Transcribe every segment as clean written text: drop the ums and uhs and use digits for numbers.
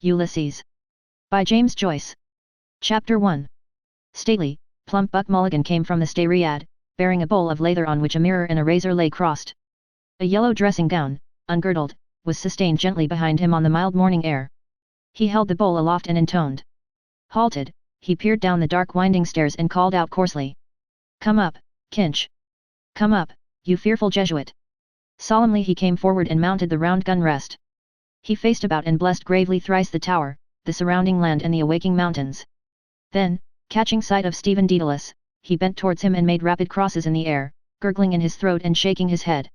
Ulysses. By James Joyce. Chapter 1. Stately, plump Buck Mulligan came from the stayriad, bearing a bowl of lather on which a mirror and a razor lay crossed. A yellow dressing gown, ungirdled, was sustained gently behind him on the mild morning air. He held the bowl aloft and intoned. Halted, he peered down the dark winding stairs and called out coarsely. Come up, Kinch. Come up, you fearful Jesuit. Solemnly he came forward and mounted the round gun rest. He faced about and blessed gravely thrice the tower, the surrounding land and the awaking mountains. Then, catching sight of Stephen Daedalus, he bent towards him and made rapid crosses in the air, gurgling in his throat and shaking his head.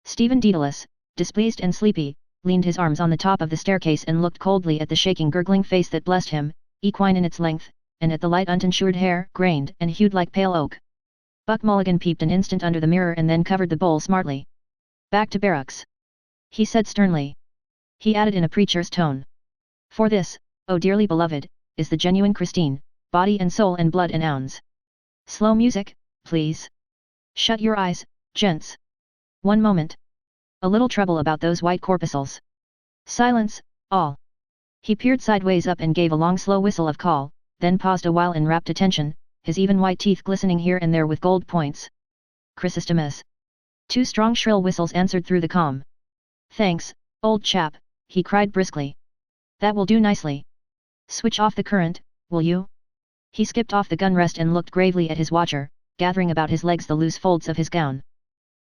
Stephen Daedalus, displeased and sleepy, leaned his arms on the top of the staircase and looked coldly at the shaking gurgling face that blessed him, equine in its length, and at the light untintured hair, grained and hued like pale oak. Buck Mulligan peeped an instant under the mirror and then covered the bowl smartly. Back to barracks, he said sternly. He added in a preacher's tone. For this, O dearly beloved, is the genuine Christine, body and soul and blood and ounds. Slow music, please. Shut your eyes, gents. One moment. A little trouble about those white corpuscles. Silence, all. He peered sideways up and gave a long slow whistle of call, then paused a while in rapt attention, his even white teeth glistening here and there with gold points. Chrysostomus. Two strong shrill whistles answered through the calm. Thanks, old chap, he cried briskly. That will do nicely. Switch off the current, will you? He skipped off the gun rest and looked gravely at his watcher, gathering about his legs the loose folds of his gown.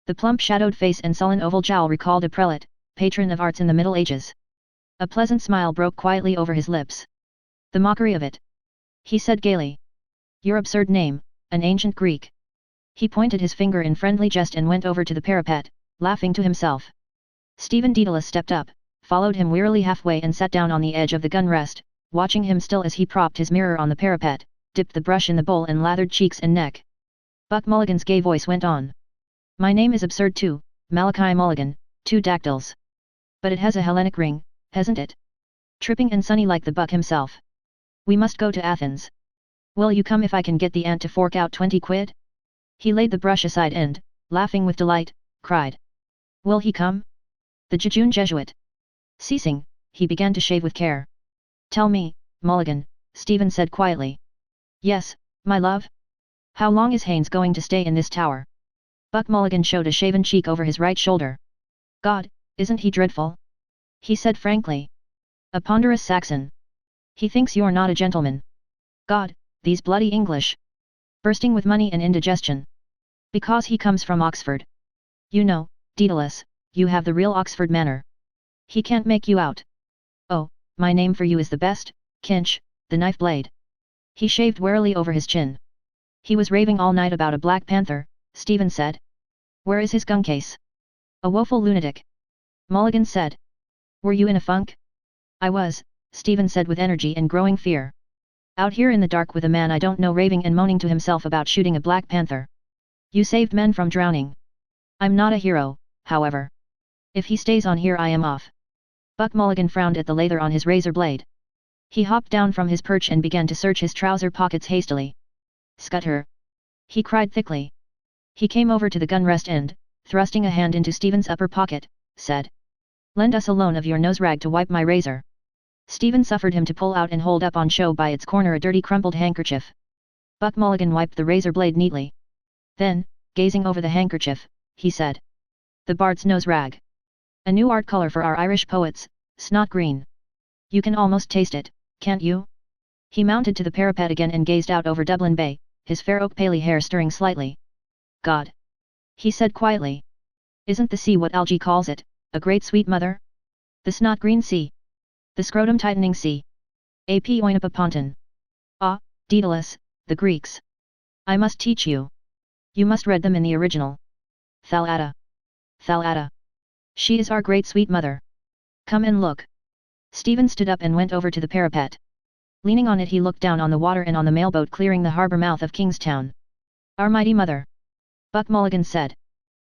The plump shadowed face and sullen oval jowl recalled a prelate, patron of arts in the Middle Ages. A pleasant smile broke quietly over his lips. The mockery of it, he said gaily. Your absurd name, an ancient Greek. He pointed his finger in friendly jest and went over to the parapet, laughing to himself. Stephen Daedalus stepped up, followed him wearily halfway and sat down on the edge of the gun rest, watching him still as he propped his mirror on the parapet, dipped the brush in the bowl and lathered cheeks and neck. Buck Mulligan's gay voice went on. My name is absurd too, Malachi Mulligan, 2 dactyls. But it has a Hellenic ring, hasn't it? Tripping and sunny like the Buck himself. We must go to Athens. Will you come if I can get the aunt to fork out 20 quid? He laid the brush aside and, laughing with delight, cried. Will he come? The jejune Jesuit. Ceasing, he began to shave with care. Tell me, Mulligan, Stephen said quietly. Yes, my love? How long is Haynes going to stay in this tower? Buck Mulligan showed a shaven cheek over his right shoulder. God, isn't he dreadful? He said frankly. A ponderous Saxon. He thinks you're not a gentleman. God, these bloody English. Bursting with money and indigestion. Because he comes from Oxford. You know, Daedalus, you have the real Oxford manner. He can't make you out. Oh, my name for you is the best, Kinch, the knife blade. He shaved warily over his chin. He was raving all night about a Black Panther, Stephen said. Where is his gun case? A woeful lunatic. Mulligan said. Were you in a funk? I was, Stephen said with energy and growing fear. Out here in the dark with a man I don't know raving and moaning to himself about shooting a Black Panther. You saved men from drowning. I'm not a hero, however. If he stays on here I am off. Buck Mulligan frowned at the lather on his razor blade. He hopped down from his perch and began to search his trouser pockets hastily. Scutter! He cried thickly. He came over to the gun rest and, thrusting a hand into Stephen's upper pocket, said. Lend us a loan of your nose rag to wipe my razor. Stephen suffered him to pull out and hold up on show by its corner a dirty crumpled handkerchief. Buck Mulligan wiped the razor blade neatly. Then, gazing over the handkerchief, he said. The bard's nose rag. A new art color for our Irish poets, snot green. You can almost taste it, can't you? He mounted to the parapet again and gazed out over Dublin Bay, his fair oak paley hair stirring slightly. God! He said quietly. Isn't the sea what Algy calls it, a great sweet mother? The snot green sea. The scrotum tightening sea. Ap oinopaponton. Ah, Daedalus, the Greeks. I must teach you. You must read them in the original. Thalata. Thalata. She is our great sweet mother. Come and look. Stephen stood up and went over to the parapet. Leaning on it he looked down on the water and on the mailboat clearing the harbour mouth of Kingstown. Our mighty mother. Buck Mulligan said.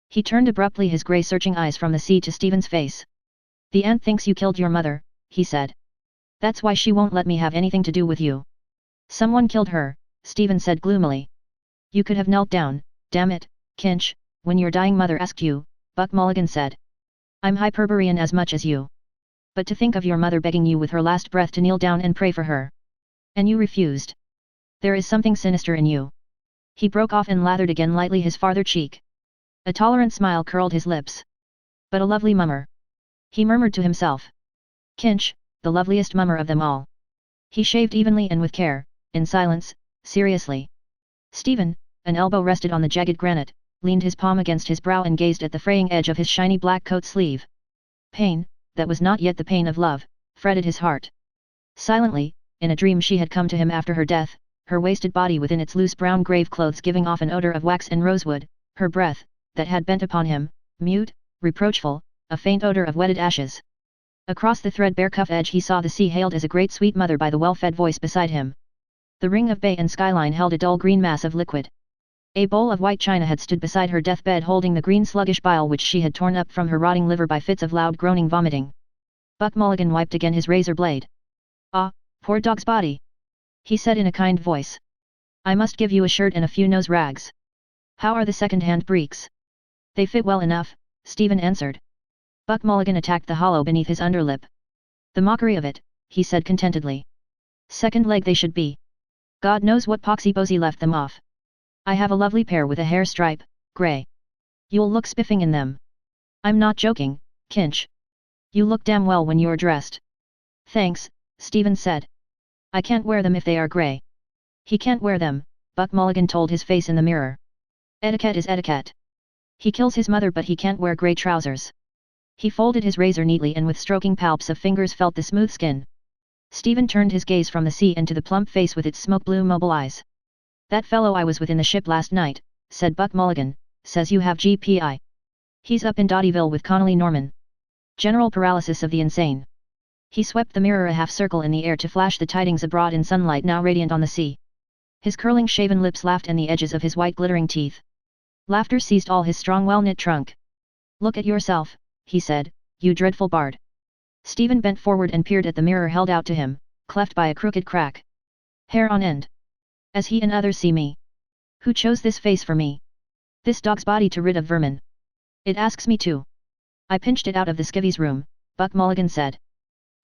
He turned abruptly his grey searching eyes from the sea to Stephen's face. The aunt thinks you killed your mother, he said. That's why she won't let me have anything to do with you. Someone killed her, Stephen said gloomily. You could have knelt down, damn it, Kinch, when your dying mother asked you, Buck Mulligan said. I'm Hyperborean as much as you. But to think of your mother begging you with her last breath to kneel down and pray for her. And you refused. There is something sinister in you. He broke off and lathered again lightly his farther cheek. A tolerant smile curled his lips. But a lovely mummer. He murmured to himself. Kinch, the loveliest mummer of them all. He shaved evenly and with care, in silence, seriously. Stephen, an elbow rested on the jagged granite, leaned his palm against his brow and gazed at the fraying edge of his shiny black coat sleeve. Pain, that was not yet the pain of love, fretted his heart. Silently, in a dream she had come to him after her death, her wasted body within its loose brown grave clothes giving off an odor of wax and rosewood, her breath, that had bent upon him, mute, reproachful, a faint odor of wetted ashes. Across the threadbare cuff edge he saw the sea hailed as a great sweet mother by the well-fed voice beside him. The ring of bay and skyline held a dull green mass of liquid. A bowl of white china had stood beside her deathbed holding the green sluggish bile which she had torn up from her rotting liver by fits of loud groaning vomiting. Buck Mulligan wiped again his razor blade. Ah, poor dog's body, he said in a kind voice. I must give you a shirt and a few nose rags. How are the second-hand breeks? They fit well enough, Stephen answered. Buck Mulligan attacked the hollow beneath his underlip. The mockery of it, he said contentedly. Second leg they should be. God knows what poxy-bozy left them off. I have a lovely pair with a hair stripe, grey. You'll look spiffing in them. I'm not joking, Kinch. You look damn well when you're dressed. Thanks, Stephen said. I can't wear them if they are grey. He can't wear them, Buck Mulligan told his face in the mirror. Etiquette is etiquette. He kills his mother but he can't wear grey trousers. He folded his razor neatly and with stroking palps of fingers felt the smooth skin. Stephen turned his gaze from the sea and to the plump face with its smoke-blue mobile eyes. That fellow I was with in the ship last night, said Buck Mulligan, says you have GPI. He's up in Dottyville with Connolly Norman. General paralysis of the insane. He swept the mirror a half-circle in the air to flash the tidings abroad in sunlight now radiant on the sea. His curling shaven lips laughed and the edges of his white glittering teeth. Laughter seized all his strong well-knit trunk. Look at yourself, he said, you dreadful bard. Stephen bent forward and peered at the mirror held out to him, cleft by a crooked crack. Hair on end. As he and others see me. Who chose this face for me? This dog's body to rid of vermin. It asks me to. I pinched it out of the skivvy's room, Buck Mulligan said.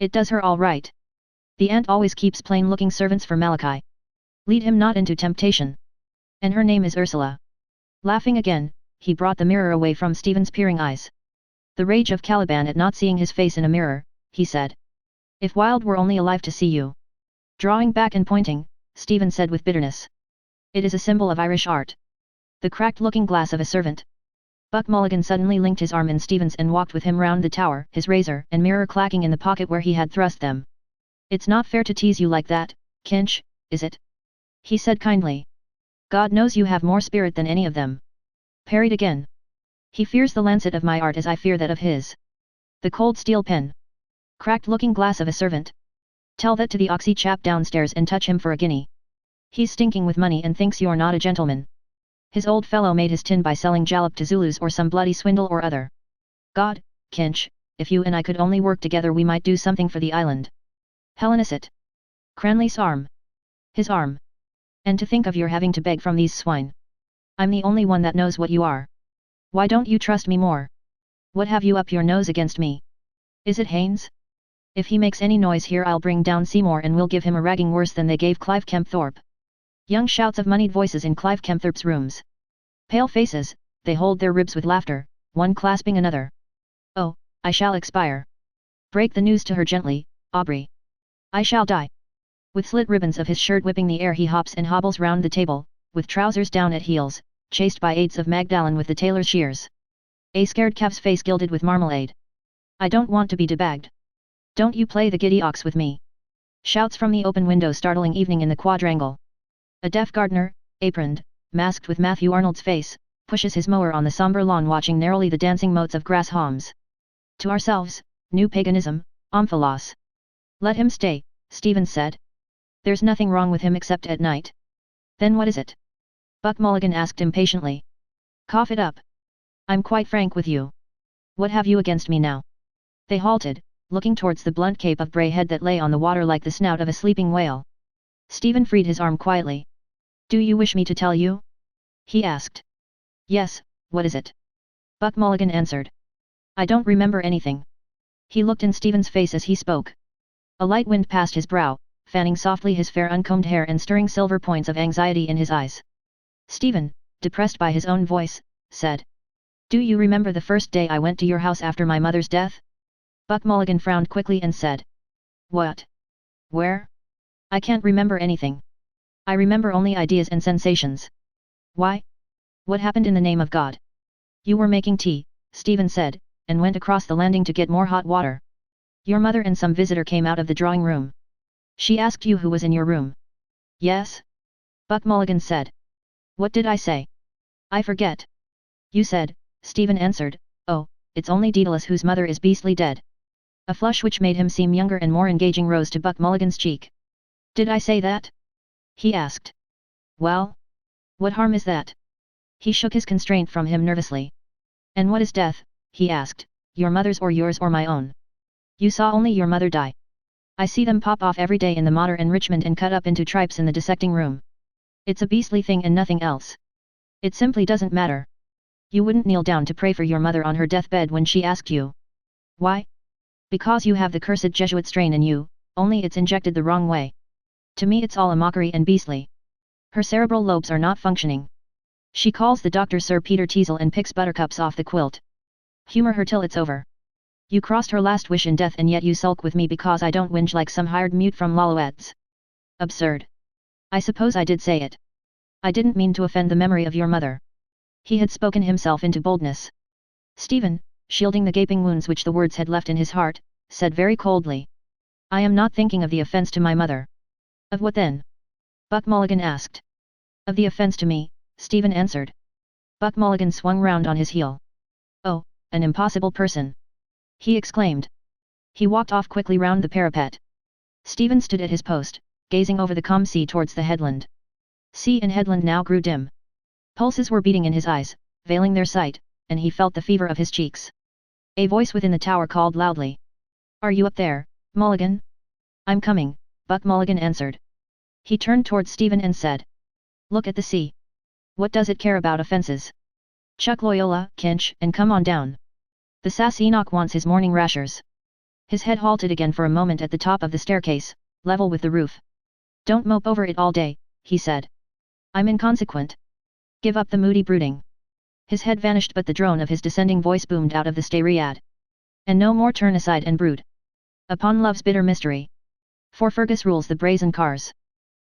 It does her all right. The aunt always keeps plain-looking servants for Malachi. Lead him not into temptation. And her name is Ursula. Laughing again, he brought the mirror away from Stephen's peering eyes. The rage of Caliban at not seeing his face in a mirror, he said. If Wilde were only alive to see you. Drawing back and pointing, Stephen said with bitterness. It is a symbol of Irish art. The cracked looking glass of a servant. Buck Mulligan suddenly linked his arm in Stephen's and walked with him round the tower, his razor and mirror clacking in the pocket where he had thrust them. It's not fair to tease you like that, Kinch, is it? He said kindly. God knows you have more spirit than any of them. Parried again. He fears the lancet of my art as I fear that of his. The cold steel pen. Cracked looking glass of a servant. Tell that to the oxy chap downstairs and touch him for a guinea. He's stinking with money and thinks you're not a gentleman. His old fellow made his tin by selling jalap to Zulus or some bloody swindle or other. God, Kinch, if you and I could only work together we might do something for the island. Hellenicet. Cranley's arm. His arm. And to think of your having to beg from these swine. I'm the only one that knows what you are. Why don't you trust me more? What have you up your nose against me? Is it Haynes? If he makes any noise here I'll bring down Seymour and we'll give him a ragging worse than they gave Clive Kempthorpe. Young shouts of moneyed voices in Clive Kempthorpe's rooms. Pale faces, they hold their ribs with laughter, one clasping another. Oh, I shall expire. Break the news to her gently, Aubrey. I shall die. With slit ribbons of his shirt whipping the air he hops and hobbles round the table, with trousers down at heels, chased by aids of Magdalen with the tailor's shears. A scared calf's face gilded with marmalade. I don't want to be debagged. Don't you play the giddy ox with me. Shouts from the open window startling evening in the quadrangle. A deaf gardener, aproned, masked with Matthew Arnold's face, pushes his mower on the sombre lawn watching narrowly the dancing motes of grass halms. To ourselves, new paganism, Omphalos. Let him stay, Stephen said. There's nothing wrong with him except at night. Then what is it? Buck Mulligan asked impatiently. Cough it up. I'm quite frank with you. What have you against me now? They halted, looking towards the blunt cape of Bray Head that lay on the water like the snout of a sleeping whale. Stephen freed his arm quietly. Do you wish me to tell you? He asked. Yes, what is it? Buck Mulligan answered. I don't remember anything. He looked in Stephen's face as he spoke. A light wind passed his brow, fanning softly his fair uncombed hair and stirring silver points of anxiety in his eyes. Stephen, depressed by his own voice, said. Do you remember the first day I went to your house after my mother's death? Buck Mulligan frowned quickly and said. What? Where? I can't remember anything. I remember only ideas and sensations. Why? What happened in the name of God? You were making tea, Stephen said, and went across the landing to get more hot water. Your mother and some visitor came out of the drawing room. She asked you who was in your room. Yes? Buck Mulligan said. What did I say? I forget. You said, Stephen answered, oh, it's only Daedalus whose mother is beastly dead. A flush which made him seem younger and more engaging rose to Buck Mulligan's cheek. Did I say that? He asked. Well? What harm is that? He shook his constraint from him nervously. And what is death? He asked, your mother's or yours or my own? You saw only your mother die. I see them pop off every day in the mater and Richmond and cut up into tripes in the dissecting room. It's a beastly thing and nothing else. It simply doesn't matter. You wouldn't kneel down to pray for your mother on her deathbed when she asked you. Why? Because you have the cursed Jesuit strain in you, only it's injected the wrong way. To me it's all a mockery and beastly. Her cerebral lobes are not functioning. She calls the doctor Sir Peter Teasel and picks buttercups off the quilt. Humor her till it's over. You crossed her last wish in death and yet you sulk with me because I don't whinge like some hired mute from Lolloets. Absurd. I suppose I did say it. I didn't mean to offend the memory of your mother. He had spoken himself into boldness. Stephen, shielding the gaping wounds which the words had left in his heart, said very coldly. I am not thinking of the offence to my mother. Of what then? Buck Mulligan asked. Of the offence to me, Stephen answered. Buck Mulligan swung round on his heel. Oh, an impossible person! He exclaimed. He walked off quickly round the parapet. Stephen stood at his post, gazing over the calm sea towards the headland. Sea and headland now grew dim. Pulses were beating in his eyes, veiling their sight, and he felt the fever of his cheeks. A voice within the tower called loudly. Are you up there, Mulligan? I'm coming, Buck Mulligan answered. He turned towards Stephen and said. Look at the sea. What does it care about offences? Chuck Loyola, Kinch, and come on down. The sass Enoch wants his morning rashers. His head halted again for a moment at the top of the staircase, level with the roof. Don't mope over it all day, he said. I'm inconsequent. Give up the moody brooding. His head vanished but the drone of his descending voice boomed out of the Stariad. And no more turn aside and brood upon love's bitter mystery. For Fergus rules the brazen cars.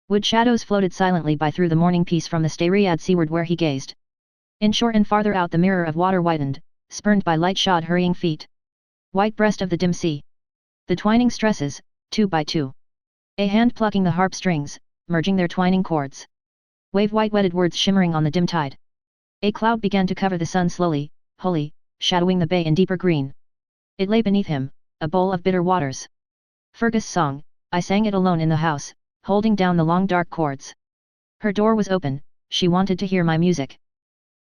Wood shadows floated silently by through the morning peace from the Stariad seaward where he gazed. Inshore and farther out the mirror of water widened, spurned by light-shod hurrying feet. White breast of the dim sea. The twining stresses, two by two. A hand plucking the harp strings, merging their twining chords. Wave-white wedded words shimmering on the dim tide. A cloud began to cover the sun slowly, wholly, shadowing the bay in deeper green. It lay beneath him, a bowl of bitter waters. Fergus' song, I sang it alone in the house, holding down the long dark chords. Her door was open, she wanted to hear my music.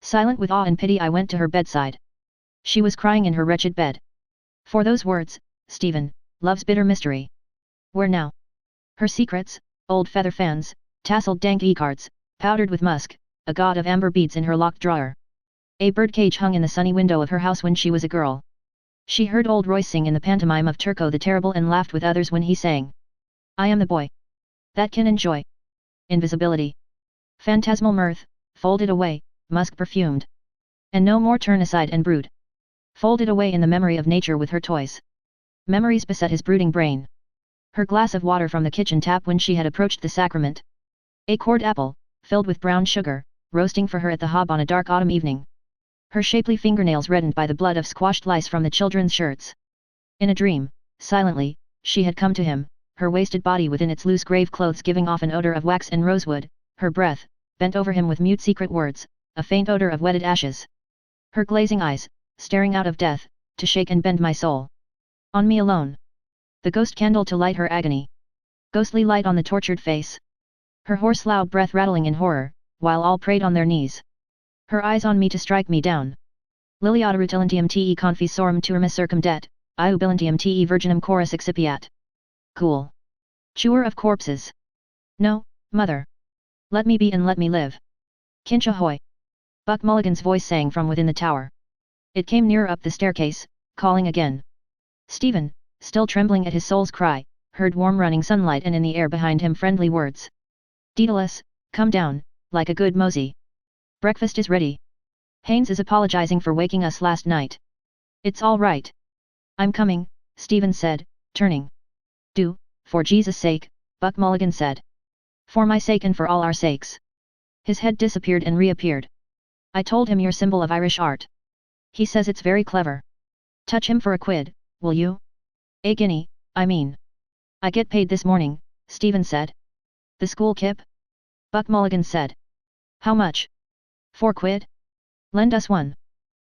Silent with awe and pity I went to her bedside. She was crying in her wretched bed. For those words, Stephen, love's bitter mystery. Where now? Her secrets, old feather fans, tasseled dank e-cards, powdered with musk, a god of amber beads in her locked drawer. A birdcage hung in the sunny window of her house when she was a girl. She heard old Royce sing in the pantomime of Turco the Terrible and laughed with others when he sang. I am the boy that can enjoy invisibility. Phantasmal mirth, folded away, musk perfumed. And no more turn aside and brood. Folded away in the memory of nature with her toys. Memories beset his brooding brain. Her glass of water from the kitchen tap when she had approached the sacrament. A cord apple, filled with brown sugar, roasting for her at the hob on a dark autumn evening. Her shapely fingernails reddened by the blood of squashed lice from the children's shirts. In a dream, silently, she had come to him, her wasted body within its loose grave clothes giving off an odor of wax and rosewood, her breath, bent over him with mute secret words, a faint odor of wetted ashes. Her glazing eyes, staring out of death, to shake and bend my soul. On me alone. The ghost candle to light her agony. Ghostly light on the tortured face. Her hoarse loud breath rattling in horror, while all prayed on their knees. Her eyes on me to strike me down. Liliata rutilantium te confisorum turma circumdet, iubilantium te virginum chorus excipiat. Cool. Chewer of corpses. No, mother. Let me be and let me live. Kinch ahoy! Buck Mulligan's voice sang from within the tower. It came nearer up the staircase, calling again. Stephen, still trembling at his soul's cry, heard warm running sunlight and in the air behind him friendly words. Daedalus, come down, like a good mosey. Breakfast is ready. Haynes is apologizing for waking us last night. It's all right. I'm coming, Stephen said, turning. Do, for Jesus' sake, Buck Mulligan said. For my sake and for all our sakes. His head disappeared and reappeared. I told him your symbol of Irish art. He says it's very clever. Touch him for a quid, will you? A guinea, I mean. I get paid this morning, Stephen said. The school kip? Buck Mulligan said. How much? 4 quid? Lend us one.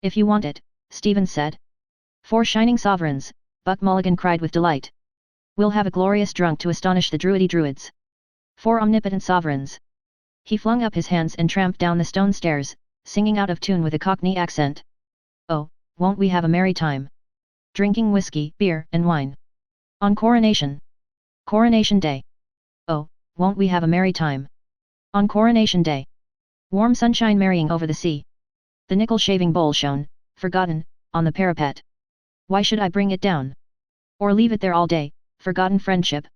If you want it, Stephen said. 4 shining sovereigns, Buck Mulligan cried with delight. We'll have a glorious drunk to astonish the druidy druids. 4 omnipotent sovereigns. He flung up his hands and tramped down the stone stairs, singing out of tune with a Cockney accent. Oh, won't we have a merry time? Drinking whiskey, beer, and wine. On Coronation. Coronation Day. Oh, won't we have a merry time? On Coronation Day. Warm sunshine merrying over the sea. The nickel shaving bowl shone, forgotten, on the parapet. Why should I bring it down? Or leave it there all day, forgotten friendship?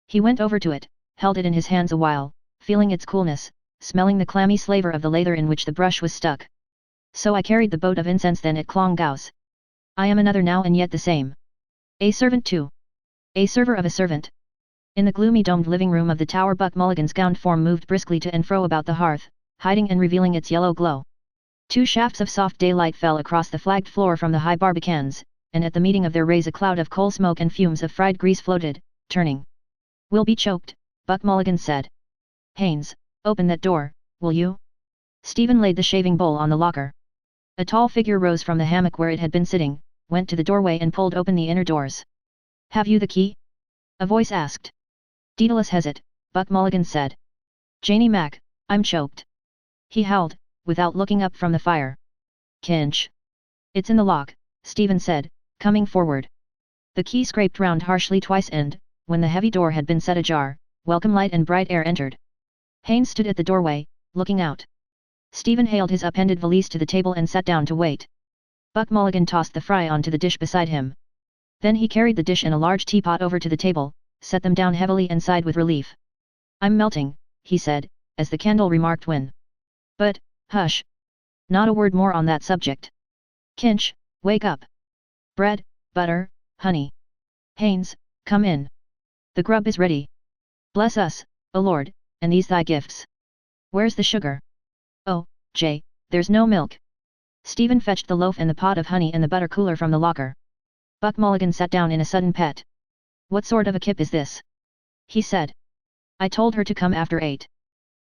He went over to it, held it in his hands a while, feeling its coolness, smelling the clammy slaver of the leather in which the brush was stuck. So I carried the boat of incense then at Clongowes. I am another now and yet the same. A servant too. A server of a servant. In the gloomy domed living room of the tower Buck Mulligan's gowned form moved briskly to and fro about the hearth, hiding and revealing its yellow glow. 2 shafts of soft daylight fell across the flagged floor from the high barbicans, and at the meeting of their rays a cloud of coal smoke and fumes of fried grease floated, turning. We'll be choked, Buck Mulligan said. Haynes, open that door, will you? Stephen laid the shaving bowl on the locker. A tall figure rose from the hammock where it had been sitting, went to the doorway and pulled open the inner doors. Have you the key? A voice asked. Daedalus has it, Buck Mulligan said. Janie Mac, I'm choked. He howled, without looking up from the fire. Kinch. It's in the lock, Stephen said, coming forward. The key scraped round harshly twice and, when the heavy door had been set ajar, welcome light and bright air entered. Haynes stood at the doorway, looking out. Stephen hailed his upended valise to the table and sat down to wait. Buck Mulligan tossed the fry onto the dish beside him. Then he carried the dish and a large teapot over to the table, set them down heavily and sighed with relief. I'm melting, he said, as the candle remarked when. But, hush. Not a word more on that subject. Kinch, wake up. Bread, butter, honey. Haynes, come in. The grub is ready. Bless us, O Lord, and these thy gifts. Where's the sugar? Oh, Jay, there's no milk. Stephen fetched the loaf and the pot of honey and the butter cooler from the locker. Buck Mulligan sat down in a sudden pet. What sort of a kip is this? He said. I told her to come after 8.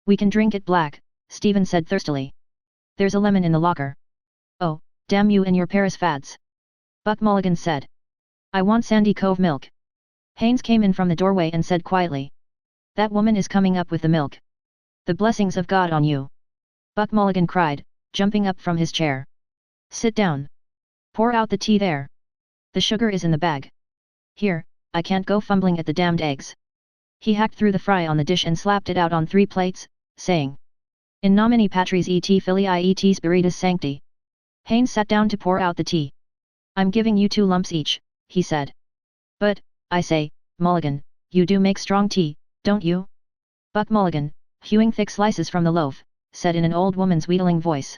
We can drink it black, Stephen said thirstily. There's a lemon in the locker. Oh, damn you and your Paris fads. Buck Mulligan said. I want Sandy Cove milk. Haynes came in from the doorway and said quietly. That woman is coming up with the milk. The blessings of God on you. Buck Mulligan cried, jumping up from his chair. Sit down. Pour out the tea there. The sugar is in the bag. Here, I can't go fumbling at the damned eggs. He hacked through the fry on the dish and slapped it out on 3 plates, saying. In nomine Patris et Filii et Spiritus Sancti. Haynes sat down to pour out the tea. I'm giving you 2 lumps each, he said. But, I say, Mulligan, you do make strong tea, don't you? Buck Mulligan, hewing thick slices from the loaf, said in an old woman's wheedling voice.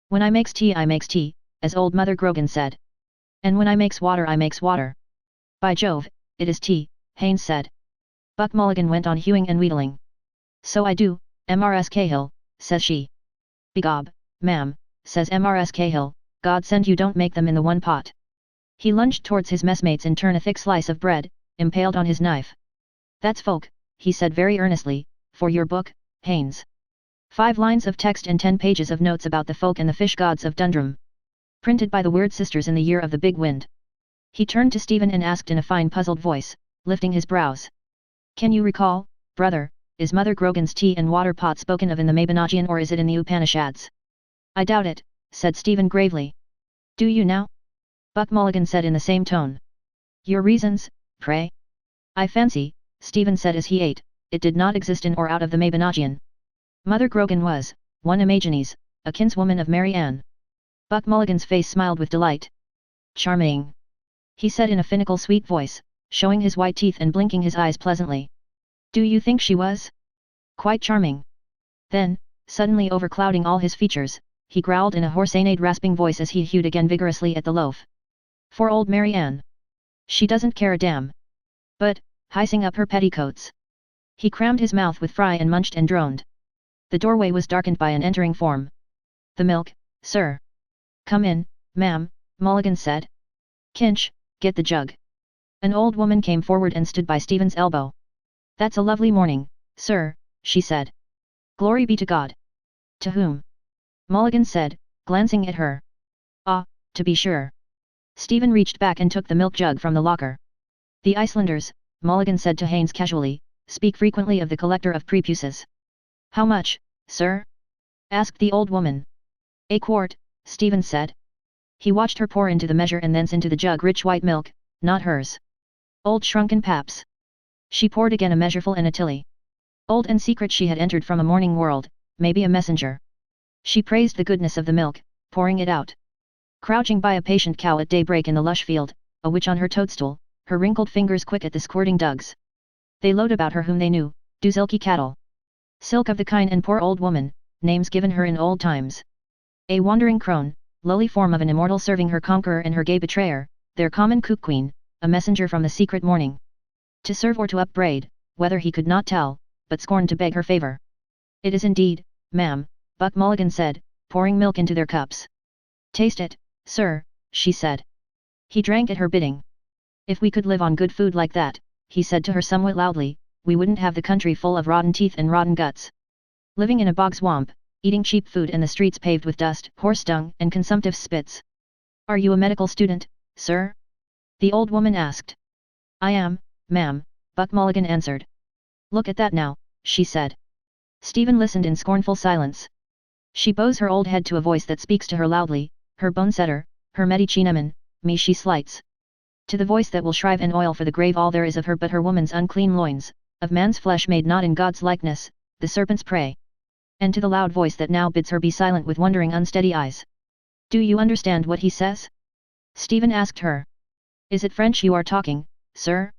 When I makes tea, as old Mother Grogan said. And when I makes water, I makes water. By Jove, it is tea, Haynes said. Buck Mulligan went on hewing and wheedling. So I do, Mrs. Cahill, says she. Begob, ma'am, says Mrs. Cahill, God send you don't make them in the one pot. He lunged towards his messmates in turn a thick slice of bread, impaled on his knife. That's folk, he said very earnestly, for your book, Haynes. 5 lines of text and 10 pages of notes about the folk and the fish gods of Dundrum. Printed by the Weird Sisters in the year of the big wind. He turned to Stephen and asked in a fine puzzled voice, lifting his brows. Can you recall, brother, is Mother Grogan's tea and water pot spoken of in the Mabinogion or is it in the Upanishads? I doubt it, said Stephen gravely. Do you now? Buck Mulligan said in the same tone. Your reasons, pray? I fancy, Stephen said as he ate, it did not exist in or out of the Mabinogion. Mother Grogan was, one Imagines, a kinswoman of Mary Ann. Buck Mulligan's face smiled with delight. Charming. he said in a finical sweet voice, showing his white teeth and blinking his eyes pleasantly. Do you think she was? Quite charming. Then, suddenly overclouding all his features, he growled in a hoarse-anade rasping voice as he hewed again vigorously at the loaf. For old Mary Ann. She doesn't care a damn. But, hicing up her petticoats. He crammed his mouth with fry and munched and droned. The doorway was darkened by an entering form. The milk, sir. Come in, ma'am, Mulligan said. Kinch, get the jug. An old woman came forward and stood by Stephen's elbow. That's a lovely morning, sir, she said. Glory be to God. To whom? Mulligan said, glancing at her. Ah, to be sure. Stephen reached back and took the milk jug from the locker. The Icelanders, Mulligan said to Haynes casually, speak frequently of the collector of prepuces. How much, sir? Asked the old woman. A quart, Stephen said. He watched her pour into the measure and thence into the jug rich white milk, not hers. Old shrunken paps. She poured again a measureful and a tilly. Old and secret she had entered from a morning world, maybe a messenger. She praised the goodness of the milk, pouring it out. Crouching by a patient cow at daybreak in the lush field, a witch on her toadstool, her wrinkled fingers quick at the squirting dugs. They lowed about her whom they knew, Duzilki cattle. Silk of the Kine and poor old woman, names given her in old times. A wandering crone, lowly form of an immortal serving her conqueror and her gay betrayer, their common cook queen, a messenger from the secret morning. To serve or to upbraid, whether he could not tell, but scorned to beg her favor. It is indeed, ma'am, Buck Mulligan said, pouring milk into their cups. Taste it, sir, she said. He drank at her bidding. If we could live on good food like that, he said to her somewhat loudly, we wouldn't have the country full of rotten teeth and rotten guts. Living in a bog swamp, eating cheap food and the streets paved with dust, horse dung, and consumptive spits. Are you a medical student, sir? The old woman asked. I am, ma'am, Buck Mulligan answered. Look at that now, she said. Stephen listened in scornful silence. She bows her old head to a voice that speaks to her loudly, her bonesetter, her medicineman, me she slights. To the voice that will shrive and oil for the grave all there is of her but her woman's unclean loins, of man's flesh made not in God's likeness, the serpent's prey. And to the loud voice that now bids her be silent with wondering unsteady eyes. Do you understand what he says? Stephen asked her. Is it French you are talking, sir?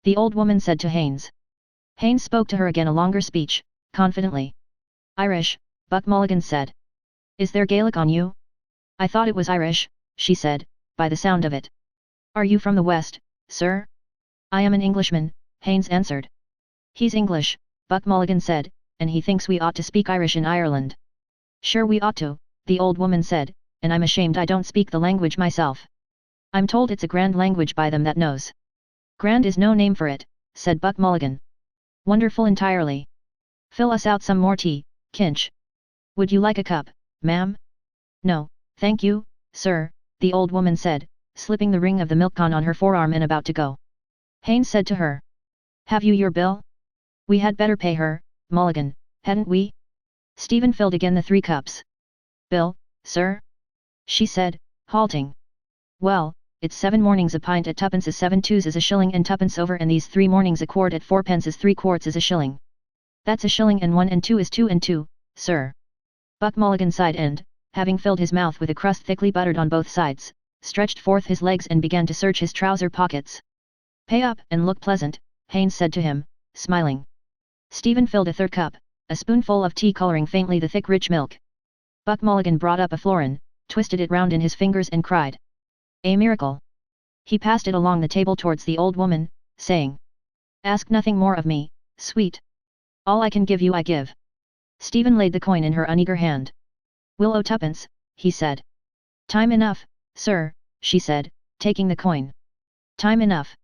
The old woman said to Haynes. Haynes spoke to her again a longer speech, confidently. Irish, Buck Mulligan said. Is there Gaelic on you? I thought it was Irish, she said, by the sound of it. Are you from the West, sir? I am an Englishman, Haynes answered. He's English, Buck Mulligan said, and he thinks we ought to speak Irish in Ireland. Sure we ought to, the old woman said, and I'm ashamed I don't speak the language myself. I'm told it's a grand language by them that knows. Grand is no name for it, said Buck Mulligan. Wonderful entirely. Fill us out some more tea, Kinch. Would you like a cup, ma'am? No, thank you, sir, the old woman said, slipping the ring of the milk con on her forearm and about to go. Haynes said to her. Have you your bill? We had better pay her, Mulligan, hadn't we? Stephen filled again the 3 cups. Bill, sir? She said, halting. Well, it's 7 mornings a pint at 2 is 7 twos is a shilling and 2 over and these 3 mornings a quart at 4 pence is 3 quarts is a shilling. That's a shilling and 1 and 2 is 2 and 2, sir. Buck Mulligan sighed and, having filled his mouth with a crust thickly buttered on both sides, stretched forth his legs and began to search his trouser pockets. Pay up and look pleasant, Haynes said to him, smiling. Stephen filled a 3rd cup, a spoonful of tea coloring faintly the thick rich milk. Buck Mulligan brought up a florin, twisted it round in his fingers and cried. A miracle. He passed it along the table towards the old woman, saying. Ask nothing more of me, sweet. All I can give you I give. Stephen laid the coin in her uneager hand. Will owe 2, he said. Time enough, sir, she said, taking the coin. Time enough.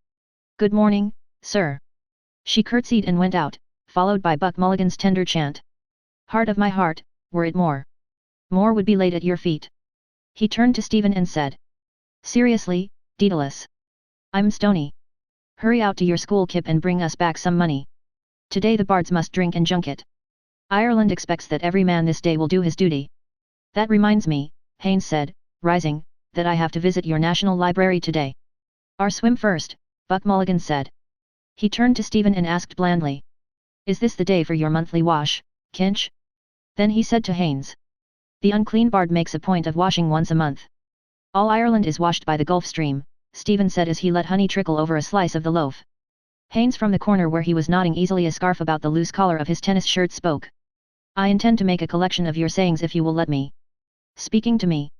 Good morning, sir. She curtsied and went out, followed by Buck Mulligan's tender chant. Heart of my heart, were it more. More would be laid at your feet. He turned to Stephen and said. Seriously, Daedalus. I'm stony. Hurry out to your school kip and bring us back some money. Today the bards must drink and junket. Ireland expects that every man this day will do his duty. That reminds me, Haynes said, rising, that I have to visit your National Library today. Our swim first, Buck Mulligan said. He turned to Stephen and asked blandly. Is this the day for your monthly wash, Kinch? Then he said to Haynes. The unclean bard makes a point of washing once a month. All Ireland is washed by the Gulf Stream, Stephen said as he let honey trickle over a slice of the loaf. Haynes from the corner where he was knotting easily a scarf about the loose collar of his tennis shirt spoke. I intend to make a collection of your sayings if you will let me. Speaking to me.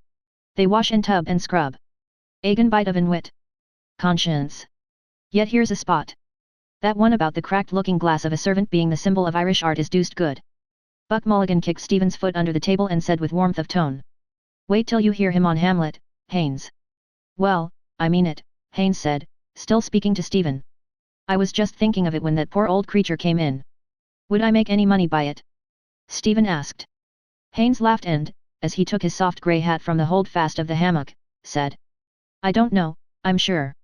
They wash and tub and scrub. Agen bite of wit. Conscience. Yet here's a spot. That one about the cracked looking glass of a servant being the symbol of Irish art is deuced good. Buck Mulligan kicked Stephen's foot under the table and said with warmth of tone. Wait till you hear him on Hamlet, Haynes. Well, I mean it, Haynes said, still speaking to Stephen. I was just thinking of it when that poor old creature came in. Would I make any money by it? Stephen asked. Haynes laughed and, as he took his soft grey hat from the holdfast of the hammock, said. I don't know, I'm sure.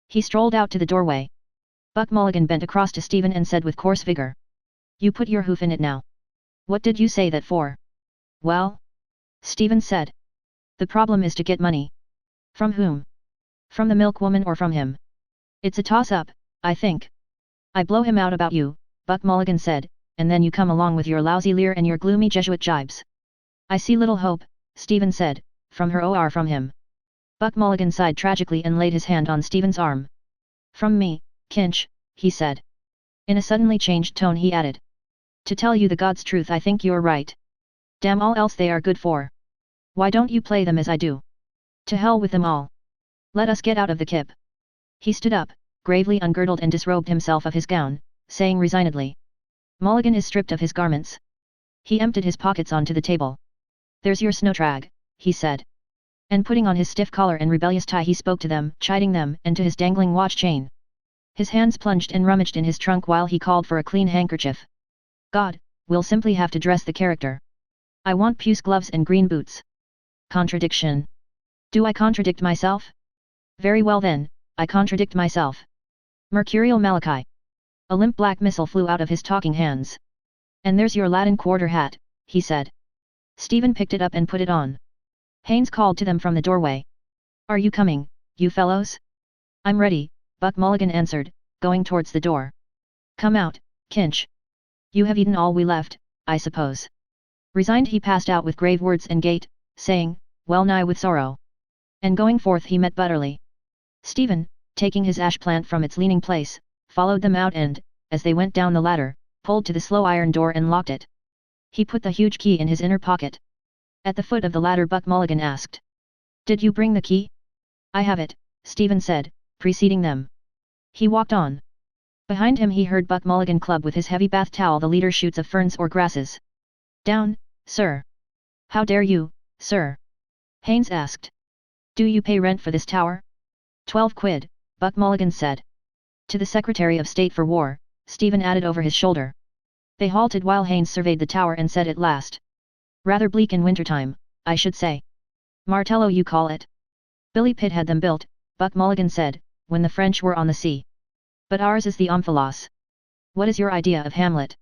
He strolled out to the doorway. Buck Mulligan bent across to Stephen and said with coarse vigor. You put your hoof in it now. What did you say that for? Well? Stephen said. The problem is to get money. From whom? From the milkwoman or from him? It's a toss-up, I think. I blow him out about you, Buck Mulligan said, and then you come along with your lousy leer and your gloomy Jesuit jibes. I see little hope, Stephen said, from her or from him. Buck Mulligan sighed tragically and laid his hand on Stephen's arm. From me, Kinch, he said. In a suddenly changed tone he added. To tell you the God's truth I think you're right. Damn all else they are good for. Why don't you play them as I do? To hell with them all. Let us get out of the kip. He stood up, gravely ungirdled and disrobed himself of his gown, saying resignedly. Mulligan is stripped of his garments. He emptied his pockets onto the table. There's your snowtrag, he said. And putting on his stiff collar and rebellious tie he spoke to them, chiding them, and to his dangling watch chain. His hands plunged and rummaged in his trunk while he called for a clean handkerchief. God, we'll simply have to dress the character. I want puce gloves and green boots. Contradiction. Do I contradict myself? Very well then, I contradict myself. Mercurial Malachi. A limp black missile flew out of his talking hands. And there's your Latin quarter hat, he said. Stephen picked it up and put it on. Haynes called to them from the doorway. Are you coming, you fellows? I'm ready, Buck Mulligan answered, going towards the door. Come out, Kinch. You have eaten all we left, I suppose. Resigned he passed out with grave words and gait, saying, well nigh with sorrow. And going forth he met Butterly. Stephen, taking his ash plant from its leaning place, followed them out and, as they went down the ladder, pulled to the slow iron door and locked it. He put the huge key in his inner pocket. At the foot of the ladder Buck Mulligan asked. Did you bring the key? I have it, Stephen said, preceding them. He walked on. Behind him he heard Buck Mulligan club with his heavy bath towel the leader shoots of ferns or grasses. Down, sir. How dare you, sir? Haynes asked. Do you pay rent for this tower? 12 quid, Buck Mulligan said. To the Secretary of State for War, Stephen added over his shoulder. They halted while Haynes surveyed the tower and said at last. Rather bleak in wintertime, I should say. Martello you call it? Billy Pitt had them built, Buck Mulligan said, when the French were on the sea. But ours is the Omphalos. What is your idea of Hamlet?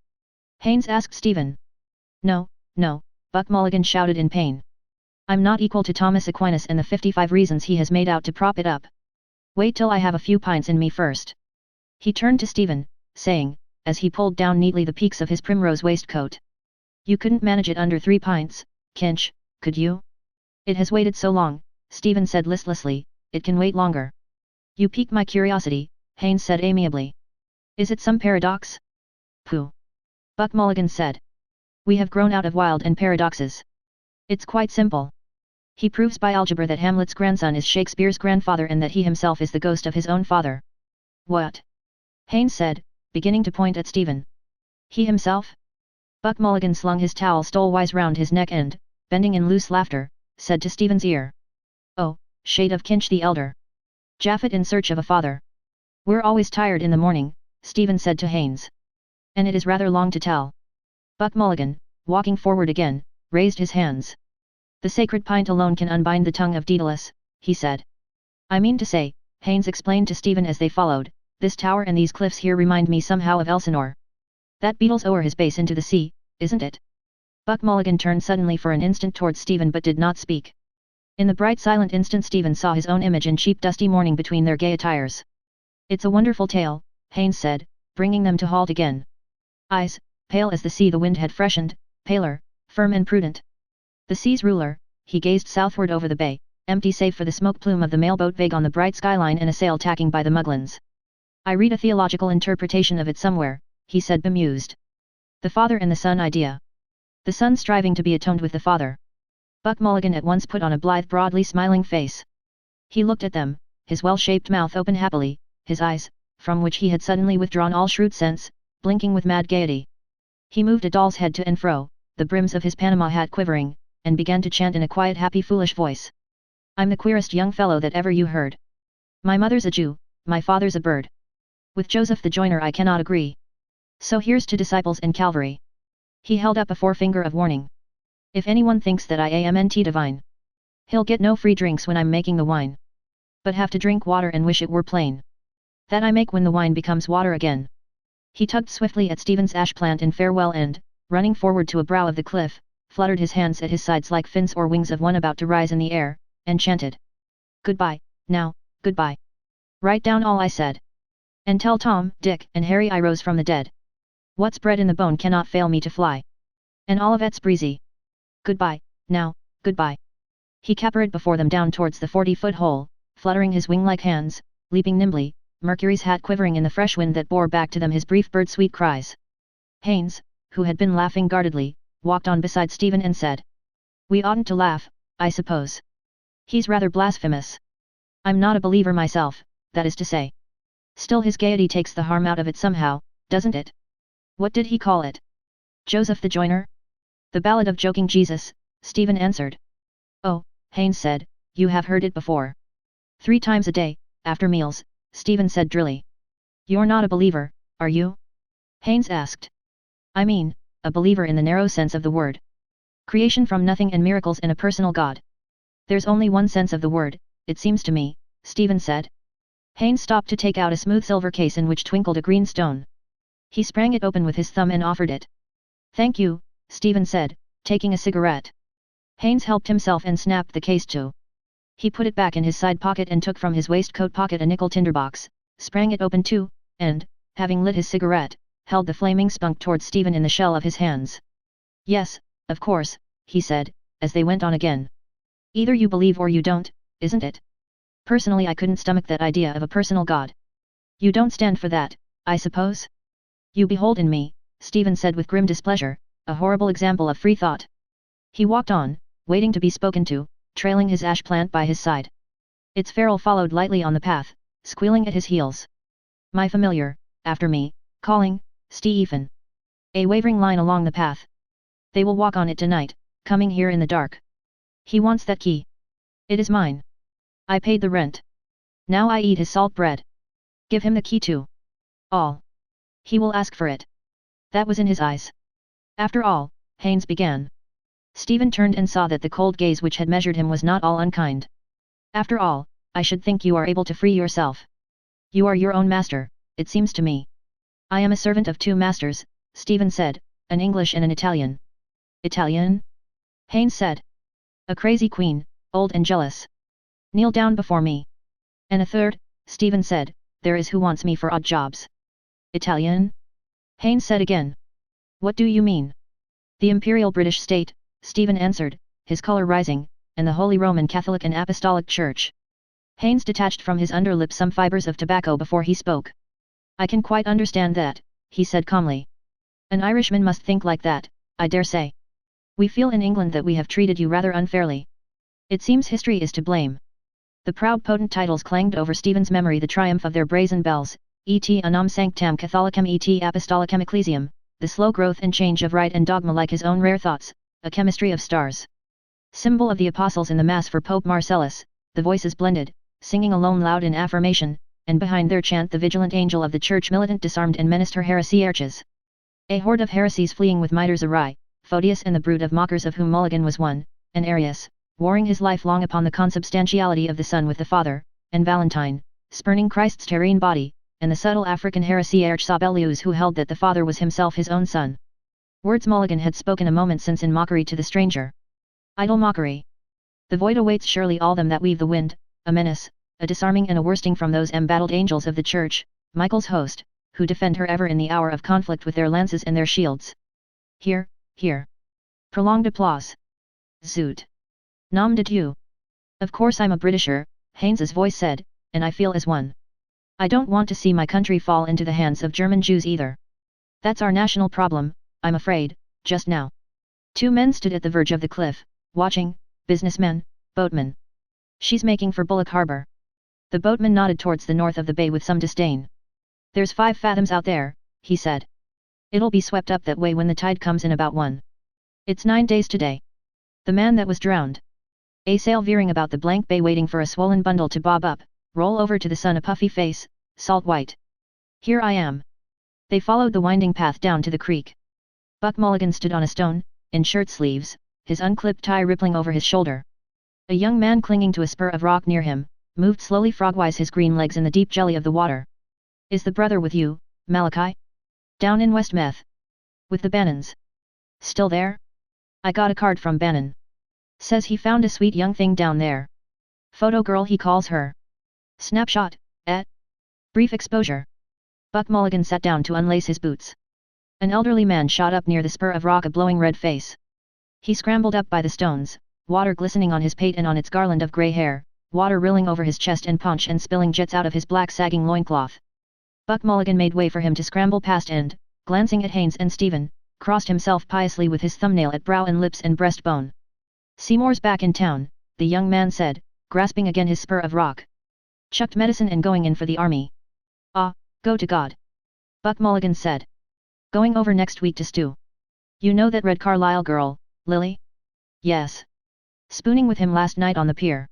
Haynes asked Stephen. No, no, Buck Mulligan shouted in pain. I'm not equal to Thomas Aquinas and the 55 reasons he has made out to prop it up. Wait till I have a few pints in me first. He turned to Stephen, saying, as he pulled down neatly the peaks of his primrose waistcoat. You couldn't manage it under 3 pints, Kinch, could you? It has waited so long, Stephen said listlessly, it can wait longer. You pique my curiosity, Haynes said amiably. Is it some paradox? Pooh. Buck Mulligan said. We have grown out of wild and paradoxes. It's quite simple. He proves by algebra that Hamlet's grandson is Shakespeare's grandfather and that he himself is the ghost of his own father. What? Haynes said, beginning to point at Stephen. He himself? Buck Mulligan slung his towel stolewise round his neck and, bending in loose laughter, said to Stephen's ear. Oh, shade of Kinch the elder. Japhet in search of a father. We're always tired in the morning, Stephen said to Haynes. And it is rather long to tell. Buck Mulligan, walking forward again, raised his hands. The sacred pint alone can unbind the tongue of Daedalus, he said. I mean to say, Haynes explained to Stephen as they followed, this tower and these cliffs here remind me somehow of Elsinore. That beetles o'er his base into the sea, isn't it? Buck Mulligan turned suddenly for an instant towards Stephen but did not speak. In the bright silent instant Stephen saw his own image in cheap dusty mourning between their gay attires. It's a wonderful tale, Haynes said, bringing them to halt again. Eyes, pale as the sea the wind had freshened, paler, firm and prudent. The sea's ruler, he gazed southward over the bay, empty save for the smoke plume of the mailboat vague on the bright skyline and a sail tacking by the Muglins. I read a theological interpretation of it somewhere, he said bemused. The father and the son idea. The son striving to be atoned with the father. Buck Mulligan at once put on a blithe broadly smiling face. He looked at them, his well-shaped mouth open happily, his eyes, from which he had suddenly withdrawn all shrewd sense, blinking with mad gaiety. He moved a doll's head to and fro, the brims of his Panama hat quivering, and began to chant in a quiet happy foolish voice. I'm the queerest young fellow that ever you heard. My mother's a Jew, my father's a bird. With Joseph the joiner I cannot agree. So here's to disciples and Calvary. He held up a forefinger of warning. If anyone thinks that I amnt divine, he'll get no free drinks when I'm making the wine. But have to drink water and wish it were plain. That I make when the wine becomes water again. He tugged swiftly at Stephen's ash plant in farewell and, running forward to a brow of the cliff, fluttered his hands at his sides like fins or wings of one about to rise in the air, and chanted. Goodbye, now, goodbye. Write down all I said. And tell Tom, Dick, and Harry I rose from the dead. What's bred in the bone cannot fail me to fly. And Olivet's breezy. Goodbye, now, goodbye. He capered before them down towards the 40-foot hole, fluttering his wing-like hands, leaping nimbly, Mercury's hat quivering in the fresh wind that bore back to them his brief bird-sweet cries. Haines, who had been laughing guardedly, walked on beside Stephen and said. We oughtn't to laugh, I suppose. He's rather blasphemous. I'm not a believer myself, that is to say. Still his gaiety takes the harm out of it somehow, doesn't it? What did he call it? Joseph the Joiner? The Ballad of Joking Jesus, Stephen answered. Oh, Haines said, you have heard it before. 3 times a day, after meals, Stephen said drily. You're not a believer, are you? Haines asked. I mean, a believer in the narrow sense of the word. Creation from nothing and miracles and a personal God. There's only one sense of the word, it seems to me, Stephen said. Haines stopped to take out a smooth silver case in which twinkled a green stone. He sprang it open with his thumb and offered it. Thank you, Stephen said, taking a cigarette. Haines helped himself and snapped the case to. He put it back in his side pocket and took from his waistcoat pocket a nickel tinderbox, sprang it open too, and, having lit his cigarette, held the flaming spunk towards Stephen in the shell of his hands. Yes, of course, he said, as they went on again. Either you believe or you don't, isn't it? Personally I couldn't stomach that idea of a personal God. You don't stand for that, I suppose? You behold in me, Stephen said with grim displeasure, a horrible example of free thought. He walked on, waiting to be spoken to, trailing his ash plant by his side. Its ferrule followed lightly on the path, squealing at his heels. My familiar, after me, calling, Stephen. A wavering line along the path. They will walk on it tonight, coming here in the dark. He wants that key. It is mine. I paid the rent. Now I eat his salt bread. Give him the key too. All. He will ask for it. That was in his eyes. After all, Haines began. Stephen turned and saw that the cold gaze which had measured him was not all unkind. After all, I should think you are able to free yourself. You are your own master, it seems to me. I am a servant of 2 masters, Stephen said, an English and an Italian. Italian? Haines said. A crazy queen, old and jealous. Kneel down before me. And a third, Stephen said, there is who wants me for odd jobs. Italian? Haines said again. What do you mean? The Imperial British State, Stephen answered, his color rising, and the Holy Roman Catholic and Apostolic Church. Haines detached from his underlip some fibers of tobacco before he spoke. I can quite understand that, he said calmly. An Irishman must think like that, I dare say. We feel in England that we have treated you rather unfairly. It seems history is to blame. The proud potent titles clanged over Stephen's memory the triumph of their brazen bells, et unam sanctam Catholicam et apostolicam ecclesiam, the slow growth and change of rite and dogma like his own rare thoughts, a chemistry of stars. Symbol of the apostles in the Mass for Pope Marcellus, the voices blended, singing alone loud in affirmation, and behind their chant the vigilant angel of the Church militant disarmed and menaced her heresy arches. A horde of heresies fleeing with mitres awry, Photius and the brood of mockers of whom Mulligan was one, and Arius, warring his life long upon the consubstantiality of the Son with the Father, and Valentine, spurning Christ's terrene body, and the subtle African heresy Sabellius who held that the Father was himself his own Son. Words Mulligan had spoken a moment since in mockery to the stranger. Idle mockery. The void awaits surely all them that weave the wind, a menace, a disarming and a worsting from those embattled angels of the Church, Michael's host, who defend her ever in the hour of conflict with their lances and their shields. Here, here. Prolonged applause. Zoot. Nom de Dieu. Of course I'm a Britisher, Haynes's voice said, and I feel as one. I don't want to see my country fall into the hands of German Jews either. That's our national problem, I'm afraid, just now. Two men stood at the verge of the cliff, watching, businessmen, boatmen. She's making for Bullock Harbor. The boatman nodded towards the north of the bay with some disdain. There's 5 fathoms out there, he said. It'll be swept up that way when the tide comes in about 1. It's 9 days today. The man that was drowned. A sail veering about the blank bay waiting for a swollen bundle to bob up, roll over to the sun, a puffy face, salt white. Here I am. They followed the winding path down to the creek. Buck Mulligan stood on a stone, in shirt sleeves, his unclipped tie rippling over his shoulder. A young man clinging to a spur of rock near him, moved slowly frogwise, his green legs in the deep jelly of the water. Is the brother with you, Malachi? Down in Westmouth. With the Bannons. Still there? I got a card from Bannon. Says he found a sweet young thing down there. Photo girl he calls her. Snapshot, eh? Brief exposure. Buck Mulligan sat down to unlace his boots. An elderly man shot up near the spur of rock, a blowing red face. He scrambled up by the stones, water glistening on his pate and on its garland of grey hair, water rilling over his chest and paunch and spilling jets out of his black sagging loincloth. Buck Mulligan made way for him to scramble past and, glancing at Haynes and Stephen, crossed himself piously with his thumbnail at brow and lips and breastbone. Seymour's back in town, the young man said, grasping again his spur of rock. Chucked medicine and going in for the army. Ah, go to God. Buck Mulligan said. Going over next week to stew. You know that Red Carlisle girl, Lily? Yes. Spooning with him last night on the pier.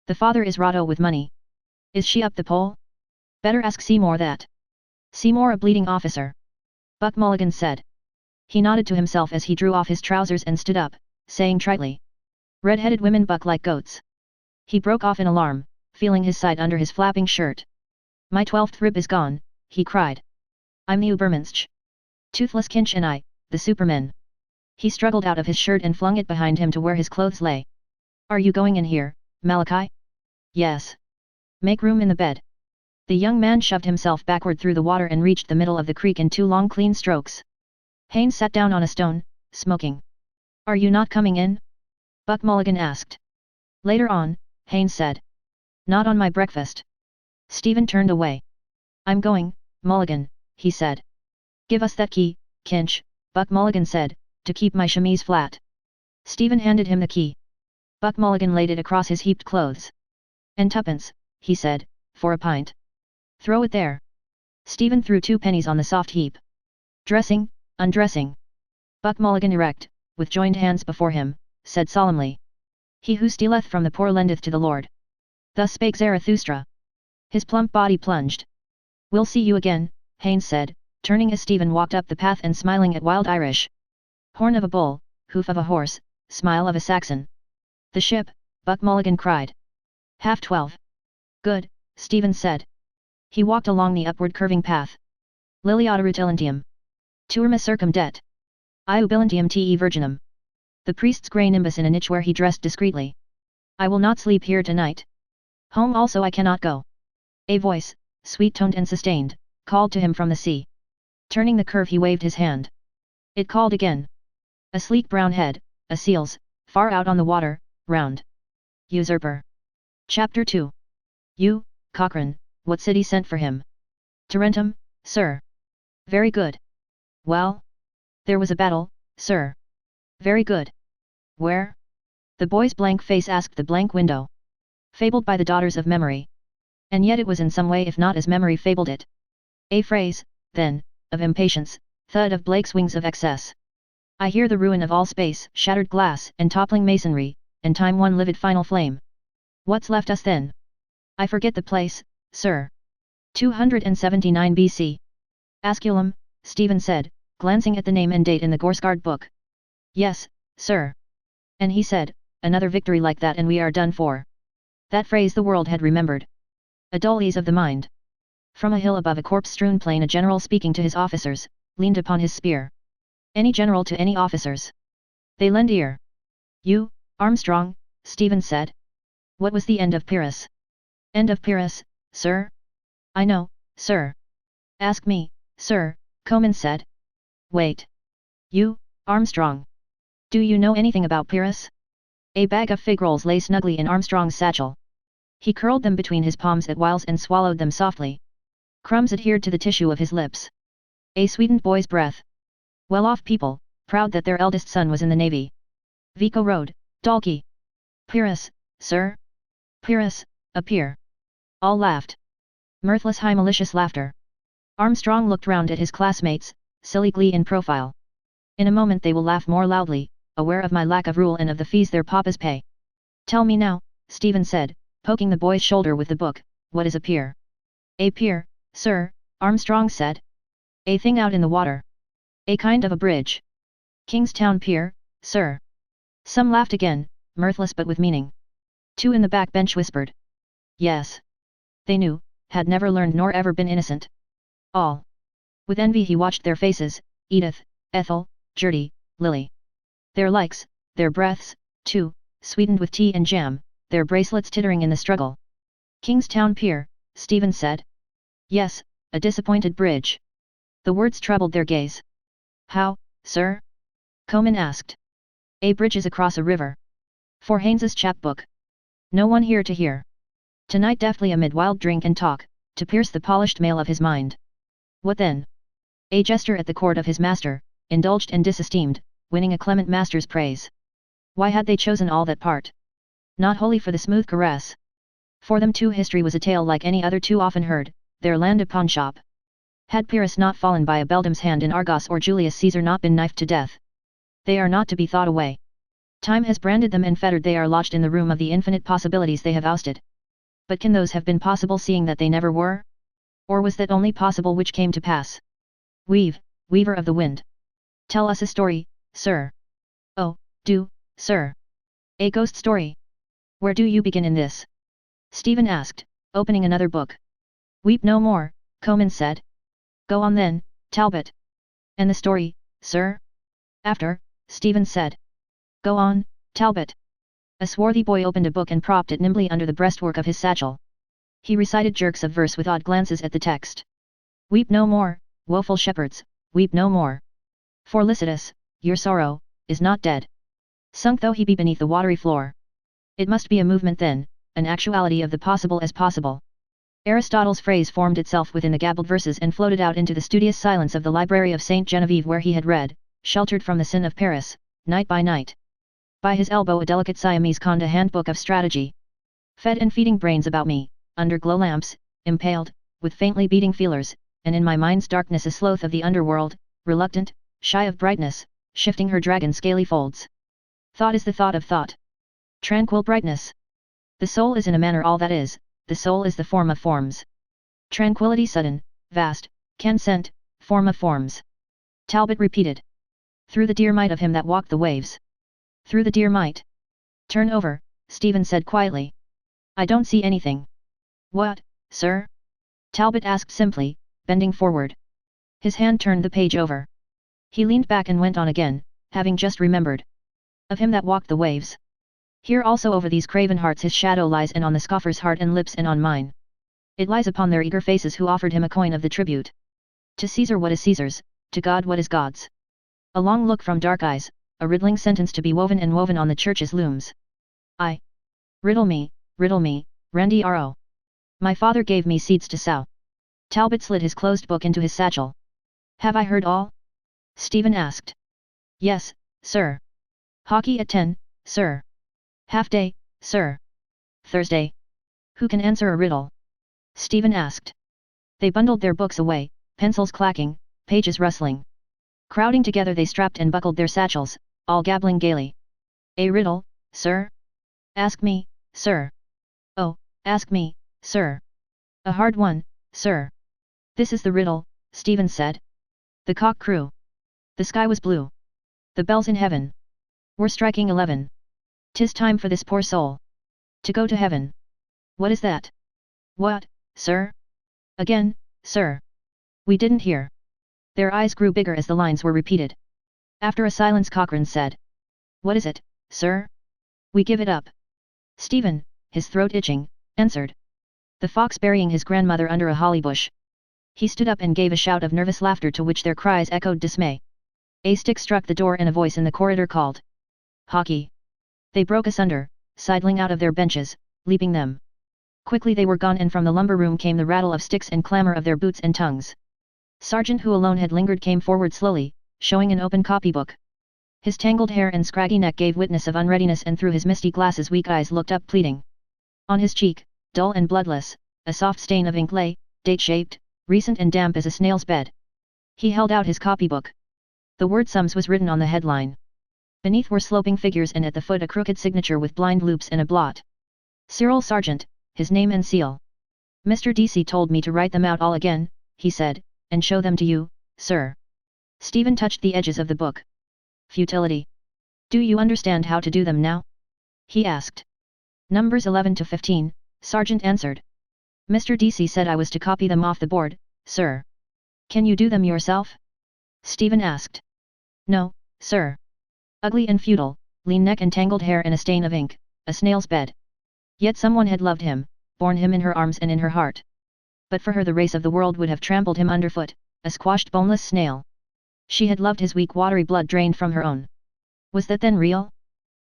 The father is Rotto with money. Is she up the pole? Better ask Seymour that. Seymour a bleeding officer. Buck Mulligan said. He nodded to himself as he drew off his trousers and stood up, saying tritely. Red-headed women buck like goats. He broke off in alarm, feeling his side under his flapping shirt. My 12th rib is gone, he cried. I'm the Ubermensch. Toothless Kinch and I, the Superman. He struggled out of his shirt and flung it behind him to where his clothes lay. Are you going in here, Malachi? Yes. Make room in the bed. The young man shoved himself backward through the water and reached the middle of the creek in 2 long clean strokes. Haynes sat down on a stone, smoking. Are you not coming in? Buck Mulligan asked. Later on, Haynes said. Not on my breakfast. Stephen turned away. I'm going, Mulligan, he said. Give us that key, Kinch, Buck Mulligan said, to keep my chemise flat. Stephen handed him the key. Buck Mulligan laid it across his heaped clothes. And 2pence, he said, for a pint. Throw it there. Stephen threw 2 pennies on the soft heap. Dressing, undressing. Buck Mulligan erect, with joined hands before him, said solemnly. He who stealeth from the poor lendeth to the Lord. Thus spake Zarathustra. His plump body plunged. We'll see you again, Haynes said, turning as Stephen walked up the path and smiling at wild Irish. Horn of a bull, hoof of a horse, smile of a Saxon. The ship, Buck Mulligan cried. 12:30. Good, Stephen said. He walked along the upward curving path. Liliata rutilantium. Turma circumdet. Iubilantium te virginum. The priest's grey nimbus in a niche where he dressed discreetly. I will not sleep here tonight. Home also I cannot go. A voice, sweet-toned and sustained, called to him from the sea. Turning the curve he waved his hand. It called again. A sleek brown head, a seal's, far out on the water, round. Usurper. Chapter 2. You, Cochrane, what city sent for him? Tarentum, sir. Very good. Well? There was a battle, sir. Very good. Where? The boy's blank face asked the blank window. Fabled by the daughters of memory. And yet it was in some way if not as memory fabled it. A phrase, then, of impatience, thud of Blake's wings of excess. I hear the ruin of all space, shattered glass, and toppling masonry, and time one livid final flame. What's left us then? I forget the place, sir. 279 BC. Asculum, Stephen said, glancing at the name and date in the Gorsgard book. Yes, sir. And he said, another victory like that and we are done for. That phrase the world had remembered. A dull ease of the mind. From a hill above a corpse-strewn plain a general speaking to his officers, leaned upon his spear. Any general to any officers. They lend ear. You, Armstrong, Stephen said. What was the end of Pyrrhus? End of Pyrrhus, sir? I know, sir. Ask me, sir, Comyn said. Wait. You, Armstrong. Do you know anything about Pyrrhus? A bag of fig rolls lay snugly in Armstrong's satchel. He curled them between his palms at whiles and swallowed them softly. Crumbs adhered to the tissue of his lips. A sweetened boy's breath. Well-off people, proud that their eldest son was in the navy. Vico Road, Dalkey. Pyrrhus, sir? Pyrrhus, appear. All laughed. Mirthless high malicious laughter. Armstrong looked round at his classmates, silly glee in profile. In a moment they will laugh more loudly, aware of my lack of rule and of the fees their papas pay. Tell me now, Stephen said, poking the boy's shoulder with the book, what is a pier? A pier, sir, Armstrong said. A thing out in the water. A kind of a bridge. Kingstown Pier, sir. Some laughed again, mirthless but with meaning. Two in the back bench whispered. Yes. They knew, had never learned nor ever been innocent. All. With envy he watched their faces, Edith, Ethel, Gertie, Lily. Their likes, their breaths, too, sweetened with tea and jam, their bracelets tittering in the struggle. Kingstown Pier, Stephen said. Yes, a disappointed bridge. The words troubled their gaze. How, sir? Coman asked. A bridge is across a river. For Haynes's chapbook. No one here to hear. Tonight deftly amid wild drink and talk, to pierce the polished mail of his mind. What then? A jester at the court of his master, indulged and disesteemed, winning a clement master's praise. Why had they chosen all that part? Not wholly for the smooth caress. For them too history was a tale like any other too often heard, their land a pawnshop. Had Pyrrhus not fallen by a beldam's hand in Argos or Julius Caesar not been knifed to death? They are not to be thought away. Time has branded them and fettered they are lodged in the room of the infinite possibilities they have ousted. But can those have been possible seeing that they never were? Or was that only possible which came to pass? Weaver of the wind. Tell us a story, sir. Oh, do, sir. A ghost story. Where do you begin in this? Stephen asked, opening another book. Weep no more, Coman said. Go on then, Talbot. And the story, sir? After, Stephen said. Go on, Talbot. A swarthy boy opened a book and propped it nimbly under the breastwork of his satchel. He recited jerks of verse with odd glances at the text. Weep no more, woeful shepherds, weep no more. For Lycidas, your sorrow, is not dead. Sunk though he be beneath the watery floor. It must be a movement then, an actuality of the possible as possible. Aristotle's phrase formed itself within the gabbled verses and floated out into the studious silence of the library of Saint Genevieve where he had read, sheltered from the sin of Paris, night by night. By his elbow a delicate Siamese conned a handbook of strategy. Fed and feeding brains about me, under glow lamps, impaled, with faintly beating feelers, and in my mind's darkness a sloth of the underworld, reluctant, shy of brightness, shifting her dragon scaly folds. Thought is the thought of thought. Tranquil brightness. The soul is in a manner all that is, the soul is the form of forms. Tranquility sudden, vast, consent, form of forms. Talbot repeated. Through the dear might of him that walked the waves. Through the dear might. Turn over, Stephen said quietly. I don't see anything. What, sir? Talbot asked simply, bending forward. His hand turned the page over. He leaned back and went on again, having just remembered. Of him that walked the waves. Here also over these craven hearts his shadow lies and on the scoffer's heart and lips and on mine. It lies upon their eager faces who offered him a coin of the tribute. To Caesar what is Caesar's, to God what is God's. A long look from dark eyes, a riddling sentence to be woven and woven on the church's looms. I. Riddle me, Randy R.O. My father gave me seeds to sow. Talbot slid his closed book into his satchel. Have I heard all? Stephen asked. Yes, sir. Hockey at 10, sir. Half day, sir. Thursday. Who can answer a riddle? Stephen asked. They bundled their books away, pencils clacking, pages rustling. Crowding together they strapped and buckled their satchels, all gabbling gaily. A riddle, sir? Ask me, sir. Oh, ask me, sir. A hard one, sir. This is the riddle, Stephen said. The cock crew. The sky was blue. The bells in heaven were striking 11. 'Tis time for this poor soul to go to heaven. What is that? What, sir? Again, sir. We didn't hear. Their eyes grew bigger as the lines were repeated. After a silence Cochrane said. What is it, sir? We give it up. Stephen, his throat itching, answered. The fox burying his grandmother under a holly bush. He stood up and gave a shout of nervous laughter to which their cries echoed dismay. A stick struck the door and a voice in the corridor called. Hockey. They broke asunder, sidling out of their benches, leaping them. Quickly they were gone, and from the lumber room came the rattle of sticks and clamour of their boots and tongues. Sergeant, who alone had lingered, came forward slowly, showing an open copybook. His tangled hair and scraggy neck gave witness of unreadiness, and through his misty glasses weak eyes looked up pleading. On his cheek, dull and bloodless, a soft stain of ink lay, date-shaped, recent and damp as a snail's bed. He held out his copybook. The word "sums" was written on the headline. Beneath were sloping figures, and at the foot a crooked signature with blind loops and a blot. Cyril Sargent, his name and seal. Mr. D.C. told me to write them out all again, he said, and show them to you, sir. Stephen touched the edges of the book. Futility. Do you understand how to do them now? He asked. Numbers 11 to 15, Sargent answered. Mr. D.C. said I was to copy them off the board, sir. Can you do them yourself? Stephen asked. No, sir. Ugly and futile, lean neck and tangled hair and a stain of ink, a snail's bed. Yet someone had loved him, borne him in her arms and in her heart. But for her the race of the world would have trampled him underfoot, a squashed boneless snail. She had loved his weak watery blood drained from her own. Was that then real?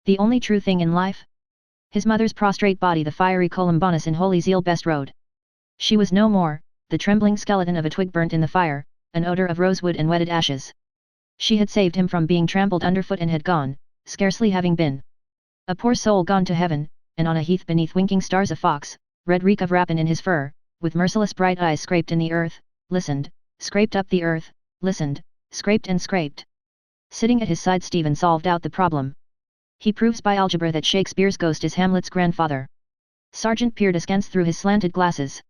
The only true thing in life? His mother's prostrate body the fiery Columbanus in holy zeal best rode. She was no more, the trembling skeleton of a twig burnt in the fire, an odour of rosewood and wetted ashes. She had saved him from being trampled underfoot and had gone, scarcely having been. A poor soul gone to heaven, and on a heath beneath winking stars a fox, red reek of rapine in his fur, with merciless bright eyes scraped in the earth, listened, scraped up the earth, listened, scraped and scraped. Sitting at his side Stephen solved out the problem. He proves by algebra that Shakespeare's ghost is Hamlet's grandfather. Sargent peered askance through his slanted glasses.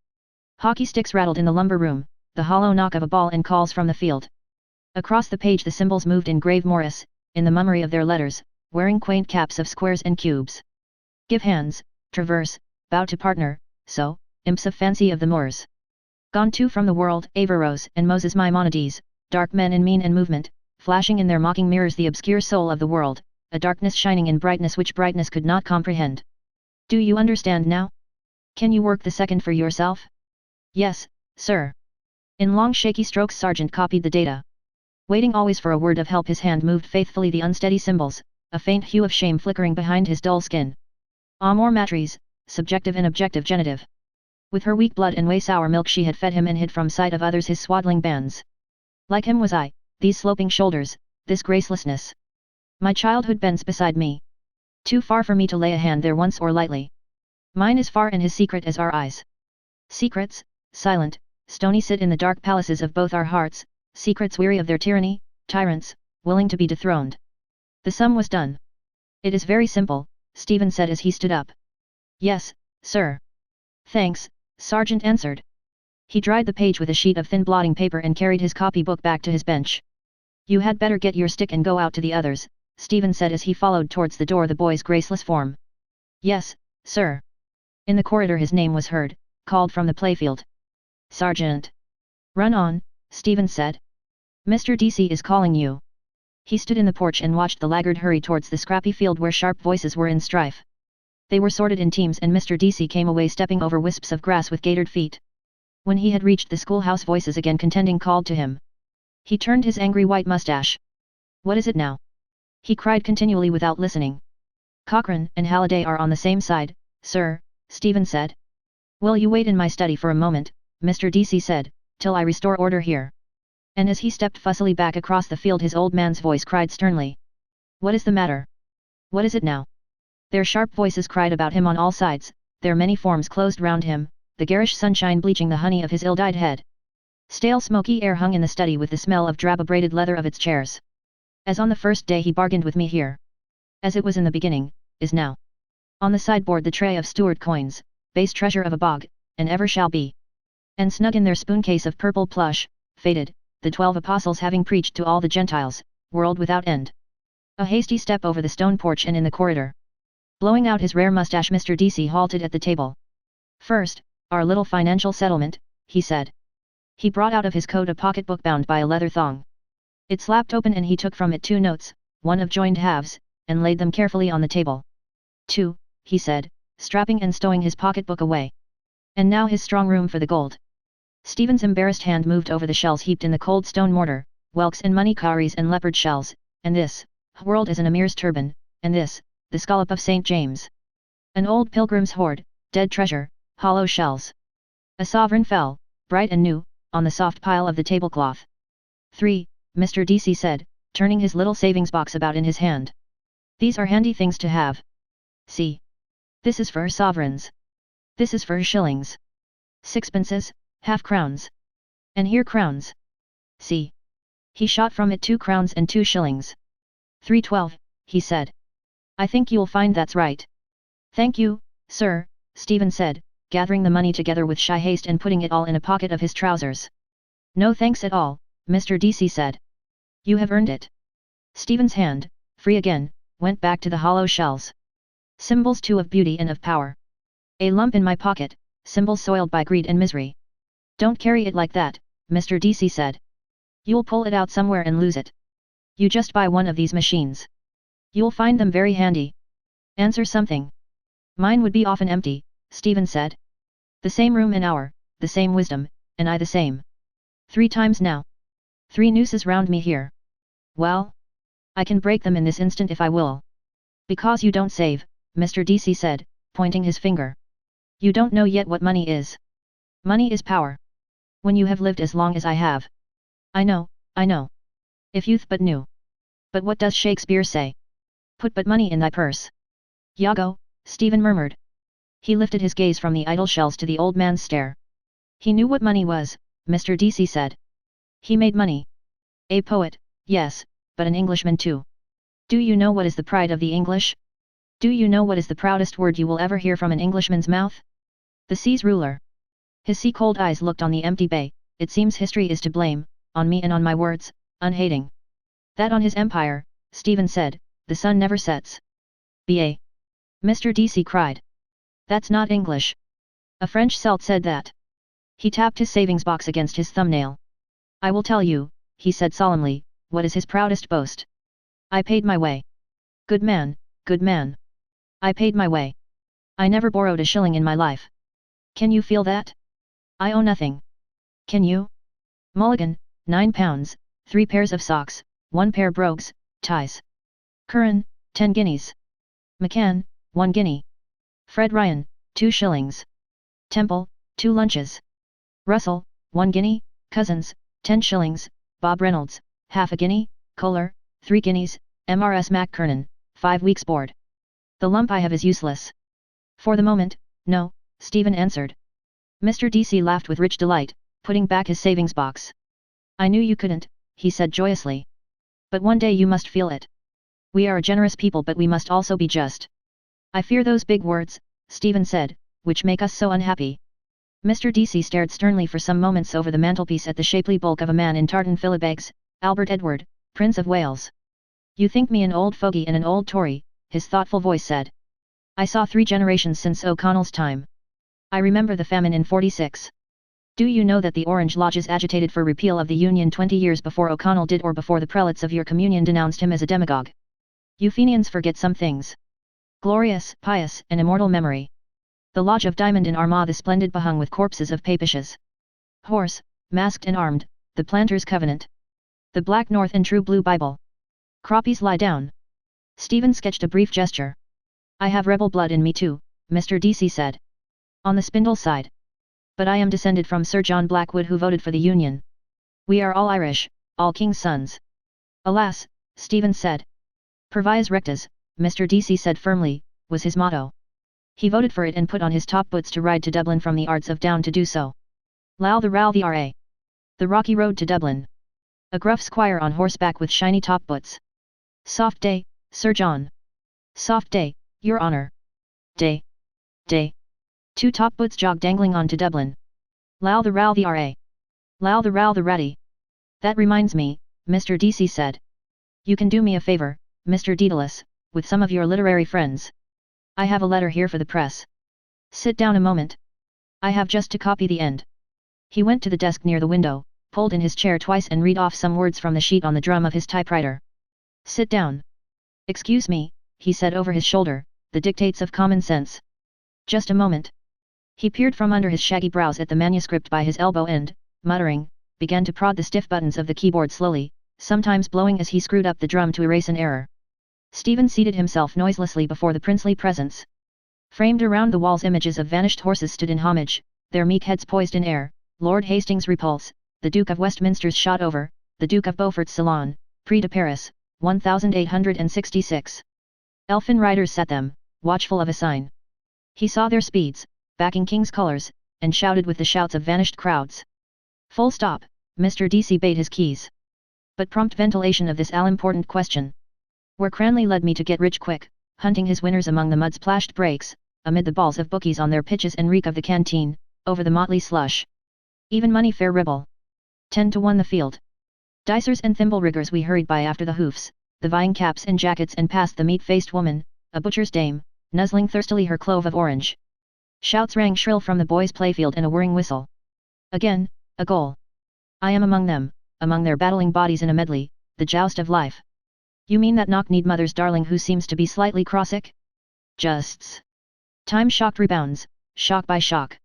Hockey sticks rattled in the lumber room, the hollow knock of a ball and calls from the field. Across the page the symbols moved in grave Morris, in the mummery of their letters, wearing quaint caps of squares and cubes. Give hands, traverse, bow to partner, so, imps of fancy of the Moors. Gone too from the world, Averroes and Moses Maimonides, dark men in mien and movement, flashing in their mocking mirrors the obscure soul of the world, a darkness shining in brightness which brightness could not comprehend. Do you understand now? Can you work the second for yourself? Yes, sir. In long shaky strokes Sargent copied the data. Waiting always for a word of help, his hand moved faithfully the unsteady symbols, a faint hue of shame flickering behind his dull skin. Amor matres, subjective and objective genitive. With her weak blood and whey sour milk she had fed him and hid from sight of others his swaddling bands. Like him was I, these sloping shoulders, this gracelessness. My childhood bends beside me. Too far for me to lay a hand there once or lightly. Mine is far and his secret as our eyes. Secrets, silent, stony sit in the dark palaces of both our hearts, secrets weary of their tyranny, tyrants, willing to be dethroned. The sum was done. It is very simple, Stephen said as he stood up. Yes, sir. Thanks, Sargent answered. He dried the page with a sheet of thin blotting paper and carried his copybook back to his bench. You had better get your stick and go out to the others, Stephen said as he followed towards the door the boy's graceless form. Yes, sir. In the corridor his name was heard, called from the playfield. Sargent. Run on, Stephen said. Mr. D.C. is calling you. He stood in the porch and watched the laggard hurry towards the scrappy field where sharp voices were in strife. They were sorted in teams and Mr. D.C. came away stepping over wisps of grass with gaitered feet. When he had reached the schoolhouse voices again contending called to him. He turned his angry white mustache. What is it now? He cried continually without listening. Cochrane and Halliday are on the same side, sir, Stephen said. Will you wait in my study for a moment, Mr. D.C. said, till I restore order here. And as he stepped fussily back across the field his old man's voice cried sternly. What is the matter? What is it now? Their sharp voices cried about him on all sides, their many forms closed round him, the garish sunshine bleaching the honey of his ill-dyed head. Stale smoky air hung in the study with the smell of drab abraded leather of its chairs. As on the first day he bargained with me here. As it was in the beginning, is now. On the sideboard the tray of Stuart coins, base treasure of a bog, and ever shall be. And snug in their spoon case of purple plush, faded, the 12 apostles having preached to all the Gentiles, world without end. A hasty step over the stone porch and in the corridor. Blowing out his rare mustache Mr. D.C. halted at the table. First, our little financial settlement, he said. He brought out of his coat a pocketbook bound by a leather thong. It slapped open and he took from it 2 notes, one of joined halves, and laid them carefully on the table. 2, he said, strapping and stowing his pocketbook away. And now his strong room for the gold. Stephen's embarrassed hand moved over the shells heaped in the cold stone mortar, whelks and money cowries and leopard shells, and this, whirled as an emir's turban, and this, the scallop of St. James. An old pilgrim's hoard, dead treasure, hollow shells. A sovereign fell, bright and new, on the soft pile of the tablecloth. 3. Mr. DC said, turning his little savings box about in his hand. These are handy things to have. See. This is for sovereigns. This is for shillings. Sixpences, half-crowns. And here crowns. See. He shot from it 2 crowns and 2 shillings. 312, he said. I think you'll find that's right. Thank you, sir, Stephen said, gathering the money together with shy haste and putting it all in a pocket of his trousers. No thanks at all, Mr. DC said. You have earned it. Stephen's hand, free again, went back to the hollow shells. Symbols too of beauty and of power. A lump in my pocket, symbol soiled by greed and misery. Don't carry it like that, Mr. DC said. You'll pull it out somewhere and lose it. You just buy one of these machines. You'll find them very handy. Answer something. Mine would be often empty, Stephen said. The same room and hour, the same wisdom, and I the same. 3 times now. 3 nooses round me here. Well? I can break them in this instant if I will. Because you don't save, Mr. DC said, pointing his finger. You don't know yet what money is. Money is power. When you have lived as long as I have. I know, I know. If youth but knew. But what does Shakespeare say? Put but money in thy purse. Iago, Stephen murmured. He lifted his gaze from the idle shells to the old man's stare. He knew what money was, Mr. DC said. He made money. A poet, yes, but an Englishman too. Do you know what is the pride of the English? Do you know what is the proudest word you will ever hear from an Englishman's mouth? The sea's ruler. His sea-cold eyes looked on the empty bay. It seems history is to blame, on me and on my words, unhating. That on his empire, Stephen said, the sun never sets. B.A. Mr. DC cried. That's not English. A French Celt said that. He tapped his savings box against his thumbnail. I will tell you, he said solemnly, what is his proudest boast. I paid my way. Good man, good man. I paid my way. I never borrowed a shilling in my life. Can you feel that? I owe nothing. Can you? Mulligan, £9, 3 pairs of socks, 1 pair brogues, ties. Curran, 10 guineas. McCann, 1 guinea. Fred Ryan, 2 shillings. Temple, 2 lunches. Russell, 1 guinea, Cousins, 10 shillings, Bob Reynolds, half a guinea, Kohler, 3 guineas, Mrs. McKernan, 5 weeks' board. The lump I have is useless. For the moment, no, Stephen answered. Mr. DC laughed with rich delight, putting back his savings box. I knew you couldn't, he said joyously. But one day you must feel it. We are a generous people but we must also be just. I fear those big words, Stephen said, which make us so unhappy. Mr. DC stared sternly for some moments over the mantelpiece at the shapely bulk of a man in tartan philibeg, Albert Edward, Prince of Wales. You think me an old fogey and an old Tory, his thoughtful voice said. I saw 3 generations since O'Connell's time. I remember the famine in '46. Do you know that the Orange Lodges agitated for repeal of the Union 20 years before O'Connell did or before the prelates of your communion denounced him as a demagogue? You Fenians forget some things. Glorious, pious, and immortal memory. The Lodge of Diamond in Armagh the Splendid behung with corpses of papishes. Horse, masked and armed, the Planters' Covenant. The Black North and True Blue Bible. Croppies lie down. Stephen sketched a brief gesture. I have rebel blood in me too, Mr. DC said. On the spindle side. But I am descended from Sir John Blackwood who voted for the Union. We are all Irish, all king's sons. Alas, Stephen said. Per vias rectas, Mr. DC said firmly, was his motto. He voted for it and put on his top boots to ride to Dublin from the Ards of Down to do so. Low the row the R.A. The rocky road to Dublin. A gruff squire on horseback with shiny top boots. Soft day, Sir John. Soft day, your honour. Day. Day. 2 top boots jog dangling on to Dublin. Low the row the R.A. Low the row the ratty. That reminds me, Mr. DC said. You can do me a favour, Mr. Dedalus, with some of your literary friends. I have a letter here for the press. Sit down a moment. I have just to copy the end. He went to the desk near the window, pulled in his chair twice and read off some words from the sheet on the drum of his typewriter. Sit down. Excuse me, he said over his shoulder, the dictates of common sense. Just a moment. He peered from under his shaggy brows at the manuscript by his elbow and, muttering, began to prod the stiff buttons of the keyboard slowly, sometimes blowing as he screwed up the drum to erase an error. Stephen seated himself noiselessly before the princely presence. Framed around the walls images of vanished horses stood in homage, their meek heads poised in air, Lord Hastings' repulse, the Duke of Westminster's shot over, the Duke of Beaufort's salon, Prix de Paris, 1866. Elfin riders sat them, watchful of a sign. He saw their speeds, backing King's colours, and shouted with the shouts of vanished crowds. Full stop, Mr. D.C. bade his keys. But prompt ventilation of this all-important question. Where Cranley led me to get rich quick, hunting his winners among the mud-splashed brakes, amid the balls of bookies on their pitches and reek of the canteen, over the motley slush. Even money fair ribble. 10 to 1 the field. Dicers and thimble riggers we hurried by after the hoofs, the vying caps and jackets and past the meat-faced woman, a butcher's dame, nuzzling thirstily her clove of orange. Shouts rang shrill from the boys' playfield and a whirring whistle. Again, a goal. I am among them, among their battling bodies in a medley, the joust of life. You mean that knock-kneed mother's darling who seems to be slightly crossick? Justs. Time-shocked rebounds, shock by shock.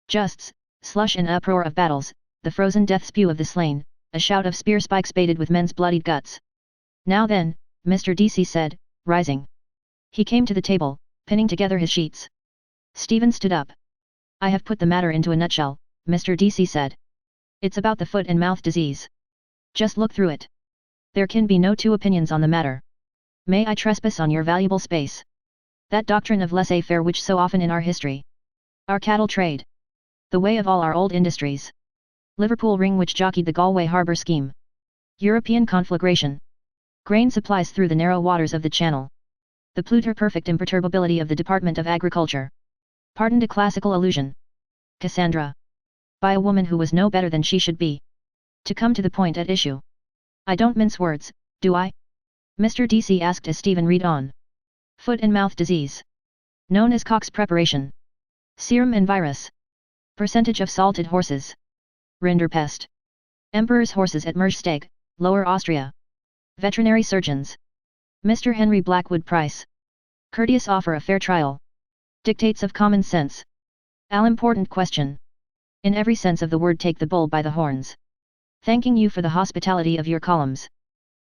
Justs, slush and uproar of battles, the frozen death spew of the slain, a shout of spear spikes baited with men's bloodied guts. Now then, Mr. D.C. said, rising. He came to the table, pinning together his sheets. Stephen stood up. I have put the matter into a nutshell, Mr. D.C. said. It's about the foot and mouth disease. Just look through it. There can be no two opinions on the matter. May I trespass on your valuable space? That doctrine of laissez-faire which so often in our history. Our cattle trade. The way of all our old industries. Liverpool ring which jockeyed the Galway harbour scheme. European conflagration. Grain supplies through the narrow waters of the Channel. The pluter-perfect imperturbability of the Department of Agriculture. Pardoned a classical allusion. Cassandra. By a woman who was no better than she should be. To come to the point at issue. I don't mince words, do I? Mr. D.C. asked as Stephen read on. Foot and mouth disease. Known as Koch's preparation. Serum and virus. Percentage of salted horses. Rinderpest. Emperor's horses at Mersteg, Lower Austria. Veterinary surgeons. Mr. Henry Blackwood Price. Courteous offer a fair trial. Dictates of common sense. All-important question. In every sense of the word take the bull by the horns. Thanking you for the hospitality of your columns.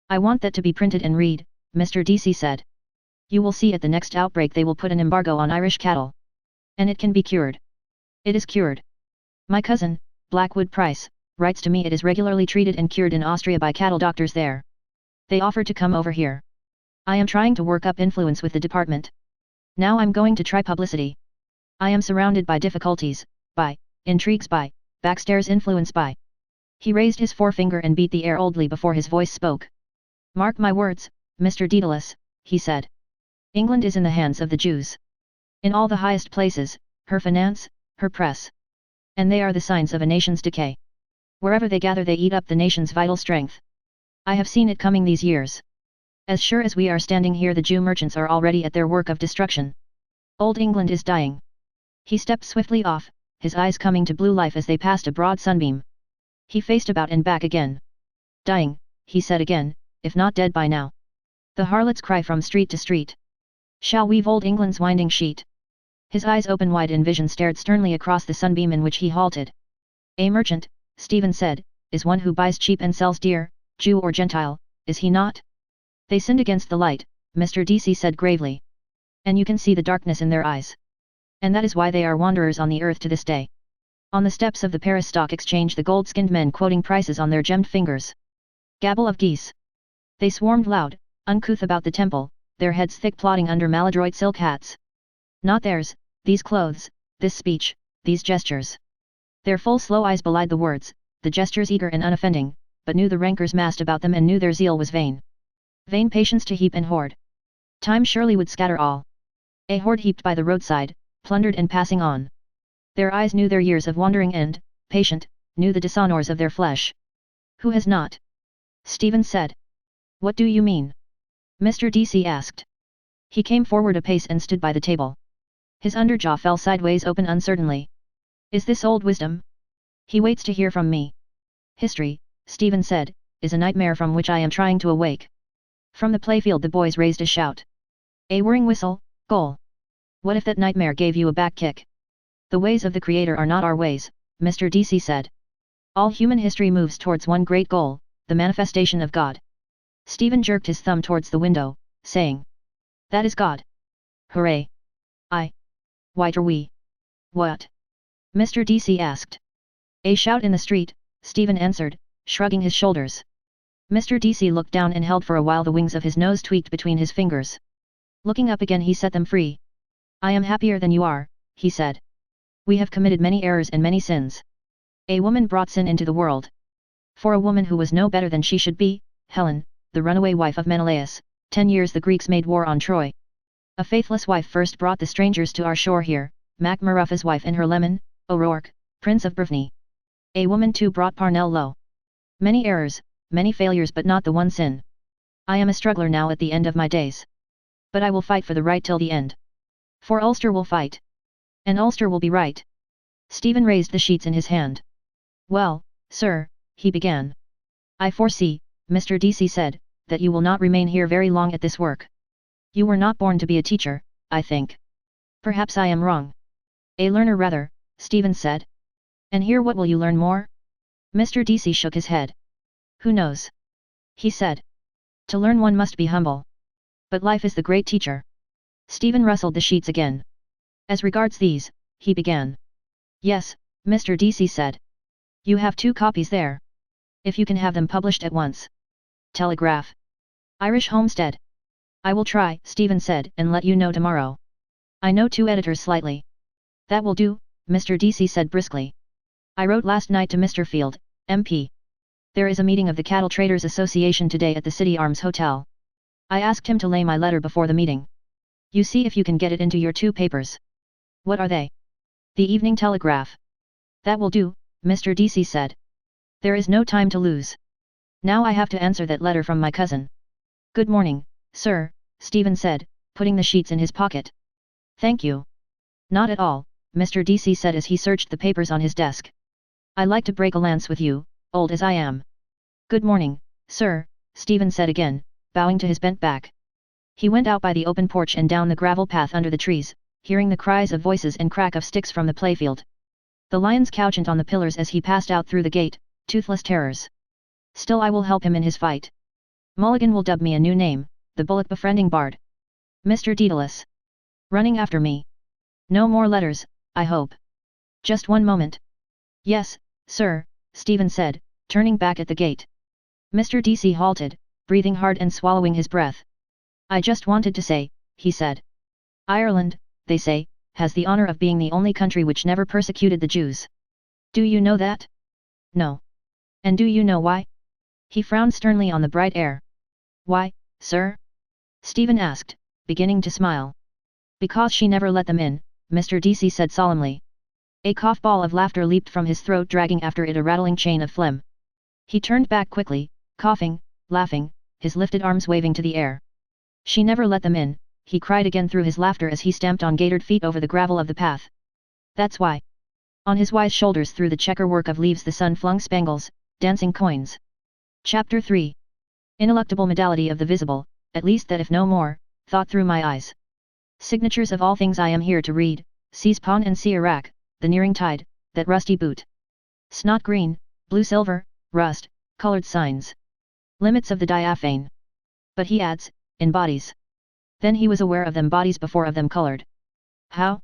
I want that to be printed and read, Mr. D.C. said. You will see at the next outbreak they will put an embargo on Irish cattle. And it can be cured. It is cured. My cousin, Blackwood Price, writes to me it is regularly treated and cured in Austria by cattle doctors there. They offered to come over here. I am trying to work up influence with the department. Now I'm going to try publicity. I am surrounded by difficulties, by intrigues, by backstairs influence, by. He raised his forefinger and beat the air oldly before his voice spoke. Mark my words, Mr. Daedalus, he said. England is in the hands of the Jews. In all the highest places, her finance, her press. And they are the signs of a nation's decay. Wherever they gather they eat up the nation's vital strength. I have seen it coming these years. As sure as we are standing here the Jew merchants are already at their work of destruction. Old England is dying. He stepped swiftly off, his eyes coming to blue life as they passed a broad sunbeam. He faced about and back again. Dying, he said again, if not dead by now. The harlots cry from street to street. Shall weave old England's winding sheet? His eyes open wide in vision stared sternly across the sunbeam in which he halted. A merchant, Stephen said, is one who buys cheap and sells dear, Jew or Gentile, is he not? They sinned against the light, Mr. D.C. said gravely. And you can see the darkness in their eyes. And that is why they are wanderers on the earth to this day. On the steps of the Paris Stock Exchange the gold-skinned men quoting prices on their gemmed fingers. Gabble of geese. They swarmed loud, uncouth about the temple, their heads thick plodding under maladroit silk hats. Not theirs, these clothes, this speech, these gestures. Their full slow eyes belied the words, the gestures eager and unoffending, but knew the rancors massed about them and knew their zeal was vain. Vain patience to heap and hoard. Time surely would scatter all. A hoard heaped by the roadside, plundered and passing on. Their eyes knew their years of wandering and, patient, knew the dishonours of their flesh. Who has not? Stephen said. What do you mean? Mr. D.C. asked. He came forward a pace and stood by the table. His underjaw fell sideways open uncertainly. Is this old wisdom? He waits to hear from me. History, Stephen said, is a nightmare from which I am trying to awake. From the playfield the boys raised a shout. A whirring whistle, goal. What if that nightmare gave you a back kick? The ways of the Creator are not our ways, Mr. D.C. said. All human history moves towards one great goal, the manifestation of God. Stephen jerked his thumb towards the window, saying, "That is God. Hooray! White are we?" "What?" Mr. DC asked. A shout in the street, Stephen answered, shrugging his shoulders. Mr. DC looked down and held for a while the wings of his nose tweaked between his fingers. Looking up again he set them free. "I am happier than you are," he said. "We have committed many errors and many sins. A woman brought sin into the world. For a woman who was no better than she should be, Helen, the runaway wife of Menelaus, 10 years the Greeks made war on Troy. A faithless wife first brought the strangers to our shore here, Mac Maruffa's wife and her leman, O'Rourke, Prince of Brittany. A woman too brought Parnell low. Many errors, many failures but not the one sin. I am a struggler now at the end of my days. But I will fight for the right till the end. For Ulster will fight. And Ulster will be right." Stephen raised the sheets in his hand. "Well, sir," he began. "I foresee," Mr. DC said, "that you will not remain here very long at this work. You were not born to be a teacher, I think. Perhaps I am wrong." "A learner rather," Stephen said. "And here what will you learn more?" Mr. DC shook his head. "Who knows?" he said. "To learn one must be humble. But life is the great teacher." Stephen rustled the sheets again. "As regards these," he began. "Yes," Mr. DC said. "You have 2 copies there. If you can have them published at once. Telegraph. Irish Homestead." "I will try," Stephen said, "and let you know tomorrow. I know 2 editors slightly." "That will do," Mr. DC said briskly. "I wrote last night to Mr. Field, MP. There is a meeting of the Cattle Traders Association today at the City Arms Hotel. I asked him to lay my letter before the meeting. You see if you can get it into your 2 papers." "What are they?" "The Evening Telegraph." "That will do," Mr. DC said. "There is no time to lose. Now I have to answer that letter from my cousin." "Good morning, sir," Stephen said, putting the sheets in his pocket. "Thank you." "Not at all," Mr. DC said as he searched the papers on his desk. "I like to break a lance with you, old as I am." "Good morning, sir," Stephen said again, bowing to his bent back. He went out by the open porch and down the gravel path under the trees, hearing the cries of voices and crack of sticks from the playfield. The lions couchant on the pillars as he passed out through the gate, toothless terrors. "Still I will help him in his fight. Mulligan will dub me a new name, the bullock befriending bard. Mr. Daedalus. Running after me. No more letters, I hope. Just one moment." "Yes, sir," Stephen said, turning back at the gate. Mr. DC halted, breathing hard and swallowing his breath. "I just wanted to say," he said. "Ireland, they say, has the honor of being the only country which never persecuted the Jews. Do you know that?" "No." "And do you know why?" He frowned sternly on the bright air. "Why, sir?" Stephen asked, beginning to smile. "Because she never let them in," Mr. DC said solemnly. A cough ball of laughter leaped from his throat, dragging after it a rattling chain of phlegm. He turned back quickly, coughing, laughing, his lifted arms waving to the air. "She never let them in," he cried again through his laughter as he stamped on gaitered feet over the gravel of the path. "That's why." On his wise shoulders through the checkerwork of leaves the sun flung spangles, dancing coins. Chapter 3. Ineluctable modality of the visible, at least that if no more, thought through my eyes. Signatures of all things I am here to read, seas pawn and sea Iraq, the nearing tide, that rusty boot. Snot green, blue silver, rust, colored signs. Limits of the diaphane. But he adds, in bodies. Then he was aware of them bodies before of them colored. How?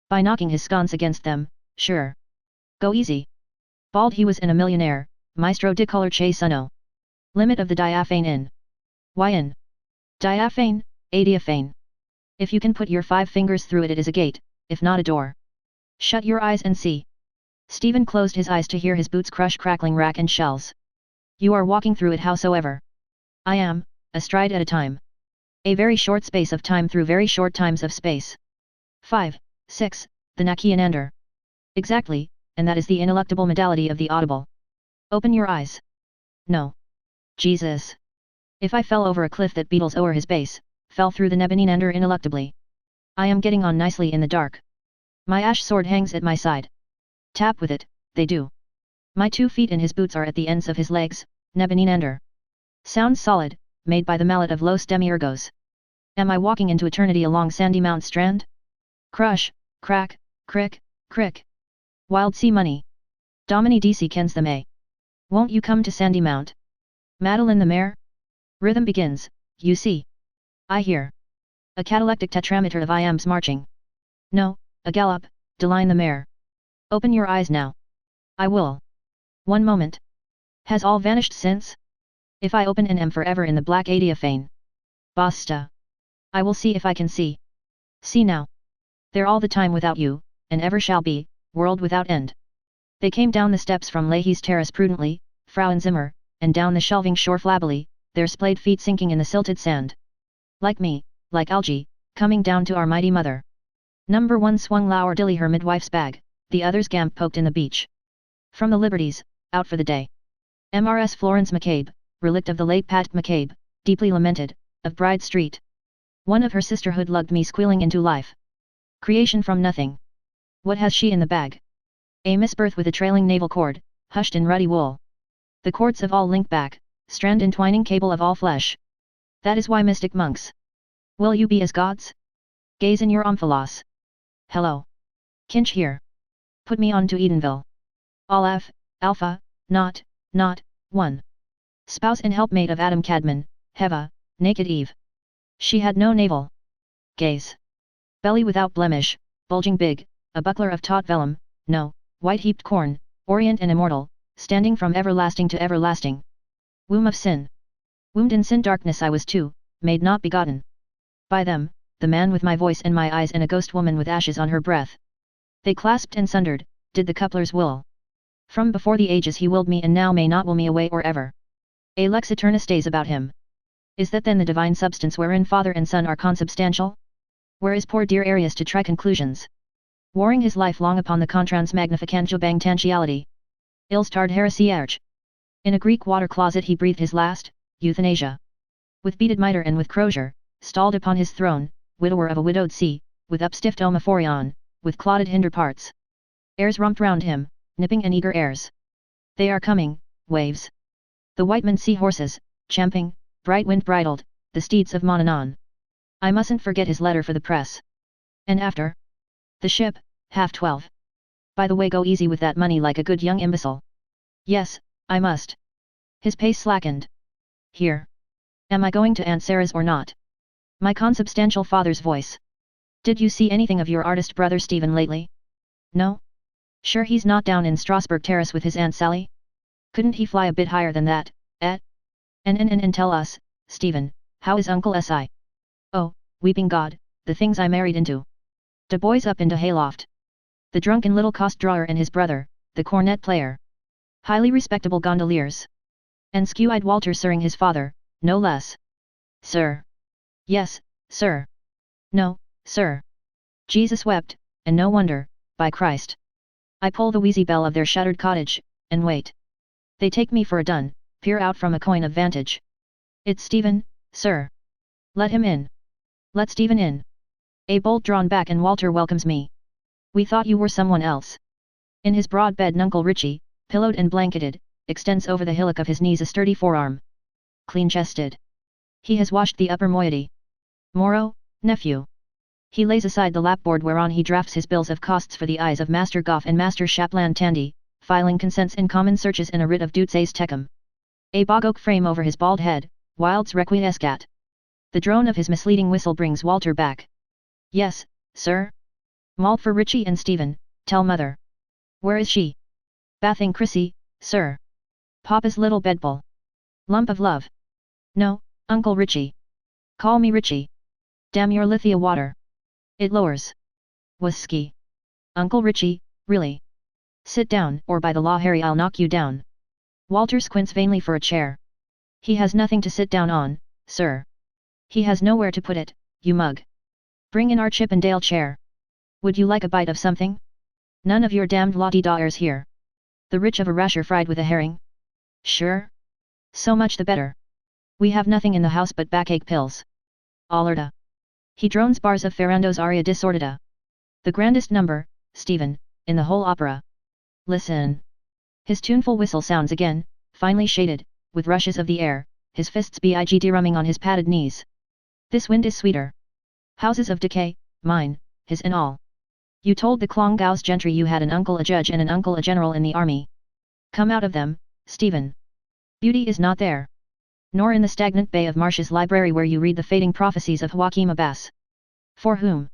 By knocking his sconce against them, sure. Go easy. Bald he was and a millionaire, maestro di color che sono. Limit of the diaphane in. Why in? Diaphane, adiaphane. If you can put your 5 fingers through it, it is a gate, if not a door. Shut your eyes and see. Stephen closed his eyes to hear his boots crush crackling rack and shells. You are walking through it howsoever. I am, a stride at a time. A very short space of time through very short times of space. 5, 6, the Nakianander. Exactly, and that is the ineluctable modality of the audible. Open your eyes. No. Jesus. If I fell over a cliff that beetles o'er his base, fell through the Nebuchadnezzar ineluctably. I am getting on nicely in the dark. My ash sword hangs at my side. Tap with it, they do. My 2 feet in his boots are at the ends of his legs, Nebuchadnezzar. Sounds solid, made by the mallet of los demiurgos. Am I walking into eternity along Sandy Mount Strand? Crush, crack, crick, crick. Wild sea money. Domini DC kens them a. Won't you come to Sandy Mount? Madeline the mare? Rhythm begins, you see. I hear a catalectic tetrameter of iambs marching. No, a gallop, Deline the mare. Open your eyes now. I will. One moment. Has all vanished since? If I open and am forever in the black adiaphane. Basta. I will see if I can see. See now. They're all the time without you, and ever shall be, world without end. They came down the steps from Leahy's terrace prudently, Frauenzimmer, and down the shelving shore flabbily, their splayed feet sinking in the silted sand. Like me, like algae, coming down to our mighty mother. Number 1 swung lower dilly her midwife's bag, the other's gamp poked in the beach. From the Liberties, out for the day. Mrs. Florence McCabe, relict of the late Pat McCabe, deeply lamented, of Bride Street. One of her sisterhood lugged me squealing into life. Creation from nothing. What has she in the bag? A misbirth with a trailing navel cord, hushed in ruddy wool. The cords of all link back, strand entwining cable of all flesh. That is why mystic monks. Will you be as gods? Gaze in your omphalos. Hello. Kinch here. Put me on to Edenville. All F, Alpha, not, 1. Spouse and helpmate of Adam Cadman, Heva, naked Eve. She had no navel. Gaze. Belly without blemish, bulging big, a buckler of taut vellum, no, white heaped corn, orient and immortal, standing from everlasting to everlasting. Womb of sin. Wombed in sin darkness I was too, made not begotten. By them, the man with my voice and my eyes and a ghost woman with ashes on her breath. They clasped and sundered, did the coupler's will. From before the ages he willed me and now may not will me away or ever. A lex aeterna stays about him. Is that then the divine substance wherein Father and Son are consubstantial? Where is poor dear Arius to try conclusions? Warring his life long upon the contrans magnificantio bangtantiality. Il starred heresiarch. In a Greek water closet he breathed his last, euthanasia. With beaded mitre and with crozier, stalled upon his throne, widower of a widowed sea, with upstiffed omophorion, with clotted hinder parts. Airs romped round him, nipping and eager airs. They are coming, waves. The Whiteman sea horses, champing, bright wind bridled, the steeds of Monanon. I mustn't forget his letter for the press. And after? The ship, 12:30. By the way, go easy with that money like a good young imbecile. Yes, I must. His pace slackened. Here. Am I going to Aunt Sarah's or not? My consubstantial father's voice. Did you see anything of your artist brother Stephen lately? No? Sure he's not down in Strasbourg Terrace with his Aunt Sally? Couldn't he fly a bit higher than that, eh? And tell us, Stephen, how is Uncle Si? Oh, weeping God, the things I married into. De boys up into hayloft. The drunken little cost drawer and his brother, the cornet player. Highly respectable gondoliers. And skew-eyed Walter sirring his father, no less. Sir. Yes, sir. No, sir. Jesus wept, and no wonder, by Christ. I pull the wheezy bell of their shuttered cottage, and wait. They take me for a dun, peer out from a coign of vantage. It's Stephen, sir. Let him in. Let Stephen in. A bolt drawn back and Walter welcomes me. We thought you were someone else. In his broad bed Nuncle Richie, pillowed and blanketed, extends over the hillock of his knees a sturdy forearm. Clean-chested. He has washed the upper moiety. Moro, nephew. He lays aside the lapboard whereon he drafts his bills of costs for the eyes of Master Goff and Master Shapland Tandy, filing consents in common searches in a writ of dutes tecum. A bog oak frame over his bald head, wilds requiescat. The drone of his misleading whistle brings Walter back. Yes, sir? Malt for Richie and Stephen, tell mother. Where is she? Bathing Chrissy, sir. Papa's little bedbull. Lump of love. No, Uncle Richie. Call me Richie. Damn your lithia water. It lowers. Whiskey. Uncle Richie, really. Sit down, or by the law Harry I'll knock you down. Walter squints vainly for a chair. He has nothing to sit down on, sir. He has nowhere to put it, you mug. Bring in our Chippendale chair. Would you like a bite of something? None of your damned lottie-daughters here. The rich of a rasher fried with a herring? Sure. So much the better. We have nothing in the house but backache pills. Alerta. He drones bars of Ferrando's aria disordita. The grandest number, Stephen, in the whole opera. Listen. His tuneful whistle sounds again, finely shaded, with rushes of the air, his fists big drumming on his padded knees. This wind is sweeter. Houses of decay, mine, his and all. You told the Clongowes gentry you had an uncle a judge and an uncle a general in the army. Come out of them, Stephen. Beauty is not there. nor in the stagnant bay of Marsh's library where you read the fading prophecies of Joachim Abbas. For whom?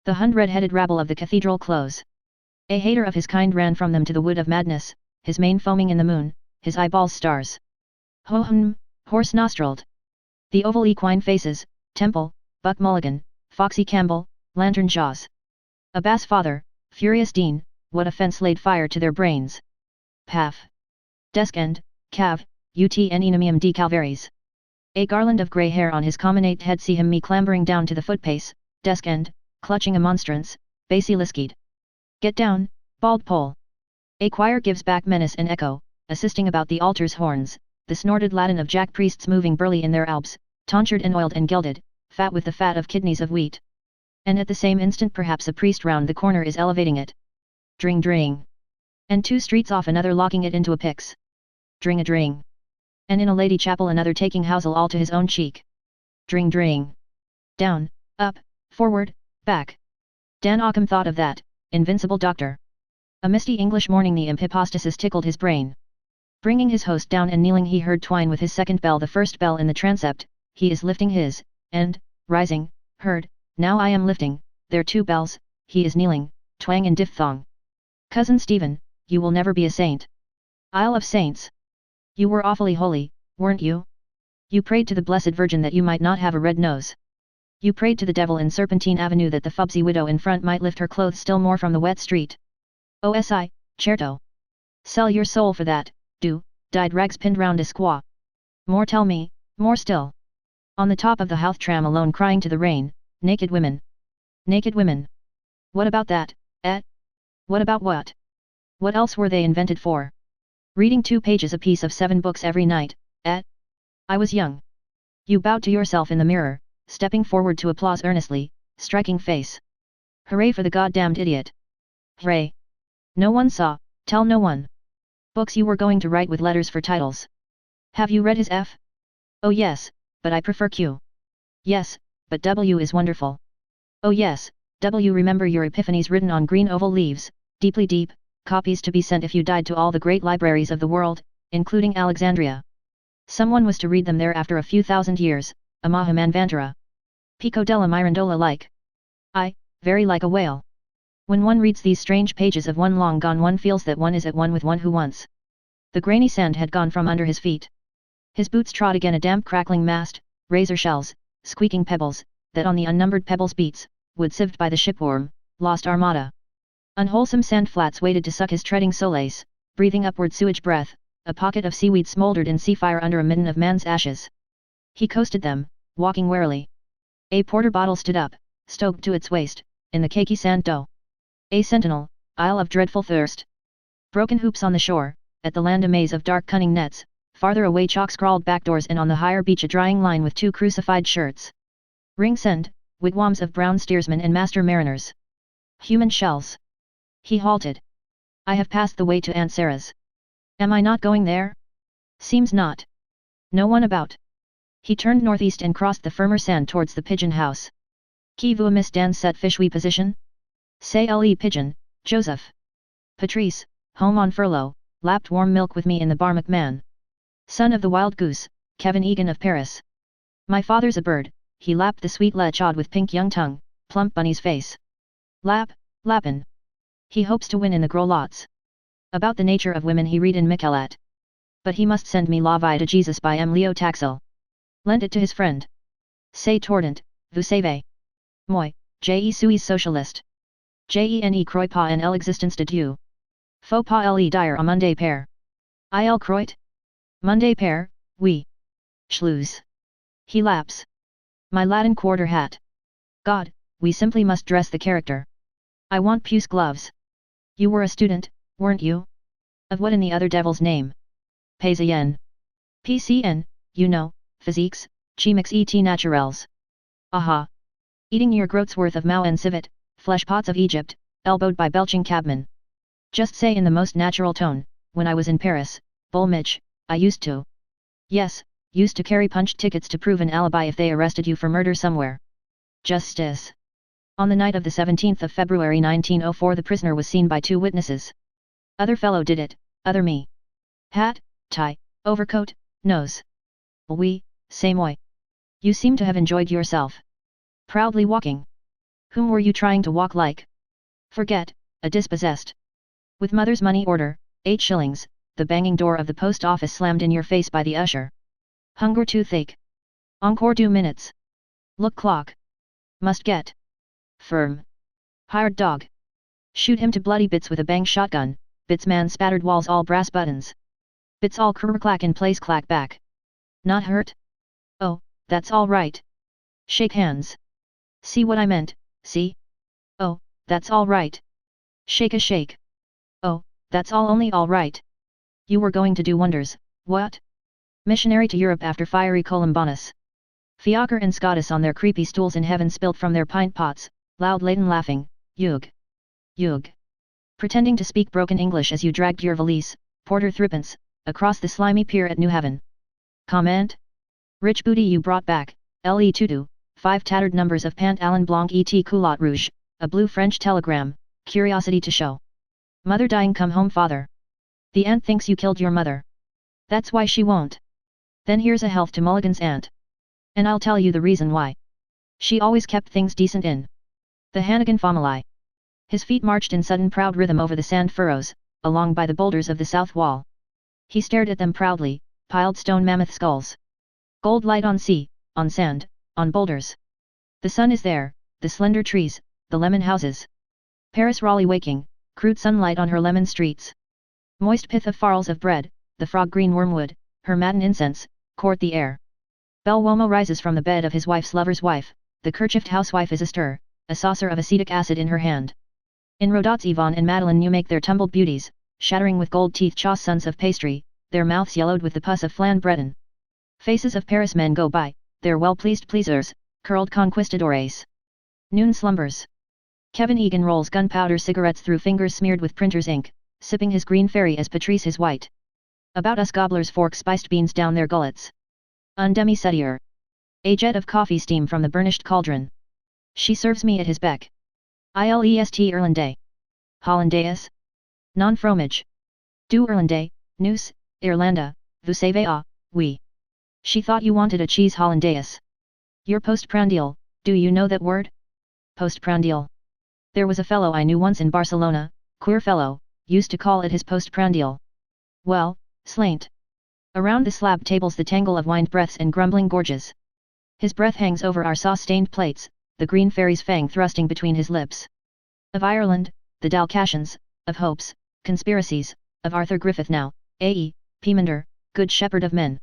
The red-headed rabble of the cathedral close. A hater of his kind ran from them to the wood of madness, his mane foaming in the moon, his eyeballs stars. Ho-hum, horse-nostrilled. The oval equine faces, Temple, Buck Mulligan, Foxy Campbell, Lantern Jaws. Abbas' father, Furious Dean, what offence laid fire to their brains? Paf. Desk end, Cav, ut en enemium de Calvaries. A garland of grey hair on his comminate head see him me clambering down to the footpace, desk end, clutching a monstrance, basilisked. Get down, bald pole. A choir gives back menace and echo, assisting about the altar's horns, the snorted Latin of jack priests moving burly in their albs, tonsured and oiled and gilded, fat with the fat of kidneys of wheat. And at the same instant perhaps a priest round the corner is elevating it. Dring dring. And 2 streets off another locking it into a pyx. Dring a dring. And in a lady chapel another taking housel all to his own cheek. Dring dring. Down, up, forward, back. Dan Occam thought of that, invincible doctor. A misty English morning the imp hypostasis tickled his brain. Bringing his host down and kneeling he heard twine with his second bell the first bell in the transept, he is lifting his, and, rising, heard, now I am lifting, there 2 bells, he is kneeling, twang and diphthong. Cousin Stephen, you will never be a saint. Isle of Saints. You were awfully holy, weren't you? You prayed to the Blessed Virgin that you might not have a red nose. You prayed to the devil in Serpentine Avenue that the fubsy widow in front might lift her clothes still more from the wet street. OSI, certo. Sell your soul for that, do, dyed rags pinned round a squaw. More tell me, more still. On the top of the Houth tram alone crying to the rain, naked women. Naked women. What about that, eh? What about what? What else were they invented for? Reading 2 pages apiece of 7 books every night, eh? I was young. You bowed to yourself in the mirror, stepping forward to applause earnestly, striking face. Hooray for the goddamned idiot. Hooray. No one saw, tell no one. Books you were going to write with letters for titles. Have you read his F? Oh yes, but I prefer Q. Yes, but W is wonderful. Oh yes, W remember your epiphanies written on green oval leaves, deeply deep, copies to be sent if you died to all the great libraries of the world, including Alexandria. Someone was to read them there after a few thousand years, a Mahamanvantara. Pico della Mirandola like. Very like a whale. When one reads these strange pages of one long gone one feels that one is at one with one who once. The grainy sand had gone from under his feet. His boots trod again a damp crackling mast, razor shells, squeaking pebbles, that on the unnumbered pebbles beats, wood sieved by the shipworm, lost armada. Unwholesome sand flats waited to suck his treading soles, breathing upward sewage breath, a pocket of seaweed smoldered in sea fire under a midden of man's ashes. He coasted them, walking warily. A porter bottle stood up, stoked to its waist, in the cakey sand dough. A sentinel, isle of dreadful thirst. Broken hoops on the shore, at the land a maze of dark cunning nets, farther away chalk-scrawled backdoors and on the higher beach a drying line with 2 crucified shirts. Rings end, wigwams of brown steersmen and master mariners. Human shells. He halted. I have passed the way to Aunt Sarah's. Am I not going there? Seems not. No one about. He turned northeast and crossed the firmer sand towards the pigeon house. Qui vous miss Dan set fishwi position? Say le pigeon, Joseph. Patrice, home on furlough, lapped warm milk with me in the bar McMahon. Son of the wild goose, Kevin Egan of Paris. My father's a bird, he lapped the sweet lechade with pink young tongue, plump bunny's face. Lappin'. He hopes to win in the gros lots. About the nature of women he read in Michelet. But he must send me La Vie to Jesus by M. Leo Taxil. Lent it to his friend. Say tordant, vous savez. Moi, je suis socialiste. Je ne crois pas en l'existence de Dieu. Faut pas le dire à Monday père. Il croit? Monday père, oui. Schluss. He laps. My Latin quarter hat. God, we simply must dress the character. I want puce gloves. You were a student, weren't you? Of what in the other devil's name? Paysayen. PCN, you know, physiques, chimiques et naturels. Aha. Eating your groat's worth of Mao and civet, flesh pots of Egypt, elbowed by belching cabmen. Just say in the most natural tone, when I was in Paris, Bullmich, I used to. Yes, used to carry punched tickets to prove an alibi if they arrested you for murder somewhere. Justice. On the night of the 17th of February 1904 the prisoner was seen by 2 witnesses. Other fellow did it, other me. Hat, tie, overcoat, nose. Oui, c'est moi. You seem to have enjoyed yourself. Proudly walking. Whom were you trying to walk like? Forget, a dispossessed. With mother's money order, 8 shillings, the banging door of the post office slammed in your face by the usher. Hunger toothache. Encore 2 minutes. Look clock. Must get. Firm. Hired dog. Shoot him to bloody bits with a bang shotgun, bits man spattered walls all brass buttons. Bits all clack in place clack back. Not hurt? Oh, that's all right. Shake hands. See what I meant, see? Oh, that's all right. Shake a shake. Oh, that's only all right. You were going to do wonders, what? Missionary to Europe after fiery Columbanus. Fiacre and Scotus on their creepy stools in heaven spilt from their pint pots, loud laden laughing, Yug. Yug. Pretending to speak broken English as you dragged your valise, porter threepence, across the slimy pier at New Haven. Comment? Rich booty you brought back, le tutu, 5 tattered numbers of Pantalon Blanc et culotte rouge, a blue French telegram, curiosity to show. Mother dying come home father. The aunt thinks you killed your mother. That's why she won't. Then here's a health to Mulligan's aunt. And I'll tell you the reason why. She always kept things decent in the Hannigan family. His feet marched in sudden proud rhythm over the sand furrows, along by the boulders of the south wall. He stared at them proudly, piled stone mammoth skulls. Gold light on sea, on sand, on boulders. The sun is there, the slender trees, the lemon houses. Paris Raleigh waking, crude sunlight on her lemon streets. Moist pith of farls of bread, the frog-green wormwood, her matin incense, court the air. Belwomo rises from the bed of his wife's lover's wife, the kerchiefed housewife is astir, a saucer of acetic acid in her hand. In Rodot's Yvonne and Madeline you make their tumbled beauties, shattering with gold teeth chaw sons of pastry, their mouths yellowed with the pus of flan breadin. Faces of Paris men go by, their well-pleased pleasers, curled conquistadores. Noon slumbers. Kevin Egan rolls gunpowder cigarettes through fingers smeared with printer's ink, sipping his green fairy as Patrice his white. About us gobblers fork spiced beans down their gullets. Un demi-setier. A jet of coffee steam from the burnished cauldron. She serves me at his beck. Ilest Irlandais. Hollandaise? Non fromage. Du Irlandais, nous, Irlanda, vous savez ah, oui. She thought you wanted a cheese hollandaise. Your postprandial, do you know that word? Postprandial. There was a fellow I knew once in Barcelona, queer fellow, used to call it his postprandial. Well, slaint. Around the slab tables the tangle of whined breaths and grumbling gorges. His breath hangs over our sauce-stained plates, the green fairy's fang thrusting between his lips. Of Ireland, the Dalcatians, of hopes, conspiracies, of Arthur Griffith now, A.E., Peamander, good shepherd of men.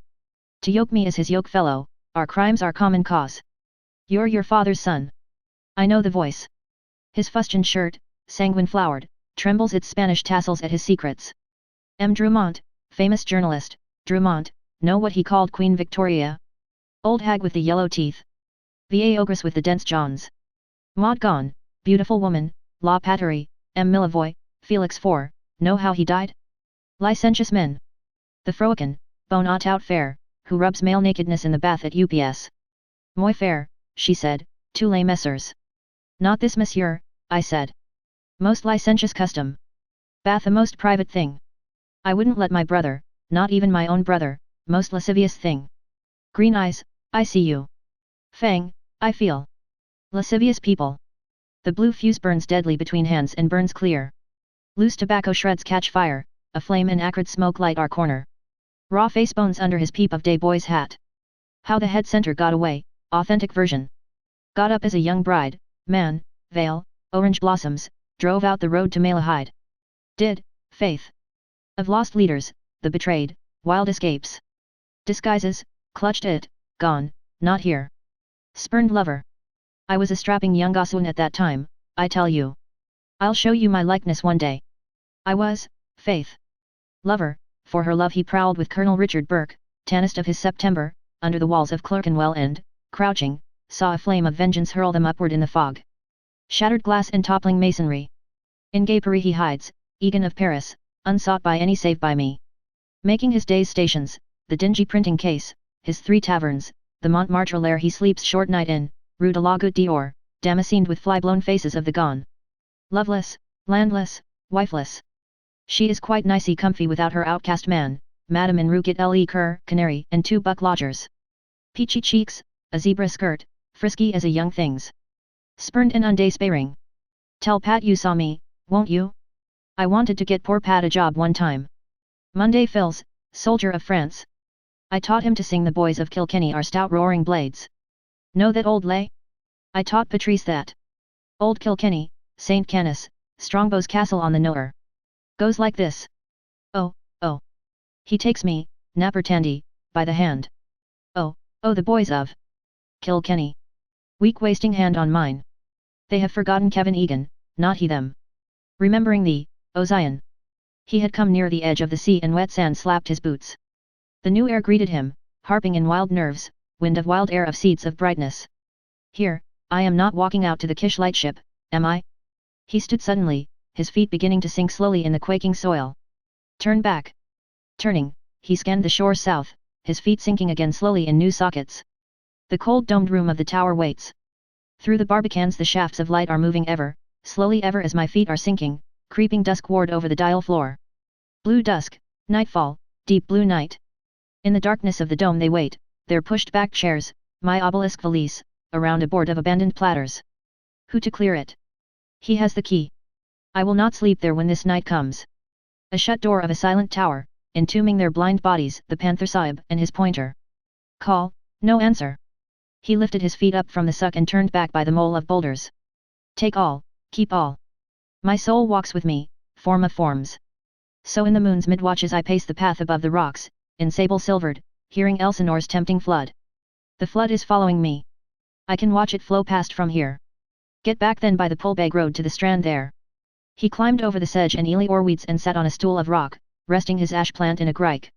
To yoke me as his yoke fellow, our crimes are common cause. You're your father's son. I know the voice. His fustian shirt, sanguine-flowered, trembles its Spanish tassels at his secrets. M. Drumont, famous journalist, Drumont, know what he called Queen Victoria? Old hag with the yellow teeth. Va ogress with the dense jaws. Maud Gone, beautiful woman, La Patrie, M. Millavoy, Felix IV, know how he died? Licentious men. The Froican, bon tout fair, who rubs male nakedness in the bath at UPS. Moi fair, she said, tous les messieurs. Not this monsieur, I said. Most licentious custom. Bath a most private thing. I wouldn't let my brother, not even my own brother, most lascivious thing. Green eyes, I see you. Fang, I feel. Lascivious people. The blue fuse burns deadly between hands and burns clear. Loose tobacco shreds catch fire, a flame and acrid smoke light our corner. Raw face bones under his peep of day boy's hat. How the head center got away, authentic version. Got up as a young bride, man, veil, orange blossoms, drove out the road to Malahide. Did, faith. Of lost leaders, the betrayed, wild escapes. Disguises, clutched it, gone, not here. Spurned lover. I was a strapping young gossoon at that time, I tell you. I'll show you my likeness one day. I was, faith. Lover, for her love he prowled with Colonel Richard Burke, tannest of his September, under the walls of Clerkenwell and, crouching, saw a flame of vengeance hurl them upward in the fog. Shattered glass and toppling masonry. In gay Paris he hides, Egan of Paris, unsought by any save by me. Making his day's stations, the dingy printing case, his 3 taverns, the Montmartre lair he sleeps short night in, Rue de la Goutte d'Or, damascened with fly-blown faces of the gone. Loveless, landless, wifeless. She is quite nicey comfy without her outcast man, Madam in Ruget le Cur, Canary, and 2 buck lodgers. Peachy cheeks, a zebra skirt, frisky as a young thing's. Spurned and undespairing. Tell Pat you saw me, won't you? I wanted to get poor Pat a job one time. Monday Phils, soldier of France. I taught him to sing the boys of Kilkenny are stout roaring blades. Know that old lay? I taught Patrice that. Old Kilkenny, St. Canis, Strongbow's castle on the Nore. Goes like this. Oh, oh. He takes me, Napper Tandy, by the hand. Oh, oh the boys of Kilkenny. Weak wasting hand on mine. They have forgotten Kevin Egan, not he them. Remembering thee, O Zion. He had come near the edge of the sea and wet sand slapped his boots. The new air greeted him, harping in wild nerves, wind of wild air of seeds of brightness. Here, I am not walking out to the Kish lightship, am I? He stood suddenly, his feet beginning to sink slowly in the quaking soil. Turn back. Turning, he scanned the shore south, his feet sinking again slowly in new sockets. The cold domed room of the tower waits. Through the barbicans the shafts of light are moving ever, slowly ever as my feet are sinking, creeping duskward over the dial floor. Blue dusk, nightfall, deep blue night. In the darkness of the dome they wait, their pushed back chairs, my obelisk valise, around a board of abandoned platters. Who to clear it? He has the key. I will not sleep there when this night comes. A shut door of a silent tower, entombing their blind bodies, the Panther Sahib and his pointer. Call, no answer. He lifted his feet up from the suck and turned back by the mole of boulders. Take all, keep all. My soul walks with me, form of forms. So in the moon's mid-watches I pace the path above the rocks, in sable-silvered, hearing Elsinore's tempting flood. The flood is following me. I can watch it flow past from here. Get back then by the Pulbag road to the strand there. He climbed over the sedge and ely weeds and sat on a stool of rock, resting his ash plant in a grike.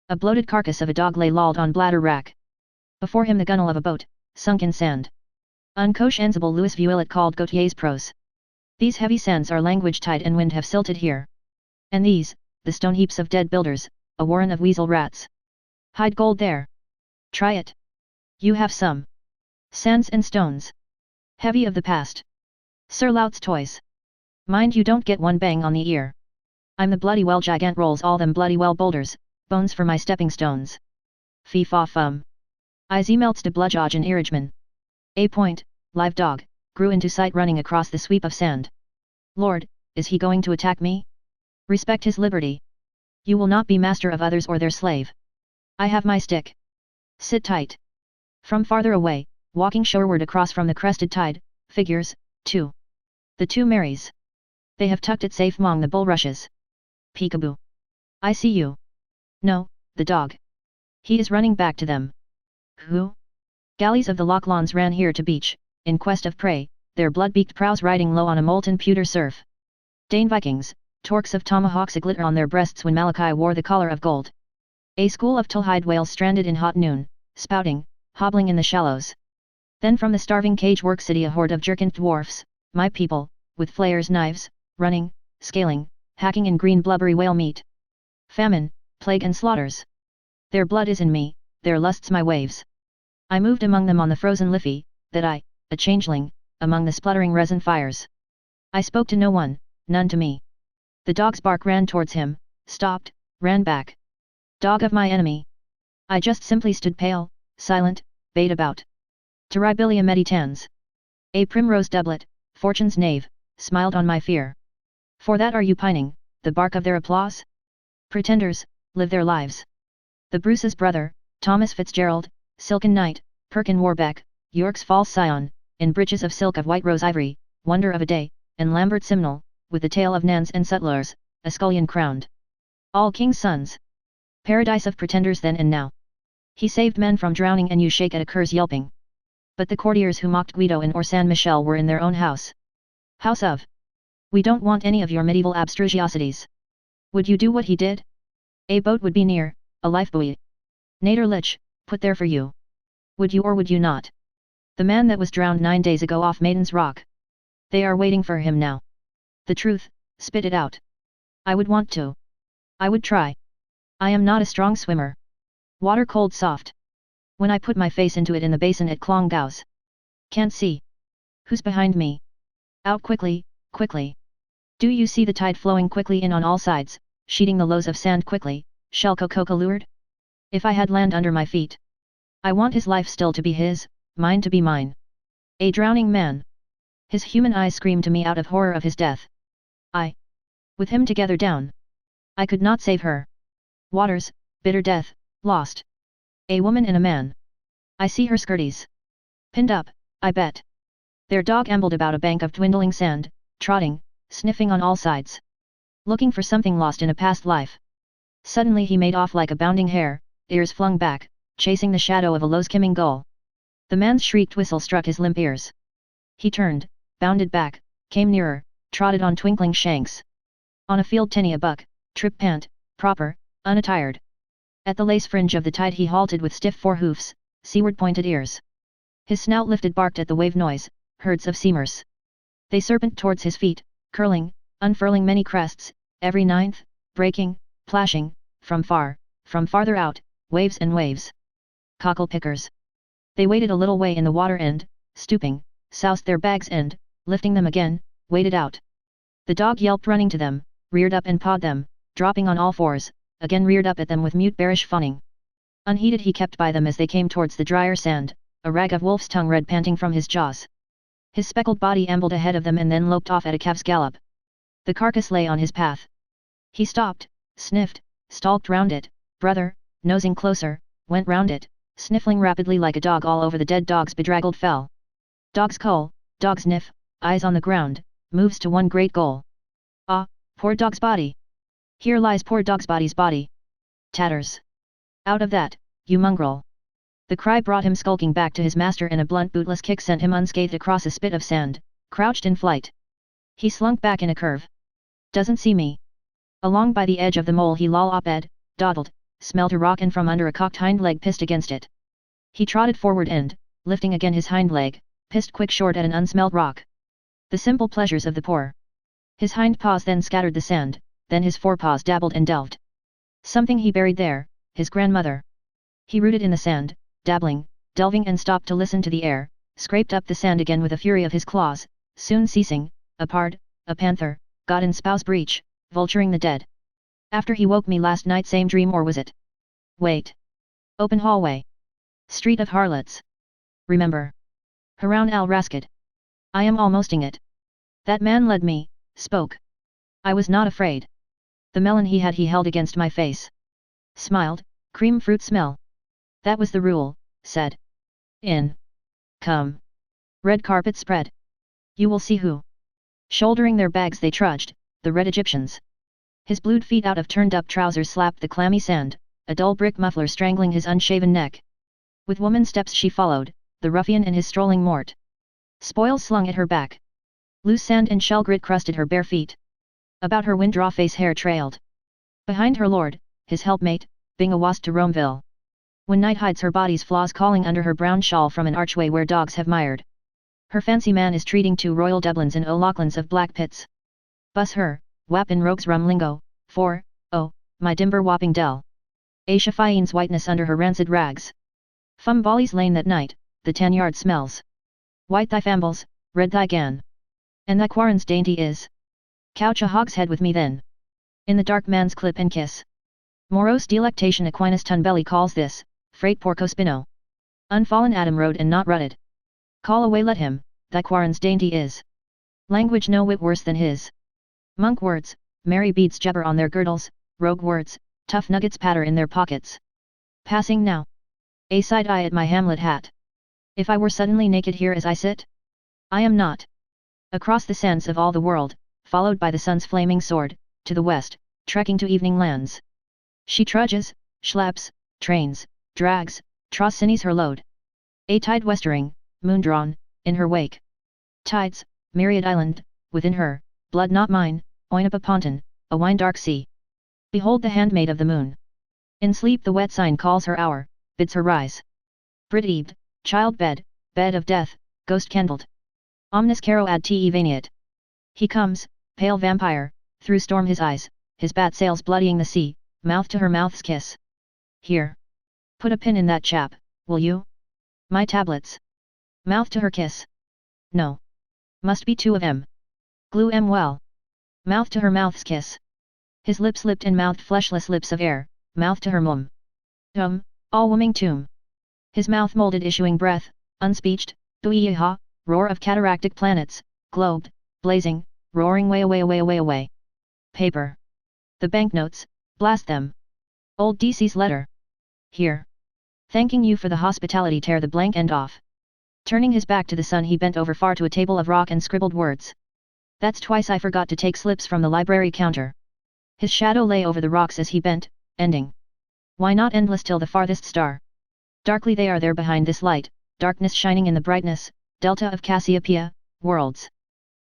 A bloated carcass of a dog lay lolled on bladder rack. Before him the gunwale of a boat, sunk in sand. Unconsciensible Louis Vuillet called Gautier's prose. These heavy sands are language tide and wind have silted here. And these, the stone heaps of dead builders, a warren of weasel rats. Hide gold there. Try it. You have some. Sands and stones. Heavy of the past. Sir Lout's toys. Mind you don't get one bang on the ear. I'm the bloody well gigant rolls all them bloody well boulders, bones for my stepping stones. Fee fa fum. I melts de bludgeon irrigeman. A point, live dog, grew into sight running across the sweep of sand. Lord, is he going to attack me? Respect his liberty. You will not be master of others or their slave. I have my stick. Sit tight. From farther away, walking shoreward across from the crested tide, figures, 2. The 2 Marys. They have tucked it safe among the bulrushes. Peekaboo. I see you. No, the dog. He is running back to them. Who? Galleys of the Lochlawns ran here to beach, in quest of prey, their blood-beaked prows riding low on a molten pewter surf. Dane Vikings, torques of tomahawks a-glitter on their breasts when Malachi wore the collar of gold. A school of tullhide whales stranded in hot noon, spouting, hobbling in the shallows. Then from the starving cage work city a horde of jerkined dwarfs, my people, with flayers' knives, running, scaling, hacking in green blubbery whale meat. Famine, plague and slaughters. Their blood is in me, their lusts my waves. I moved among them on the frozen Liffey, that I, a changeling, among the spluttering resin fires. I spoke to no one, none to me. The dog's bark ran towards him, stopped, ran back. Dog of my enemy. I just simply stood pale, silent, bayed about. Terribilia meditans. A primrose doublet, fortune's knave, smiled on my fear. For that are you pining, the bark of their applause? Pretenders, live their lives. The Bruce's brother, Thomas Fitzgerald, Silken Knight, Perkin Warbeck, York's false scion, in breeches of silk of white rose ivory, wonder of a day, and Lambert Simnel, with the tail of Nans and Sutlers, a scullion crowned. All king's sons. Paradise of pretenders then and now. He saved men from drowning and you shake at a cur's yelping. But the courtiers who mocked Guido and or San Michel were in their own house. House of. We don't want any of your medieval abstrusiosities. Would you do what he did? A boat would be near, a lifebuoy. Nader Lich, put there for you. Would you or would you not? The man that was drowned 9 days ago off Maiden's Rock. They are waiting for him now. The truth, spit it out. I would want to. I would try. I am not a strong swimmer. Water cold soft. When I put my face into it in the basin at Clongowes. Can't see. Who's behind me? Out quickly, quickly. Do you see the tide flowing quickly in on all sides, sheeting the lows of sand quickly, Shall Coca lured? If I had land under my feet. I want his life still to be his, mine to be mine. A drowning man. His human eyes screamed to me out of horror of his death. I. With him together down. I could not save her. Waters, bitter death, lost. A woman and a man. I see her skirties. Pinned up, I bet. Their dog ambled about a bank of dwindling sand, trotting, sniffing on all sides. Looking for something lost in a past life. Suddenly he made off like a bounding hare, ears flung back, chasing the shadow of a low skimming gull. The man's shrieked whistle struck his limp ears. He turned, bounded back, came nearer, trotted on twinkling shanks. On a field tenny a buck, trip pant, proper, unattired. At the lace fringe of the tide he halted with stiff forehoofs, seaward pointed ears. His snout lifted barked at the wave noise, herds of seamers. They serpent towards his feet, curling, unfurling many crests, every ninth, breaking, plashing, from farther out, waves and waves. Cockle pickers. They waded a little way in the water and, stooping, soused their bags and, lifting them again, waded out. The dog yelped running to them, reared up and pawed them, dropping on all fours, again reared up at them with mute bearish fawning. Unheeded he kept by them as they came towards the drier sand, a rag of wolf's tongue red panting from his jaws. His speckled body ambled ahead of them and then loped off at a calf's gallop. The carcass lay on his path. He stopped, sniffed, stalked round it, brother, nosing closer, went round it, sniffling rapidly like a dog all over the dead dog's bedraggled fell. Dog's cull, dog's sniff, eyes on the ground, moves to one great goal. Ah, poor dog's body! Here lies poor dog's body's body. Tatters! Out of that, you mongrel! The cry brought him skulking back to his master and a blunt bootless kick sent him unscathed across a spit of sand, crouched in flight. He slunk back in a curve. Doesn't see me. Along by the edge of the mole he lolloped, dawdled, smelt a rock and from under a cocked hind leg pissed against it. He trotted forward and, lifting again his hind leg, pissed quick short at an unsmelt rock. The simple pleasures of the poor. His hind paws then scattered the sand, then his forepaws dabbled and delved. Something he buried there, his grandmother. He rooted in the sand, dabbling, delving and stopped to listen to the air, scraped up the sand again with a fury of his claws, soon ceasing, a pard, a panther, got in spouse breach, vulturing the dead. After he woke me last night same dream or was it? Wait. Open hallway. Street of harlots. Remember. Haroun al-Raskid. I am almosting it. That man led me, spoke. I was not afraid. The melon he held against my face. Smiled, cream fruit smell. That was the rule, said. In. Come. Red carpet spread. You will see who. Shouldering their bags they trudged, the red Egyptians. His blued feet out of turned-up trousers slapped the clammy sand, a dull brick muffler strangling his unshaven neck. With woman steps she followed, the ruffian and his strolling mort. Spoils slung at her back. Loose sand and shell grit crusted her bare feet. About her winddraw face hair trailed. Behind her lord, his helpmate, being a wasp to Romeville. When night hides her body's flaws calling under her brown shawl from an archway where dogs have mired. Her fancy man is treating 2 royal Dublins and O'Loughlin's of black pits. Bus her, whap in rogue's rum lingo, for, oh, my dimber whopping dell. A Shafieen's whiteness under her rancid rags. Fum Bolly's lane that night, the 10-yard smells. White thy fambles, red thy gan. And thy quarren's dainty is. Couch a hogshead with me then. In the dark man's clip and kiss. Morose delectation Aquinas Tunbelly calls this, freight porco spino. Unfallen Adam rode and not rutted. Call away let him, thy quarren's dainty is. Language no whit worse than his. Monk words, merry beads jabber on their girdles, rogue words, tough nuggets patter in their pockets. Passing now. A side eye at my Hamlet hat. If I were suddenly naked here as I sit? I am not. Across the sands of all the world, followed by the sun's flaming sword, to the west, trekking to evening lands. She trudges, schleps, trains, drags, trossinnies her load. A tide westering, moon-drawn, in her wake. Tides, myriad island, within her, blood not mine, Oinapaponton, a wine-dark sea. Behold the handmaid of the moon. In sleep the wet sign calls her hour, bids her rise. Brit Eved, child bed, bed of death, ghost candled. Omnis caro ad te evaniat. He comes, pale vampire, through storm his eyes, his bat sails bloodying the sea, mouth to her mouth's kiss. Here. Put a pin in that chap, will you? My tablets. Mouth to her kiss. No. Must be 2 of 'em. Glue 'em well. Mouth to her mouth's kiss. His lips lipped and mouthed fleshless lips of air, mouth to her mum. All wooming tomb. His mouth molded issuing breath, unspeeched, ha, roar of cataractic planets, globed, blazing, roaring away. Paper. The banknotes, blast them. Old DC's letter. Here. Thanking you for the hospitality, tear the blank end off. Turning his back to the sun, he bent over far to a table of rock and scribbled words. That's twice I forgot to take slips from the library counter. His shadow lay over the rocks as he bent, ending. Why not endless till the farthest star? Darkly they are there behind this light, darkness shining in the brightness, delta of Cassiopeia, worlds.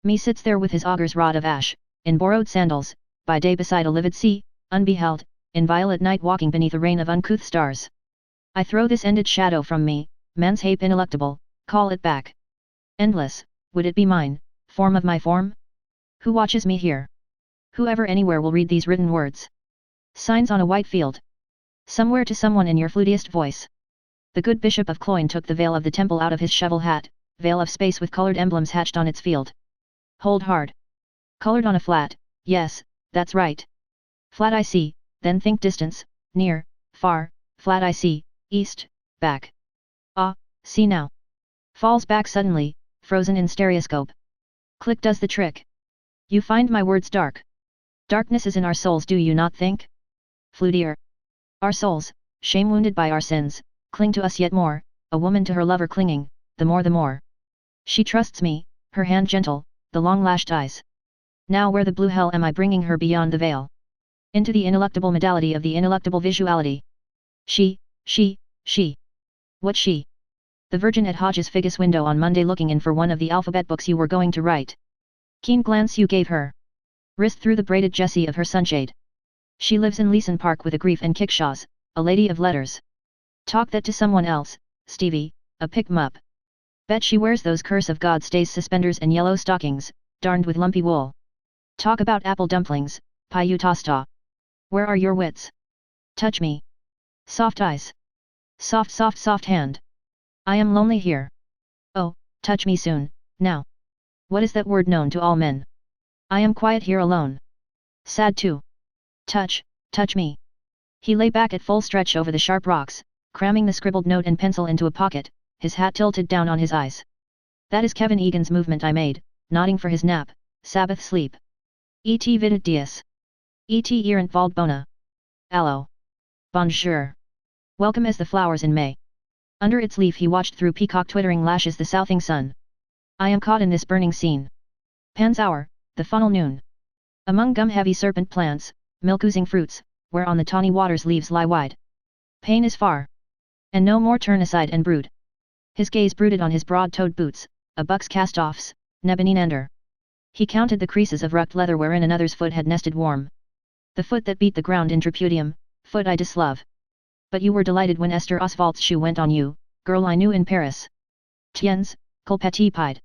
Me sits there with his auger's rod of ash, in borrowed sandals, by day beside a livid sea, unbeheld, in violet night walking beneath a rain of uncouth stars. I throw this ended shadow from me, man's hape ineluctable, call it back. Endless, would it be mine, form of my form? Who watches me here? Whoever anywhere will read these written words. Signs on a white field. Somewhere to someone in your flutiest voice. The good Bishop of Cloyne took the veil of the temple out of his shovel hat, veil of space with colored emblems hatched on its field. Hold hard. Colored on a flat, yes, that's right. Flat I see, then think distance, near, far, flat I see, east, back. Ah, see now. Falls back suddenly, frozen in stereoscope. Click does the trick. You find my words dark. Darkness is in our souls, do you not think? Flutier. Our souls, shame wounded by our sins, cling to us yet more, a woman to her lover clinging, the more the more. She trusts me, her hand gentle, the long-lashed eyes. Now where the blue hell am I bringing her beyond the veil? Into the ineluctable modality of the ineluctable visuality. She. What she? The Virgin at Hodge's Figgis window on Monday looking in for one of the alphabet books you were going to write. Keen glance you gave her. Wrist through the braided jessie of her sunshade. She lives in Leeson Park with a grief and kickshaws, a lady of letters. Talk that to someone else, Stevie, a pick-em-up. Bet she wears those curse of God stays suspenders and yellow stockings, darned with lumpy wool. Talk about apple dumplings, pie you tosta. Where are your wits? Touch me. Soft eyes. Soft hand. I am lonely here. Oh, touch me soon, now. What is that word known to all men? I am quiet here alone. Sad too. Touch me. He lay back at full stretch over the sharp rocks, cramming the scribbled note and pencil into a pocket, his hat tilted down on his eyes. That is Kevin Egan's movement I made, nodding for his nap, Sabbath sleep. Et videt dies. Et erant vald bona. Allo. Bonjour. Welcome as the flowers in May. Under its leaf he watched through peacock twittering lashes the southing sun. I am caught in this burning scene. Pan's hour, the funnel noon. Among gum-heavy serpent plants, milk-oozing fruits, where on the tawny waters leaves lie wide. Pain is far. And no more turn aside and brood. His gaze brooded on his broad-toed boots, a buck's cast-offs, Nebuchadnezzar. He counted the creases of rucked leather wherein another's foot had nested warm. The foot that beat the ground in tripudium, foot I dislove. But you were delighted when Esther Oswald's shoe went on you, girl I knew in Paris. Tiens, cul petit pied.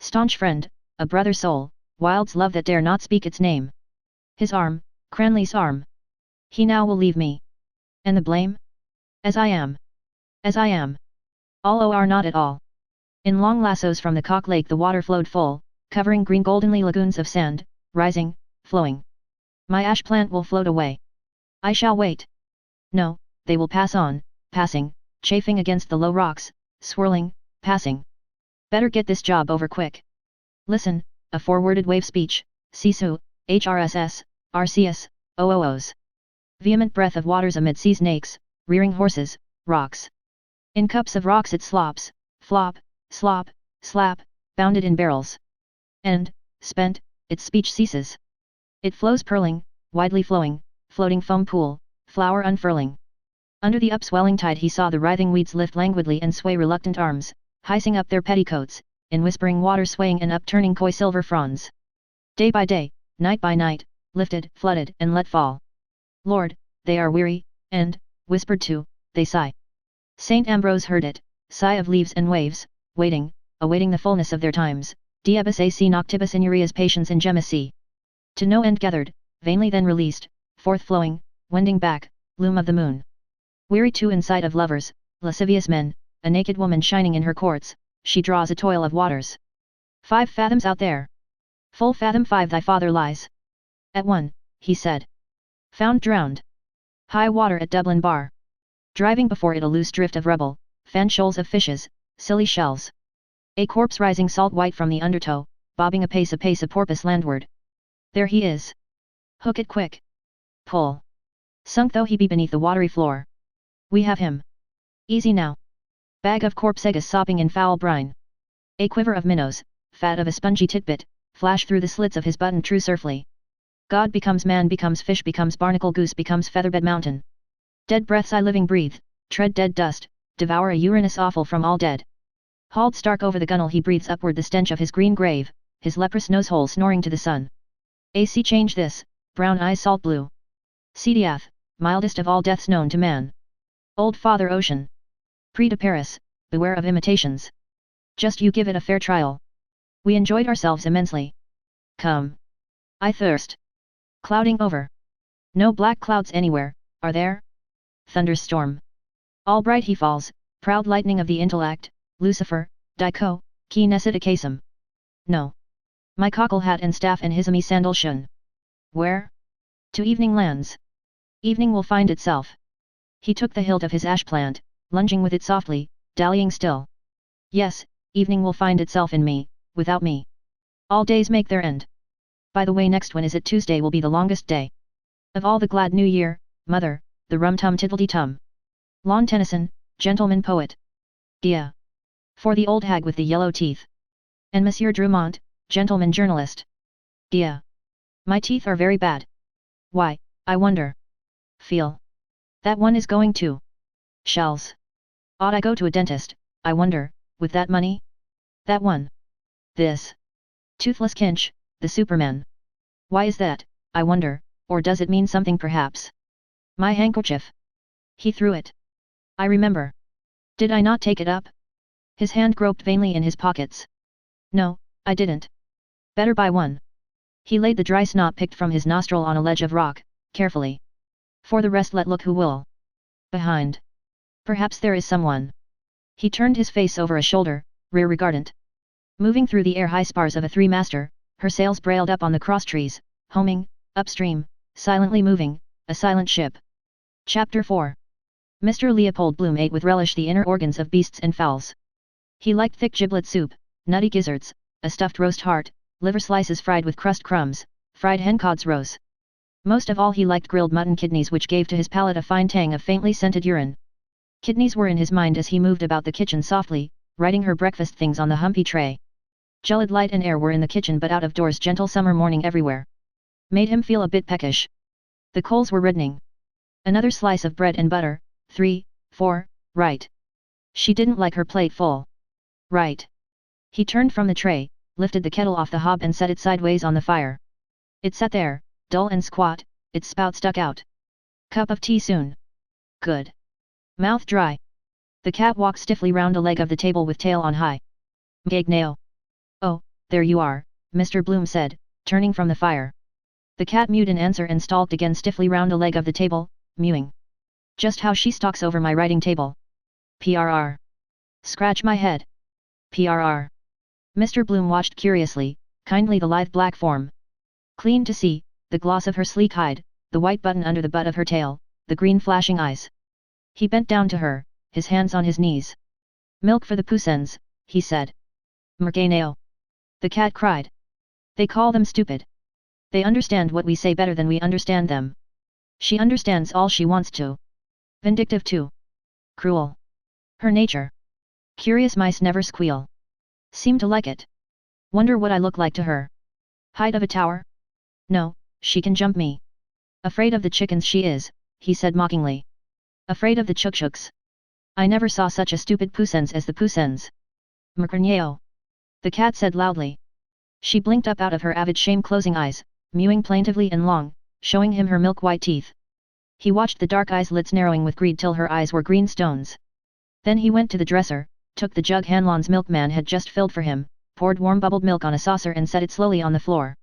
Staunch friend, a brother soul, Wild's love that dare not speak its name. His arm, Cranley's arm. He now will leave me. And the blame? As I am. All or not at all. In long lassos from the Cock Lake the water flowed full, covering green goldenly lagoons of sand, rising, flowing. My ash plant will float away. I shall wait. No, they will pass on, passing, chafing against the low rocks, swirling, passing. Better get this job over quick. Listen, a four-worded wave speech, Sisu, HRSS, RCS, OOOs. Vehement breath of waters amid sea snakes, rearing horses, rocks. In cups of rocks it slops, flop, slop, slap, bounded in barrels. And, spent, its speech ceases. It flows purling, widely flowing, floating foam pool, flower unfurling. Under the upswelling tide he saw the writhing weeds lift languidly and sway reluctant arms, hissing up their petticoats, in whispering water swaying and upturning coy silver fronds. Day by day, night by night, lifted, flooded and let fall. Lord, they are weary, and, whispered to, they sigh. Saint Ambrose heard it, sigh of leaves and waves, waiting, awaiting the fullness of their times, diebus ac noctibus inurias patiens in gemisi. To no end gathered, vainly then released, forth flowing, wending back, loom of the moon. Weary too in sight of lovers, lascivious men, a naked woman shining in her courts, she draws a toil of waters. 5 fathoms out there. Full fathom 5 thy father lies. At 1, he said. Found drowned. High water at Dublin Bar. Driving before it a loose drift of rubble, fan shoals of fishes, silly shells. A corpse rising salt white from the undertow, bobbing apace a porpoise landward. There he is. Hook it quick. Pull. Sunk though he be beneath the watery floor. We have him. Easy now. Bag of corpse eggs sopping in foul brine. A quiver of minnows, fat of a spongy titbit, flash through the slits of his button true surfly. God becomes man becomes fish becomes barnacle goose becomes featherbed mountain. Dead breaths I living breathe, tread dead dust, devour a Uranus awful from all dead. Hauled stark over the gunwale he breathes upward the stench of his green grave, his leprous nosehole snoring to the sun. AC change this, brown eyes salt blue. Cediath, mildest of all deaths known to man. Old Father Ocean. Pre to Paris, beware of imitations. Just you give it a fair trial. We enjoyed ourselves immensely. Come. I thirst. Clouding over. No black clouds anywhere, are there? Thunderstorm. All bright he falls, proud lightning of the intellect, Lucifer, Dico, qui necessitacasum. No. My cockle hat and staff and hisamy sandal shun. Where? To evening lands. Evening will find itself. He took the hilt of his ash plant, lunging with it softly, dallying still. Yes, evening will find itself in me, without me. All days make their end. By the way, next when is it? Tuesday will be the longest day. Of all the glad new year, mother, the rum-tum tiddledy-tum. Lon Tennyson, gentleman poet. Dia. For the old hag with the yellow teeth. And Monsieur Drumont, gentleman journalist. Dia. My teeth are very bad. Why, I wonder. Feel. That one is going to. Shells. Ought I go to a dentist, I wonder, with that money? That one. This. Toothless Kinch, the Superman. Why is that, I wonder, or does it mean something perhaps? My handkerchief. He threw it. I remember. Did I not take it up? His hand groped vainly in his pockets. No, I didn't. Better buy one. He laid the dry snot picked from his nostril on a ledge of rock, carefully. For the rest let look who will. Behind. Perhaps there is someone. He turned his face over a shoulder, rear regardant. Moving through the air high spars of a three-master, her sails brailed up on the crosstrees, homing, upstream, silently moving, a silent ship. Chapter 4. Mr. Leopold Bloom ate with relish the inner organs of beasts and fowls. He liked thick giblet soup, nutty gizzards, a stuffed roast heart, liver slices fried with crust crumbs, fried hencods roes. Most of all he liked grilled mutton kidneys which gave to his palate a fine tang of faintly scented urine. Kidneys were in his mind as he moved about the kitchen softly, writing her breakfast things on the humpy tray. Gelid light and air were in the kitchen but out of doors gentle summer morning everywhere. Made him feel a bit peckish. The coals were reddening. Another slice of bread and butter, 3, 4, right. She didn't like her plate full. Right. He turned from the tray, lifted the kettle off the hob and set it sideways on the fire. It sat there, dull and squat, its spout stuck out. Cup of tea soon. Good. Mouth dry. The cat walked stiffly round a leg of the table with tail on high. Mgagnao. Oh, there you are, Mr. Bloom said, turning from the fire. The cat mewed in answer and stalked again stiffly round a leg of the table, mewing. Just how she stalks over my writing table. PRR. Scratch my head. PRR. Mr. Bloom watched curiously, kindly the lithe black form. Clean to see, the gloss of her sleek hide, the white button under the butt of her tail, the green flashing eyes. He bent down to her, his hands on his knees. Milk for the pusens, he said. Merganeo. The cat cried. They call them stupid. They understand what we say better than we understand them. She understands all she wants to. Vindictive too. Cruel. Her nature. Curious mice never squeal. Seem to like it. Wonder what I look like to her. Height of a tower? No, she can jump me. Afraid of the chickens she is, he said mockingly. Afraid of the chookshuks. I never saw such a stupid pusens as the pusens. Mercarneo. The cat said loudly. She blinked up out of her avid shame-closing eyes, mewing plaintively and long, showing him her milk-white teeth. He watched the dark eyes lids narrowing with greed till her eyes were green stones. Then he went to the dresser, took the jug Hanlon's milkman had just filled for him, poured warm bubbled milk on a saucer and set it slowly on the floor.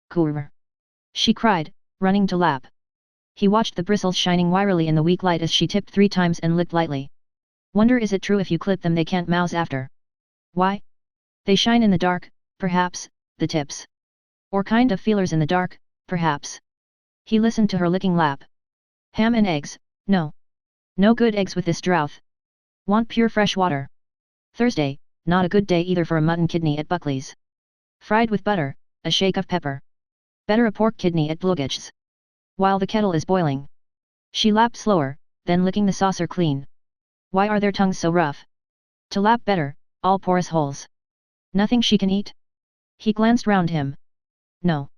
Coor! She cried, running to lap. He watched the bristles shining wirily in the weak light as she tipped 3 times and licked lightly. Wonder is it true if you clip them they can't mouse after? Why? They shine in the dark, perhaps, the tips. Or kind of feelers in the dark, perhaps. He listened to her licking lap. Ham and eggs, no. No good eggs with this drought. Want pure fresh water. Thursday, not a good day either for a mutton kidney at Buckley's. Fried with butter, a shake of pepper. Better a pork kidney at Blugach's. While the kettle is boiling. She lapped slower, then licking the saucer clean. Why are their tongues so rough? To lap better, all porous holes. Nothing she can eat? He glanced round him. No.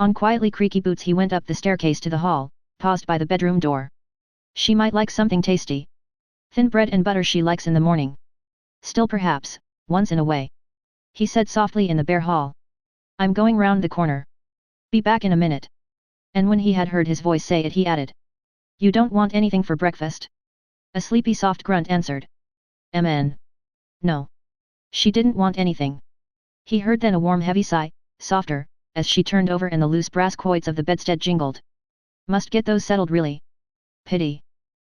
On quietly creaky boots he went up the staircase to the hall, paused by the bedroom door. She might like something tasty. Thin bread and butter she likes in the morning. Still perhaps, once in a way. He said softly in the bare hall. I'm going round the corner. Be back in a minute. And when he had heard his voice say it he added. You don't want anything for breakfast? A sleepy soft grunt answered. MN. No. She didn't want anything. He heard then a warm heavy sigh, softer, as she turned over and the loose brass quoits of the bedstead jingled. Must get those settled really. Pity.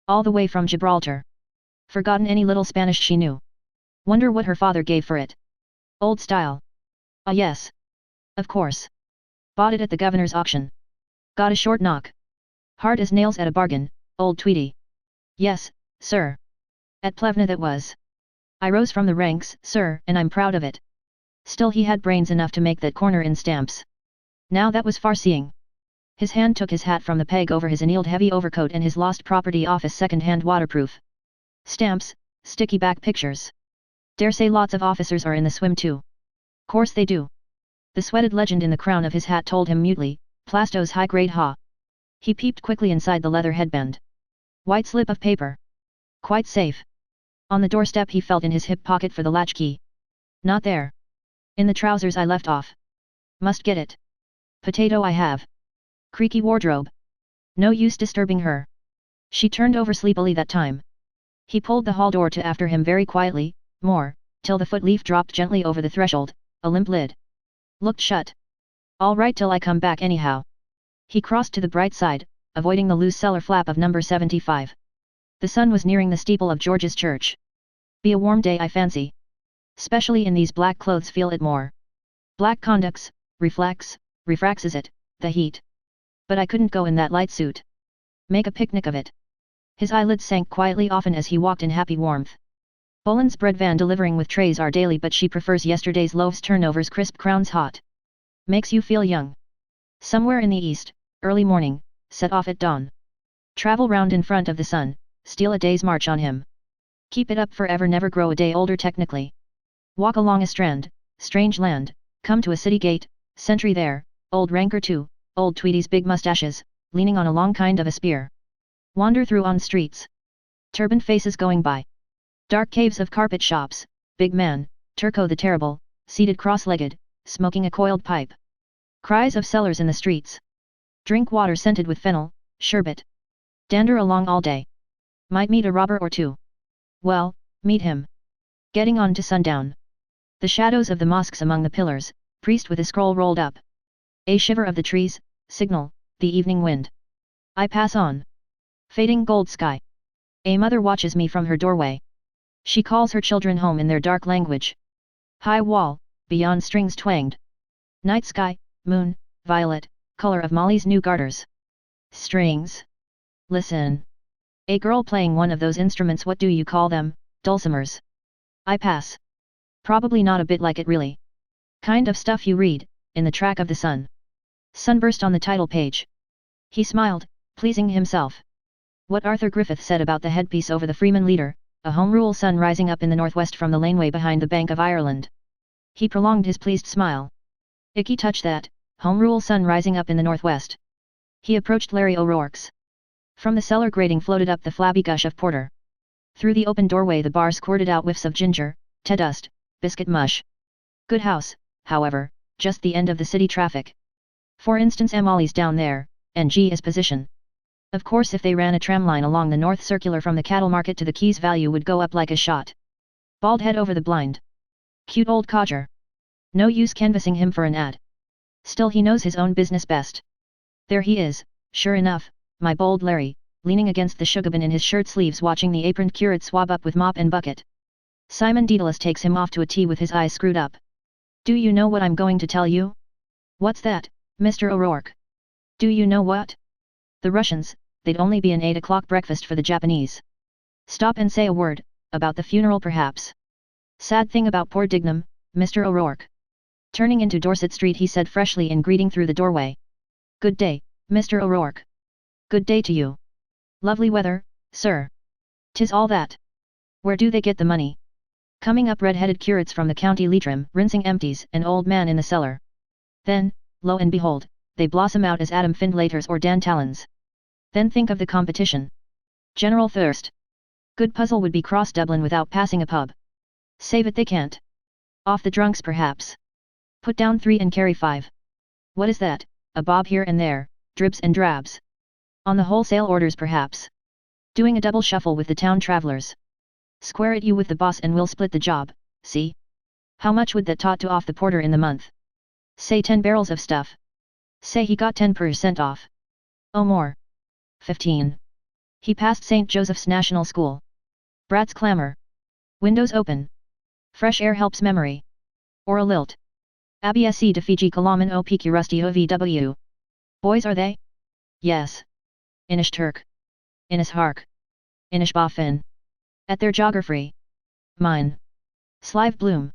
All the way from Gibraltar. Forgotten any little Spanish she knew. Wonder what her father gave for it. Old style. Ah yes. Of course. Bought it at the governor's auction. Got a short knock. Hard as nails at a bargain, old Tweedy. Yes, sir. At Plevna that was. I rose from the ranks, sir, and I'm proud of it. Still he had brains enough to make that corner in stamps. Now that was far-seeing. His hand took his hat from the peg over his annealed heavy overcoat and his lost property office second-hand waterproof. Stamps, sticky back pictures. Dare say lots of officers are in the swim too. Course they do. The sweated legend in the crown of his hat told him mutely, Plasto's high-grade ha. He peeped quickly inside the leather headband. White slip of paper. Quite safe. On the doorstep he felt in his hip pocket for the latchkey. Not there. In the trousers I left off. Must get it. Potato I have. Creaky wardrobe. No use disturbing her. She turned over sleepily that time. He pulled the hall door to after him very quietly, more, till the foot leaf dropped gently over the threshold, a limp lid. Looked shut. All right till I come back anyhow. He crossed to the bright side, avoiding the loose cellar flap of number 75. The sun was nearing the steeple of George's church. Be a warm day I fancy. Specially in these black clothes feel it more. Black conducts, refracts is it, the heat. But I couldn't go in that light suit. Make a picnic of it. His eyelids sank quietly often as he walked in happy warmth. Boland's bread van delivering with trays are daily but she prefers yesterday's loaves turnovers crisp crowns hot. Makes you feel young. Somewhere in the east, early morning, set off at dawn. Travel round in front of the sun, steal a day's march on him. Keep it up forever never grow a day older technically. Walk along a strand, strange land, come to a city gate, sentry there, old ranker too, old Tweedy's big mustaches, leaning on a long kind of a spear. Wander through on streets. Turbaned faces going by. Dark caves of carpet shops, big man, Turco the Terrible, seated cross-legged, smoking a coiled pipe. Cries of sellers in the streets. Drink water scented with fennel, sherbet. Dander along all day. Might meet a robber or two. Well, meet him. Getting on to sundown. The shadows of the mosques among the pillars, priest with a scroll rolled up. A shiver of the trees, signal, the evening wind. I pass on. Fading gold sky. A mother watches me from her doorway. She calls her children home in their dark language. High wall, beyond strings twanged. Night sky, moon, violet, color of Molly's new garters. Strings. Listen. A girl playing one of those instruments, what do you call them, dulcimers? I pass. Probably not a bit like it really. Kind of stuff you read, in the track of the sun. Sunburst on the title page. He smiled, pleasing himself. What Arthur Griffith said about the headpiece over the Freeman leader, a home rule sun rising up in the northwest from the laneway behind the Bank of Ireland. He prolonged his pleased smile. Icky touch that, home rule sun rising up in the northwest. He approached Larry O'Rourke's. From the cellar grating floated up the flabby gush of porter. Through the open doorway the bar squirted out whiffs of ginger, tea dust, biscuit mush. Good house, however, just the end of the city traffic. For instance Emily's down there, and G is position. Of course if they ran a tramline along the north circular from the cattle market to the quays value would go up like a shot. Bald head over the blind. Cute old codger. No use canvassing him for an ad. Still he knows his own business best. There he is, sure enough, my bold Larry, leaning against the sugarbin in his shirt sleeves watching the aproned curate swab up with mop and bucket. Simon Dedalus takes him off to a tea with his eyes screwed up. Do you know what I'm going to tell you? What's that, Mr. O'Rourke? Do you know what? The Russians, they'd only be an 8 o'clock breakfast for the Japanese. Stop and say a word, about the funeral perhaps. Sad thing about poor Dignam, Mr. O'Rourke. Turning into Dorset Street he said freshly in greeting through the doorway. Good day, Mr. O'Rourke. Good day to you. Lovely weather, sir. 'Tis all that. Where do they get the money? Coming up red-headed curates from the county Leitrim, rinsing empties, an old man in the cellar. Then, lo and behold, they blossom out as Adam Findlaters or Dan Talons. Then think of the competition. General thirst. Good puzzle would be cross Dublin without passing a pub. Save it they can't. Off the drunks perhaps. Put down 3 and carry 5. What is that, a bob here and there, dribs and drabs. On the wholesale orders perhaps. Doing a double shuffle with the town travellers. Square it you with the boss and we'll split the job, see? How much would that tot to off the porter in the month? Say 10 barrels of stuff. Say he got 10% off. Oh more. 15. He passed St. Joseph's National School. Brats clamor. Windows open. Fresh air helps memory. Or a lilt. Abse de Fiji Kalaman o Piki Rusty OVW. Boys are they? Yes. Inish Turk. Inis Hark. Inish Boffin. At their jogger free. Mine. Slive Bloom.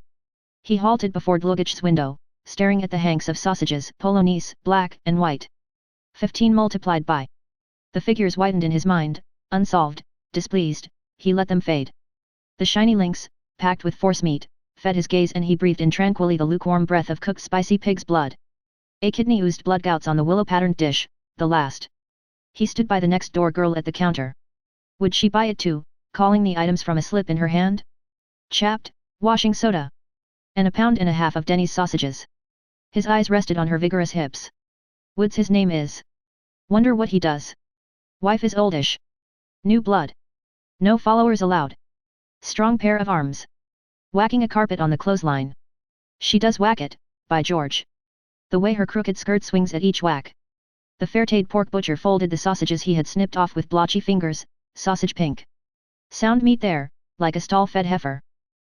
He halted before Dlugich's window, staring at the hanks of sausages, Polonaise, black and white. 15 multiplied by. The figures widened in his mind, unsolved, displeased, he let them fade. The shiny links, packed with forcemeat, fed his gaze and he breathed in tranquilly the lukewarm breath of cooked spicy pig's blood. A kidney oozed blood gouts on the willow-patterned dish, the last. He stood by the next door girl at the counter. Would she buy it too, calling the items from a slip in her hand? Chapped, washing soda. And a pound and a half of Denny's sausages. His eyes rested on her vigorous hips. Woods his name is. Wonder what he does. Wife is oldish. New blood. No followers allowed. Strong pair of arms. Whacking a carpet on the clothesline. She does whack it, by George. The way her crooked skirt swings at each whack. The Fairtade pork butcher folded the sausages he had snipped off with blotchy fingers, sausage pink. Sound meat there, like a stall-fed heifer.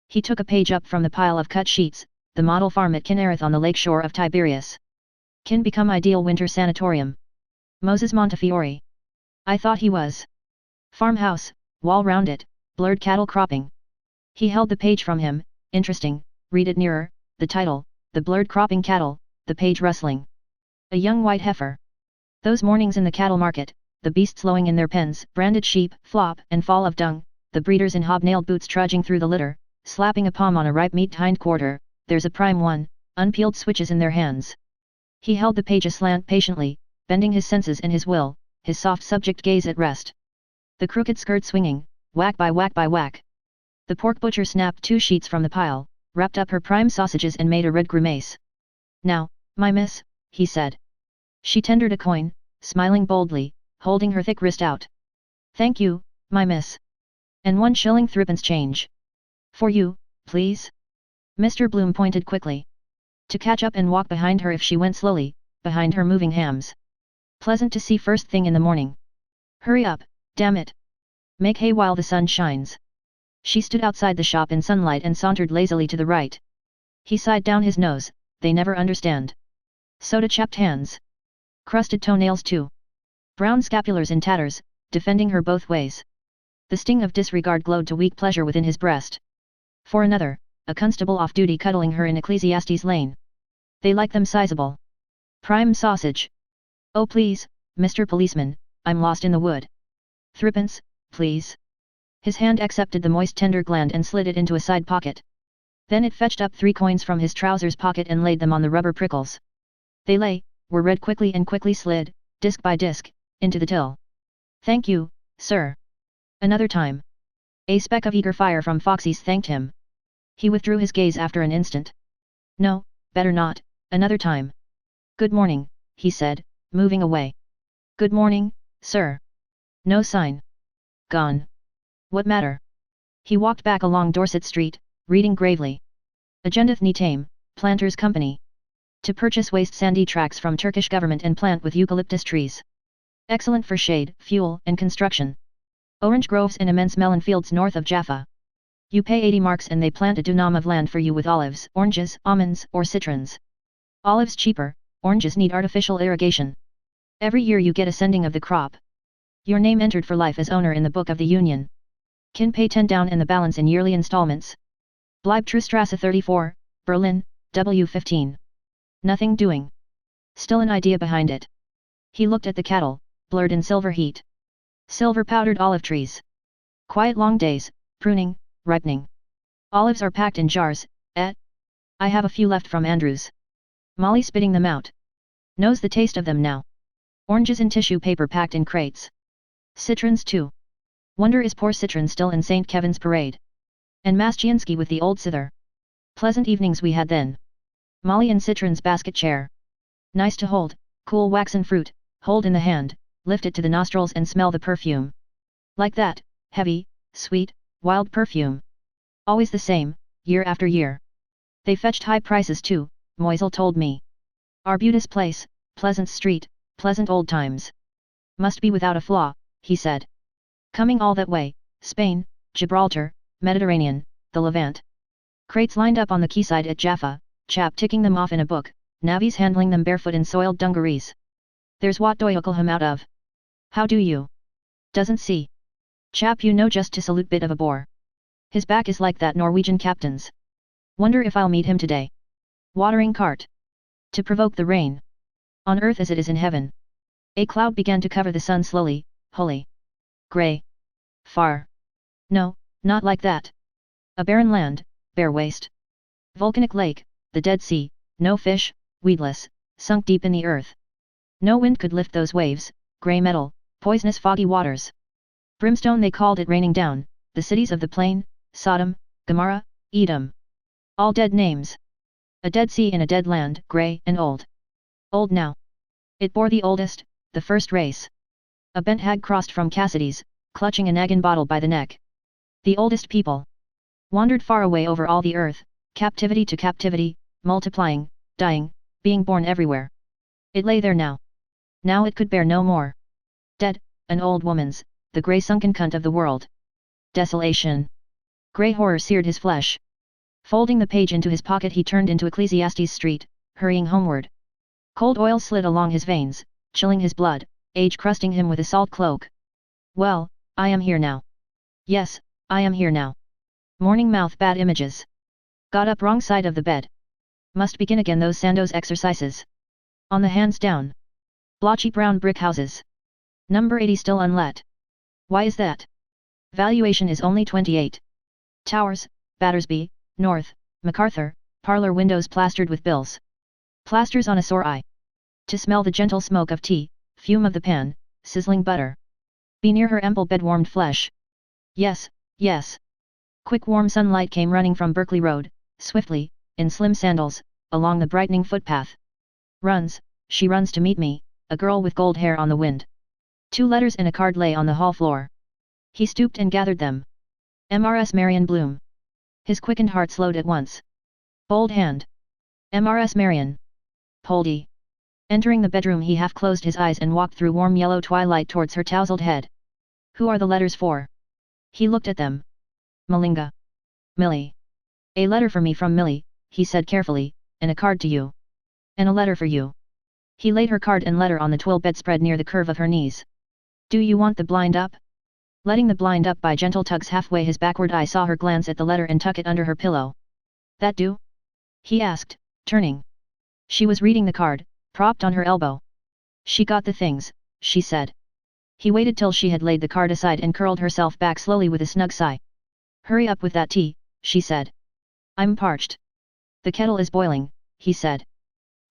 He took a page up from the pile of cut sheets, the model farm at Kinnereth on the lakeshore of Tiberias. Can become ideal winter sanatorium. Moses Montefiore. I thought he was. Farmhouse, wall round it, blurred cattle cropping. He held the page from him, interesting, read it nearer, the title, the blurred cropping cattle, the page rustling. A young white heifer. Those mornings in the cattle market, the beasts lowing in their pens, branded sheep, flop and fall of dung, the breeders in hobnailed boots trudging through the litter, slapping a palm on a ripe meat hindquarter, there's a prime one, unpeeled switches in their hands. He held the page aslant patiently, bending his senses and his will, his soft subject gaze at rest. The crooked skirt swinging, whack by whack by whack. The pork butcher snapped 2 sheets from the pile, wrapped up her prime sausages and made a red grimace. Now, my miss, he said. She tendered a coin, smiling boldly, holding her thick wrist out. Thank you, my miss. And 1 shilling 3pence change. For you, please? Mr. Bloom pointed quickly. To catch up and walk behind her if she went slowly, behind her moving hams. Pleasant to see first thing in the morning. Hurry up, damn it. Make hay while the sun shines. She stood outside the shop in sunlight and sauntered lazily to the right. He sighed down his nose, they never understand. Soda-chapped hands. Crusted toenails too. Brown scapulars in tatters, defending her both ways. The sting of disregard glowed to weak pleasure within his breast. For another, a constable off-duty cuddling her in Ecclesiastes Lane. They like them sizable. Prime sausage. Oh please, Mr. Policeman, I'm lost in the wood. 3pence, please. His hand accepted the moist tender gland and slid it into a side pocket. Then it fetched up 3 coins from his trousers pocket and laid them on the rubber prickles. They were read quickly and quickly slid, disc by disc, into the till. Thank you, sir. Another time. A speck of eager fire from Foxy's thanked him. He withdrew his gaze after an instant. No, better not, another time. Good morning, he said, moving away. Good morning, sir. No sign. Gone. What matter? He walked back along Dorset Street, reading gravely. Agendath Nitame, Planters Company. To purchase waste sandy tracts from Turkish government and plant with eucalyptus trees. Excellent for shade, fuel and construction. Orange groves and immense melon fields north of Jaffa. You pay 80 marks and they plant a dunam of land for you with olives, oranges, almonds or citrons. Olives cheaper, oranges need artificial irrigation. Every year you get a sending of the crop. Your name entered for life as owner in the Book of the Union. Can pay 10 down and the balance in yearly installments. Bleibtreustrasse 34, Berlin, W15. Nothing doing. Still an idea behind it. He looked at the cattle, blurred in silver heat. Silver powdered olive trees. Quiet long days, pruning, ripening. Olives are packed in jars, I have a few left from Andrew's. Molly spitting them out. Knows the taste of them now. Oranges in tissue paper packed in crates. Citrons too. Wonder is poor Citron still in St. Kevin's parade. And Mastiansky with the old zither. Pleasant evenings we had then. Molly in Citron's basket chair. Nice to hold, cool waxen fruit, hold in the hand, lift it to the nostrils and smell the perfume. Like that, heavy, sweet, wild perfume. Always the same, year after year. They fetched high prices too, Moisel told me. Arbutus Place, Pleasant Street, pleasant old times. Must be without a flaw, he said. Coming all that way, Spain, Gibraltar, Mediterranean, the Levant. Crates lined up on the quayside at Jaffa, chap ticking them off in a book, navvies handling them barefoot in soiled dungarees. There's what do you call him out of? How do you? Doesn't see. Chap you know just to salute bit of a bore. His back is like that Norwegian captain's. Wonder if I'll meet him today. Watering cart. To provoke the rain. On earth as it is in heaven. A cloud began to cover the sun slowly, holy. Grey. Far. No, not like that. A barren land, bare waste. Volcanic lake, the Dead Sea, no fish, weedless, sunk deep in the earth. No wind could lift those waves, grey metal, poisonous foggy waters. Brimstone they called it raining down, the cities of the plain, Sodom, Gomorrah, Edom. All dead names. A dead sea in a dead land, grey and old. Old now. It bore the oldest, the first race. A bent hag crossed from Cassidy's, clutching a naggin bottle by the neck. The oldest people. Wandered far away over all the earth, captivity to captivity, multiplying, dying, being born everywhere. It lay there now. Now it could bear no more. Dead, an old woman's, the grey sunken cunt of the world. Desolation. Grey horror seared his flesh. Folding the page into his pocket he turned into Ecclesiastes Street, hurrying homeward. Cold oil slid along his veins, chilling his blood, age crusting him with a salt cloak. Well, I am here now. Yes, I am here now. Morning mouth bad images. Got up wrong side of the bed. Must begin again those Sandoz exercises. On the hands down. Blotchy brown brick houses. Number 80 still unlet. Why is that? Valuation is only 28. Towers, Battersby, North, MacArthur, parlour windows plastered with bills. Plasters on a sore eye. To smell the gentle smoke of tea, fume of the pan, sizzling butter. Be near her ample bed-warmed flesh. Yes, yes. Quick warm sunlight came running from Berkeley Road, swiftly, in slim sandals, along the brightening footpath. She runs to meet me, a girl with gold hair on the wind. 2 letters and a card lay on the hall floor. He stooped and gathered them. MRS Marion Bloom. His quickened heart slowed at once. Bold hand. MRS Marion. Poldy. Entering the bedroom he half closed his eyes and walked through warm yellow twilight towards her tousled head. Who are the letters for? He looked at them. Malinga. Millie. A letter for me from Millie, he said carefully, and a card to you. And a letter for you. He laid her card and letter on the twill bedspread near the curve of her knees. Do you want the blind up? Letting the blind up by gentle tugs halfway his backward eye saw her glance at the letter and tuck it under her pillow. That do? He asked, turning. She was reading the card, propped on her elbow. She got the things, she said. He waited till she had laid the card aside and curled herself back slowly with a snug sigh. Hurry up with that tea, she said. I'm parched. The kettle is boiling, he said.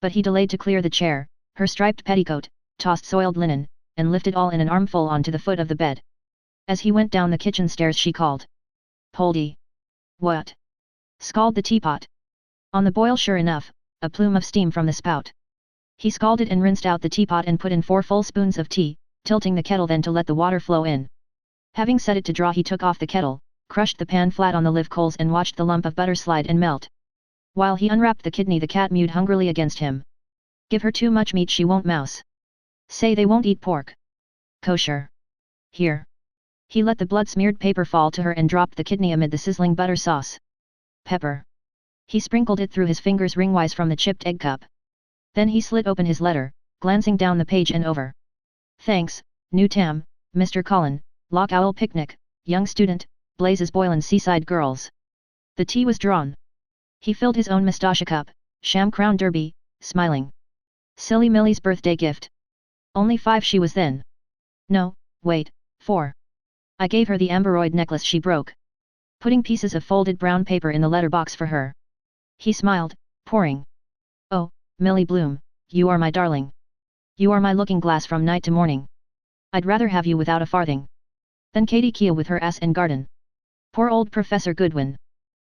But he delayed to clear the chair, her striped petticoat, tossed soiled linen, and lifted all in an armful onto the foot of the bed. As he went down the kitchen stairs she called. Poldy. What? Scald the teapot. On the boil sure enough, a plume of steam from the spout. He scalded and rinsed out the teapot and put in 4 full spoons of tea, tilting the kettle then to let the water flow in. Having set it to draw he took off the kettle, crushed the pan flat on the live coals and watched the lump of butter slide and melt. While he unwrapped the kidney the cat mewed hungrily against him. Give her too much meat she won't mouse. Say they won't eat pork. Kosher. Here. He let the blood-smeared paper fall to her and dropped the kidney amid the sizzling butter sauce. Pepper. He sprinkled it through his fingers ringwise from the chipped egg cup. Then he slit open his letter, glancing down the page and over. Thanks, new Tam, Mr. Cullen, Loch Owl Picnic, Young Student, Blazes Boylan Seaside Girls. The tea was drawn. He filled his own moustache cup, sham crown derby, smiling. Silly Millie's birthday gift. Only 5 she was then. No, wait, 4. I gave her the amberoid necklace she broke. Putting pieces of folded brown paper in the letterbox for her. He smiled, pouring. Oh, Millie Bloom, you are my darling. You are my looking glass from night to morning. I'd rather have you without a farthing than Katie Keel with her ass and garden. Poor old Professor Goodwin.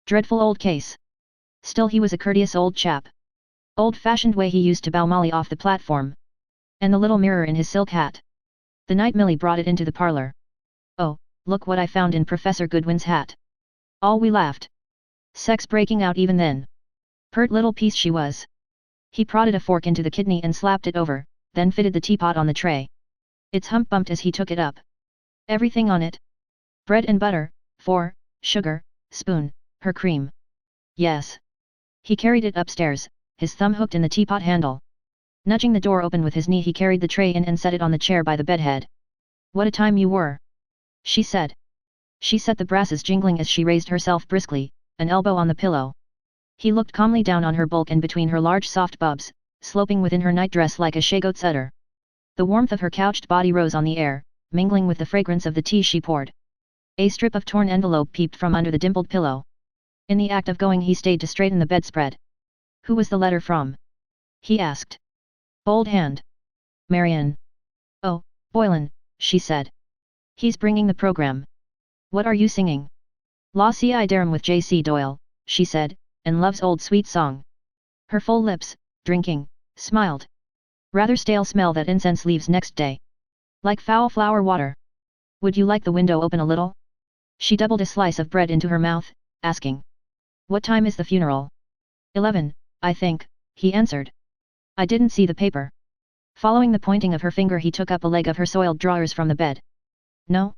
Dreadful old case. Still he was a courteous old chap. Old-fashioned way he used to bow Molly off the platform. And the little mirror in his silk hat. The night Millie brought it into the parlor. Oh, look what I found in Professor Goodwin's hat. All we laughed. Sex breaking out even then. Pert little piece she was. He prodded a fork into the kidney and slapped it over, then fitted the teapot on the tray. Its hump bumped as he took it up. Everything on it. Bread and butter, 4, sugar, spoon, her cream. Yes. He carried it upstairs, his thumb hooked in the teapot handle. Nudging the door open with his knee he carried the tray in and set it on the chair by the bedhead. What a time you were! She said. She set the brasses jingling as she raised herself briskly, an elbow on the pillow. He looked calmly down on her bulk and between her large soft bubs, sloping within her nightdress like a shagoat's udder. The warmth of her couched body rose on the air, mingling with the fragrance of the tea she poured. A strip of torn envelope peeped from under the dimpled pillow. In the act of going he stayed to straighten the bedspread. Who was the letter from? He asked. Bold hand. Marion. Oh, Boylan, she said. He's bringing the program. What are you singing? La Ci Darum with J.C. Doyle, she said, and Love's Old Sweet Song. Her full lips, drinking, smiled. Rather stale smell that incense leaves next day. Like foul flower water. Would you like the window open a little? She doubled a slice of bread into her mouth, asking. What time is the funeral? 11, I think, he answered. I didn't see the paper. Following the pointing of her finger he took up a leg of her soiled drawers from the bed. No?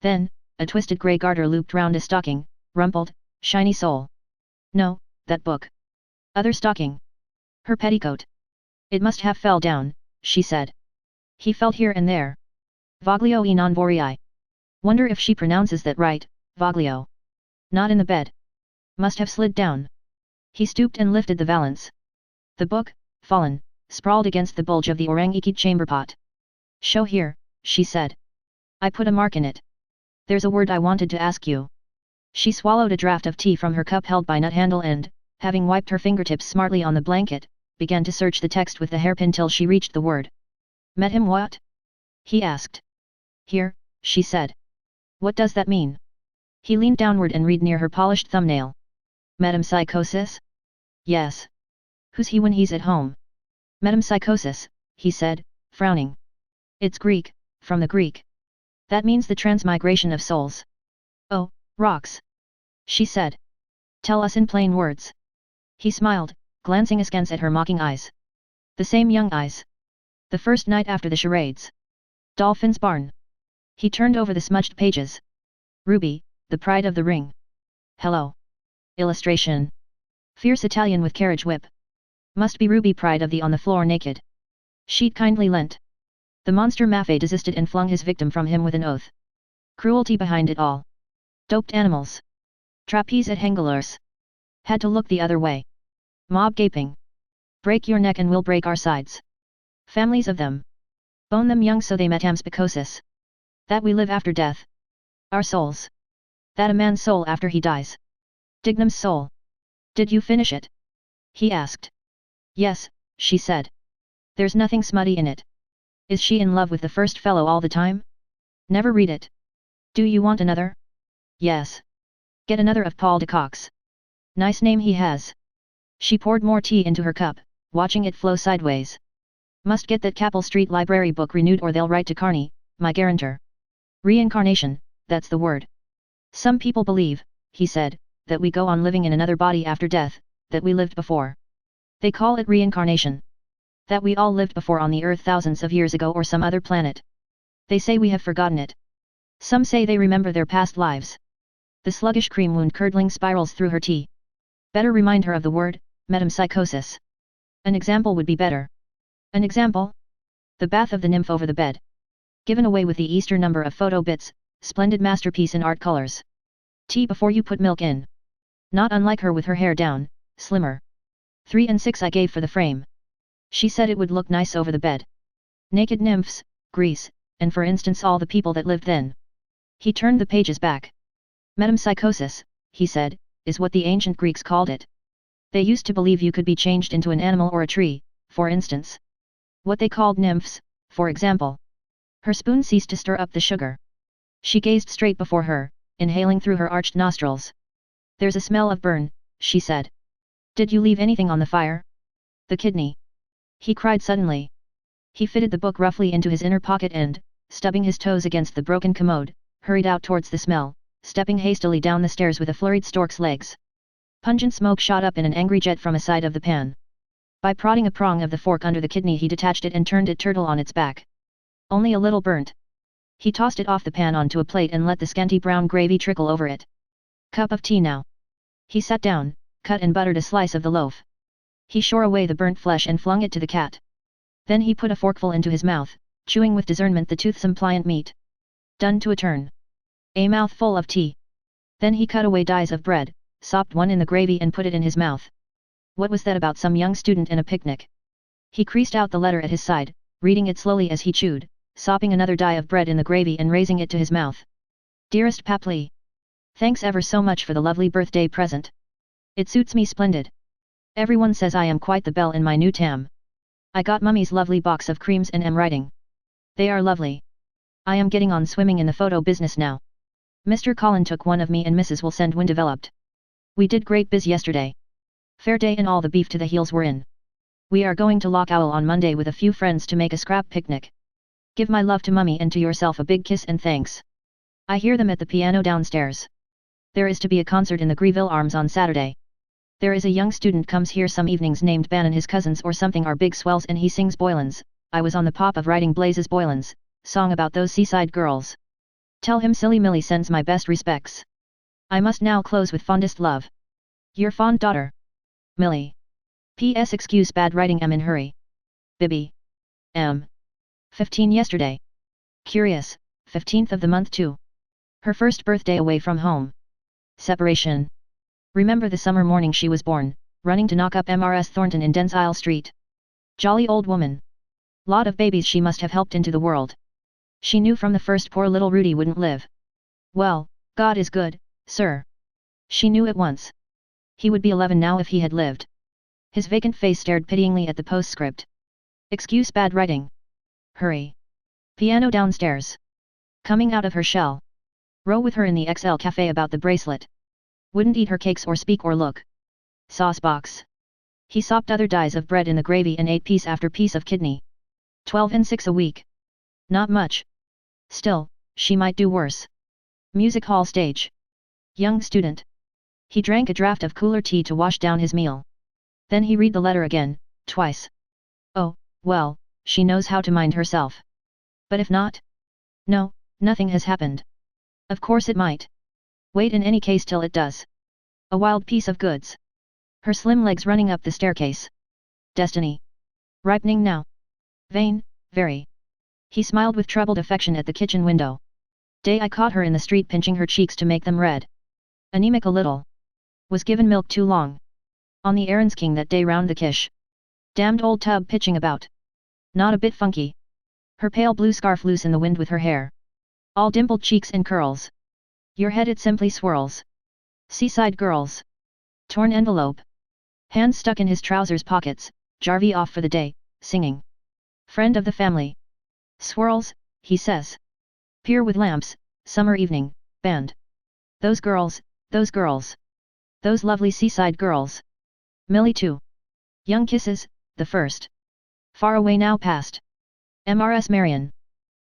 Then, a twisted grey garter looped round a stocking, rumpled, shiny sole. No, that book. Other stocking. Her petticoat. It must have fell down, she said. He felt here and there. Voglio e non vorrei. Wonder if she pronounces that right, Voglio. Not in the bed. Must have slid down. He stooped and lifted the valance. The book, fallen, sprawled against the bulge of the Orangiki chamber pot. Show here, she said. I put a mark in it. There's a word I wanted to ask you. She swallowed a draught of tea from her cup held by nut handle and, having wiped her fingertips smartly on the blanket, began to search the text with the hairpin till she reached the word. Met him what? He asked. Here, she said. What does that mean? He leaned downward and read near her polished thumbnail. Metempsychosis? Yes. Who's he when he's at home? Metempsychosis, he said, frowning. It's Greek, from the Greek. That means the transmigration of souls. Oh, rocks. She said. Tell us in plain words. He smiled, glancing askance at her mocking eyes. The same young eyes. The first night after the charades. Dolphin's Barn. He turned over the smudged pages. Ruby, the pride of the ring. Hello. Illustration. Fierce Italian with carriage whip. Must be Ruby pride of the on the floor naked. She'd kindly lent. The monster Maffei desisted and flung his victim from him with an oath. Cruelty behind it all. Doped animals. Trapeze at Hengelers. Had to look the other way. Mob gaping. Break your neck and we'll break our sides. Families of them. Bone them young so they metempsychosis. That we live after death. Our souls. That a man's soul after he dies. Dignam's soul. Did you finish it? He asked. Yes, she said. There's nothing smutty in it. Is she in love with the first fellow all the time? Never read it. Do you want another? Yes. Get another of Paul de Kock's. Nice name he has. She poured more tea into her cup, watching it flow sideways. Must get that Capel Street Library book renewed or they'll write to Carney, my guarantor. Reincarnation, that's the word. Some people believe, he said, that we go on living in another body after death, that we lived before. They call it reincarnation. That we all lived before on the earth thousands of years ago or some other planet. They say we have forgotten it. Some say they remember their past lives. The sluggish cream wound curdling spirals through her tea. Better remind her of the word, metempsychosis. An example would be better. An example? The bath of the nymph over the bed. Given away with the Easter number of photo bits, splendid masterpiece in art colors. Tea before you put milk in. Not unlike her with her hair down, slimmer. 3 and 6 I gave for the frame. She said it would look nice over the bed. Naked nymphs, Greece, and for instance all the people that lived then. He turned the pages back. Metempsychosis, he said, is what the ancient Greeks called it. They used to believe you could be changed into an animal or a tree, for instance. What they called nymphs, for example. Her spoon ceased to stir up the sugar. She gazed straight before her, inhaling through her arched nostrils. There's a smell of burn, she said. Did you leave anything on the fire? The kidney. He cried suddenly. He fitted the book roughly into his inner pocket and, stubbing his toes against the broken commode, hurried out towards the smell, stepping hastily down the stairs with a flurried stork's legs. Pungent smoke shot up in an angry jet from a side of the pan. By prodding a prong of the fork under the kidney he detached it and turned it turtle on its back. Only a little burnt. He tossed it off the pan onto a plate and let the scanty brown gravy trickle over it. Cup of tea now. He sat down, cut and buttered a slice of the loaf. He shore away the burnt flesh and flung it to the cat. Then he put a forkful into his mouth, chewing with discernment the toothsome pliant meat. Done to a turn. A mouthful of tea. Then he cut away dies of bread, sopped one in the gravy and put it in his mouth. What was that about some young student and a picnic? He creased out the letter at his side, reading it slowly as he chewed, sopping another die of bread in the gravy and raising it to his mouth. Dearest Papli. Thanks ever so much for the lovely birthday present. It suits me splendid. Everyone says I am quite the belle in my new tam. I got Mummy's lovely box of creams and am writing. They are lovely. I am getting on swimming in the photo business now. Mr. Colin took one of me and Mrs. will send when developed. We did great biz yesterday. Fair day and all the beef to the heels were in. We are going to Loch Owl on Monday with a few friends to make a scrap picnic. Give my love to Mummy and to yourself a big kiss and thanks. I hear them at the piano downstairs. There is to be a concert in the Greville Arms on Saturday. There is a young student comes here some evenings named Ben and his cousins or something are big swells and he sings Boylan's. I was on the pop of writing Blaze's Boylan's song about those seaside girls. Tell him Silly Millie sends my best respects. I must now close with fondest love. Your fond daughter. Millie. P.S. Excuse bad writing I'm in hurry. Bibby. M. 15 yesterday. Curious, 15th of the month too. Her first birthday away from home. Separation. Remember the summer morning she was born, running to knock up Mrs. Thornton in Densile Street. Jolly old woman. Lot of babies she must have helped into the world. She knew from the first poor little Rudy wouldn't live. Well, God is good, sir. She knew at once. He would be 11 now if he had lived. His vacant face stared pityingly at the postscript. Excuse bad writing. Hurry. Piano downstairs. Coming out of her shell. Row with her in the XL cafe about the bracelet. Wouldn't eat her cakes or speak or look. Sauce box. He sopped other dies of bread in the gravy and ate piece after piece of kidney. 12 and 6 a week. Not much. Still, she might do worse. Music hall stage. Young student. He drank a draught of cooler tea to wash down his meal. Then he read the letter again, twice. Oh, well, she knows how to mind herself. But if not? No, nothing has happened. Of course it might. Wait in any case till it does. A wild piece of goods. Her slim legs running up the staircase. Destiny. Ripening now. Vain, very. He smiled with troubled affection at the kitchen window. Day I caught her in the street pinching her cheeks to make them red. Anemic a little. Was given milk too long. On the errands king that day round the kish. Damned old tub pitching about. Not a bit funky. Her pale blue scarf loose in the wind with her hair. All dimpled cheeks and curls. Your head it simply swirls. Seaside girls. Torn envelope. Hands stuck in his trousers pockets, Jarvey off for the day, singing. Friend of the family. Swirls, he says. Pier with lamps, summer evening, band. Those girls, those girls. Those lovely seaside girls. Millie too. Young kisses, the first. Far away now past. Mrs. Marion.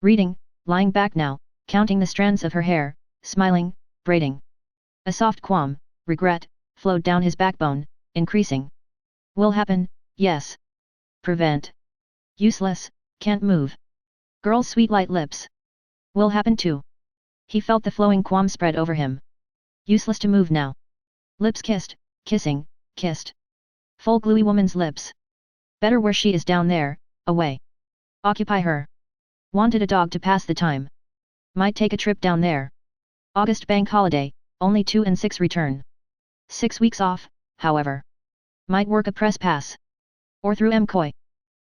Reading, lying back now, counting the strands of her hair, smiling, braiding. A soft qualm, regret, flowed down his backbone, increasing. Will happen, yes. Prevent. Useless, can't move. Girl's sweet light lips. Will happen too. He felt the flowing qualm spread over him. Useless to move now. Lips kissed, kissing, kissed. Full gluey woman's lips. Better where she is down there, away. Occupy her. Wanted a dog to pass the time. Might take a trip down there. August bank holiday, only 2 and 6 return. 6 weeks off, however. Might work a press pass. Or through MCOY.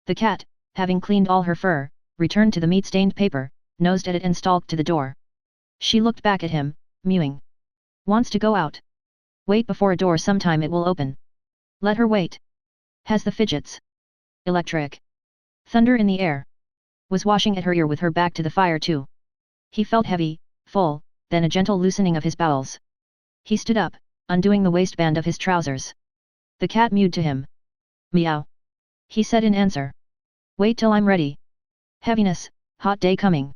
The cat, having cleaned all her fur, returned to the meat-stained paper, nosed at it and stalked to the door. She looked back at him, mewing. Wants to go out. Wait before a door, sometime it will open. Let her wait. Has the fidgets. Electric. Thunder in the air. Was washing at her ear with her back to the fire too. He felt heavy, full, then a gentle loosening of his bowels. He stood up, undoing the waistband of his trousers. The cat mewed to him. Meow. He said in answer. Wait till I'm ready. Heaviness, hot day coming.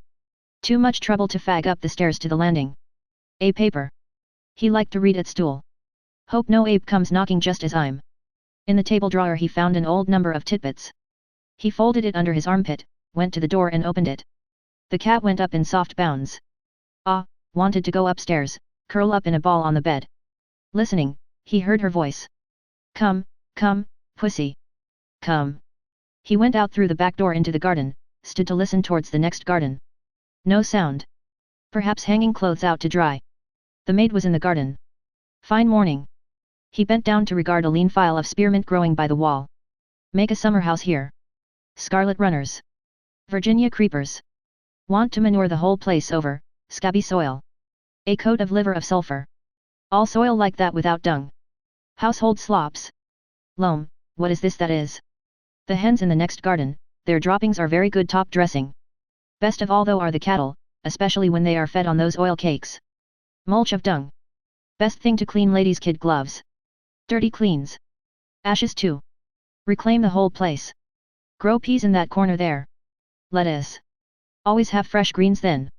Too much trouble to fag up the stairs to the landing. A paper. He liked to read at stool. Hope no ape comes knocking just as I'm. In the table drawer he found an old number of Titbits. He folded it under his armpit, went to the door and opened it. The cat went up in soft bounds. Wanted to go upstairs, curl up in a ball on the bed. Listening, he heard her voice. Come, pussy. Come. He went out through the back door into the garden, stood to listen towards the next garden. No sound. Perhaps hanging clothes out to dry. The maid was in the garden. Fine morning. He bent down to regard a lean file of spearmint growing by the wall. Make a summer house here. Scarlet runners. Virginia creepers. Want to manure the whole place over, scabby soil. A coat of liver of sulfur. All soil like that without dung. Household slops. Loam, what is this that is? The hens in the next garden, their droppings are very good top dressing. Best of all though are the cattle, especially when they are fed on those oil cakes. Mulch of dung. Best thing to clean ladies' kid gloves. Dirty cleans. Ashes too. Reclaim the whole place. Grow peas in that corner there. Lettuce. Always have fresh greens then.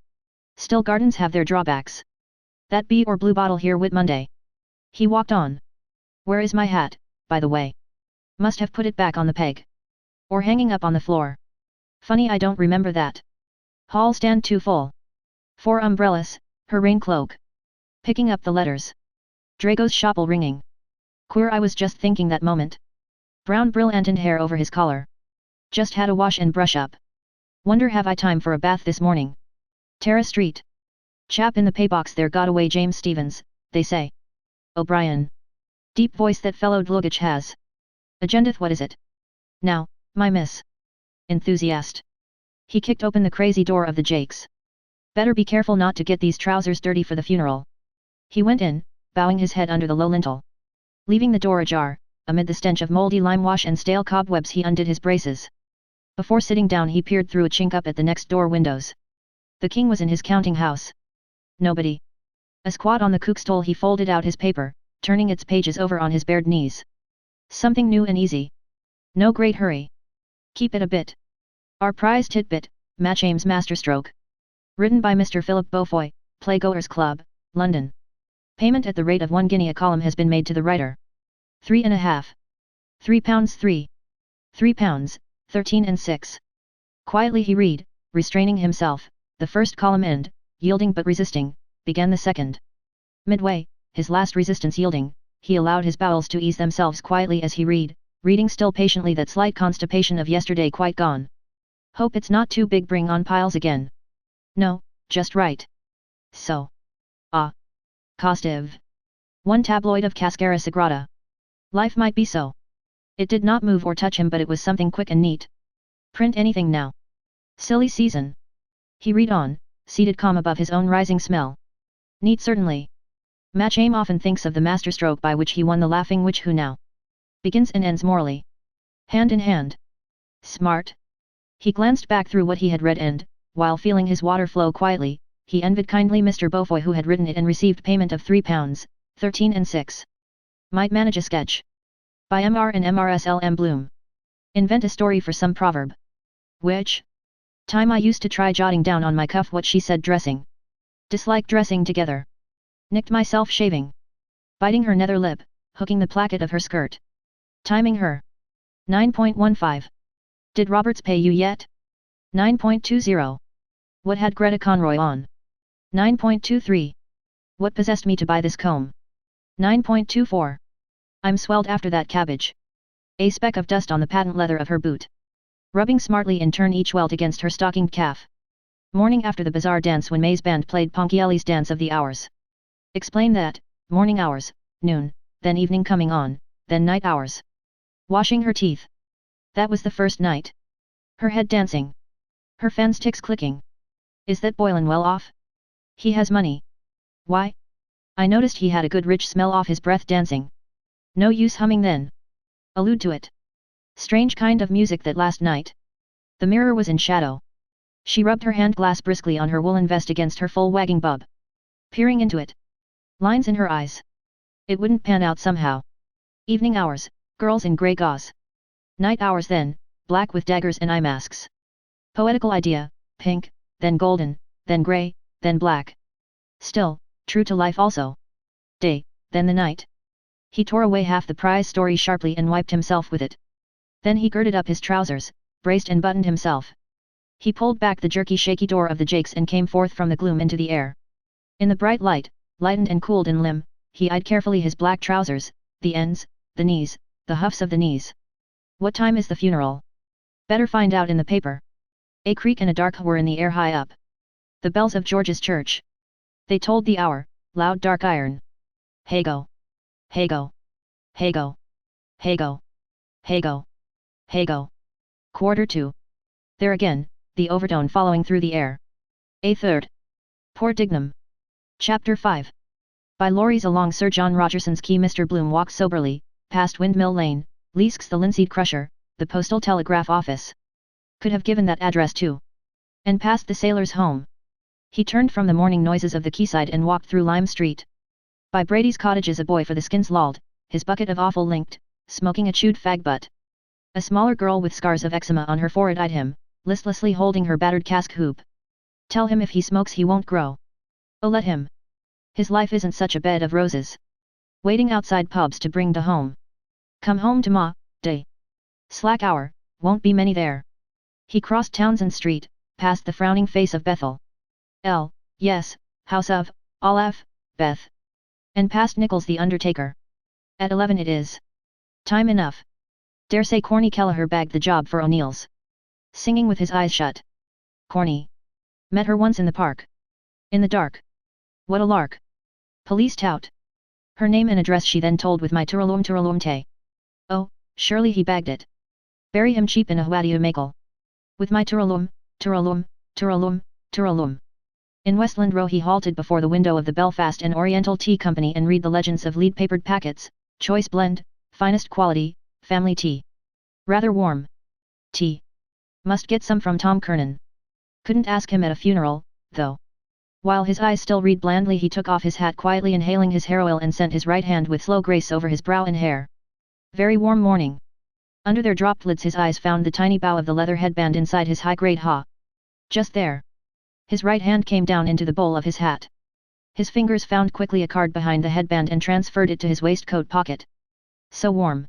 Still gardens have their drawbacks. That bee or blue bottle here Whit Monday. He walked on. Where is my hat, by the way? Must have put it back on the peg. Or hanging up on the floor. Funny I don't remember that. Hall stand too full. 4 umbrellas, her rain cloak. Picking up the letters. Drago's shopple ringing. Queer, I was just thinking that moment. Brown brilliant hair over his collar. Just had a wash and brush up. Wonder have I time for a bath this morning. Tara Street. Chap in the paybox there got away James Stevens, they say. O'Brien. Deep voice that fellowed luggage has. Agendeth, what is it? Now, my miss. Enthusiast. He kicked open the crazy door of the Jakes. Better be careful not to get these trousers dirty for the funeral. He went in, bowing his head under the low lintel. Leaving the door ajar, amid the stench of moldy lime wash and stale cobwebs he undid his braces. Before sitting down he peered through a chink up at the next door windows. The king was in his counting house. Nobody. A squat on the cook stool he folded out his paper, turning its pages over on his bared knees. Something new and easy. No great hurry. Keep it a bit. Our prize titbit, Matchame's masterstroke. Written by Mr. Philip Beaufoy, Playgoers Club, London. Payment at the rate of 1 guinea a column has been made to the writer. 3.5. £3 3. £3, 13 and 6. Quietly he read, restraining himself, the first column and, yielding but resisting, began the second. Midway, his last resistance yielding, he allowed his bowels to ease themselves quietly as he reading still patiently that slight constipation of yesterday quite gone. Hope it's not too big, bring on piles again. No, just right. So. Costive. One tabloid of Cascara Sagrada. Life might be so. It did not move or touch him, but it was something quick and neat. Print anything now. Silly season. He read on, seated calm above his own rising smell. Neat certainly. Matchame often thinks of the masterstroke by which he won the Laughing Witch, who now begins and ends morally. Hand in hand. Smart. He glanced back through what he had read and, while feeling his water flow quietly, he envied kindly Mr. Beaufoy who had written it and received payment of £3, 13 and 6. Might manage a sketch. By Mr. and Mrs. Bloom. Invent a story for some proverb. Which time I used to try jotting down on my cuff what she said dressing. Dislike dressing together. Nicked myself shaving. Biting her nether lip, hooking the placket of her skirt. Timing her. 9.15. Did Roberts pay you yet? 9.20. What had Greta Conroy on? 9.23. What possessed me to buy this comb? 9.24. I'm swelled after that cabbage. A speck of dust on the patent leather of her boot. Rubbing smartly in turn each welt against her stockinged calf, Morning after the bazaar dance when May's band played Ponchielli's Dance of the Hours. Explain that, morning hours, noon, then evening coming on, then night hours. Washing her teeth. That was the first night. Her head dancing. Her fan sticks clicking. Is that Boylan well off? He has money. Why? I noticed he had a good rich smell off his breath dancing. No use humming then. Allude to it. Strange kind of music that last night. The mirror was in shadow. She rubbed her hand glass briskly on her woolen vest against her full wagging bub. Peering into it. Lines in her eyes. It wouldn't pan out somehow. Evening hours, girls in grey gauze. Night hours then, black with daggers and eye masks. Poetical idea, pink, then golden, then grey, then black. Still, true to life also. Day, then the night. He tore away half the prize story sharply and wiped himself with it. Then he girded up his trousers, braced and buttoned himself. He pulled back the jerky shaky door of the jakes and came forth from the gloom into the air. In the bright light, lightened and cooled in limb, he eyed carefully his black trousers, the ends, the knees, the huffs of the knees. What time is the funeral? Better find out in the paper. A creak and a dark were in the air high up. The bells of George's church. They tolled the hour, loud dark iron. Hey-go. Hey-go. Hey-go. Hey-go. Hey-go. Hey-go. 1:45. There again, the overtone following through the air. A third. Poor Dignam. Chapter 5. By lorries along Sir John Rogerson's quay Mr. Bloom walked soberly, past Windmill Lane, Leask's the linseed crusher, the postal telegraph office. Could have given that address too. And past the sailor's home. He turned from the morning noises of the quayside and walked through Lime Street. By Brady's cottages a boy for the skins lolled, his bucket of offal linked, smoking a chewed fag butt. A smaller girl with scars of eczema on her forehead eyed him, listlessly holding her battered cask hoop. Tell him if he smokes he won't grow. Oh, let him. His life isn't such a bed of roses. Waiting outside pubs to bring to home. Come home to ma, day. Slack hour, won't be many there. He crossed Townsend Street, past the frowning face of Bethel. Yes, house of, Olaf, Beth. And past Nichols the undertaker. At 11 it is. Time enough. Daresay Corny Kelleher bagged the job for O'Neill's. Singing with his eyes shut. Corny. Met her once in the park. In the dark. What a lark. Police tout. Her name and address she then told with my turalum te. Oh, surely he bagged it. Bury him cheap in a Huadia Makel. With my turalum. In Westland Row he halted before the window of the Belfast and Oriental Tea Company and read the legends of lead-papered packets, choice blend, finest quality, family tea. Rather warm. Tea. Must get some from Tom Kernan. Couldn't ask him at a funeral, though. While his eyes still read blandly he took off his hat quietly inhaling his hair oil and sent his right hand with slow grace over his brow and hair. Very warm morning. Under their dropped lids his eyes found the tiny bow of the leather headband inside his high-grade ha. Just there. His right hand came down into the bowl of his hat. His fingers found quickly a card behind the headband and transferred it to his waistcoat pocket. So warm.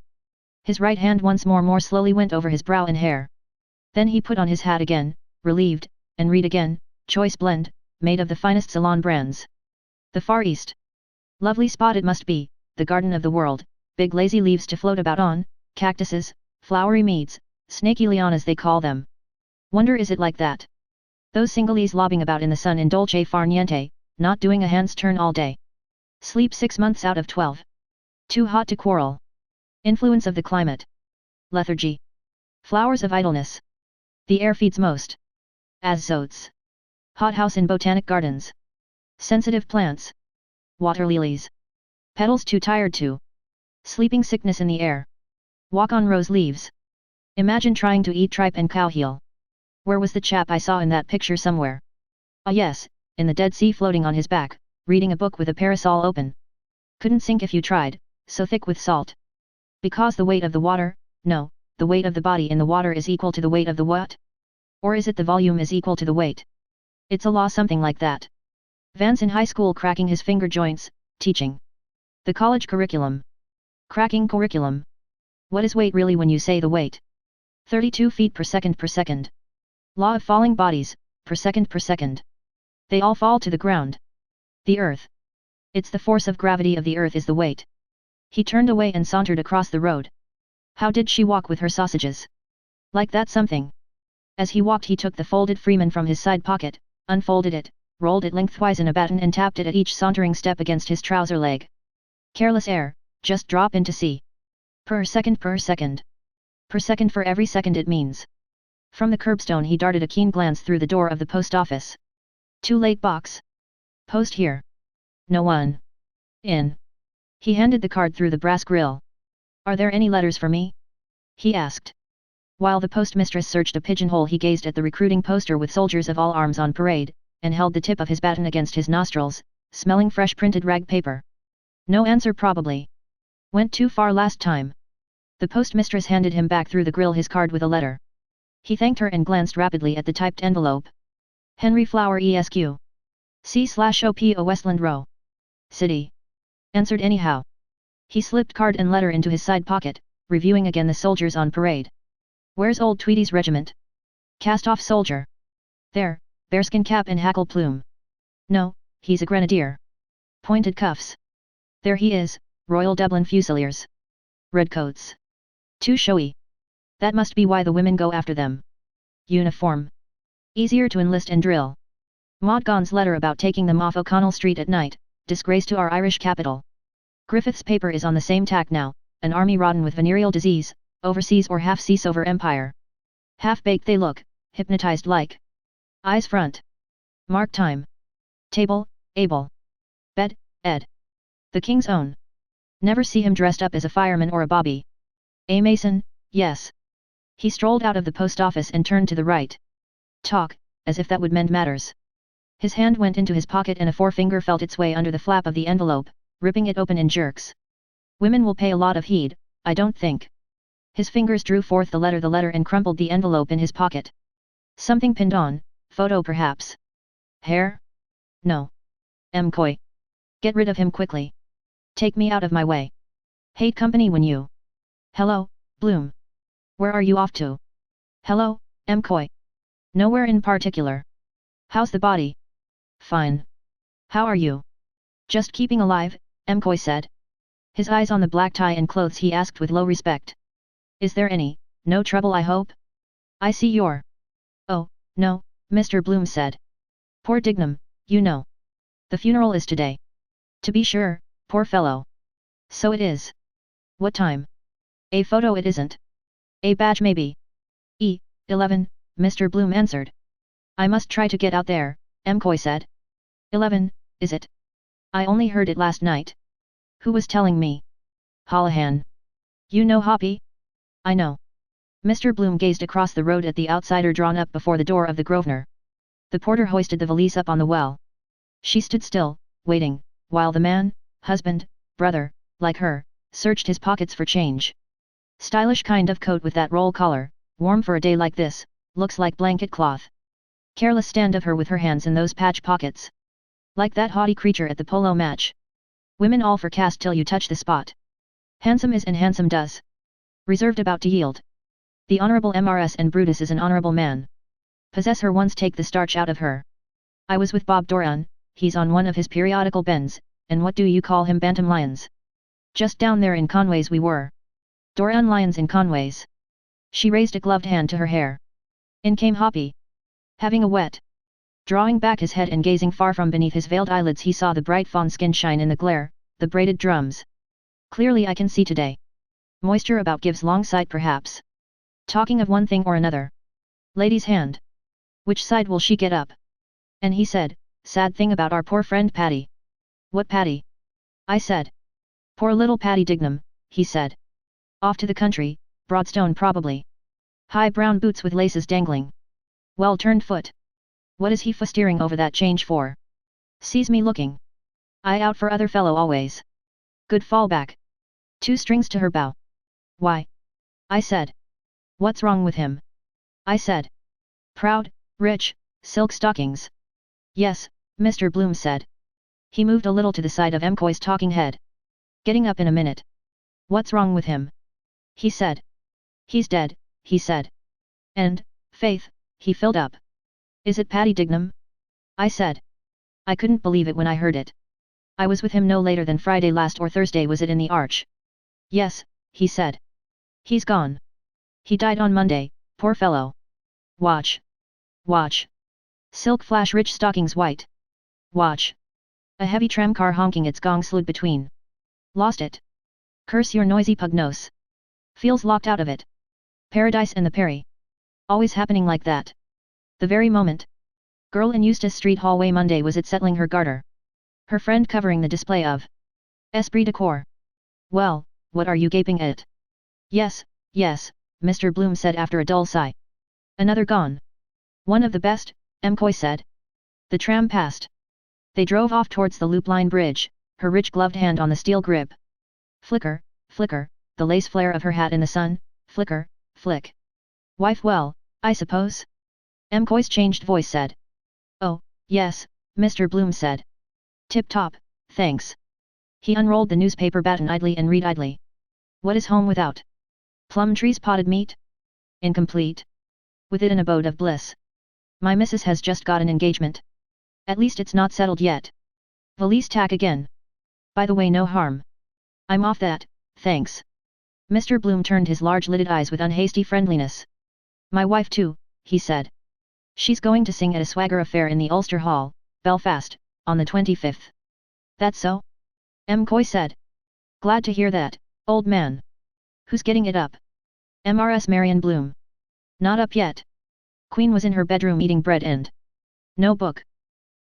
His right hand once more slowly went over his brow and hair. Then he put on his hat again, relieved, and read again, choice blend, made of the finest Ceylon brands. The Far East. Lovely spot it must be, the garden of the world, big lazy leaves to float about on, cactuses, flowery meads, snaky lianas they call them. Wonder is it like that? Those singleys lobbing about in the sun in dolce far niente, not doing a hand's turn all day. Sleep 6 months out of 12. Too hot to quarrel. Influence of the climate. Lethargy. Flowers of idleness. The air feeds most. Azotes. Hothouse in botanic gardens. Sensitive plants. Water lilies. Petals too tired to. Sleeping sickness in the air. Walk on rose leaves. Imagine trying to eat tripe and cow heel. Where was the chap I saw in that picture somewhere? Ah yes, in the Dead Sea floating on his back, reading a book with a parasol open. Couldn't sink if you tried, so thick with salt. Because the weight of the water, no, the weight of the body in the water is equal to the weight of the what? Or is it the volume is equal to the weight? It's a law something like that. Vance in high school cracking his finger joints, teaching. The college curriculum. Cracking curriculum. What is weight really when you say the weight? 32 feet per second. Law of falling bodies, per second. They all fall to the ground. The earth. It's the force of gravity of the earth is the weight. He turned away and sauntered across the road. How did she walk with her sausages? Like that something. As he walked he took the folded Freeman from his side pocket, unfolded it, rolled it lengthwise in a batten and tapped it at each sauntering step against his trouser leg. Careless air, just drop into C. Per second per second. Per second for every second it means. From the curbstone he darted a keen glance through the door of the post office. Too late box. Post here. No one. In. He handed the card through the brass grill. Are there any letters for me? He asked. While the postmistress searched a pigeonhole he gazed at the recruiting poster with soldiers of all arms on parade, and held the tip of his baton against his nostrils, smelling fresh printed rag paper. No answer probably. Went too far last time. The postmistress handed him back through the grill his card with a letter. He thanked her and glanced rapidly at the typed envelope. Henry Flower Esq. C/OPO Westland Row. City. Answered anyhow. He slipped card and letter into his side pocket, reviewing again the soldiers on parade. Where's old Tweedy's regiment? Cast-off soldier. There, bearskin cap and hackle plume. No, he's a grenadier. Pointed cuffs. There he is, Royal Dublin Fusiliers. Redcoats. Too showy. That must be why the women go after them. Uniform. Easier to enlist and drill. Maud Gonne's letter about taking them off O'Connell Street at night, disgrace to our Irish capital. Griffith's paper is on the same tack now, an army rotten with venereal disease, overseas or half-seas over empire. Half-baked they look, hypnotized like. Eyes front. Mark time. Table, able. Bed, ed. The king's own. Never see him dressed up as a fireman or a bobby. A mason, yes. He strolled out of the post office and turned to the right. Talk, as if that would mend matters. His hand went into his pocket and a forefinger felt its way under the flap of the envelope, ripping it open in jerks. Women will pay a lot of heed, I don't think. His fingers drew forth the letter and crumpled the envelope in his pocket. Something pinned on, photo perhaps. Hair? No. Coy. Get rid of him quickly. Take me out of my way. Hate company when you. Hello, Bloom. Where are you off to? Hello, Coy. Nowhere in particular. How's the body? Fine. How are you? Just keeping alive, Coy said. His eyes on the black tie and clothes he asked with low respect. Is there no trouble I hope? I see you're. Oh, no, Mr. Bloom said. Poor Dignam, you know. The funeral is today. To be sure, poor fellow. So it is. What time? A photo it isn't. A badge maybe. 11, Mr. Bloom answered. I must try to get out there, Coy said. 11, is it? I only heard it last night. Who was telling me? Holohan. You know Hoppy? I know. Mr. Bloom gazed across the road at the outsider drawn up before the door of the Grosvenor. The porter hoisted the valise up on the well. She stood still, waiting, while the man, husband, brother, like her, searched his pockets for change. Stylish kind of coat with that roll collar, warm for a day like this, looks like blanket cloth. Careless stand of her with her hands in those patch pockets. Like that haughty creature at the polo match. Women all for caste till you touch the spot. Handsome is and handsome does. Reserved about to yield. The Honourable Mrs. and Brutus is an honourable man. Possess her once take the starch out of her. I was with Bob Doran, he's on one of his periodical bends, and what do you call him Bantam Lions? Just down there in Conway's we were. Doran Lions in Conway's. She raised a gloved hand to her hair. In came Hoppy. Having a wet. Drawing back his head and gazing far from beneath his veiled eyelids he saw the bright fawn skin shine in the glare, the braided drums. Clearly I can see today. Moisture about gives long sight perhaps. Talking of one thing or another. Lady's hand. Which side will she get up? And he said, sad thing about our poor friend Patty. What Patty? I said. Poor little Patty Dignam, he said. Off to the country, Broadstone probably. High brown boots with laces dangling. Well turned foot. What is he fusteering over that change for? Sees me looking. Eye out for other fellow always. Good fallback. 2 strings to her bow. Why? I said. What's wrong with him? I said. Proud, rich, silk stockings. Yes, Mr. Bloom said. He moved a little to the side of Coy's talking head. Getting up in a minute. What's wrong with him? He said. He's dead, he said. And, faith, he filled up. Is it Patty Dignam? I said. I couldn't believe it when I heard it. I was with him no later than Friday last or Thursday was it in the Arch? Yes, he said. He's gone. He died on Monday, poor fellow. Watch. Watch. Silk flash rich stockings white. Watch. A heavy tramcar honking its gong slewed between. Lost it. Curse your noisy pug nose. Feels locked out of it. Paradise and the Perry. Always happening like that. The very moment. Girl in Eustace Street hallway Monday was it settling her garter. Her friend covering the display of esprit de corps. Well, what are you gaping at? Yes, yes, Mr. Bloom said after a dull sigh. Another gone. One of the best, McCoy said. The tram passed. They drove off towards the loop line bridge, her rich gloved hand on the steel grip. Flicker, flicker, the lace flare of her hat in the sun, flicker, flick. Wife well, I suppose? McCoy's changed voice said. Oh, yes, Mr. Bloom said. Tip-top, thanks. He unrolled the newspaper batten idly and read idly. What is home without? Plum trees potted meat? Incomplete. With it an abode of bliss. My missus has just got an engagement. At least it's not settled yet. Valise tack again. By the way, no harm. I'm off that, thanks. Mr. Bloom turned his large-lidded eyes with unhasty friendliness. My wife too, he said. She's going to sing at a swagger affair in the Ulster Hall, Belfast, on the 25th. That's so? McCoy said. Glad to hear that, old man. Who's getting it up? Mrs. Marion Bloom. Not up yet. Queen was in her bedroom eating bread and no book.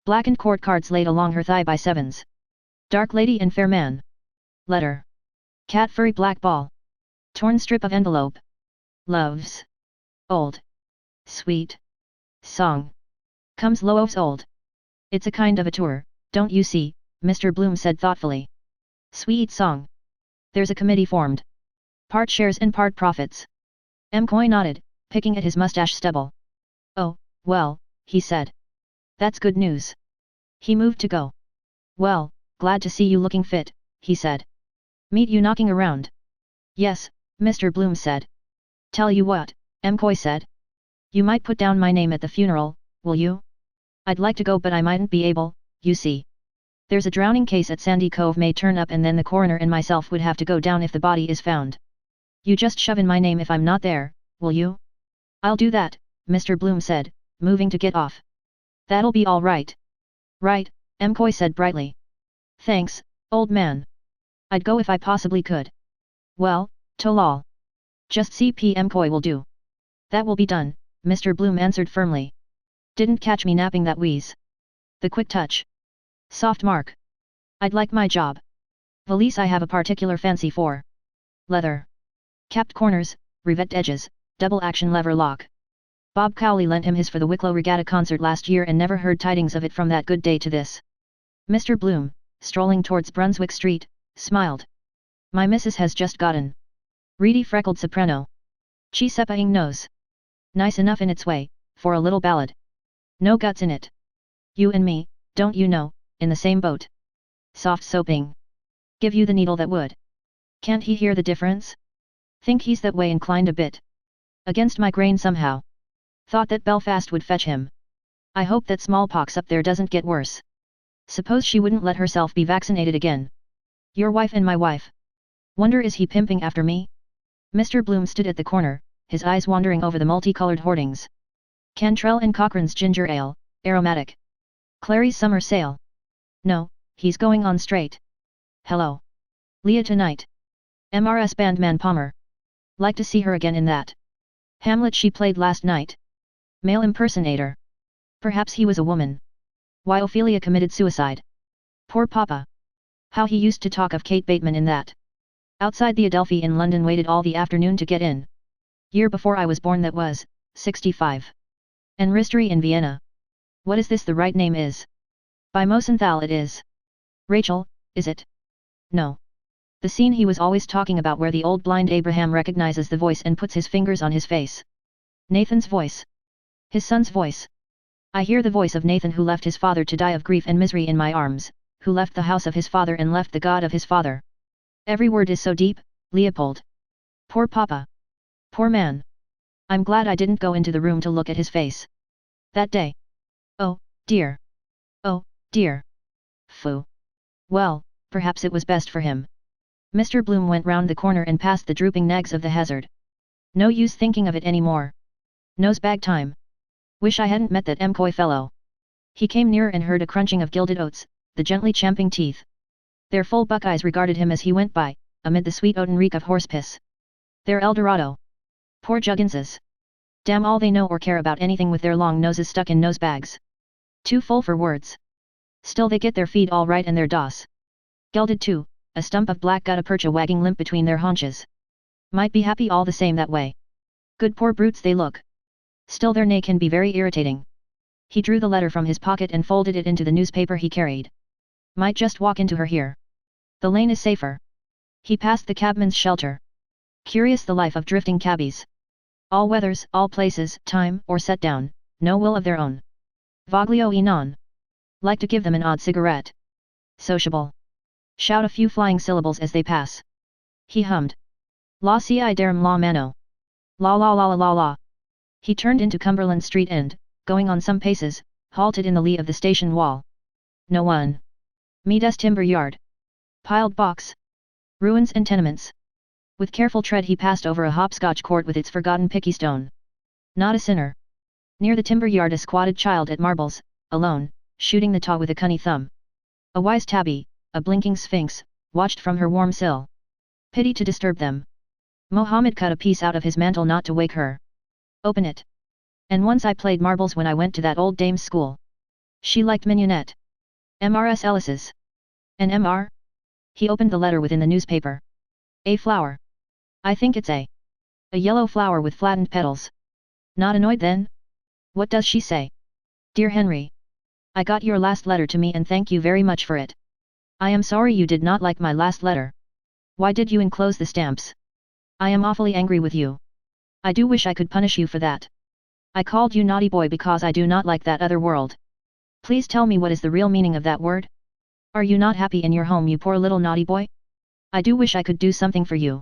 Blackened court cards laid along her thigh by sevens. Dark lady and fair man. Letter. Cat furry black ball. Torn strip of envelope. Loves. Old. Sweet. Song. Comes loaves old. It's a kind of a tour, don't you see, Mr. Bloom said thoughtfully. Sweet song. There's a committee formed. Part shares and part profits. McCoy nodded, picking at his mustache stubble. Oh, well, he said. That's good news. He moved to go. Well, glad to see you looking fit, he said. Meet you knocking around. Yes, Mr. Bloom said. Tell you what, McCoy said. You might put down my name at the funeral, will you? I'd like to go but I mightn't be able, you see. There's a drowning case at Sandy Cove may turn up and then the coroner and myself would have to go down if the body is found. You just shove in my name if I'm not there, will you? I'll do that, Mr. Bloom said, moving to get off. That'll be all right. Right, McCoy said brightly. Thanks, old man. I'd go if I possibly could. Well, tolol. Just CP McCoy will do. That will be done, Mr. Bloom answered firmly. Didn't catch me napping that wheeze. The quick touch. Soft mark. I'd like my job. Valise I have a particular fancy for. Leather. Capped corners, rivet edges, double action lever lock. Bob Cowley lent him his for the Wicklow Regatta concert last year and never heard tidings of it from that good day to this. Mr. Bloom, strolling towards Brunswick Street, smiled. My missus has just gotten. Reedy freckled soprano. Chi-seppaing nose. Nice enough in its way, for a little ballad. No guts in it. You and me, don't you know, in the same boat. Soft soaping. Give you the needle that would. Can't he hear the difference? Think he's that way inclined a bit. Against my grain somehow. Thought that Belfast would fetch him. I hope that smallpox up there doesn't get worse. Suppose she wouldn't let herself be vaccinated again. Your wife and my wife. Wonder is he pimping after me? Mr. Bloom stood at the corner, his eyes wandering over the multicolored hoardings. Cantrell and Cochrane's ginger ale, aromatic. Clary's summer sale. No, he's going on straight. Hello. Leah tonight. MRS bandman Palmer. Like to see her again in that Hamlet she played last night. Male impersonator. Perhaps he was a woman. Why Ophelia committed suicide. Poor Papa. How he used to talk of Kate Bateman in that. Outside the Adelphi in London waited all the afternoon to get in. Year before I was born that was, 65. Enristery in Vienna. What is this the right name is? By Mosenthal it is. Rachel, is it? No. The scene he was always talking about where the old blind Abraham recognizes the voice and puts his fingers on his face. Nathan's voice. His son's voice. I hear the voice of Nathan who left his father to die of grief and misery in my arms, who left the house of his father and left the God of his father. Every word is so deep, Leopold. Poor Papa. Poor man. I'm glad I didn't go into the room to look at his face. That day. Oh, dear. Oh, dear. Phoo. Well, perhaps it was best for him. Mr. Bloom went round the corner and past the drooping nags of the hazard. No use thinking of it any more. Nosebag time. Wish I hadn't met that coy fellow. He came nearer and heard a crunching of gilded oats, the gently champing teeth. Their full buck eyes regarded him as he went by, amid the sweet oaten reek of horse piss. Their Eldorado. Poor Jugginses. Damn all they know or care about anything with their long noses stuck in nose bags. Too full for words. Still they get their feed all right and their doss. Gelded too, a stump of black gutta percha wagging limp between their haunches. Might be happy all the same that way. Good poor brutes they look. Still their neigh can be very irritating. He drew the letter from his pocket and folded it into the newspaper he carried. Might just walk into her here. The lane is safer. He passed the cabman's shelter. Curious the life of drifting cabbies. All weathers, all places, time, or set down, no will of their own. Voglio e non. Like to give them an odd cigarette. Sociable. Shout a few flying syllables as they pass. He hummed. La ci darum la mano. La la la la la la. He turned into Cumberland Street and, going on some paces, halted in the lee of the station wall. No one. Meadas timber yard. Piled box. Ruins and tenements. With careful tread he passed over a hopscotch court with its forgotten picky stone. Not a sinner. Near the timber yard a squatted child at marbles, alone, shooting the taw with a cunny thumb. A wise tabby, a blinking sphinx, watched from her warm sill. Pity to disturb them. Mohammed cut a piece out of his mantle not to wake her. Open it. And once I played marbles when I went to that old dame's school. She liked mignonette. Mrs. Ellis's. An Mr. He opened the letter within the newspaper. A flower. I think it's a yellow flower with flattened petals. Not annoyed then? What does she say? Dear Henry. I got your last letter to me and thank you very much for it. I am sorry you did not like my last letter. Why did you enclose the stamps? I am awfully angry with you. I do wish I could punish you for that. I called you naughty boy because I do not like that other world. Please tell me what is the real meaning of that word? Are you not happy in your home, you poor little naughty boy? I do wish I could do something for you.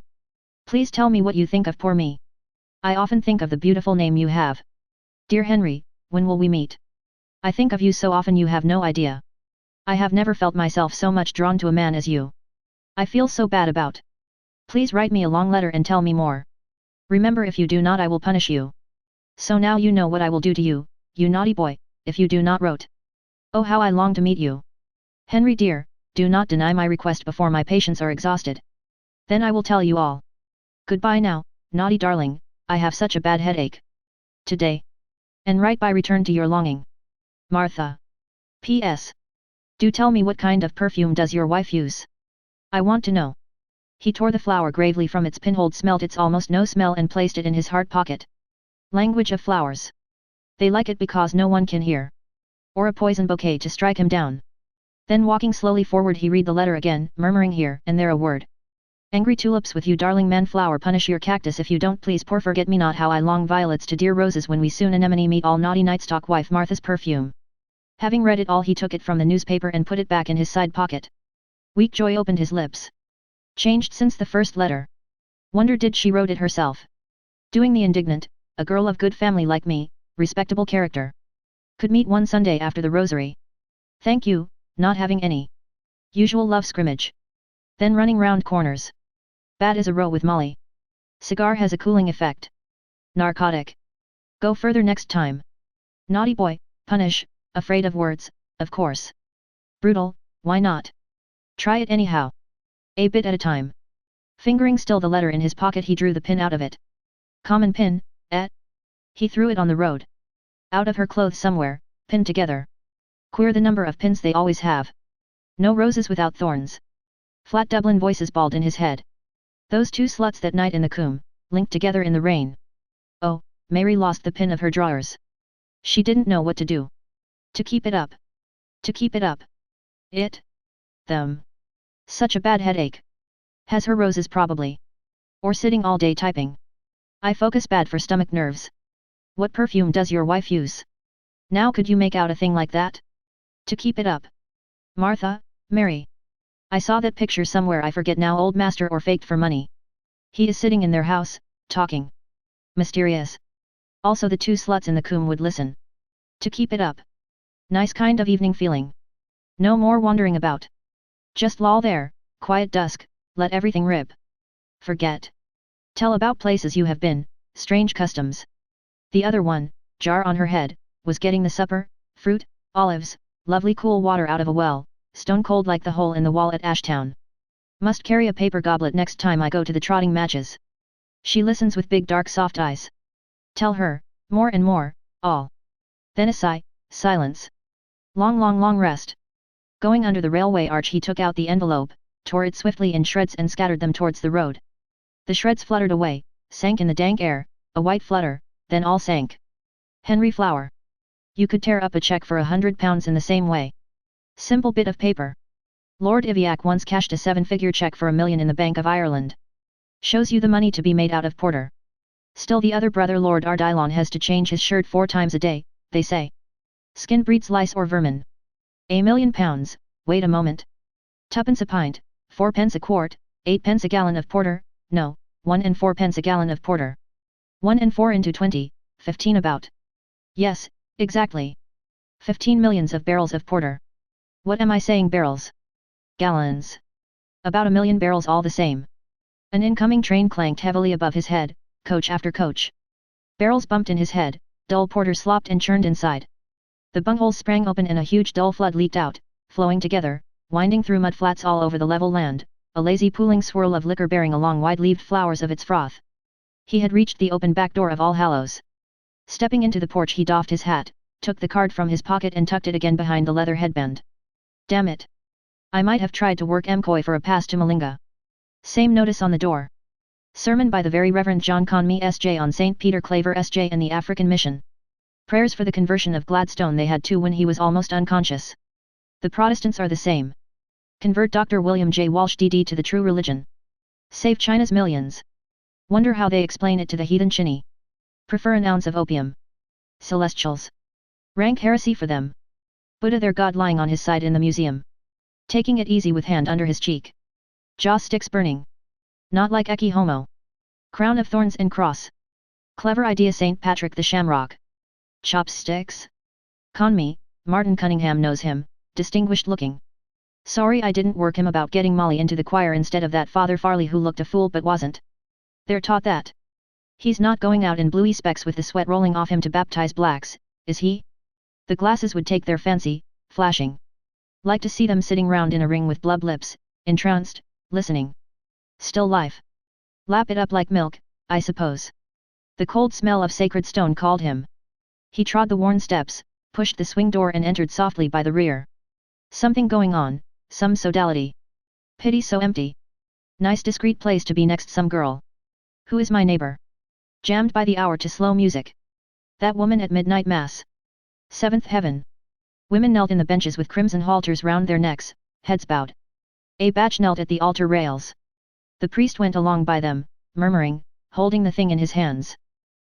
Please tell me what you think of poor me. I often think of the beautiful name you have. Dear Henry, when will we meet? I think of you so often you have no idea. I have never felt myself so much drawn to a man as you. I feel so bad about. Please write me a long letter and tell me more. Remember, if you do not I will punish you. So now you know what I will do to you, you naughty boy, if you do not wrote. Oh, how I long to meet you. Henry dear, do not deny my request before my patience are exhausted. Then I will tell you all. Goodbye now, naughty darling, I have such a bad headache. Today. And write by return to your longing. Martha. P.S. Do tell me what kind of perfume does your wife use? I want to know. He tore the flower gravely from its pinhold, smelt its almost no smell and placed it in his heart pocket. Language of flowers. They like it because no one can hear. Or a poison bouquet to strike him down. Then walking slowly forward he read the letter again, murmuring here and there a word. Angry tulips with you darling man flower, punish your cactus if you don't please, poor forget me not, how I long violets to dear roses when we soon anemone meet, all naughty night stalk wife Martha's perfume. Having read it all he took it from the newspaper and put it back in his side pocket. Weak joy opened his lips. Changed since the first letter. Wonder did she wrote it herself. Doing the indignant, a girl of good family like me, respectable character. Could meet one Sunday after the rosary. Thank you, not having any. Usual love scrimmage. Then running round corners. Bad as a row with Molly. Cigar has a cooling effect. Narcotic. Go further next time. Naughty boy, punish, afraid of words, of course. Brutal, why not? Try it anyhow. A bit at a time. Fingering still the letter in his pocket he drew the pin out of it. Common pin, eh? He threw it on the road. Out of her clothes somewhere, pinned together. Queer the number of pins they always have. No roses without thorns. Flat Dublin voices bawled in his head. Those two sluts that night in the coombe, linked together in the rain. Oh, Mary lost the pin of her drawers. She didn't know what to do. To keep it up. To keep it up. It. Them. Such a bad headache. Has her roses probably. Or sitting all day typing. I focus bad for stomach nerves. What perfume does your wife use? Now could you make out a thing like that? To keep it up. Martha, Mary. I saw that picture somewhere, I forget now, old master or faked for money. He is sitting in their house, talking. Mysterious. Also the two sluts in the coombe would listen. To keep it up. Nice kind of evening feeling. No more wandering about. Just loll there, quiet dusk, let everything rip. Forget. Tell about places you have been, strange customs. The other one, jar on her head, was getting the supper, fruit, olives, lovely cool water out of a well, stone cold like the hole in the wall at Ashtown. Must carry a paper goblet next time I go to the trotting matches. She listens with big dark soft eyes. Tell her, more and more, all. Then a sigh, silence. Long rest. Going under the railway arch he took out the envelope, tore it swiftly in shreds and scattered them towards the road. The shreds fluttered away, sank in the dank air, a white flutter, then all sank. Henry Flower. You could tear up a cheque for £100 in the same way. Simple bit of paper. Lord Iviac once cashed a 7-figure cheque for £1 million in the Bank of Ireland. Shows you the money to be made out of porter. Still the other brother Lord Ardylon has to change his shirt 4 times a day, they say. Skin breeds lice or vermin. £1 million, wait a moment. 2p a pint, 4p a quart, 8p a gallon of porter, no, 1 and 4p a gallon of porter. 1 and 4 into 20, 15 about. Yes, exactly. 15 millions of barrels of porter. What am I saying barrels? Gallons. About 1 million barrels all the same. An incoming train clanked heavily above his head, coach after coach. Barrels bumped in his head, dull porter slopped and churned inside. The bungholes sprang open and a huge dull flood leaked out, flowing together, winding through mud flats all over the level land, a lazy pooling swirl of liquor bearing along wide-leaved flowers of its froth. He had reached the open back door of All Hallows. Stepping into the porch he doffed his hat, took the card from his pocket and tucked it again behind the leather headband. Damn it! I might have tried to work MCOY for a pass to Malinga. Same notice on the door. Sermon by the Very Reverend John Conmee S.J. on St. Peter Claver S.J. and the African Mission. Prayers for the conversion of Gladstone they had too when he was almost unconscious. The Protestants are the same. Convert Dr. William J. Walsh D.D. to the true religion. Save China's millions. Wonder how they explain it to the heathen Chinny. Prefer an ounce of opium. Celestials. Rank heresy for them. Buddha their god lying on his side in the museum. Taking it easy with hand under his cheek. Jaw sticks burning. Not like Ecce Homo. Crown of thorns and cross. Clever idea St. Patrick the Shamrock. Chopsticks? Conmee, Martin Cunningham knows him, distinguished looking. Sorry I didn't work him about getting Molly into the choir instead of that Father Farley who looked a fool but wasn't. They're taught that. He's not going out in bluey specs with the sweat rolling off him to baptize blacks, is he? The glasses would take their fancy, flashing. Like to see them sitting round in a ring with blub lips, entranced, listening. Still life. Lap it up like milk, I suppose. The cold smell of sacred stone called him. He trod the worn steps, pushed the swing door and entered softly by the rear. Something going on, some sodality. Pity so empty. Nice discreet place to be next some girl. Who is my neighbor? Jammed by the hour to slow music. That woman at midnight mass. Seventh heaven. Women knelt in the benches with crimson halters round their necks, heads bowed. A batch knelt at the altar rails. The priest went along by them, murmuring, holding the thing in his hands.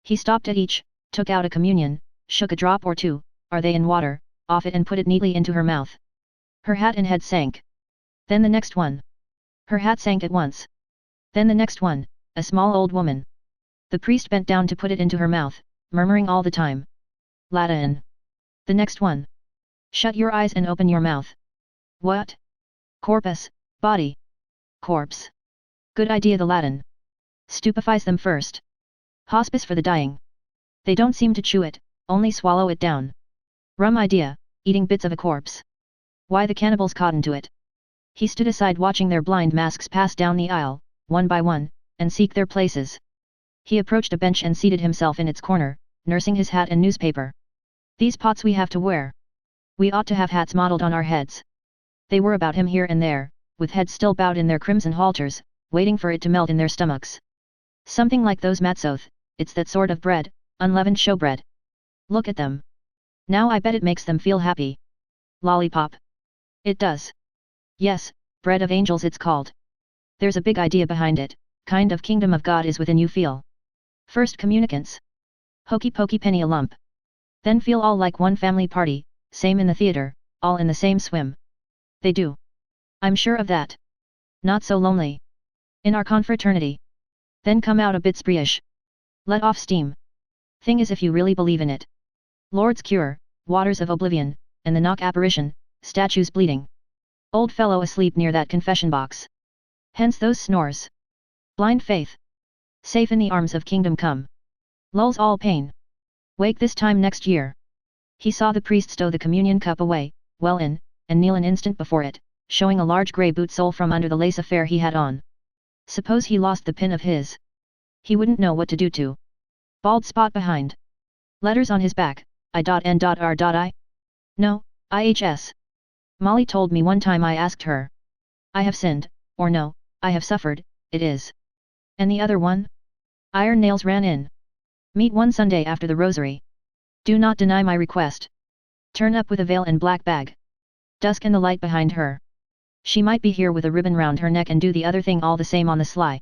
He stopped at each, took out a communion, shook a drop or two, are they in water, off it and put it neatly into her mouth. Her hat and head sank. Then the next one. Her hat sank at once. Then the next one, a small old woman. The priest bent down to put it into her mouth, murmuring all the time. Latin. The next one. Shut your eyes and open your mouth. What? Corpus, body. Corpse. Good idea the Latin. Stupefies them first. Hospice for the dying. They don't seem to chew it, only swallow it down. Rum idea, eating bits of a corpse. Why the cannibals cotton to it? He stood aside watching their blind masks pass down the aisle, one by one, and seek their places. He approached a bench and seated himself in its corner, nursing his hat and newspaper. These pots we have to wear. We ought to have hats modelled on our heads. They were about him here and there, with heads still bowed in their crimson halters, waiting for it to melt in their stomachs. Something like those Matzoth, it's that sort of bread, unleavened showbread. Look at them. Now I bet it makes them feel happy. Lollipop. It does. Yes, bread of angels it's called. There's a big idea behind it, kind of kingdom of God is within you feel. First communicants. Hokey pokey penny a lump. Then feel all like one family party, same in the theater, all in the same swim. They do. I'm sure of that. Not so lonely. In our confraternity. Then come out a bit spreeish. Let off steam. Thing is if you really believe in it. Lord's cure, waters of oblivion, and the knock apparition, statues bleeding. Old fellow asleep near that confession box. Hence those snores. Blind faith. Safe in the arms of kingdom come. Lulls all pain. Wake this time next year. He saw the priest stow the communion cup away, well in, and kneel an instant before it, showing a large grey boot sole from under the lace affair he had on. Suppose he lost the pin of his? He wouldn't know what to do to. Bald spot behind. Letters on his back, I.N.R.I? No, IHS. Molly told me one time. I asked her. I have sinned, or no, I have suffered, it is. And the other one? Iron nails ran in. Meet one Sunday after the rosary. Do not deny my request. Turn up with a veil and black bag. Dusk and the light behind her. She might be here with a ribbon round her neck and do the other thing all the same on the sly.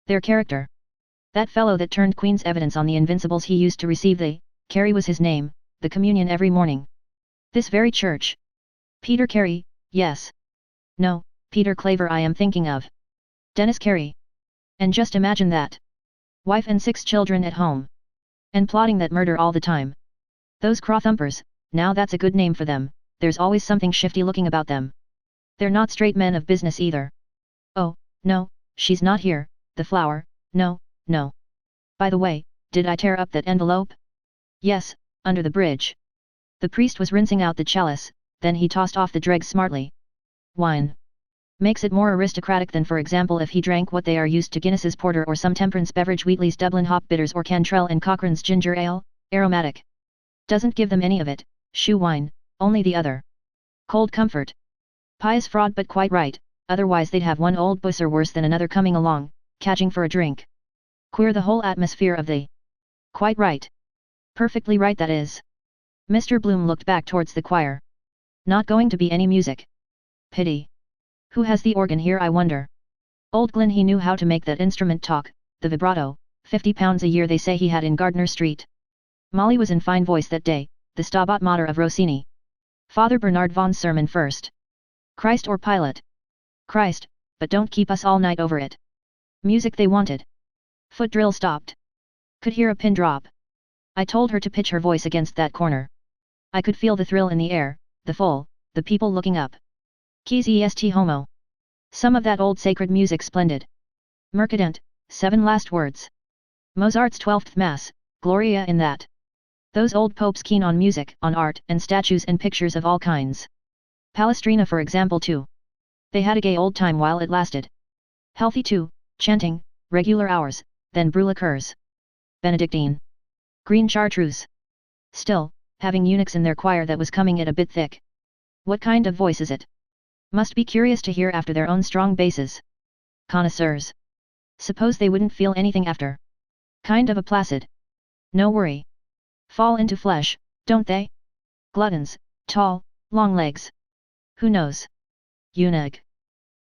Their character. That fellow that turned Queen's evidence on the Invincibles, he used to receive the, Carey was his name, the communion every morning. This very church. Peter Carey, yes. No, Peter Claver I am thinking of. Dennis Carey. And just imagine that. Wife and 6 children at home. And plotting that murder all the time. Those crawthumpers, now that's a good name for them, there's always something shifty looking about them. They're not straight men of business either. Oh, no, she's not here, the flower, no, no. By the way, did I tear up that envelope? Yes, under the bridge. The priest was rinsing out the chalice, then he tossed off the dregs smartly. Wine. Makes it more aristocratic than, for example, if he drank what they are used to, Guinness's porter or some temperance beverage, Wheatley's Dublin hop bitters or Cantrell and Cochrane's ginger ale, aromatic. Doesn't give them any of it, shoe wine, only the other. Cold comfort. Pious fraud, but quite right, otherwise they'd have one old busser worse than another coming along, catching for a drink. Queer the whole atmosphere of the. Quite right. Perfectly right, that is. Mr. Bloom looked back towards the choir. Not going to be any music. Pity. Who has the organ here, I wonder? Old Glyn, he knew how to make that instrument talk, the vibrato, £50 a year they say he had in Gardner Street. Molly was in fine voice that day, the Stabat Mater of Rossini. Father Bernard Vaughan's sermon first. Christ or Pilate? Christ, but don't keep us all night over it. Music they wanted. Foot drill stopped. Could hear a pin drop. I told her to pitch her voice against that corner. I could feel the thrill in the air, the people looking up. Keys est homo. Some of that old sacred music splendid. Mercadent, 7 last words. Mozart's 12th Mass, Gloria in that. Those old popes keen on music, on art, and statues and pictures of all kinds. Palestrina for example too. They had a gay old time while it lasted. Healthy too, chanting, regular hours, then Brûlacurs. Benedictine. Green chartreuse. Still, having eunuchs in their choir, that was coming it a bit thick. What kind of voice is it? Must be curious to hear after their own strong basses. Connoisseurs. Suppose they wouldn't feel anything after. Kind of a placid. No worry. Fall into flesh, don't they? Gluttons, tall, long legs. Who knows? Eunuch.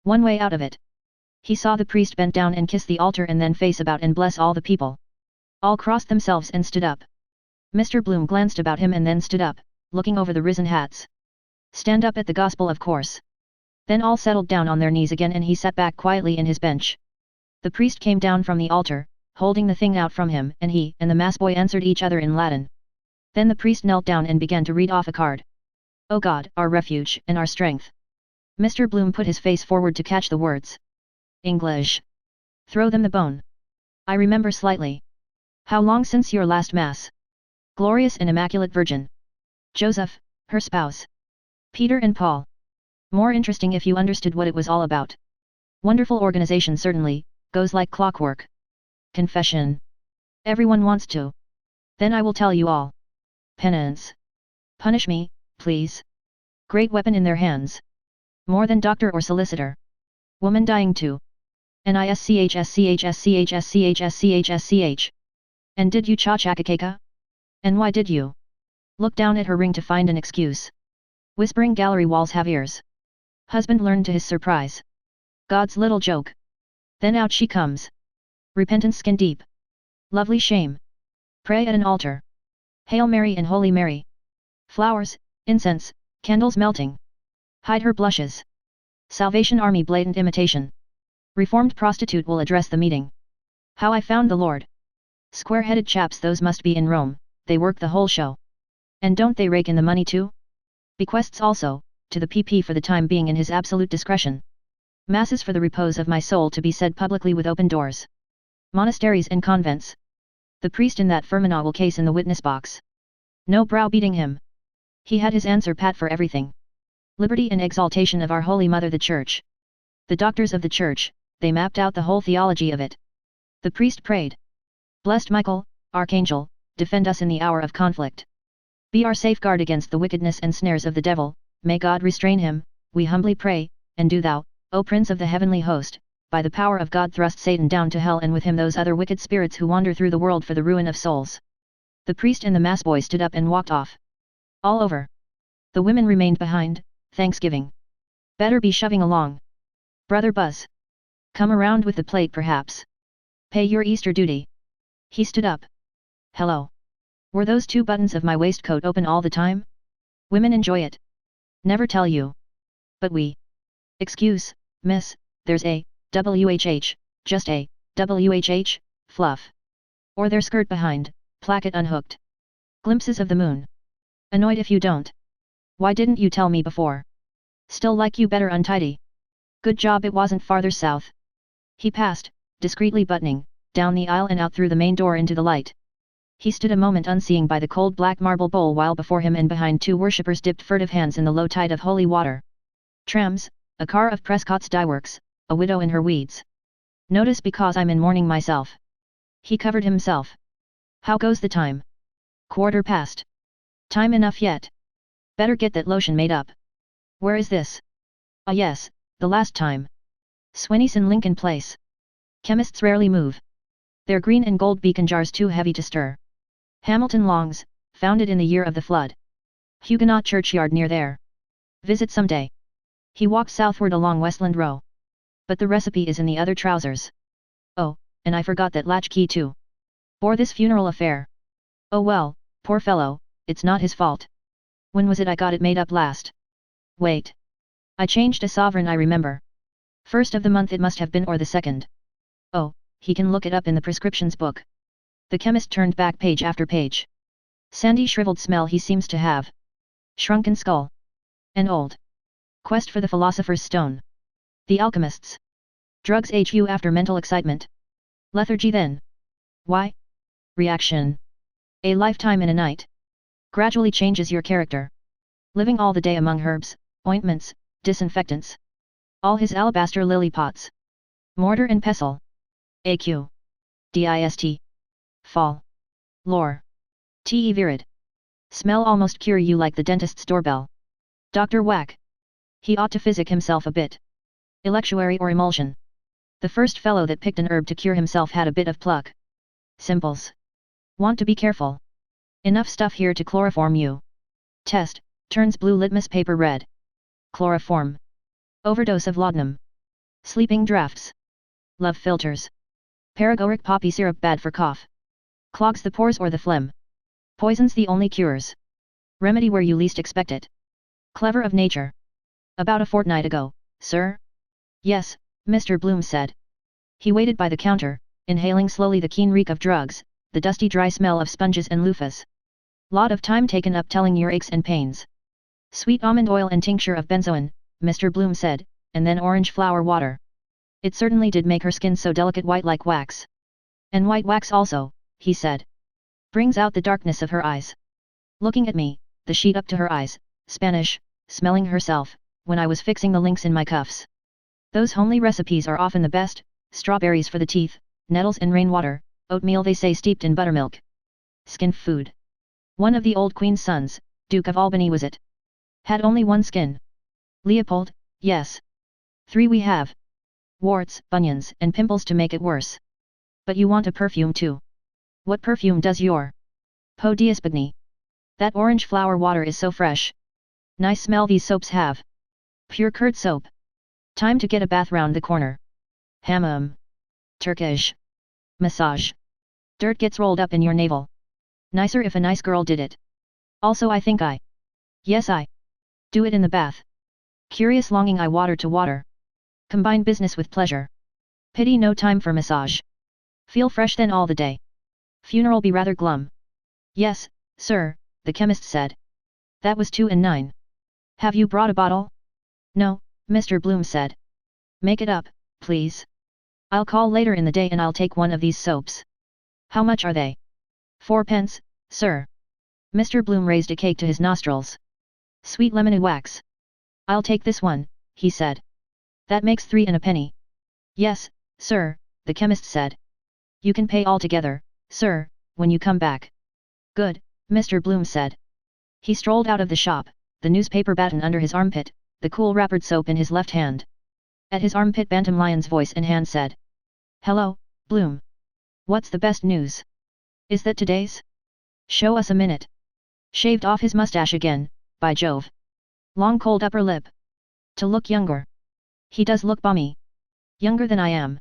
One way out of it. He saw the priest bend down and kiss the altar and then face about and bless all the people. All crossed themselves and stood up. Mr. Bloom glanced about him and then stood up, looking over the risen hats. Stand up at the gospel, of course. Then all settled down on their knees again and he sat back quietly in his bench. The priest came down from the altar, holding the thing out from him, and he and the mass boy answered each other in Latin. Then the priest knelt down and began to read off a card. O God, our refuge and our strength. Mr. Bloom put his face forward to catch the words. English. Throw them the bone. I remember slightly. How long since your last Mass? Glorious and Immaculate Virgin. Joseph, her spouse. Peter and Paul. More interesting if you understood what it was all about. Wonderful organization certainly, goes like clockwork. Confession. Everyone wants to. Then I will tell you all. Penance. Punish me, please. Great weapon in their hands. More than doctor or solicitor. Woman dying too. NISCHSCHSCHSCHSCHSCH. And did you cha-chakakaka? And why did you? Look down at her ring to find an excuse. Whispering gallery walls have ears. Husband learned to his surprise. God's little joke. Then out she comes. Repentance skin deep. Lovely shame. Pray at an altar. Hail Mary and Holy Mary. Flowers, incense, candles melting. Hide her blushes. Salvation Army blatant imitation. Reformed prostitute will address the meeting. How I found the Lord. Square-headed chaps those must be in Rome, they work the whole show. And don't they rake in the money too? Bequests also, to the PP for the time being in his absolute discretion. Masses for the repose of my soul to be said publicly with open doors. Monasteries and convents. The priest in that Fermanagh will case in the witness box. No browbeating him. He had his answer pat for everything. Liberty and exaltation of our Holy Mother the Church. The doctors of the Church, they mapped out the whole theology of it. The priest prayed. Blessed Michael, Archangel, defend us in the hour of conflict. Be our safeguard against the wickedness and snares of the devil, may God restrain him, we humbly pray, and do thou, O Prince of the heavenly host, by the power of God thrust Satan down to hell and with him those other wicked spirits who wander through the world for the ruin of souls. The priest and the mass boy stood up and walked off. All over. The women remained behind, thanksgiving. Better be shoving along. Brother Buzz. Come around with the plate perhaps. Pay your Easter duty. He stood up. Hello. Were those 2 buttons of my waistcoat open all the time? Women enjoy it. Never tell you. But we. Excuse, miss, there's a, WHH, just a, WHH, fluff. Or their skirt behind, placket unhooked. Glimpses of the moon. Annoyed if you don't. Why didn't you tell me before? Still like you better untidy. Good job it wasn't farther south. He passed, discreetly buttoning, down the aisle and out through the main door into the light. He stood a moment unseeing by the cold black marble bowl while before him and behind 2 worshippers dipped furtive hands in the low tide of holy water. Trams, a car of Prescott's dyeworks, a widow in her weeds. Notice because I'm in mourning myself. He covered himself. How goes the time? 1/4 past. Time enough yet. Better get that lotion made up. Where is this? Ah yes, the last time. Swennyson Lincoln Place. Chemists rarely move. Their green and gold beacon jars too heavy to stir. Hamilton Longs, founded in the year of the flood. Huguenot churchyard near there. Visit someday. He walked southward along Westland Row. But the recipe is in the other trousers. Oh, and I forgot that latchkey too. Bore this funeral affair. Oh well, poor fellow, it's not his fault. When was it I got it made up last? Wait. I changed a sovereign I remember. 1st of the month it must have been or the 2nd. Oh, he can look it up in the prescriptions book. The chemist turned back page after page. Sandy shriveled smell he seems to have. Shrunken skull. An old. Quest for the philosopher's stone. The alchemists. Drugs age you after mental excitement. Lethargy then. Why? Reaction. A lifetime in a night. Gradually changes your character. Living all the day among herbs, ointments, disinfectants. All his alabaster lily pots. Mortar and pestle. AQ. DIST. Fall. Lore. TE virid. Smell almost cure you like the dentist's doorbell. Dr. Whack. He ought to physic himself a bit. Electuary or emulsion. The first fellow that picked an herb to cure himself had a bit of pluck. Simples. Want to be careful. Enough stuff here to chloroform you. Test, turns blue litmus paper red. Chloroform. Overdose of laudanum. Sleeping drafts. Love filters. Paregoric poppy syrup bad for cough. Clogs the pores or the phlegm. Poison's the only cures. Remedy where you least expect it. Clever of nature. About a fortnight ago, sir? Yes, Mr. Bloom said. He waited by the counter, inhaling slowly the keen reek of drugs, the dusty dry smell of sponges and loofahs. Lot of time taken up telling your aches and pains. Sweet almond oil and tincture of benzoin, Mr. Bloom said, and then orange flower water. It certainly did make her skin so delicate white like wax. And white wax also, he said. Brings out the darkness of her eyes. Looking at me, the sheet up to her eyes, Spanish, smelling herself, when I was fixing the links in my cuffs. Those homely recipes are often the best, strawberries for the teeth, nettles in rainwater, oatmeal they say steeped in buttermilk. Skin food. One of the old Queen's sons, Duke of Albany was it. Had only one skin. Leopold, yes. 3 we have. Warts, bunions and pimples to make it worse. But you want a perfume too. What perfume does your Peau d'Espagne? That orange flower water is so fresh. Nice smell these soaps have. Pure curd soap. Time to get a bath round the corner. Hammam. Turkish. Massage. Dirt gets rolled up in your navel. Nicer if a nice girl did it. Also I think I. Yes I. Do it in the bath. Curious longing I water to water. Combine business with pleasure. Pity no time for massage. Feel fresh then all the day. Funeral be rather glum. Yes, sir, the chemist said. That was 2 and 9. Have you brought a bottle? No, Mr. Bloom said. Make it up, please. I'll call later in the day and I'll take one of these soaps. How much are they? 4 pence, sir. Mr. Bloom raised a cake to his nostrils. Sweet lemon wax. I'll take this one, he said. That makes 3 and a penny. Yes, sir, the chemist said. You can pay all together, sir, when you come back. Good, Mr. Bloom said. He strolled out of the shop, the newspaper batten under his armpit, the cool wrappered soap in his left hand. At his armpit Bantam Lion's voice and hand said. Hello, Bloom. What's the best news? Is that today's? Show us a minute. Shaved off his mustache again, by Jove. Long cold upper lip. To look younger. He does look bummy. Younger than I am.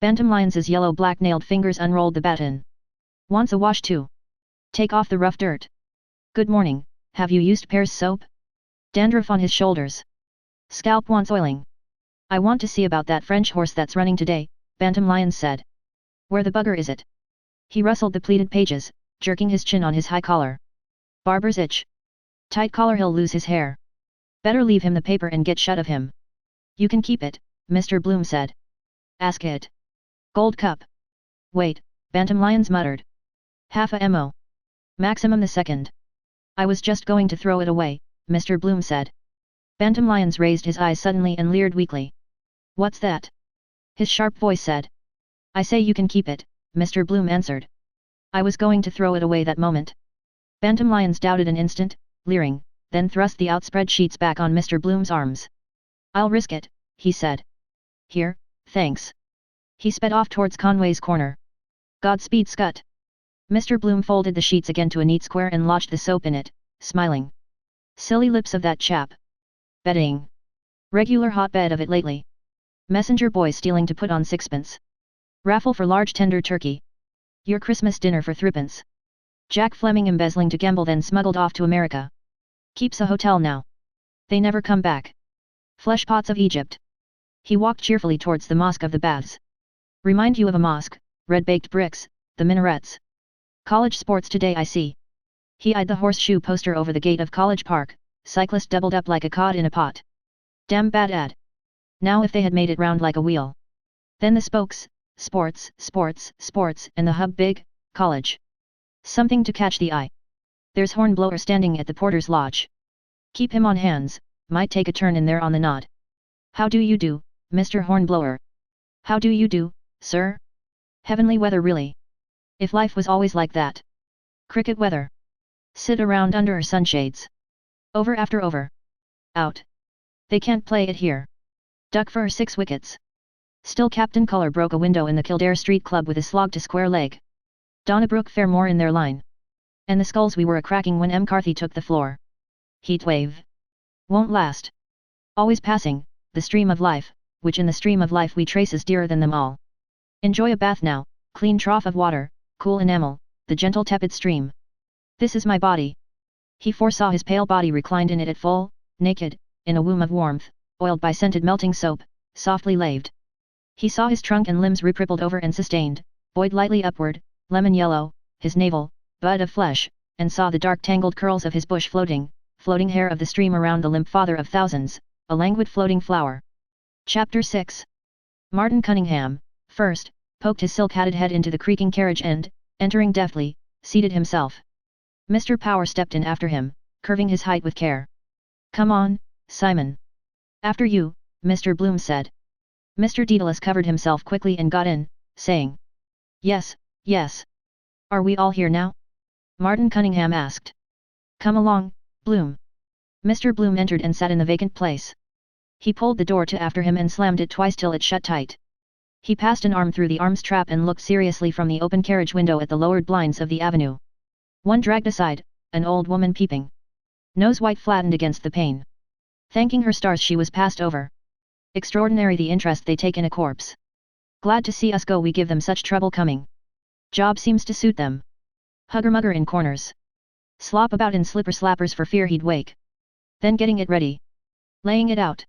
Bantam Lion's yellow-black nailed fingers unrolled the baton. Wants a wash too? Take off the rough dirt. Good morning, have you used Pear's soap? Dandruff on his shoulders. Scalp wants oiling. I want to see about that French horse that's running today, Bantam Lion said. Where the bugger is it? He rustled the pleated pages, jerking his chin on his high collar. Barber's itch. Tight collar, he'll lose his hair. Better leave him the paper and get shut of him. You can keep it, Mr. Bloom said. Ask it. Gold cup. Wait, Bantam Lions muttered. Half a mo. Maximum the second. I was just going to throw it away, Mr. Bloom said. Bantam Lions raised his eyes suddenly and leered weakly. What's that? His sharp voice said. I say you can keep it, Mr. Bloom answered. I was going to throw it away that moment. Bantam Lions doubted an instant, leering, then thrust the outspread sheets back on Mr. Bloom's arms. I'll risk it, he said. Here, thanks. He sped off towards Conway's corner. Godspeed, Scut. Mr. Bloom folded the sheets again to a neat square and lodged the soap in it, smiling. Silly lips of that chap. Bedding. Regular hotbed of it lately. Messenger boy stealing to put on sixpence. Raffle for large tender turkey. Your Christmas dinner for threepence. Jack Fleming embezzling to gamble then smuggled off to America. Keeps a hotel now. They never come back. Fleshpots of Egypt. He walked cheerfully towards the Mosque of the Baths. Remind you of a mosque, red-baked bricks, the minarets. College sports today I see. He eyed the horseshoe poster over the gate of College Park, cyclist doubled up like a cod in a pot. Damn bad ad. Now if they had made it round like a wheel. Then the spokes, sports, sports, sports, and the hub big, college. Something to catch the eye. There's Hornblower standing at the porter's lodge. Keep him on hands, might take a turn in there on the nod. How do you do, Mr. Hornblower? How do you do, sir? Heavenly weather really. If life was always like that. Cricket weather. Sit around under sunshades. Over after over. Out. They can't play it here. Duck for 6 wickets. Still Captain Culler broke a window in the Kildare Street Club with a slog to square leg. Donnybrook fair more in their line. And the skulls we were a-cracking when M. Carthy took the floor. Heatwave. Won't last. Always passing, the stream of life, which in the stream of life we trace is dearer than them all. Enjoy a bath now, clean trough of water, cool enamel, the gentle tepid stream. This is my body. He foresaw his pale body reclined in it at full, naked, in a womb of warmth, oiled by scented melting soap, softly laved. He saw his trunk and limbs rippled over and sustained, buoyed lightly upward, lemon yellow, his navel, bud of flesh, and saw the dark tangled curls of his bush floating hair of the stream around the limp father of thousands, a languid floating flower. Chapter 6. Martin Cunningham, first, poked his silk-hatted head into the creaking carriage and, entering deftly, seated himself. Mr. Power stepped in after him, curving his height with care. Come on, Simon. After you, Mr. Bloom said. Mr. Dedalus covered himself quickly and got in, saying. Yes, yes. Are we all here now? Martin Cunningham asked. Come along, Bloom. Mr. Bloom entered and sat in the vacant place. He pulled the door to after him and slammed it twice till it shut tight. He passed an arm through the arms trap and looked seriously from the open carriage window at the lowered blinds of the avenue. One dragged aside, an old woman peeping. Nose white flattened against the pane. Thanking her stars she was passed over. Extraordinary the interest they take in a corpse. Glad to see us go, we give them such trouble coming. Job seems to suit them. Hugger-mugger in corners. Slop about in slipper-slappers for fear he'd wake. Then getting it ready. Laying it out.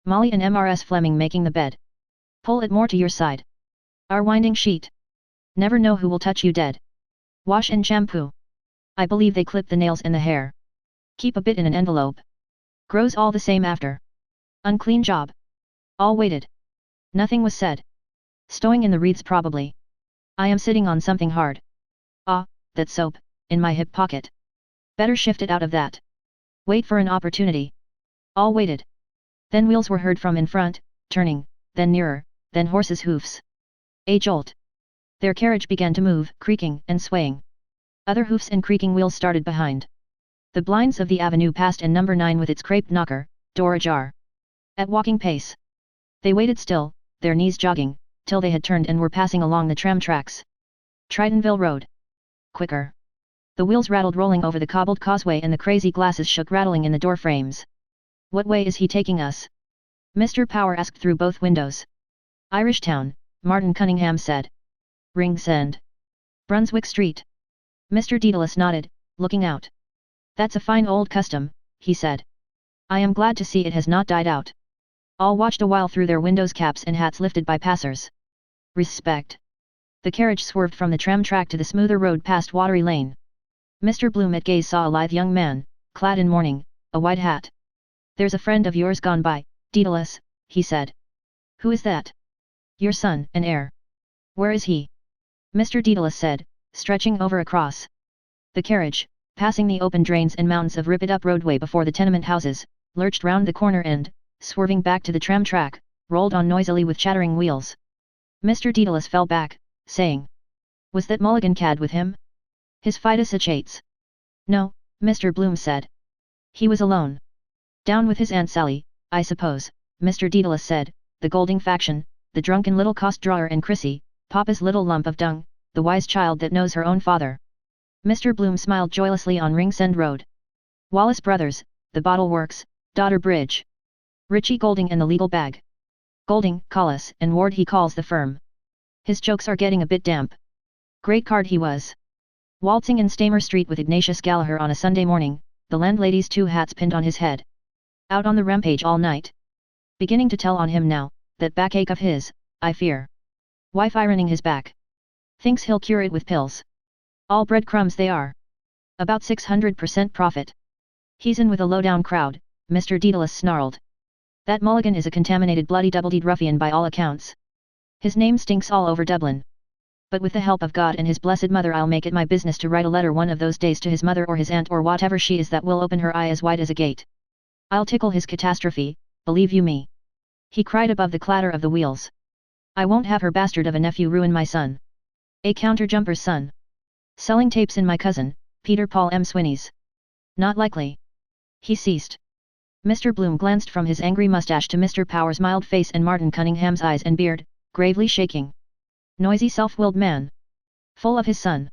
Molly and Mrs. Fleming making the bed. Pull it more to your side. Our winding sheet. Never know who will touch you dead. Wash and shampoo. I believe they clip the nails and the hair. Keep a bit in an envelope. Grows all the same after. Unclean job. All waited. Nothing was said. Stowing in the wreaths probably. I am sitting on something hard. Ah, that soap, in my hip pocket. Better shift it out of that. Wait for an opportunity. All waited. Then wheels were heard from in front, turning, then nearer, then horses' hoofs. A jolt. Their carriage began to move, creaking and swaying. Other hoofs and creaking wheels started behind. The blinds of the avenue passed and number 9 with its craped knocker, door ajar. At walking pace. They waited still, their knees jogging, till they had turned and were passing along the tram tracks. Tritonville Road. Quicker. The wheels rattled rolling over the cobbled causeway and the crazy glasses shook rattling in the door frames. What way is he taking us? Mr. Power asked through both windows. Irish Town, Martin Cunningham said. Ringsend. Brunswick Street. Mr. Dedalus nodded, looking out. That's a fine old custom, he said. I am glad to see it has not died out. All watched a while through their windows, caps and hats lifted by passers. Respect. The carriage swerved from the tram track to the smoother road past Watery Lane. Mr. Bloom at gaze saw a lithe young man, clad in mourning, a white hat. There's a friend of yours gone by, Dedalus, he said. Who is that? Your son and heir. Where is he? Mr. Dedalus said, stretching over across. The carriage, passing the open drains and mounds of ripped-up roadway before the tenement houses, lurched round the corner and, swerving back to the tram track, rolled on noisily with chattering wheels. Mr. Dedalus fell back, saying. Was that Mulligan cad with him? His fidus achates. No, Mr. Bloom said. He was alone. Down with his Aunt Sally, I suppose, Mr. Dedalus said, the Golding faction, the drunken little cost-drawer and Chrissy, Papa's little lump of dung, the wise child that knows her own father. Mr. Bloom smiled joyously on Ringsend Road. Wallace Brothers, the Bottle Works, Dodder Bridge. Richie Golding and the legal bag. Golding, Collis and Ward he calls the firm. His jokes are getting a bit damp. Great card he was. Waltzing in Stamer Street with Ignatius Gallagher on a Sunday morning, the landlady's 2 hats pinned on his head. Out on the rampage all night. Beginning to tell on him now, that backache of his, I fear. Wife ironing his back. Thinks he'll cure it with pills. All breadcrumbs they are. About 600% profit. He's in with a low-down crowd, Mr. Dedalus snarled. That Mulligan is a contaminated bloody double-deed ruffian by all accounts. His name stinks all over Dublin. But with the help of God and his blessed mother I'll make it my business to write a letter one of those days to his mother or his aunt or whatever she is that will open her eye as wide as a gate. I'll tickle his catastrophe, believe you me. He cried above the clatter of the wheels. I won't have her bastard of a nephew ruin my son. A counter-jumper's son. Selling tapes in my cousin, Peter Paul M. Swinney's. Not likely. He ceased. Mr. Bloom glanced from his angry mustache to Mr. Power's mild face and Martin Cunningham's eyes and beard, gravely shaking. Noisy self-willed man. Full of his son.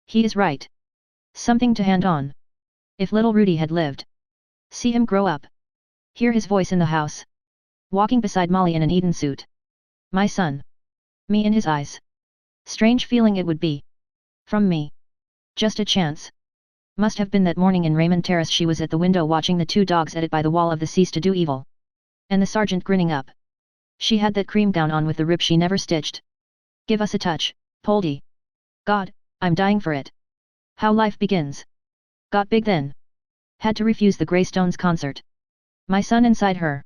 He is right. Something to hand on. If little Rudy had lived. See him grow up. Hear his voice in the house. Walking beside Molly in an Eden suit. My son. Me in his eyes. Strange feeling it would be. From me. Just a chance. Must have been that morning in Raymond Terrace she was at the window watching the 2 dogs at it by the wall of the cease to do evil. And the sergeant grinning up. She had that cream gown on with the rip she never stitched. Give us a touch, Poldy. God, I'm dying for it. How life begins. Got big then. Had to refuse the Greystones concert. My son inside her.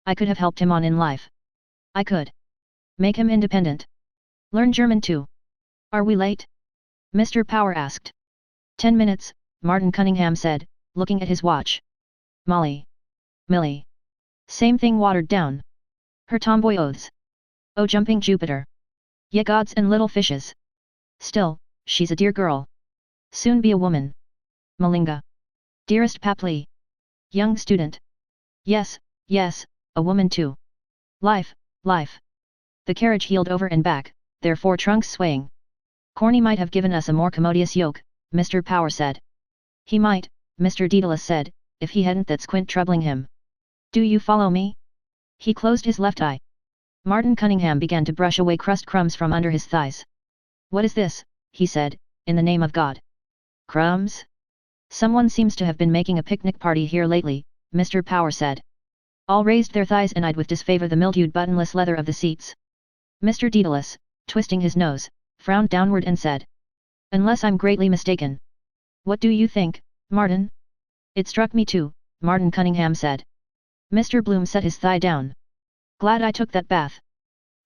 I could have helped him on in life. I could. Make him independent. Learn German too. Are we late? Mr. Power asked. 10 minutes, Martin Cunningham said, looking at his watch. Molly. Millie. Same thing watered down. Her tomboy oaths. Oh jumping Jupiter. Ye gods and little fishes. Still, she's a dear girl. Soon be a woman. Malinga. Dearest Papli. Young student. Yes, yes, a woman too. Life, life. The carriage heeled over and back, their 4 trunks swaying. Corny might have given us a more commodious yoke, Mr. Power said. He might, Mr. Dedalus said, if he hadn't that squint troubling him. Do you follow me? He closed his left eye. Martin Cunningham began to brush away crust crumbs from under his thighs. What is this, he said, in the name of God? Crumbs? Someone seems to have been making a picnic party here lately, Mr. Power said. All raised their thighs and eyed with disfavor the mildewed buttonless leather of the seats. Mr. Dedalus, twisting his nose, frowned downward and said. Unless I'm greatly mistaken. What do you think, Martin? It struck me too, Martin Cunningham said. Mr. Bloom set his thigh down. Glad I took that bath.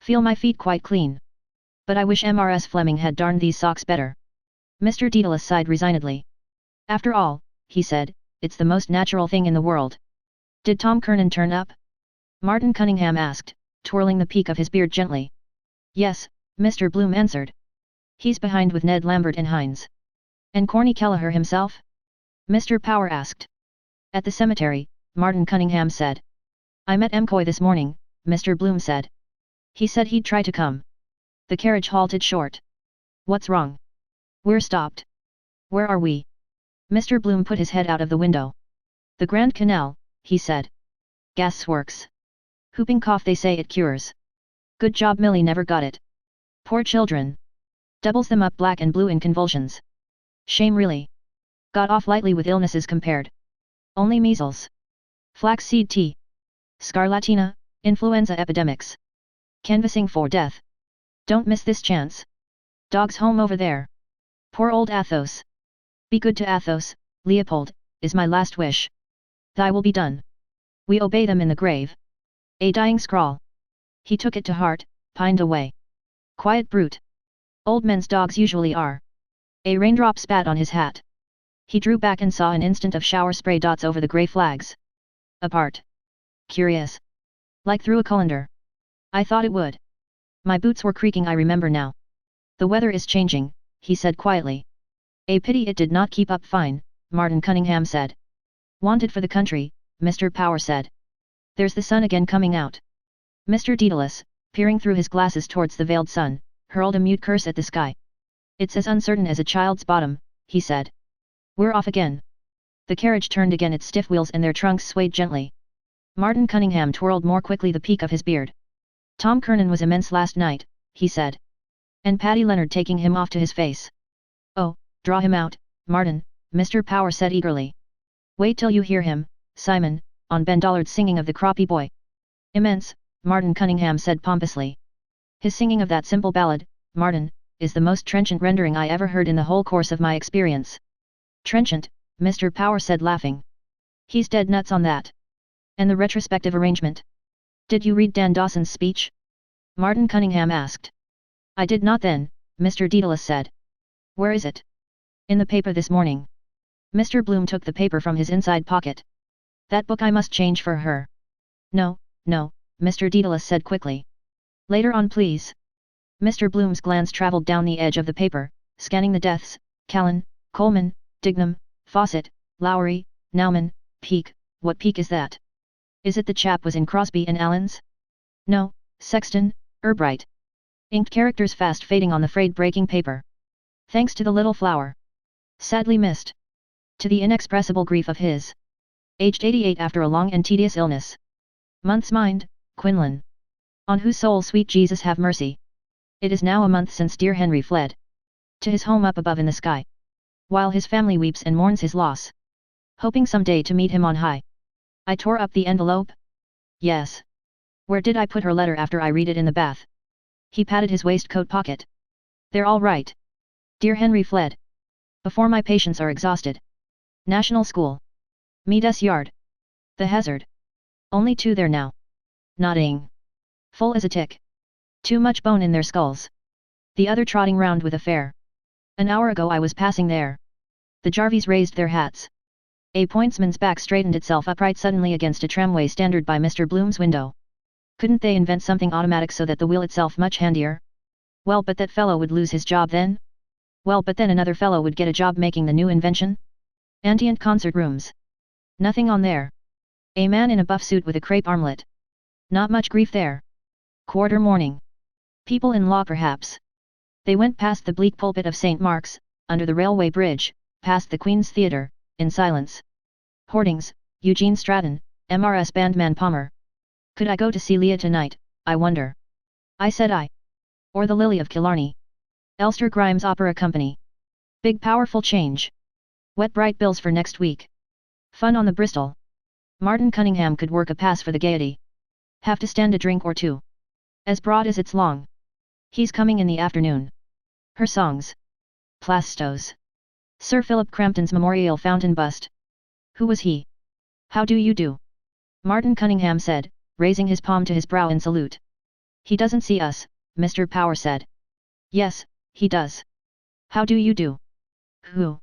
Feel my feet quite clean. But I wish MRS Fleming had darned these socks better. Mr. Dedalus sighed resignedly. After all, he said, it's the most natural thing in the world. Did Tom Kernan turn up? Martin Cunningham asked, twirling the peak of his beard gently. Yes, Mr. Bloom answered. He's behind with Ned Lambert and Hines. And Corny Kelleher himself? Mr. Power asked. At the cemetery, Martin Cunningham said. I met McCoy this morning, Mr. Bloom said. He said he'd try to come. The carriage halted short. What's wrong? We're stopped. Where are we? Mr. Bloom put his head out of the window. The Grand Canal, he said. Gasworks. Whooping cough, they say it cures. Good job, Millie never got it. Poor children. Doubles them up black and blue in convulsions. Shame really. Got off lightly with illnesses compared. Only measles. Flaxseed tea. Scarlatina, influenza epidemics. Canvassing for death. Don't miss this chance. Dog's home over there. Poor old Athos. Be good to Athos, Leopold, is my last wish. Thy will be done. We obey them in the grave. A dying scrawl. He took it to heart, pined away. Quiet brute. Old men's dogs usually are. A raindrop spat on his hat. He drew back and saw an instant of shower spray dots over the grey flags. Apart. Curious. Like through a colander. I thought it would. My boots were creaking, I remember now. The weather is changing, he said quietly. A pity it did not keep up fine, Martin Cunningham said. Wanted for the country, Mr. Power said. There's the sun again coming out. Mr. Daedalus, peering through his glasses towards the veiled sun, hurled a mute curse at the sky. It's as uncertain as a child's bottom, he said. We're off again. The carriage turned again, its stiff wheels and their trunks swayed gently. Martin Cunningham twirled more quickly the peak of his beard. Tom Kernan was immense last night, he said. And Paddy Leonard taking him off to his face. Oh, draw him out, Martin, Mr. Power said eagerly. Wait till you hear him, Simon, on Ben Dollard's singing of the Crappie Boy. Immense, Martin Cunningham said pompously. His singing of that simple ballad, Martin, is the most trenchant rendering I ever heard in the whole course of my experience. Trenchant, Mr. Power said laughing. He's dead nuts on that. And the retrospective arrangement? Did you read Dan Dawson's speech? Martin Cunningham asked. I did not then, Mr. Daedalus said. Where is it? In the paper this morning. Mr. Bloom took the paper from his inside pocket. That book I must change for her. No, no, Mr. Daedalus said quickly. Later on please. Mr. Bloom's glance travelled down the edge of the paper, scanning the deaths, Callan, Coleman, Dignam, Fawcett, Lowry, Nauman, Peake. What Peake is that? Is it the chap was in Crosby and Allen's? No, Sexton, Earbright. Inked characters fast fading on the frayed breaking paper. Thanks to the little flower. Sadly missed. To the inexpressible grief of his. Aged 88 after a long and tedious illness. Month's mind, Quinlan. On whose soul sweet Jesus have mercy. It is now a month since dear Henry fled. To his home up above in the sky. While his family weeps and mourns his loss. Hoping someday to meet him on high. I tore up the envelope? Yes. Where did I put her letter after I read it in the bath? He patted his waistcoat pocket. They're all right. Dear Henry fled. Before my patients are exhausted. National School. Meadas Yard. The Hazard. Only 2 there now. Nodding. Full as a tick. Too much bone in their skulls. The other trotting round with a fare. An hour ago I was passing there. The Jarvies raised their hats. A pointsman's back straightened itself upright suddenly against a tramway standard by Mr. Bloom's window. Couldn't they invent something automatic so that the wheel itself much handier? Well, but that fellow would lose his job then? Well, but then another fellow would get a job making the new invention? Antient concert rooms. Nothing on there. A man in a buff suit with a crepe armlet. Not much grief there. Quarter morning. People in law perhaps. They went past the bleak pulpit of St. Mark's, under the railway bridge, past the Queen's Theatre, in silence. Hoardings, Eugene Stratton, MRS bandman Palmer. Could I go to see Leah tonight, I wonder? I said I. Or the Lily of Killarney. Elster Grimes Opera Company. Big powerful change. Wet bright bills for next week. Fun on the Bristol. Martin Cunningham could work a pass for the Gaiety. Have to stand a drink or two. As broad as it's long. He's coming in the afternoon. Her songs. Plastos. Sir Philip Crampton's memorial fountain bust. Who was he? How do you do? Martin Cunningham said, raising his palm to his brow in salute. He doesn't see us, Mr. Power said. Yes, he does. How do you do? Who?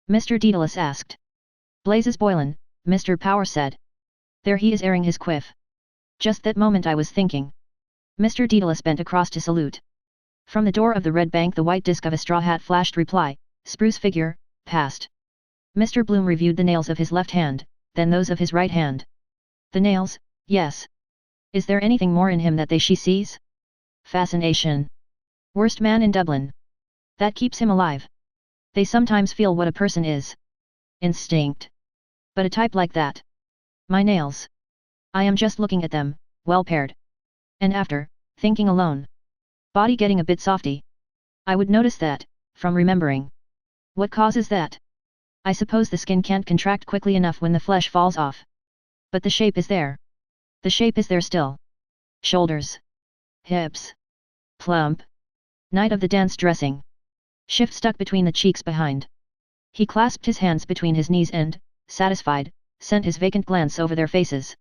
Mr. Daedalus asked. Blazes Boylan, Mr. Power said. There he is airing his quiff. Just that moment I was thinking. Mr. Daedalus bent across to salute. From the door of the red bank the white disc of a straw hat flashed reply, spruce figure, passed. Mr. Bloom reviewed the nails of his left hand, then those of his right hand. The nails, yes. Is there anything more in him that she sees? Fascination. Worst man in Dublin. That keeps him alive. They sometimes feel what a person is. Instinct. But a type like that. My nails. I am just looking at them, well paired. And after, thinking alone. Body getting a bit softy. I would notice that, from remembering. What causes that? I suppose the skin can't contract quickly enough when the flesh falls off. But the shape is there. The shape is there still. Shoulders. Hips. Plump. Night of the dance dressing. Shift stuck between the cheeks behind. He clasped his hands between his knees and, satisfied, sent his vacant glance over their faces.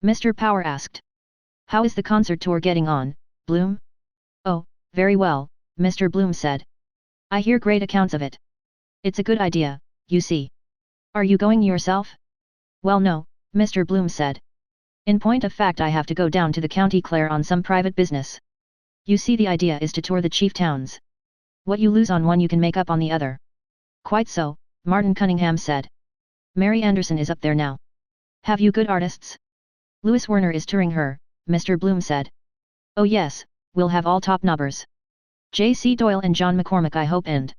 Mr. Power asked. How is the concert tour getting on, Bloom? Oh, very well, Mr. Bloom said. I hear great accounts of it. It's a good idea, you see. Are you going yourself? Well no, Mr. Bloom said. In point of fact I have to go down to the County Clare on some private business. You see the idea is to tour the chief towns. What you lose on one you can make up on the other. Quite so, Martin Cunningham said. Mary Anderson is up there now. Have you good artists? Louis Werner is touring her, Mr. Bloom said. Oh yes, we'll have all top nobbers. J.C. Doyle and John McCormack I hope and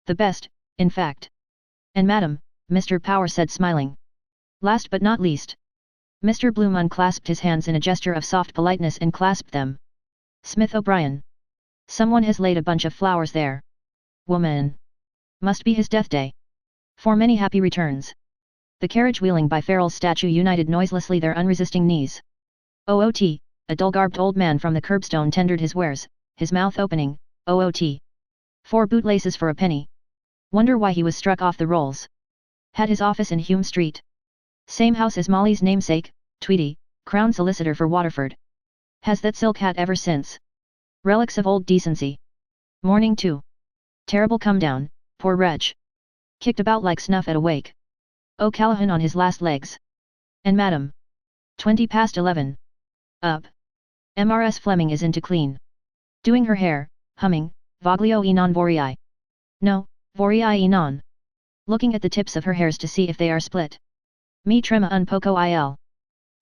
the best, in fact. And madam, Mr. Power said smiling. Last but not least. Mr. Bloom unclasped his hands in a gesture of soft politeness and clasped them. Smith O'Brien. Someone has laid a bunch of flowers there. Woman. Must be his death day. For many happy returns. The carriage wheeling by Farrell's statue united noiselessly their unresisting knees. OOT, a dull-garbed old man from the curbstone tendered his wares, his mouth opening, OOT. 4 bootlaces for a penny. Wonder why he was struck off the rolls. Had his office in Hume Street. Same house as Molly's namesake, Tweedy, Crown Solicitor for Waterford. Has that silk hat ever since. Relics of old decency. Morning too. Terrible come down, poor wretch. Kicked about like snuff at a wake. O'Callaghan on his last legs. And madam. 11:20. Up. Mrs. Fleming is in to clean. Doing her hair, humming, Voglio e non vorrei. No, vorrei e non. Looking at the tips of her hairs to see if they are split. Mi trema un poco il.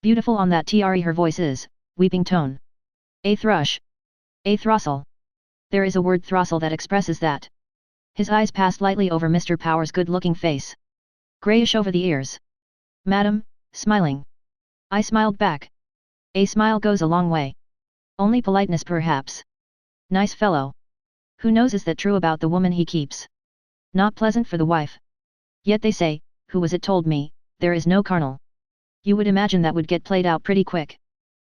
Beautiful on that tiare her voice is, weeping tone. A thrush. A throstle. There is a word throstle that expresses that. His eyes passed lightly over Mr. Power's good-looking face. Greyish over the ears. Madam, smiling. I smiled back. A smile goes a long way. Only politeness perhaps. Nice fellow. Who knows is that true about the woman he keeps? Not pleasant for the wife. Yet they say, who was it told me, there is no carnal. You would imagine that would get played out pretty quick.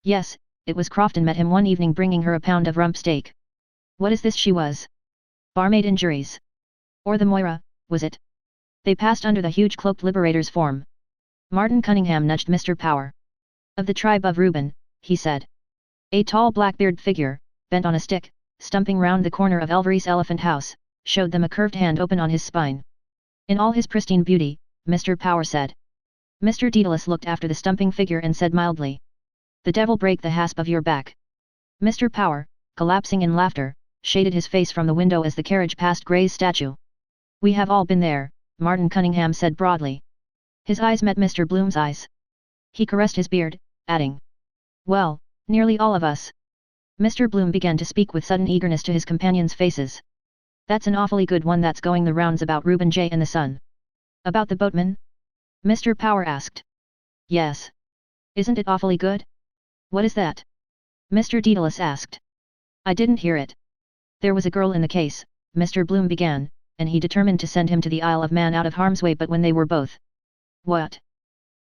Yes, it was Crofton met him one evening bringing her a pound of rump steak. What is this she was? Barmaid in juries. Or the Moira, was it? They passed under the huge cloaked liberator's form. Martin Cunningham nudged Mr. Power. Of the tribe of Reuben, he said. A tall black-bearded figure, bent on a stick, stumping round the corner of Elvery's elephant house, showed them a curved hand open on his spine. In all his pristine beauty, Mr. Power said. Mr. Daedalus looked after the stumping figure and said mildly. The devil break the hasp of your back. Mr. Power, collapsing in laughter, shaded his face from the window as the carriage passed Gray's statue. We have all been there, Martin Cunningham said broadly. His eyes met Mr. Bloom's eyes. He caressed his beard, adding. Well, nearly all of us. Mr. Bloom began to speak with sudden eagerness to his companions' faces. That's an awfully good one that's going the rounds about Reuben J. and the Son. About the boatman? Mr. Power asked. Yes. Isn't it awfully good? What is that? Mr. Daedalus asked. I didn't hear it. There was a girl in the case, Mr. Bloom began, and he determined to send him to the Isle of Man out of harm's way but when they were both. What?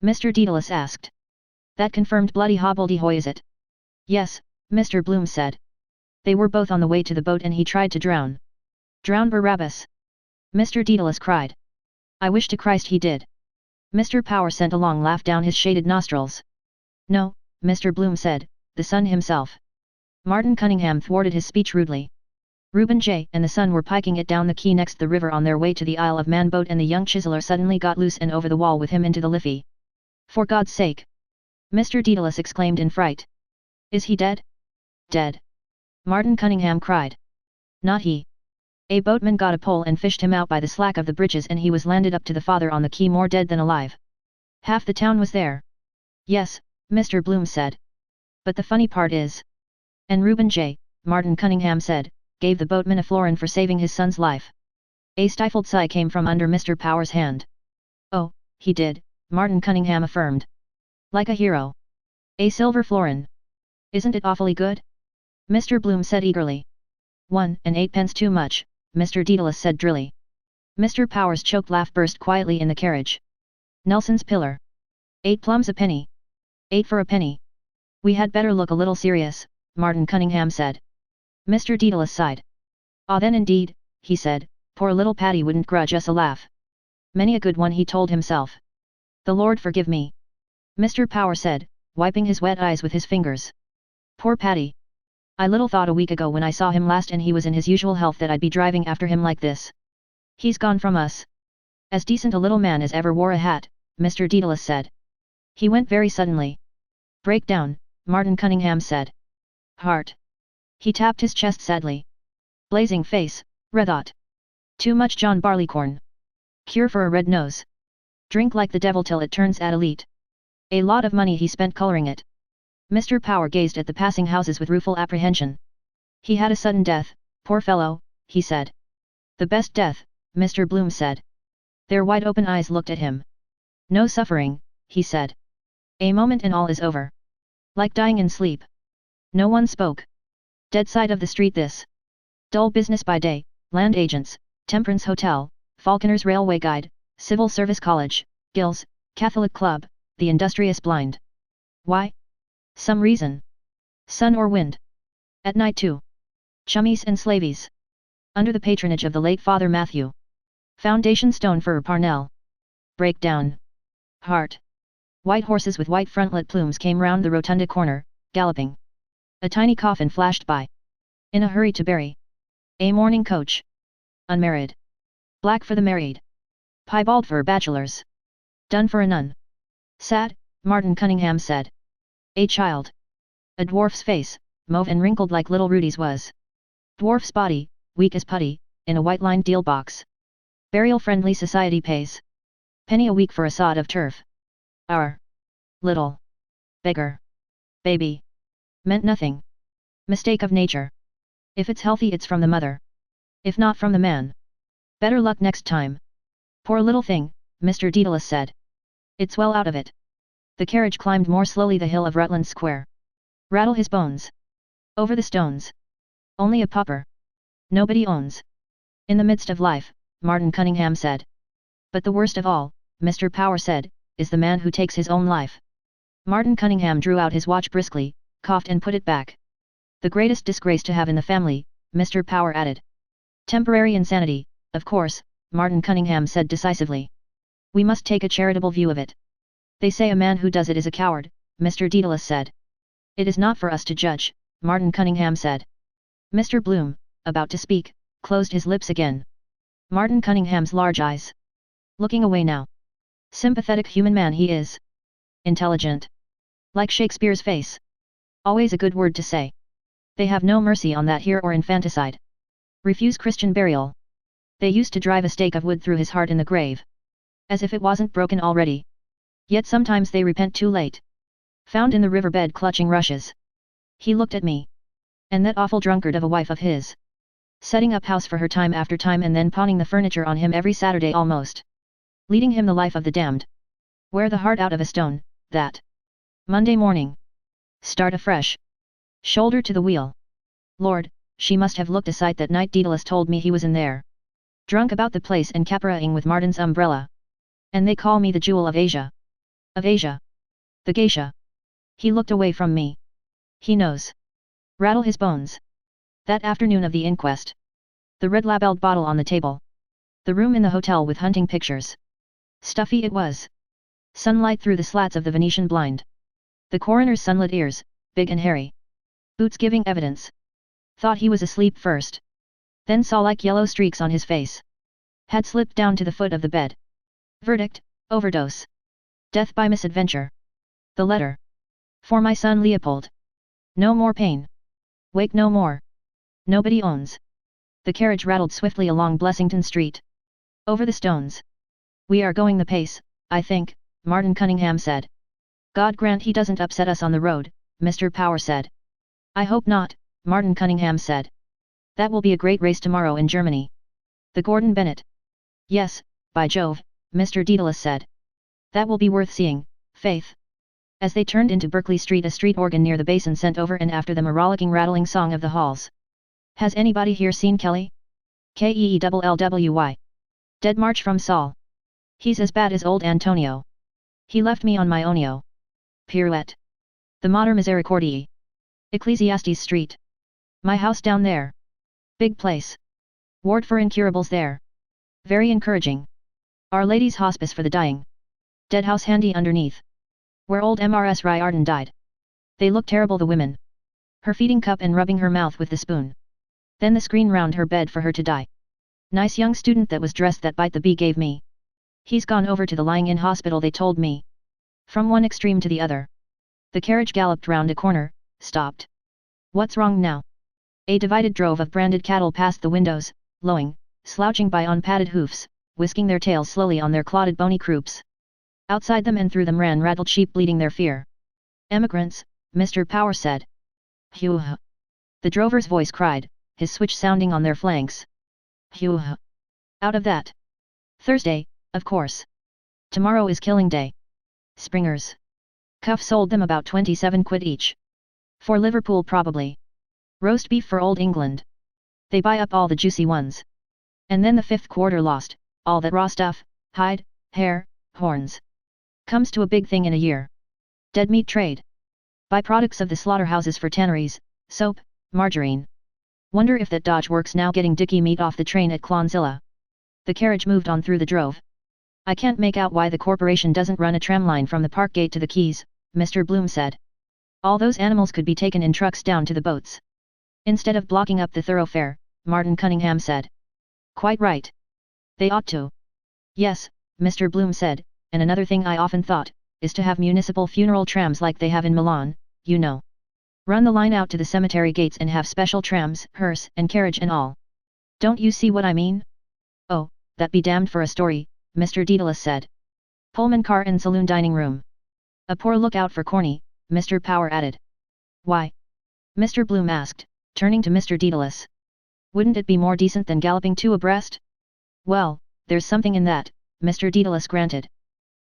Mr. Daedalus asked. That confirmed bloody hobbledehoy is it? Yes, Mr. Bloom said. They were both on the way to the boat and he tried to drown. Drown Barabbas! Mr. Daedalus cried. I wish to Christ he did. Mr. Power sent a long laugh down his shaded nostrils. No, Mr. Bloom said, the Son himself. Martin Cunningham thwarted his speech rudely. Reuben J. and the son were piking it down the quay next the river on their way to the Isle of Man boat, and the young chiseler suddenly got loose and over the wall with him into the Liffey. "For God's sake!" Mr. Dedalus exclaimed in fright. "Is he dead?" "Dead!" Martin Cunningham cried. "Not he. A boatman got a pole and fished him out by the slack of the bridges, and he was landed up to the father on the quay more dead than alive. Half the town was there." "Yes," Mr. Bloom said. "But the funny part is—" "And Reuben J., Martin Cunningham said, gave the boatman a florin for saving his son's life." A stifled sigh came from under Mr. Power's hand. "Oh, he did," Martin Cunningham affirmed. "Like a hero. A silver florin. Isn't it awfully good?" Mr. Bloom said eagerly. 1 and 8 pence too much, Mr. Dedalus said drily. Mr. Power's choked laugh burst quietly in the carriage. "Nelson's pillar. 8 plums a penny. 8 for a penny. We had better look a little serious," Martin Cunningham said. Mr. Dedalus sighed. "Ah then indeed," he said, "poor little Patty wouldn't grudge us a laugh. Many a good one," he told himself. "The Lord forgive me," Mr. Power said, wiping his wet eyes with his fingers. "Poor Patty. I little thought a week ago when I saw him last and he was in his usual health that I'd be driving after him like this. He's gone from us. As decent a little man as ever wore a hat," Mr. Dedalus said. "He went very suddenly." "Breakdown," Martin Cunningham said. "Heart." He tapped his chest sadly. "Blazing face, Rethought. Too much John Barleycorn. Cure for a red nose. Drink like the devil till it turns athlete. A lot of money he spent coloring it." Mr. Power gazed at the passing houses with rueful apprehension. "He had a sudden death, poor fellow," he said. "The best death," Mr. Bloom said. Their wide-open eyes looked at him. "No suffering," he said. "A moment and all is over. Like dying in sleep." No one spoke. Dead side of the street this. Dull business by day, land agents, Temperance Hotel, Falconer's Railway Guide, Civil Service College, Gills, Catholic Club, the Industrious Blind. Why? Some reason. Sun or wind. At night too. Chummies and slavies. Under the patronage of the late Father Matthew. Foundation stone for Parnell. Breakdown. Heart. White horses with white frontlet plumes came round the rotunda corner, galloping. A tiny coffin flashed by. In a hurry to bury. A mourning coach. Unmarried. Black for the married. Piebald for bachelors. Done for a nun. Sad, Martin Cunningham said. A child. A dwarf's face, mauve and wrinkled like little Rudy's was. Dwarf's body, weak as putty, in a white-lined deal box. Burial-friendly society pays. Penny a week for a sod of turf. Our little beggar baby meant nothing. Mistake of nature. If it's healthy it's from the mother. If not from the man. Better luck next time. Poor little thing, Mr. Dedalus said. It's well out of it. The carriage climbed more slowly the hill of Rutland Square. Rattle his bones. Over the stones. Only a pauper. Nobody owns. In the midst of life, Martin Cunningham said. But the worst of all, Mr. Power said, is the man who takes his own life. Martin Cunningham drew out his watch briskly, coughed and put it back. The greatest disgrace to have in the family, Mr. Power added. Temporary insanity, of course, Martin Cunningham said decisively. We must take a charitable view of it. They say a man who does it is a coward, Mr. Dedalus said. It is not for us to judge, Martin Cunningham said. Mr. Bloom, about to speak, closed his lips again. Martin Cunningham's large eyes. Looking away now. Sympathetic human man he is. Intelligent. Like Shakespeare's face. Always a good word to say. They have no mercy on that here or infanticide. Refuse Christian burial. They used to drive a stake of wood through his heart in the grave. As if it wasn't broken already. Yet sometimes they repent too late. Found in the riverbed clutching rushes. He looked at me. And that awful drunkard of a wife of his. Setting up house for her time after time and then pawning the furniture on him every Saturday almost. Leading him the life of the damned. Wear the heart out of a stone, that. Monday morning. Start afresh. Shoulder to the wheel. Lord, she must have looked a sight that night. Dedalus told me he was in there. Drunk about the place and caperaing with Martin's umbrella. And they call me the jewel of Asia. Of Asia. The geisha. He looked away from me. He knows. Rattle his bones. That afternoon of the inquest. The red labelled bottle on the table. The room in the hotel with hunting pictures. Stuffy it was. Sunlight through the slats of the Venetian blind. The coroner's sunlit ears, big and hairy. Boots giving evidence. Thought he was asleep first. Then saw like yellow streaks on his face. Had slipped down to the foot of the bed. Verdict, overdose. Death by misadventure. The letter. For my son Leopold. No more pain. Wake no more. Nobody owns. The carriage rattled swiftly along Blessington Street. Over the stones. We are going the pace, I think, Martin Cunningham said. God grant he doesn't upset us on the road, Mr. Power said. I hope not, Martin Cunningham said. That will be a great race tomorrow in Germany. The Gordon Bennett. Yes, by Jove, Mr. Daedalus said. That will be worth seeing, Faith. As they turned into Berkeley Street, a street organ near the basin sent over and after them a rollicking rattling song of the halls. Has anybody here seen Kelly? Keellwy. Dead March from Saul. He's as bad as old Antonio. He left me on my ownio. Pirouette. The Mater Misericordiae. Ecclesiastes Street. My house down there. Big place. Ward for incurables there. Very encouraging. Our Lady's Hospice for the dying. Dead house handy underneath. Where old Mrs. Riordan died. They look terrible, the women. Her feeding cup and rubbing her mouth with the spoon. Then the screen round her bed for her to die. Nice young student that was dressed that bite the bee gave me. He's gone over to the lying-in hospital, they told me. From one extreme to the other. The carriage galloped round a corner, stopped. What's wrong now? A divided drove of branded cattle passed the windows, lowing, slouching by on padded hoofs, whisking their tails slowly on their clotted bony croups. Outside them and through them ran rattled sheep bleating their fear. Emigrants, Mr. Power said. Phew! The drover's voice cried, his switch sounding on their flanks. Phew! Out of that. Thursday, of course. Tomorrow is killing day. Springers. Cuff sold them about 27 quid each. For Liverpool probably. Roast beef for Old England. They buy up all the juicy ones. And then the fifth quarter lost, all that raw stuff, hide, hair, horns. Comes to a big thing in a year. Dead meat trade. Buy products of the slaughterhouses for tanneries, soap, margarine. Wonder if that dodge works now, getting dicky meat off the train at Clonzilla. The carriage moved on through the drove. I can't make out why the corporation doesn't run a tramline from the park gate to the quays, Mr. Bloom said. All those animals could be taken in trucks down to the boats. Instead of blocking up the thoroughfare, Martin Cunningham said. Quite right. They ought to. Yes, Mr. Bloom said, and another thing I often thought, is to have municipal funeral trams like they have in Milan, you know. Run the line out to the cemetery gates and have special trams, hearse and carriage and all. Don't you see what I mean? Oh, that be damned for a story, Mr. Daedalus said. Pullman car and saloon dining room. A poor lookout for Corny, Mr. Power added. Why? Mr. Bloom asked, turning to Mr. Daedalus. Wouldn't it be more decent than galloping two abreast? Well, there's something in that, Mr. Daedalus granted.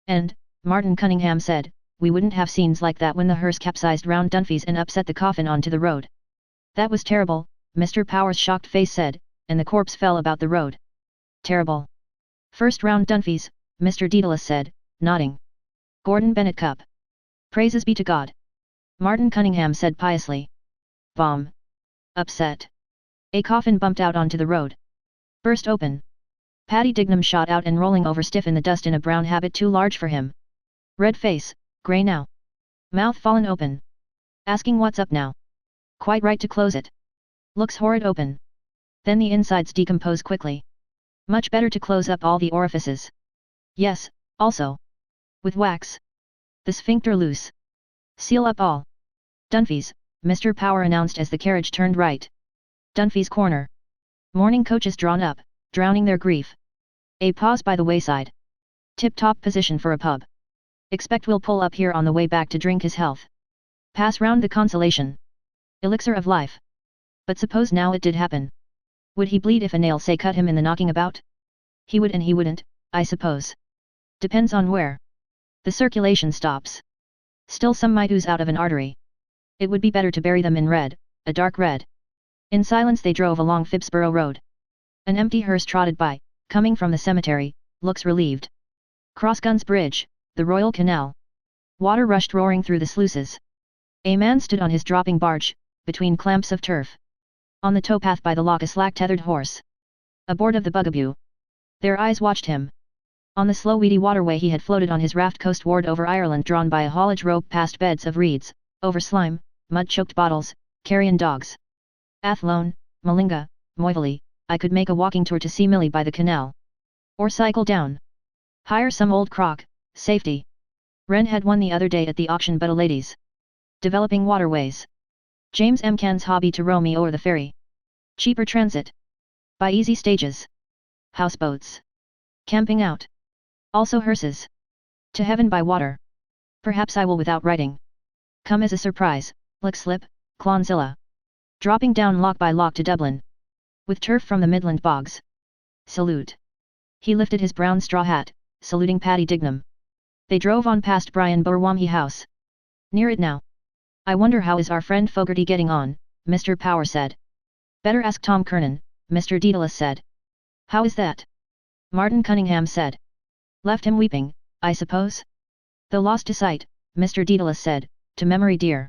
And, Martin Cunningham said, we wouldn't have scenes like that when the hearse capsized round Dunphy's and upset the coffin onto the road. That was terrible, Mr. Power's shocked face said, and the corpse fell about the road. Terrible. First round Dunphy's, Mr. Daedalus said, nodding. Gordon Bennett Cup. Praises be to God. Martin Cunningham said piously. Vom. Upset. A coffin bumped out onto the road. Burst open. Paddy Dignam shot out and rolling over stiff in the dust in a brown habit too large for him. Red face, grey now. Mouth fallen open. Asking what's up now. Quite right to close it. Looks horrid open. Then the insides decompose quickly. Much better to close up all the orifices. Yes, also. With wax. The sphincter loose. Seal up all. Dunphy's, Mr. Power announced as the carriage turned right. Dunphy's corner. Morning coaches drawn up, drowning their grief. A pause by the wayside. Tip-top position for a pub. Expect we'll pull up here on the way back to drink his health. Pass round the consolation. Elixir of life. But suppose now it did happen. Would he bleed if a nail say cut him in the knocking about? He would and he wouldn't, I suppose. Depends on where. The circulation stops. Still some might ooze out of an artery. It would be better to bury them in red, a dark red. In silence they drove along Phibsborough Road. An empty hearse trotted by, coming from the cemetery, looks relieved. Crossguns Bridge, the Royal Canal. Water rushed roaring through the sluices. A man stood on his dropping barge, between clamps of turf. On the towpath by the lock a slack-tethered horse. Aboard of the Bugaboo. Their eyes watched him. On the slow weedy waterway he had floated on his raft coastward over Ireland drawn by a haulage rope past beds of reeds, over slime, mud-choked bottles, carrion dogs. Athlone, Malinga, Moyville, I could make a walking tour to see Millie by the canal. Or cycle down. Hire some old crock, safety. Ren had won the other day at the auction, but a lady's developing waterways. James M. Can's hobby to roam o'er the ferry. Cheaper transit. By easy stages. Houseboats. Camping out. Also hearses. To heaven by water. Perhaps I will without writing. Come as a surprise, lick slip, Clonzilla. Dropping down lock by lock to Dublin. With turf from the Midland bogs. Salute. He lifted his brown straw hat, saluting Paddy Dignam. They drove on past Brian Burwamhi House. Near it now. I wonder how is our friend Fogarty getting on, Mr. Power said. Better ask Tom Kernan, Mr. Dedalus said. How is that? Martin Cunningham said. Left him weeping, I suppose? Though lost to sight, Mr. Dedalus said, to memory dear.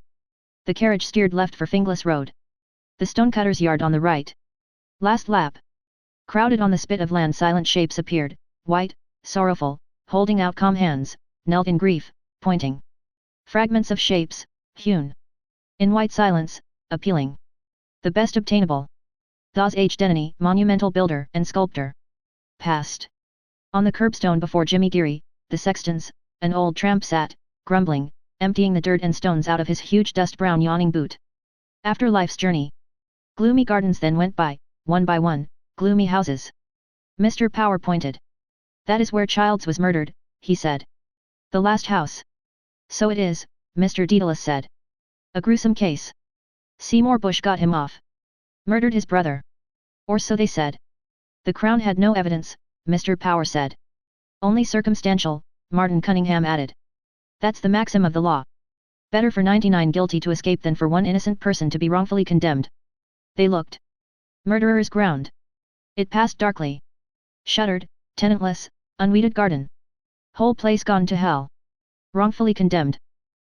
The carriage steered left for Finglas Road. The stonecutter's yard on the right. Last lap. Crowded on the spit of land, silent shapes appeared, white, sorrowful, holding out calm hands, knelt in grief, pointing. Fragments of shapes, hewn. In white silence, appealing. The best obtainable. Thos H. Denny, monumental builder and sculptor. Passed. On the curbstone before Jimmy Geary, the sexton's, an old tramp sat, grumbling, emptying the dirt and stones out of his huge dust-brown yawning boot. After life's journey. Gloomy gardens then went by one, gloomy houses. Mr. Power pointed. That is where Childs was murdered, he said. The last house. So it is, Mr. Dedalus said. A gruesome case. Seymour Bush got him off. Murdered his brother. Or so they said. The Crown had no evidence, Mr. Power said. Only circumstantial, Martin Cunningham added. That's the maxim of the law. Better for 99 guilty to escape than for one innocent person to be wrongfully condemned. They looked. Murderer's ground. It passed darkly. Shuttered, tenantless, unweeded garden. Whole place gone to hell. Wrongfully condemned.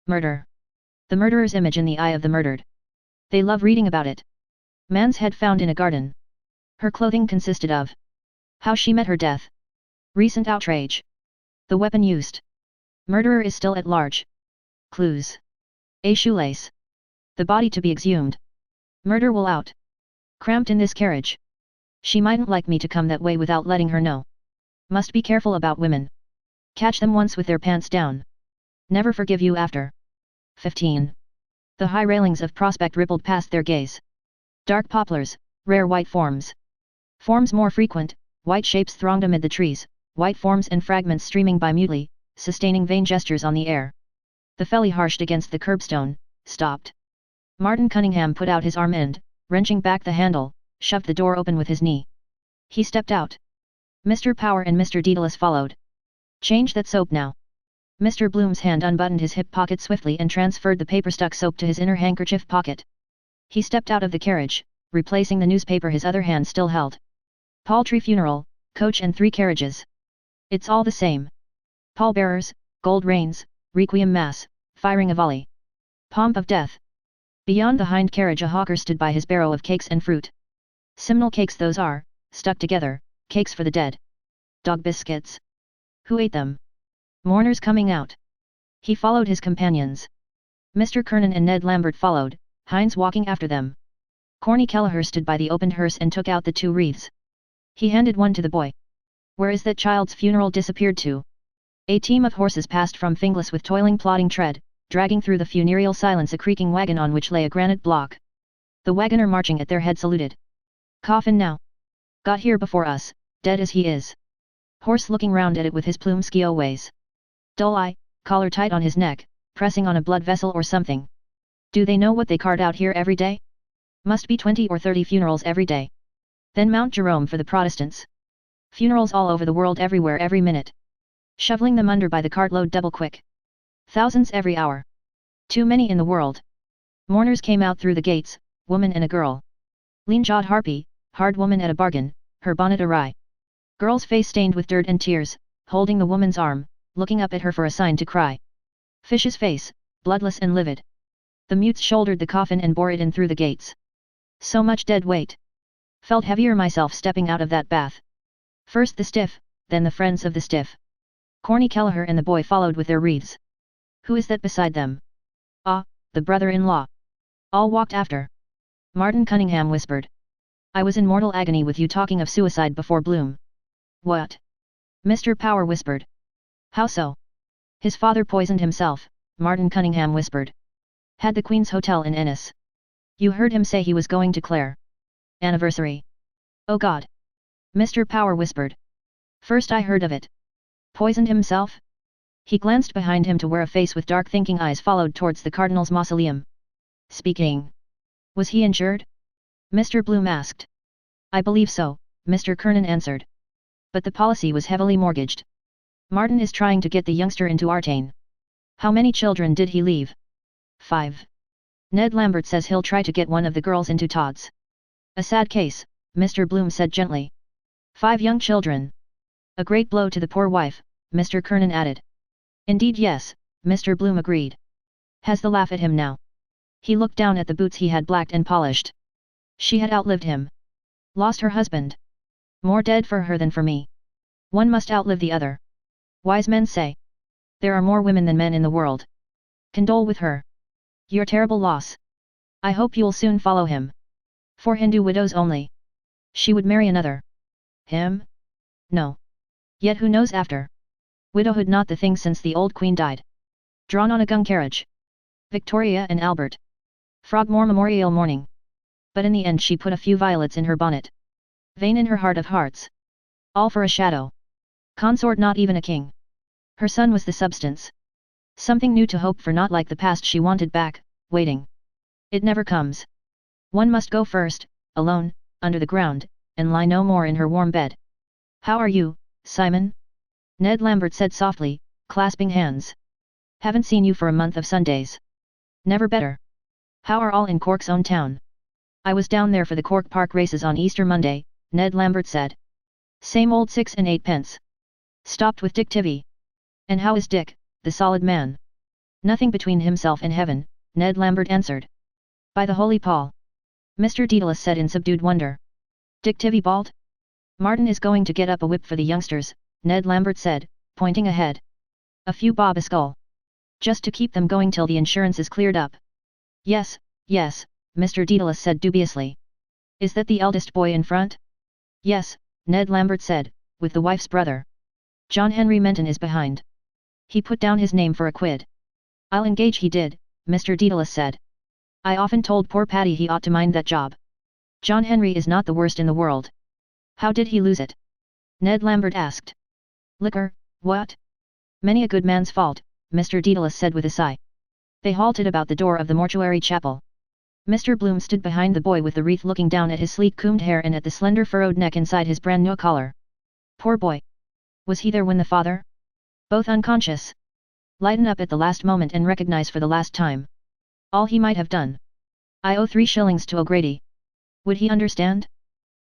Murder. The murderer's image in the eye of the murdered. They love reading about it. Man's head found in a garden. Her clothing consisted of. How she met her death. Recent outrage. The weapon used. Murderer is still at large. Clues. A shoelace. The body to be exhumed. Murder will out. Cramped in this carriage. She mightn't like me to come that way without letting her know. Must be careful about women. Catch them once with their pants down. Never forgive you after. 15. The high railings of Prospect rippled past their gaze. Dark poplars, rare white forms. Forms more frequent, white shapes thronged amid the trees, white forms and fragments streaming by mutely, sustaining vain gestures on the air. The felly harshed against the curbstone, stopped. Martin Cunningham put out his arm and, wrenching back the handle, shoved the door open with his knee. He stepped out. Mr. Power and Mr. Dedalus followed. Change that soap now. Mr. Bloom's hand unbuttoned his hip pocket swiftly and transferred the paper-stuck soap to his inner handkerchief pocket. He stepped out of the carriage, replacing the newspaper his other hand still held. Paltry funeral, coach and 3 carriages. It's all the same. Pallbearers, gold reins, requiem mass, firing a volley. Pomp of death. Beyond the hind carriage a hawker stood by his barrow of cakes and fruit. Simnel cakes those are, stuck together, cakes for the dead. Dog biscuits. Who ate them? Mourners coming out. He followed his companions. Mr. Kernan and Ned Lambert followed, Hines walking after them. Corny Kelleher stood by the opened hearse and took out the 2 wreaths. He handed one to the boy. Where is that child's funeral disappeared to? A team of horses passed from Finglas with toiling plodding tread, dragging through the funereal silence a creaking wagon on which lay a granite block. The wagoner marching at their head saluted. Coffin now. Got here before us, dead as he is. Horse looking round at it with his plume skioways. Dull eye, collar tight on his neck, pressing on a blood vessel or something. Do they know what they cart out here every day? Must be 20 or 30 funerals every day. Then Mount Jerome for the Protestants. Funerals all over the world everywhere every minute. Shoveling them under by the cartload double quick. Thousands every hour. Too many in the world. Mourners came out through the gates, woman and a girl. Lean-jawed harpy, hard woman at a bargain, her bonnet awry. Girl's face stained with dirt and tears, holding the woman's arm, looking up at her for a sign to cry. Fish's face, bloodless and livid. The mutes shouldered the coffin and bore it in through the gates. So much dead weight. Felt heavier myself stepping out of that bath. First the stiff, then the friends of the stiff. Corny Kelleher and the boy followed with their wreaths. Who is that beside them? Ah, the brother-in-law. All walked after. Martin Cunningham whispered. I was in mortal agony with you talking of suicide before Bloom. What? Mr. Power whispered. How so? His father poisoned himself, Martin Cunningham whispered. Had the Queen's Hotel in Ennis. You heard him say he was going to Clare. Anniversary. Oh God. Mr. Power whispered. First I heard of it. Poisoned himself? He glanced behind him to where a face with dark thinking eyes followed towards the Cardinal's mausoleum. Speaking. Was he injured? Mr. Bloom asked. I believe so, Mr. Kernan answered. But the policy was heavily mortgaged. Martin is trying to get the youngster into Artane. How many children did he leave? 5. Ned Lambert says he'll try to get one of the girls into Todd's. A sad case, Mr. Bloom said gently. 5 young children. A great blow to the poor wife, Mr. Kernan added. Indeed yes, Mr. Bloom agreed. Has the laugh at him now. He looked down at the boots he had blacked and polished. She had outlived him. Lost her husband. More dead for her than for me. One must outlive the other. Wise men say. There are more women than men in the world. Condole with her. Your terrible loss. I hope you'll soon follow him. For Hindu widows only. She would marry another. Him? No. Yet who knows after? Widowhood not the thing since the old queen died. Drawn on a gung carriage. Victoria and Albert. Frogmore Memorial morning. But in the end she put a few violets in her bonnet. Vain in her heart of hearts. All for a shadow. Consort not even a king. Her son was the substance. Something new to hope for, not like the past she wanted back, waiting. It never comes. One must go first, alone, under the ground, and lie no more in her warm bed. How are you, Simon? Ned Lambert said softly, clasping hands. Haven't seen you for a month of Sundays. Never better. How are all in Cork's own town? I was down there for the Cork Park races on Easter Monday, Ned Lambert said. Same old 6 and 8 pence. Stopped with Dick Tivy. And how is Dick, the solid man? Nothing between himself and heaven, Ned Lambert answered. By the holy Paul. Mr. Dedalus said in subdued wonder. Dick Tivy bald? Martin is going to get up a whip for the youngsters, Ned Lambert said, pointing ahead. A few bob a skull. Just to keep them going till the insurance is cleared up. Yes, yes, Mr. Dedalus said dubiously. Is that the eldest boy in front? Yes, Ned Lambert said, with the wife's brother. John Henry Menton is behind. He put down his name for a quid. I'll engage he did, Mr. Dedalus said. I often told poor Paddy he ought to mind that job. John Henry is not the worst in the world. How did he lose it? Ned Lambert asked. Liquor, what? Many a good man's fault, Mr. Dedalus said with a sigh. They halted about the door of the mortuary chapel. Mr. Bloom stood behind the boy with the wreath, looking down at his sleek combed hair and at the slender furrowed neck inside his brand new collar. Poor boy. Was he there when the father? Both unconscious. Lighten up at the last moment and recognize for the last time. All he might have done. I owe 3 shillings to O'Grady. Would he understand?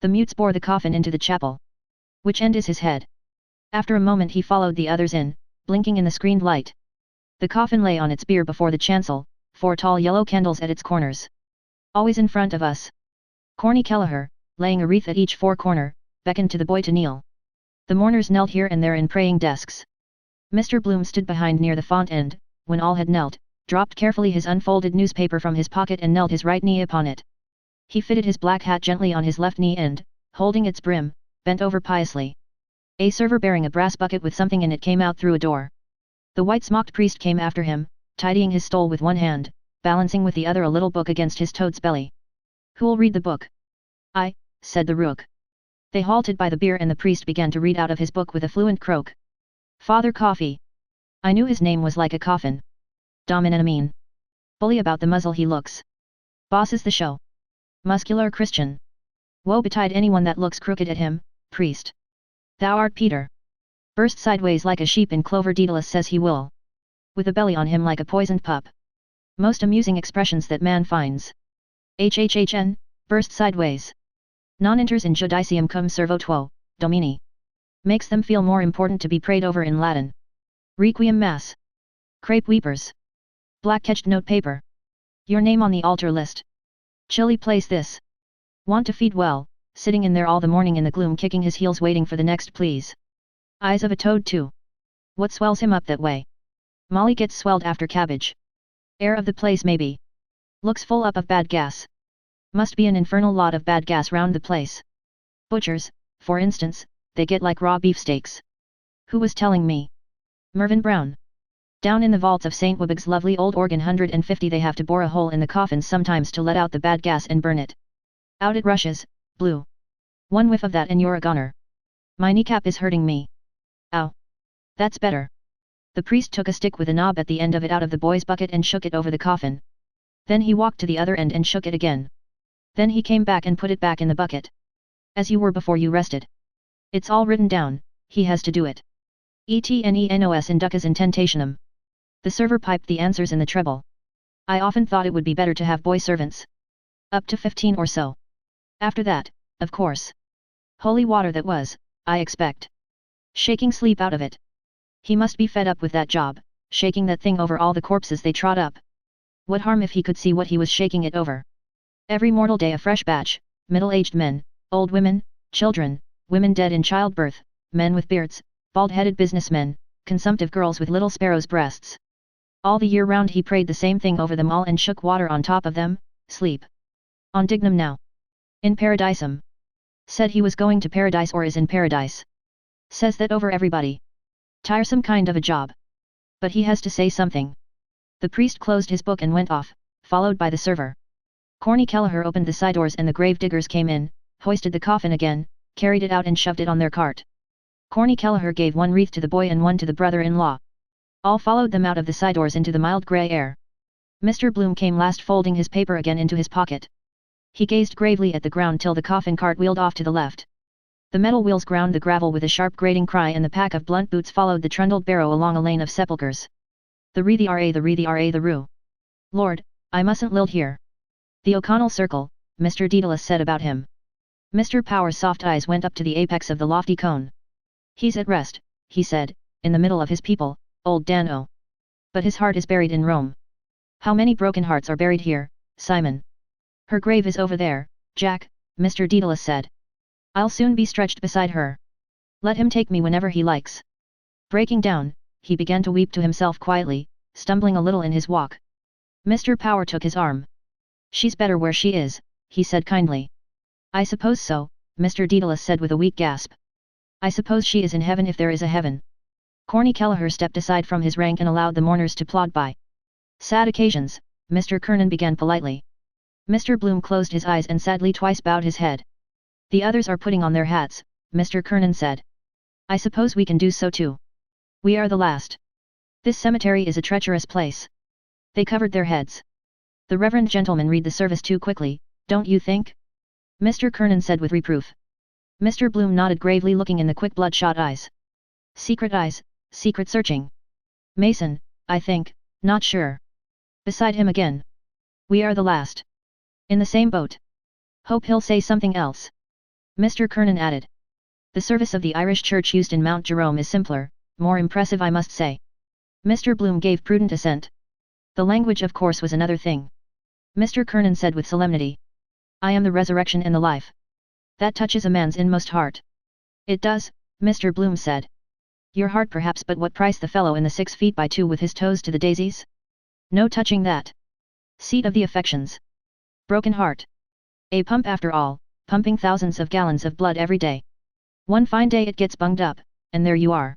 The mutes bore the coffin into the chapel. Which end is his head? After a moment he followed the others in, blinking in the screened light. The coffin lay on its bier before the chancel, 4 tall yellow candles at its corners. Always in front of us. Corny Kelleher, laying a wreath at each 4 corner, beckoned to the boy to kneel. The mourners knelt here and there in praying desks. Mr. Bloom stood behind near the font and, when all had knelt, dropped carefully his unfolded newspaper from his pocket and knelt his right knee upon it. He fitted his black hat gently on his left knee and, holding its brim, bent over piously. A server bearing a brass bucket with something in it came out through a door. The white-smocked priest came after him, tidying his stole with one hand, balancing with the other a little book against his toad's belly. Who'll read the book? I, said the rook. They halted by the bier and the priest began to read out of his book with a fluent croak. Father Coffee. I knew his name was like a coffin. Domin. Bully about the muzzle he looks. Boss is the show. Muscular Christian. Woe betide anyone that looks crooked at him, priest. Thou art Peter. Burst sideways like a sheep in clover, Dedalus says he will. With a belly on him like a poisoned pup. Most amusing expressions that man finds. HHHN, burst sideways. Non enters in judicium cum servo tuo, Domini. Makes them feel more important to be prayed over in Latin. Requiem Mass. Crepe weepers. Black-edged note paper. Your name on the altar list. Chilly place this. Want to feed well, sitting in there all the morning in the gloom kicking his heels waiting for the next please. Eyes of a toad too. What swells him up that way? Molly gets swelled after cabbage. Air of the place maybe. Looks full up of bad gas. Must be an infernal lot of bad gas round the place. Butchers, for instance, they get like raw beefsteaks. Who was telling me? Mervyn Brown. Down in the vaults of St. Webbe's lovely old organ 150 they have to bore a hole in the coffins sometimes to let out the bad gas and burn it. Out it rushes, blue. One whiff of that and you're a goner. My kneecap is hurting me. Ow. That's better. The priest took a stick with a knob at the end of it out of the boy's bucket and shook it over the coffin. Then he walked to the other end and shook it again. Then he came back and put it back in the bucket. As you were before you rested. It's all written down, he has to do it. Etnenos inducas in tentationem. The server piped the answers in the treble. I often thought it would be better to have boy servants. Up to 15 or so. After that, of course. Holy water that was, I expect. Shaking sleep out of it. He must be fed up with that job, shaking that thing over all the corpses they trot up. What harm if he could see what he was shaking it over? Every mortal day a fresh batch, middle-aged men, old women, children, women dead in childbirth, men with beards, bald-headed businessmen, consumptive girls with little sparrows' breasts. All the year round he prayed the same thing over them all and shook water on top of them, sleep. On dignum now. In paradisum. Said he was going to paradise or is in paradise. Says that over everybody. Tiresome kind of a job. But he has to say something. The priest closed his book and went off, followed by the server. Corny Kelleher opened the side doors and the grave diggers came in, hoisted the coffin again, carried it out and shoved it on their cart. Corny Kelleher gave one wreath to the boy and one to the brother-in-law. All followed them out of the side doors into the mild grey air. Mr. Bloom came last folding his paper again into his pocket. He gazed gravely at the ground till the coffin cart wheeled off to the left. The metal wheels ground the gravel with a sharp grating cry and the pack of blunt boots followed the trundled barrow along a lane of sepulchres. The re the ra the re the ra the roo. Lord, I mustn't lilt here. The O'Connell Circle, Mr. Dedalus said about him. Mr. Power's soft eyes went up to the apex of the lofty cone. He's at rest, he said, in the middle of his people, old Dan O. But his heart is buried in Rome. How many broken hearts are buried here, Simon? Her grave is over there, Jack, Mr. Dedalus said. I'll soon be stretched beside her. Let him take me whenever he likes. Breaking down, he began to weep to himself quietly, stumbling a little in his walk. Mr. Power took his arm. She's better where she is, he said kindly. I suppose so, Mr. Dedalus said with a weak gasp. I suppose she is in heaven if there is a heaven. Corny Kelleher stepped aside from his rank and allowed the mourners to plod by. Sad occasions, Mr. Kernan began politely. Mr. Bloom closed his eyes and sadly twice bowed his head. The others are putting on their hats, Mr. Kernan said. I suppose we can do so too. We are the last. This cemetery is a treacherous place. They covered their heads. The reverend gentleman read the service too quickly, don't you think? Mr. Kernan said with reproof. Mr. Bloom nodded gravely looking in the quick bloodshot eyes. Eyes, secret searching. Mason, I think, not sure. Beside him again. We are the last. In the same boat. Hope he'll say something else. Mr. Kernan added. The service of the Irish Church used in Mount Jerome is simpler, more impressive I must say. Mr. Bloom gave prudent assent. The language of course was another thing. Mr. Kernan said with solemnity. I am the resurrection and the life. That touches a man's inmost heart. It does, Mr. Bloom said. Your heart perhaps, but what price the fellow in the 6 feet by 2 with his toes to the daisies? No touching that. Seat of the affections. Broken heart. A pump after all, pumping thousands of gallons of blood every day. One fine day it gets bunged up, and there you are.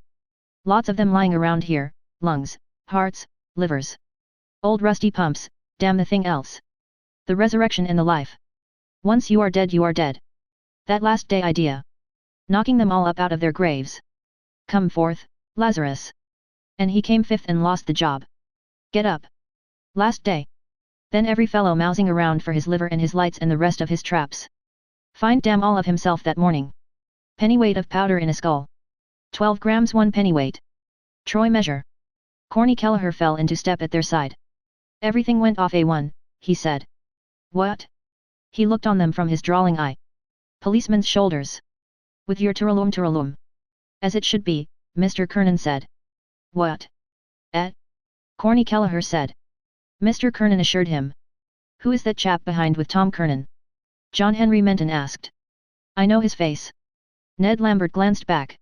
Lots of them lying around here, lungs, hearts, livers. Old rusty pumps, damn the thing else. The resurrection and the life. Once you are dead you are dead. That last day idea. Knocking them all up out of their graves. Come forth, Lazarus. And he came fifth and lost the job. Get up. Last day. Then every fellow mousing around for his liver and his lights and the rest of his traps. Find damn all of himself that morning. Pennyweight of powder in a skull. 12 grams 1 pennyweight. Troy measure. Corny Kelleher fell into step at their side. Everything went off A1, he said. What? He looked on them from his drawling eye. Policeman's shoulders. With your turalum. As it should be, Mr. Kernan said. What? Corny Kelleher said. Mr. Kernan assured him. Who is that chap behind with Tom Kernan? John Henry Menton asked. I know his face. Ned Lambert glanced back.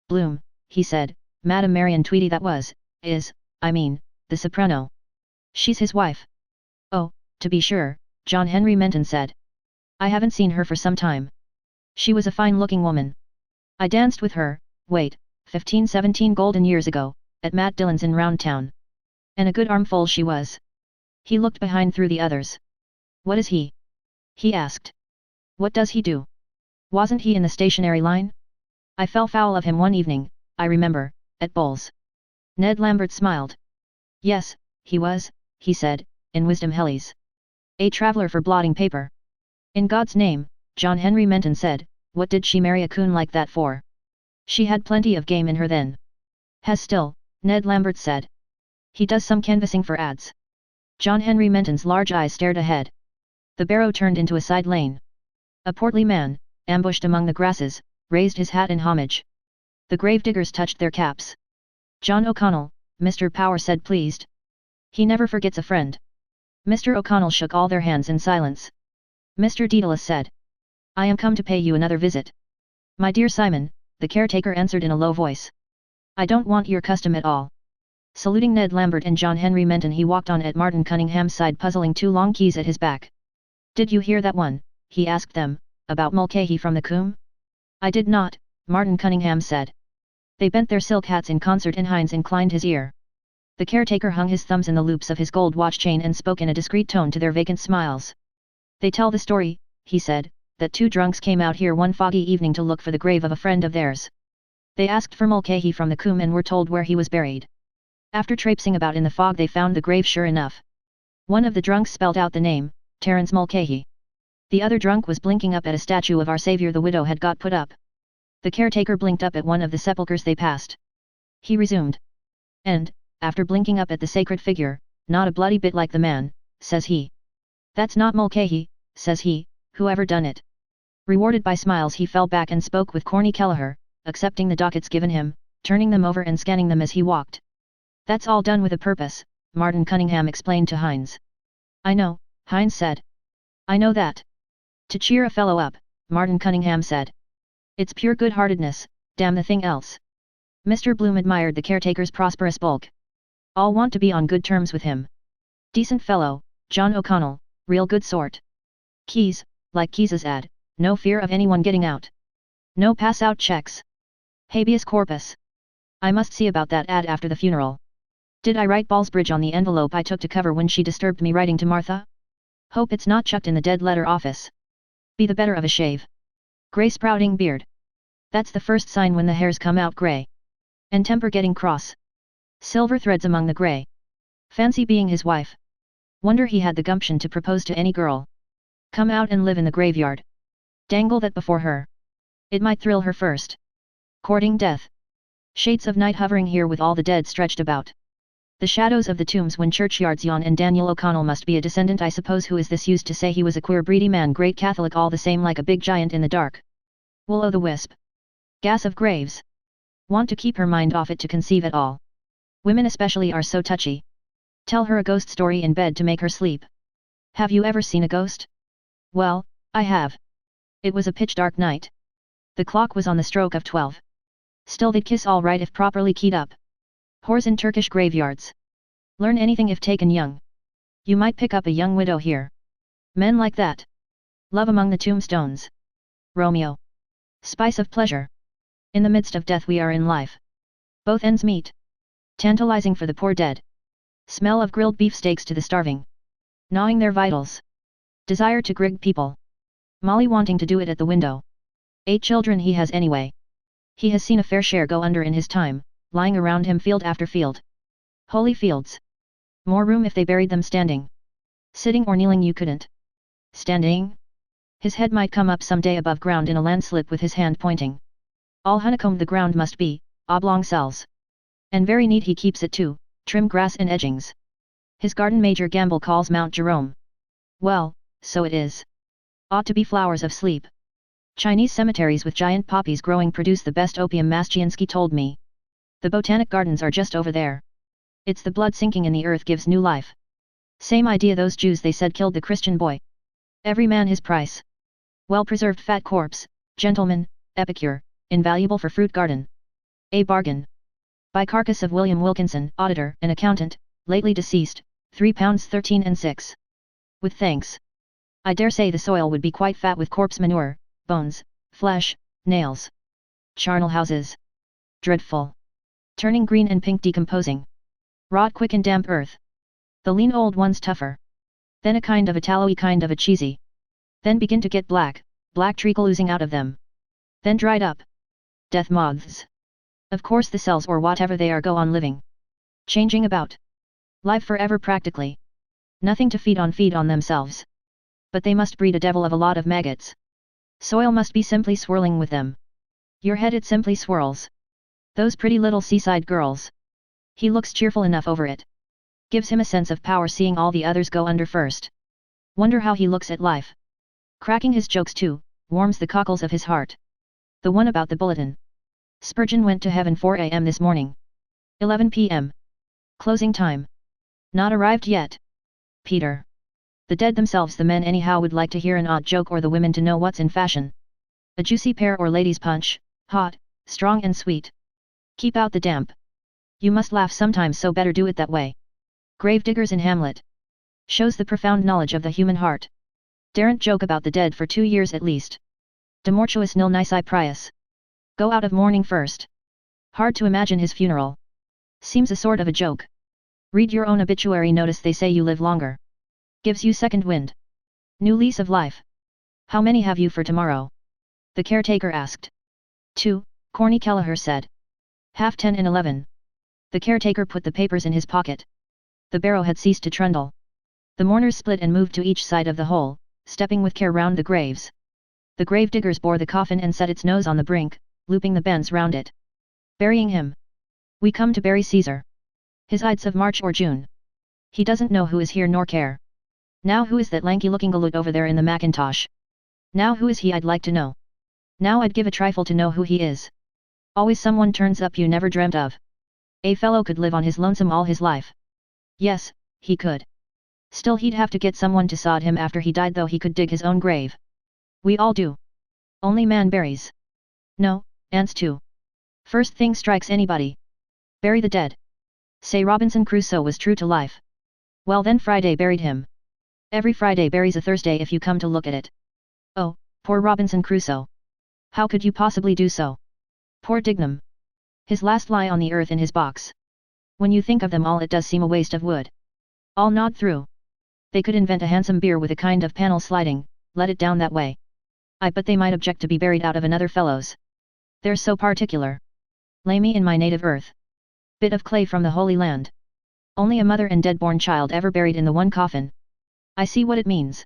Bloom, he said, Madame Marion Tweedy that was, the soprano. She's his wife. Oh, to be sure, John Henry Menton said. I haven't seen her for some time. She was a fine-looking woman. I danced with her, 15-17 golden years ago, at Matt Dillon's in Round Town. And a good armful she was. He looked behind through the others. What is he? He asked. What does he do? Wasn't he in the stationery line? I fell foul of him one evening, I remember, at bowls. Ned Lambert smiled. Yes, he was, he said, in Wisdom Helly's. A traveller for blotting paper. In God's name, John Henry Menton said, what did she marry a coon like that for? She had plenty of game in her then. Has still, Ned Lambert said. He does some canvassing for ads. John Henry Menton's large eyes stared ahead. The barrow turned into a side lane. A portly man, ambushed among the grasses, raised his hat in homage. The gravediggers touched their caps. John O'Connell, Mr. Power said pleased. He never forgets a friend. Mr. O'Connell shook all their hands in silence. Mr. Dedalus said. I am come to pay you another visit. My dear Simon, the caretaker answered in a low voice. I don't want your custom at all. Saluting Ned Lambert and John Henry Menton, he walked on at Martin Cunningham's side, puzzling two long keys at his back. Did you hear that one? He asked them, about Mulcahy from the Coombe? I did not, Martin Cunningham said. They bent their silk hats in concert and Hines inclined his ear. The caretaker hung his thumbs in the loops of his gold watch chain and spoke in a discreet tone to their vacant smiles. They tell the story, he said, that two drunks came out here one foggy evening to look for the grave of a friend of theirs. They asked for Mulcahy from the Coombe and were told where he was buried. After traipsing about in the fog they found the grave sure enough. One of the drunks spelled out the name, Terence Mulcahy. The other drunk was blinking up at a statue of Our Saviour the widow had got put up. The caretaker blinked up at one of the sepulchres they passed. He resumed. And, after blinking up at the sacred figure, not a bloody bit like the man, says he. That's not Mulcahy, says he, whoever done it. Rewarded by smiles he fell back and spoke with Corny Kelleher, accepting the dockets given him, turning them over and scanning them as he walked. That's all done with a purpose, Martin Cunningham explained to Hines. I know, Hines said. I know that. To cheer a fellow up, Martin Cunningham said. It's pure good-heartedness, damn the thing else. Mr. Bloom admired the caretaker's prosperous bulk. All want to be on good terms with him. Decent fellow, John O'Connell, real good sort. Keys, like Keys's ad, no fear of anyone getting out. No pass-out checks. Habeas corpus. I must see about that ad after the funeral. Did I write Ballsbridge on the envelope I took to cover when she disturbed me writing to Martha? Hope it's not chucked in the dead letter office. Be the better of a shave. Grey sprouting beard. That's the first sign when the hairs come out grey. And temper getting cross. Silver threads among the grey. Fancy being his wife. Wonder he had the gumption to propose to any girl. Come out and live in the graveyard. Dangle that before her. It might thrill her first. Courting death. Shades of night hovering here with all the dead stretched about. The shadows of the tombs when churchyards yawn, and Daniel O'Connell must be a descendant, I suppose. Who is this used to say he was a queer breedy man, great Catholic all the same, like a big giant in the dark. Will-o'-the-wisp. Gas of graves. Want to keep her mind off it to conceive at all. Women especially are so touchy. Tell her a ghost story in bed to make her sleep. Have you ever seen a ghost? Well, I have. It was a pitch-dark night. The clock was on the stroke of 12. Still they'd kiss all right if properly keyed up. Whores in Turkish graveyards. Learn anything if taken young. You might pick up a young widow here. Men like that. Love among the tombstones. Romeo. Spice of pleasure. In the midst of death we are in life. Both ends meet. Tantalizing for the poor dead. Smell of grilled beefsteaks to the starving. Gnawing their vitals. Desire to grig people. Molly wanting to do it at the window. 8 children he has anyway. He has seen a fair share go under in his time, lying around him field after field. Holy fields. More room if they buried them standing. Sitting or kneeling you couldn't. Standing? His head might come up some day above ground in a landslip with his hand pointing. All honeycombed the ground must be, oblong cells. And very neat he keeps it too, trim grass and edgings. His garden Major Gamble calls Mount Jerome. Well, so it is. Ought to be flowers of sleep. Chinese cemeteries with giant poppies growing produce the best opium, Mastiansky told me. The botanic gardens are just over there. It's the blood sinking in the earth gives new life. Same idea those Jews they said killed the Christian boy. Every man his price. Well-preserved fat corpse, gentleman, epicure, invaluable for fruit garden. A bargain. By carcass of William Wilkinson, auditor and accountant, lately deceased, £3 13 and 6. With thanks. I dare say the soil would be quite fat with corpse manure, bones, flesh, nails. Charnel houses. Dreadful. Turning green and pink, decomposing. Rot quick in damp earth. The lean old ones tougher. Then a kind of a tallowy kind of a cheesy. Then begin to get black treacle oozing out of them. Then dried up. Death moths. Of course the cells or whatever they are go on living. Changing about. Live forever practically. Nothing to feed on themselves. But they must breed a devil of a lot of maggots. Soil must be simply swirling with them. Your head it simply swirls. Those pretty little seaside girls. He looks cheerful enough over it. Gives him a sense of power seeing all the others go under first. Wonder how he looks at life. Cracking his jokes too, warms the cockles of his heart. The one about the bulletin. Spurgeon went to heaven 4 a.m. this morning. 11 p.m. Closing time. Not arrived yet. Peter. The dead themselves, the men anyhow, would like to hear an odd joke, or the women to know what's in fashion. A juicy pear or ladies' punch, hot, strong and sweet. Keep out the damp. You must laugh sometimes, so better do it that way. Gravediggers in Hamlet. Shows the profound knowledge of the human heart. Daren't joke about the dead for 2 years at least. De mortuis nil nisi prius. Go out of mourning first. Hard to imagine his funeral. Seems a sort of a joke. Read your own obituary notice, they say you live longer. Gives you second wind. New lease of life. How many have you for tomorrow? The caretaker asked. 2, Corny Kelleher said. 10:30 and 11. The caretaker put the papers in his pocket. The barrow had ceased to trundle. The mourners split and moved to each side of the hole, stepping with care round the graves. The grave diggers bore the coffin and set its nose on the brink, looping the bends round it. Burying him. We come to bury Caesar. His Ides of March or June. He doesn't know who is here nor care. Now who is that lanky-looking galoot over there in the mackintosh? Now who is he, I'd like to know. Now I'd give a trifle to know who he is. Always someone turns up you never dreamt of. A fellow could live on his lonesome all his life. Yes, he could. Still he'd have to get someone to sod him after he died, though he could dig his own grave. We all do. Only man buries. No, ants too. First thing strikes anybody. Bury the dead. Say Robinson Crusoe was true to life. Well then Friday buried him. Every Friday buries a Thursday if you come to look at it. Oh, poor Robinson Crusoe. How could you possibly do so? Poor Dignam. His last lie on the earth in his box. When you think of them all, it does seem a waste of wood. All gnawed through. They could invent a handsome bier with a kind of panel sliding, let it down that way. But they might object to be buried out of another fellow's. They're so particular. Lay me in my native earth. Bit of clay from the Holy Land. Only a mother and dead-born child ever buried in the one coffin. I see what it means.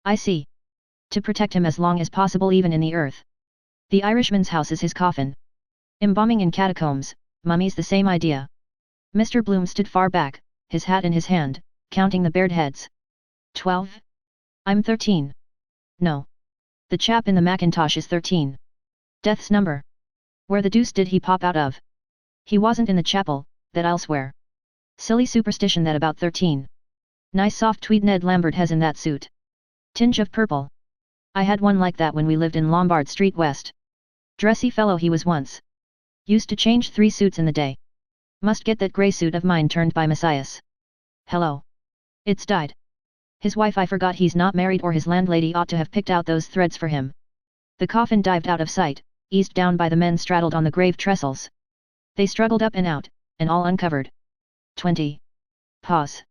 I see. To protect him as long as possible even in the earth. The Irishman's house is his coffin. Embalming in catacombs, mummies, the same idea. Mr. Bloom stood far back, his hat in his hand, counting the bared heads. 12? I'm 13. No. The chap in the mackintosh is 13. Death's number. Where the deuce did he pop out of? He wasn't in the chapel, that I'll swear. Silly superstition that about 13. Nice soft tweed Ned Lambert has in that suit. Tinge of purple. I had one like that when we lived in Lombard Street West. Dressy fellow he was once. Used to change 3 suits in the day. Must get that grey suit of mine turned by Messias. Hello. It's dyed. His wife, I forgot he's not married, or his landlady ought to have picked out those threads for him. The coffin dived out of sight, eased down by the men straddled on the grave trestles. They struggled up and out, and all uncovered. 20. Pause.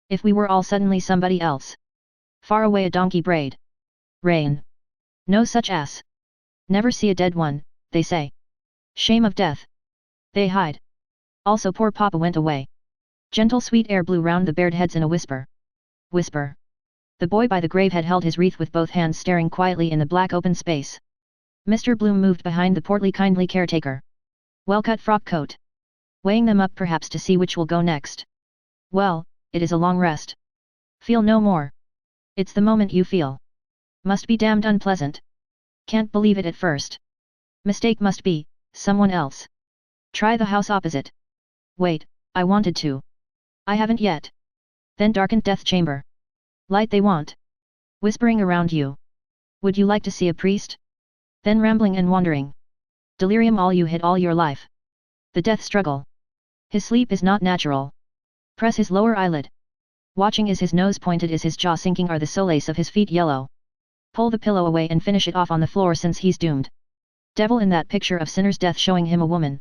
If we were all suddenly somebody else. Far away a donkey brayed. Rain. No such ass. Never see a dead one, they say. Shame of death. They hide. Also poor Papa went away. Gentle sweet air blew round the bared heads in a whisper. Whisper. The boy by the grave had held his wreath with both hands, staring quietly in the black open space. Mr. Bloom moved behind the portly kindly caretaker. Well-cut frock coat. Weighing them up perhaps to see which will go next. Well, it is a long rest. Feel no more. It's the moment you feel. Must be damned unpleasant. Can't believe it at first. Mistake must be, someone else. Try the house opposite. Wait, I wanted to. I haven't yet. Then darkened death chamber. Light they want. Whispering around you. Would you like to see a priest? Then rambling and wandering. Delirium all you hid all your life. The death struggle. His sleep is not natural. Press his lower eyelid. Watching is his nose pointed, is his jaw sinking, are the soles of his feet yellow? Pull the pillow away and finish it off on the floor, since he's doomed. Devil in that picture of sinner's death, showing him a woman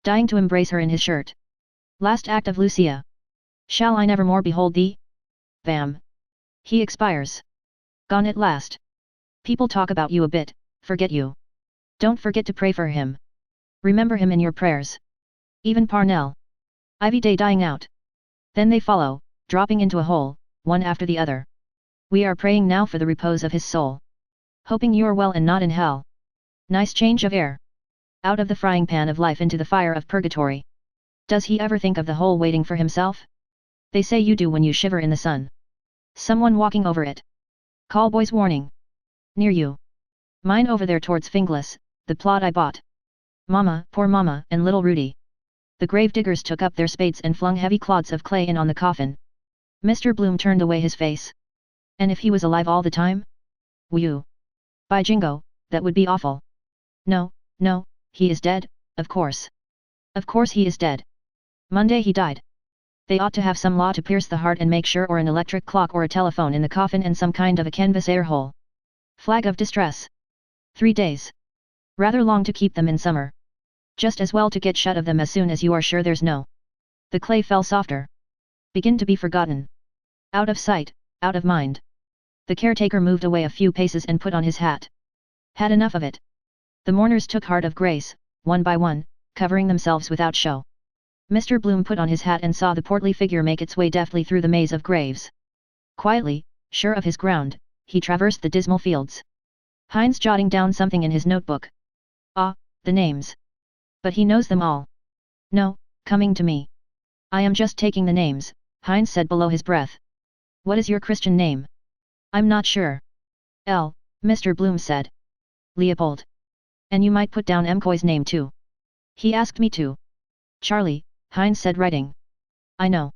dying to embrace her in his shirt. Last act of Lucia. Shall I never more behold thee? Bam. He expires. Gone at last. People talk about you a bit, forget you. Don't forget to pray for him. Remember him in your prayers. Even Parnell. Ivy Day dying out. Then they follow, dropping into a hole, one after the other. We are praying now for the repose of his soul. Hoping you're well and not in hell. Nice change of air. Out of the frying pan of life into the fire of purgatory. Does he ever think of the hole waiting for himself? They say you do when you shiver in the sun. Someone walking over it. Call boys warning. Near you. Mine over there towards Finglas, the plot I bought. Mama, poor Mama, and little Rudy. The grave diggers took up their spades and flung heavy clods of clay in on the coffin. Mr. Bloom turned away his face. And if he was alive all the time? Whew. By jingo, that would be awful. No, no, he is dead, of course. Of course he is dead. Monday he died. They ought to have some law to pierce the heart and make sure, or an electric clock or a telephone in the coffin and some kind of a canvas air hole. Flag of distress. 3 days. Rather long to keep them in summer. Just as well to get shut of them as soon as you are sure there's no. The clay fell softer. Begin to be forgotten. Out of sight, out of mind. The caretaker moved away a few paces and put on his hat. Had enough of it. The mourners took heart of grace, one by one, covering themselves without show. Mr. Bloom put on his hat and saw the portly figure make its way deftly through the maze of graves. Quietly, sure of his ground, he traversed the dismal fields. Heinz jotting down something in his notebook. Ah, the names. But he knows them all. No, coming to me. I am just taking the names, Heinz said below his breath. What is your Christian name? I'm not sure. Mr. Bloom said. Leopold. And you might put down McCoy's name too. He asked me to. Charlie, Heinz said, writing. I know.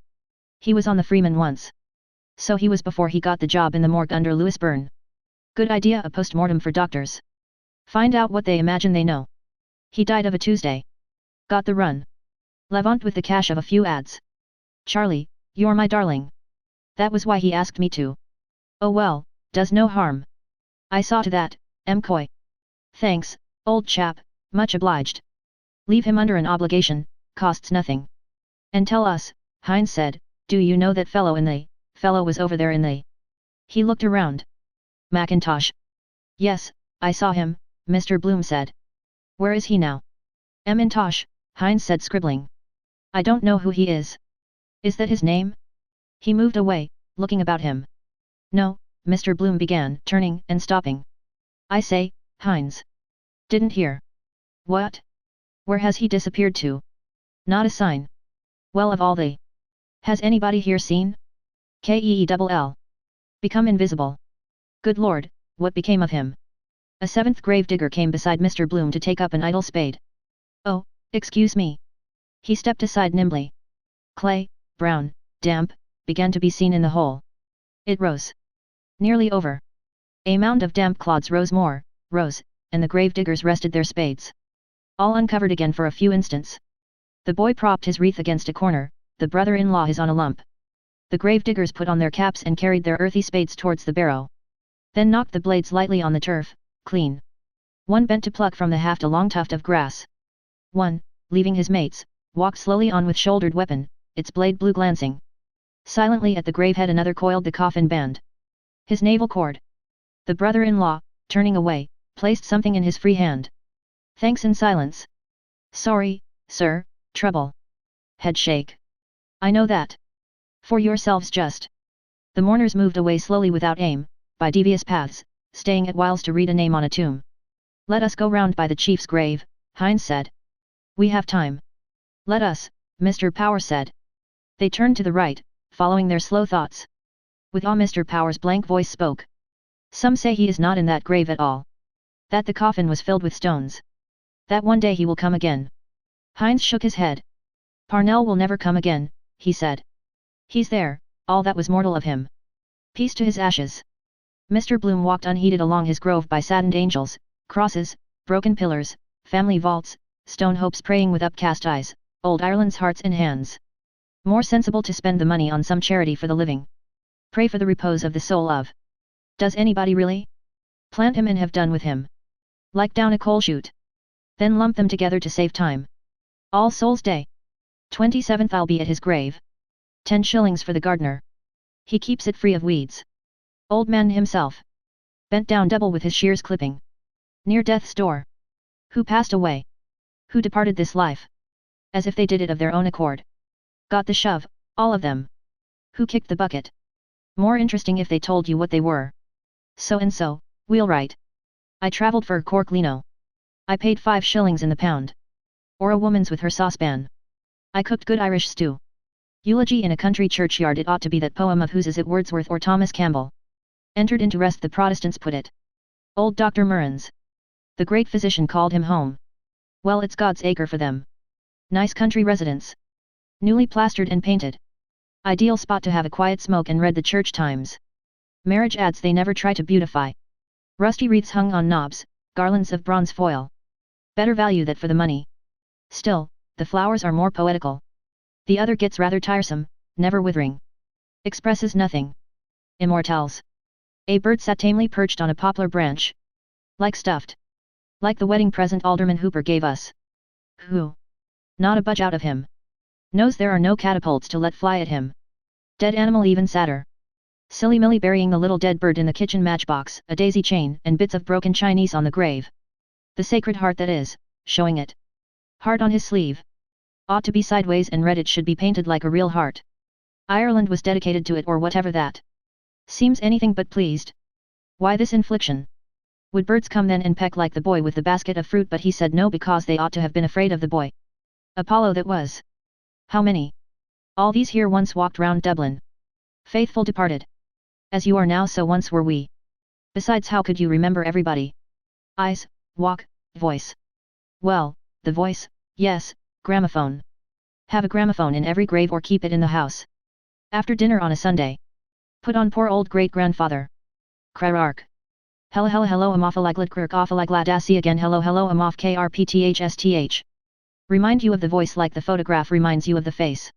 He was on the Freeman once. So he was before he got the job in the morgue under Louis Byrne. Good idea, a post-mortem for doctors. Find out what they imagine they know. He died of a Tuesday. Got the run. Levant with the cash of a few ads. Charlie, you're my darling. That was why he asked me to. Oh well, does no harm. I saw to that, McCoy. Thanks, old chap, much obliged. Leave him under an obligation, costs nothing. And tell us, Heinz said, do you know that fellow was over there in the... He looked around. Macintosh. Yes, I saw him, Mr. Bloom said. Where is he now? Emmintosh, Heinz said, scribbling. I don't know who he is. Is that his name? He moved away, looking about him. No, Mr. Bloom began, turning and stopping. I say, Heinz. Didn't hear. What? Where has he disappeared to? Not a sign. Well, of all the... Has anybody here seen? Keel. Become invisible. Good Lord, what became of him? A seventh grave digger came beside Mr. Bloom to take up an idle spade. Oh, excuse me. He stepped aside nimbly. Clay, brown, damp, began to be seen in the hole. It rose. Nearly over. A mound of damp clods rose, and the grave diggers rested their spades. All uncovered again for a few instants. The boy propped his wreath against a corner, the brother-in-law is on a lump. The grave diggers put on their caps and carried their earthy spades towards the barrow. Then knocked the blades lightly on the turf, clean. One bent to pluck from the haft a long tuft of grass. One, leaving his mates, walked slowly on with shouldered weapon, its blade blue glancing. Silently at the grave head another coiled the coffin band. His navel cord. The brother-in-law, turning away, placed something in his free hand. Thanks in silence. Sorry, sir, trouble. Head shake. I know that. For yourselves just. The mourners moved away slowly without aim, by devious paths, staying at whiles to read a name on a tomb. Let us go round by the chief's grave, Heinz said. We have time. Let us, Mr. Power said. They turned to the right, following their slow thoughts. With awe Mr. Power's blank voice spoke. Some say he is not in that grave at all. That the coffin was filled with stones. That one day he will come again. Heinz shook his head. Parnell will never come again, he said. He's there, all that was mortal of him. Peace to his ashes. Mr. Bloom walked unheeded along his grove by saddened angels, crosses, broken pillars, family vaults, stone hopes praying with upcast eyes, old Ireland's hearts and hands. More sensible to spend the money on some charity for the living. Pray for the repose of the soul of. Does anybody really? Plant him and have done with him. Like down a coal chute. Then lump them together to save time. All Souls Day. 27th I'll be at his grave. 10 shillings for the gardener. He keeps it free of weeds. Old man himself. Bent down double with his shears clipping. Near death's door. Who passed away? Who departed this life? As if they did it of their own accord. Got the shove, all of them. Who kicked the bucket? More interesting if they told you what they were. So and so, wheelwright. I travelled for Cork Lino. I paid 5 shillings in the pound. Or a woman's with her saucepan. I cooked good Irish stew. Eulogy in a country churchyard, it ought to be that poem of whose is it Wordsworth or Thomas Campbell. Entered into rest the Protestants put it. Old Dr. Murrens. The great physician called him home. Well, it's God's acre for them. Nice country residence. Newly plastered and painted. Ideal spot to have a quiet smoke and read the church times. Marriage ads they never try to beautify. Rusty wreaths hung on knobs, garlands of bronze foil. Better value that for the money. Still, the flowers are more poetical. The other gets rather tiresome, never withering. Expresses nothing. Immortelles. A bird sat tamely perched on a poplar branch. Like stuffed. Like the wedding present Alderman Hooper gave us. Who? Not a budge out of him. Knows there are no catapults to let fly at him. Dead animal even sadder. Silly Millie burying the little dead bird in the kitchen matchbox, a daisy chain and bits of broken Chinese on the grave. The Sacred Heart that is, showing it. Heart on his sleeve. Ought to be sideways and red, it should be painted like a real heart. Ireland was dedicated to it or whatever that. Seems anything but pleased. Why this infliction? Would birds come then and peck like the boy with the basket of fruit, but he said no because they ought to have been afraid of the boy. Apollo that was. How many? All these here once walked round Dublin. Faithful departed. As you are now so once were we. Besides, how could you remember everybody? Eyes, walk, voice. Well, the voice, yes, gramophone. Have a gramophone in every grave or keep it in the house. After dinner on a Sunday. Put on poor old great-grandfather. Crarark. Hello hello hello amophilaglat krk ophilagladasi again hello hello amof krpthsth. Remind you of the voice like the photograph reminds you of the face.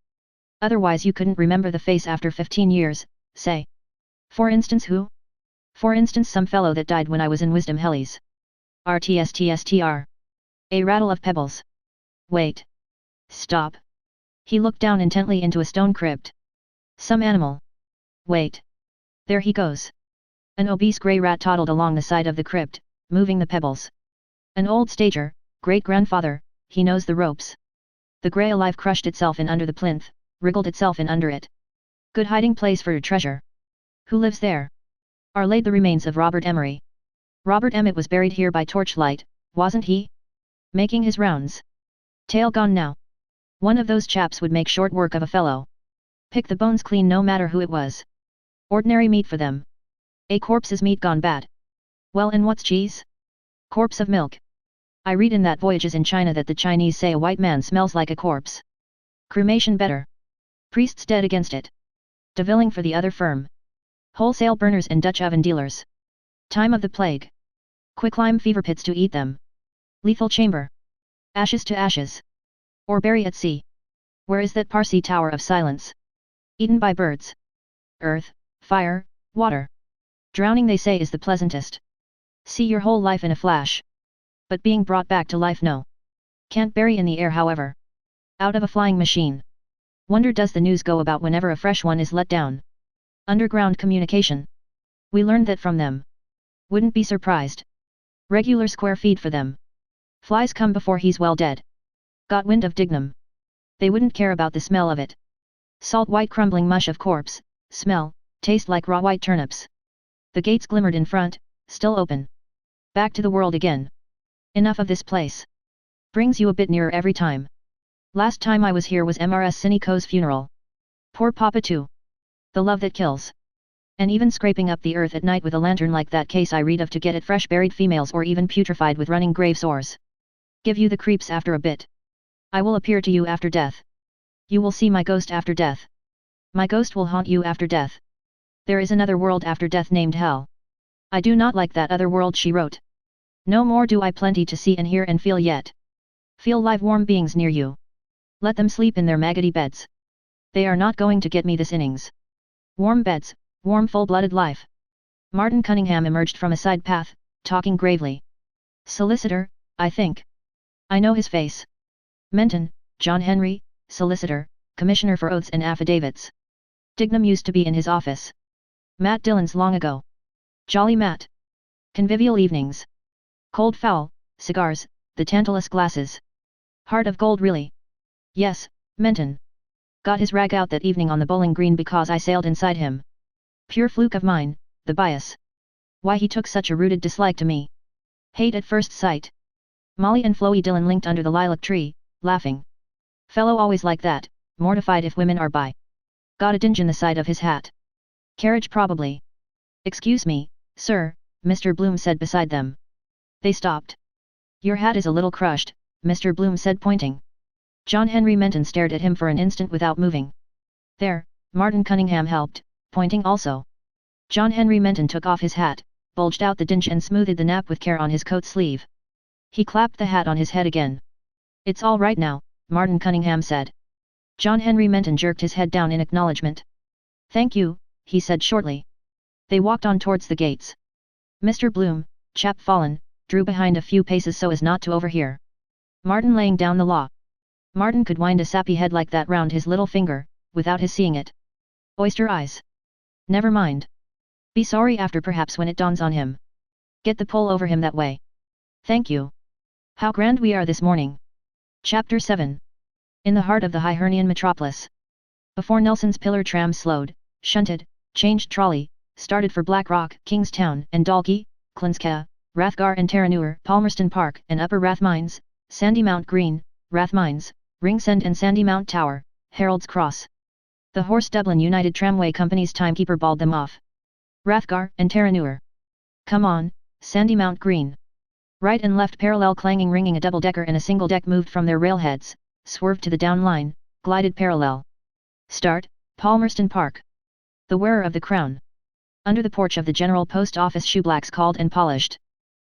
Otherwise you couldn't remember the face after 15 years, say. For instance who? For instance some fellow that died when I was in Wisdom Hellies. RTSTSTR. A rattle of pebbles. Wait. Stop. He looked down intently into a stone crypt. Some animal. Wait. There he goes. An obese grey rat toddled along the side of the crypt, moving the pebbles. An old stager, great-grandfather, he knows the ropes. The grey alive crushed itself in under the plinth, wriggled itself in under it. Good hiding place for your treasure. Who lives there? Are laid the remains of Robert Emery. Robert Emmet was buried here by torchlight, wasn't he? Making his rounds. Tail gone now. One of those chaps would make short work of a fellow. Pick the bones clean no matter who it was. Ordinary meat for them. A corpse's meat gone bad. Well, and what's cheese? Corpse of milk. I read in that Voyages in China that the Chinese say a white man smells like a corpse. Cremation better. Priests dead against it. Devilling for the other firm. Wholesale burners and Dutch oven dealers. Time of the plague. Quicklime fever pits to eat them. Lethal chamber. Ashes to ashes. Or bury at sea. Where is that Parsi tower of silence? Eaten by birds. Earth, fire, water. Drowning they say is the pleasantest. See your whole life in a flash. But being brought back to life no. Can't bury in the air however. Out of a flying machine. Wonder does the news go about whenever a fresh one is let down. Underground communication. We learned that from them. Wouldn't be surprised. Regular square feed for them. Flies come before he's well dead. Got wind of Dignam. They wouldn't care about the smell of it. Salt white crumbling mush of corpse, smell, taste like raw white turnips. The gates glimmered in front, still open. Back to the world again. Enough of this place. Brings you a bit nearer every time. Last time I was here was Mrs. Sinico's funeral. Poor Papa too. The love that kills. And even scraping up the earth at night with a lantern like that case I read of to get at fresh buried females or even putrefied with running grave sores. Give you the creeps after a bit. I will appear to you after death. You will see my ghost after death. My ghost will haunt you after death. There is another world after death named Hell. I do not like that other world, she wrote. No more do I, plenty to see and hear and feel yet. Feel live warm beings near you. Let them sleep in their maggoty beds. They are not going to get me this innings. Warm beds, warm full-blooded life. Martin Cunningham emerged from a side path, talking gravely. Solicitor, I think. I know his face. Menton, John Henry, solicitor, commissioner for oaths and affidavits. Dignam used to be in his office. Matt Dillon's long ago. Jolly Matt. Convivial evenings. Cold fowl, cigars, the Tantalus glasses. Heart of gold really. Yes, Menton. Got his rag out that evening on the bowling green because I sailed inside him. Pure fluke of mine, the bias. Why he took such a rooted dislike to me. Hate at first sight. Molly and Floey Dillon linked under the lilac tree, laughing. Fellow always like that, mortified if women are bi. Got a dinge in the side of his hat. Carriage probably. Excuse me, sir, Mr. Bloom said beside them. They stopped. Your hat is a little crushed, Mr. Bloom said pointing. John Henry Menton stared at him for an instant without moving. There, Martin Cunningham helped, pointing also. John Henry Menton took off his hat, bulged out the dinge and smoothed the nap with care on his coat sleeve. He clapped the hat on his head again. It's all right now, Martin Cunningham said. John Henry Menton jerked his head down in acknowledgement. Thank you, he said shortly. They walked on towards the gates. Mr. Bloom, chap fallen, drew behind a few paces so as not to overhear. Martin laying down the law. Martin could wind a sappy head like that round his little finger, without his seeing it. Oyster eyes. Never mind. Be sorry after perhaps when it dawns on him. Get the pull over him that way. Thank you. How grand we are this morning. Chapter 7. In the heart of the Hibernian metropolis. Before Nelson's pillar tram slowed, shunted, changed trolley, started for Black Rock, Kingstown and Dalkey, Clinska, Rathgar and Terranure, Palmerston Park and Upper Rathmines, Sandymount Green, Rathmines, Ringsend and Sandymount Tower, Harold's Cross. The Horse Dublin United Tramway Company's timekeeper bawled them off. Rathgar and Terranure. Come on, Sandymount Green. Right and left parallel clanging ringing a double-decker and a single-deck moved from their railheads, swerved to the down line, glided parallel. Start, Palmerston Park. The wearer of the crown. Under the porch of the General Post Office shoeblacks called and polished.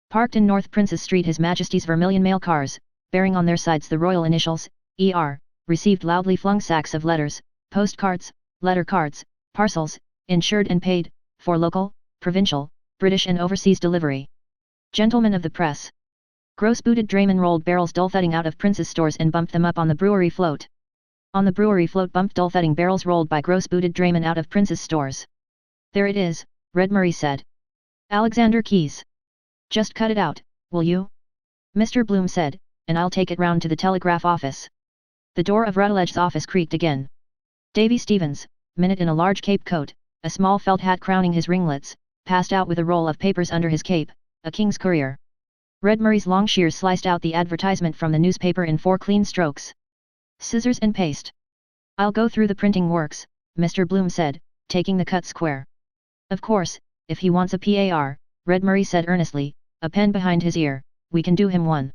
Parked in North Princes Street His Majesty's vermilion mail cars, bearing on their sides the royal initials, ER, received loudly flung sacks of letters, postcards, letter cards, parcels, insured and paid, for local, provincial, British and overseas delivery. Gentlemen of the press. Gross-booted draymen rolled barrels dull-thudding out of Prince's stores and bumped them up on the brewery float. On the brewery float bumped dull-thudding barrels rolled by gross-booted draymen out of Prince's stores. There it is, Red Murray said. Alexander Keys. Just cut it out, will you? Mr. Bloom said, and I'll take it round to the telegraph office. The door of Rutledge's office creaked again. Davy Stevens, minute in a large cape coat, a small felt hat crowning his ringlets, passed out with a roll of papers under his cape, a King's Courier. Red Murray's long shears sliced out the advertisement from the newspaper in 4 clean strokes. Scissors and paste. I'll go through the printing works, Mr. Bloom said, taking the cut square. Of course, if he wants a PAR, Red Murray said earnestly, a pen behind his ear, we can do him one.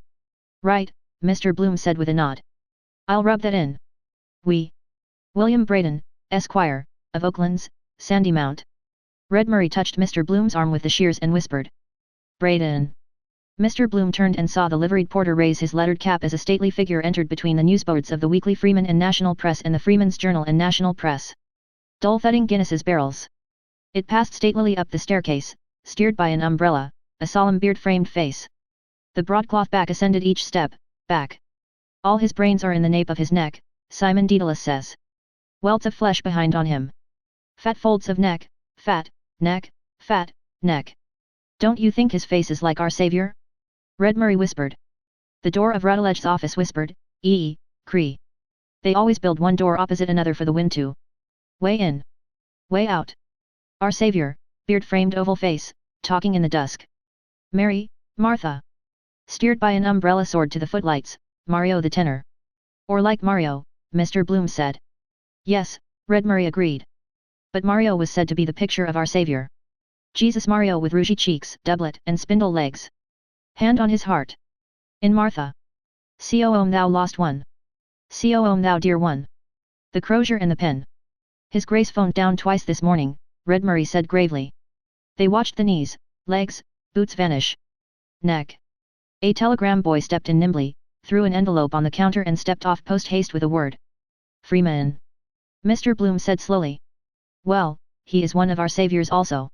Right, Mr. Bloom said with a nod. I'll rub that in. William Braden, Esquire, of Oaklands, Sandymount. Red Murray touched Mr. Bloom's arm with the shears and whispered. Braden. Mr. Bloom turned and saw the liveried porter raise his lettered cap as a stately figure entered between the newsboards of the Weekly Freeman and National Press and the Freeman's Journal and National Press. Dull-thudding Guinness's barrels. It passed statelily up the staircase, steered by an umbrella, a solemn beard-framed face. The broadcloth back ascended each step, back. All his brains are in the nape of his neck, Simon Dedalus says. Welts of flesh behind on him. Fat folds of neck, fat, neck, fat, neck. Don't you think his face is like our Savior? Red Murray whispered. The door of Rutledge's office whispered, Cree. They always build one door opposite another for the wind to. Way in. Way out. Our Savior, beard-framed oval face, talking in the dusk. Mary, Martha. Steered by an umbrella sword to the footlights, Mario the tenor. Or like Mario, Mr. Bloom said. Yes, Red Murray agreed. But Mario was said to be the picture of our Savior. Jesus Mario with rougy cheeks, doublet and spindle legs. Hand on his heart. In Martha. Coom thou lost one. Coom thou dear one. The crozier and the pen. His Grace phoned down twice this morning, Red Murray said gravely. They watched the knees, legs, boots vanish. Neck. A telegram boy stepped in nimbly, threw an envelope on the counter and stepped off post-haste with a word. Freeman. Mr. Bloom said slowly. Well, he is one of our saviors also.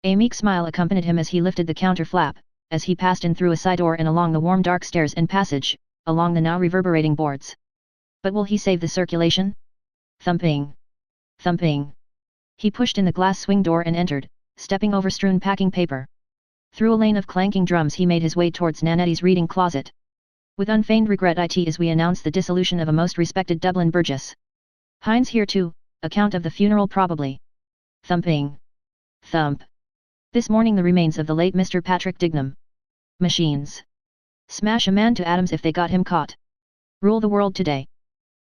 A meek smile accompanied him as he lifted the counter flap, as he passed in through a side door and along the warm dark stairs and passage, along the now reverberating boards. But will he save the circulation? Thumping. Thumping. He pushed in the glass swing door and entered, stepping over strewn packing paper. Through a lane of clanking drums he made his way towards Nanetti's reading closet. With unfeigned regret it is we announce the dissolution of a most respected Dublin burgess. Hines here too, account of the funeral probably. Thumping. Thump. This morning the remains of the late Mr. Patrick Dignam. Machines. Smash a man to atoms if they got him caught. Rule the world today.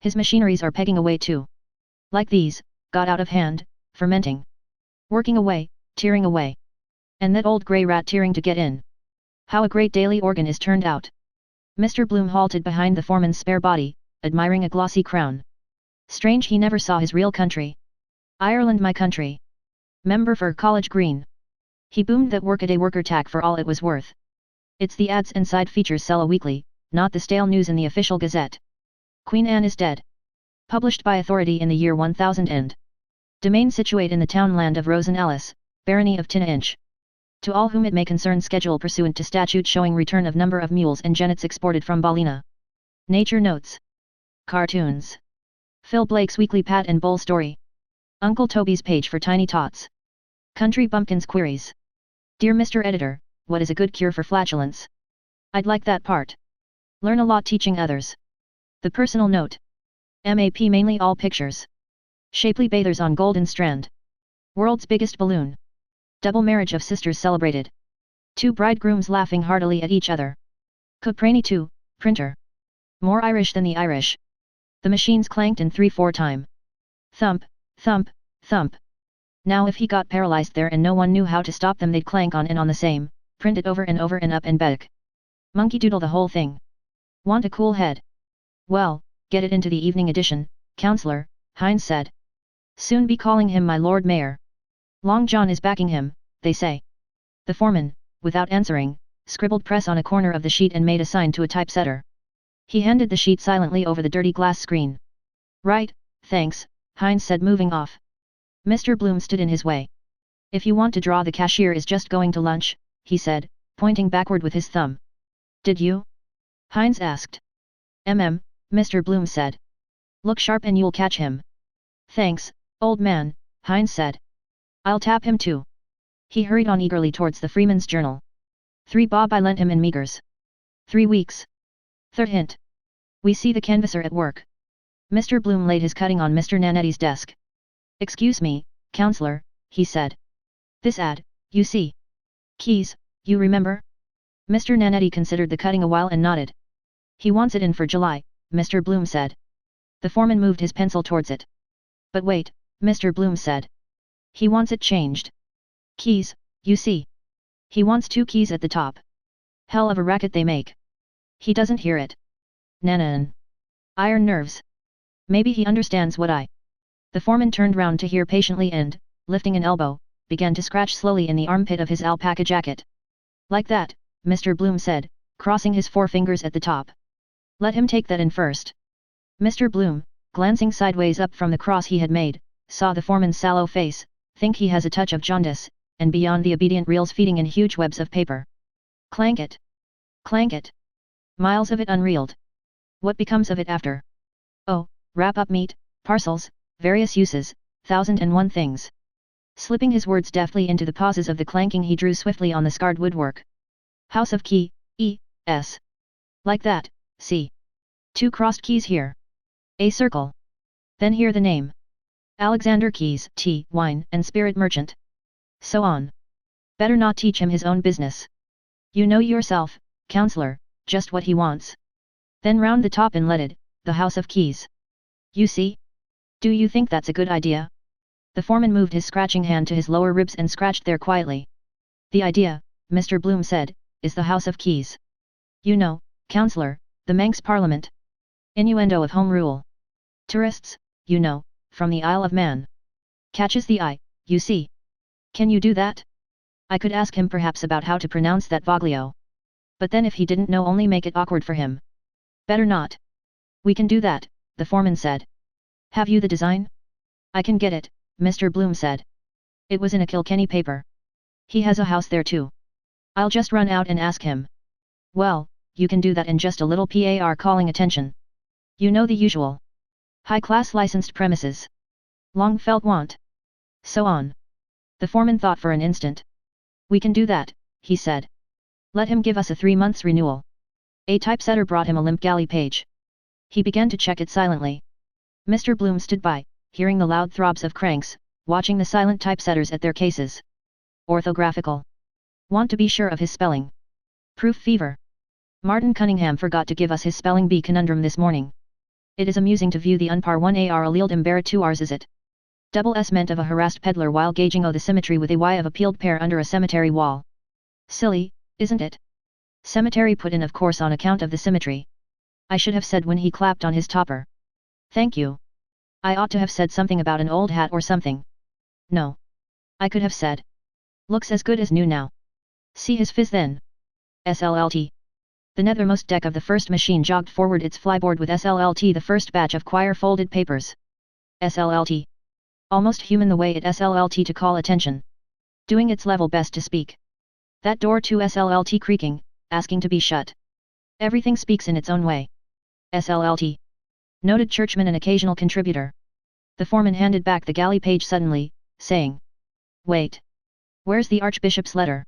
His machineries are pegging away too. Like these, got out of hand, fermenting. Working away, tearing away. And that old grey rat tearing to get in. How a great daily organ is turned out. Mr. Bloom halted behind the foreman's spare body, admiring a glossy crown. Strange he never saw his real country. Ireland my country. Member for College Green. He boomed that workaday worker tack for all it was worth. It's the ads and side features sell a weekly, not the stale news in the official gazette. Queen Anne is dead. Published by authority in the year 1000 and. Domain situate in the townland of Rosen Ellis, barony of Tinninch. To all whom it may concern schedule pursuant to statute showing return of number of mules and jennets exported from Ballina. Nature notes. Cartoons. Phil Blake's weekly Pat and Bull story. Uncle Toby's page for tiny tots. Country bumpkins queries. Dear Mr. Editor, what is a good cure for flatulence? I'd like that part. Learn a lot teaching others. The personal note. MAP mainly all pictures. Shapely bathers on Golden Strand. World's biggest balloon. Double marriage of sisters celebrated. Two bridegrooms laughing heartily at each other. Coprany 2, printer. More Irish than the Irish. The machines clanked in 3/4 time. Thump, thump, thump. Now if he got paralyzed there and no one knew how to stop them they'd clank on and on the same, print it over and over and up and back. Monkey doodle the whole thing. Want a cool head? Well, get it into the evening edition, Counselor, Hines said. Soon be calling him my Lord Mayor. Long John is backing him, they say. The foreman, without answering, scribbled press on a corner of the sheet and made a sign to a typesetter. He handed the sheet silently over the dirty glass screen. Right, thanks, Hines said moving off. Mr. Bloom stood in his way. If you want to draw the cashier is just going to lunch, he said, pointing backward with his thumb. Did you? Hines asked. Mr. Bloom said. Look sharp and you'll catch him. Thanks, old man, Hines said. I'll tap him too. He hurried on eagerly towards the Freeman's Journal. 3 bob I lent him in meagres. 3 weeks. Third hint. We see the canvasser at work. Mr. Bloom laid his cutting on Mr. Nanetti's desk. Excuse me, Counselor, he said. This ad, you see. Keys, you remember? Mr. Nanetti considered the cutting a while and nodded. He wants it in for July, Mr. Bloom said. The foreman moved his pencil towards it. But wait, Mr. Bloom said. He wants it changed. Keys, you see. He wants 2 keys at the top. Hell of a racket they make. He doesn't hear it. Nanan. Iron nerves. Maybe he understands what I. The foreman turned round to hear patiently and, lifting an elbow, began to scratch slowly in the armpit of his alpaca jacket. Like that, Mr. Bloom said, crossing his 4 fingers at the top. Let him take that in first. Mr. Bloom, glancing sideways up from the cross he had made, saw the foreman's sallow face, think he has a touch of jaundice, and beyond the obedient reels feeding in huge webs of paper. Clank it. Clank it. Miles of it unreeled. What becomes of it after? Oh, wrap up meat, parcels, various uses, 1001 things. Slipping his words deftly into the pauses of the clanking he drew swiftly on the scarred woodwork. House of key, E.S. Like that, see. 2 crossed keys here. A circle. Then here the name. Alexander Keys, tea, wine, and spirit merchant. So on. Better not teach him his own business. You know yourself, Counselor, just what he wants. Then round the top and leaded, the House of Keys. You see? Do you think that's a good idea? The foreman moved his scratching hand to his lower ribs and scratched there quietly. The idea, Mr. Bloom said, is the House of Keys. You know, Counselor, the Manx Parliament. Innuendo of Home Rule. Tourists, you know, from the Isle of Man. Catches the eye, you see. Can you do that? I could ask him perhaps about how to pronounce that voglio. But then if he didn't know only make it awkward for him. Better not. We can do that, the foreman said. Have you the design? I can get it, Mr. Bloom said. It was in a Kilkenny paper. He has a house there too. I'll just run out and ask him. Well, you can do that in just a little par calling attention. You know the usual. High-class licensed premises. Long felt want. So on. The foreman thought for an instant. We can do that, he said. Let him give us a 3 months renewal. A typesetter brought him a limp galley page. He began to check it silently. Mr. Bloom stood by, hearing the loud throbs of cranks, watching the silent typesetters at their cases. Orthographical. Want to be sure of his spelling. Proof fever. Martin Cunningham forgot to give us his spelling bee conundrum this morning. It is amusing to view the unpar 1ar alleled embarrassed 2rs is it. Double S meant of a harassed peddler while gauging the symmetry with a Y of a peeled pear under a cemetery wall. Silly, isn't it? Cemetery put in of course on account of the symmetry. I should have said when he clapped on his topper. Thank you. I ought to have said something about an old hat or something. No. I could have said. Looks as good as new now. See his fizz then. SLLT. The nethermost deck of the first machine jogged forward its flyboard with SLLT, the first batch of quire folded papers. SLLT. Almost human the way it SLLT to call attention. Doing its level best to speak. That door to SLLT creaking, asking to be shut. Everything speaks in its own way. SLLT. Noted churchman and occasional contributor. The foreman handed back the galley page suddenly, saying. Wait. Where's the Archbishop's letter?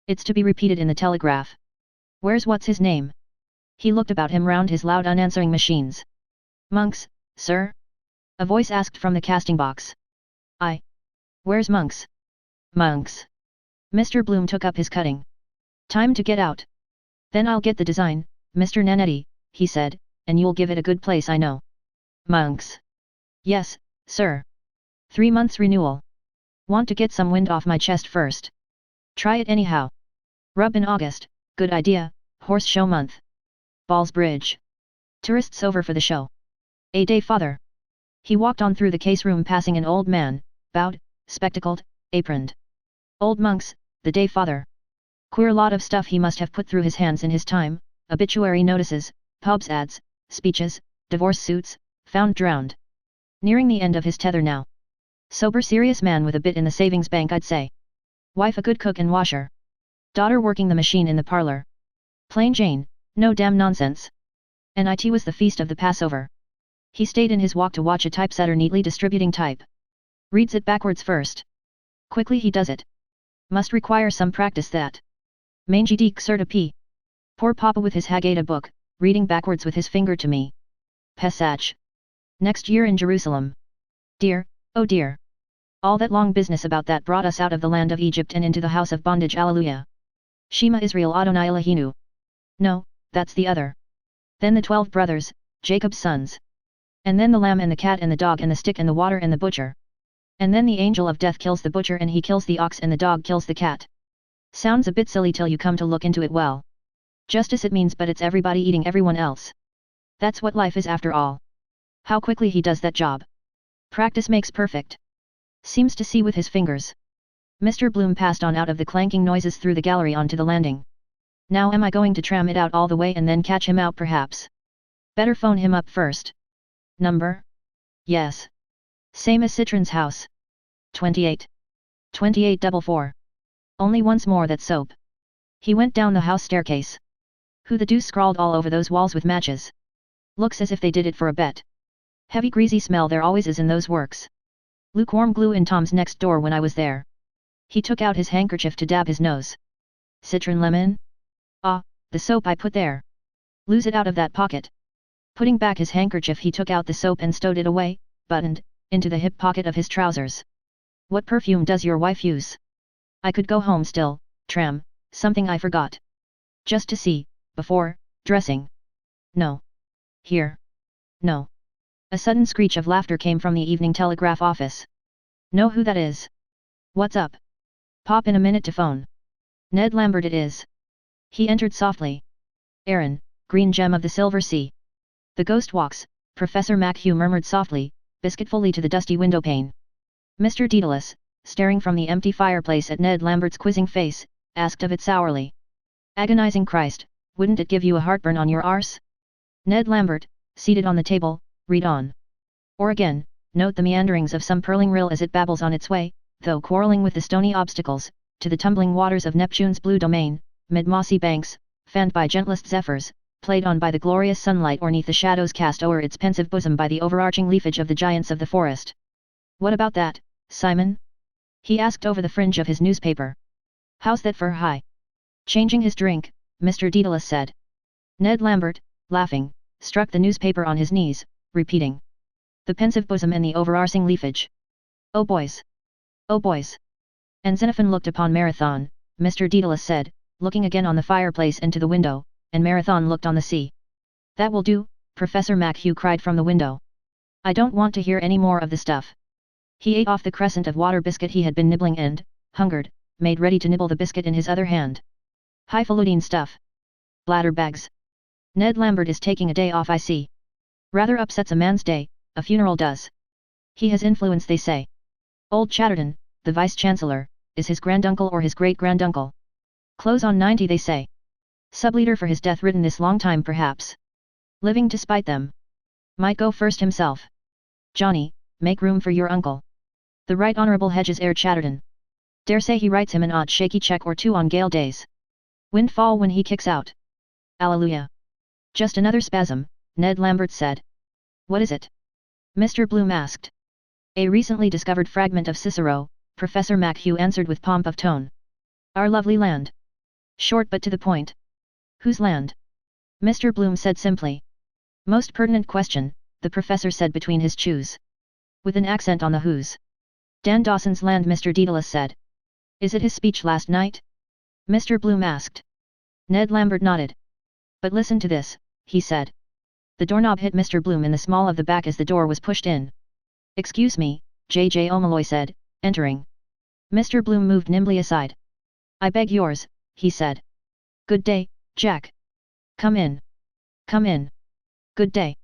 It's to be repeated in the Telegraph. Where's what's his name? He looked about him round his loud unanswering machines. Monks, sir? A voice asked from the casting box. Aye. Where's Monks? Monks. Mr. Bloom took up his cutting. Time to get out. Then I'll get the design, Mr. Nanetti, he said, and you'll give it a good place I know. Monks. Yes, sir. 3 months renewal. Want to get some wind off my chest first. Try it anyhow. Rub in August, good idea, horse show month. Balls Bridge. Tourists over for the show. A day father. He walked on through the case room passing an old man, bowed, spectacled, aproned. Old Monks, the day father. Queer lot of stuff he must have put through his hands in his time, obituary notices, pubs ads, speeches, divorce suits, found drowned. Nearing the end of his tether now. Sober serious man with a bit in the savings bank I'd say. Wife a good cook and washer. Daughter working the machine in the parlor. Plain Jane, no damn nonsense. And it was the feast of the Passover. He stayed in his walk to watch a typesetter neatly distributing type. Reads it backwards first. Quickly he does it. Must require some practice that. Mangy deek certa p. Poor papa with his Haggadah book, reading backwards with his finger to me. Pesach. Next year in Jerusalem. Dear, oh dear. All that long business about that brought us out of the land of Egypt and into the house of bondage, alleluia. Shema Israel Adonai Elohenu. No, that's the other. Then the 12 brothers, Jacob's sons. And then the lamb and the cat and the dog and the stick and the water and the butcher. And then the angel of death kills the butcher and he kills the ox and the dog kills the cat. Sounds a bit silly till you come to look into it well. Justice it means, but it's everybody eating everyone else. That's what life is after all. How quickly he does that job. Practice makes perfect. Seems to see with his fingers. Mr. Bloom passed on out of the clanking noises through the gallery onto the landing. Now am I going to tram it out all the way and then catch him out perhaps? Better phone him up first. Number? Yes. Same as Citron's house. 28. 2844. Only once more that soap. He went down the house staircase. Who the deuce scrawled all over those walls with matches? Looks as if they did it for a bet. Heavy greasy smell there always is in those works. Lukewarm glue in Tom's next door when I was there. He took out his handkerchief to dab his nose. Citron lemon? Ah, the soap I put there. Lose it out of that pocket. Putting back his handkerchief he took out the soap and stowed it away, buttoned, into the hip pocket of his trousers. What perfume does your wife use? I could go home still, tram, something I forgot. Just to see, before, dressing. No. Here. No. A sudden screech of laughter came from the Evening Telegraph office. Know who that is? What's up? Pop in a minute to phone. Ned Lambert it is. He entered softly. Aaron, green gem of the Silver Sea. The ghost walks, Professor MacHugh murmured softly, biscuitfully to the dusty windowpane. Mr. Daedalus, staring from the empty fireplace at Ned Lambert's quizzing face, asked of it sourly. Agonizing Christ, wouldn't it give you a heartburn on your arse? Ned Lambert, seated on the table, read on. Or again, note the meanderings of some purling rill as it babbles on its way, though quarrelling with the stony obstacles, to the tumbling waters of Neptune's blue domain, mid mossy banks, fanned by gentlest zephyrs, played on by the glorious sunlight or neath the shadows cast o'er its pensive bosom by the overarching leafage of the giants of the forest. What about that, Simon? He asked over the fringe of his newspaper. How's that for high? Changing his drink, Mr. Daedalus said. Ned Lambert, laughing, struck the newspaper on his knees, repeating. The pensive bosom and the overarching leafage. Oh boys! Oh boys! And Xenophon looked upon Marathon, Mr. Daedalus said, looking again on the fireplace and to the window, and Marathon looked on the sea. That will do, Professor MacHugh cried from the window. I don't want to hear any more of the stuff. He ate off the crescent of water biscuit he had been nibbling and, hungered, made ready to nibble the biscuit in his other hand. Highfalutin stuff. Bladder bags. Ned Lambert is taking a day off, I see. Rather upsets a man's day, a funeral does. He has influence, they say. Old Chatterton, the Vice-Chancellor, is his granduncle or his great-granduncle. Close on 90, they say. Subleader for his death ridden this long time perhaps. Living to spite them. Might go first himself. Johnny, make room for your uncle. The Right Honourable Hedges heir Chatterton. Dare say he writes him an odd shaky cheque or two on gale days. Windfall when he kicks out. Alleluia. Just another spasm, Ned Lambert said. What is it? Mr. Bloom asked. A recently discovered fragment of Cicero, Professor MacHugh answered with pomp of tone. Our lovely land. Short but to the point. Whose land? Mr. Bloom said simply. Most pertinent question, the professor said between his chews. With an accent on the whose. Dan Dawson's land, Mr. Daedalus said. Is it his speech last night? Mr. Bloom asked. Ned Lambert nodded. But listen to this, he said. The doorknob hit Mr. Bloom in the small of the back as the door was pushed in. Excuse me, J.J. O'Malloy said, entering. Mr. Bloom moved nimbly aside. I beg yours, he said. Good day, Jack. Come in. Come in. Good day.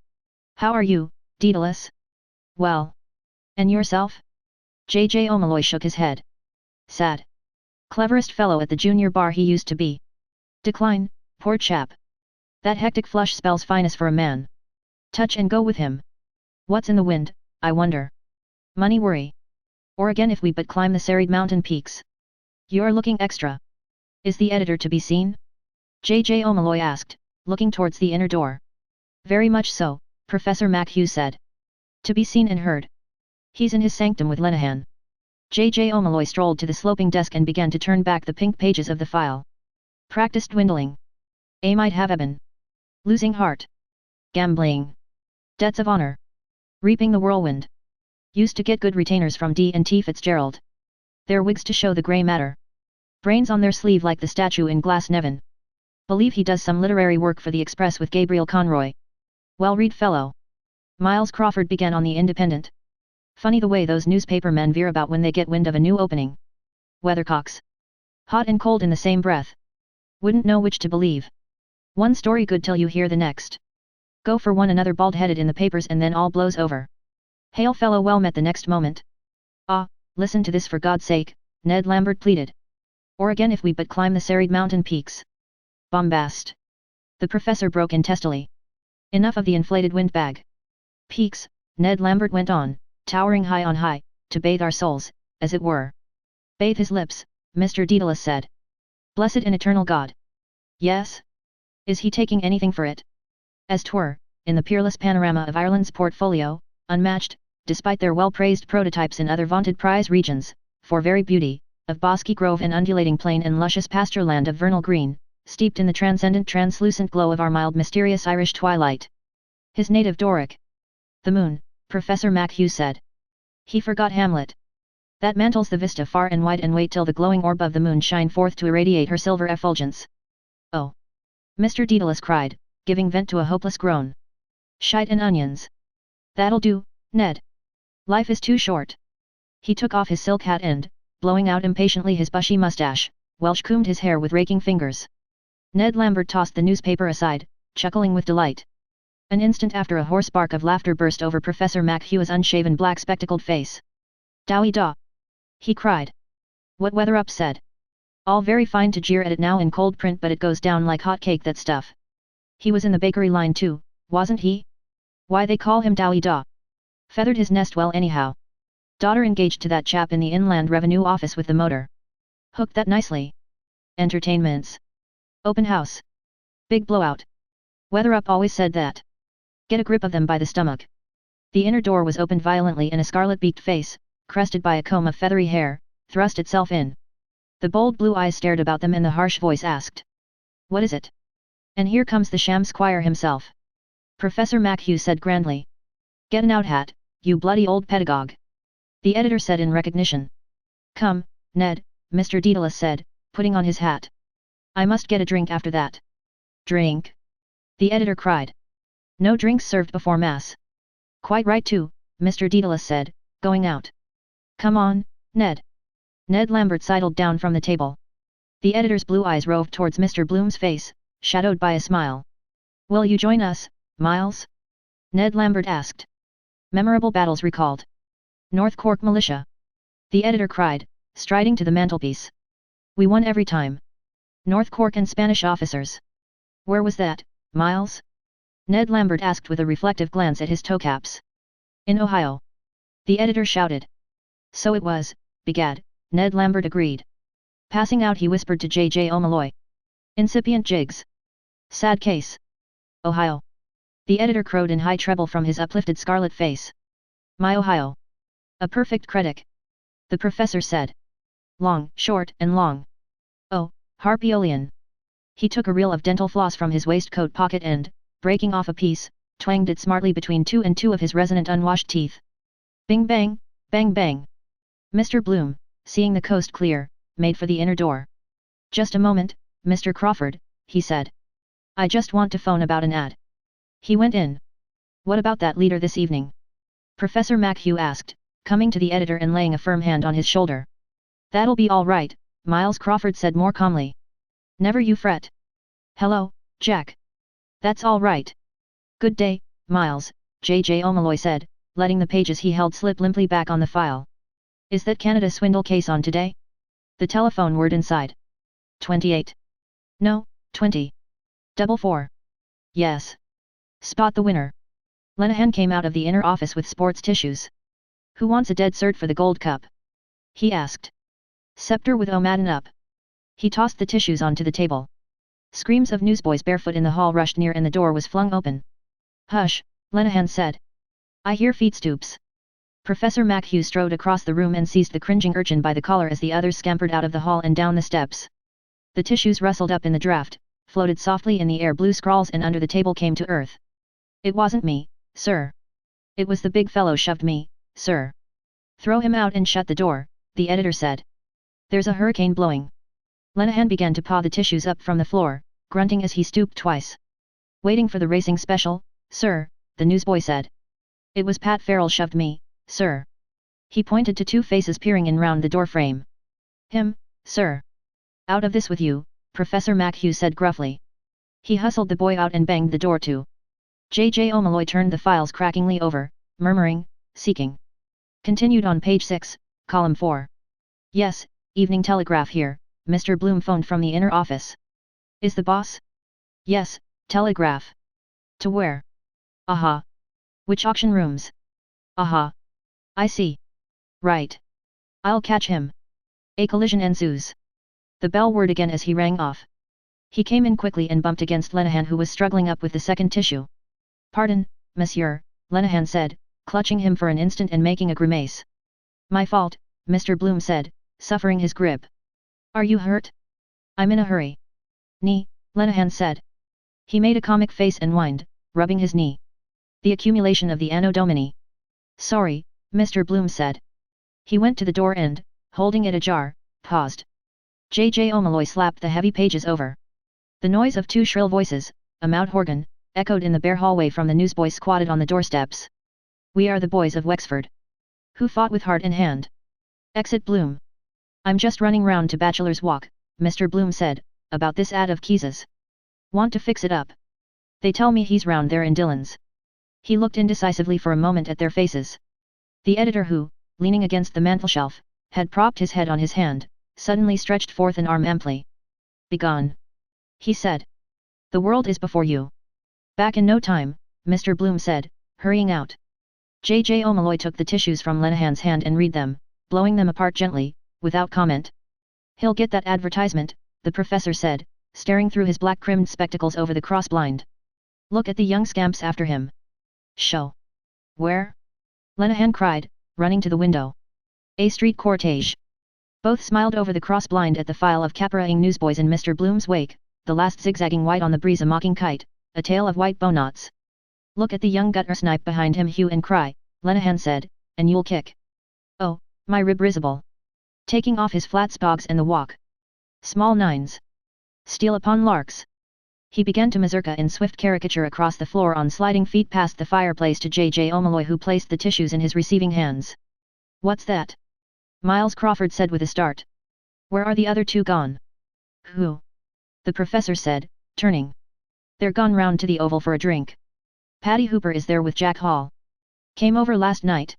How are you, Daedalus? Well. And yourself? J.J. O'Malloy shook his head. Sad. Cleverest fellow at the junior bar he used to be. Decline, poor chap. That hectic flush spells finest for a man. Touch and go with him. What's in the wind, I wonder? Money worry. Or again if we but climb the serried mountain peaks. You're looking extra. Is the editor to be seen? J.J. O'Malloy asked, looking towards the inner door. Very much so, Professor MacHugh said. To be seen and heard. He's in his sanctum with Lenehan. J.J. O'Malloy strolled to the sloping desk and began to turn back the pink pages of the file. Practice dwindling. A might have ebon. Losing heart. Gambling. Debts of honor. Reaping the whirlwind. Used to get good retainers from D&T Fitzgerald. Their wigs to show the grey matter. Brains on their sleeve like the statue in Glasnevin. Believe he does some literary work for the Express with Gabriel Conroy. Well-read fellow. Miles Crawford began on the Independent. Funny the way those newspaper men veer about when they get wind of a new opening. Weathercocks. Hot and cold in the same breath. Wouldn't know which to believe. One story good till you hear the next. Go for one another bald-headed in the papers and then all blows over. Hail fellow well met the next moment. Ah, listen to this for God's sake, Ned Lambert pleaded. Or again if we but climb the serried mountain peaks. Bombast. The professor broke in testily. Enough of the inflated windbag. Peaks, Ned Lambert went on, towering high on high, to bathe our souls, as it were. Bathe his lips, Mr. Daedalus said. Blessed and eternal God. Yes? Is he taking anything for it? As 'twere, in the peerless panorama of Ireland's portfolio, unmatched, despite their well-praised prototypes in other vaunted prize regions, for very beauty, of bosky grove and undulating plain and luscious pasture land of vernal green, steeped in the transcendent translucent glow of our mild mysterious Irish twilight. His native Doric. The moon, Professor MacHugh said. He forgot Hamlet. That mantles the vista far and wide and wait till the glowing orb of the moon shine forth to irradiate her silver effulgence. Oh! Mr. Daedalus cried, giving vent to a hopeless groan. Shite and onions. That'll do, Ned. Life is too short. He took off his silk hat and, blowing out impatiently his bushy mustache, Welsh combed his hair with raking fingers. Ned Lambert tossed the newspaper aside, chuckling with delight. An instant after a hoarse bark of laughter burst over Professor MacHugh's unshaven black-spectacled face. Dowie da! He cried. What weather up said. All very fine to jeer at it now in cold print but it goes down like hot cake that stuff. He was in the bakery line too, wasn't he? Why they call him Dowie da. Feathered his nest well anyhow. Daughter engaged to that chap in the Inland Revenue Office with the motor. Hooked that nicely. Entertainments. Open house. Big blowout. Weather up always said that. Get a grip of them by the stomach. The inner door was opened violently and a scarlet-beaked face, crested by a comb of feathery hair, thrust itself in. The bold blue eyes stared about them and the harsh voice asked. What is it? And here comes the sham squire himself. Professor Machew said grandly. Get an out hat, you bloody old pedagogue. The editor said in recognition. Come, Ned, Mr. Daedalus said, putting on his hat. I must get a drink after that. Drink? The editor cried. No drinks served before Mass. Quite right too, Mr. Daedalus said, going out. Come on, Ned. Ned Lambert sidled down from the table. The editor's blue eyes roved towards Mr. Bloom's face, shadowed by a smile. Will you join us, Miles? Ned Lambert asked. Memorable battles recalled. North Cork Militia. The editor cried, striding to the mantelpiece. We won every time. North Cork and Spanish officers. Where was that, Miles? Ned Lambert asked with a reflective glance at his toecaps. In Ohio. The editor shouted. So it was, begad, Ned Lambert agreed. Passing out he whispered to J.J. O'Malloy. Incipient jigs. Sad case. Ohio. The editor crowed in high treble from his uplifted scarlet face. My Ohio. A perfect critic. The professor said. Long, short and long. Oh, Harpyolian. He took a reel of dental floss from his waistcoat pocket and, breaking off a piece, twanged it smartly between two of his resonant unwashed teeth. Bing bang, bang bang. Mr. Bloom, seeing the coast clear, made for the inner door. Just a moment, Mr. Crawford, he said. I just want to phone about an ad. He went in. What about that leader this evening? Professor Machew asked, coming to the editor and laying a firm hand on his shoulder. That'll be all right, Miles Crawford said more calmly. Never you fret. Hello, Jack. That's all right. Good day, Miles, J.J. O'Malloy said, letting the pages he held slip limply back on the file. Is that Canada swindle case on today? The telephone word inside. 28. No, 20. 44. Yes. Spot the winner. Lenehan came out of the inner office with sports tissues. Who wants a dead cert for the Gold Cup? He asked. Scepter with O'Madden up. He tossed the tissues onto the table. Screams of newsboys barefoot in the hall rushed near and the door was flung open. Hush, Lenehan said. I hear feet stoops. Professor Machew strode across the room and seized the cringing urchin by the collar as the others scampered out of the hall and down the steps. The tissues rustled up in the draft, floated softly in the air blue scrawls and under the table came to earth. It wasn't me, sir. It was the big fellow shoved me, sir. Throw him out and shut the door, the editor said. There's a hurricane blowing. Lenehan began to paw the tissues up from the floor, grunting as he stooped twice. Waiting for the racing special, sir, the newsboy said. It was Pat Farrell shoved me, sir. He pointed to two faces peering in round the doorframe. Him, sir. Out of this with you, Professor Machew said gruffly. He hustled the boy out and banged the door to. J.J. O'Malloy turned the files crackingly over, murmuring, seeking. Continued on page 6, column 4. Yes, Evening Telegraph here, Mr. Bloom phoned from the inner office. Is the boss? Yes, telegraph. To where? Aha. Which auction rooms? Aha. I see. Right. I'll catch him. A collision ensues. The bell whirred again as he rang off. He came in quickly and bumped against Lenehan who was struggling up with the second tissue. Pardon, monsieur, Lenehan said, clutching him for an instant and making a grimace. My fault, Mr. Bloom said, suffering his grip. Are you hurt? I'm in a hurry. Knee, Lenehan said. He made a comic face and whined, rubbing his knee. The accumulation of the Anno Domini. Sorry, Mr. Bloom said. He went to the door and, holding it ajar, paused. J.J. O'Malloy slapped the heavy pages over. The noise of two shrill voices, a mout organ, echoed in the bare hallway from the newsboys squatted on the doorsteps. We are the boys of Wexford. Who fought with heart and hand. Exit Bloom. I'm just running round to Bachelor's Walk, Mr. Bloom said, about this ad of Keyes's. Want to fix it up? They tell me he's round there in Dillon's. He looked indecisively for a moment at their faces. The editor who, leaning against the mantelshelf, had propped his head on his hand, suddenly stretched forth an arm amply. Begone. He said. The world is before you. Back in no time, Mr. Bloom said, hurrying out. J.J. O'Malloy took the tissues from Lenehan's hand and read them, blowing them apart gently, without comment. "He'll get that advertisement," the professor said, staring through his black-rimmed spectacles over the cross-blind. "Look at the young scamps after him." "Show. Where?" Lenehan cried, running to the window. "A street cortege." Both smiled over the cross-blind at the file of caperahing newsboys in Mr. Bloom's wake, the last zigzagging white on the breeze a mocking kite, a tail of white bowknots. "Look at the young gutter snipe behind him hue and cry," Lenehan said, "and you'll kick. Oh, my rib risible." Taking off his flat spogs and the walk. "Small nines. Steal upon larks." He began to mazurka in swift caricature across the floor on sliding feet past the fireplace to J.J. O'Malloy, who placed the tissues in his receiving hands. "What's that?" Miles Crawford said with a start. "Where are the other two gone?" "Who?" the professor said, turning. "They're gone round to the Oval for a drink. Paddy Hooper is there with Jack Hall. Came over last night."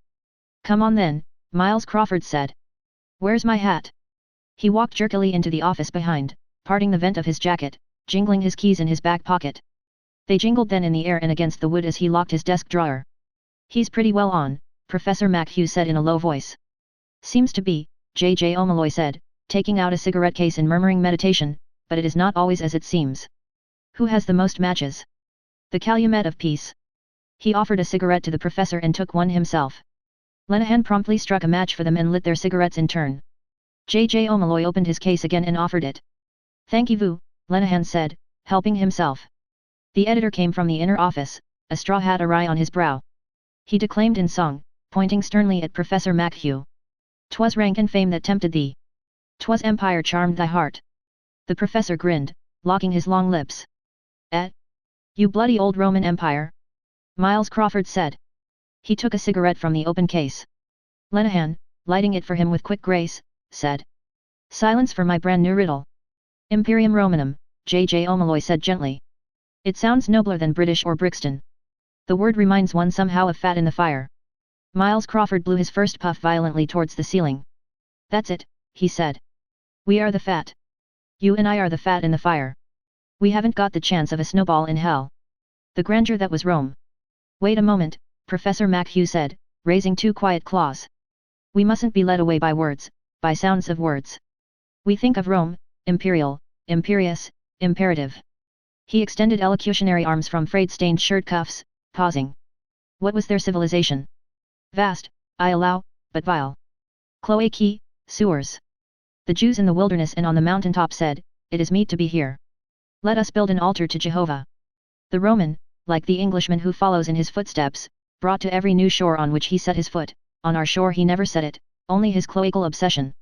"Come on then," Miles Crawford said. "Where's my hat?" He walked jerkily into the office behind, parting the vent of his jacket, jingling his keys in his back pocket. They jingled then in the air and against the wood as he locked his desk drawer. "He's pretty well on," Professor McHugh said in a low voice. "Seems to be," J.J. O'Malloy said, taking out a cigarette case and murmuring meditation, "but it is not always as it seems. Who has the most matches?" "The Calumet of Peace." He offered a cigarette to the professor and took one himself. Lenehan promptly struck a match for them and lit their cigarettes in turn. J.J. O'Malloy opened his case again and offered it. "Thank you, Lenehan said, helping himself. The editor came from the inner office, a straw hat awry on his brow. He declaimed in song, pointing sternly at Professor McHugh. "'Twas rank and fame that tempted thee. 'Twas empire charmed thy heart." The professor grinned, locking his long lips. You bloody old Roman Empire?" Miles Crawford said. He took a cigarette from the open case. Lenehan, lighting it for him with quick grace, said. "Silence for my brand new riddle." "Imperium Romanum," J.J. O'Malloy said gently. "It sounds nobler than British or Brixton. The word reminds one somehow of fat in the fire." Miles Crawford blew his first puff violently towards the ceiling. "That's it," he said. "We are the fat. You and I are the fat in the fire. We haven't got the chance of a snowball in hell. The grandeur that was Rome." "Wait a moment," Professor McHugh said, raising two quiet claws. "We mustn't be led away by words, by sounds of words. We think of Rome, imperial, imperious, imperative." He extended elocutionary arms from frayed-stained shirt cuffs, pausing. "What was their civilization? Vast, I allow, but vile. Cloacae, sewers. The Jews in the wilderness and on the mountaintop said, 'It is meet to be here. Let us build an altar to Jehovah.' The Roman, like the Englishman who follows in his footsteps, brought to every new shore on which he set his foot. On our shore he never set it, only his cloacal obsession.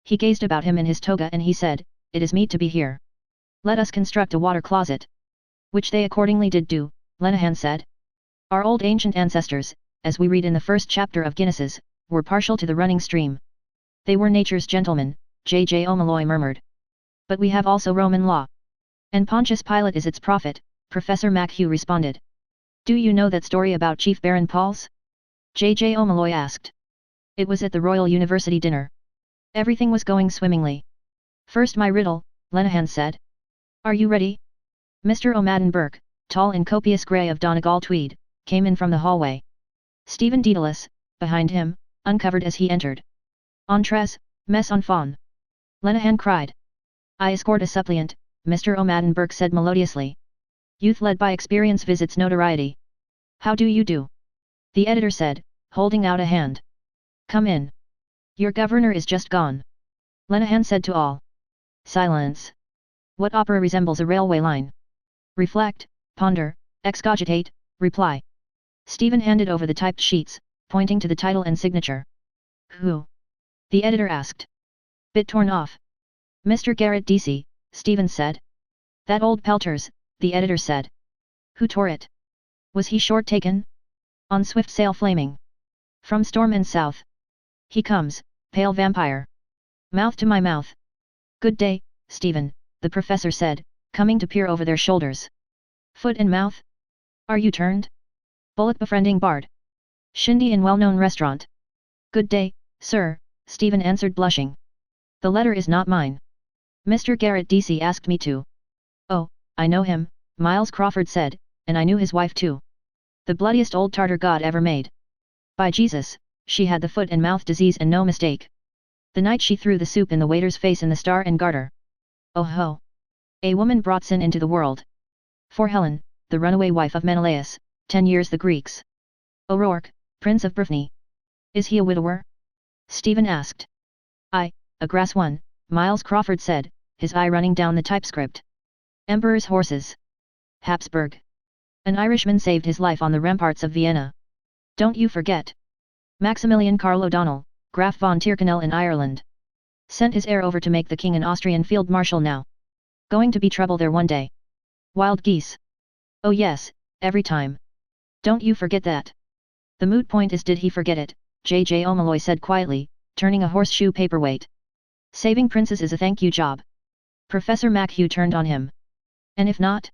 He gazed about him in his toga and he said, 'It is meet to be here. Let us construct a water closet.' Which they accordingly did do," Lenehan said. "Our old ancient ancestors, as we read in the first chapter of Guinnesses, were partial to the running stream. They were nature's gentlemen," J.J. O'Malloy murmured. "But we have also Roman law. And Pontius Pilate is its prophet," Professor McHugh responded. "Do you know that story about Chief Baron Pauls?" J.J. O'Malloy asked. "It was at the Royal University dinner. Everything was going swimmingly." "First my riddle," Lenehan said. "Are you ready?" Mr. O'Madden Burke, tall and copious grey of Donegal tweed, came in from the hallway. Stephen Dedalus, behind him, uncovered as he entered. "Entrés, mes enfants!" Lenehan cried. "I escort a suppliant," Mr. O'Madden Burke said melodiously. "Youth led by experience visits notoriety." "How do you do?" the editor said, holding out a hand. "Come in. Your governor is just gone." Lenehan said to all. Silence. What opera resembles a railway line? Reflect, ponder, excogitate, reply. Stephen handed over the typed sheets, pointing to the title and signature. "Who?" the editor asked. "Bit torn off." "Mr. Garrett D.C., Stephen said. "That old Pelters," the editor said. "Who tore it? Was he short taken? On swift sail flaming. From storm and south. He comes, pale vampire. Mouth to my mouth." "Good day, Stephen," the professor said, coming to peer over their shoulders. "Foot and mouth? Are you turned? Bullock befriending bard. Shindy in well-known restaurant." "Good day, sir," Stephen answered blushing. "The letter is not mine. Mr. Garrett D.C. asked me to." "Oh, I know him," Miles Crawford said, "and I knew his wife too. The bloodiest old Tartar god ever made. By Jesus, she had the foot and mouth disease and no mistake. The night she threw the soup in the waiter's face in the Star and Garter. Oh ho! A woman brought sin into the world. For Helen, the runaway wife of Menelaus, 10 years the Greeks. O'Rourke, Prince of Brittany. Is he a widower? Stephen asked. I, a grass one, Miles Crawford said, his eye running down the typescript. Emperor's horses. Habsburg. An Irishman saved his life on the ramparts of Vienna. Don't you forget. Maximilian Karl O'Donnell, Graf von Tyrconnel in Ireland. Sent his heir over to make the king an Austrian field marshal now. Going to be trouble there one day. Wild geese. Oh yes, every time. Don't you forget that. The moot point is, did he forget it? J.J. O'Malloy said quietly, turning a horseshoe paperweight. Saving princes is a thank you job. Professor MacHugh turned on him. And if not?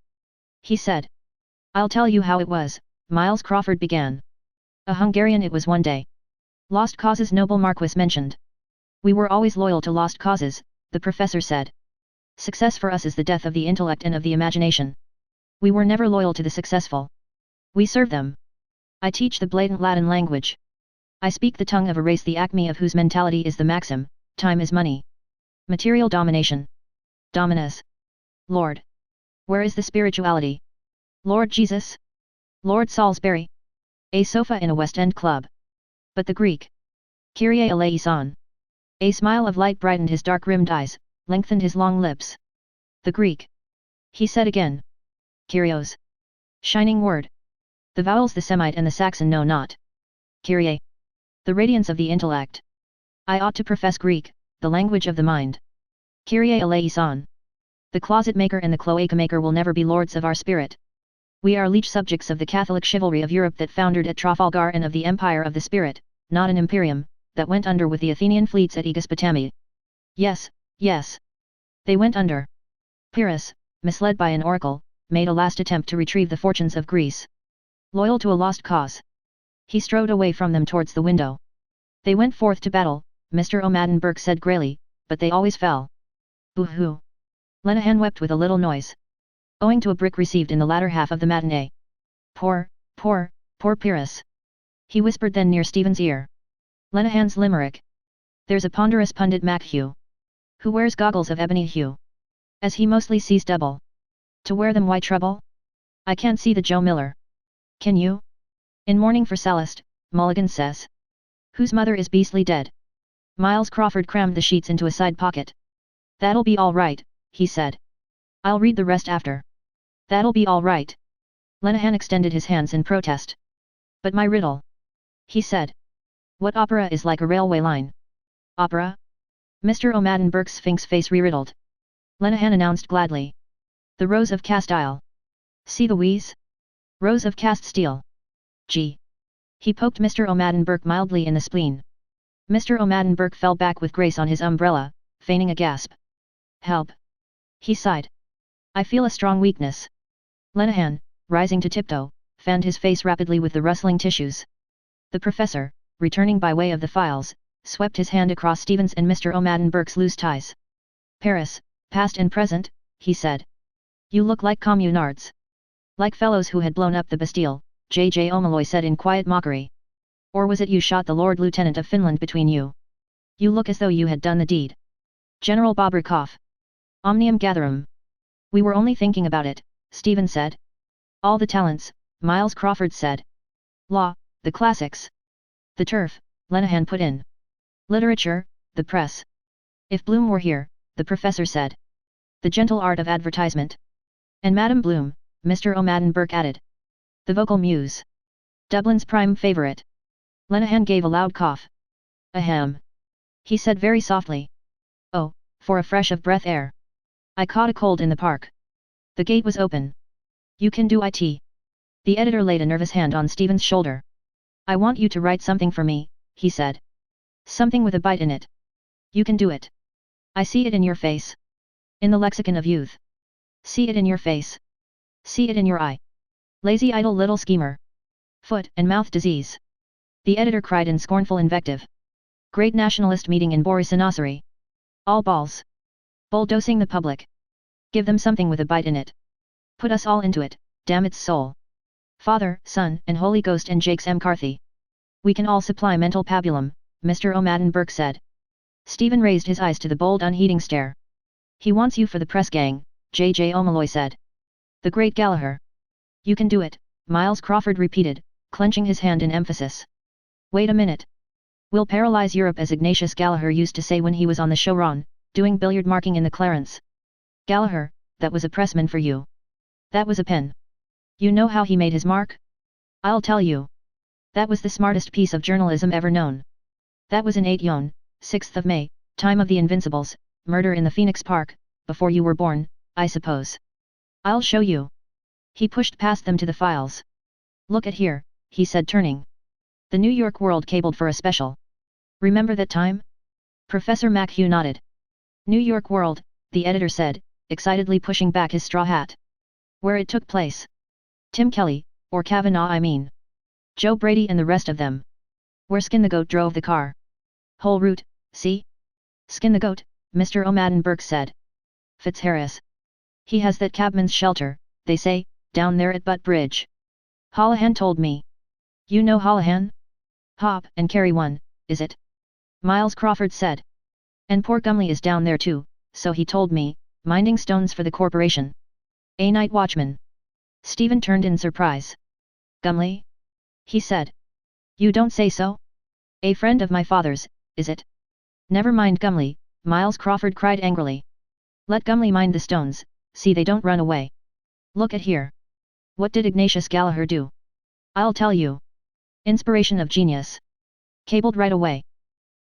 He said. I'll tell you how it was, Miles Crawford began. A Hungarian it was one day. Lost causes noble Marquis mentioned. We were always loyal to lost causes, the professor said. Success for us is the death of the intellect and of the imagination. We were never loyal to the successful. We serve them. I teach the blatant Latin language. I speak the tongue of a race the acme of whose mentality is the maxim, time is money. Material domination. Dominus. Lord. Where is the spirituality? Lord Jesus? Lord Salisbury? A sofa in a West End club. But the Greek. Kyrie eleison. A smile of light brightened his dark-rimmed eyes, lengthened his long lips. The Greek. He said again. Kyrios. Shining word. The vowels the Semite and the Saxon know not. Kyrie. The radiance of the intellect. I ought to profess Greek, the language of the mind. Kyrie eleison. The closet maker and the cloaca maker will never be lords of our spirit. We are liege subjects of the Catholic chivalry of Europe that foundered at Trafalgar and of the empire of the spirit, not an imperium, that went under with the Athenian fleets at Aegospotami. Yes, yes. They went under. Pyrrhus, misled by an oracle, made a last attempt to retrieve the fortunes of Greece. Loyal to a lost cause. He strode away from them towards the window. They went forth to battle, Mr. O'Madden Burke said greyly, but they always fell. Boo-hoo. Lenehan wept with a little noise. Owing to a brick received in the latter half of the matinee. Poor Pyrrhus. He whispered then near Stephen's ear. Lenehan's limerick. There's a ponderous pundit MacHugh. Who wears goggles of ebony hue. As he mostly sees double. To wear them why trouble? I can't see the Joe Miller. Can you? In mourning for Sallust, Mulligan says. Whose mother is beastly dead. Miles Crawford crammed the sheets into a side pocket. That'll be all right, he said. I'll read the rest after. That'll be all right. Lenehan extended his hands in protest. But my riddle. He said. What opera is like a railway line? Opera? Mr. O'Madden Burke's sphinx face re-riddled. Lenehan announced gladly. The Rose of Castile. See the wheeze? Rose of cast steel. Gee. He poked Mr. O'Madden Burke mildly in the spleen. Mr. O'Madden Burke fell back with grace on his umbrella, feigning a gasp. Help. He sighed. I feel a strong weakness. Lenehan, rising to tiptoe, fanned his face rapidly with the rustling tissues. The professor, returning by way of the files, swept his hand across Stephen's and Mr. O'Madden Burke's loose ties. Paris, past and present, he said. You look like communards. Like fellows who had blown up the Bastille, J.J. O'Malloy said in quiet mockery. Or was it you shot the Lord Lieutenant of Finland between you? You look as though you had done the deed. General Bobrikov. Omnium gatherum. We were only thinking about it, Stephen said. All the talents, Miles Crawford said. Law, the classics. The turf, Lenehan put in. Literature, the press. If Bloom were here, the professor said. The gentle art of advertisement. And Madame Bloom, Mr. O'Madden Burke added. The vocal muse. Dublin's prime favourite. Lenehan gave a loud cough. Ahem. He said very softly. Oh, for a fresh of breath air. I caught a cold in the park. The gate was open. You can do it. The editor laid a nervous hand on Stephen's shoulder. I want you to write something for me, he said. Something with a bite in it. You can do it. I see it in your face. In the lexicon of youth. See it in your face. See it in your eye. Lazy idle little schemer. Foot and mouth disease. The editor cried in scornful invective. Great nationalist meeting in Borisinassari. All balls. Bulldozing the public. Give them something with a bite in it. Put us all into it, damn its soul. Father, Son, and Holy Ghost and Jakes M. Carthy. We can all supply mental pabulum, Mr. O'Madden Burke said. Stephen raised his eyes to the bold unheeding stare. He wants you for the press gang, J.J. O'Malloy said. The great Gallagher. You can do it, Miles Crawford repeated, clenching his hand in emphasis. Wait a minute. We'll paralyze Europe, as Ignatius Gallagher used to say when he was on the show Ron, doing billiard marking in the Clarence. Gallagher, that was a pressman for you. That was a pen. You know how he made his mark? I'll tell you. That was the smartest piece of journalism ever known. That was in 8 Yon, 6th of May, time of the Invincibles, murder in the Phoenix Park, before you were born, I suppose. I'll show you. He pushed past them to the files. Look at here, he said, turning. The New York World cabled for a special. Remember that time? Professor McHugh nodded. New York World, the editor said, excitedly pushing back his straw hat. Where it took place. Tim Kelly, or Kavanaugh I mean. Joe Brady and the rest of them. Where Skin the Goat drove the car. Whole route, see? Skin the Goat, Mr. O'Madden Burke said. Fitzharris. He has that cabman's shelter, they say, down there at Butt Bridge. Holohan told me. You know Holohan? Hop and carry one, is it? Miles Crawford said. And poor Gumley is down there too, so he told me, minding stones for the corporation. A night watchman. Stephen turned in surprise. Gumley? He said. You don't say so? A friend of my father's, is it? Never mind Gumley, Miles Crawford cried angrily. Let Gumley mind the stones, see they don't run away. Look at here. What did Ignatius Gallagher do? I'll tell you. Inspiration of genius. Cabled right away.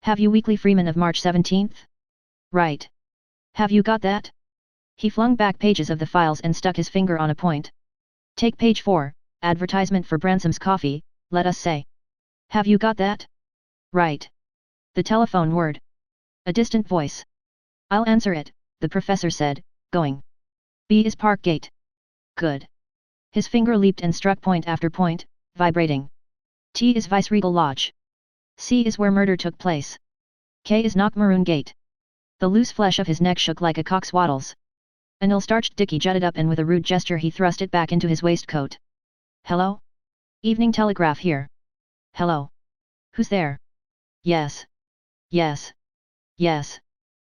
Have you Weekly Freeman of March 17th? Right. Have you got that? He flung back pages of the files and stuck his finger on a point. Take page 4, advertisement for Bransom's coffee, let us say. Have you got that? Right. The telephone word. A distant voice. I'll answer it, the professor said, going. B is Park Gate. Good. His finger leaped and struck point after point, vibrating. T is Viceregal Lodge. C is where murder took place. K is Knockmaroon Gate. The loose flesh of his neck shook like a cock's wattles. An ill-starched dicky jutted up and with a rude gesture he thrust it back into his waistcoat. Hello? Evening Telegraph here. Hello? Who's there? Yes. Yes. Yes.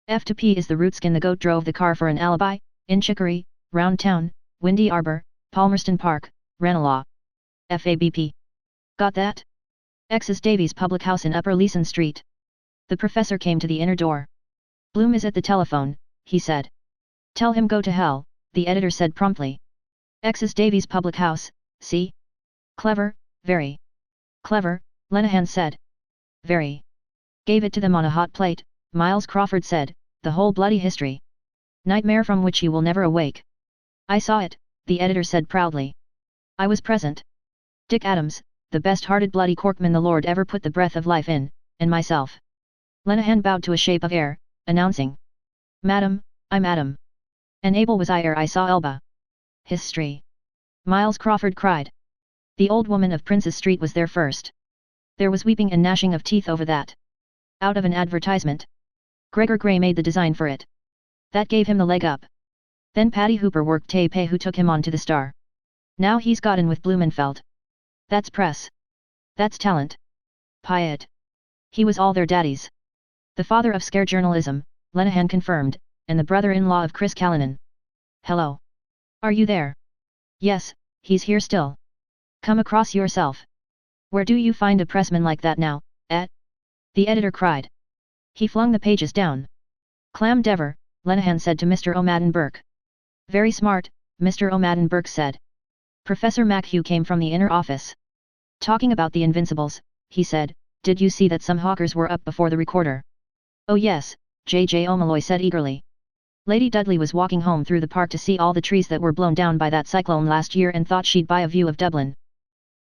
F to P is the route. Skin the Goat drove the car for an alibi, in Chicory, Round Town, Windy Arbor, Palmerston Park, Ranelagh. FABP. Got that? X is Davies Public House in Upper Leeson Street. The professor came to the inner door. Bloom is at the telephone, he said. Tell him go to hell, the editor said promptly. X is Davies Public House, see? Clever, very. Clever, Lenehan said. Very. Gave it to them on a hot plate, Miles Crawford said, the whole bloody history. Nightmare from which you will never awake. I saw it, the editor said proudly. I was present. Dick Adams, the best-hearted bloody corkman the Lord ever put the breath of life in, and myself. Lenehan bowed to a shape of air, announcing. Madam, I'm Adam. And Abel was I ere I saw Elba. History. Miles Crawford cried. The old woman of Prince's Street was there first. There was weeping and gnashing of teeth over that. Out of an advertisement. Gregor Gray made the design for it. That gave him the leg up. Then Paddy Hooper worked Tay-Pay who took him on to the Star. Now he's got in with Blumenfeld. That's press. That's talent. Pyatt. He was all their daddies. The father of scare journalism, Lenehan confirmed, and the brother-in-law of Chris Callanan. Hello. Are you there? Yes, he's here still. Come across yourself. Where do you find a pressman like that now, eh? The editor cried. He flung the pages down. Clam Dever, Lenehan said to Mr. O'Madden Burke. Very smart, Mr. O'Madden Burke said. Professor McHugh came from the inner office. Talking about the Invincibles, he said, did you see that some hawkers were up before the recorder? Oh yes, J.J. O'Malloy said eagerly. Lady Dudley was walking home through the park to see all the trees that were blown down by that cyclone last year and thought she'd buy a view of Dublin.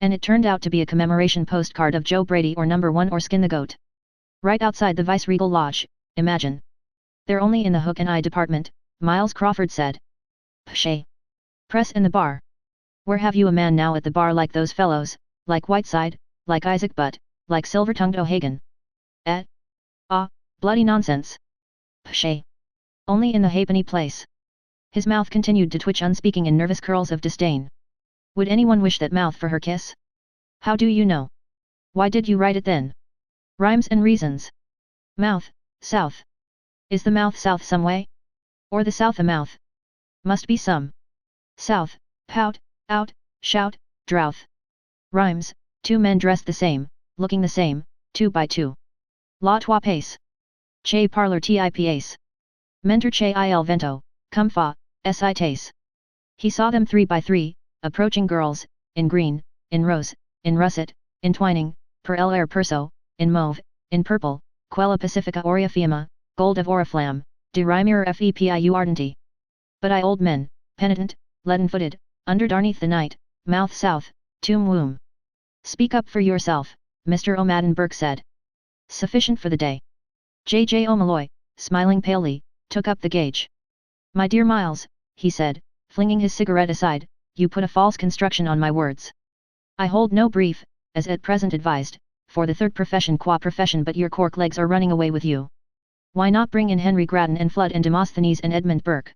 And it turned out to be a commemoration postcard of Joe Brady or Number 1 or Skin the Goat. Right outside the Viceregal Lodge, imagine. They're only in the hook and eye department, Miles Crawford said. Pshay. Press in the bar. Where have you a man now at the bar like those fellows, like Whiteside, like Isaac Butt, like silver-tongued O'Hagan? Eh? Ah, bloody nonsense. Pshay. Only in the halfpenny place. His mouth continued to twitch unspeaking in nervous curls of disdain. Would anyone wish that mouth for her kiss? How do you know? Why did you write it then? Rhymes and reasons. Mouth, south. Is the mouth south some way? Or the south a mouth? Must be some. South, pout, out, shout, drouth. Rhymes, two men dressed the same, looking the same, 2 by 2. La trois pace. Che parlor tip ace. Mentor che il vento, cum fa, si tace. He saw them 3 by 3, approaching girls, in green, in rose, in russet, entwining, per el air perso, in mauve, in purple, quella pacifica aurea fiamma, gold of oriflamme, de rimere fepiu ardenti. But I old men, penitent, leaden-footed, underneath the night, mouth south, tomb womb. Speak up for yourself, Mr. O'Madden Burke said. Sufficient for the day. J. O'Malloy, smiling palely, took up the gauge. My dear Miles, he said, flinging his cigarette aside, you put a false construction on my words. I hold no brief, as at present advised, for the third profession qua profession, but your cork legs are running away with you. Why not bring in Henry Grattan and Flood and Demosthenes and Edmund Burke?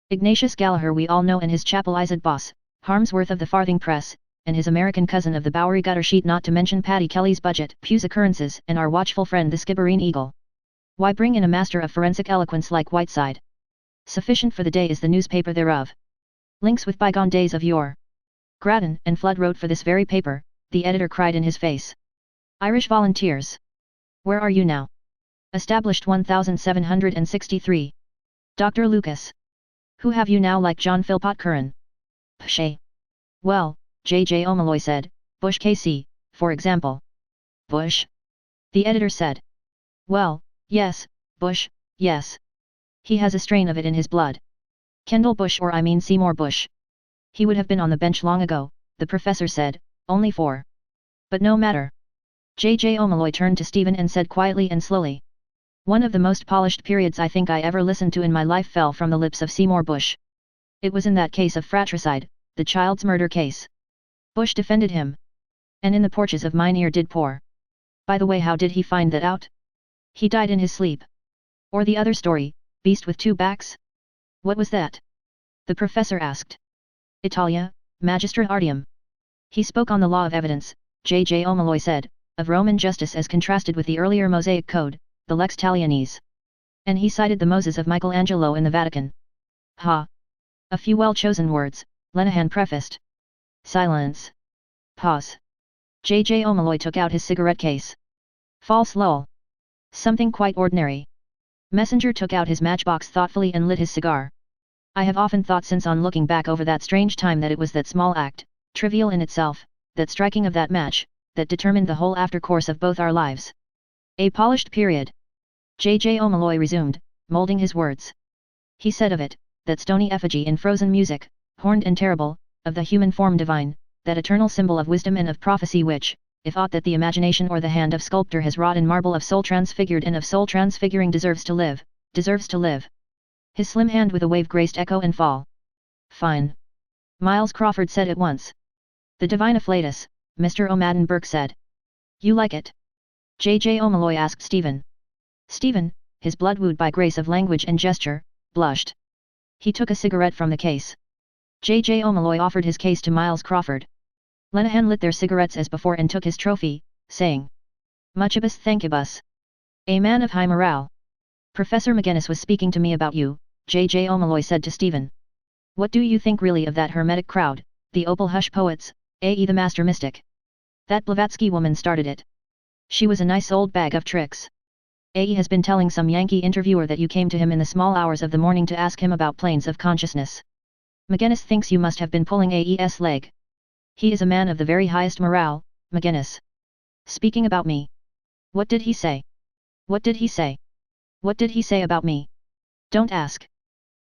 Ignatius Gallagher we all know, and his chapelized boss, Harmsworth of the Farthing Press, and his American cousin of the Bowery gutter sheet, not to mention Paddy Kelly's budget, Pew's occurrences, and our watchful friend the Skibbereen Eagle. Why bring in a master of forensic eloquence like Whiteside? Sufficient for the day is the newspaper thereof. Links with bygone days of yore. Grattan and Flood wrote for this very paper, the editor cried in his face. Irish volunteers. Where are you now? Established 1763. Dr. Lucas. Who have you now, like John Philpott Curran? Pshay. Well, J. O'Malloy said, Bush KC, for example. Bush? The editor said. Well, yes, Bush, yes. He has a strain of it in his blood. Kendall Bush, or I mean Seymour Bush. He would have been on the bench long ago, the professor said, only 4. But no matter. J. O'Malloy turned to Stephen and said quietly and slowly. One of the most polished periods I think I ever listened to in my life fell from the lips of Seymour Bush. It was in that case of fratricide, the child's murder case. Bush defended him. And in the porches of mine ear did pour. By the way, how did he find that out? He died in his sleep. Or the other story, beast with 2 backs? What was that? The professor asked. Italia, Magistra Artium. He spoke on the law of evidence, J. O'Malloy said, of Roman justice as contrasted with the earlier Mosaic Code, the Lex Talionis. And he cited the Moses of Michelangelo in the Vatican. Ha! A few well-chosen words, Lenehan prefaced. Silence. Pause. J. O'Malloy took out his cigarette case. False lull. Something quite ordinary. Messenger took out his matchbox thoughtfully and lit his cigar. I have often thought since, on looking back over that strange time, that it was that small act, trivial in itself, that striking of that match, that determined the whole after-course of both our lives. A polished period. J. O'Malloy resumed, moulding his words. He said of it, that stony effigy in frozen music, horned and terrible, of the human form divine, that eternal symbol of wisdom and of prophecy which, if aught that the imagination or the hand of sculptor has wrought in marble of soul transfigured and of soul transfiguring, deserves to live, deserves to live. His slim hand with a wave graced echo and fall. Fine. Miles Crawford said at once. The divine afflatus, Mr. O'Madden Burke said. You like it? J. O'Malloy asked Stephen. Stephen, his blood wooed by grace of language and gesture, blushed. He took a cigarette from the case. J. O'Malloy offered his case to Miles Crawford. Lenehan lit their cigarettes as before and took his trophy, saying, Muchibus thankibus. A man of high morale. Professor McGinnis was speaking to me about you, J. O'Malloy said to Stephen. What do you think really of that hermetic crowd, the opal hush poets, a.e. the master mystic? That Blavatsky woman started it. She was a nice old bag of tricks. A.E. has been telling some Yankee interviewer that you came to him in the small hours of the morning to ask him about planes of consciousness. McGinnis thinks you must have been pulling A.E.'s leg. He is a man of the very highest morale, McGinnis. Speaking about me. What did he say? What did he say? What did he say about me? Don't ask.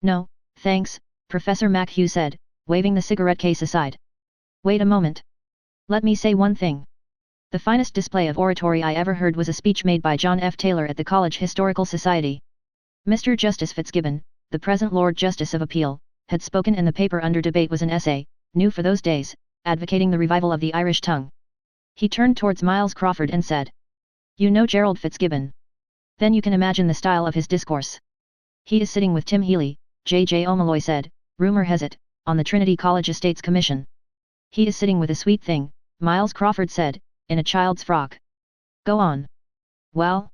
No, thanks, Professor McHugh said, waving the cigarette case aside. Wait a moment. Let me say one thing. The finest display of oratory I ever heard was a speech made by John F. Taylor at the College Historical Society. Mr. Justice Fitzgibbon, the present Lord Justice of Appeal, had spoken, and the paper under debate was an essay, new for those days, advocating the revival of the Irish tongue. He turned towards Miles Crawford and said, You know Gerald Fitzgibbon. Then you can imagine the style of his discourse. He is sitting with Tim Healy, J. O'Malloy said, rumor has it, on the Trinity College Estates Commission. He is sitting with a sweet thing, Miles Crawford said, in a child's frock. Go on. Well?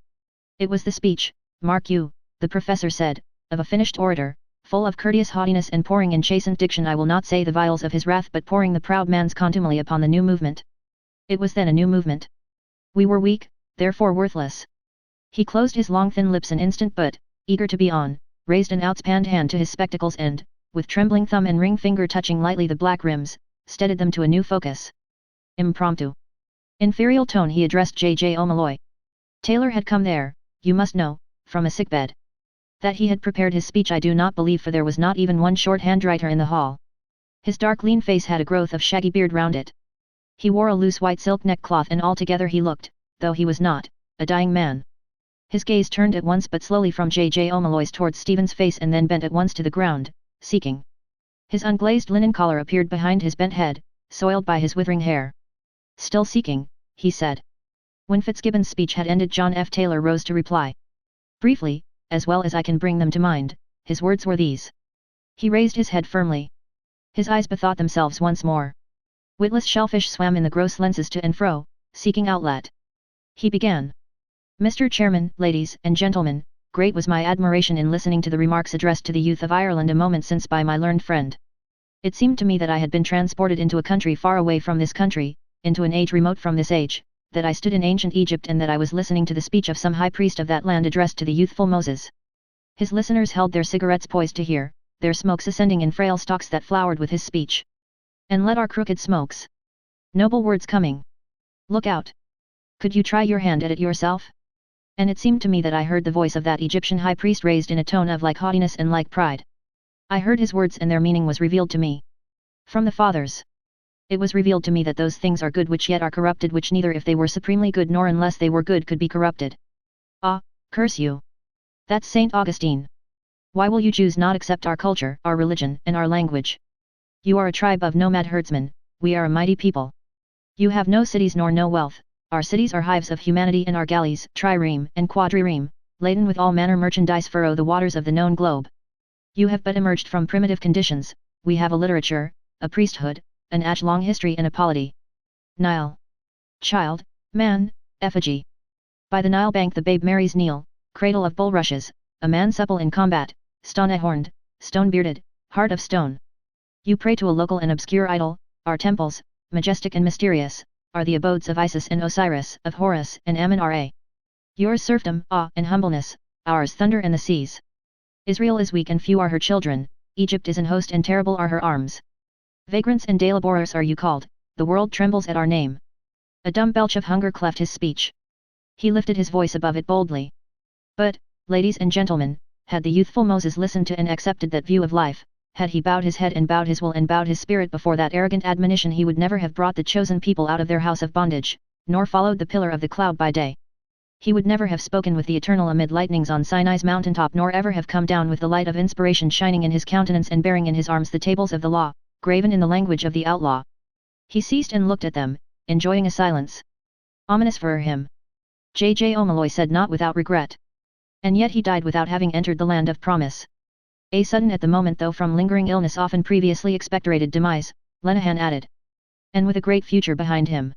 It was the speech, mark you, the professor said, of a finished orator, full of courteous haughtiness and pouring in chastened diction I will not say the vials of his wrath but pouring the proud man's contumely upon the new movement. It was then a new movement. We were weak, therefore worthless. He closed his long thin lips an instant but, eager to be on, raised an outspanned hand to his spectacles and, with trembling thumb and ring finger touching lightly the black rims, steadied them to a new focus. Impromptu. In ferial tone he addressed J.J. O'Malloy. Taylor had come there, you must know, from a sickbed. That he had prepared his speech I do not believe for there was not even one shorthand writer in the hall. His dark lean face had a growth of shaggy beard round it. He wore a loose white silk neckcloth and altogether he looked, though he was not, a dying man. His gaze turned at once but slowly from J.J. O'Malloy's towards Stephen's face and then bent at once to the ground, seeking. His unglazed linen collar appeared behind his bent head, soiled by his withering hair. Still seeking, he said. When Fitzgibbon's speech had ended John F. Taylor rose to reply. Briefly, as well as I can bring them to mind, his words were these. He raised his head firmly. His eyes bethought themselves once more. Witless shellfish swam in the gross lenses to and fro, seeking outlet. He began. Mr. Chairman, ladies and gentlemen, great was my admiration in listening to the remarks addressed to the youth of Ireland a moment since by my learned friend. It seemed to me that I had been transported into a country far away from this country, into an age remote from this age, that I stood in ancient Egypt and that I was listening to the speech of some high priest of that land addressed to the youthful Moses. His listeners held their cigarettes poised to hear, their smokes ascending in frail stalks that flowered with his speech. And let our crooked smokes. Noble words coming. Look out. Could you try your hand at it yourself? And it seemed to me that I heard the voice of that Egyptian high priest raised in a tone of like haughtiness and like pride. I heard his words and their meaning was revealed to me. From the fathers. It was revealed to me that those things are good which yet are corrupted which neither if they were supremely good nor unless they were good could be corrupted. Ah, curse you! That's Saint Augustine. Why will you Jews not accept our culture, our religion, and our language? You are a tribe of nomad herdsmen, we are a mighty people. You have no cities nor no wealth, our cities are hives of humanity and our galleys, trireme and quadrireme, laden with all manner merchandise furrow the waters of the known globe. You have but emerged from primitive conditions, we have a literature, a priesthood, an age-long history and a polity. Nile. Child, man, effigy. By the Nile bank the babe Mary's kneel, cradle of bulrushes, a man supple in combat, stone-horned, stone-bearded, heart of stone. You pray to a local and obscure idol, our temples, majestic and mysterious, are the abodes of Isis and Osiris, of Horus and Amun-Ra. Yours serfdom, awe and humbleness, ours thunder and the seas. Israel is weak and few are her children, Egypt is an host and terrible are her arms. Vagrants and de laborers are you called, the world trembles at our name. A dumb belch of hunger cleft his speech. He lifted his voice above it boldly. But, ladies and gentlemen, had the youthful Moses listened to and accepted that view of life, had he bowed his head and bowed his will and bowed his spirit before that arrogant admonition he would never have brought the chosen people out of their house of bondage, nor followed the pillar of the cloud by day. He would never have spoken with the Eternal amid lightnings on Sinai's mountaintop nor ever have come down with the light of inspiration shining in his countenance and bearing in his arms the tables of the law, graven in the language of the outlaw. He ceased and looked at them, enjoying a silence. Ominous for him. J.J. O'Malloy said not without regret. And yet he died without having entered the land of promise. A sudden at the moment though from lingering illness often previously expectorated demise, Lenehan added. And with a great future behind him.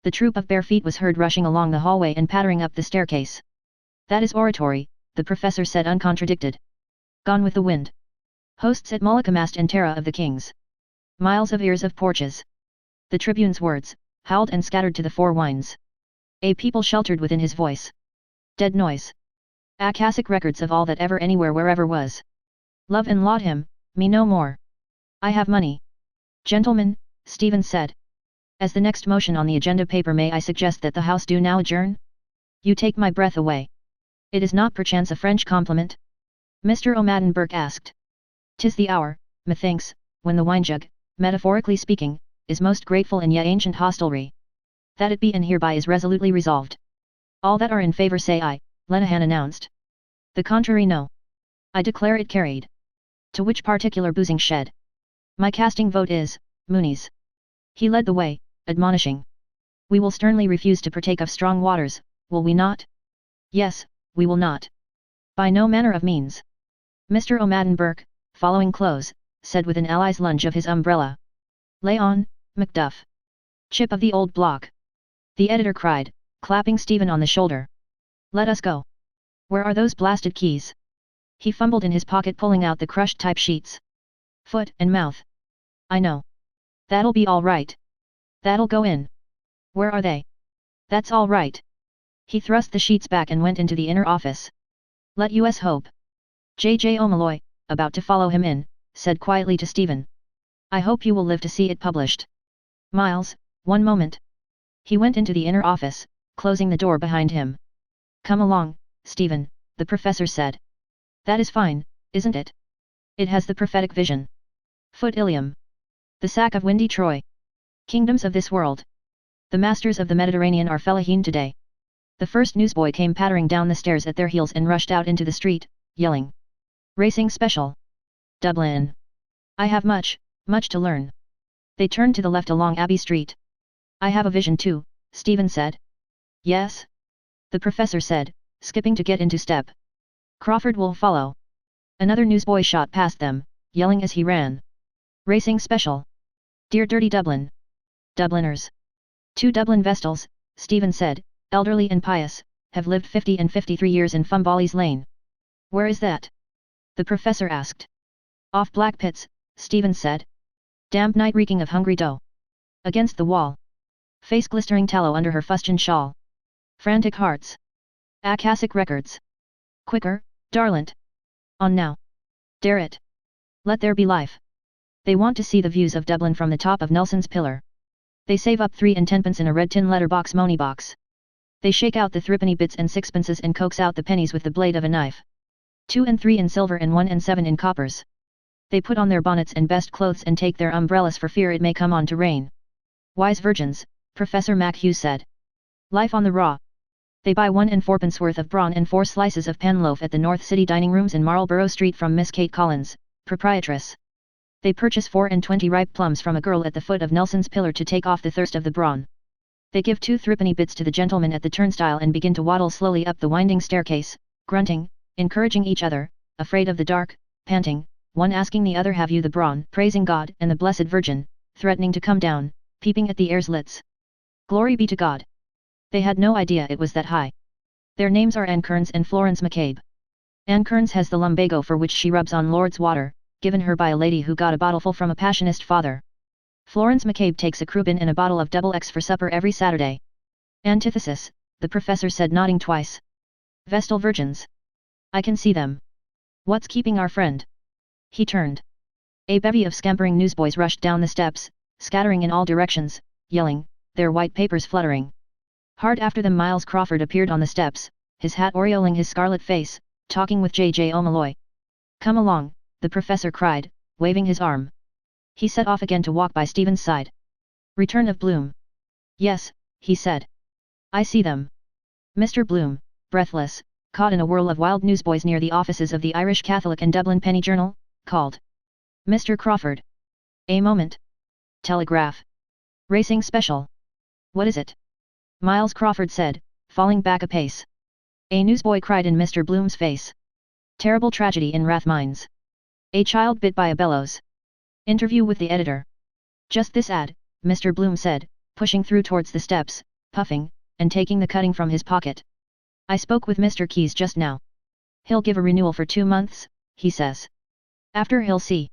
The troop of bare feet was heard rushing along the hallway and pattering up the staircase. That is oratory, the professor said uncontradicted. Gone with the wind. Hosts at Moloch amassed in terror of the kings. Miles of ears of porches. The tribune's words, howled and scattered to the four winds. A people sheltered within his voice. Dead noise. Akasic records of all that ever anywhere wherever was. Love and laud him, me no more. I have money. Gentlemen, Stephen said. As the next motion on the agenda paper may I suggest that the House do now adjourn? You take my breath away. It is not perchance a French compliment? Mr. O'Madden Burke asked. 'Tis the hour, methinks, when the wine-jug, metaphorically speaking, is most grateful in yet ancient hostelry. That it be and hereby is resolutely resolved. All that are in favour say aye, Lenehan announced. The contrary no. I declare it carried. To which particular boozing shed? My casting vote is, Mooney's. He led the way, admonishing. We will sternly refuse to partake of strong waters, will we not? Yes, we will not. By no manner of means. Mr. O'Madden Burke, following close, said with an ally's lunge of his umbrella. Lay on, Macduff. Chip of the old block. The editor cried, clapping Stephen on the shoulder. Let us go. Where are those blasted keys? He fumbled in his pocket pulling out the crushed type sheets. Foot and mouth. I know. That'll be all right. That'll go in. Where are they? That's all right. He thrust the sheets back and went into the inner office. Let us hope. J.J. O'Malloy, about to follow him in, said quietly to Stephen. I hope you will live to see it published. Miles, one moment. He went into the inner office, closing the door behind him. Come along, Stephen, the professor said. That is fine, isn't it? It has the prophetic vision. Foot Ilium. The sack of windy Troy. Kingdoms of this world. The masters of the Mediterranean are fellahin today. The first newsboy came pattering down the stairs at their heels and rushed out into the street, yelling. Racing Special. Dublin. I have much to learn. They turned to the left along Abbey Street. I have a vision too, Stephen said. Yes? The professor said, skipping to get into step. Crawford will follow. Another newsboy shot past them, yelling as he ran. Racing Special. Dear dirty Dublin. Dubliners. 2 Dublin Vestals, Stephen said, elderly and pious, have lived 50 and 53 years in Fumbally's Lane. Where is that? The professor asked. Off Black Pits, Stephen said. Damp night reeking of hungry dough. Against the wall. Face glistering tallow under her fustian shawl. Frantic hearts. Akashic records. Quicker, darlint. On now. Dare it. Let there be life. They want to see the views of Dublin from the top of Nelson's Pillar. They save up 3 and 10 pence in a red tin letterbox money box. They shake out the threepenny bits and sixpences and coax out the pennies with the blade of a knife. 2 and 3 in silver and 1 and 7 in coppers. They put on their bonnets and best clothes and take their umbrellas for fear it may come on to rain. Wise virgins, Professor MacHugh said. Life on the raw. They buy 1 and 4 pence worth of brawn and 4 slices of panloaf at the North City dining rooms in Marlborough Street from Miss Kate Collins, proprietress. They purchase 4 and 20 ripe plums from a girl at the foot of Nelson's Pillar to take off the thirst of the brawn. They give 2 threepenny bits to the gentleman at the turnstile and begin to waddle slowly up the winding staircase, grunting, encouraging each other, afraid of the dark, panting, one asking the other have you the brawn, praising God and the Blessed Virgin, threatening to come down, peeping at the air slits. Glory be to God. They had no idea it was that high. Their names are Anne Kearns and Florence McCabe. Anne Kearns has the lumbago for which she rubs on Lord's water, given her by a lady who got a bottleful from a passionist father. Florence McCabe takes a Crubin and a bottle of Double X for supper every Saturday. Antithesis, the professor said nodding twice. Vestal virgins. I can see them. What's keeping our friend? He turned. A bevy of scampering newsboys rushed down the steps, scattering in all directions, yelling, their white papers fluttering. Hard after them Miles Crawford appeared on the steps, his hat aureoling his scarlet face, talking with J.J. O'Malloy. Come along, the professor cried, waving his arm. He set off again to walk by Stephen's side. Return of Bloom. Yes, he said. I see them. Mr. Bloom, breathless, caught in a whirl of wild newsboys near the offices of the Irish Catholic and Dublin Penny Journal, called. Mr. Crawford. A moment. Telegraph. Racing Special. What is it? Miles Crawford said, falling back a pace. A newsboy cried in Mr. Bloom's face. Terrible tragedy in Rathmines. A child bit by a bellows. Interview with the editor. Just this ad, Mr. Bloom said, pushing through towards the steps, puffing, and taking the cutting from his pocket. I spoke with Mr. Keyes just now. He'll give a renewal for 2 months, he says. After he'll see.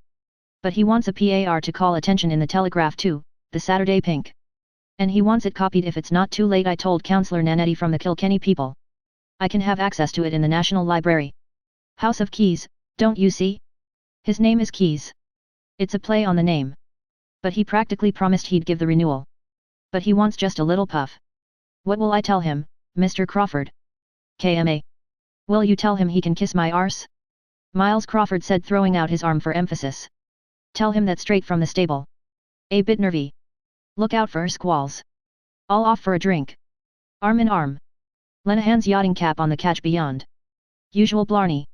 But he wants a PAR to call attention in the Telegraph too, the Saturday Pink. And he wants it copied if it's not too late. I told Councillor Nanetti from the Kilkenny People. I can have access to it in the National Library. House of Keys, don't you see? His name is Keyes. It's a play on the name. But he practically promised he'd give the renewal. But he wants just a little puff. What will I tell him, Mr. Crawford? KMA. Will you tell him he can kiss my arse? Miles Crawford said, throwing out his arm for emphasis. Tell him that straight from the stable. A bit nervy. Look out for squalls. All off for a drink. Arm in arm. Lenehan's yachting cap on the catch beyond. Usual blarney.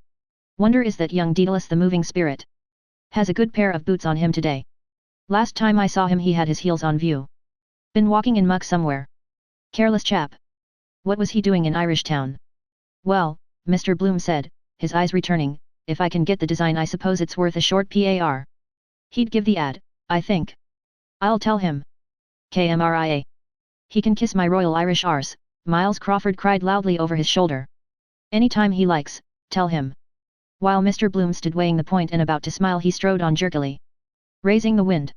Wonder is that young Daedalus the moving spirit. Has a good pair of boots on him today. Last time I saw him he had his heels on view. Been walking in muck somewhere. Careless chap. What was he doing in Irish Town? Well, Mr. Bloom said, his eyes returning, if I can get the design I suppose it's worth a short PAR. He'd give the ad, I think. I'll tell him. KMRIA. He can kiss my royal Irish arse, Miles Crawford cried loudly over his shoulder. Any time he likes, tell him. While Mr. Bloom stood weighing the point and about to smile, he strode on jerkily, raising the wind.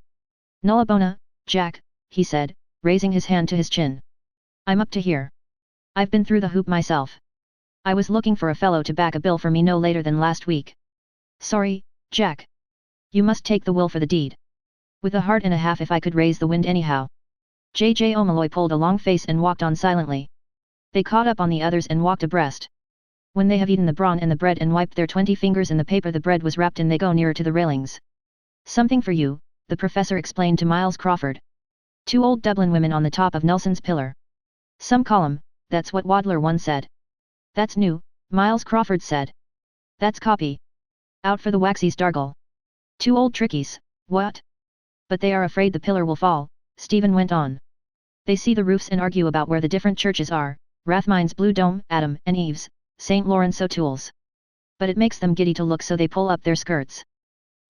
Nulla bona, Jack, he said, raising his hand to his chin. I'm up to here. I've been through the hoop myself. I was looking for a fellow to back a bill for me no later than last week. Sorry, Jack. You must take the will for the deed. With a heart and a half if I could raise the wind anyhow. J.J. O'Malloy pulled a long face and walked on silently. They caught up on the others and walked abreast. When they have eaten the brawn and the bread and wiped their 20 fingers in the paper the bread was wrapped in, they go nearer to the railings. Something for you, the professor explained to Miles Crawford. 2 old Dublin women on the top of Nelson's pillar. Some call 'em, that's what Wadler once said. That's new, Miles Crawford said. That's copy. Out for the waxies dargle. 2 old trickies, what? But they are afraid the pillar will fall, Stephen went on. They see the roofs and argue about where the different churches are, Rathmines Blue Dome, Adam and Eve's, St. Lawrence O'Toole's. But it makes them giddy to look, so they pull up their skirts.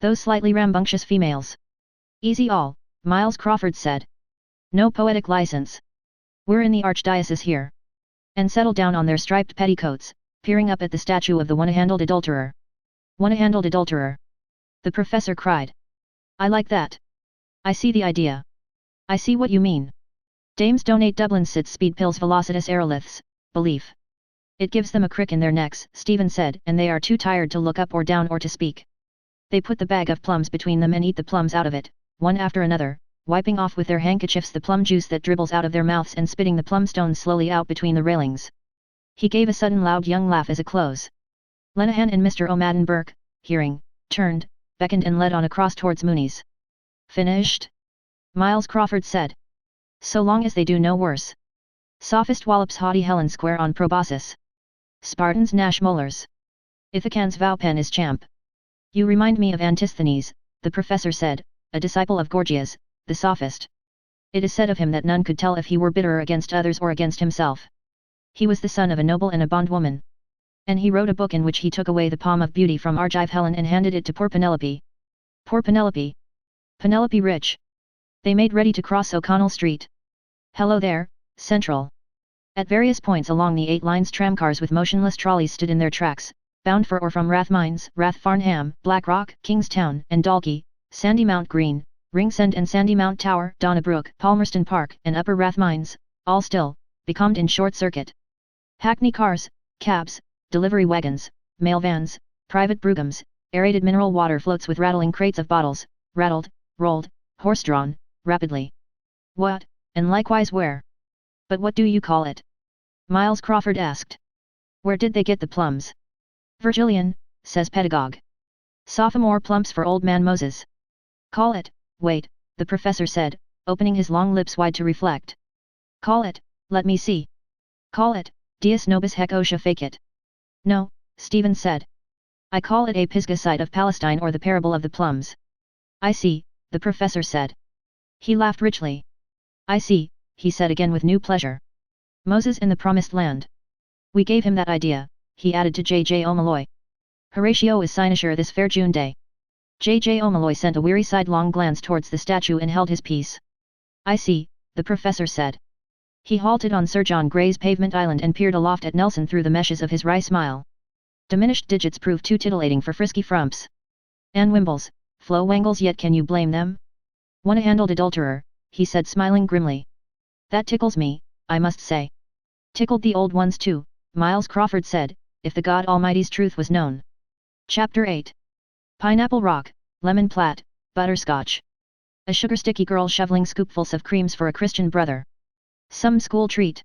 Those slightly rambunctious females. Easy all, Miles Crawford said. No poetic license. We're in the archdiocese here. And settle down on their striped petticoats, peering up at the statue of the one-handled adulterer. One-handled adulterer. The professor cried. I like that. I see the idea. I see what you mean. Dames donate Dublin Sitz speed pills Velocitus aeroliths, belief. It gives them a crick in their necks, Stephen said, and they are too tired to look up or down or to speak. They put the bag of plums between them and eat the plums out of it, one after another, wiping off with their handkerchiefs the plum juice that dribbles out of their mouths and spitting the plum stones slowly out between the railings. He gave a sudden loud young laugh as a close. Lenehan and Mr. O'Madden Burke, hearing, turned, beckoned and led on across towards Mooney's. Finished? Miles Crawford said. So long as they do no worse. Sophist wallops haughty Helen square on proboscis. Spartans gnash molars. Ithacans vow pen is champ. You remind me of Antisthenes, the professor said, a disciple of Gorgias, the sophist. It is said of him that none could tell if he were bitter against others or against himself. He was the son of a noble and a bondwoman. And he wrote a book in which he took away the palm of beauty from Argive Helen and handed it to poor Penelope. Poor Penelope. Penelope rich. They made ready to cross O'Connell Street. Hello there, Central. At various points along the 8 lines tramcars with motionless trolleys stood in their tracks, bound for or from Rathmines, Rathfarnham, Blackrock, Kingstown and Dalkey, Sandymount Green, Ringsend and Sandymount Tower, Donnybrook, Palmerston Park and Upper Rathmines, all still, becalmed in short circuit. Hackney cars, cabs, delivery wagons, mail vans, private broughams, aerated mineral water floats with rattling crates of bottles, rattled, rolled, horse-drawn, rapidly. What, and likewise where? But what do you call it? Miles Crawford asked. Where did they get the plums? Virgilian, says pedagogue. Sophomore plumps for old man Moses. Call it, wait, the professor said, opening his long lips wide to reflect. Call it, let me see. Call it, Dies nobis haec otia fecit. No, Stephen said. I call it a Pisgah of Palestine or the parable of the plums. I see, the professor said. He laughed richly. I see, he said again with new pleasure. Moses in the promised land. We gave him that idea, he added to J.J. O'Malloy. Horatio is cynosure this fair June day. J.J. O'Malloy sent a weary sidelong glance towards the statue and held his peace. I see, the professor said. He halted on Sir John Gray's pavement island and peered aloft at Nelson through the meshes of his wry smile. Diminished digits prove too titillating for frisky frumps. Anne Wimbles, Flo Wangles, yet can you blame them? One-handled adulterer, he said smiling grimly. That tickles me, I must say. Tickled the old ones too, Miles Crawford said, if the God Almighty's truth was known. Chapter 8. Pineapple Rock, Lemon Plat, Butterscotch. A sugar-sticky girl shoveling scoopfuls of creams for a Christian brother. Some school treat.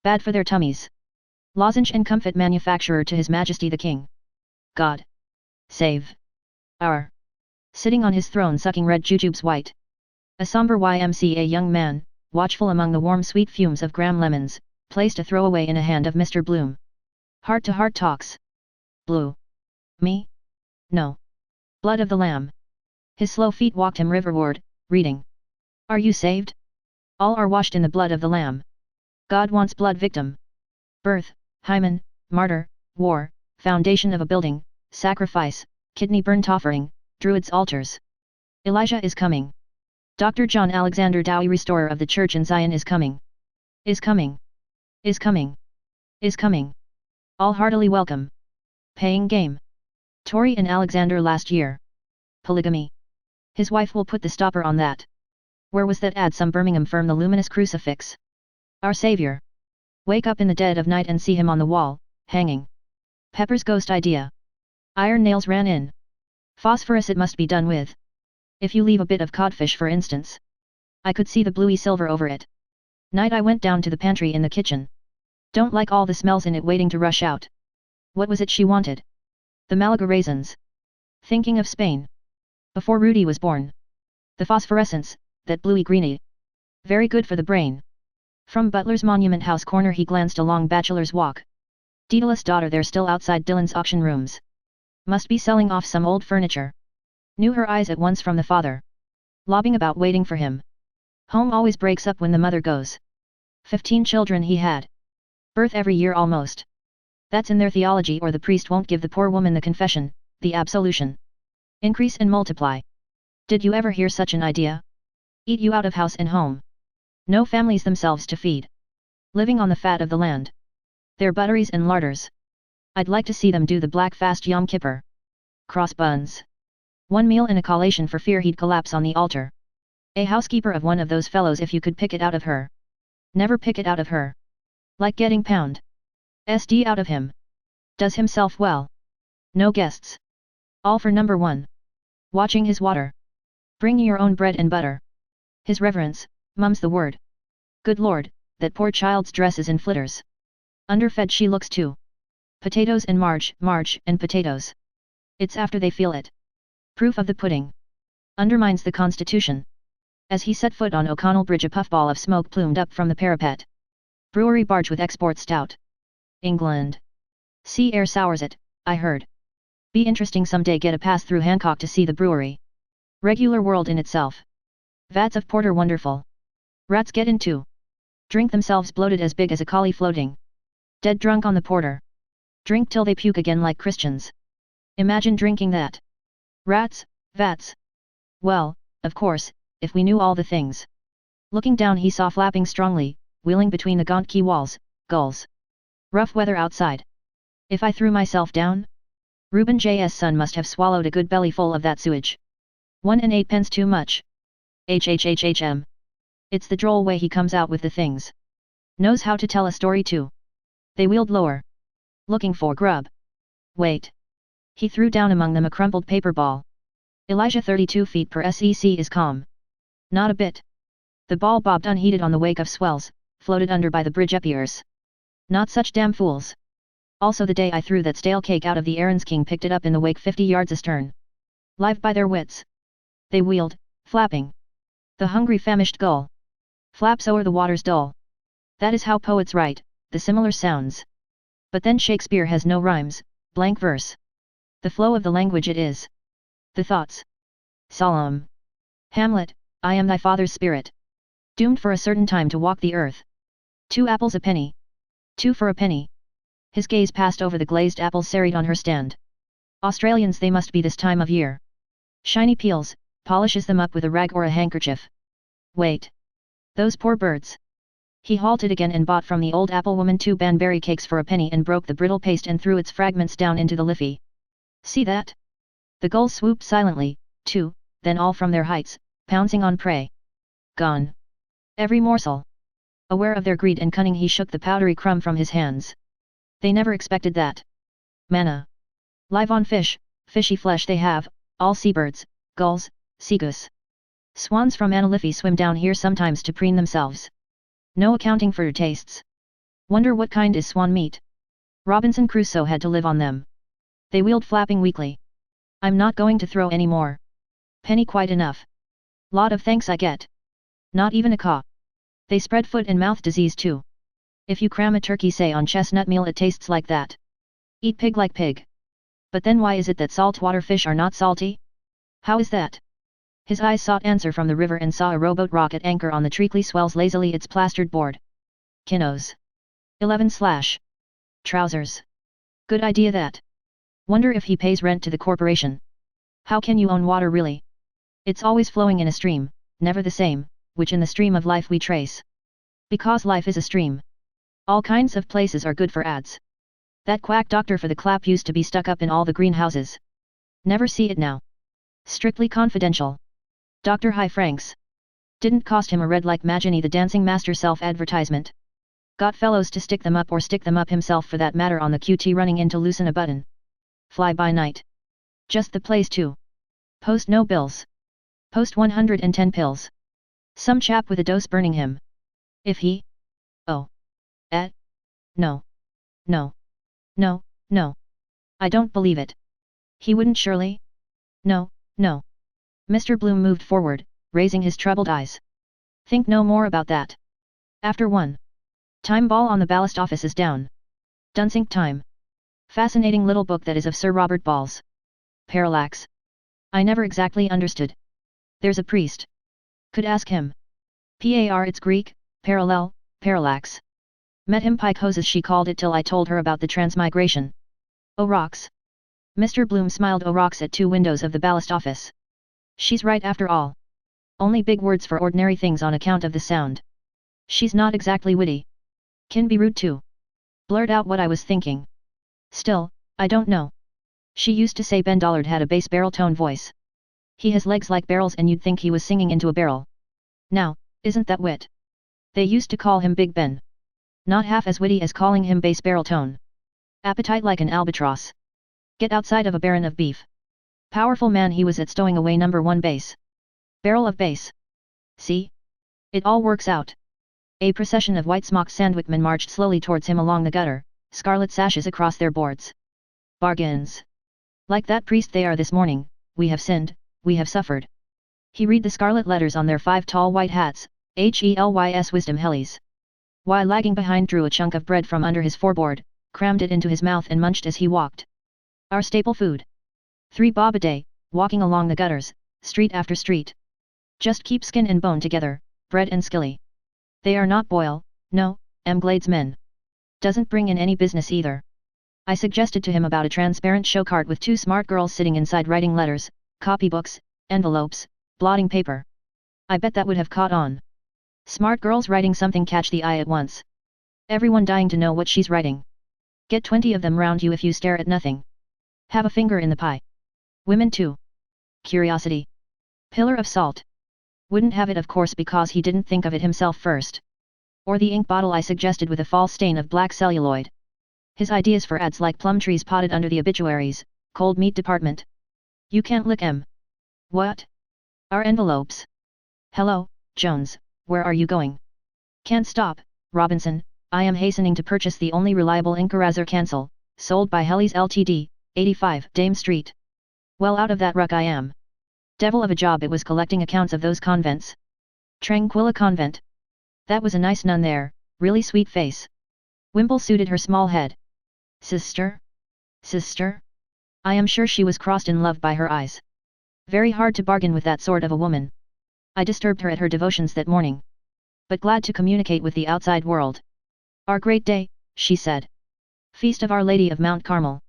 Bad for their tummies. Lozenge and comfit manufacturer to His Majesty the King. God. Save. Our. Sitting on his throne sucking red jujubes white. A somber YMCA young man, watchful among the warm sweet fumes of Graham lemons, placed a throwaway in a hand of Mr. Bloom. Heart-to-heart talks. Blue. Me? No. Blood of the Lamb. His slow feet walked him riverward, reading. Are you saved? All are washed in the blood of the Lamb. God wants blood victim. Birth, hymen, martyr, war, foundation of a building, sacrifice, kidney burnt offering, druids' altars. Elijah is coming. Dr. John Alexander Dowie, restorer of the church in Zion, is coming. Is coming. Is coming. Is coming. All heartily welcome. Paying game. Tori and Alexander last year. Polygamy. His wife will put the stopper on that. Where was that ad? Some Birmingham firm. The luminous crucifix. Our Savior. Wake up in the dead of night and see him on the wall, hanging. Pepper's ghost idea. Iron nails ran in. Phosphorus it must be done with. If you leave a bit of codfish for instance. I could see the bluey silver over it. Night I went down to the pantry in the kitchen. Don't like all the smells in it waiting to rush out. What was it she wanted? The Malaga raisins. Thinking of Spain. Before Rudy was born. The phosphorescence, that bluey greeny. Very good for the brain. From Butler's Monument House corner he glanced along Bachelor's Walk. Daedalus' daughter there still outside Dylan's auction rooms. Must be selling off some old furniture. Knew her eyes at once from the father. Lobbing about waiting for him. Home always breaks up when the mother goes. 15 children he had. Birth every year almost. That's in their theology, or the priest won't give the poor woman the confession, the absolution. Increase and multiply. Did you ever hear such an idea? Eat you out of house and home. No families themselves to feed. Living on the fat of the land. Their butteries and larders. I'd like to see them do the black fast Yom Kippur. Cross buns. One meal and a collation for fear he'd collapse on the altar. A housekeeper of one of those fellows if you could pick it out of her. Never pick it out of her. Like getting pound. SD out of him. Does himself well. No guests. All for number one. Watching his water. Bring your own bread and butter. His reverence, mum's the word. Good Lord, that poor child's dress is in flitters. Underfed she looks too. Potatoes and march, and potatoes. It's after they feel it. Proof of the pudding. Undermines the Constitution. As he set foot on O'Connell Bridge a puffball of smoke plumed up from the parapet. Brewery barge with export stout. England. Sea air sours it, I heard. Be interesting someday, get a pass through Hancock to see the brewery. Regular world in itself. Vats of porter wonderful. Rats get in too. Drink themselves bloated as big as a collie floating. Dead drunk on the porter. Drink till they puke again like Christians. Imagine drinking that. Rats, vats. Well, of course, if we knew all the things. Looking down he saw flapping strongly, wheeling between the gaunt quay walls, gulls. Rough weather outside. If I threw myself down? Reuben J.'s son must have swallowed a good bellyful of that sewage. 1 and 8 pence too much. HHHHM. It's the droll way he comes out with the things. Knows how to tell a story too. They wheeled lower. Looking for grub. Wait. He threw down among them a crumpled paper ball. Elijah 32 feet per sec is calm. Not a bit. The ball bobbed unheeded on the wake of swells, floated under by the bridge epiers. Not such damn fools. Also the day I threw that stale cake out of the Aaron's King picked it up in the wake 50 yards astern. Live by their wits. They wheeled, flapping. The hungry famished gull. Flaps o'er the waters dull. That is how poets write, the similar sounds. But then Shakespeare has no rhymes, blank verse. The flow of the language it is. The thoughts. Solemn. Hamlet, I am thy father's spirit. Doomed for a certain time to walk the earth. 2 apples a penny. 2 for a penny. His gaze passed over the glazed apples serried on her stand. Australians they must be this time of year. Shiny peels, polishes them up with a rag or a handkerchief. Wait. Those poor birds. He halted again and bought from the old apple woman 2 banberry cakes for a penny and broke the brittle paste and threw its fragments down into the liffey. See that? The gulls swooped silently, too, then all from their heights, pouncing on prey. Gone. Every morsel. Aware of their greed and cunning he shook the powdery crumb from his hands. They never expected that. Manna. Live on fish, fishy flesh they have, all seabirds, gulls, seagoose. Swans from Analiffy swim down here sometimes to preen themselves. No accounting for tastes. Wonder what kind is swan meat. Robinson Crusoe had to live on them. They wheeled flapping weakly. I'm not going to throw any more. Penny quite enough. Lot of thanks I get. Not even a caw. They spread foot and mouth disease too. If you cram a turkey say on chestnut meal it tastes like that. Eat pig like pig. But then why is it that saltwater fish are not salty? How is that? His eyes sought answer from the river and saw a rowboat rock at anchor on the treacly swells lazily its plastered board. Kinnos. 11 slash. Trousers. Good idea that. Wonder if he pays rent to the corporation. How can you own water really? It's always flowing in a stream, never the same, which in the stream of life we trace. Because life is a stream. All kinds of places are good for ads. That quack doctor for the clap used to be stuck up in all the greenhouses. Never see it now. Strictly confidential. Dr. High Franks. Didn't cost him a red like Magini the dancing master self-advertisement. Got fellows to stick them up or stick them up himself for that matter on the QT running in to loosen a button. Fly by night. Just the place to. Post no bills. Post 110 pills. Some chap with a dose burning him. If he? Oh. No. No. No, no. I don't believe it. He wouldn't surely? No, no. Mr. Bloom moved forward, raising his troubled eyes. Think no more about that. After 1. Time ball on the ballast office is down. Dunsink time. Fascinating little book that is of Sir Robert Ball's. Parallax. I never exactly understood. There's a priest. Could ask him. It's Greek, parallel, parallax. Met him pike hoses she called it till I told her about the transmigration. Oh rocks. Mr. Bloom smiled. Oh rocks at 2 windows of the ballast office. She's right after all. Only big words for ordinary things on account of the sound. She's not exactly witty. Can be rude too. Blurt out what I was thinking. Still, I don't know. She used to say Ben Dollard had a bass barrel tone voice. He has legs like barrels and you'd think he was singing into a barrel. Now, isn't that wit? They used to call him Big Ben. Not half as witty as calling him bass barrel tone. Appetite like an albatross. Get outside of a baron of beef. Powerful man he was at stowing away number 1 bass. Barrel of bass. See? It all works out. A procession of white-smocked sandwichmen marched slowly towards him along the gutter, scarlet sashes across their boards. Bargains. Like that priest they are this morning, we have sinned, we have suffered. He read the scarlet letters on their 5 tall white hats, HELYS Wisdom Hellies. While lagging behind drew a chunk of bread from under his foreboard, crammed it into his mouth and munched as he walked. Our staple food. 3 bob a day, walking along the gutters, street after street. Just keep skin and bone together, bread and skilly. They are not Boyle, no, Glades men. Doesn't bring in any business either. I suggested to him about a transparent show cart with 2 smart girls sitting inside writing letters, copybooks, envelopes, blotting paper. I bet that would have caught on. Smart girls writing something catch the eye at once. Everyone dying to know what she's writing. Get 20 of them round you if you stare at nothing. Have a finger in the pie. Women too. Curiosity. Pillar of salt. Wouldn't have it of course because he didn't think of it himself first. Or the ink bottle I suggested with a false stain of black celluloid. His ideas for ads like plum trees potted under the obituaries, cold meat department. You can't lick 'em. What? Our envelopes. Hello, Jones, where are you going? Can't stop, Robinson, I am hastening to purchase the only reliable Incarazzer cancel, sold by Helly's Ltd, 85 Dame Street. Well out of that ruck I am. Devil of a job it was collecting accounts of those convents. Tranquilla Convent. That was a nice nun there, really sweet face. Wimple suited her small head. Sister? Sister? I am sure she was crossed in love by her eyes. Very hard to bargain with that sort of a woman. I disturbed her at her devotions that morning. But glad to communicate with the outside world. Our great day, she said. Feast of Our Lady of Mount Carmel.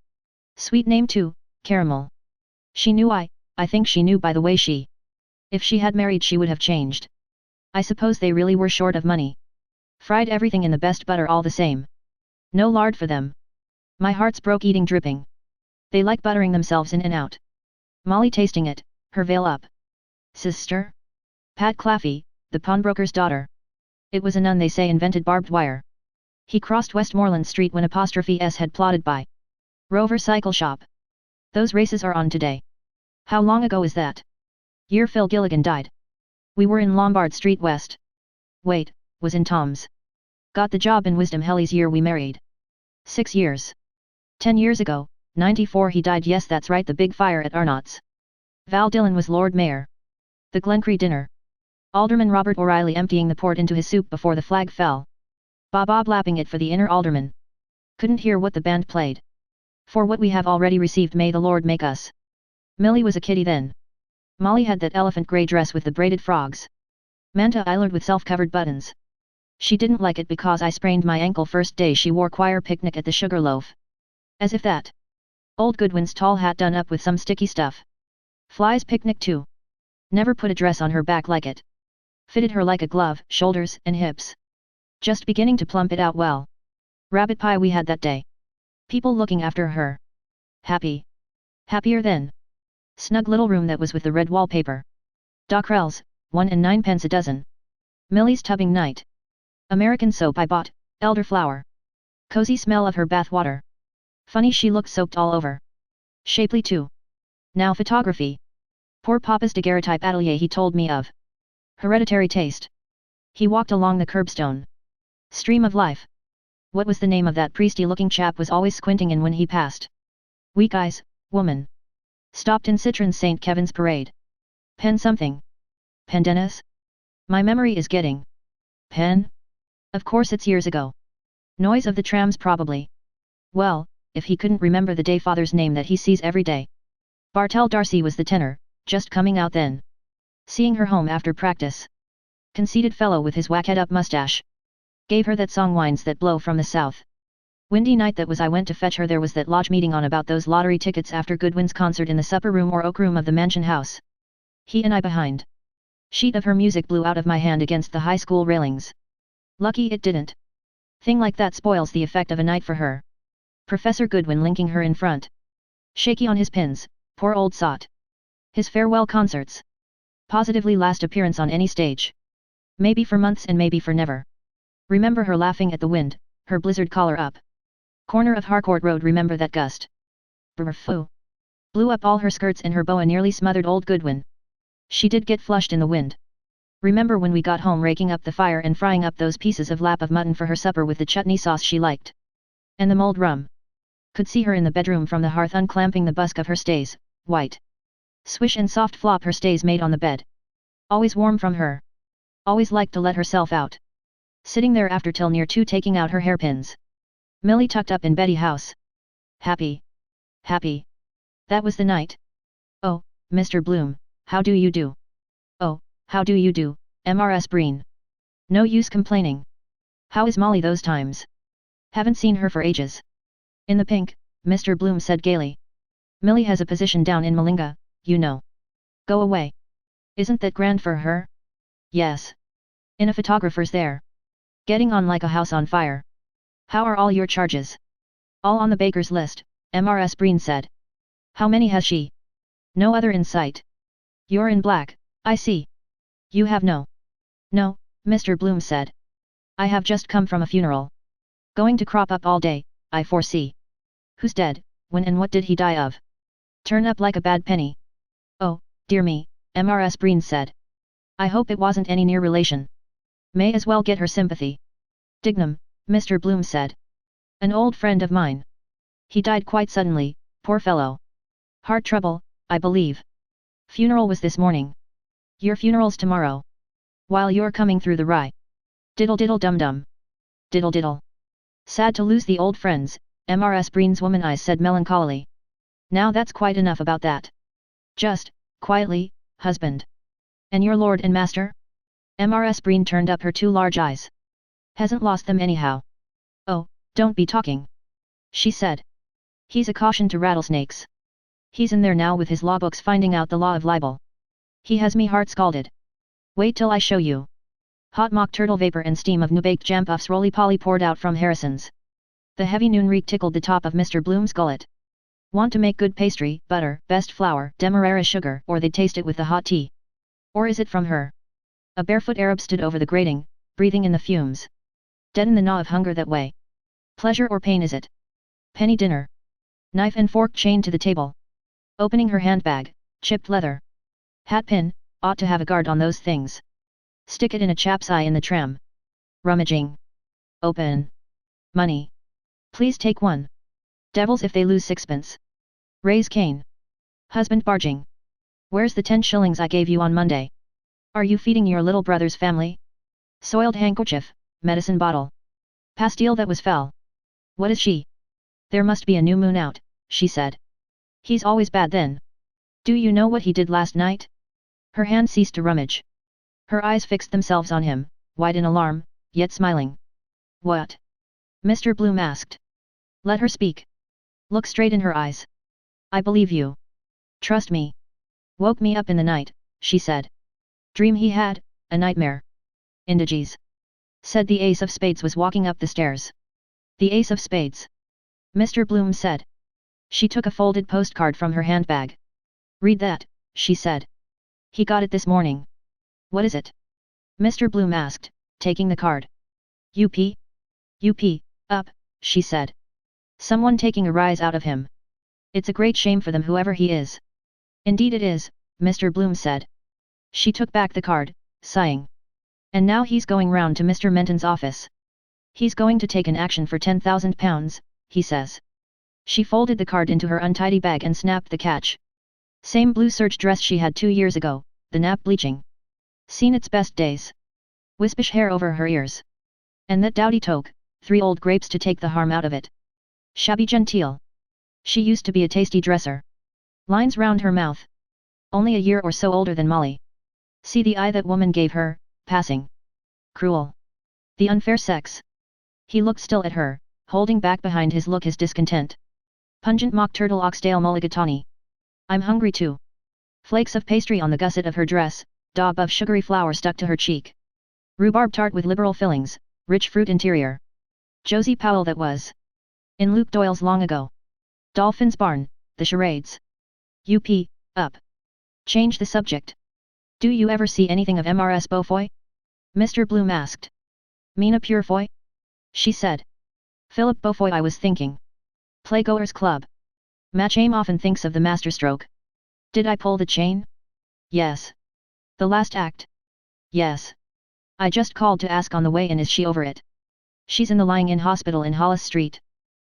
Sweet name too, Caramel. She knew I think she knew by the way she. If she had married she would have changed. I suppose they really were short of money. Fried everything in the best butter all the same. No lard for them. My heart's broke eating dripping. They like buttering themselves in and out. Molly tasting it, her veil up. Sister? Pat Claffey, the pawnbroker's daughter. It was a nun they say invented barbed wire. He crossed Westmoreland Street when '*S had plodded by. Rover Cycle Shop. Those races are on today. How long ago is that? Year Phil Gilligan died. We were in Lombard Street West. Wait, was in Tom's. Got the job in Wisdom Helly's year we married. 6 years. 10 years ago, 94 he died. Yes that's right, the big fire at Arnott's. Val Dillon was Lord Mayor. The Glencree dinner. Alderman Robert O'Reilly emptying the port into his soup before the flag fell. Bob lapping it for the inner alderman. Couldn't hear what the band played. For what we have already received may the Lord make us. Millie was a kiddie then. Molly had that elephant grey dress with the braided frogs. Manta eyelid with self-covered buttons. She didn't like it because I sprained my ankle first day she wore choir picnic at the Sugarloaf. As if that. Old Goodwin's tall hat done up with some sticky stuff. Fly's picnic too. Never put a dress on her back like it. Fitted her like a glove, shoulders and hips. Just beginning to plump it out well. Rabbit pie we had that day. People looking after her. Happy. Happier then. Snug little room that was with the red wallpaper. Dockrells, 1 and 9 pence a dozen. Millie's tubbing night. American soap I bought, elderflower. Cozy smell of her bath water. Funny she looked soaked all over. Shapely too. Now photography. Poor Papa's daguerreotype atelier he told me of. Hereditary taste. He walked along the curbstone. Stream of life. What was the name of that priesty-looking chap was always squinting in when he passed? Weak eyes, woman. Stopped in Citron St. Kevin's parade. Pen something. Pendennis? My memory is getting. Pen? Of course it's years ago. Noise of the trams probably. Well, if he couldn't remember the day father's name that he sees every day. Bartell Darcy was the tenor, just coming out then. Seeing her home after practice. Conceited fellow with his whackhead-up mustache. Gave her that song Winds That Blow from the South. Windy night that was I went to fetch her there was that lodge meeting on about those lottery tickets after Goodwin's concert in the supper room or oak room of the mansion house. He and I behind. Sheet of her music blew out of my hand against the high school railings. Lucky it didn't. Thing like that spoils the effect of a night for her. Professor Goodwin linking her in front. Shaky on his pins, poor old sot. His farewell concerts. Positively last appearance on any stage. Maybe for months and maybe for never. Remember her laughing at the wind, her blizzard collar up. Corner of Harcourt Road remember that gust. Brr foo. Blew up all her skirts and her boa nearly smothered old Goodwin. She did get flushed in the wind. Remember when we got home raking up the fire and frying up those pieces of lap of mutton for her supper with the chutney sauce she liked. And the mulled rum. Could see her in the bedroom from the hearth unclamping the busk of her stays, white. Swish and soft flop her stays made on the bed. Always warm from her. Always liked to let herself out. Sitting there after till near 2 taking out her hairpins. Millie tucked up in Betty house. Happy. Happy. That was the night. Oh, Mr. Bloom, how do you do? Oh, how do you do, Mrs. Breen? No use complaining. How is Molly those times? Haven't seen her for ages. In the pink, Mr. Bloom said gaily. Millie has a position down in Malinga, you know. Go away. Isn't that grand for her? Yes. In a photographer's there. Getting on like a house on fire. How are all your charges? All on the baker's list, Mrs. Breen said. How many has she? No other in sight. You're in black, I see. You have no. No, Mr. Bloom said. I have just come from a funeral. Going to crop up all day, I foresee. Who's dead, when and what did he die of? Turn up like a bad penny. Oh, dear me, Mrs. Breen said. I hope it wasn't any near relation. May as well get her sympathy. Dignam, Mr. Bloom said. An old friend of mine. He died quite suddenly, poor fellow. Heart trouble, I believe. Funeral was this morning. Your funeral's tomorrow. While you're coming through the rye. Diddle diddle dum dum. Diddle diddle. Sad to lose the old friends, Mrs. Breen's woman eyes said melancholily. Now that's quite enough about that. Just, quietly, husband. And your lord and master? Mrs. Breen turned up her 2 large eyes. Hasn't lost them anyhow. Oh, don't be talking. She said. He's a caution to rattlesnakes. He's in there now with his law books finding out the law of libel. He has me heart scalded. Wait till I show you. Hot mock turtle vapor and steam of new-baked jam puffs roly-poly poured out from Harrison's. The heavy noon reek tickled the top of Mr. Bloom's gullet. Want to make good pastry, butter, best flour, demerara sugar, or they'd taste it with the hot tea. Or is it from her? A barefoot Arab stood over the grating, breathing in the fumes. Deaden the gnaw of hunger that way. Pleasure or pain is it? Penny dinner. Knife and fork chained to the table. Opening her handbag, chipped leather. Hat pin, ought to have a guard on those things. Stick it in a chap's eye in the tram. Rummaging. Open. Money. Please take 1. Devils if they lose 6pence. Raise Cain. Husband barging. Where's the 10 shillings I gave you on Monday? Are you feeding your little brother's family? Soiled handkerchief, medicine bottle. Pastille that was fell. What is she? There must be a new moon out, she said. He's always bad then. Do you know what he did last night? Her hand ceased to rummage. Her eyes fixed themselves on him, wide in alarm, yet smiling. What? Mr. Bloom asked. Let her speak. Look straight in her eyes. I believe you. Trust me. Woke me up in the night, she said. Dream he had, a nightmare. Indiges. said the Ace of Spades was walking up the stairs. The Ace of Spades. Mr. Bloom said. She took a folded postcard from her handbag. Read that, she said. He got it this morning. What is it? Mr. Bloom asked, taking the card. Up, she said. Someone taking a rise out of him. It's a great shame for them whoever he is. Indeed it is, Mr. Bloom said. She took back the card, sighing. And now he's going round to Mr. Menton's office. He's going to take an action for £10,000, he says. She folded the card into her untidy bag and snapped the catch. Same blue serge dress she had 2 years ago, the nap bleaching. Seen its best days. Wispish hair over her ears. And that dowdy toque, 3 old grapes to take the harm out of it. Shabby genteel. She used to be a tasty dresser. Lines round her mouth. Only a year or so older than Molly. See the eye that woman gave her, passing. Cruel. The unfair sex. He looked still at her, holding back behind his look his discontent. Pungent mock turtle oxtail mulligatawny. I'm hungry too. Flakes of pastry on the gusset of her dress, daub of sugary flour stuck to her cheek. Rhubarb tart with liberal fillings, rich fruit interior. Josie Powell that was. In Luke Doyle's long ago. Dolphin's Barn, the charades. Up. Change the subject. Do you ever see anything of MRS Beaufoy? Mr. Bloom asked. Mina Purefoy? She said. Philip Beaufoy I was thinking. Playgoers Club. Match Aim often thinks of the masterstroke. Did I pull the chain? Yes. The last act? Yes. I just called to ask on the way in is she over it? She's in the lying-in hospital in Hollis Street.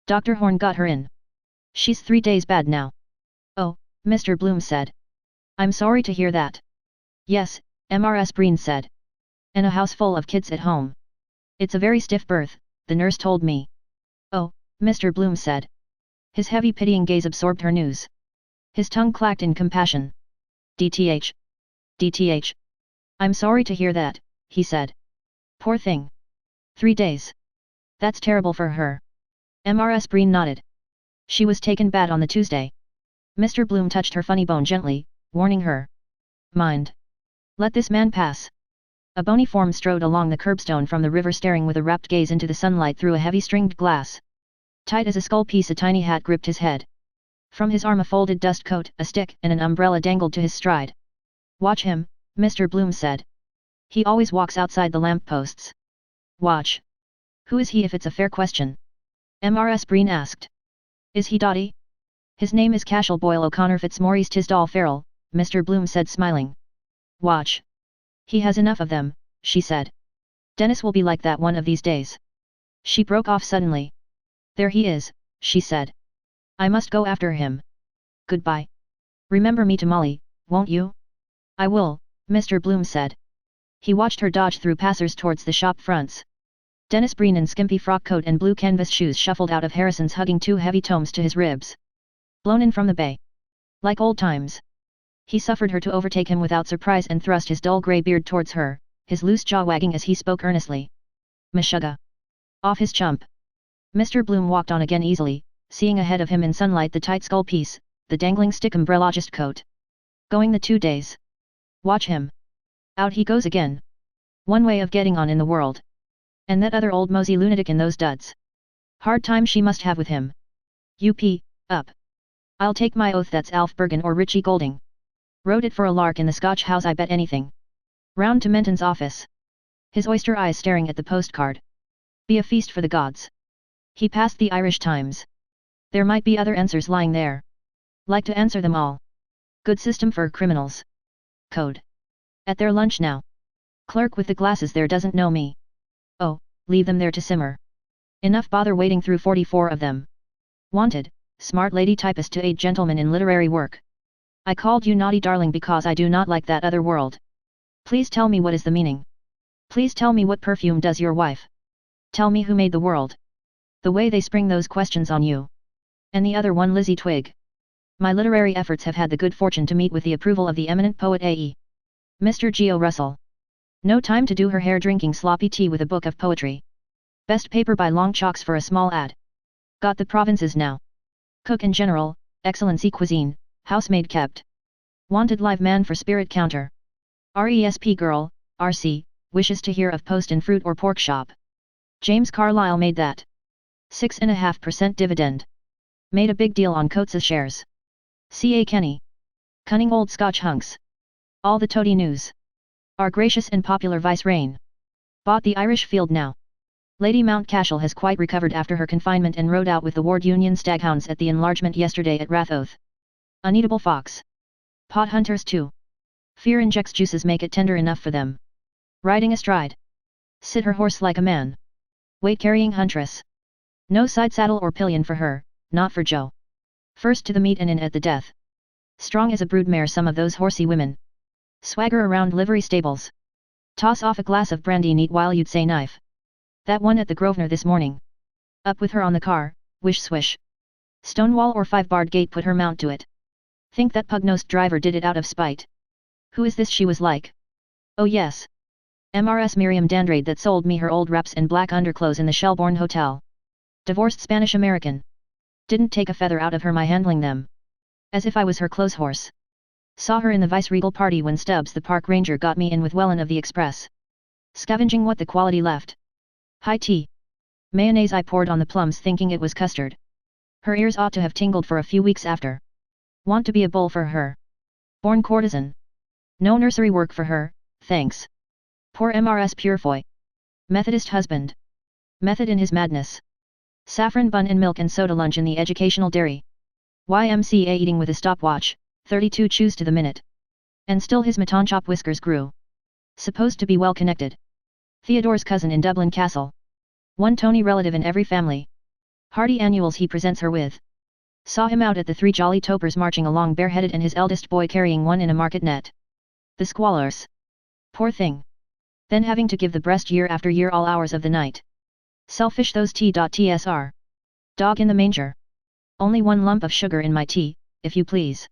Dr. Horn got her in. She's 3 days bad now. Oh, Mr. Bloom said. I'm sorry to hear that. Yes, MRS Breen said. And a house full of kids at home. It's a very stiff birth, the nurse told me. Oh, Mr. Bloom said. His heavy pitying gaze absorbed her news. His tongue clacked in compassion. DTH. DTH. I'm sorry to hear that, he said. Poor thing. 3 days. That's terrible for her. MRS Breen nodded. She was taken bad on the Tuesday. Mr. Bloom touched her funny bone gently, warning her. Mind. Let this man pass. A bony form strode along the curbstone from the river staring with a rapt gaze into the sunlight through a heavy stringed glass. Tight as a skull piece a tiny hat gripped his head. From his arm a folded dust coat, a stick and an umbrella dangled to his stride. Watch him, Mr. Bloom said. He always walks outside the lamp posts. Watch. Who is he if it's a fair question? MRS Breen asked. Is he dotty? His name is Cashel Boyle O'Connor Fitzmaurice Tisdall Farrell, Mr. Bloom said smiling. Watch. He has enough of them, she said. Dennis will be like that one of these days. She broke off suddenly. There he is, she said. I must go after him. Goodbye. Remember me to Molly, won't you? I will, Mr. Bloom said. He watched her dodge through passers towards the shop fronts. Dennis Breen in skimpy frock coat and blue canvas shoes shuffled out of Harrison's hugging 2 heavy tomes to his ribs. Blown in from the bay. Like old times. He suffered her to overtake him without surprise and thrust his dull grey beard towards her, his loose jaw wagging as he spoke earnestly. Meshuggah. Off his chump. Mr. Bloom walked on again easily, seeing ahead of him in sunlight the tight skull piece, the dangling stick umbrellagist coat. Going the 2 days. Watch him. Out he goes again. One way of getting on in the world. And that other old mosey lunatic in those duds. Hard time she must have with him. Up. I'll take my oath that's Alf Bergen or Richie Golding. Wrote it for a lark in the Scotch house I bet anything. Round to Menton's office. His oyster eyes staring at the postcard. Be a feast for the gods. He passed the Irish Times. There might be other answers lying there. Like to answer them all. Good system for criminals. Code. At their lunch now. Clerk with the glasses there doesn't know me. Oh, leave them there to simmer. Enough bother wading through 44 of them. Wanted, smart lady typist to aid gentleman in literary work. I called you naughty darling because I do not like that other world. Please tell me what is the meaning. Please tell me what perfume does your wife. Tell me who made the world. The way they spring those questions on you. And the other one Lizzie Twigg. My literary efforts have had the good fortune to meet with the approval of the eminent poet A.E. Mr. Geo Russell. No time to do her hair drinking sloppy tea with a book of poetry. Best paper by long chalks for a small ad. Got the provinces now. Cook and general, excellency cuisine, housemaid kept. Wanted live man for spirit counter. RESP girl, RC, wishes to hear of post in fruit or pork shop. James Carlyle made that 6.5% dividend. Made a big deal on Coates's shares. C.A. Kenny. Cunning old Scotch hunks. All the toady news. Our gracious and popular vice-reign. Bought the Irish field now. Lady Mountcashel has quite recovered after her confinement and rode out with the Ward Union staghounds at the enlargement yesterday at Rathoath. Uneatable fox. Pot hunters too. Fear injects juices make it tender enough for them. Riding astride. Sit her horse like a man. Weight-carrying huntress. No side saddle or pillion for her, not for Joe. First to the meet and in at the death. Strong as a broodmare some of those horsey women. Swagger around livery stables. Toss off a glass of brandy neat while you'd say knife. That one at the Grosvenor this morning. Up with her on the car, wish swish. Stonewall or 5-barred gate put her mount to it. Think that pug-nosed driver did it out of spite. Who is this she was like? Oh yes. MRS Miriam Dandrade that sold me her old wraps and black underclothes in the Shelbourne Hotel. Divorced Spanish-American. Didn't take a feather out of her my handling them. As if I was her clothes horse. Saw her in the vice-regal party when Stubbs the park ranger got me in with Wellen of the Express. Scavenging what the quality left. High tea. Mayonnaise I poured on the plums thinking it was custard. Her ears ought to have tingled for a few weeks after. Want to be a bull for her. Born courtesan. No nursery work for her, thanks. Poor MRS Purefoy. Methodist husband. Method in his madness. Saffron bun and milk and soda lunch in the educational dairy. YMCA eating with a stopwatch, 32 chews to the minute. And still his matonchop whiskers grew. Supposed to be well connected. Theodore's cousin in Dublin Castle. One Tony relative in every family. Hearty annuals he presents her with. Saw him out at the 3 Jolly Topers marching along bareheaded and his eldest boy carrying one in a market net. The squalors. Poor thing. Then having to give the breast year after year all hours of the night. Selfish those T.tsr. Dog in the manger. Only 1 lump of sugar in my tea, if you please.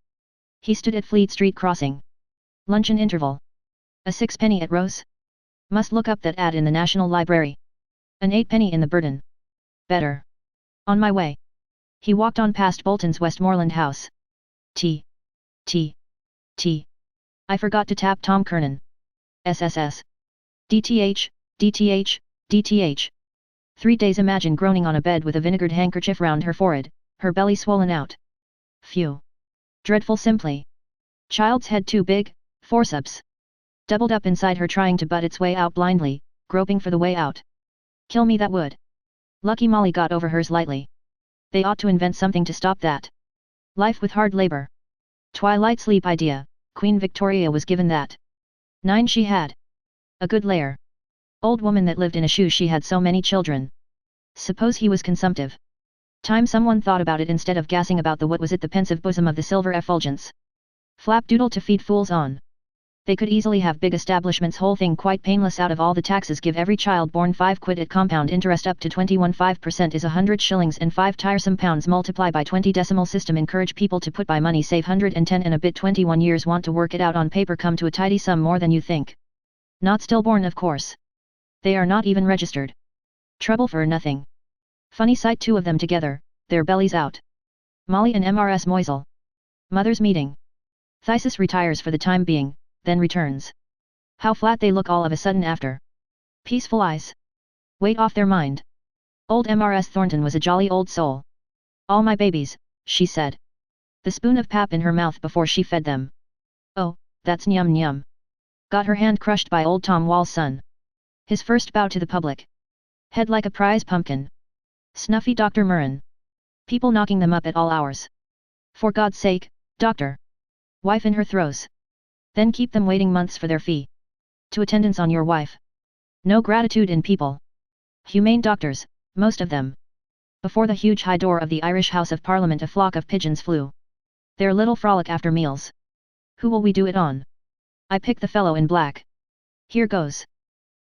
He stood at Fleet Street crossing. Luncheon interval. A 6-penny at Rose? Must look up that ad in the National Library. An 8-penny in the Burden. Better. On my way. He walked on past Bolton's Westmoreland house. T. I forgot to tap Tom Kernan. SSS. DTH. 3 days imagine groaning on a bed with a vinegared handkerchief round her forehead, her belly swollen out. Phew. Dreadful simply. Child's head too big, forceps. Doubled up inside her trying to butt its way out blindly, groping for the way out. Kill me that would. Lucky Molly got over hers lightly. They ought to invent something to stop that. Life with hard labor. Twilight sleep idea, Queen Victoria was given that. 9 she had. A good layer. Old woman that lived in a shoe she had so many children. Suppose he was consumptive. Time someone thought about it instead of gassing about the what was it the pensive bosom of the silver effulgence. Flapdoodle to feed fools on. They could easily have big establishments whole thing quite painless out of all the taxes give every child born 5 quid at compound interest up to 21.5% is 100 shillings and 5 tiresome pounds multiply by 20 decimal system encourage people to put by money save 110 and a bit 21 years want to work it out on paper come to a tidy sum more than you think. Not stillborn of course. They are not even registered. Trouble for nothing. Funny sight 2 of them together, their bellies out. Molly and MRS Moisel. Mother's meeting. Thysis retires for the time being, then returns. How flat they look all of a sudden after. Peaceful eyes. Weight off their mind. Old MRS Thornton was a jolly old soul. All my babies, she said. The spoon of pap in her mouth before she fed them. Oh, that's nyum nyum. Got her hand crushed by old Tom Wall's son. His first bow to the public. Head like a prize pumpkin. Snuffy Dr. Murren. People knocking them up at all hours. For God's sake, doctor. Wife in her throes. Then keep them waiting months for their fee. To attendance on your wife. No gratitude in people. Humane doctors, most of them. Before the huge high door of the Irish House of Parliament a flock of pigeons flew. Their little frolic after meals. Who will we do it on? I pick the fellow in black. Here goes.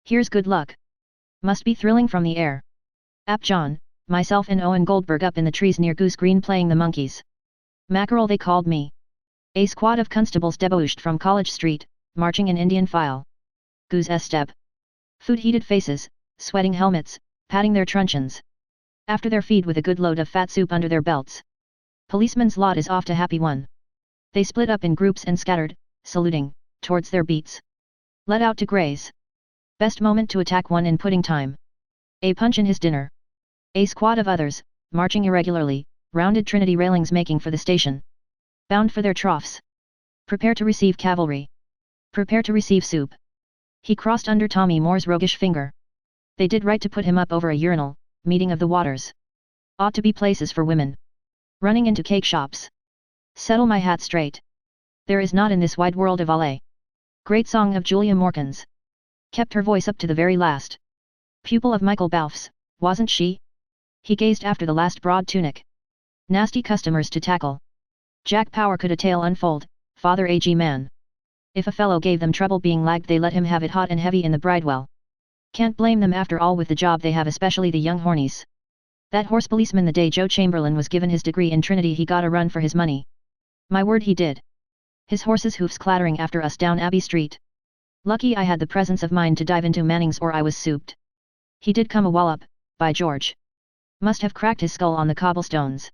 Here's good luck. Must be thrilling from the air. Ap John, myself and Owen Goldberg up in the trees near Goose Green playing the monkeys. Mackerel they called me. A squad of constables debouched from College Street, marching in Indian file. Goose step. Food-heated faces, sweating helmets, patting their truncheons. After their feed with a good load of fat soup under their belts. Policeman's lot is off to happy one. They split up in groups and scattered, saluting, towards their beats. Let out to graze. Best moment to attack one in pudding time. A punch in his dinner. A squad of others, marching irregularly, rounded Trinity railings making for the station. Bound for their troughs. Prepare to receive cavalry. Prepare to receive soup. He crossed under Tommy Moore's roguish finger. They did right to put him up over a urinal, meeting of the waters. Ought to be places for women. Running into cake shops. Settle my hat straight. There is not in this wide world a valet. Great song of Julia Morkins. Kept her voice up to the very last. Pupil of Michael Balfe's, wasn't she? He gazed after the last broad tunic. Nasty customers to tackle. Jack Power could a tale unfold, father AG man. If a fellow gave them trouble being lagged they let him have it hot and heavy in the bridewell. Can't blame them after all with the job they have, especially the young hornies. That horse policeman, the day Joe Chamberlain was given his degree in Trinity, he got a run for his money. My word, he did. His horse's hoofs clattering after us down Abbey Street. Lucky I had the presence of mind to dive into Manning's or I was souped. He did come a wallop, by George. Must have cracked his skull on the cobblestones.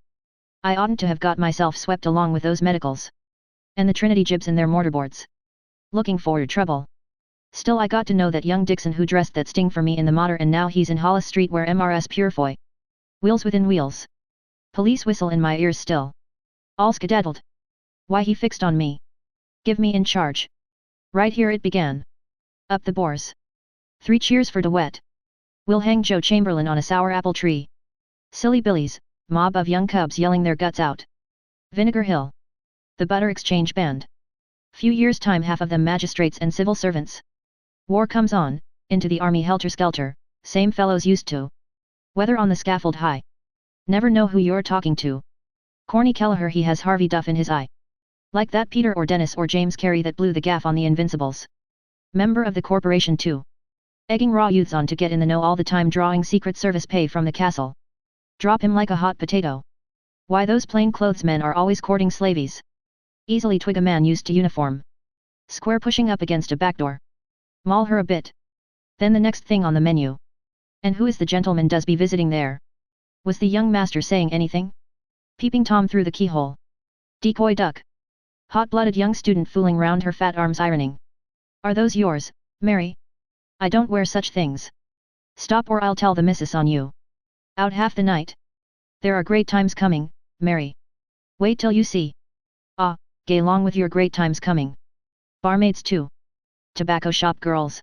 I oughtn't to have got myself swept along with those medicals. And the Trinity jibs and their mortarboards. Looking for trouble. Still I got to know that young Dixon who dressed that sting for me in the motor, and now he's in Hollis Street where MRS Purefoy. Wheels within wheels. Police whistle in my ears still. All skedaddled. Why he fixed on me. Give me in charge. Right here it began. Up the bores. 3 cheers for DeWitt. We'll hang Joe Chamberlain on a sour apple tree. Silly Billies, mob of young cubs yelling their guts out. Vinegar Hill. The Butter Exchange Band. Few years' time half of them magistrates and civil servants. War comes on, into the army helter-skelter, same fellows used to. Whether on the scaffold high. Never know who you're talking to. Corny Kelleher, he has Harvey Duff in his eye. Like that Peter or Dennis or James Carey that blew the gaff on the Invincibles. Member of the corporation too. Egging raw youths on to get in the know all the time, drawing Secret Service pay from the castle. Drop him like a hot potato. Why those plainclothesmen are always courting slavies. Easily twig a man used to uniform. Square pushing up against a back door. Maul her a bit. Then the next thing on the menu. And who is the gentleman does be visiting there? Was the young master saying anything? Peeping Tom through the keyhole. Decoy duck. Hot-blooded young student fooling round her fat arms ironing. Are those yours, Mary? I don't wear such things. Stop or I'll tell the missus on you. Out half the night. There are great times coming, Mary. Wait till you see. Ah, gay along with your great times coming. Barmaids too. Tobacco shop girls.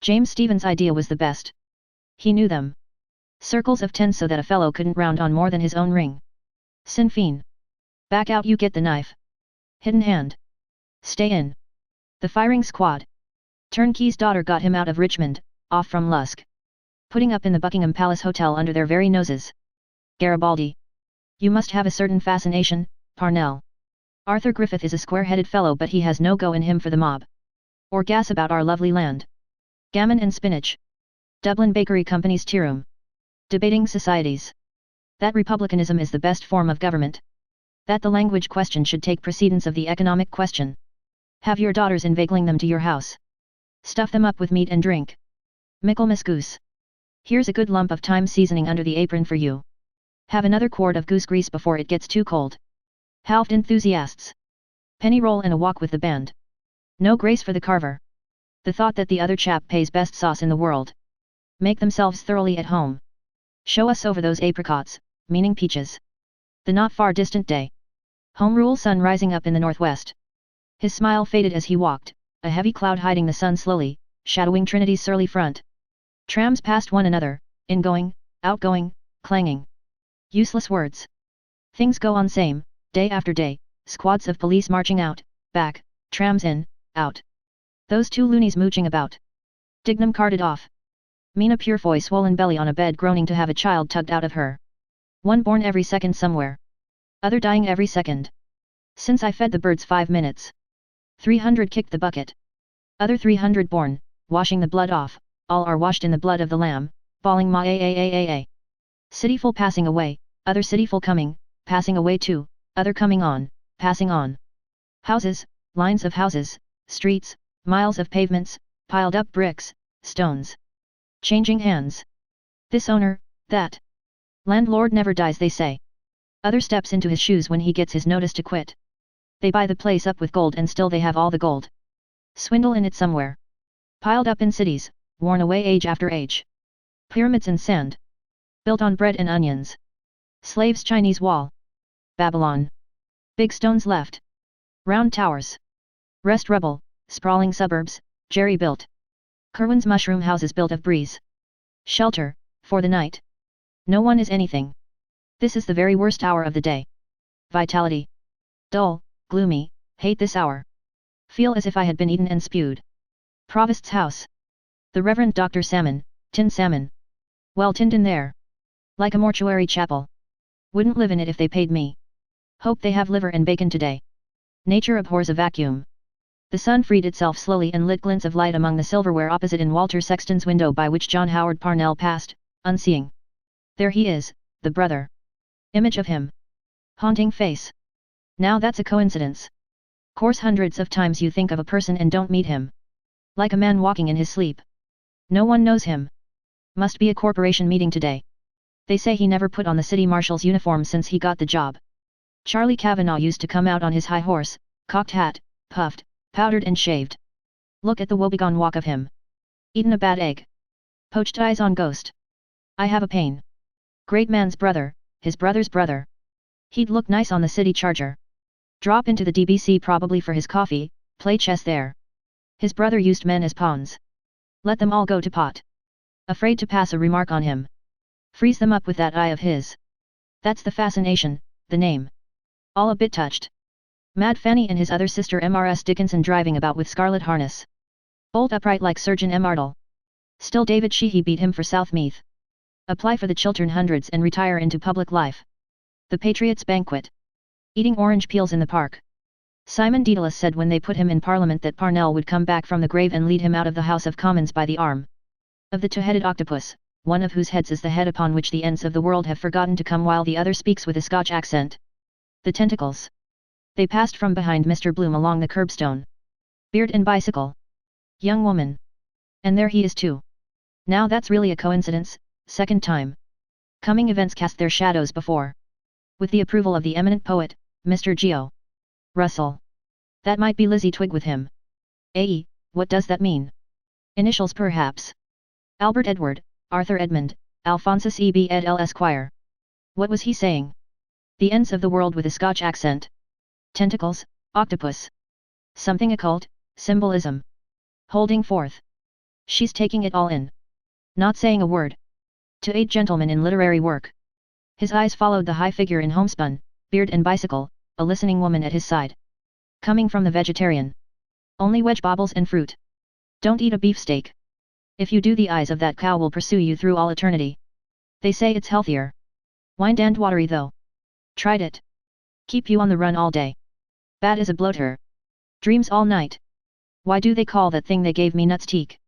James Stephen's idea was the best. He knew them. Circles of 10 so that a fellow couldn't round on more than his own ring. Sinn Fein. Back out, you get the knife. Hidden hand. Stay in. The firing squad. Turnkey's daughter got him out of Richmond, off from Lusk. Putting up in the Buckingham Palace Hotel under their very noses. Garibaldi. You must have a certain fascination, Parnell. Arthur Griffith is a square-headed fellow, but he has no go in him for the mob. Or gas about our lovely land. Gammon and spinach. Dublin Bakery Company's tea room. Debating societies. That republicanism is the best form of government. That the language question should take precedence of the economic question. Have your daughters inveigling them to your house. Stuff them up with meat and drink. Michaelmas goose. Here's a good lump of thyme seasoning under the apron for you. Have another quart of goose grease before it gets too cold. Halved enthusiasts. Penny roll and a walk with the band. No grace for the carver. The thought that the other chap pays best sauce in the world. Make themselves thoroughly at home. Show us over those apricots, meaning peaches. The not far distant day. Home rule sun rising up in the northwest. His smile faded as he walked, a heavy cloud hiding the sun slowly, shadowing Trinity's surly front. Trams passed one another, ingoing, outgoing, clanging. Useless words. Things go on same, day after day, squads of police marching out, back, trams in, out. Those 2 loonies mooching about. Dignam carted off. Mina Purefoy swollen belly on a bed groaning to have a child tugged out of her. One born every second somewhere. Other dying every second. Since I fed the birds 5 minutes. 300 kicked the bucket. Other 300 born, washing the blood off, all are washed in the blood of the lamb, bawling ma a. Cityful passing away, other cityful coming, passing away too, other coming on, passing on. Houses, lines of houses, streets, miles of pavements, piled up bricks, stones. Changing hands. This owner, that. Landlord never dies, they say. Other steps into his shoes when he gets his notice to quit. They buy the place up with gold and still they have all the gold. Swindle in it somewhere. Piled up in cities, worn away age after age. Pyramids in sand. Built on bread and onions. Slaves Chinese wall. Babylon. Big stones left. Round towers. Rest rubble, sprawling suburbs, jerry built. Kerwin's mushroom houses built of breeze. Shelter, for the night. No one is anything. This is the very worst hour of the day. Vitality. Dull, gloomy, hate this hour. Feel as if I had been eaten and spewed. Provost's house. The Reverend Dr. Salmon, tinned salmon. Well tinned in there. Like a mortuary chapel. Wouldn't live in it if they paid me. Hope they have liver and bacon today. Nature abhors a vacuum. The sun freed itself slowly and lit glints of light among the silverware opposite in Walter Sexton's window by which John Howard Parnell passed, unseeing. There he is, the brother. Image of him. Haunting face. Now that's a coincidence. Course hundreds of times you think of a person and don't meet him. Like a man walking in his sleep. No one knows him. Must be a corporation meeting today. They say he never put on the city marshal's uniform since he got the job. Charlie Cavanaugh used to come out on his high horse, cocked hat, puffed, powdered and shaved. Look at the woebegone walk of him. Eaten a bad egg. Poached eyes on ghost. I have a pain. Great man's brother, his brother's brother. He'd look nice on the city charger. Drop into the DBC probably for his coffee, play chess there. His brother used men as pawns. Let them all go to pot. Afraid to pass a remark on him. Freeze them up with that eye of his. That's the fascination, the name. All a bit touched. Mad Fanny and his other sister M.R.S. Dickinson driving about with scarlet harness. Bolt upright like Surgeon M. Ardle. Still David Sheehy beat him for Southmeath. Apply for the Chiltern Hundreds and retire into public life. The Patriots' banquet. Eating orange peels in the park. Simon Dedalus said when they put him in Parliament that Parnell would come back from the grave and lead him out of the House of Commons by the arm. Of the two-headed octopus, one of whose heads is the head upon which the ends of the world have forgotten to come while the other speaks with a Scotch accent. The tentacles. They passed from behind Mr. Bloom along the curbstone. Beard and bicycle. Young woman. And there he is too. Now that's really a coincidence, second time. Coming events cast their shadows before. With the approval of the eminent poet, Mr. Geo. Russell. That might be Lizzie Twigg with him. AE, what does that mean? Initials perhaps. Albert Edward, Arthur Edmund, Alphonsus E.B. ed L. Esquire. What was he saying? The ends of the world with a Scotch accent. Tentacles, octopus. Something occult, symbolism. Holding forth. She's taking it all in. Not saying a word. To 8 gentlemen in literary work. His eyes followed the high figure in homespun, beard and bicycle, a listening woman at his side. Coming from the vegetarian. Only wedge baubles and fruit. Don't eat a beefsteak. If you do, the eyes of that cow will pursue you through all eternity. They say it's healthier. Wined and watery though. Tried it. Keep you on the run all day. Bad as a bloater. Dreams all night. Why do they call that thing they gave me nuts teak?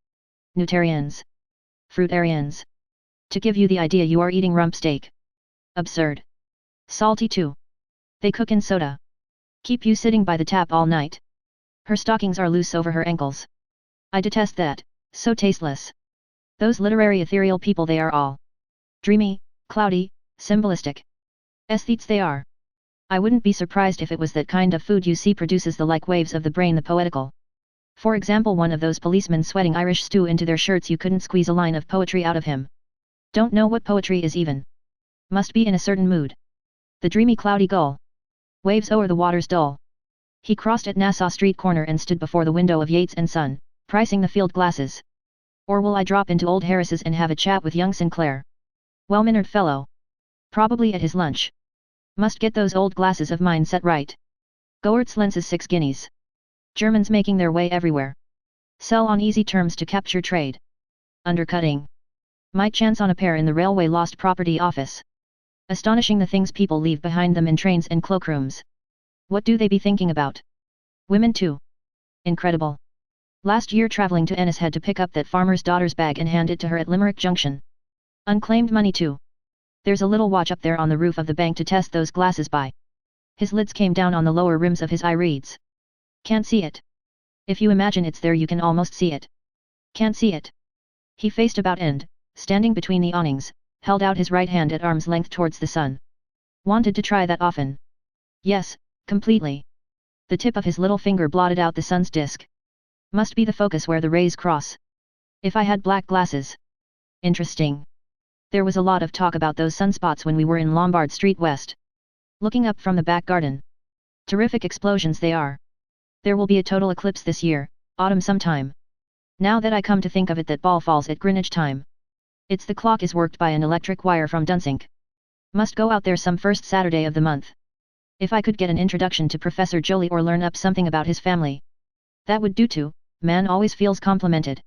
Nutarians. Fruitarians. To give you the idea you are eating rump steak. Absurd. Salty too. They cook in soda. Keep you sitting by the tap all night. Her stockings are loose over her ankles. I detest that, so tasteless. Those literary ethereal people, they are all dreamy, cloudy, symbolistic. Aesthetes they are. I wouldn't be surprised if it was that kind of food you see produces the like waves of the brain, the poetical. For example, one of those policemen sweating Irish stew into their shirts, you couldn't squeeze a line of poetry out of him. Don't know what poetry is even. Must be in a certain mood. The dreamy cloudy gull. Waves o'er the waters dull. He crossed at Nassau Street corner and stood before the window of Yates and Son, pricing the field glasses. Or will I drop into old Harris's and have a chat with young Sinclair? Well-mannered fellow. Probably at his lunch. Must get those old glasses of mine set right. Goertz lenses 6 guineas. Germans making their way everywhere. Sell on easy terms to capture trade. Undercutting. Might chance on a pair in the railway lost property office. Astonishing the things people leave behind them in trains and cloakrooms. What do they be thinking about? Women too. Incredible. Last year travelling to Ennis had to pick up that farmer's daughter's bag and hand it to her at Limerick Junction. Unclaimed money too. There's a little watch up there on the roof of the bank to test those glasses by. His lids came down on the lower rims of his eye-reads. Can't see it. If you imagine it's there you can almost see it. Can't see it. He faced about and, standing between the awnings, held out his right hand at arm's length towards the sun. Wanted to try that often. Yes, completely. The tip of his little finger blotted out the sun's disk. Must be the focus where the rays cross. If I had black glasses. Interesting. There was a lot of talk about those sunspots when we were in Lombard Street West. Looking up from the back garden. Terrific explosions they are. There will be a total eclipse this year, autumn sometime. Now that I come to think of it, that ball falls at Greenwich time. It's the clock is worked by an electric wire from Dunsink. Must go out there some first Saturday of the month. If I could get an introduction to Professor Joly or learn up something about his family. That would do too, man always feels complimented.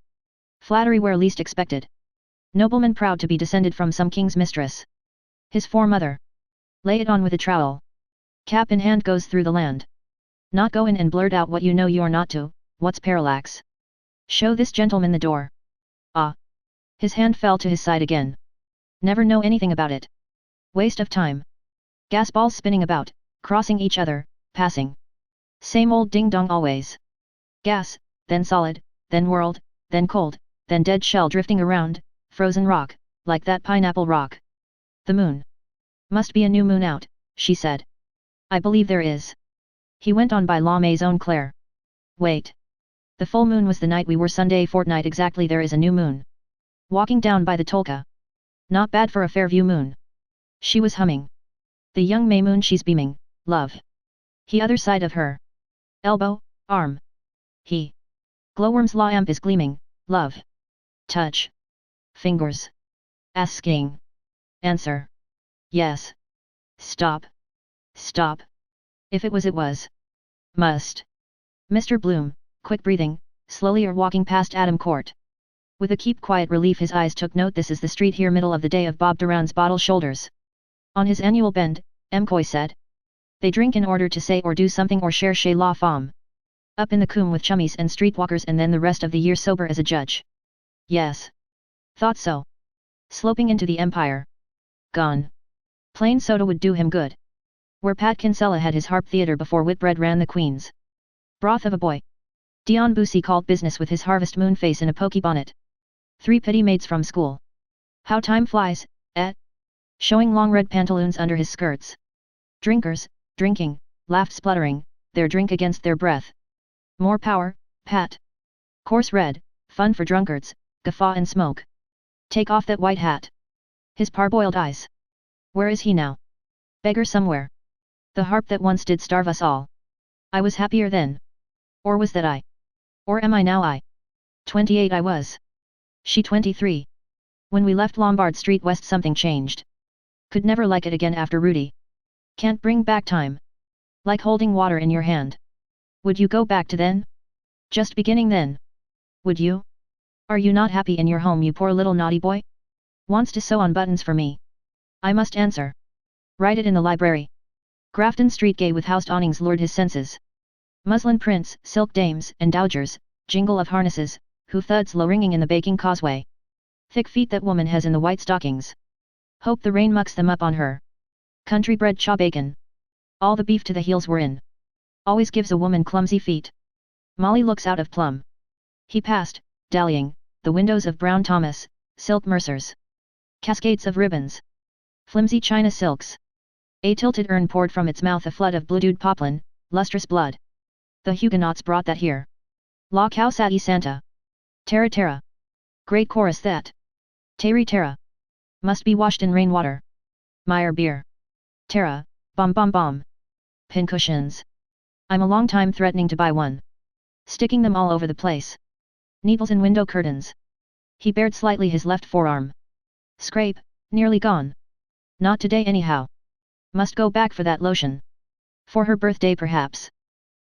Flattery where least expected. Nobleman proud to be descended from some king's mistress. His foremother. Lay it on with a trowel. Cap in hand goes through the land. Not go in and blurt out what you know you're not to, what's parallax. Show this gentleman the door. Ah. His hand fell to his side again. Never know anything about it. Waste of time. Gas balls spinning about, crossing each other, passing. Same old ding-dong always. Gas, then solid, then whirled, then cold, then dead shell drifting around, frozen rock, like that pineapple rock. The moon. Must be a new moon out, she said. I believe there is. He went on by La Maison Claire. Wait. The full moon was the night we were Sunday fortnight exactly, there is a new moon. Walking down by the Tolka. Not bad for a Fairview moon. She was humming. The young May moon she's beaming, love. He other side of her. Elbow, arm. He. Glowworm's lamp is gleaming, love. Touch. Fingers. Asking. Answer. Yes. Stop. Stop. If it was it was. Must. Mr. Bloom, quick breathing, slowly are walking past Adam Court. With a keep quiet relief his eyes took note, this is the street here, middle of the day of Bob Durand's bottle shoulders. On his annual bend, M'Coy said. They drink in order to say or do something or share chez la femme. Up in the coombe with chummies and streetwalkers and then the rest of the year sober as a judge. Yes. Thought so. Sloping into the Empire. Gone. Plain soda would do him good. Where Pat Kinsella had his harp theatre before Whitbread ran the Queen's. Broth of a boy. Dion Bussy called business with his harvest moon face in a pokey bonnet. 3 petty maids from school. How time flies, eh? Showing long red pantaloons under his skirts. Drinkers, drinking, laughed spluttering, their drink against their breath. More power, Pat. Coarse red, fun for drunkards, guffaw and smoke. Take off that white hat. His parboiled eyes. Where is he now? Beggar somewhere. The harp that once did starve us all. I was happier then. Or was that I? Or am I now I? 28 I was. She 23. When we left Lombard Street West something changed. Could never like it again after Rudy. Can't bring back time. Like holding water in your hand. Would you go back to then? Just beginning then? Would you? Are you not happy in your home, you poor little naughty boy? Wants to sew on buttons for me. I must answer. Write it in the library. Grafton Street gay with housed awnings lured his senses. Muslin prints, silk dames and dowgers, jingle of harnesses, hoof thuds low ringing in the baking causeway. Thick feet that woman has in the white stockings. Hope the rain mucks them up on her. Country bred chaw bacon. All the beef to the heels were in. Always gives a woman clumsy feet. Molly looks out of plum. He passed, dallying, the windows of Brown Thomas, silk mercers. Cascades of ribbons. Flimsy china silks. A tilted urn poured from its mouth a flood of bluedewed poplin, lustrous blood. The Huguenots brought that here. La Causati Santa. Terra terra. Great chorus that. Terry terra. Must be washed in rainwater. Meyer beer. Terra, bomb bomb bomb. Pincushions. I'm a long time threatening to buy one. Sticking them all over the place. Needles in window curtains. He bared slightly his left forearm. Scrape, nearly gone. Not today anyhow. Must go back for that lotion. For her birthday perhaps.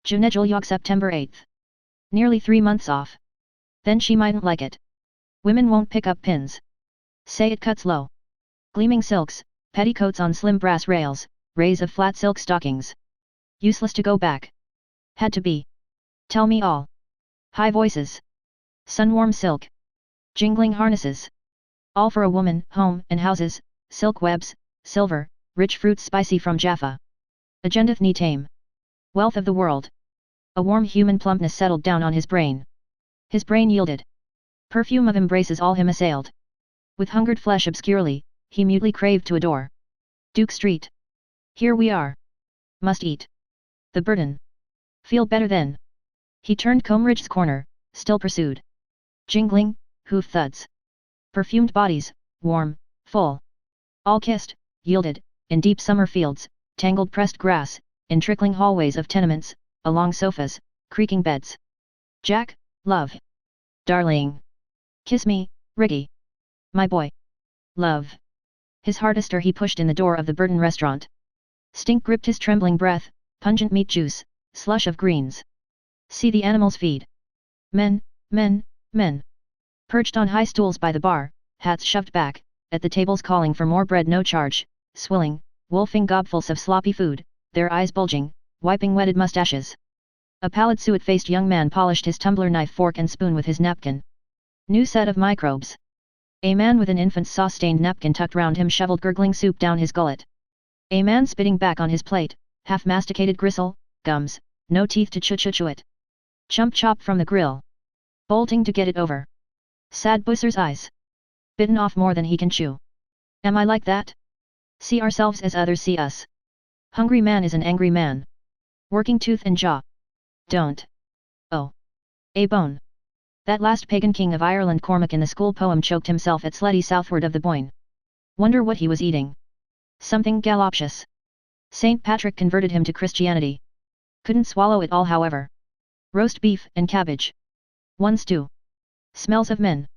Junejulyog September 8th. Nearly 3 months off. Then she mightn't like it. Women won't pick up pins. Say it cuts low. Gleaming silks, petticoats on slim brass rails, rays of flat silk stockings. Useless to go back. Had to be. Tell me all. High voices. Sun-warm silk. Jingling harnesses. All for a woman, home and houses, silk webs, silver, rich fruits spicy from Jaffa. Agendeth ni tame. Wealth of the world. A warm human plumpness settled down on his brain. His brain yielded. Perfume of embraces all him assailed. With hungered flesh obscurely, he mutely craved to adore. Duke Street. Here we are. Must eat. The burden. Feel better then. He turned Coleridge's corner, still pursued. Jingling, hoof thuds. Perfumed bodies, warm, full. All kissed, yielded, in deep summer fields, tangled pressed grass, in trickling hallways of tenements, along sofas, creaking beds. Jack, love. Darling. Kiss me, Ricky. My boy. Love. His hardister he pushed in the door of the Burton restaurant. Stink gripped his trembling breath, pungent meat juice, slush of greens. See the animals feed. Men, men, men. Perched on high stools by the bar, hats shoved back, at the tables calling for more bread no charge, swilling, wolfing gobfuls of sloppy food, their eyes bulging, wiping wetted mustaches. A pallid suet-faced young man polished his tumbler knife fork and spoon with his napkin. New set of microbes. A man with an infant's sauce-stained napkin tucked round him shoveled gurgling soup down his gullet. A man spitting back on his plate, half-masticated gristle, gums, no teeth to chew it. Chump chop from the grill. Bolting to get it over. Sad Busser's eyes. Bitten off more than he can chew. Am I like that? See ourselves as others see us. Hungry man is an angry man. Working tooth and jaw. Don't. Oh. A bone. That last pagan king of Ireland Cormac in the school poem choked himself at Sletty southward of the Boyne. Wonder what he was eating. Something galoptious. St. Patrick converted him to Christianity. Couldn't swallow it all however. Roast beef and cabbage. One stew. Smells of men.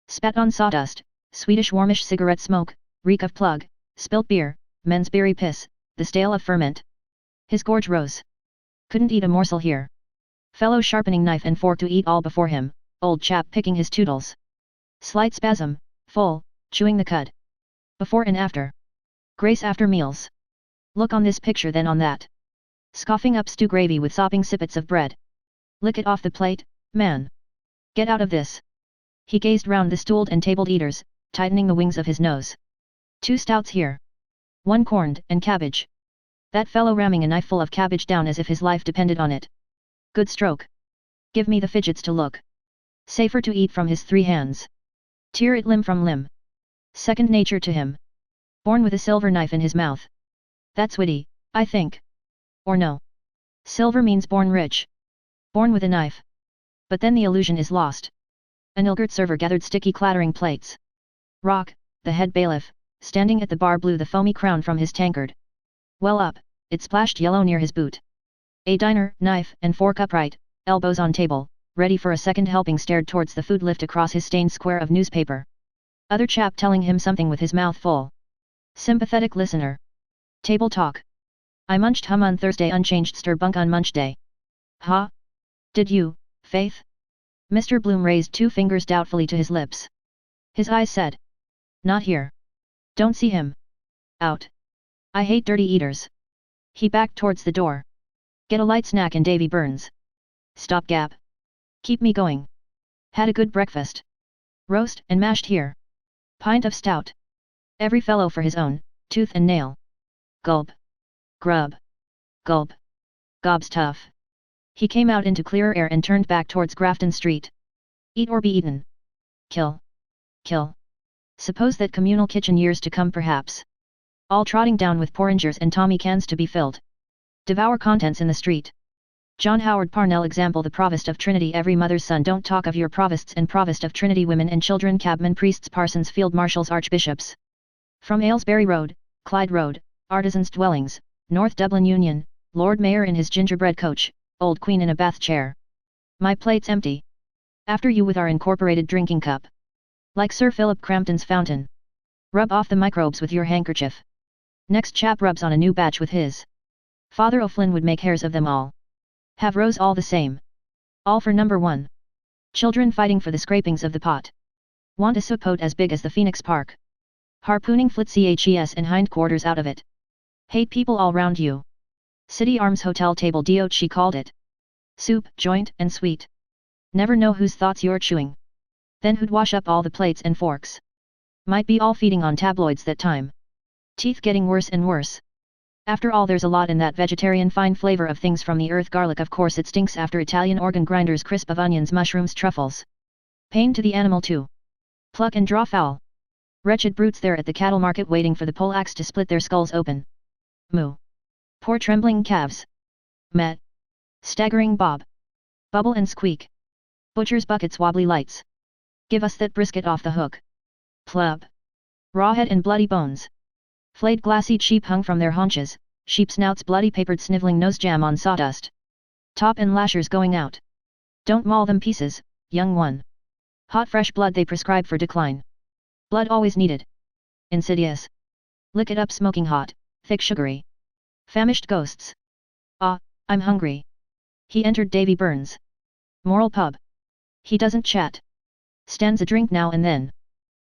Spat on sawdust, Swedish warmish cigarette smoke, reek of plug, spilt beer, men's beery piss, the stale of ferment. His gorge rose. Couldn't eat a morsel here. Fellow sharpening knife and fork to eat all before him, old chap picking his toodles. Slight spasm, full, chewing the cud. Before and after. Grace after meals. Look on this picture then on that. Scoffing up stew gravy with sopping sippets of bread. Lick it off the plate, man. Get out of this. He gazed round the stooled and tabled eaters, tightening the wings of his nose. 2 stouts here. 1 corned and cabbage. That fellow ramming a knifeful of cabbage down as if his life depended on it. Good stroke. Give me the fidgets to look. Safer to eat from his 3 hands. Tear it limb from limb. Second nature to him. Born with a silver knife in his mouth. That's witty, I think. Or no. Silver means born rich. Born with a knife. But then the illusion is lost. An ill-girt server gathered sticky clattering plates. Rock, the head bailiff, standing at the bar blew the foamy crown from his tankard. Well up, it splashed yellow near his boot. A diner, knife and fork upright, elbows on table, ready for a second helping stared towards the food lift across his stained square of newspaper. Other chap telling him something with his mouth full. Sympathetic listener. Table talk. I munched hum on Thursday unchanged stir bunk on munch day. Ha? Did you, Faith? Mr. Bloom raised 2 fingers doubtfully to his lips. His eyes said. Not here. Don't see him. Out. I hate dirty eaters. He backed towards the door. Get a light snack and Davy Burns. Stopgap. Keep me going. Had a good breakfast. Roast and mashed here. Pint of stout. Every fellow for his own, tooth and nail. Gulp. Grub. Gulp. Gob's tough. He came out into clearer air and turned back towards Grafton Street. Eat or be eaten. Kill. Kill. Suppose that communal kitchen years to come perhaps. All trotting down with porringers and Tommy cans to be filled. Devour contents in the street. John Howard Parnell example the Provost of Trinity every mother's son don't talk of your Provosts and Provost of Trinity women and children cabmen priests parsons field marshals archbishops. From Aylesbury Road, Clyde Road, Artisans' Dwellings, North Dublin Union, Lord Mayor in his gingerbread coach, Old Queen in a bath chair. My plate's empty. After you with our incorporated drinking cup. Like Sir Philip Crampton's fountain. Rub off the microbes with your handkerchief. Next chap rubs on a new batch with his. Father O'Flynn would make hares of them all. Have rows all the same. All for number 1. Children fighting for the scrapings of the pot. Want a soup pot as big as the Phoenix Park. Harpooning FLITCHES and hindquarters out of it. Hate people all round you. City Arms Hotel table d'hôte she called it. Soup, joint and sweet. Never know whose thoughts you're chewing. Then who'd wash up all the plates and forks. Might be all feeding on tabloids that time. Teeth getting worse and worse. After all there's a lot in that vegetarian fine flavor of things from the earth garlic of course it stinks after Italian organ grinders crisp of onions mushrooms truffles. Pain to the animal too. Pluck and draw foul. Wretched brutes there at the cattle market waiting for the poleaxe to split their skulls open. Moo. Poor trembling calves. Met. Staggering bob. Bubble and squeak. Butcher's buckets wobbly lights. Give us that brisket off the hook. Plub. Raw head and bloody bones. Flayed glassy sheep hung from their haunches, sheep snouts bloody papered sniveling nose jam on sawdust. Top and lashers going out. Don't maul them pieces, young one. Hot fresh blood they prescribe for decline. Blood always needed. Insidious. Lick it up smoking hot, thick sugary. Famished ghosts. Ah, I'm hungry. He entered Davy Burns' Moral Pub. He doesn't chat. Stands a drink now and then.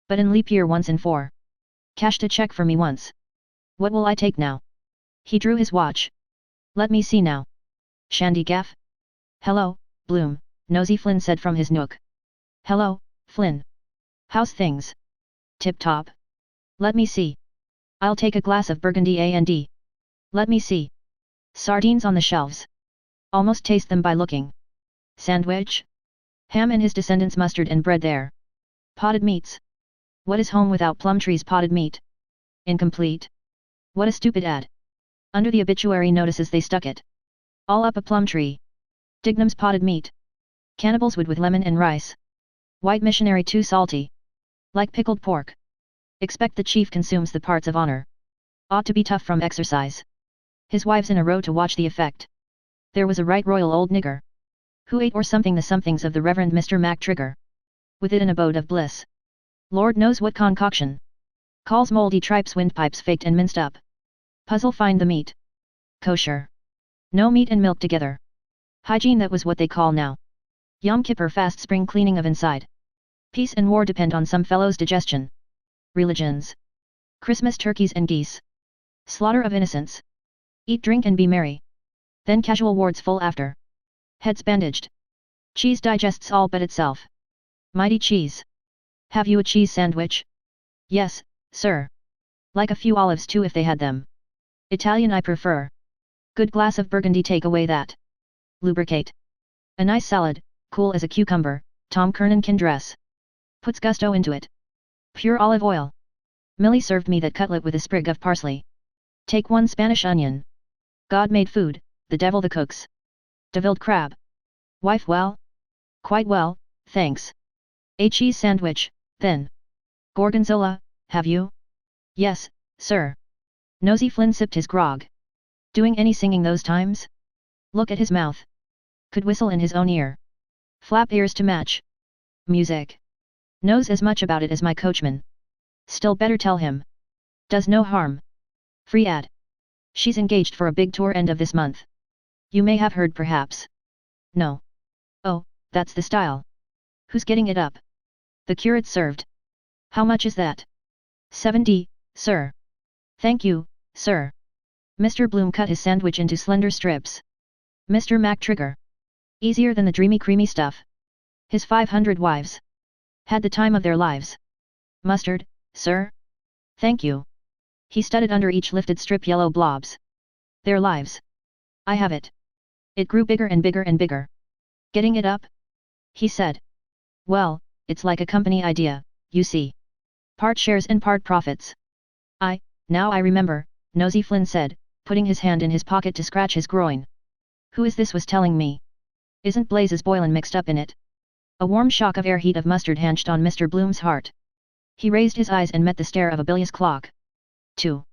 But in leap year once in 4. Cashed a check for me once. What will I take now? He drew his watch. Let me see now. Shandy gaff? Hello, Bloom, Nosy Flynn said from his nook. Hello, Flynn. How's things? Tip-top. Let me see. I'll take a glass of Burgundy A&D. Let me see. Sardines on the shelves. Almost taste them by looking. Sandwich? Ham and his descendants mustard and bread there. Potted meats. What is home without Plumtree's potted meat? Incomplete. What a stupid ad. Under the obituary notices they stuck it. All up a Plumtree. Dignam's potted meat. Cannibals would with lemon and rice. White missionary too salty. Like pickled pork. Expect the chief consumes the parts of honor. Ought to be tough from exercise. His wives in a row to watch the effect. There was a right royal old nigger. Who ate or something the somethings of the Reverend Mr. Mac Trigger. With it an abode of bliss. Lord knows what concoction. Calls moldy tripes windpipes faked and minced up. Puzzle find the meat. Kosher. No meat and milk together. Hygiene that was what they call now. Yom Kippur fast spring cleaning of inside. Peace and war depend on some fellow's digestion. Religions. Christmas turkeys and geese. Slaughter of innocents. Eat drink and be merry. Then casual wards full after. Heads bandaged. Cheese digests all but itself. Mighty cheese. Have you a cheese sandwich? Yes, sir. Like a few olives too if they had them. Italian I prefer. Good glass of Burgundy take away that. Lubricate. A nice salad, cool as a cucumber, Tom Kernan can dress. Puts gusto into it. Pure olive oil. Millie served me that cutlet with a sprig of parsley. Take 1 Spanish onion. God made food, the devil the cooks. Devilled crab. Wife well? Quite well, thanks. A cheese sandwich, then. Gorgonzola, have you? Yes, sir. Nosy Flynn sipped his grog. Doing any singing those times? Look at his mouth. Could whistle in his own ear. Flap ears to match. Music. Knows as much about it as my coachman. Still better tell him. Does no harm. Free ad. She's engaged for a big tour end of this month. You may have heard perhaps. No. Oh, that's the style. Who's getting it up? The curate served. How much is that? 70, sir. Thank you, sir. Mr. Bloom cut his sandwich into slender strips. Mr. Mac Trigger. Easier than the dreamy creamy stuff. His 500 wives. Had the time of their lives. Mustard, sir? Thank you. He studied under each lifted strip yellow blobs. Their lives. I have it. It grew bigger and bigger and bigger. Getting it up? He said. Well, it's like a company idea, you see. Part shares and part profits. Now I remember, Nosy Flynn said, putting his hand in his pocket to scratch his groin. Who is this was telling me? Isn't Blazes Boylan mixed up in it? A warm shock of air heat of mustard hanched on Mr. Bloom's heart. He raised his eyes and met the stare of a bilious clock. 2.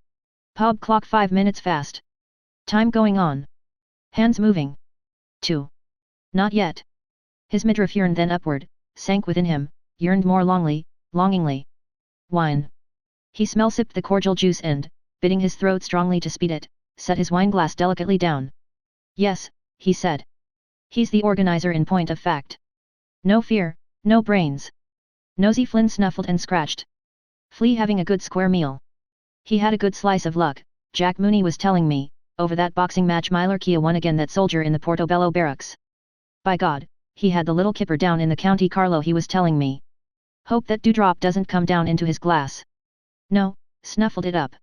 Pub clock 5 minutes fast. Time going on. Hands moving. 2. Not yet. His midriff yearned then upward, sank within him, yearned more longingly. Wine. He smell-sipped the cordial juice and, bidding his throat strongly to speed it, set his wineglass delicately down. Yes, he said. He's the organizer in point of fact. No fear, no brains. Nosy Flynn snuffled and scratched. Flea having a good square meal. He had a good slice of luck, Jack Mooney was telling me, over that boxing match Mylarkia won again that soldier in the Portobello barracks. By God, he had the little kipper down in the County Carlo he was telling me. Hope that dewdrop doesn't come down into his glass. No, snuffled it up.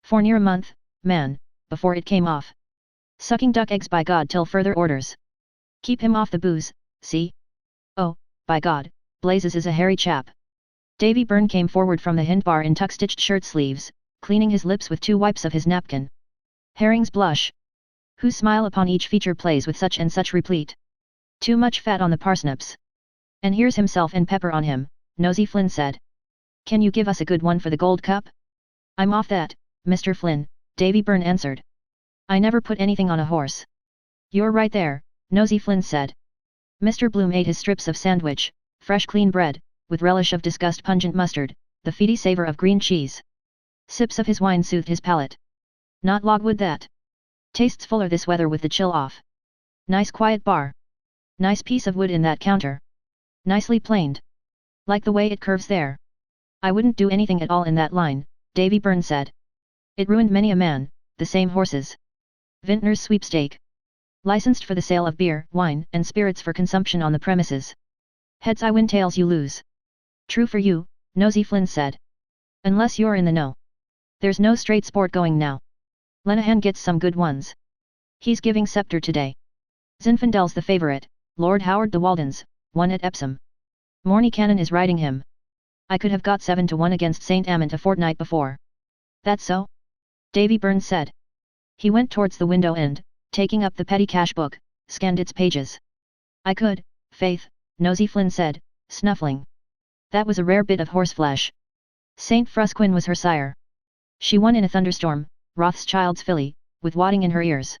For near a month, man, before it came off. Sucking duck eggs by God till further orders. Keep him off the booze, see? Oh, by God, Blazes is a hairy chap. Davy Byrne came forward from the hindbar in tuck-stitched shirt sleeves, cleaning his lips with 2 wipes of his napkin. Herring's blush. Whose smile upon each feature plays with such and such replete. Too much fat on the parsnips. And here's himself and pepper on him, Nosy Flynn said. Can you give us a good one for the Gold Cup? I'm off that, Mr. Flynn, Davy Byrne answered. I never put anything on a horse. You're right there, Nosy Flynn said. Mr. Bloom ate his strips of sandwich, fresh clean bread, with relish of disgust pungent mustard, the feedy savour of green cheese. Sips of his wine soothed his palate. Not logwood that. Tastes fuller this weather with the chill off. Nice quiet bar. Nice piece of wood in that counter. Nicely planed. Like the way it curves there. I wouldn't do anything at all in that line, Davy Byrne said. It ruined many a man, the same horses. Vintner's sweepstake. Licensed for the sale of beer, wine, and spirits for consumption on the premises. Heads I win, tails you lose. True for you, Nosy Flynn said. Unless you're in the know. There's no straight sport going now. Lenehan gets some good ones. He's giving scepter today. Zinfandel's the favourite, Lord Howard de Walden's, won at Epsom. Morny Cannon is riding him. I could have got 7-1 against St. Amant a fortnight before. That so? Davy Byrne said. He went towards the window and, taking up the petty cash book, scanned its pages. I could, faith, Nosy Flynn said, snuffling. That was a rare bit of horseflesh. St. Frusquin was her sire. She won in a thunderstorm, Rothschild's filly, with wadding in her ears.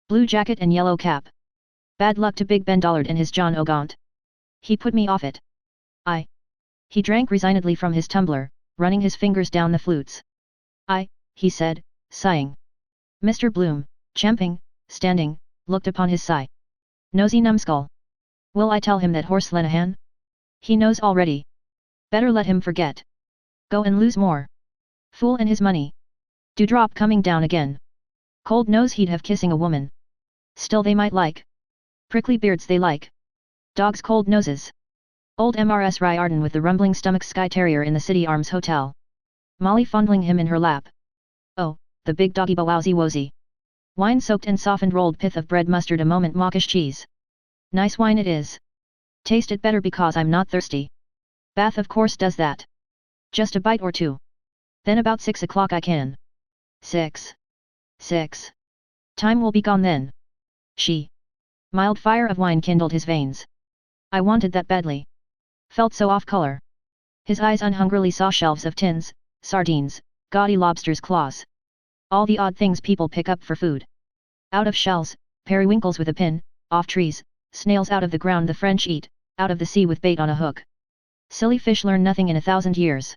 Blue jacket and yellow cap. Bad luck to Big Ben Dollard and his John O'Gaunt. He put me off it. He drank resignedly from his tumbler, running his fingers down the flutes. He said, sighing. Mr. Bloom, champing, standing, looked upon his sigh. Nosy numbskull. Will I tell him that horse Lenehan? He knows already. Better let him forget. Go and lose more. Fool and his money. Dewdrop coming down again. Cold nose he'd have kissing a woman. Still they might like. Prickly beards they like. Dogs cold noses. Old Mrs. Riordan with the rumbling stomach Skye Terrier in the City Arms Hotel. Molly fondling him in her lap. Oh, the big doggy bowowsy wozy. Wine-soaked and softened rolled pith of bread mustard a moment mawkish cheese. Nice wine it is. Taste it better because I'm not thirsty. Bath of course does that. Just a bite or two. Then about 6 o'clock I can. 6. Time will be gone then. She. Mild fire of wine kindled his veins. I wanted that badly. Felt so off color. His eyes unhungrily saw shelves of tins, sardines, gaudy lobsters' claws. All the odd things people pick up for food. Out of shells, periwinkles with a pin, off trees, snails out of the ground the French eat, out of the sea with bait on a hook. Silly fish learn nothing in 1,000 years.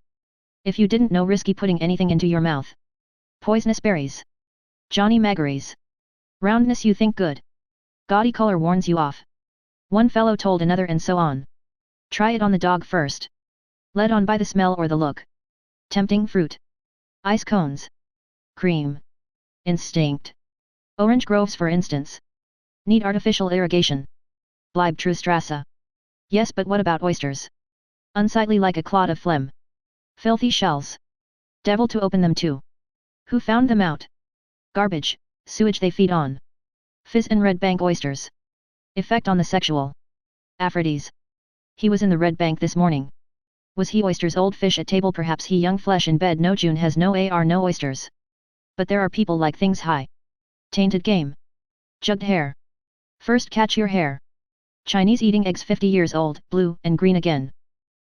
If you didn't know risky putting anything into your mouth. Poisonous berries. Johnny Magories. Roundness you think good. Gaudy color warns you off. One fellow told another and so on. Try it on the dog first. Led on by the smell or the look. Tempting fruit. Ice cones. Cream. Instinct. Orange groves for instance. Need artificial irrigation. Bleibtreustrasse. Yes, but what about oysters? Unsightly like a clod of phlegm. Filthy shells. Devil to open them too. Who found them out? Garbage, sewage they feed on. Fizz and Red Bank oysters. Effect on the sexual. Aphrodis. He was in the Red Bank this morning. Was he oysters old fish at table perhaps he young flesh in bed no June has no ar no oysters. But there are people like things high. Tainted game. Jugged hare. First catch your hare. Chinese eating eggs 50 years old, blue and green again.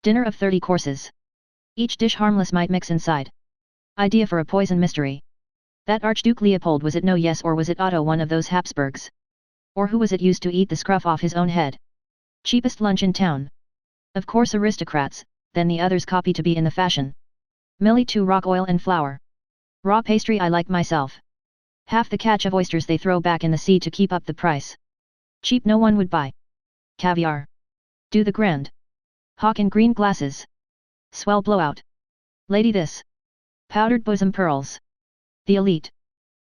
Dinner of 30 courses. Each dish harmless might mix inside. Idea for a poison mystery. That Archduke Leopold was it no yes or was it Otto one of those Habsburgs? Or who was it used to eat the scruff off his own head? Cheapest lunch in town. Of course aristocrats, then the others copy to be in the fashion. Millie to rock oil and flour. Raw pastry I like myself. Half the catch of oysters they throw back in the sea to keep up the price. Cheap no one would buy. Caviar. Do the grand. Hawk in green glasses. Swell blowout. Lady this. Powdered bosom pearls. The elite.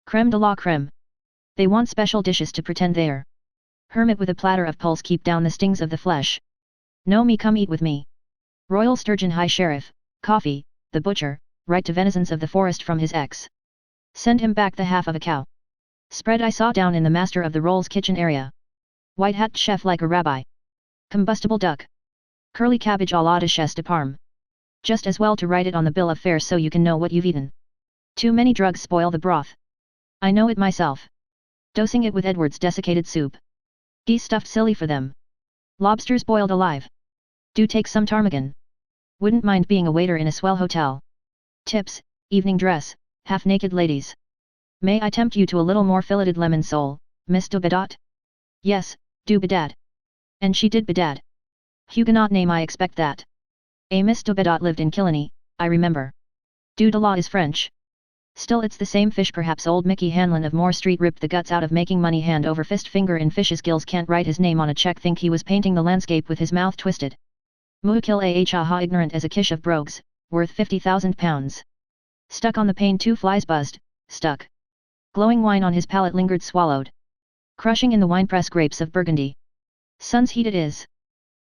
Creme de la creme. They want special dishes to pretend they're. Hermit with a platter of pulse keep down the stings of the flesh. No me come eat with me. Royal sturgeon high sheriff, coffee, the butcher, right to venizons of the forest from his ex. Send him back the half of a cow. Spread I saw down in the master of the rolls kitchen area. White hat chef like a rabbi. Combustible duck. Curly cabbage à la duchesse de Parme. Just as well to write it on the bill of fare so you can know what you've eaten. Too many drugs spoil the broth. I know it myself. Dosing it with Edward's desiccated soup. Geese stuffed silly for them. Lobsters boiled alive. Do take some ptarmigan. Wouldn't mind being a waiter in a swell hotel. Tips, evening dress, half-naked ladies. May I tempt you to a little more filleted lemon sole, Miss Bedad? Yes, do bedad. And she did bedad. Huguenot name I expect that. A Miss Bedad lived in Killiney, I remember. Du de la is French. Still it's the same fish. Perhaps old Mickey Hanlon of Moore Street ripped the guts out of making money hand over fist. Finger in fish's gills. Can't write his name on a check. Think he was painting the landscape with his mouth twisted. Muhkil ah ignorant as a kish of brogues, worth £50,000. Stuck on the pane. 2 flies buzzed, stuck. Glowing wine on his palate lingered. Swallowed. Crushing in the winepress grapes of Burgundy. Sun's heat it is.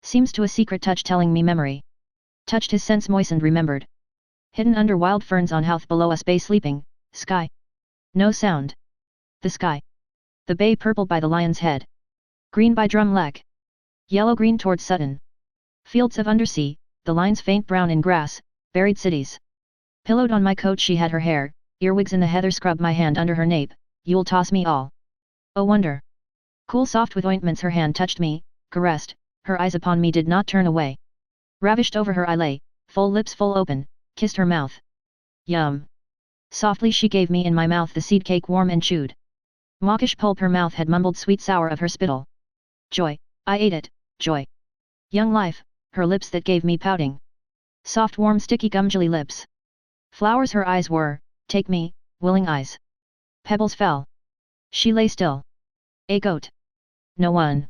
Seems to a secret touch telling me memory. Touched his sense moistened remembered. Hidden under wild ferns on houth below us bay sleeping, sky. No sound. The sky. The bay purple by the lion's head. Green by drum leg. Yellow-green towards Sutton. Fields of undersea, the lines faint brown in grass, buried cities. Pillowed on my coat she had her hair, earwigs in the heather. Scrubbed my hand under her nape, you'll toss me all. Oh wonder. Cool soft with ointments her hand touched me, caressed, her eyes upon me did not turn away. Ravished over her I lay, full lips full open, kissed her mouth. Yum. Softly she gave me in my mouth the seed cake warm and chewed. Mawkish pulp her mouth had mumbled sweet sour of her spittle. Joy, I ate it, joy. Young life, her lips that gave me pouting. Soft warm sticky gumjily lips. Flowers her eyes were, take me, willing eyes. Pebbles fell. She lay still. A goat. No one.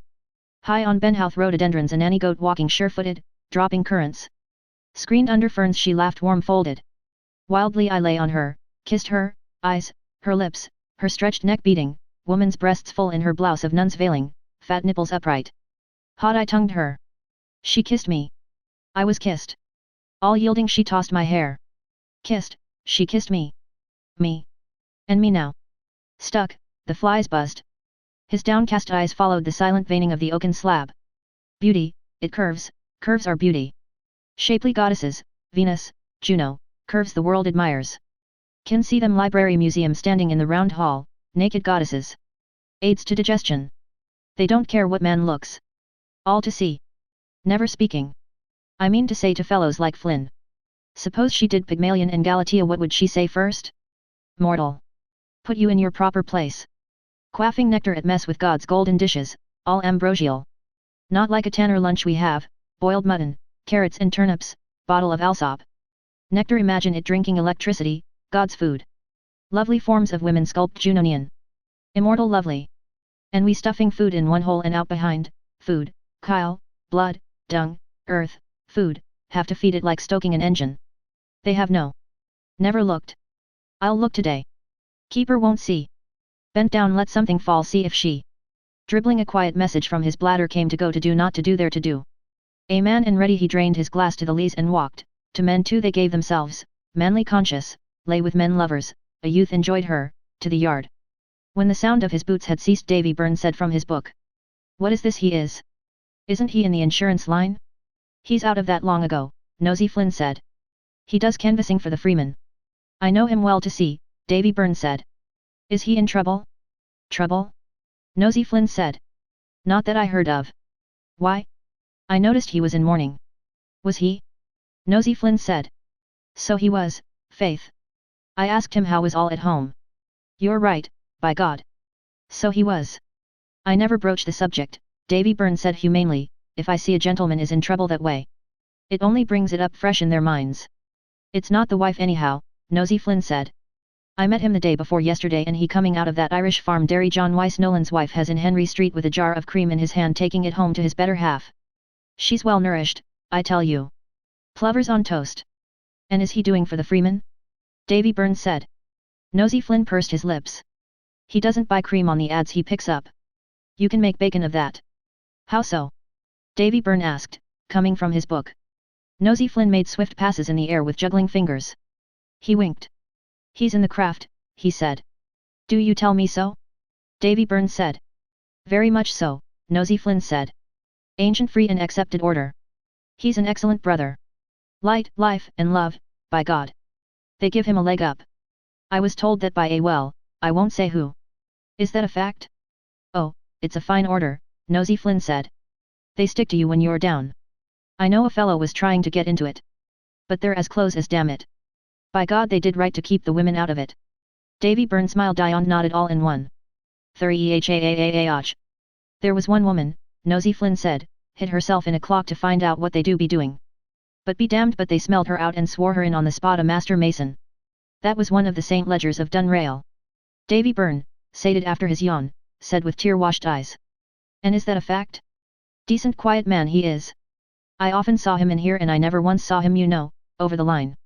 High on Benhouth rhododendrons a nanny goat walking sure-footed, dropping currants. Screened under ferns she laughed warm-folded. Wildly I lay on her, kissed her, eyes, her lips, her stretched neck beating, woman's breasts full in her blouse of nun's veiling, fat nipples upright. Hot I tongued her. She kissed me. I was kissed. All yielding she tossed my hair. Kissed, she kissed me. Me. And me now. Stuck, the flies buzzed. His downcast eyes followed the silent veining of the oaken slab. Beauty, it curves, curves are beauty. Shapely goddesses, Venus, Juno, curves the world admires. Can see them library museum standing in the round hall, naked goddesses. Aids to digestion. They don't care what man looks. All to see. Never speaking. I mean to say to fellows like Flynn. Suppose she did Pygmalion and Galatea, what would she say first? Mortal. Put you in your proper place. Quaffing nectar at mess with God's golden dishes, all ambrosial. Not like a tanner lunch we have, boiled mutton, carrots and turnips, bottle of Alsop. Nectar, imagine it drinking electricity, God's food. Lovely forms of women sculpt Junonian. Immortal lovely. And we stuffing food in one hole and out behind, food, chyle, blood, dung, earth, food, have to feed it like stoking an engine. They have no. Never looked. I'll look today. Keeper won't see. Bent down, let something fall, see if she. Dribbling a quiet message from his bladder came to go to do, not to do, there to do. A man and ready he drained his glass to the lees and walked, to men too they gave themselves, manly conscious, lay with men lovers, a youth enjoyed her, to the yard. When the sound of his boots had ceased, Davy Byrne said from his book. What is this he is? Isn't he in the insurance line? He's out of that long ago, Nosy Flynn said. He does canvassing for the Freeman. I know him well to see, Davy Byrne said. Is he in trouble? Trouble? Nosy Flynn said. Not that I heard of. Why? I noticed he was in mourning. Was he? Nosy Flynn said. So he was, faith. I asked him how was all at home. You're right, by God. So he was. I never broach the subject, Davy Byrne said humanely, if I see a gentleman is in trouble that way. It only brings it up fresh in their minds. It's not the wife anyhow, Nosy Flynn said. I met him the day before yesterday and he coming out of that Irish farm dairy John Wyse Nolan's wife has in Henry Street with a jar of cream in his hand taking it home to his better half. She's well nourished, I tell you. Plovers on toast. And is he doing for the Freeman? Davy Byrne said. Nosy Flynn pursed his lips. He doesn't buy cream on the ads he picks up. You can make bacon of that. How so? Davy Byrne asked, coming from his book. Nosy Flynn made swift passes in the air with juggling fingers. He winked. He's in the craft, he said. Do you tell me so? Davy Byrne said. Very much so, Nosy Flynn said. Ancient free and accepted order. He's an excellent brother. Light, life and love, by God. They give him a leg up. I was told that by a well, I won't say who. Is that a fact? Oh, it's a fine order, Nosy Flynn said. They stick to you when you're down. I know a fellow was trying to get into it. But they're as close as damn it. By God they did right to keep the women out of it. Davy Byrne smiled. Dion nodded all in one. There was one woman, Nosy Flynn said, hid herself in a clock to find out what they do be doing. But be damned, but they smelled her out and swore her in on the spot a master mason. That was one of the St. Ledgers of Dunrail. Davy Byrne, sated after his yawn, said with tear-washed eyes. And is that a fact? Decent quiet man he is. I often saw him in here and I never once saw him, you know, over the line.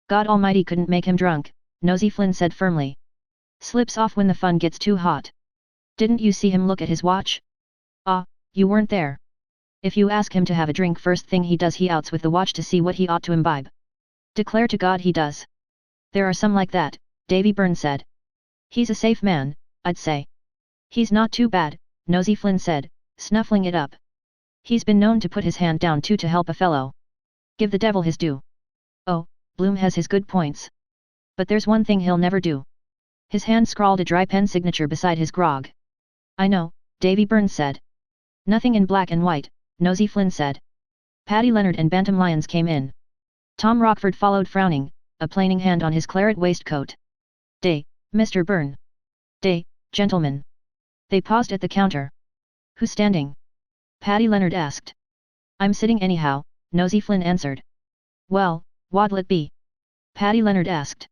God Almighty couldn't make him drunk, Nosy Flynn said firmly. Slips off when the fun gets too hot. Didn't you see him look at his watch? Ah, you weren't there. If you ask him to have a drink, first thing he does, he outs with the watch to see what he ought to imbibe. Declare to God he does. There are some like that, Davy Byrne said. He's a safe man, I'd say. He's not too bad, Nosy Flynn said, snuffling it up. He's been known to put his hand down too to help a fellow. Give the devil his due. Oh, Bloom has his good points. But there's one thing he'll never do. His hand scrawled a dry pen signature beside his grog. I know, Davy Byrne said. Nothing in black and white, Nosy Flynn said. Paddy Leonard and Bantam Lyons came in. Tom Rockford followed frowning, a plaining hand on his claret waistcoat. Day, Mr. Byrne. Day, gentlemen. They paused at the counter. Who's standing? Paddy Leonard asked. I'm sitting anyhow, Nosy Flynn answered. Well, what'll it be? Paddy Leonard asked.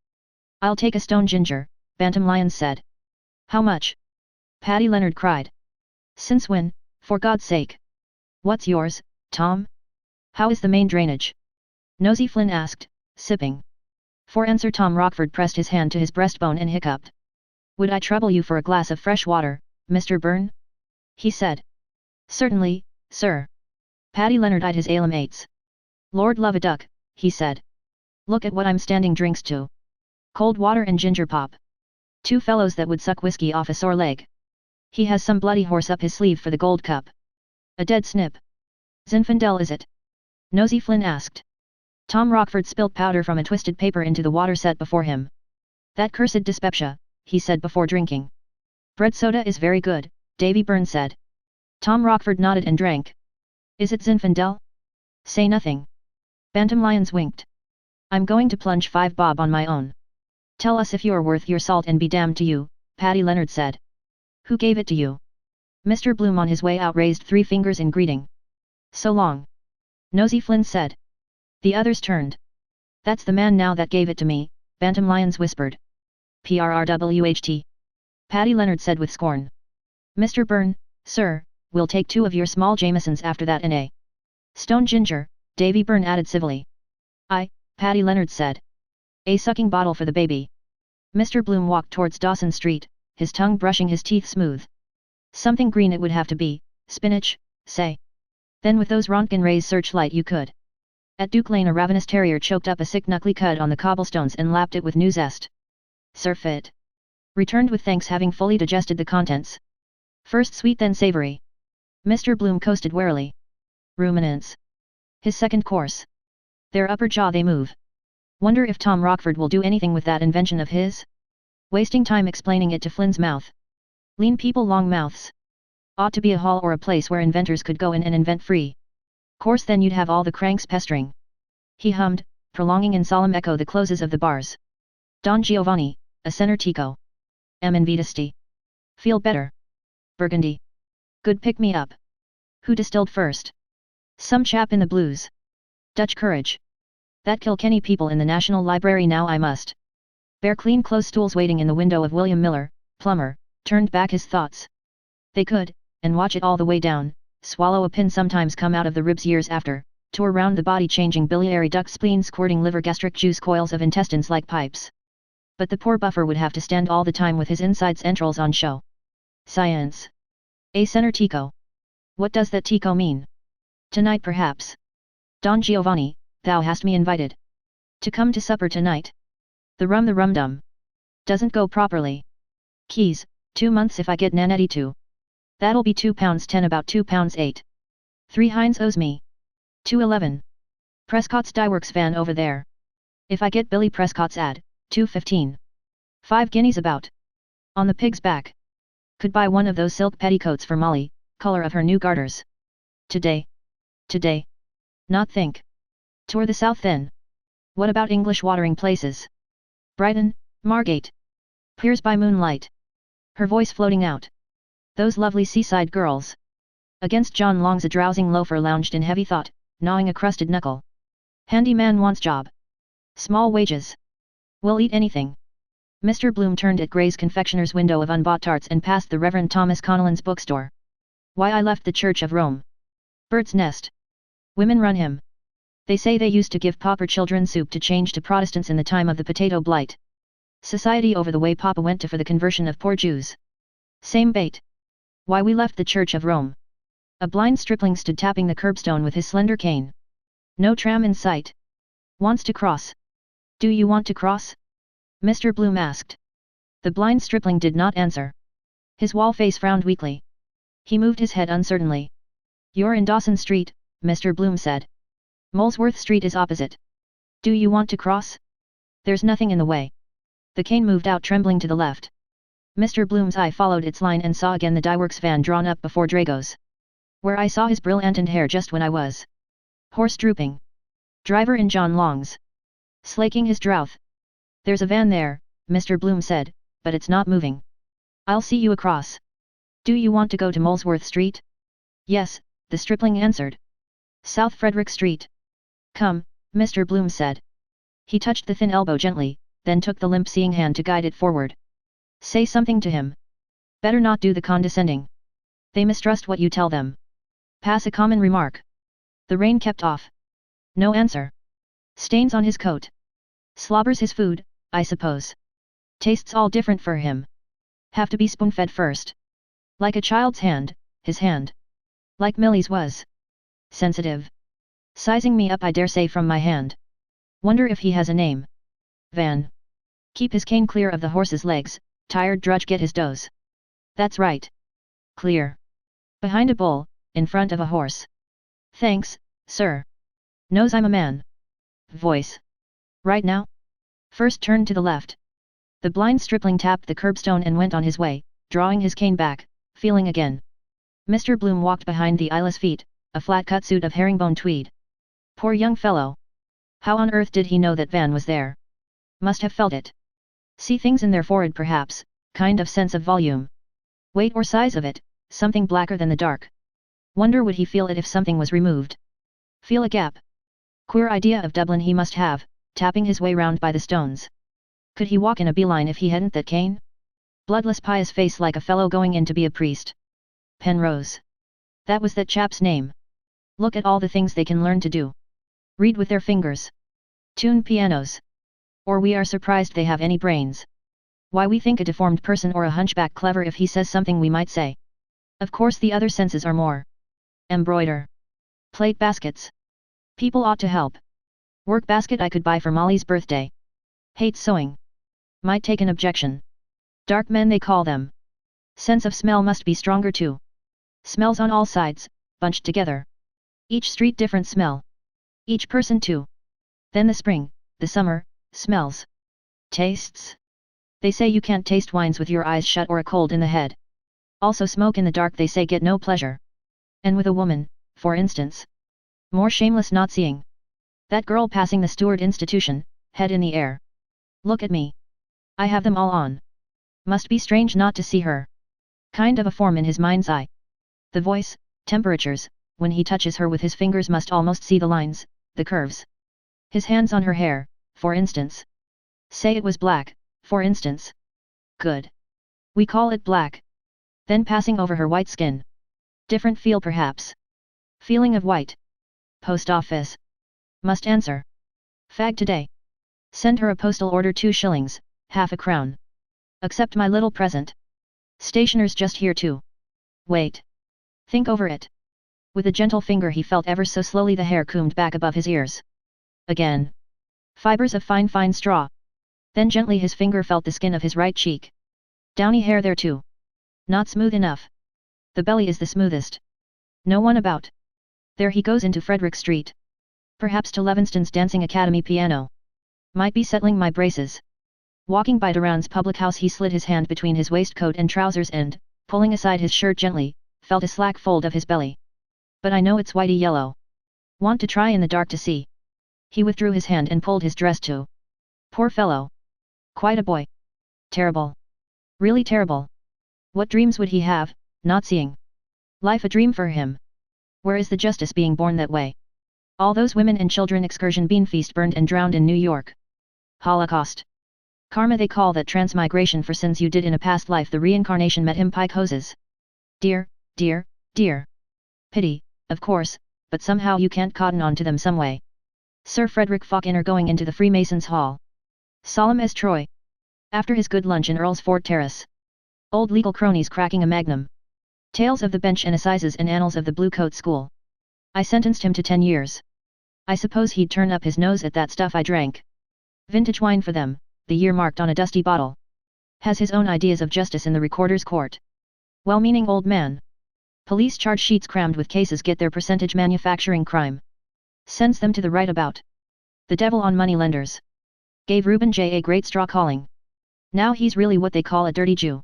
I'll take a stone ginger, Bantam Lyons said. How much? Paddy Leonard cried. Since when, for God's sake? What's yours, Tom? How is the main drainage? Nosy Flynn asked, sipping. For answer Tom Rockford pressed his hand to his breastbone and hiccuped. Would I trouble you for a glass of fresh water, Mr. Byrne? He said. Certainly, sir. Paddy Leonard eyed his ale mates. Lord love a duck, he said. Look at what I'm standing drinks to. Cold water and ginger pop. Two fellows that would suck whiskey off a sore leg. He has some bloody horse up his sleeve for the Gold Cup. A dead snip. Zinfandel is it? Nosy Flynn asked. Tom Rockford spilled powder from a twisted paper into the water set before him. That cursed dyspepsia, he said before drinking. Bread soda is very good, Davy Byrne said. Tom Rockford nodded and drank. Is it Zinfandel? Say nothing. Bantam Lyons winked. I'm going to plunge 5 bob on my own. Tell us if you're worth your salt and be damned to you, Paddy Leonard said. Who gave it to you? Mr. Bloom on his way out raised 3 fingers in greeting. So long. Nosy Flynn said. The others turned. That's the man now that gave it to me, Bantam Lyons whispered. PRRWHT. Paddy Leonard said with scorn. Mr. Byrne, sir, we'll take 2 of your small Jamesons after that in a stone ginger, Davy Byrne added civilly. Paddy Leonard said. A sucking bottle for the baby. Mr. Bloom walked towards Dawson Street, his tongue brushing his teeth smooth. Something green it would have to be, spinach, say. Then with those Rontgen rays searchlight you could. At Duke Lane a ravenous terrier choked up a sick knuckly cud on the cobblestones and lapped it with new zest. Surfeit. Returned with thanks having fully digested the contents. First sweet then savory. Mr. Bloom coasted warily. Ruminants. His second course. Their upper jaw they move. Wonder if Tom Rockford will do anything with that invention of his? Wasting time explaining it to Flynn's mouth. Lean people long mouths. Ought to be a hall or a place where inventors could go in and invent free. Course then you'd have all the cranks pestering. He hummed, prolonging in solemn echo the closes of the bars. Don Giovanni, a center tico. M. Invitasti. Feel better. Burgundy. Good pick me up. Who distilled first? Some chap in the blues. Dutch courage. That Kilkenny people in the National Library now I must. Bear clean clothes stools waiting in the window of William Miller, plumber, turned back his thoughts. They could, and watch it all the way down, swallow a pin sometimes come out of the ribs years after, tour round the body changing biliary duct spleen squirting liver gastric juice coils of intestines like pipes. But the poor buffer would have to stand all the time with his insides entrails on show. Science. A center tico. What does that tico mean? Tonight perhaps. Don Giovanni, thou hast me invited. To come to supper tonight? The rum-dum. Doesn't go properly. Keys, 2 months if I get Nanetti too. That'll be £2.10 about £2.8. 3 Heinz owes me. 2.11. Prescott's Dyeworks van over there. If I get Billy Prescott's ad, 2.15. 5 guineas about. On the pig's back. Could buy one of those silk petticoats for Molly, color of her new garters. Today. Not think. Tour the south then. What about English watering places? Brighton, Margate. Piers by moonlight. Her voice floating out. Those lovely seaside girls. Against John Long's a drowsing loafer lounged in heavy thought, gnawing a crusted knuckle. Handyman wants job. Small wages. Will eat anything. Mr. Bloom turned at Gray's confectioner's window of unbought tarts and passed the Reverend Thomas Connellan's bookstore. Why I left the Church of Rome. Bird's nest. Women run him. They say they used to give pauper children soup to change to Protestants in the time of the potato blight. Society over the way Papa went to for the conversion of poor Jews. Same bait. Why we left the Church of Rome. A blind stripling stood tapping the curbstone with his slender cane. No tram in sight. Wants to cross. Do you want to cross? Mr. Bloom asked. The blind stripling did not answer. His wall face frowned weakly. He moved his head uncertainly. You're in Dawson Street, Mr. Bloom said. Molesworth Street is opposite. Do you want to cross? There's nothing in the way. The cane moved out trembling to the left. Mr. Bloom's eye followed its line and saw again the dyeworks van drawn up before Drago's. Where I saw his brilliant hair just when I was. Horse drooping. Driver in John Long's. Slaking his drouth. There's a van there, Mr. Bloom said, but it's not moving. I'll see you across. Do you want to go to Molesworth Street? Yes, the stripling answered. South Frederick Street. Come, Mr. Bloom said. He touched the thin elbow gently, then took the limp seeing hand to guide it forward. Say something to him. Better not do the condescending. They mistrust what you tell them. Pass a common remark. The rain kept off. No answer. Stains on his coat. Slobbers his food, I suppose. Tastes all different for him. Have to be spoon-fed first. Like a child's hand, his hand. Like Millie's was. Sensitive. Sizing me up I dare say from my hand. Wonder if he has a name. Van. Keep his cane clear of the horse's legs, tired drudge get his dose. That's right. Clear. Behind a bull, in front of a horse. Thanks, sir. Knows I'm a man. Voice. Right now? First turn to the left. The blind stripling tapped the curbstone and went on his way, drawing his cane back, feeling again. Mr. Bloom walked behind the eyeless feet, a flat-cut suit of herringbone tweed. Poor young fellow. How on earth did he know that Van was there? Must have felt it. See things in their forehead perhaps, kind of sense of volume. Weight or size of it, something blacker than the dark. Wonder would he feel it if something was removed. Feel a gap. Queer idea of Dublin he must have, tapping his way round by the stones. Could he walk in a beeline if he hadn't that cane? Bloodless pious face like a fellow going in to be a priest. Penrose. That was that chap's name. Look at all the things they can learn to do. Read with their fingers. Tune pianos. Or we are surprised they have any brains. Why we think a deformed person or a hunchback clever if he says something we might say. Of course the other senses are more. Embroider. Plate baskets. People ought to help. Work basket I could buy for Molly's birthday. Hates sewing. Might take an objection. Dark men they call them. Sense of smell must be stronger too. Smells on all sides, bunched together. Each street different smell. Each person too. Then the spring, the summer, smells. Tastes. They say you can't taste wines with your eyes shut or a cold in the head. Also smoke in the dark they say get no pleasure. And with a woman, for instance. More shameless not seeing. That girl passing the Stewart Institution, head in the air. Look at me. I have them all on. Must be strange not to see her. Kind of a form in his mind's eye. The voice, temperatures, when he touches her with his fingers must almost see the lines, the curves. His hands on her hair, for instance. Say it was black, for instance. Good. We call it black. Then passing over her white skin. Different feel perhaps. Feeling of white. Post office. Must answer. Fag today. Send her a postal order 2 shillings, half a crown. Accept my little present. Stationer's just here too. Wait. Think over it. With a gentle finger he felt ever so slowly the hair combed back above his ears. Again. Fibers of fine straw. Then gently his finger felt the skin of his right cheek. Downy hair there too. Not smooth enough. The belly is the smoothest. No one about. There he goes into Frederick Street. Perhaps to Levinston's Dancing Academy piano. Might be settling my braces. Walking by Duran's public house he slid his hand between his waistcoat and trousers and, pulling aside his shirt gently, felt a slack fold of his belly. But I know it's whitey yellow. Want to try in the dark to see. He withdrew his hand and pulled his dress too. Poor fellow. Quite a boy. Terrible. Really terrible. What dreams would he have, not seeing? Life a dream for him. Where is the justice being born that way? All those women and children excursion bean feast burned and drowned in New York. Holocaust. Karma they call that transmigration for sins you did in a past life the reincarnation met him pike hoses. Dear, dear, dear. Pity, of course, but somehow you can't cotton on to them some way. Sir Frederick Faulkner going into the Freemasons' Hall. Solemn as Troy. After his good lunch in Earl's Fort Terrace. Old legal cronies cracking a magnum. Tales of the bench and assizes and annals of the Blue Coat School. I sentenced him to 10 years. I suppose he'd turn up his nose at that stuff I drank. Vintage wine for them, the year marked on a dusty bottle. Has his own ideas of justice in the recorder's court. Well-meaning old man. Police charge sheets crammed with cases get their percentage manufacturing crime. Sends them to the right about. The devil on moneylenders. Gave Reuben J. a great straw calling. Now he's really what they call a dirty Jew.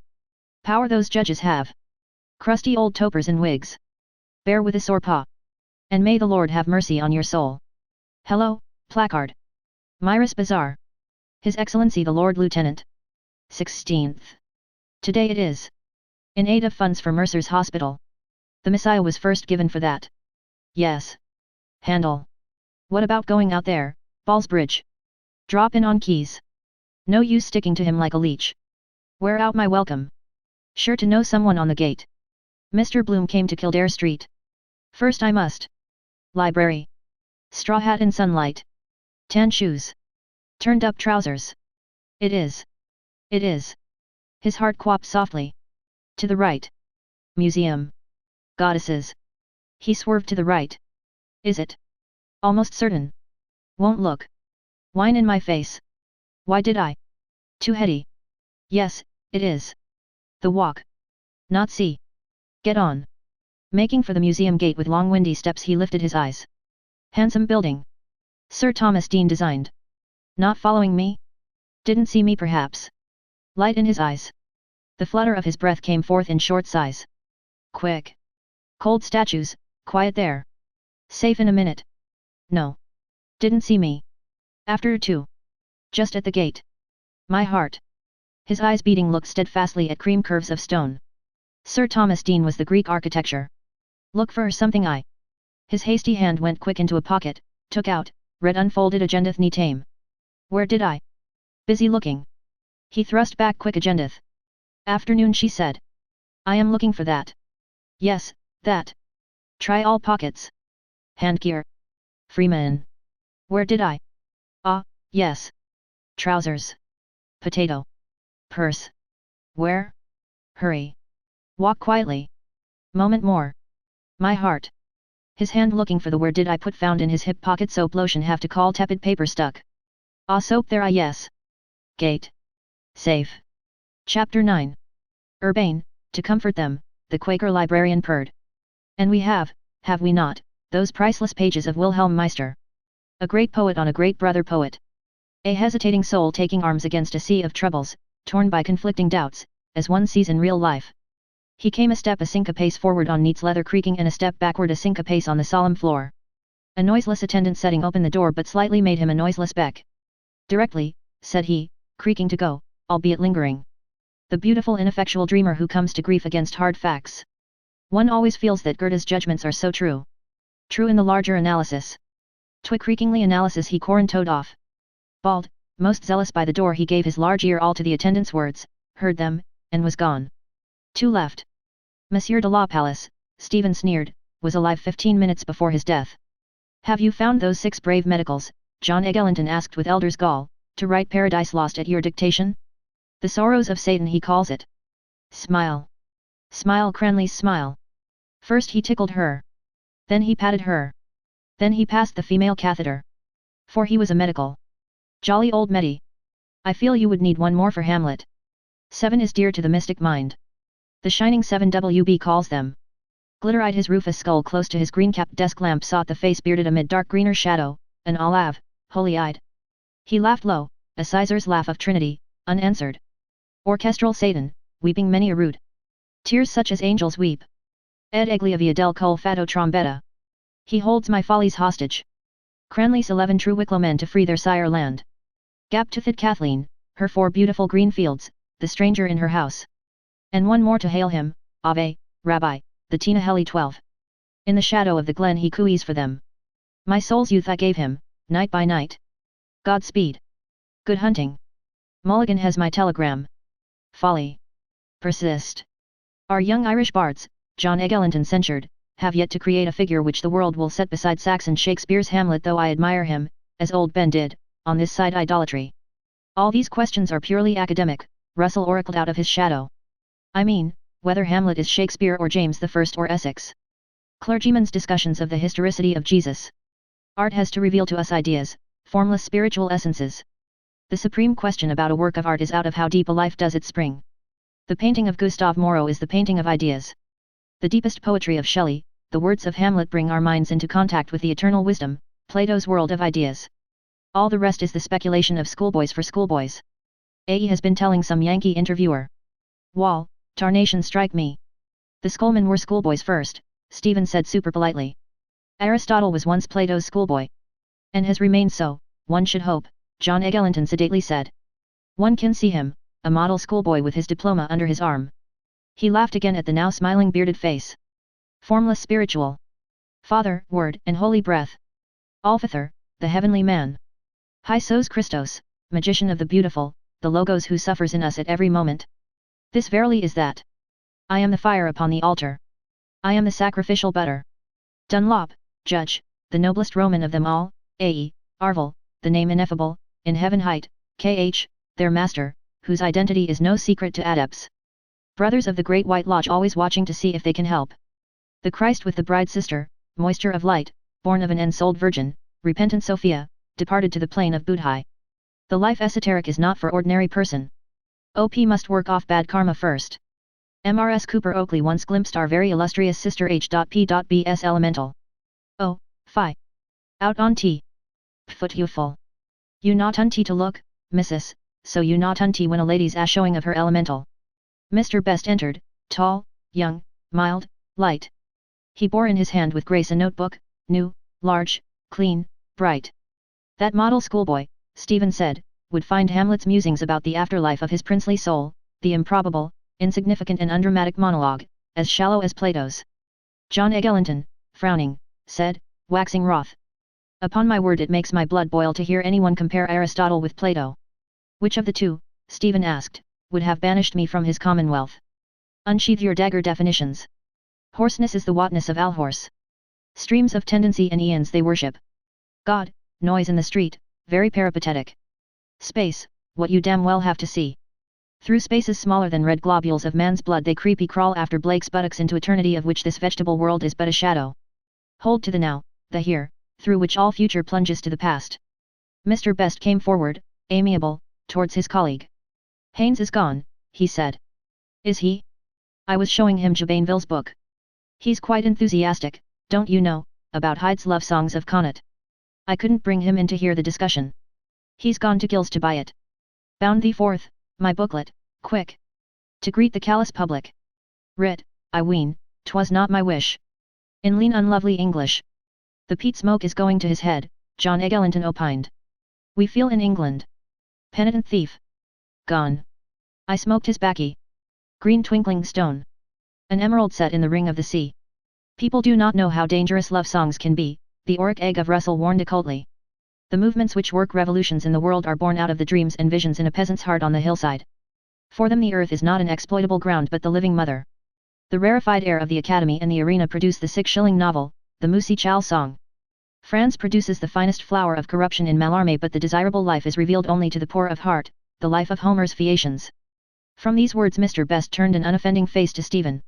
Power those judges have. Crusty old topers in wigs. Bear with a sore paw. And may the Lord have mercy on your soul. Hello, placard. Mirus Bazaar. His Excellency the Lord Lieutenant. 16th. Today it is. In aid of funds for Mercer's Hospital. The Messiah was first given for that. Yes. Handle. What about going out there, Ballsbridge? Drop in on keys. No use sticking to him like a leech. Wear out my welcome. Sure to know someone on the gate. Mr. Bloom came to Kildare Street. First I must. Library. Straw hat and sunlight. Tan shoes. Turned up trousers. It is. It is. His heart quapped softly. To the right. Museum. Goddesses. He swerved to the right. Is it? Almost certain. Won't look. Wine in my face. Why did I? Too heady. Yes, it is. The walk. Not see. Get on. Making for the museum gate with long windy steps he lifted his eyes. Handsome building. Sir Thomas Dean designed. Not following me? Didn't see me perhaps. Light in his eyes. The flutter of his breath came forth in short sighs. Quick. Cold statues, quiet there. Safe in a minute. No. Didn't see me. After two. Just at the gate. My heart. His eyes beating looked steadfastly at cream curves of stone. Sir Thomas Dean was the Greek architecture. Look for something I. His hasty hand went quick into a pocket, took out, read unfolded agendeth ni tame. Where did I? Busy looking. He thrust back quick agendeth. Afternoon she said. I am looking for that. Yes, that. Try all pockets. Handgear. Freeman. Where did I? Ah, yes. Trousers. Potato. Purse. Where? Hurry. Walk quietly. Moment more. My heart. His hand looking for the where did I put found in his hip pocket soap lotion have to call tepid paper stuck. Ah soap there I yes. Gate. Safe. Chapter 9. Urbane, to comfort them, the Quaker librarian purred. And we have we not, those priceless pages of Wilhelm Meister. A great poet on a great brother poet. A hesitating soul taking arms against a sea of troubles, torn by conflicting doubts, as one sees in real life. He came a step a syncopace forward on Neat's leather creaking and a step backward a syncopace on the solemn floor. A noiseless attendant setting open the door but slightly made him a noiseless beck. Directly, said he, creaking to go, albeit lingering. The beautiful ineffectual dreamer who comes to grief against hard facts. One always feels that Goethe's judgments are so true. True in the larger analysis. Creakingly analysis he corantoed off. Bald, most zealous by the door he gave his large ear all to the attendant's words, heard them, and was gone. Two left. Monsieur de la Palace, Stephen sneered, was alive 15 minutes before his death. Have you found those 6 brave medicals, John Eglinton asked with elder's gall, to write Paradise Lost at your dictation? The sorrows of Satan he calls it. Smile. Smile Cranley's smile. First he tickled her. Then he patted her. Then he passed the female catheter. For he was a medical. Jolly old Meddy. I feel you would need one more for Hamlet. 7 is dear to the mystic mind. The shining 7 WB calls them. Glitter-eyed his rufous skull close to his green-capped desk lamp sought the face bearded amid dark greener shadow, an olive, holy-eyed. He laughed low, a sizar's laugh of Trinity, unanswered. Orchestral Satan, weeping many a rude. Tears such as angels weep. Ed egli via del col fatto trombetta. He holds my follies hostage. Cranley's 11 true Wicklow men to free their sire land. Gap to fit Kathleen, her 4 beautiful green fields, the stranger in her house. And one more to hail him, Ave, Rabbi, the Tina Heli 12. In the shadow of the glen he cooees for them. My soul's youth I gave him, night by night. Godspeed. Good hunting. Mulligan has my telegram. Folly. Persist. Our young Irish bards, John Eglinton censured, have yet to create a figure which the world will set beside Saxon Shakespeare's Hamlet, though I admire him, as old Ben did, on this side idolatry. All these questions are purely academic, Russell oracled out of his shadow. I mean, whether Hamlet is Shakespeare or James I or Essex. Clergymen's discussions of the historicity of Jesus. Art has to reveal to us ideas, formless spiritual essences. The supreme question about a work of art is out of how deep a life does it spring. The painting of Gustave Moreau is the painting of ideas. The deepest poetry of Shelley, the words of Hamlet bring our minds into contact with the eternal wisdom, Plato's world of ideas. All the rest is the speculation of schoolboys for schoolboys. A.E. has been telling some Yankee interviewer. Wall, tarnation strike me. The schoolmen were schoolboys first, Stephen said super politely. Aristotle was once Plato's schoolboy. And has remained so, one should hope, John Eglinton sedately said. One can see him, a model schoolboy with his diploma under his arm. He laughed again at the now smiling bearded face. Formless spiritual. Father, Word, and Holy Breath. Alphather, the heavenly man. Hysos Christos, magician of the beautiful, the Logos who suffers in us at every moment. This verily is that. I am the fire upon the altar. I am the sacrificial butter. Dunlop, judge, the noblest Roman of them all, A.E., Arvel, the name ineffable, in heaven height, K.H., their master, whose identity is no secret to adepts. Brothers of the Great White Lodge always watching to see if they can help. The Christ with the bride sister, moisture of light, born of an ensouled virgin, repentant Sophia, departed to the plain of Budhai. The life esoteric is not for ordinary person. OP must work off bad karma first. M.R.S. Cooper Oakley once glimpsed our very illustrious sister H.P.B.S. Elemental. Oh, fie. Out on tea. Pfoot you full. You not on tea to look, missus, so you not on tea when a lady's a showing of her elemental. Mr. Best entered, tall, young, mild, light. He bore in his hand with grace a notebook, new, large, clean, bright. That model schoolboy, Stephen said, would find Hamlet's musings about the afterlife of his princely soul, the improbable, insignificant and undramatic monologue, as shallow as Plato's. John Eglinton, frowning, said, waxing wroth. Upon my word it makes my blood boil to hear anyone compare Aristotle with Plato. Which of the two, Stephen asked, would have banished me from his commonwealth? Unsheath your dagger definitions. Hoarseness is the whatness of Alhorse. Streams of tendency and eons they worship. God, noise in the street, very peripatetic. Space, what you damn well have to see. Through spaces smaller than red globules of man's blood they creepy crawl after Blake's buttocks into eternity of which this vegetable world is but a shadow. Hold to the now, the here, through which all future plunges to the past. Mr. Best came forward, amiable, towards his colleague. Haynes is gone, he said. Is he? I was showing him Jabaneville's book. He's quite enthusiastic, don't you know, about Hyde's love songs of Connaught. I couldn't bring him in to hear the discussion. He's gone to Gill's to buy it. Bound thee forth, my booklet, quick. To greet the callous public. Writ, I ween, 'twas not my wish. In lean unlovely English. The peat smoke is going to his head, John Eglinton opined. We feel in England. Penitent thief. Gone. I smoked his baccy. Green twinkling stone. An emerald set in the ring of the sea. People do not know how dangerous love songs can be, the auric egg of Russell warned coldly. The movements which work revolutions in the world are born out of the dreams and visions in a peasant's heart on the hillside. For them the earth is not an exploitable ground but the living mother. The rarefied air of the academy and the arena produce the 6-shilling novel, the Musi Chal song. France produces the finest flower of corruption in Mallarmé, but the desirable life is revealed only to the poor of heart, the life of Homer's Phaeacians. From these words Mr. Best turned an unoffending face to Stephen.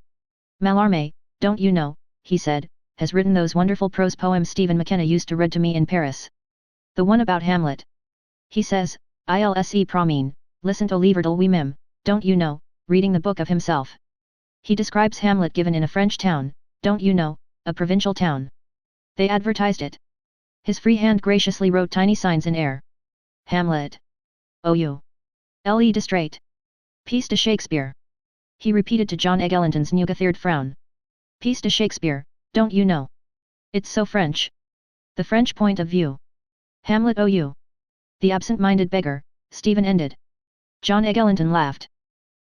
Mallarmé, don't you know, he said, has written those wonderful prose poems Stephen McKenna used to read to me in Paris. The one about Hamlet. He says, Ilse Promine, listen to Livre oui mem, don't you know, reading the book of himself. He describes Hamlet given in a French town, don't you know, a provincial town. They advertised it. His free hand graciously wrote tiny signs in air. Hamlet. O.U. L.E. Distraight. Piece de Shakespeare. He repeated to John Eglinton's nougat-eared frown. Piece de Shakespeare, don't you know? It's so French. The French point of view. Hamlet OU. The absent-minded beggar, Stephen ended. John Eglinton laughed.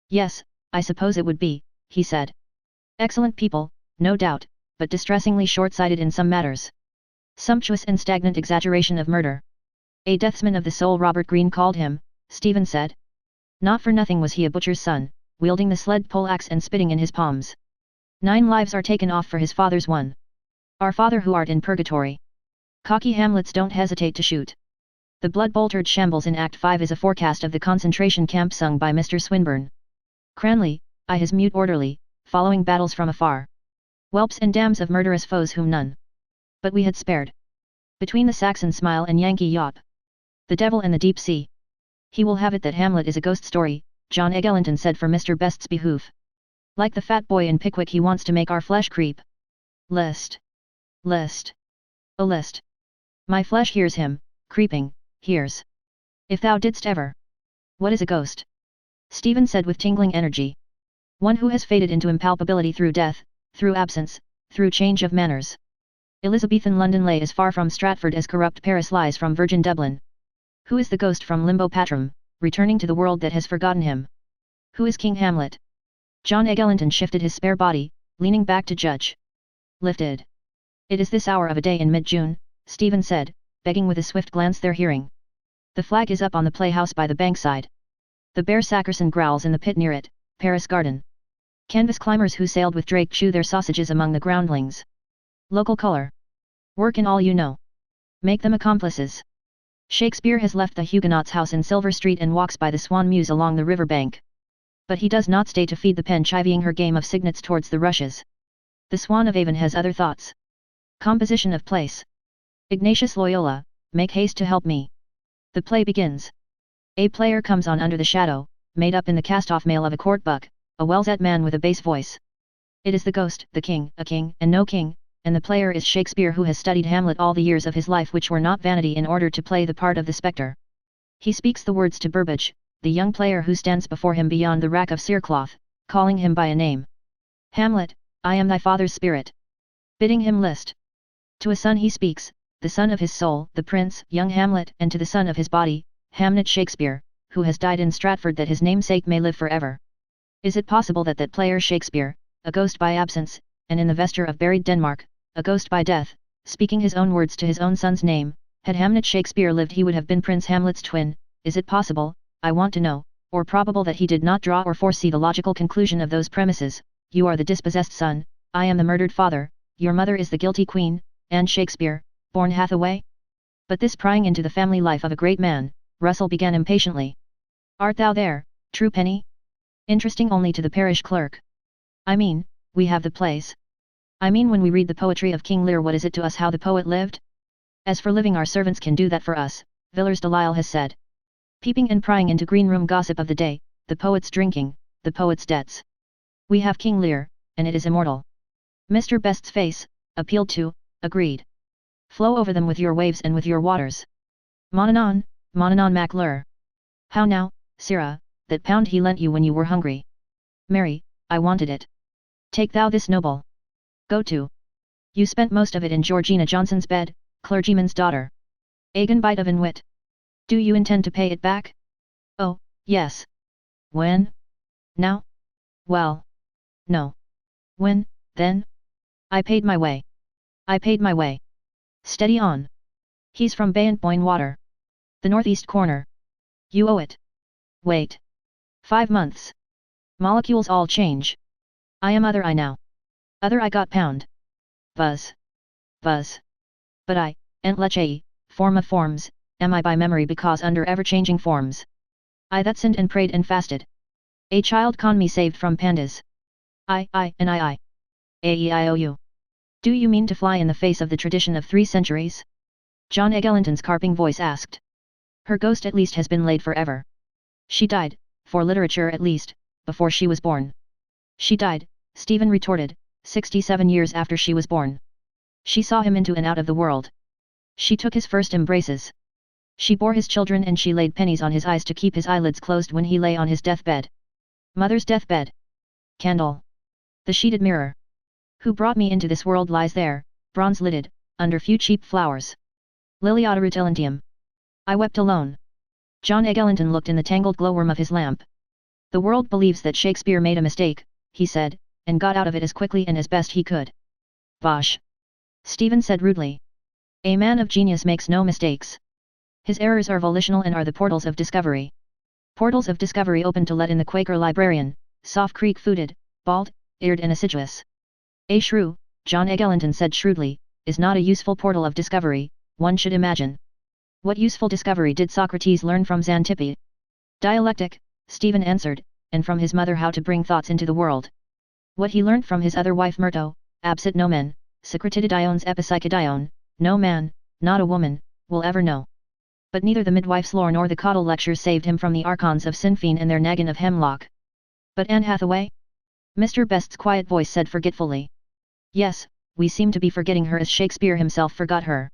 Yes, I suppose it would be, he said. Excellent people, no doubt, but distressingly short-sighted in some matters. Sumptuous and stagnant exaggeration of murder. A deathsman of the soul Robert Greene called him, Stephen said. Not for nothing was he a butcher's son, wielding the sled pole axe and spitting in his palms. 9 lives are taken off for his father's one. Our Father who art in purgatory. Cocky Hamlets don't hesitate to shoot. The blood-boltered shambles in Act 5 is a forecast of the concentration camp sung by Mr. Swinburne. Cranley, I his mute orderly, following battles from afar. Whelps and dams of murderous foes whom none but we had spared. Between the Saxon smile and Yankee yawp. The devil and the deep sea. He will have it that Hamlet is a ghost story, John Eglinton said for Mr. Best's behoof. Like the fat boy in Pickwick he wants to make our flesh creep. Lest. Lest. Oh lest. My flesh hears him, creeping, hears. If thou didst ever. What is a ghost? Stephen said with tingling energy. One who has faded into impalpability through death, through absence, through change of manners. Elizabethan London lay as far from Stratford as corrupt Paris lies from virgin Dublin. Who is the ghost from limbo patrum, returning to the world that has forgotten him? Who is King Hamlet? John Eglinton shifted his spare body, leaning back to judge. Lifted. It is this hour of a day in mid-June, Stephen said, begging with a swift glance their hearing. The flag is up on the playhouse by the bankside. The bear Sackerson growls in the pit near it, Paris Garden. Canvas climbers who sailed with Drake chew their sausages among the groundlings. Local color. Work in all you know. Make them accomplices. Shakespeare has left the Huguenot's house in Silver Street and walks by the Swan Mews along the river bank. But he does not stay to feed the pen chivying her game of signets towards the rushes. The Swan of Avon has other thoughts. Composition of place. Ignatius Loyola, make haste to help me. The play begins. A player comes on under the shadow, made up in the cast-off mail of a court buck, a well-set man with a bass voice. It is the ghost, the king, a king, and no king, and the player is Shakespeare who has studied Hamlet all the years of his life which were not vanity in order to play the part of the spectre. He speaks the words to Burbage, the young player who stands before him beyond the rack of cerecloth, calling him by a name. Hamlet, I am thy father's spirit. Bidding him list. To a son he speaks, the son of his soul, the prince, young Hamlet, and to the son of his body, Hamnet Shakespeare, who has died in Stratford that his namesake may live forever. Is it possible that that player Shakespeare, a ghost by absence, and in the vesture of buried Denmark, a ghost by death, speaking his own words to his own son's name, had Hamnet Shakespeare lived he would have been Prince Hamlet's twin? Is it possible, I want to know, or probable that he did not draw or foresee the logical conclusion of those premises? You are the dispossessed son, I am the murdered father, your mother is the guilty queen, and Shakespeare, born Hathaway? But this prying into the family life of a great man, Russell began impatiently. Art thou there, true penny? Interesting only to the parish clerk. I mean, we have the plays. I mean when we read the poetry of King Lear, what is it to us how the poet lived? As for living, our servants can do that for us, Villers de Lisle has said. Peeping and prying into green-room gossip of the day, the poet's drinking, the poet's debts. We have King Lear, and it is immortal. Mr. Best's face, appealed to, agreed. Flow over them with your waves and with your waters. Monanon Mac Lure. How now, sirrah, that pound he lent you when you were hungry? Marry, I wanted it. Take thou this noble. Go to. You spent most of it in Georgina Johnson's bed, clergyman's daughter. Agan bite of an wit. Do you intend to pay it back? Oh, yes. When? Now? Well. No. When, then? I paid my way. I paid my way. Steady on. He's from Bayant Water. The northeast corner. You owe it. Wait. 5 months. Molecules all change. I am other I now. Other I got pound. Buzz. Buzz. But I, ent leche, form of forms, am I by memory because under ever-changing forms. I that sinned and prayed and fasted. A child con me saved from pandas. I. A-E-I-O-U. Do you mean to fly in the face of the tradition of 3 centuries? John Eglinton's carping voice asked. Her ghost at least has been laid forever. She died, for literature at least, before she was born. She died, Stephen retorted, 67 years after she was born. She saw him into and out of the world. She took his first embraces. She bore his children and she laid pennies on his eyes to keep his eyelids closed when he lay on his deathbed. Mother's deathbed. Candle. The sheeted mirror. Who brought me into this world lies there, bronze-lidded, under few cheap flowers. Liliata rutilantium, I wept alone. John Eglinton looked in the tangled glowworm of his lamp. The world believes that Shakespeare made a mistake, he said, and got out of it as quickly and as best he could. Bosh! Stephen said rudely. A man of genius makes no mistakes. His errors are volitional and are the portals of discovery. Portals of discovery open to let in the Quaker librarian, soft creek-footed, bald, eared and assiduous. A shrew, John Eglinton said shrewdly, is not a useful portal of discovery, one should imagine. What useful discovery did Socrates learn from Xantippe? Dialectic, Stephen answered, and from his mother how to bring thoughts into the world. What he learnt from his other wife Myrto, absit nomen, Socratidiones epipsychidion, no man, not a woman, will ever know. But neither the midwife's lore nor the caudal lectures saved him from the archons of Sinn Fein and their naggin of hemlock. But Anne Hathaway? Mr. Best's quiet voice said forgetfully. Yes, we seem to be forgetting her as Shakespeare himself forgot her.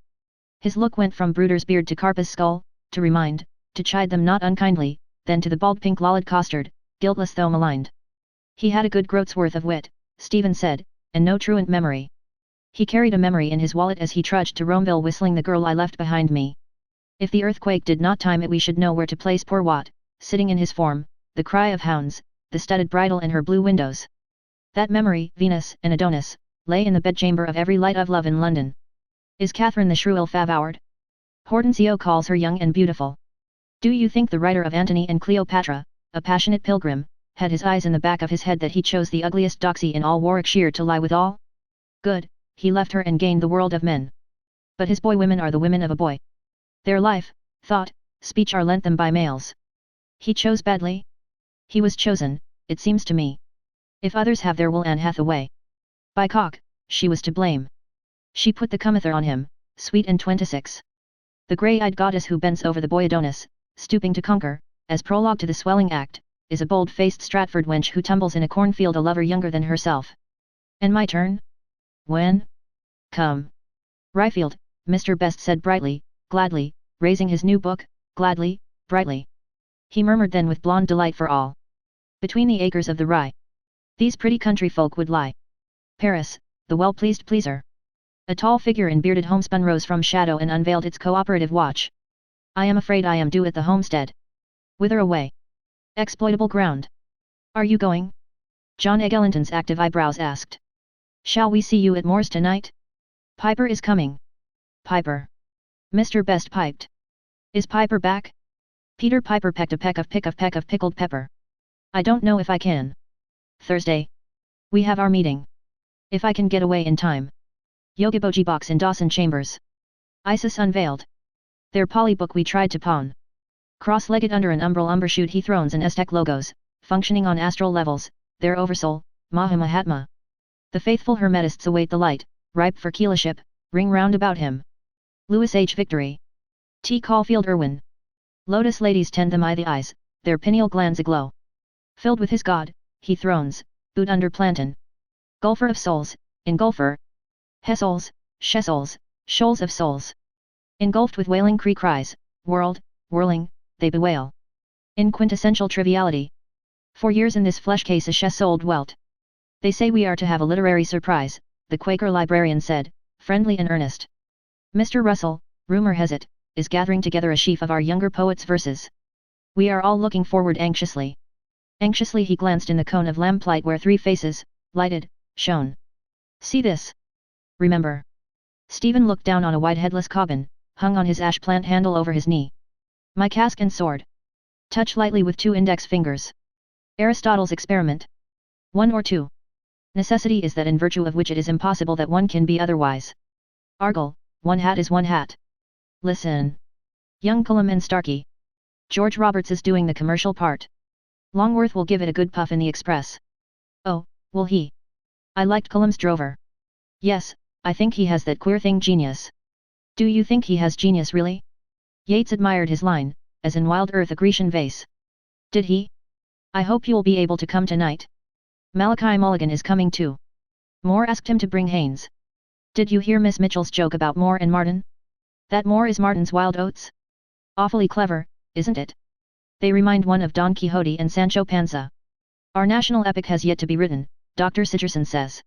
His look went from Bruder's beard to Carpa's skull, to remind, to chide them not unkindly, then to the bald pink lollid costard, guiltless though maligned. He had a good groat's worth of wit, Stephen said, and no truant memory. He carried a memory in his wallet as he trudged to Romeville whistling The Girl I Left Behind Me. If the earthquake did not time it we should know where to place poor Watt, sitting in his form, the cry of hounds, the studded bridle and her blue windows. That memory, Venus and Adonis, lay in the bedchamber of every light of love in London. Is Catherine the shrew ill-favoured? Hortensio calls her young and beautiful. Do you think the writer of Antony and Cleopatra, a passionate pilgrim, had his eyes in the back of his head that he chose the ugliest doxy in all Warwickshire to lie withal? Good, he left her and gained the world of men. But his boy women are the women of a boy. Their life, thought, speech are lent them by males. He chose badly? He was chosen, it seems to me. If others have their will Anne Hathaway. By cock, she was to blame. She put the comether on him, sweet and 26. The grey-eyed goddess who bends over the boy Adonis, stooping to conquer, as prologue to the swelling act, is a bold-faced Stratford wench who tumbles in a cornfield a lover younger than herself. And my turn? When? Come. Ryfield, Mr. Best said brightly, gladly, raising his new book, gladly, brightly. He murmured then with blonde delight for all. Between the acres of the rye. These pretty country folk would lie. Paris, the well-pleased pleaser. A tall figure in bearded homespun rose from shadow and unveiled its cooperative watch. I am afraid I am due at the homestead. Whither away? Exploitable ground. Are you going? John Eglinton's active eyebrows asked. Shall we see you at Moore's tonight? Piper is coming. Piper. Mr. Best piped. Is Piper back? Peter Piper pecked a peck of pickled pepper. I don't know if I can. Thursday. We have our meeting. If I can get away in time. Yogiboji box in Dawson Chambers. Isis unveiled. Their polybook we tried to pawn. Cross-legged under an umbral umbershoot he thrones and Aztec logos, functioning on astral levels, their oversoul, Mahamahatma. The faithful Hermetists await the light, ripe for keelship, ring round about him. Louis H. Victory. T. Caulfield Irwin. Lotus ladies tend them the eyes, their pineal glands aglow. Filled with his god, he thrones, boot under plantain. Gulfer of souls, engulfer. Hesouls, shesouls, shoals of souls. Engulfed with wailing cree cries, whirled, whirling, they bewail. In quintessential triviality. For years in this flesh case a shesoul dwelt. They say we are to have a literary surprise, the Quaker librarian said, friendly and earnest. Mr. Russell, rumor has it, is gathering together a sheaf of our younger poets' verses. We are all looking forward anxiously. Anxiously he glanced in the cone of lamplight where three faces, lighted, shone. See this. Remember. Stephen looked down on a wide headless cobbin, hung on his ash plant handle over his knee. My cask and sword. Touch lightly with 2 index fingers. Aristotle's experiment. 1 or 2. Necessity is that in virtue of which it is impossible that one can be otherwise. Argal, one hat is one hat. Listen. Young Cullum and Starkey. George Roberts is doing the commercial part. Longworth will give it a good puff in the Express. Oh, will he? I liked Cullum's Drover. Yes, I think he has that queer thing genius. Do you think he has genius really? Yeats admired his line, as in Wild Earth a Grecian vase. Did he? I hope you'll be able to come tonight. Malachi Mulligan is coming too. Moore asked him to bring Haynes. Did you hear Miss Mitchell's joke about Moore and Martin? That Moore is Martin's wild oats? Awfully clever, isn't it? They remind one of Don Quixote and Sancho Panza. Our national epic has yet to be written, Dr. Sigerson says.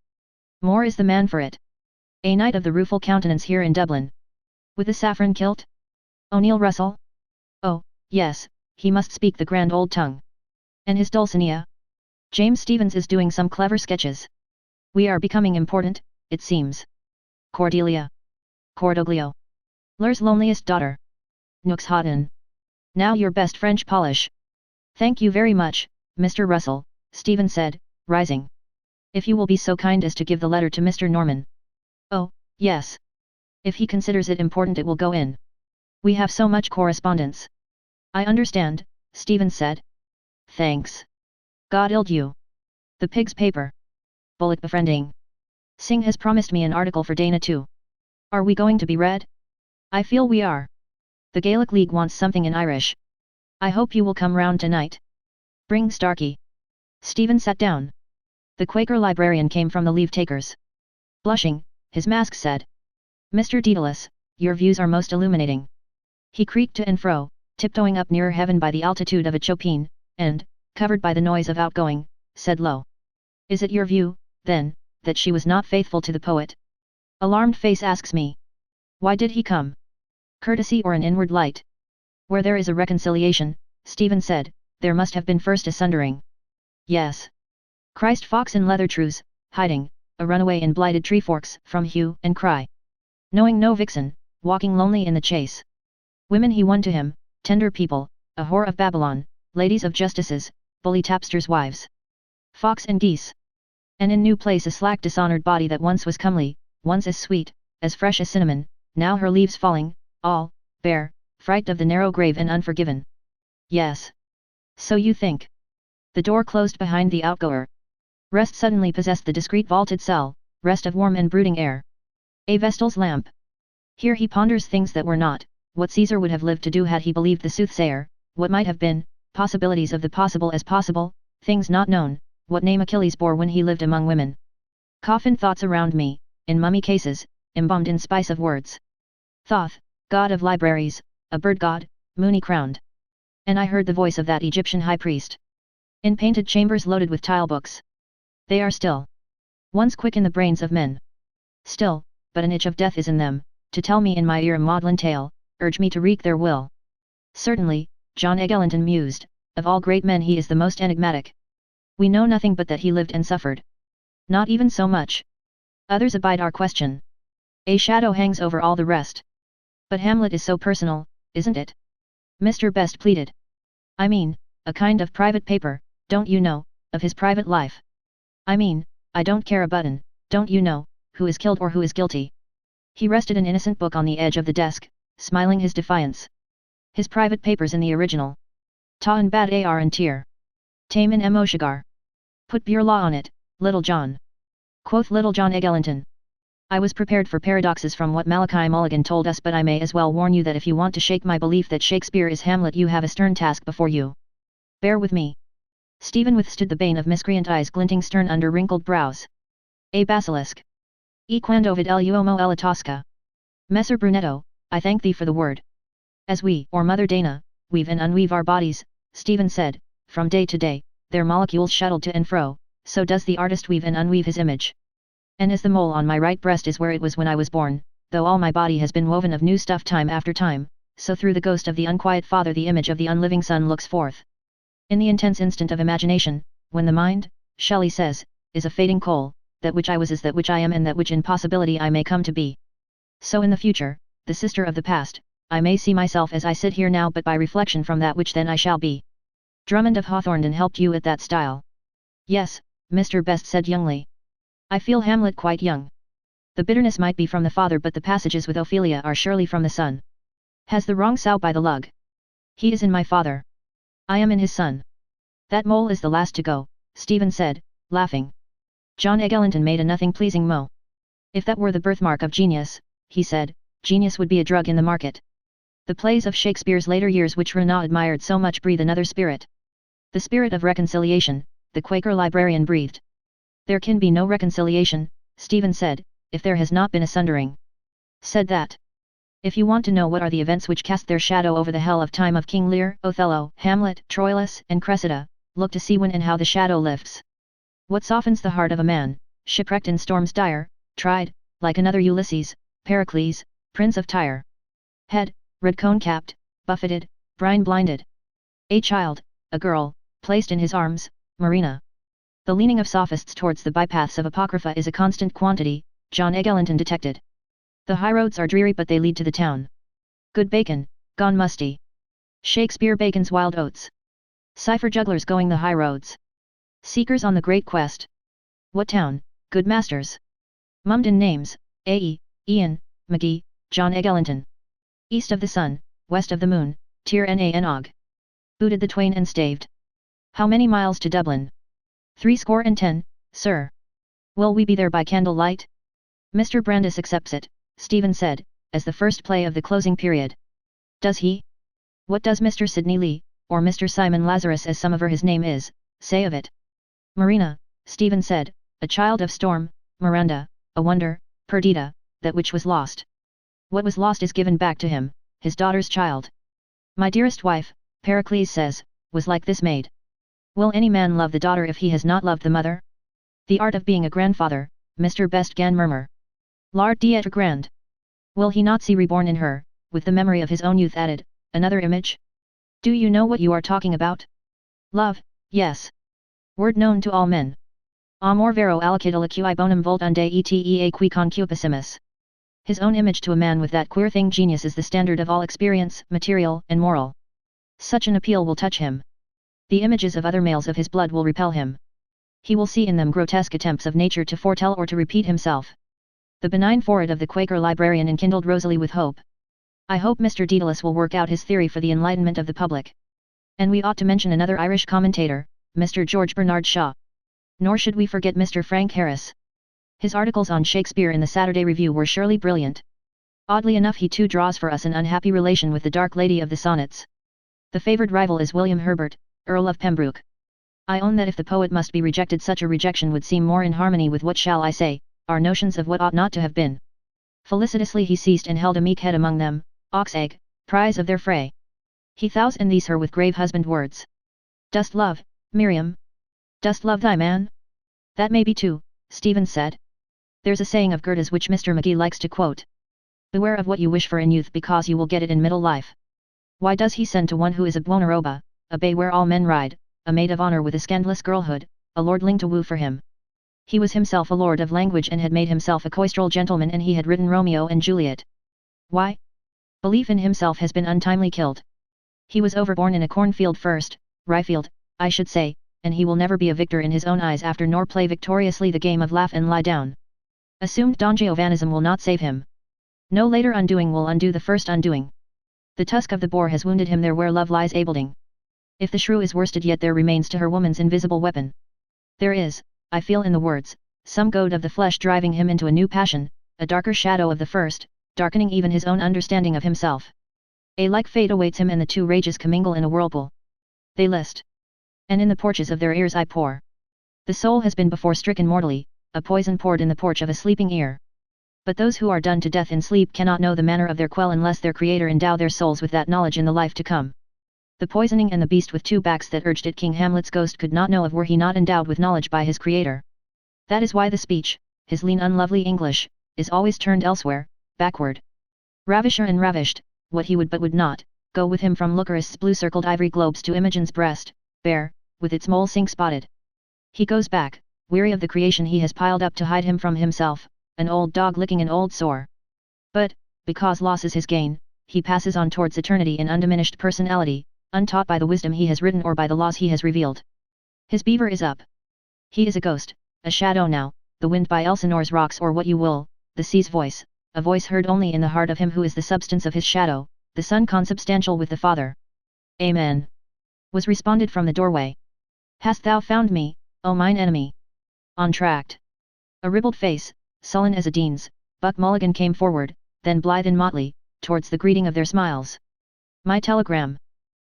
Moore is the man for it. A knight of the rueful countenance here in Dublin. With a saffron kilt? O'Neill Russell? Yes, he must speak the grand old tongue. And his Dulcinea? James Stephens is doing some clever sketches. We are becoming important, it seems. Cordelia. Cordoglio. Lur's loneliest daughter. Nux Houghton. Now your best French polish. Thank you very much, Mr. Russell, Stephen said, rising. If you will be so kind as to give the letter to Mr. Norman. Oh, yes. If he considers it important it will go in. We have so much correspondence. I understand, Stephen said. Thanks. God ild you. The pig's paper. Bullet befriending. Singh has promised me an article for Dana too. Are we going to be read? I feel we are. The Gaelic League wants something in Irish. I hope you will come round tonight. Bring Starkey. Stephen sat down. The Quaker librarian came from the leave-takers. Blushing, his mask said. Mr. Daedalus, your views are most illuminating. He creaked to and fro, tiptoeing up nearer heaven by the altitude of a chopin, and, covered by the noise of outgoing, said low. Is it your view, then, that she was not faithful to the poet? Alarmed face asks me. Why did he come? Courtesy or an inward light? Where there is a reconciliation, Stephen said, there must have been first a sundering. Yes. Christ fox in leather trews, hiding, a runaway in blighted tree forks from hue and cry. Knowing no vixen, walking lonely in the chase. Women he won to him, tender people, a whore of Babylon, ladies of justices, bully tapsters' wives. Fox and geese. And in new place a slack dishonored body that once was comely, once as sweet, as fresh as cinnamon, now her leaves falling, all, bare, fright of the narrow grave and unforgiven. Yes. So you think. The door closed behind the outgoer. Rest suddenly possessed the discreet vaulted cell, rest of warm and brooding air. A vestal's lamp. Here he ponders things that were not, what Caesar would have lived to do had he believed the soothsayer, what might have been, possibilities of the possible as possible, things not known, what name Achilles bore when he lived among women. Coffin thoughts around me, in mummy cases, embalmed in spice of words. Thoth, god of libraries, a bird god, moony-crowned. And I heard the voice of that Egyptian high priest. In painted chambers loaded with tile books. They are still. Once quick in the brains of men. Still, but an itch of death is in them, to tell me in my ear a maudlin tale, urge me to wreak their will. Certainly, John Eglinton mused, of all great men he is the most enigmatic. We know nothing but that he lived and suffered. Not even so much. Others abide our question. A shadow hangs over all the rest. But Hamlet is so personal, isn't it? Mr. Best pleaded. I mean, a kind of private paper, don't you know, of his private life. I mean, I don't care a button, don't you know, who is killed or who is guilty. He rested an innocent book on the edge of the desk, smiling his defiance. His private papers in the original. Ta and bad ar and tier. Tame in Emoshigar. Put beer law on it, Little John. Quoth Little John Eglinton. I was prepared for paradoxes from what Malachi Mulligan told us, but I may as well warn you that if you want to shake my belief that Shakespeare is Hamlet you have a stern task before you. Bear with me. Stephen withstood the bane of miscreant eyes glinting stern under wrinkled brows. A basilisk. E quando vid el uomo ella tosca. Messer Brunetto, I thank thee for the word. As we, or Mother Dana, weave and unweave our bodies, Stephen said, from day to day, their molecules shuttled to and fro, so does the artist weave and unweave his image. And as the mole on my right breast is where it was when I was born, though all my body has been woven of new stuff time after time, so through the ghost of the unquiet father the image of the unliving son looks forth. In the intense instant of imagination, when the mind, Shelley says, is a fading coal, that which I was is that which I am and that which in possibility I may come to be. So in the future, the sister of the past, I may see myself as I sit here now but by reflection from that which then I shall be. Drummond of Hawthornden helped you at that style. Yes, Mr. Best said youngly. I feel Hamlet quite young. The bitterness might be from the father but the passages with Ophelia are surely from the son. Has the wrong sow by the lug. He is in my father. I am in his son. That mole is the last to go, Stephen said, laughing. John Eglinton made a nothing-pleasing moe. If that were the birthmark of genius, he said, genius would be a drug in the market. The plays of Shakespeare's later years which Renan admired so much breathe another spirit. The spirit of reconciliation, the Quaker librarian breathed. There can be no reconciliation, Stephen said, if there has not been a sundering. Said that. If you want to know what are the events which cast their shadow over the hell of time of King Lear, Othello, Hamlet, Troilus, and Cressida, look to see when and how the shadow lifts. What softens the heart of a man, shipwrecked in storms dire, tried, like another Ulysses, Pericles, Prince of Tyre. Head, red cone-capped, buffeted, Brian blinded. A child, a girl, placed in his arms, Marina. The leaning of sophists towards the bypaths of Apocrypha is a constant quantity, John Eglinton detected. The highroads are dreary but they lead to the town. Good bacon, gone musty. Shakespeare Bacon's Wild Oats. Cipher jugglers going the high roads. Seekers on the great quest. What town, good masters? Mummed in names, A.E., Ian, McGee, John Eglinton. East of the sun, west of the moon, Tir na Og. Booted the twain and staved. How many miles to Dublin? 70, sir. Will we be there by candlelight? Mr. Brandis accepts it, Stephen said, as the first play of the closing period. Does he? What does Mr. Sidney Lee, or Mr. Simon Lazarus as some of his name is, say of it? Marina, Stephen said, a child of storm, Miranda, a wonder, perdita, that which was lost. What was lost is given back to him, his daughter's child. My dearest wife, Pericles says, was like this maid. Will any man love the daughter if he has not loved the mother? The art of being a grandfather, Mr. Bestgan murmur. L'art d'être grand. Will he not see reborn in her, with the memory of his own youth added, another image? Do you know what you are talking about? Love, yes. Word known to all men. Amor vero aliquidaliqui bonum volt unde eta qui concupissimus. His own image to a man with that queer thing genius is the standard of all experience, material and moral. Such an appeal will touch him. The images of other males of his blood will repel him. He will see in them grotesque attempts of nature to foretell or to repeat himself. The benign forehead of the Quaker librarian enkindled rosily with hope. I hope Mr. Daedalus will work out his theory for the enlightenment of the public. And we ought to mention another Irish commentator, Mr. George Bernard Shaw. Nor should we forget Mr. Frank Harris. His articles on Shakespeare in the Saturday Review were surely brilliant. Oddly enough he too draws for us an unhappy relation with the dark lady of the sonnets. The favoured rival is William Herbert, Earl of Pembroke. I own that if the poet must be rejected such a rejection would seem more in harmony with what shall I say, our notions of what ought not to have been. Felicitously he ceased and held a meek head among them, ox egg, prize of their fray. He thous and these her with grave husband words. Dost love, Miriam? Dost love thy man? That may be too, Stephen said. There's a saying of Goethe's which Mr. McGee likes to quote. Beware of what you wish for in youth because you will get it in middle life. Why does he send to one who is a buonaroba, a bay where all men ride, a maid of honor with a scandalous girlhood, a lordling to woo for him? He was himself a lord of language and had made himself a coistrel gentleman and he had written Romeo and Juliet. Why? Belief in himself has been untimely killed. He was overborn in a cornfield first, ryefield, I should say, and he will never be a victor in his own eyes after nor play victoriously the game of laugh and lie down. Assumed Don Giovannism will not save him. No later undoing will undo the first undoing. The tusk of the boar has wounded him there where love lies ableding. If the shrew is worsted yet there remains to her woman's invisible weapon. There is, I feel in the words, some goad of the flesh driving him into a new passion, a darker shadow of the first, darkening even his own understanding of himself. A like fate awaits him and the two rages commingle in a whirlpool. They list. And in the porches of their ears I pour. The soul has been before stricken mortally, a poison poured in the porch of a sleeping ear. But those who are done to death in sleep cannot know the manner of their quell unless their Creator endow their souls with that knowledge in the life to come. The poisoning and the beast with two backs that urged it King Hamlet's ghost could not know of were he not endowed with knowledge by his Creator. That is why the speech, his lean unlovely English, is always turned elsewhere, backward. Ravisher and ravished, what he would but would not, go with him from Lucarist's blue-circled ivory globes to Imogen's breast, bare, with its mole sink spotted. He goes back, weary of the creation he has piled up to hide him from himself, an old dog licking an old sore. But, because loss is his gain, he passes on towards eternity in undiminished personality, untaught by the wisdom he has written or by the laws he has revealed. His beaver is up. He is a ghost, a shadow now, the wind by Elsinore's rocks or what you will, the sea's voice, a voice heard only in the heart of him who is the substance of his shadow, the Son consubstantial with the Father. Amen. Was responded from the doorway. Hast thou found me, O mine enemy? Entract. A ribald face, sullen as a dean's, Buck Mulligan came forward, then blithe and motley, towards the greeting of their smiles. My telegram.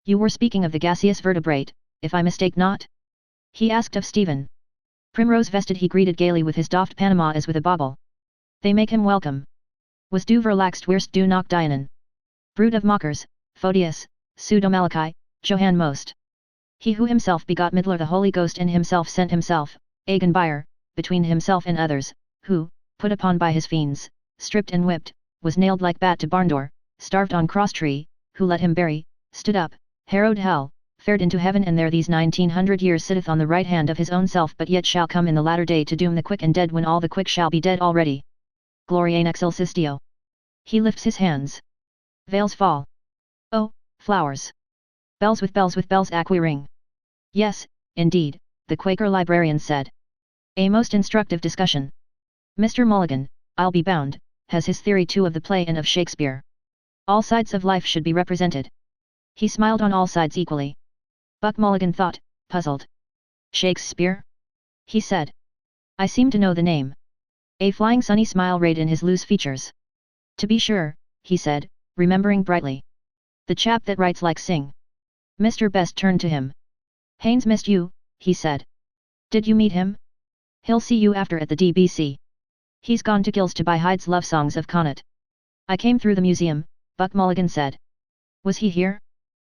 You were speaking of the gaseous vertebrate, if I mistake not? He asked of Stephen. Primrose vested he greeted gaily with his doffed Panama as with a bauble. They make him welcome. Was du verlaxt wirst du noch dienen. Brood of mockers, Photius, Pseudo-Malachi, Johann most. He who himself begot Middler the Holy Ghost and himself sent himself, Agenbier, between himself and others, who, put upon by his fiends, stripped and whipped, was nailed like bat to barn door, starved on cross tree, who let him bury, stood up, harrowed hell, fared into heaven, and there these 1900 years sitteth on the right hand of his own self, but yet shall come in the latter day to doom the quick and dead, when all the quick shall be dead already. Gloria in excelsis Deo. He lifts his hands. Veils fall. Oh, flowers. Bells with bells acqui ring. Yes, indeed, the Quaker librarian said. A most instructive discussion. Mr. Mulligan, I'll be bound, has his theory too of the play and of Shakespeare. All sides of life should be represented. He smiled on all sides equally. Buck Mulligan thought, puzzled. Shakespeare? He said. I seem to know the name. A flying sunny smile rayed in his loose features. To be sure, he said, remembering brightly. The chap that writes like Sing. Mr. Best turned to him. Haynes missed you, he said. Did you meet him? He'll see you after at the DBC. He's gone to Gills to buy Hyde's love songs of Connaught. I came through the museum, Buck Mulligan said. Was he here?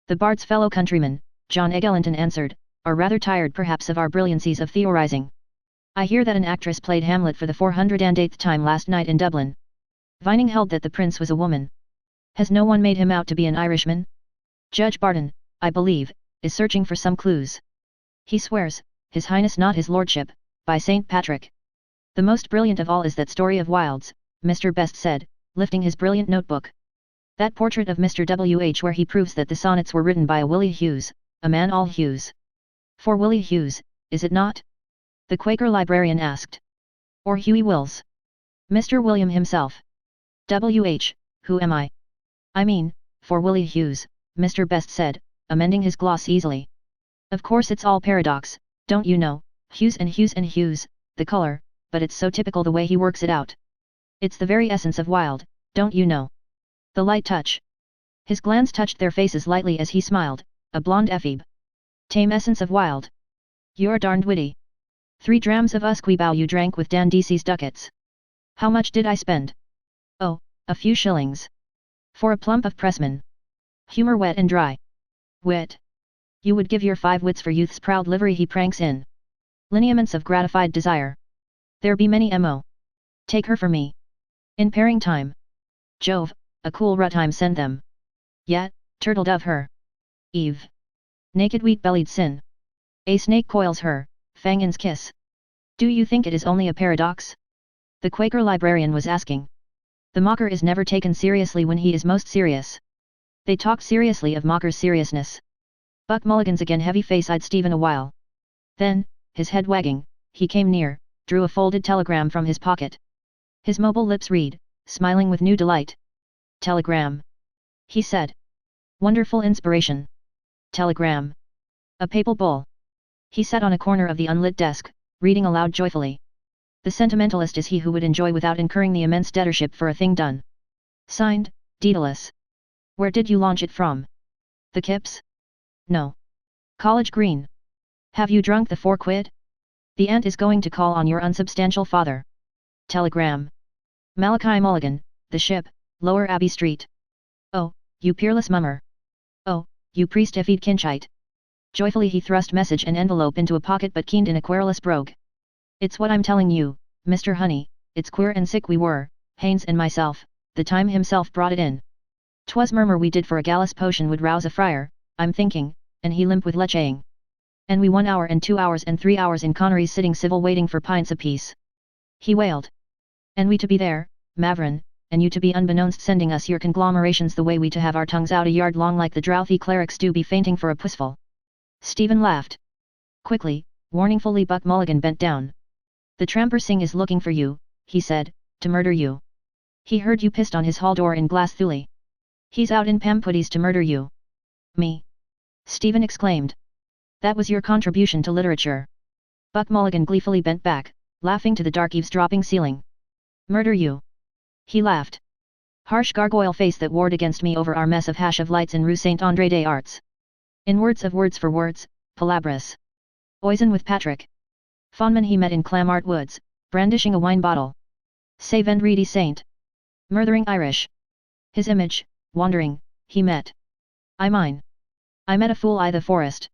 The Bard's fellow countryman, John Eglinton answered, are rather tired perhaps of our brilliancies of theorizing. I hear that an actress played Hamlet for the 408th time last night in Dublin. Vining held that the prince was a woman. Has no one made him out to be an Irishman? Judge Barton, I believe, is searching for some clues. He swears, His Highness not his lordship, by St. Patrick. The most brilliant of all is that story of Wilde's, Mr. Best said, lifting his brilliant notebook. That portrait of Mr. W.H. where he proves that the sonnets were written by a Willie Hughes, a man all Hughes. For Willie Hughes, is it not? The Quaker librarian asked. Or Hughie Wills? Mr. William himself. W.H., who am I? I mean, for Willie Hughes, Mr. Best said, amending his gloss easily. Of course it's all paradox, don't you know, Hughes and Hughes and Hughes, the color, but it's so typical the way he works it out. It's the very essence of Wilde, don't you know? The light touch. His glance touched their faces lightly as he smiled, a blonde ephebe. Tame essence of Wilde. You're darned witty. 3 drams of usquebaugh you drank with Dan Deasy's ducats. How much did I spend? Oh, a few shillings. For a plump of pressman. Humour wet and dry. Wit. You would give your 5 wits for youth's proud livery he pranks in. Lineaments of gratified desire. There be many mo. Take her for me. In pairing time. Jove, a cool ruttime send them. Yet, turtle dove her. Eve. Naked wheat-bellied sin. A snake coils her, Fangin's kiss. Do you think it is only a paradox? The Quaker librarian was asking. The mocker is never taken seriously when he is most serious. They talked seriously of Mocker's seriousness. Buck Mulligan's again heavy face eyed Stephen a while. Then, his head wagging, he came near, drew a folded telegram from his pocket. His mobile lips read, smiling with new delight. Telegram. He said. Wonderful inspiration. Telegram. A papal bull. He sat on a corner of the unlit desk, reading aloud joyfully. The sentimentalist is he who would enjoy without incurring the immense debtorship for a thing done. Signed, Daedalus. Where did you launch it from? The Kips? No. College Green. Have you drunk the 4 quid? The aunt is going to call on your unsubstantial father. Telegram. Malachi Mulligan, The Ship, Lower Abbey Street. Oh, you peerless mummer. Oh, you priest effied kinchite. Joyfully he thrust message and envelope into a pocket but keened in a querulous brogue. It's what I'm telling you, Mr. Honey, it's queer and sick we were, Haynes and myself, the time himself brought it in. 'Twas murmur we did for a gallus potion would rouse a friar, I'm thinking, and he limp with lecheing. And we 1 hour and 2 hours and 3 hours in Connery's sitting civil waiting for pints apiece. He wailed. And we to be there, Mavrin, and you to be unbeknownst sending us your conglomerations the way we to have our tongues out a yard long like the drouthy clerics do be fainting for a pussful. Stephen laughed. Quickly, warningfully Buck Mulligan bent down. The tramper Singh is looking for you, he said, to murder you. He heard you pissed on his hall door in Glasthully. He's out in Pamputties to murder you. Me? Stephen exclaimed. That was your contribution to literature. Buck Mulligan gleefully bent back, laughing to the dark eavesdropping ceiling. Murder you? He laughed. Harsh gargoyle face that warred against me over our mess of hash of lights in Rue Saint-André des Arts. In words of words for words, palabras. Oisin with Patrick. Fonman he met in Clamart Woods, brandishing a wine bottle. Say Vendredi Saint. Murthering Irish. His image, wandering, he met. I mine. I met a fool I the forest.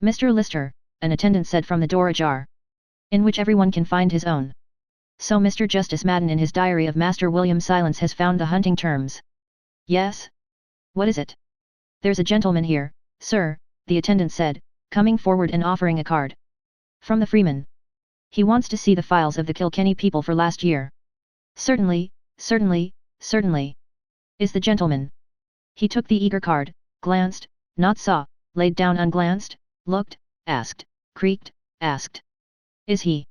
Mr. Lister, an attendant said from the door ajar. In which everyone can find his own. So Mr. Justice Madden in his diary of Master William Silence has found the hunting terms. Yes? What is it? There's a gentleman here, sir, the attendant said, coming forward and offering a card. From the Freeman. He wants to see the files of the Kilkenny people for last year. Certainly, certainly, certainly. Is the gentleman? He took the eager card, glanced, not saw, laid down unglanced, looked, asked, creaked, asked. Is he?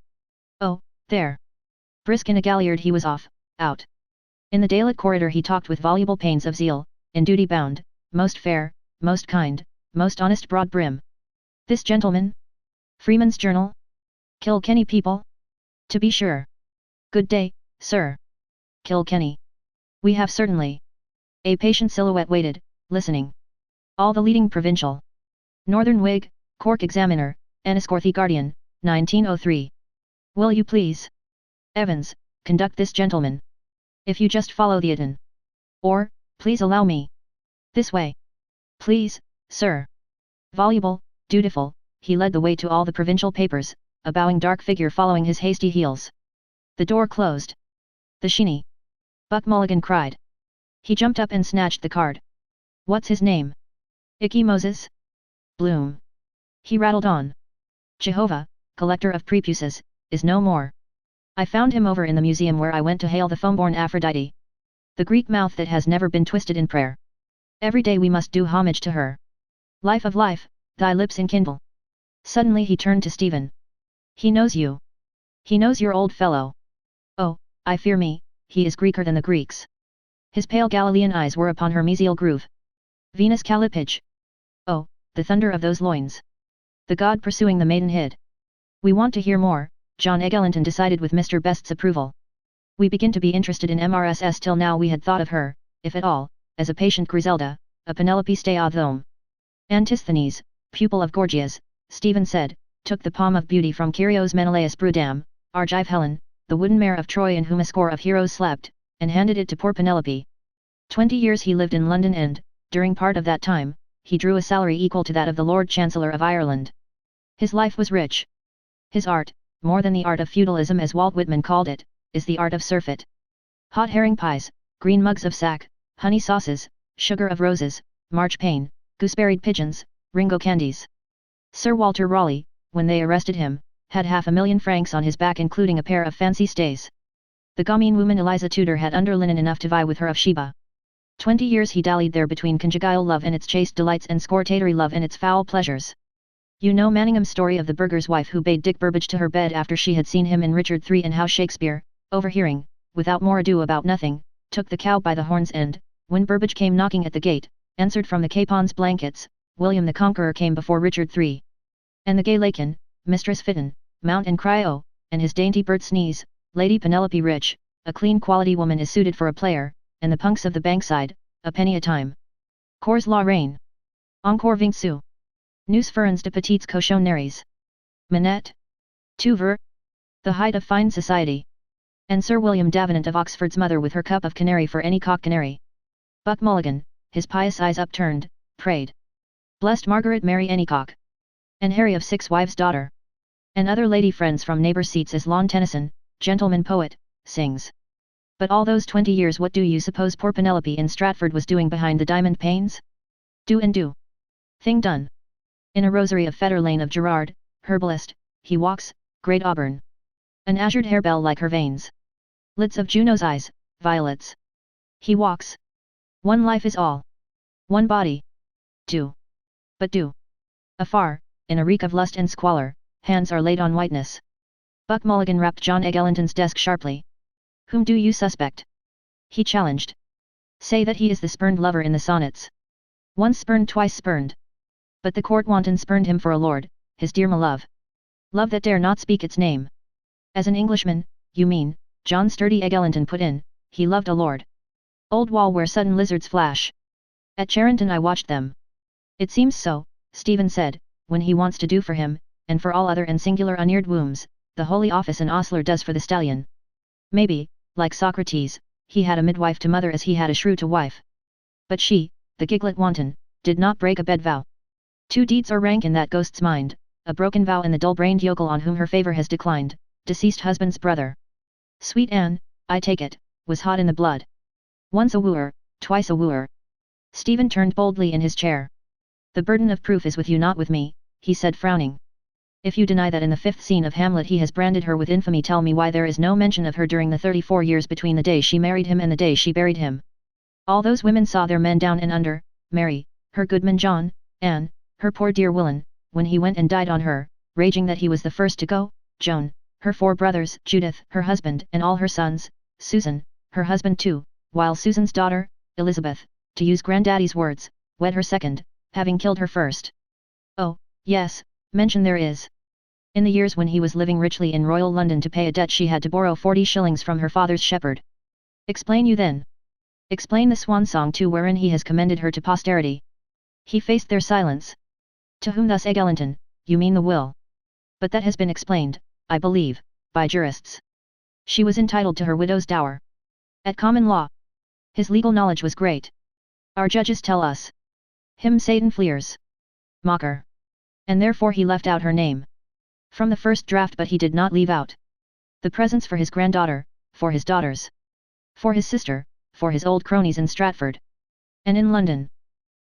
Oh, there. Brisk in a galliard he was off, out. In the daylit corridor he talked with voluble pains of zeal, in duty bound, most fair, most kind, most honest broad brim. This gentleman? Freeman's Journal? Kilkenny people? To be sure. Good day, sir. Kilkenny. We have certainly. A patient silhouette waited, listening. All the leading provincial. Northern Whig, Cork Examiner, Enniscorthy Guardian, 1903. Will you please? Evans, conduct this gentleman. If you just follow the Eden. Or, please allow me. This way. Please, sir. Voluble, dutiful, he led the way to all the provincial papers, a bowing dark figure following his hasty heels. The door closed. The Sheeny. Buck Mulligan cried. He jumped up and snatched the card. What's his name? Icky Moses? Bloom. He rattled on. Jehovah, collector of prepuces, is no more. I found him over in the museum where I went to hail the foam-born Aphrodite. The Greek mouth that has never been twisted in prayer. Every day we must do homage to her. Life of life, thy lips enkindle. Suddenly he turned to Stephen. He knows you. He knows your old fellow. Oh, I fear me, he is Greeker than the Greeks. His pale Galilean eyes were upon her mesial groove. Venus Callipyge. Oh, the thunder of those loins. The god pursuing the maiden hid. We want to hear more, John Eglinton decided with Mr. Best's approval. We begin to be interested in MRSS. Till now we had thought of her, if at all, as a patient Griselda, a Penelope stay à thome. Antisthenes, pupil of Gorgias, Stephen said, took the palm of beauty from Kyrios Menelaus Brudam, Argive Helen, the wooden mare of Troy in whom a score of heroes slept, and handed it to poor Penelope. 20 years he lived in London and, during part of that time, he drew a salary equal to that of the Lord Chancellor of Ireland. His life was rich. His art, more than the art of feudalism as Walt Whitman called it, is the art of surfeit. Hot herring pies, green mugs of sack, honey sauces, sugar of roses, marchpane, gooseberried pigeons, Ringo candies. Sir Walter Raleigh, when they arrested him, had £500,000 on his back including a pair of fancy stays. The Gamine woman Eliza Tudor had underlinen enough to vie with her of Sheba. 20 years he dallied there between conjugal love and its chaste delights and scortatory love and its foul pleasures. You know Manningham's story of the burgher's wife who bade Dick Burbage to her bed after she had seen him in Richard III, and how Shakespeare, overhearing, without more ado about nothing, took the cow by the horns and, when Burbage came knocking at the gate, answered from the capon's blankets, William the Conqueror came before Richard III. And the gay Lakin, Mistress Fitton, mount and cry oh, and his dainty bird sneeze, Lady Penelope Rich, a clean quality woman is suited for a player, and the punks of the bankside, a penny a time. Cours la reine. Encore 20 sous. Nous ferons de petites cochonneries. Minette. Tu veux? The height of fine society. And Sir William Davenant of Oxford's mother with her cup of canary for any cock canary. Buck Mulligan, his pious eyes upturned, prayed. Blessed Margaret Mary Anycock. And Harry of Six Wives' daughter. And other lady friends from neighbour seats as Lon Tennyson, gentleman poet, sings. But all those 20 years what do you suppose poor Penelope in Stratford was doing behind the diamond panes? Do and do. Thing done. In a rosary of Fetter Lane of Gerard, herbalist, he walks, great auburn. An azured harebell like her veins. Lids of Juno's eyes, violets. He walks. One life is all. One body. Do. But do. Afar, in a reek of lust and squalor, hands are laid on whiteness. Buck Mulligan rapped John Eglinton's desk sharply. Whom do you suspect? He challenged. Say that he is the spurned lover in the sonnets. Once spurned, twice spurned. But the court wanton spurned him for a lord, his dear my love. Love that dare not speak its name. As an Englishman, you mean, John Sturdy Eglinton put in, he loved a lord. Old wall where sudden lizards flash. At Charenton I watched them. It seems so, Stephen said, when he wants to do for him, and for all other and singular uneared wombs, the holy office an ostler does for the stallion. Maybe, like Socrates, he had a midwife to mother as he had a shrew to wife. But she, the giglet wanton, did not break a bed vow. 2 deeds are rank in that ghost's mind, a broken vow and the dull-brained yokel on whom her favour has declined, deceased husband's brother. Sweet Anne, I take it, was hot in the blood. Once a wooer, twice a wooer. Stephen turned boldly in his chair. The burden of proof is with you, not with me, he said, frowning. If you deny that in the 5th scene of Hamlet he has branded her with infamy, tell me why there is no mention of her during the 34 years between the day she married him and the day she buried him. All those women saw their men down and under, Mary, her goodman John, Anne, her poor dear Willen, when he went and died on her, raging that he was the first to go, Joan, her 4 brothers, Judith, her husband and all her sons, Susan, her husband too, while Susan's daughter, Elizabeth, to use granddaddy's words, wed her second, having killed her first. Oh, yes, mention there is. In the years when he was living richly in royal London to pay a debt she had to borrow 40 shillings from her father's shepherd. Explain you then. Explain the swan song too wherein he has commended her to posterity. He faced their silence. To whom thus Eglinton, you mean the will. But that has been explained, I believe, by jurists. She was entitled to her widow's dower. At common law. His legal knowledge was great. Our judges tell us. Him Satan fleers. Mocker. And therefore he left out her name. From the first draft, but he did not leave out the presents for his granddaughter, for his daughters, for his sister, for his old cronies in Stratford, and in London.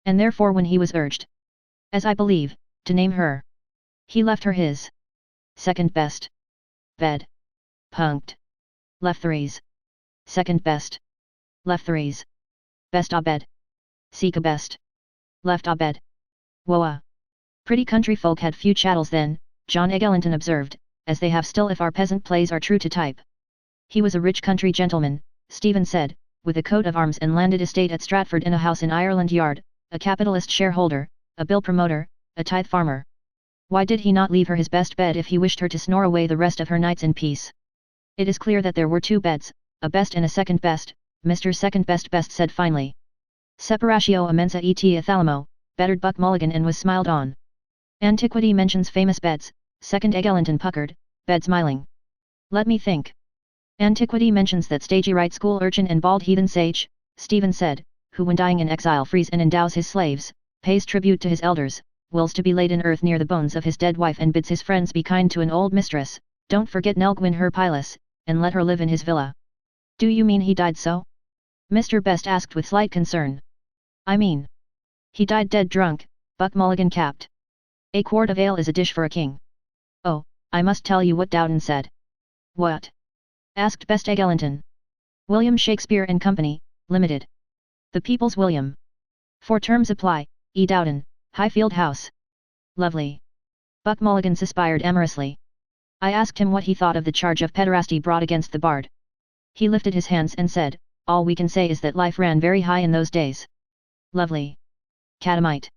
And therefore when he was urged, as I believe, to name her, he left her his second best bed. Punct. Leftheries. Second best. Leftheries. Best a bed. Seek a best. Left a bed. Woa. Pretty country folk had few chattels then, John Eglinton observed, as they have still if our peasant plays are true to type. He was a rich country gentleman, Stephen said, with a coat of arms and landed estate at Stratford in a house in Ireland Yard, a capitalist shareholder, a bill promoter, a tithe farmer. Why did he not leave her his best bed if he wished her to snore away the rest of her nights in peace? It is clear that there were 2 beds, a best and a second best, Mr. Second Best said finely. Separatio immensa et athalamo, bettered Buck Mulligan and was smiled on. Antiquity mentions famous beds, Second Eglinton puckered, bed smiling. Let me think. Antiquity mentions that stagey right school urchin and bald heathen sage, Stephen said, who when dying in exile frees and endows his slaves, pays tribute to his elders, wills to be laid in earth near the bones of his dead wife and bids his friends be kind to an old mistress, don't forget Nelgwyn her pilus, and let her live in his villa. Do you mean he died so? Mr. Best asked with slight concern. I mean. He died dead drunk, Buck Mulligan capped. A quart of ale is a dish for a king. Oh, I must tell you what Dowden said. What? Asked Best Eglinton. William Shakespeare and Company, Limited. The People's William. For terms apply, E. Dowden, Highfield House. Lovely. Buck Mulligan suspired amorously. I asked him what he thought of the charge of pederasty brought against the bard. He lifted his hands and said, all we can say is that life ran very high in those days. Lovely. Catamite.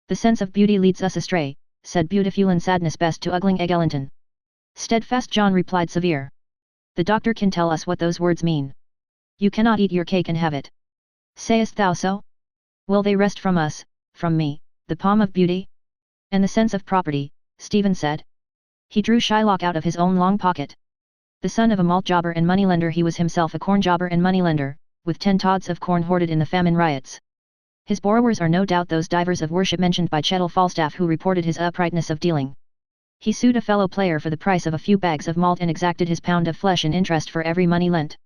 The sense of beauty leads us astray, said beautiful in sadness Best to ugling Eglinton. Steadfast John replied severe. The doctor can tell us what those words mean. You cannot eat your cake and have it. Sayest thou so? Will they wrest from us, from me, the palm of beauty? And the sense of property, Stephen said. He drew Shylock out of his own long pocket. The son of a malt jobber and moneylender, he was himself a corn jobber and moneylender, with 10 tods of corn hoarded in the famine riots. His borrowers are no doubt those divers of worship mentioned by Chettle Falstaff who reported his uprightness of dealing. He sued a fellow player for the price of a few bags of malt and exacted his pound of flesh in interest for every money lent.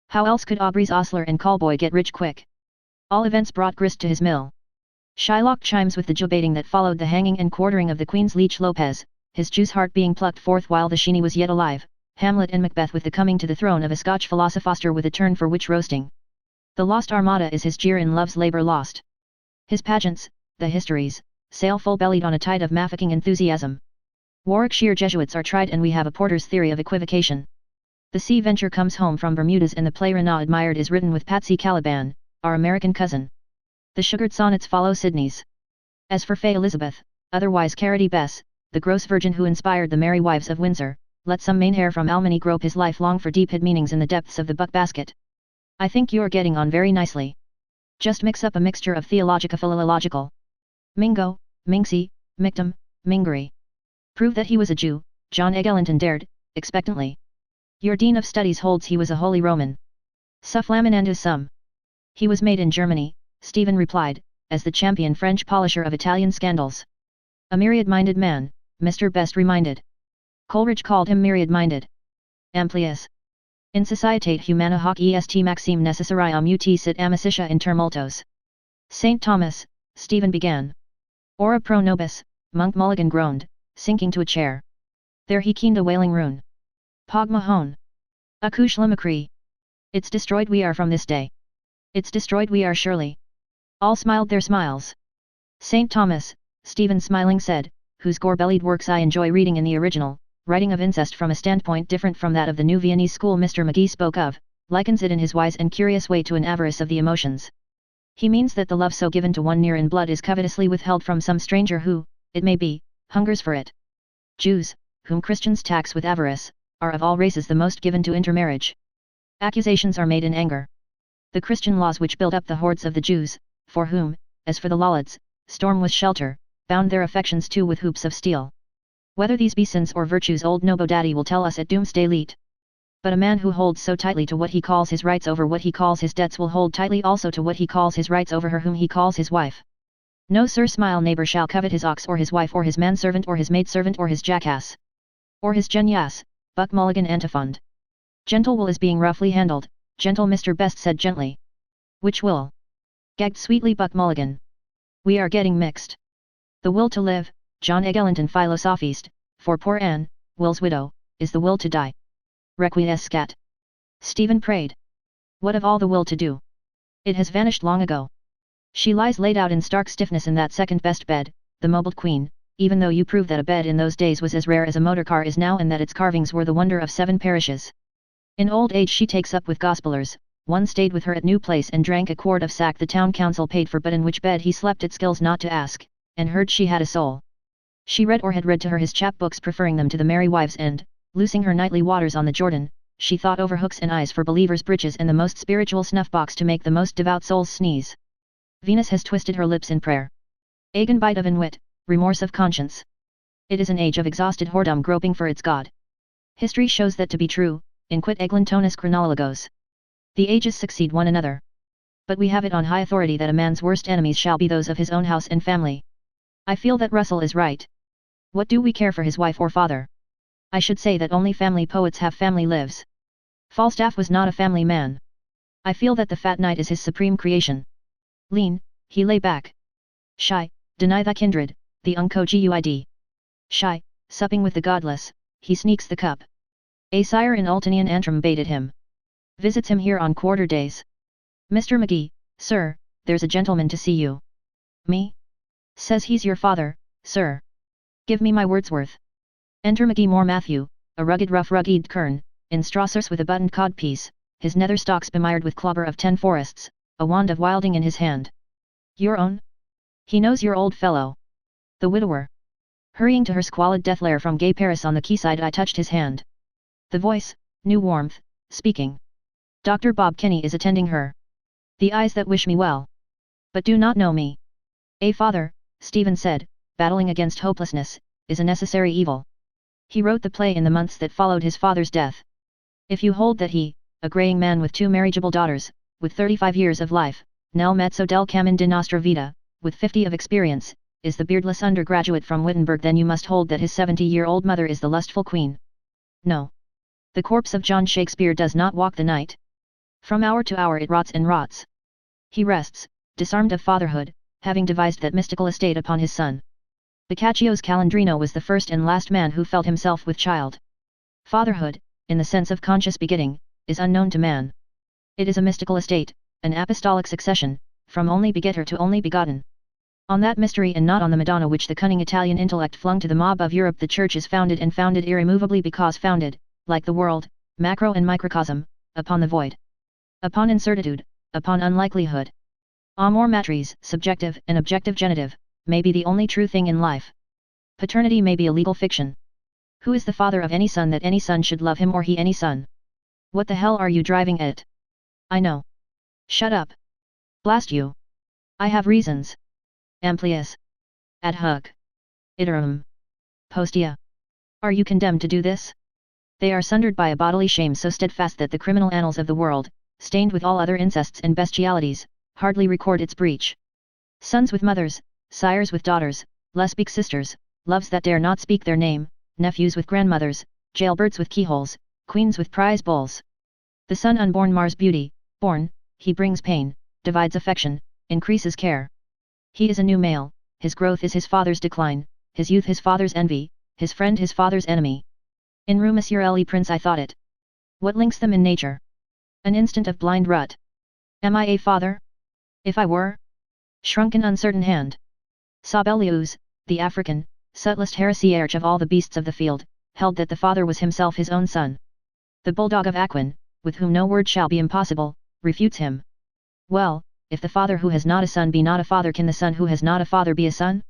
How else could Aubrey's ostler and callboy get rich quick? All events brought grist to his mill. Shylock chimes with the jobaiting that followed the hanging and quartering of the Queen's leech Lopez, his Jew's heart being plucked forth while the Sheeny was yet alive, Hamlet and Macbeth with the coming to the throne of a Scotch philosopher with a turn for witch roasting. The Lost Armada is his jeer in Love's Labour Lost. His pageants, the histories, sail full-bellied on a tide of mafficking enthusiasm. Warwickshire Jesuits are tried and we have a Porter's theory of equivocation. The Sea Venture comes home from Bermudas and the play Renaud admired is written with Patsy Caliban, our American cousin. The sugared sonnets follow Sidney's. As for Fay Elizabeth, otherwise Carity Bess, the gross virgin who inspired the Merry Wives of Windsor, let some Mainher from Almany grope his life long for deep-hid meanings in the depths of the buck basket. I think you're getting on very nicely. Just mix up a mixture of theologico-philological. Mingo, Minxie, Mictum, Mingery. Prove that he was a Jew, John Eglinton dared, expectantly. Your Dean of Studies holds he was a Holy Roman. Sufflaminandus sum. He was made in Germany, Stephen replied, as the champion French polisher of Italian scandals. A myriad-minded man, Mr. Best reminded. Coleridge called him myriad-minded. Amplius. In societate humana hoc est maxime necessarium ut sit amicitia in tumultos. St. Thomas, Stephen began. Ora pro nobis, Monk Mulligan groaned, sinking to a chair. There he keened a wailing rune. Pog Mahone. Akush Lamacree. It's destroyed we are from this day. It's destroyed we are surely. All smiled their smiles. St. Thomas, Stephen smiling said, whose gore-bellied works I enjoy reading in the original, writing of incest from a standpoint different from that of the new Viennese school Mr. McGee spoke of, likens it in his wise and curious way to an avarice of the emotions. He means that the love so given to one near in blood is covetously withheld from some stranger who, it may be, hungers for it. Jews, whom Christians tax with avarice, are of all races the most given to intermarriage. Accusations are made in anger. The Christian laws which built up the hordes of the Jews, for whom, as for the Lollards, storm was shelter, bound their affections too with hoops of steel. Whether these be sins or virtues old Nobo Daddy will tell us at Doomsday Leet. But a man who holds so tightly to what he calls his rights over what he calls his debts will hold tightly also to what he calls his rights over her whom he calls his wife. No sir smile neighbor shall covet his ox or his wife or his manservant or his maidservant or his jackass. Or his genius, Buck Mulligan antiphoned. Gentle will is being roughly handled, gentle Mr. Best said gently. Which will? Gagged sweetly Buck Mulligan. We are getting mixed. The will to live, John Egelanton philosophist, for poor Anne, Will's widow, is the will to die. Requiescat. Stephen prayed. What of all the will to do? It has vanished long ago. She lies laid out in stark stiffness in that second best bed, the mobled queen, even though you prove that a bed in those days was as rare as a motor car is now and that its carvings were the wonder of 7 parishes. In old age she takes up with gospelers, one stayed with her at New Place and drank a quart of sack the town council paid for but in which bed he slept it skills not to ask, and heard she had a soul. She read or had read to her his chapbooks preferring them to the Merry Wives and, loosing her nightly waters on the Jordan, she thought over hooks and eyes for believers' breeches and the most spiritual snuff-box to make the most devout souls sneeze. Venus has twisted her lips in prayer. Agen bite of inwit, remorse of conscience. It is an age of exhausted whoredom groping for its God. History shows that to be true, inquit Eglintonus chronologos. The ages succeed one another. But we have it on high authority that a man's worst enemies shall be those of his own house and family. I feel that Russell is right. What do we care for his wife or father? I should say that only family poets have family lives. Falstaff was not a family man. I feel that the fat knight is his supreme creation. Lean, he lay back. Shy, deny thy kindred, the unco guid. Shy, supping with the godless, he sneaks the cup. A sire in Ultonian Antrim baited him. Visits him here on quarter days. Mr. McGee, sir, there's a gentleman to see you. Me? Says he's your father, sir. Give me my Wordsworth. Enter McGee Moore Matthew, a rugged rough-rugged kern, in straw-surce with a buttoned codpiece, his nether stalks bemired with clobber of 10 forests, a wand of wilding in his hand. Your own? He knows your old fellow. The widower. Hurrying to her squalid death lair from gay Paris on the quayside I touched his hand. The voice, new warmth, speaking. Dr. Bob Kenny is attending her. The eyes that wish me well. But do not know me. A father, Stephen said, battling against hopelessness, is a necessary evil. He wrote the play in the months that followed his father's death. If you hold that he, a greying man with 2 marriageable daughters, with 35 years of life, nel mezzo del camin di nostra vita, with 50 of experience, is the beardless undergraduate from Wittenberg, then you must hold that his 70-year-old mother is the lustful queen. No. The corpse of John Shakespeare does not walk the night. From hour to hour it rots and rots. He rests, disarmed of fatherhood, having devised that mystical estate upon his son. Boccaccio's Calandrino was the first and last man who felt himself with child. Fatherhood, in the sense of conscious begetting, is unknown to man. It is a mystical estate, an apostolic succession, from only begetter to only begotten. On that mystery and not on the Madonna which the cunning Italian intellect flung to the mob of Europe the Church is founded, and founded irremovably because founded, like the world, macro and microcosm, upon the void. Upon incertitude, upon unlikelihood. Amor matris, subjective and objective genitive, may be the only true thing in life. Paternity may be a legal fiction. Who is the father of any son that any son should love him or he any son? What the hell are you driving at? I know. Shut up. Blast you. I have reasons. Amplius. Ad hoc. Iterum. Postia. Are you condemned to do this? They are sundered by a bodily shame so steadfast that the criminal annals of the world, stained with all other incests and bestialities, hardly record its breach. Sons with mothers, sires with daughters, lesbic sisters, loves that dare not speak their name, nephews with grandmothers, jailbirds with keyholes, queens with prize bulls. The son unborn mars beauty, born, he brings pain, divides affection, increases care. He is a new male, his growth is his father's decline, his youth his father's envy, his friend his father's enemy. In rue Monsieur le Prince I thought it. What links them in nature? An instant of blind rut. Am I a father? If I were? Shrunken uncertain hand. Sabellius, the African, subtlest heresiarch of all the beasts of the field, held that the father was himself his own son. The bulldog of Aquin, with whom no word shall be impossible, refutes him. Well, if the father who has not a son be not a father, can the son who has not a father be a son?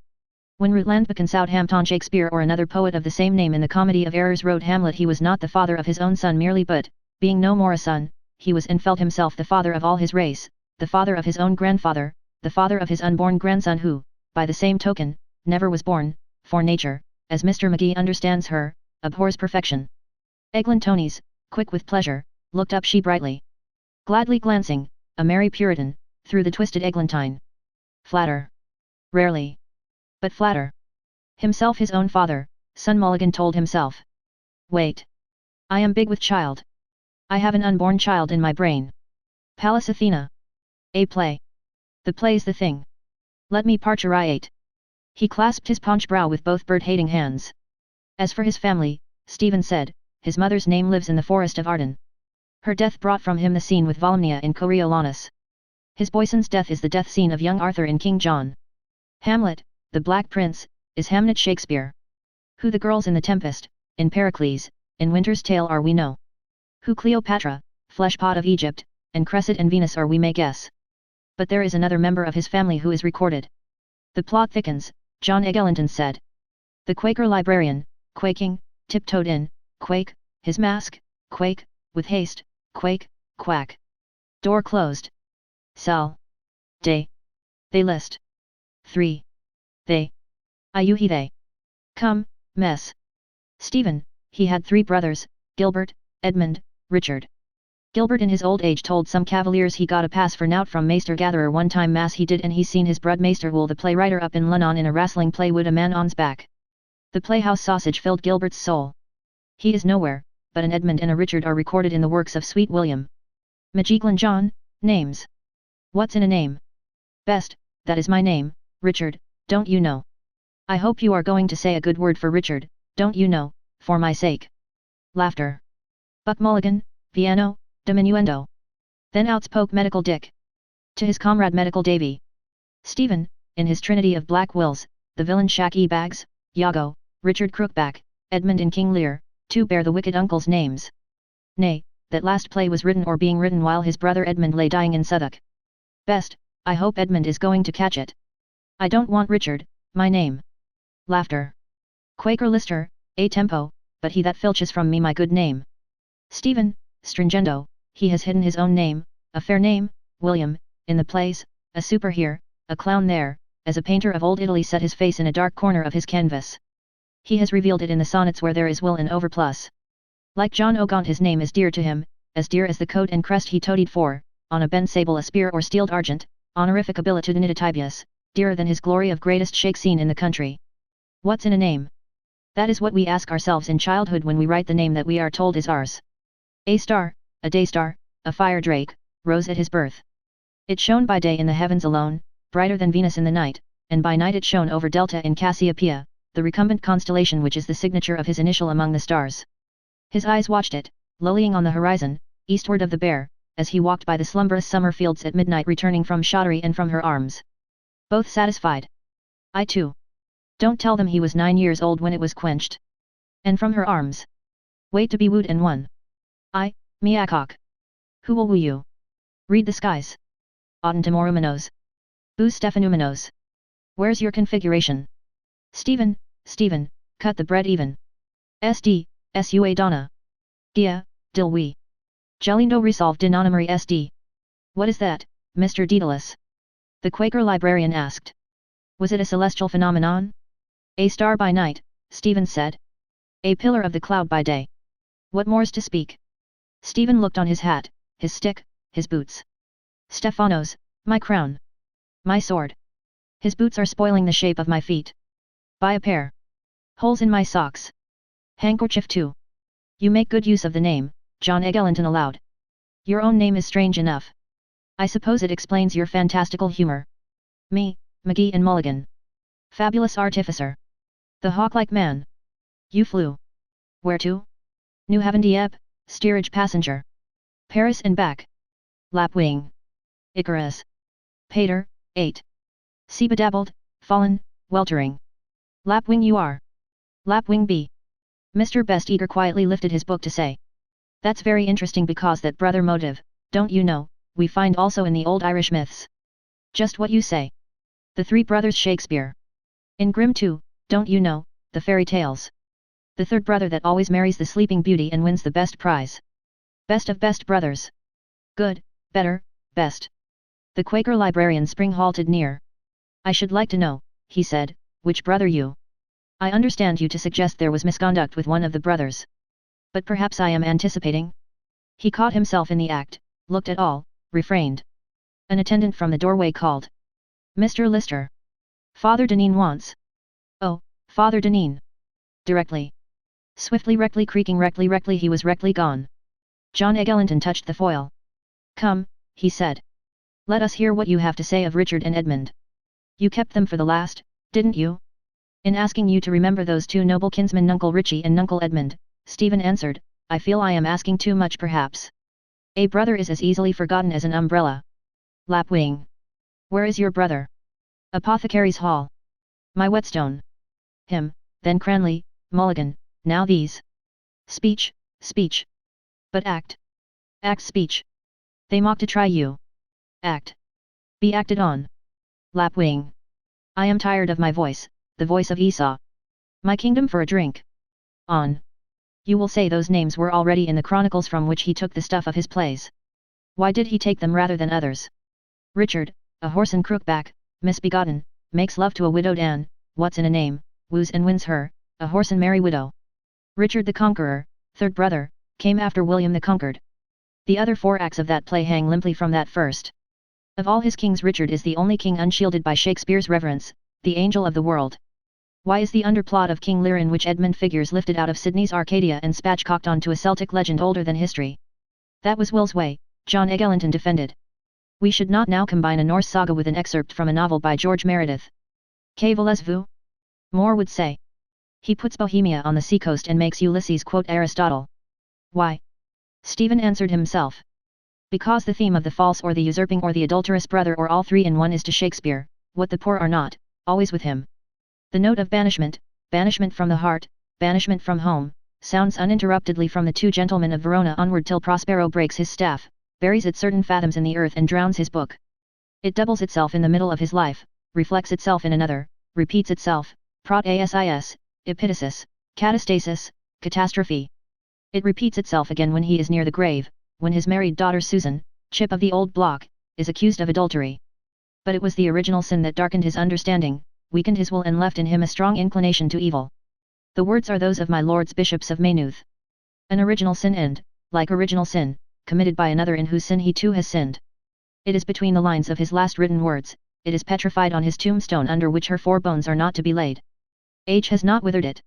When Rutland Bacon Southampton Shakespeare or another poet of the same name in the Comedy of Errors wrote Hamlet, he was not the father of his own son merely, but, being no more a son, he was and felt himself the father of all his race, the father of his own grandfather, the father of his unborn grandson who, by the same token, never was born, for nature, as Mr. Magee understands her, abhors perfection. Eglintonys, quick with pleasure, looked up she brightly. Gladly glancing, a merry Puritan, through the twisted eglantine. Flatter. Rarely. But flatter. Himself his own father, son Mulligan told himself. Wait. I am big with child. I have an unborn child in my brain. Pallas Athena. A play. The play's the thing. Let me parturiate. He clasped his paunch brow with both bird-hating hands. As for his family, Stephen said, his mother's name lives in the forest of Arden. Her death brought from him the scene with Volumnia in Coriolanus. His boyson's death is the death scene of young Arthur in King John. Hamlet, the Black Prince, is Hamnet Shakespeare. Who the girls in The Tempest, in Pericles, in Winter's Tale are we know. Who Cleopatra, Fleshpot of Egypt, and Cressid and Venus are we may guess. But there is another member of his family who is recorded. The plot thickens, John Eglinton said. The Quaker librarian, quaking, tiptoed in, quake, his mask, quake, with haste, quake, quack. Door closed. Cell. Day. They list. 3. They. Iuhi they. Come, mess. Stephen, he had 3 brothers, Gilbert, Edmund, Richard. Gilbert in his old age told some cavaliers he got a pass for nowt from Maester Gatherer one time mass he did, and he seen his brud Maester Wool the playwriter up in Lunnon in a wrestling play would a man on's back. The playhouse sausage filled Gilbert's soul. He is nowhere, but an Edmund and a Richard are recorded in the works of Sweet William. Mageeglin John, names. What's in a name? Best, that is my name, Richard, don't you know? I hope you are going to say a good word for Richard, don't you know, for my sake. Laughter. Buck Mulligan, piano, diminuendo. Then out spoke Medical Dick. To his comrade Medical Davy. Stephen, in his trinity of black wills, the villain Shacky Bags, Iago, Richard Crookback, Edmund and King Lear, 2 bear the wicked uncle's names. Nay, that last play was written or being written while his brother Edmund lay dying in Southwark. Best, I hope Edmund is going to catch it. I don't want Richard, my name. Laughter. Quaker Lister, a tempo, but he that filches from me my good name. Stephen, stringendo, he has hidden his own name, a fair name, William, in the plays, a super here, a clown there, as a painter of old Italy set his face in a dark corner of his canvas. He has revealed it in the sonnets where there is will and overplus. Like John O'Gaunt his name is dear to him, as dear as the coat and crest he toadied for, on a bend sable a spear or steeled argent, honorific abilitudinita tibius, dearer than his glory of greatest shake scene in the country. What's in a name? That is what we ask ourselves in childhood when we write the name that we are told is ours. A star, a day star, a fire drake, rose at his birth. It shone by day in the heavens alone, brighter than Venus in the night, and by night it shone over Delta in Cassiopeia, the recumbent constellation which is the signature of his initial among the stars. His eyes watched it, lollying on the horizon, eastward of the Bear, as he walked by the slumberous summer fields at midnight returning from Shottery and from her arms. Both satisfied. I too. Don't tell them he was 9 years old when it was quenched. And from her arms. Wait to be wooed and won. I, Miakok. Who will woo you? Read the skies. Audentomoruminos. Booz Stephanuminos. Where's your configuration? Stephen, Stephen, cut the bread even. SD, Sua Donna. Gia, Dilwe. Gelindo resolved denominary SD. What is that, Mr. Daedalus? The Quaker librarian asked. Was it a celestial phenomenon? A star by night, Stephen said. A pillar of the cloud by day. What more's to speak? Stephen looked on his hat, his stick, his boots. Stephanos, my crown. My sword. His boots are spoiling the shape of my feet. Buy a pair. Holes in my socks. Handkerchief too. You make good use of the name, John Eglinton aloud. Your own name is strange enough. I suppose it explains your fantastical humor. Me, McGee and Mulligan. Fabulous artificer. The hawk-like man. You flew. Where to? New Haven Dieppe, steerage passenger. Paris and back. Lapwing. Icarus. Pater, 8. Sea bedabbled, fallen, weltering. Lapwing you are. Lapwing B. Mr. Best Eager quietly lifted his book to say. That's very interesting because that brother motive, don't you know, we find also in the old Irish myths. Just what you say. The three brothers Shakespeare. In Grimm too, don't you know, the fairy tales. The third brother that always marries the sleeping beauty and wins the best prize. Best of best brothers. Good, better, best. The Quaker librarian Spring halted near. I should like to know, he said, which brother you? I understand you to suggest there was misconduct with one of the brothers. But perhaps I am anticipating? He caught himself in the act, looked at all, refrained. An attendant from the doorway called. Mr. Lister. Father Deneen wants. Oh, Father Deneen. Directly. Swiftly rectly creaking rectly he was rectly gone. John Eglinton touched the foil. Come, he said. Let us hear what you have to say of Richard and Edmund. You kept them for the last, didn't you? In asking you to remember those two noble kinsmen Nuncle Richie and Nuncle Edmund, Stephen answered, I feel I am asking too much perhaps. A brother is as easily forgotten as an umbrella. Lapwing. Where is your brother? Apothecary's Hall. My whetstone. Him, then Cranley, Mulligan, now these. Speech, speech. But act. Act speech. They mock to try you. Act. Be acted on. Lapwing. I am tired of my voice, the voice of Esau. My kingdom for a drink. On. You will say those names were already in the chronicles from which he took the stuff of his plays. Why did he take them rather than others? Richard, a whoreson crookback, misbegotten, makes love to a widowed Anne, what's in a name, woos and wins her, a whoreson merry widow. Richard the Conqueror, third brother, came after William the Conquered. The other 4 acts of that play hang limply from that first. Of all his kings Richard is the only king unshielded by Shakespeare's reverence, the angel of the world. Why is the underplot of King Lear in which Edmund figures lifted out of Sidney's Arcadia and spatchcocked onto a Celtic legend older than history? That was Will's way, John Eglinton defended. We should not now combine a Norse saga with an excerpt from a novel by George Meredith. Que voulez-vous? Moore would say. He puts Bohemia on the seacoast and makes Ulysses quote Aristotle. Why? Stephen answered himself. Because the theme of the false or the usurping or the adulterous brother or all three in one is to Shakespeare, what the poor are not, always with him. The note of banishment, banishment from the heart, banishment from home, sounds uninterruptedly from the 2 gentlemen of Verona onward till Prospero breaks his staff, buries it certain fathoms in the earth and drowns his book. It doubles itself in the middle of his life, reflects itself in another, repeats itself, protasis, epitasis, catastasis, catastrophe. It repeats itself again when he is near the grave, when his married daughter Susan, chip of the old block, is accused of adultery. But it was the original sin that darkened his understanding, weakened his will and left in him a strong inclination to evil. The words are those of my lords bishops of Maynooth. An original sin and, like original sin, committed by another in whose sin he too has sinned. It is between the lines of his last written words, it is petrified on his tombstone under which her 4 bones are not to be laid. Age has not withered it.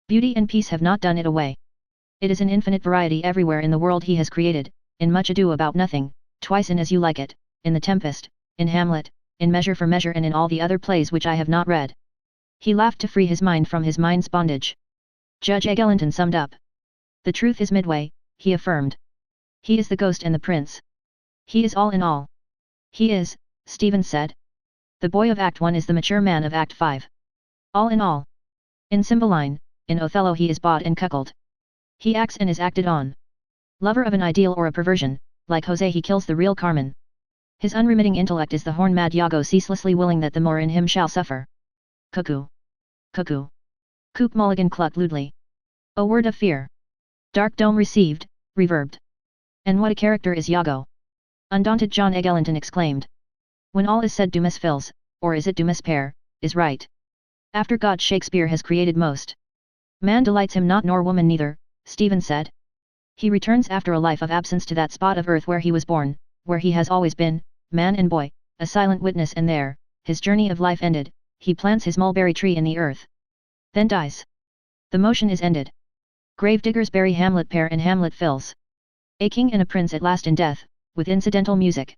Beauty and peace have not done it away. It is in infinite variety everywhere in the world he has created, in Much Ado About Nothing, twice in As You Like It, in The Tempest, in Hamlet, in Measure for Measure and in all the other plays which I have not read. He laughed to free his mind from his mind's bondage. Judge Eglinton summed up. The truth is midway, he affirmed. He is the ghost and the prince. He is all in all. He is, Stephen said. The boy of Act 1 is the mature man of Act 5. All in all. In Cymbeline, in Othello he is bought and cuckolded. He acts and is acted on. Lover of an ideal or a perversion, like Jose he kills the real Carmen. His unremitting intellect is the horn-mad Iago ceaselessly willing that the more in him shall suffer. Cuckoo. Cuckoo. Coop Mulligan clucked lewdly. A word of fear. Dark Dome received, reverbed. And what a character is Iago! Undaunted John Eglinton exclaimed. When all is said Dumas fills, or is it Dumas père, is right. After God Shakespeare has created most. Man delights him not nor woman neither, Stephen said. He returns after a life of absence to that spot of earth where he was born, where he has always been, man and boy, a silent witness and there, his journey of life ended, he plants his mulberry tree in the earth. Then dies. The motion is ended. Grave diggers bury Hamlet père and Hamlet fills. A king and a prince at last in death, with incidental music.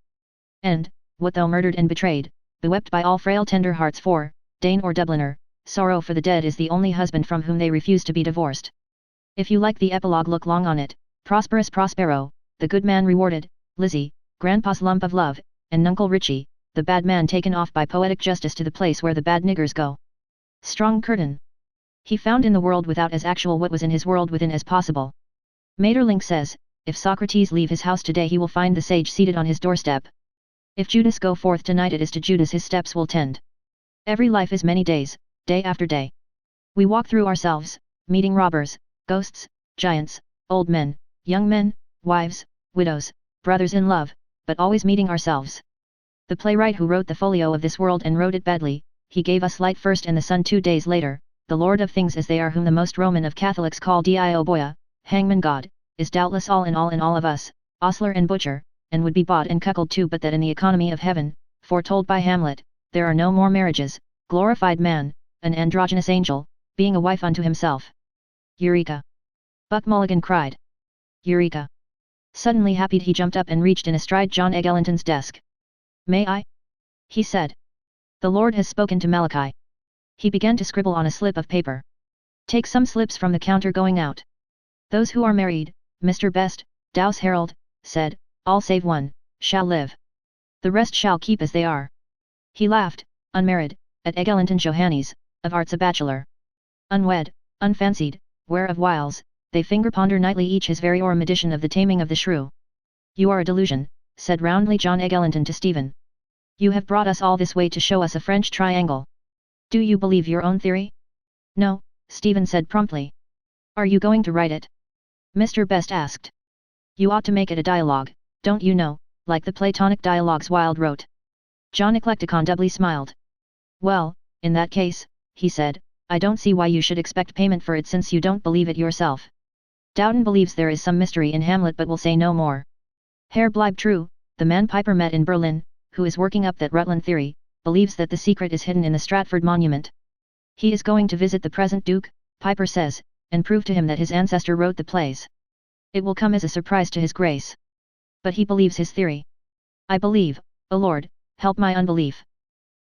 And, what though murdered and betrayed, bewept by all frail tender hearts for, Dane or Dubliner, sorrow for the dead is the only husband from whom they refuse to be divorced. If you like the epilogue, look long on it. Prosperous Prospero, the good man rewarded, Lizzie, Grandpa's lump of love, and Nuncle Richie, the bad man taken off by poetic justice to the place where the bad niggers go. Strong curtain. He found in the world without as actual what was in his world within as possible. Maeterlinck says, if Socrates leave his house today he will find the sage seated on his doorstep. If Judas go forth tonight it is to Judas his steps will tend. Every life is many days, day after day. We walk through ourselves, meeting robbers, ghosts, giants, old men, young men, wives, widows, brothers in love, but always meeting ourselves. The playwright who wrote the folio of this world and wrote it badly, he gave us light first and the sun 2 days later, the Lord of things as they are whom the most Roman of Catholics call Dio Boia, hangman God, is doubtless all in all of us, ostler and butcher, and would be bought and cuckolded too, but that in the economy of heaven, foretold by Hamlet, there are no more marriages, glorified man, an androgynous angel, being a wife unto himself. Eureka! Buck Mulligan cried. Eureka! Suddenly happy he jumped up and reached in astride John Eglinton's desk. May I? He said. The Lord has spoken to Malachi. He began to scribble on a slip of paper. Take some slips from the counter going out. Those who are married, Mr. Best, Dowse Herald, said, all save one, shall live. The rest shall keep as they are. He laughed, unmarried, at Eglinton Johannes, of arts a bachelor. Unwed, unfancied, where of whiles, they finger ponder nightly each his very orm edition of the Taming of the Shrew. You are a delusion, said roundly John Eglinton to Stephen. You have brought us all this way to show us a French triangle. Do you believe your own theory? No, Stephen said promptly. Are you going to write it? Mr. Best asked. You ought to make it a dialogue, don't you know, like the Platonic dialogues Wilde wrote. John Eclecticon doubly smiled. Well, in that case, he said, I don't see why you should expect payment for it since you don't believe it yourself. Dowden believes there is some mystery in Hamlet but will say no more. Herr Bleibtreu, the man Piper met in Berlin, who is working up that Rutland theory, believes that the secret is hidden in the Stratford monument. He is going to visit the present Duke, Piper says, and prove to him that his ancestor wrote the plays. It will come as a surprise to his grace. But he believes his theory. I believe, O Lord, help my unbelief.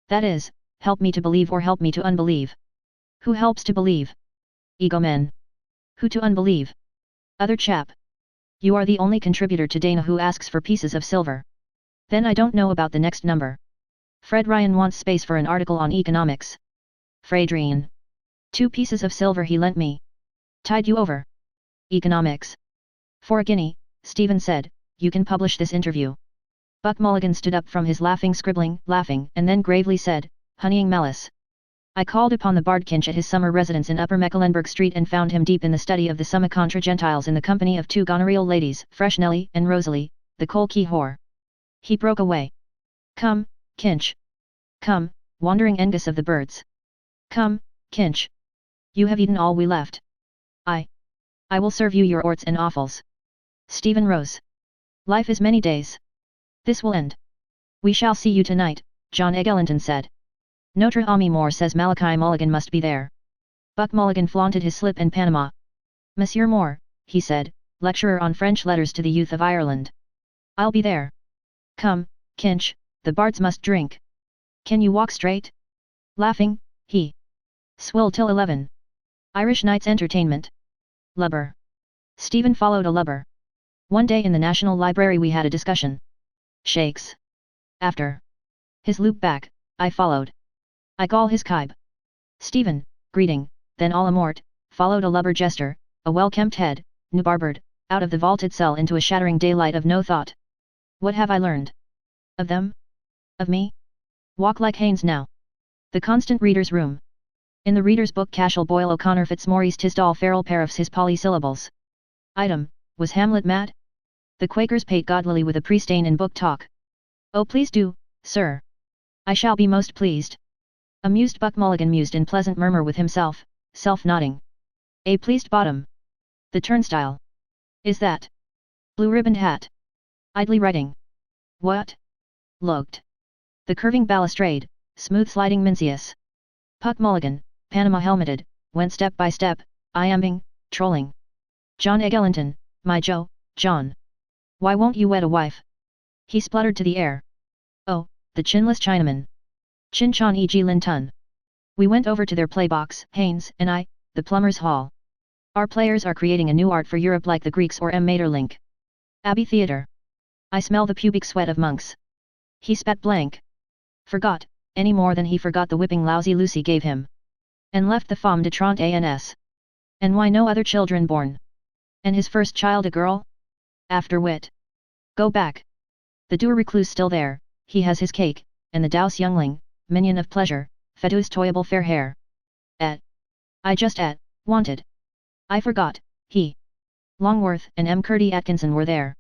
That is, help me to believe or help me to unbelieve. Who helps to believe? Ego men. Who to unbelieve? Other chap. You are the only contributor to Dana who asks for pieces of silver. Then I don't know about the next number. Fred Ryan wants space for an article on economics. Fredrian. 2 pieces of silver he lent me. Tide you over. Economics. For a guinea, Stephen said, you can publish this interview. Buck Mulligan stood up from his scribbling, laughing, and then gravely said, honeying malice. I called upon the Bard Kinch at his summer residence in Upper Mecklenburg Street and found him deep in the study of the Summa contra Gentiles in the company of 2 gonorrheal ladies, Fresh Nelly and Rosalie, the coal key whore. He broke away. Come, Kinch. Come, wandering Engus of the birds. Come, Kinch. You have eaten all we left. I will serve you your orts and offals. Stephen rose. Life is many days. This will end. We shall see you tonight, John Eglinton said. Notre Ami Moore says Malachi Mulligan must be there. Buck Mulligan flaunted his slip and Panama. Monsieur Moore, he said, lecturer on French letters to the youth of Ireland. I'll be there. Come, Kinch, the bards must drink. Can you walk straight? Laughing, he swill till 11. Irish Night's Entertainment. Lubber. Stephen followed a lubber. One day in the National Library we had a discussion. Shakes. After his loop back, I followed. I call his kibe. Stephen, greeting, then a la mort, followed a lubber jester, a well-kempt head, new-barbered, out of the vaulted cell into a shattering daylight of no thought. What have I learned? Of them? Of me? Walk like Haynes now. The Constant Reader's Room. In the Reader's Book Cashel Boyle O'Connor Fitzmaurice Tisdall Farrell Paraphs his polysyllables. Item, was Hamlet mad? The Quakers paid godlily with a priestain in book talk. Oh please do, sir. I shall be most pleased. Amused Buck Mulligan mused in pleasant murmur with himself, self-nodding. A pleased bottom. The turnstile. Is that? Blue-ribboned hat. Idly writing. What? Looked. The curving balustrade, smooth-sliding Mincius. Buck Mulligan, Panama helmeted, went step by step, iambing, trolling. John Eglinton, my Joe, John. Why won't you wed a wife? He spluttered to the air. the chinless Chinaman. Chin Chan E. G. Lin Tun. We went over to their playbox, Haynes and I, the plumber's hall. Our players are creating a new art for Europe like the Greeks or M. Maeterlinck. Abbey Theatre. I smell the pubic sweat of monks. He spat blank. Forgot, any more than he forgot the whipping lousy Lucy gave him. And left the femme de trente ans. And why no other children born? And his first child a girl? After wit. Go back. The dour recluse still there, he has his cake, and the douse youngling, minion of pleasure, fatuous toyable fair hair. I just wanted. I forgot, he. Longworth and M. Curdy Atkinson were there.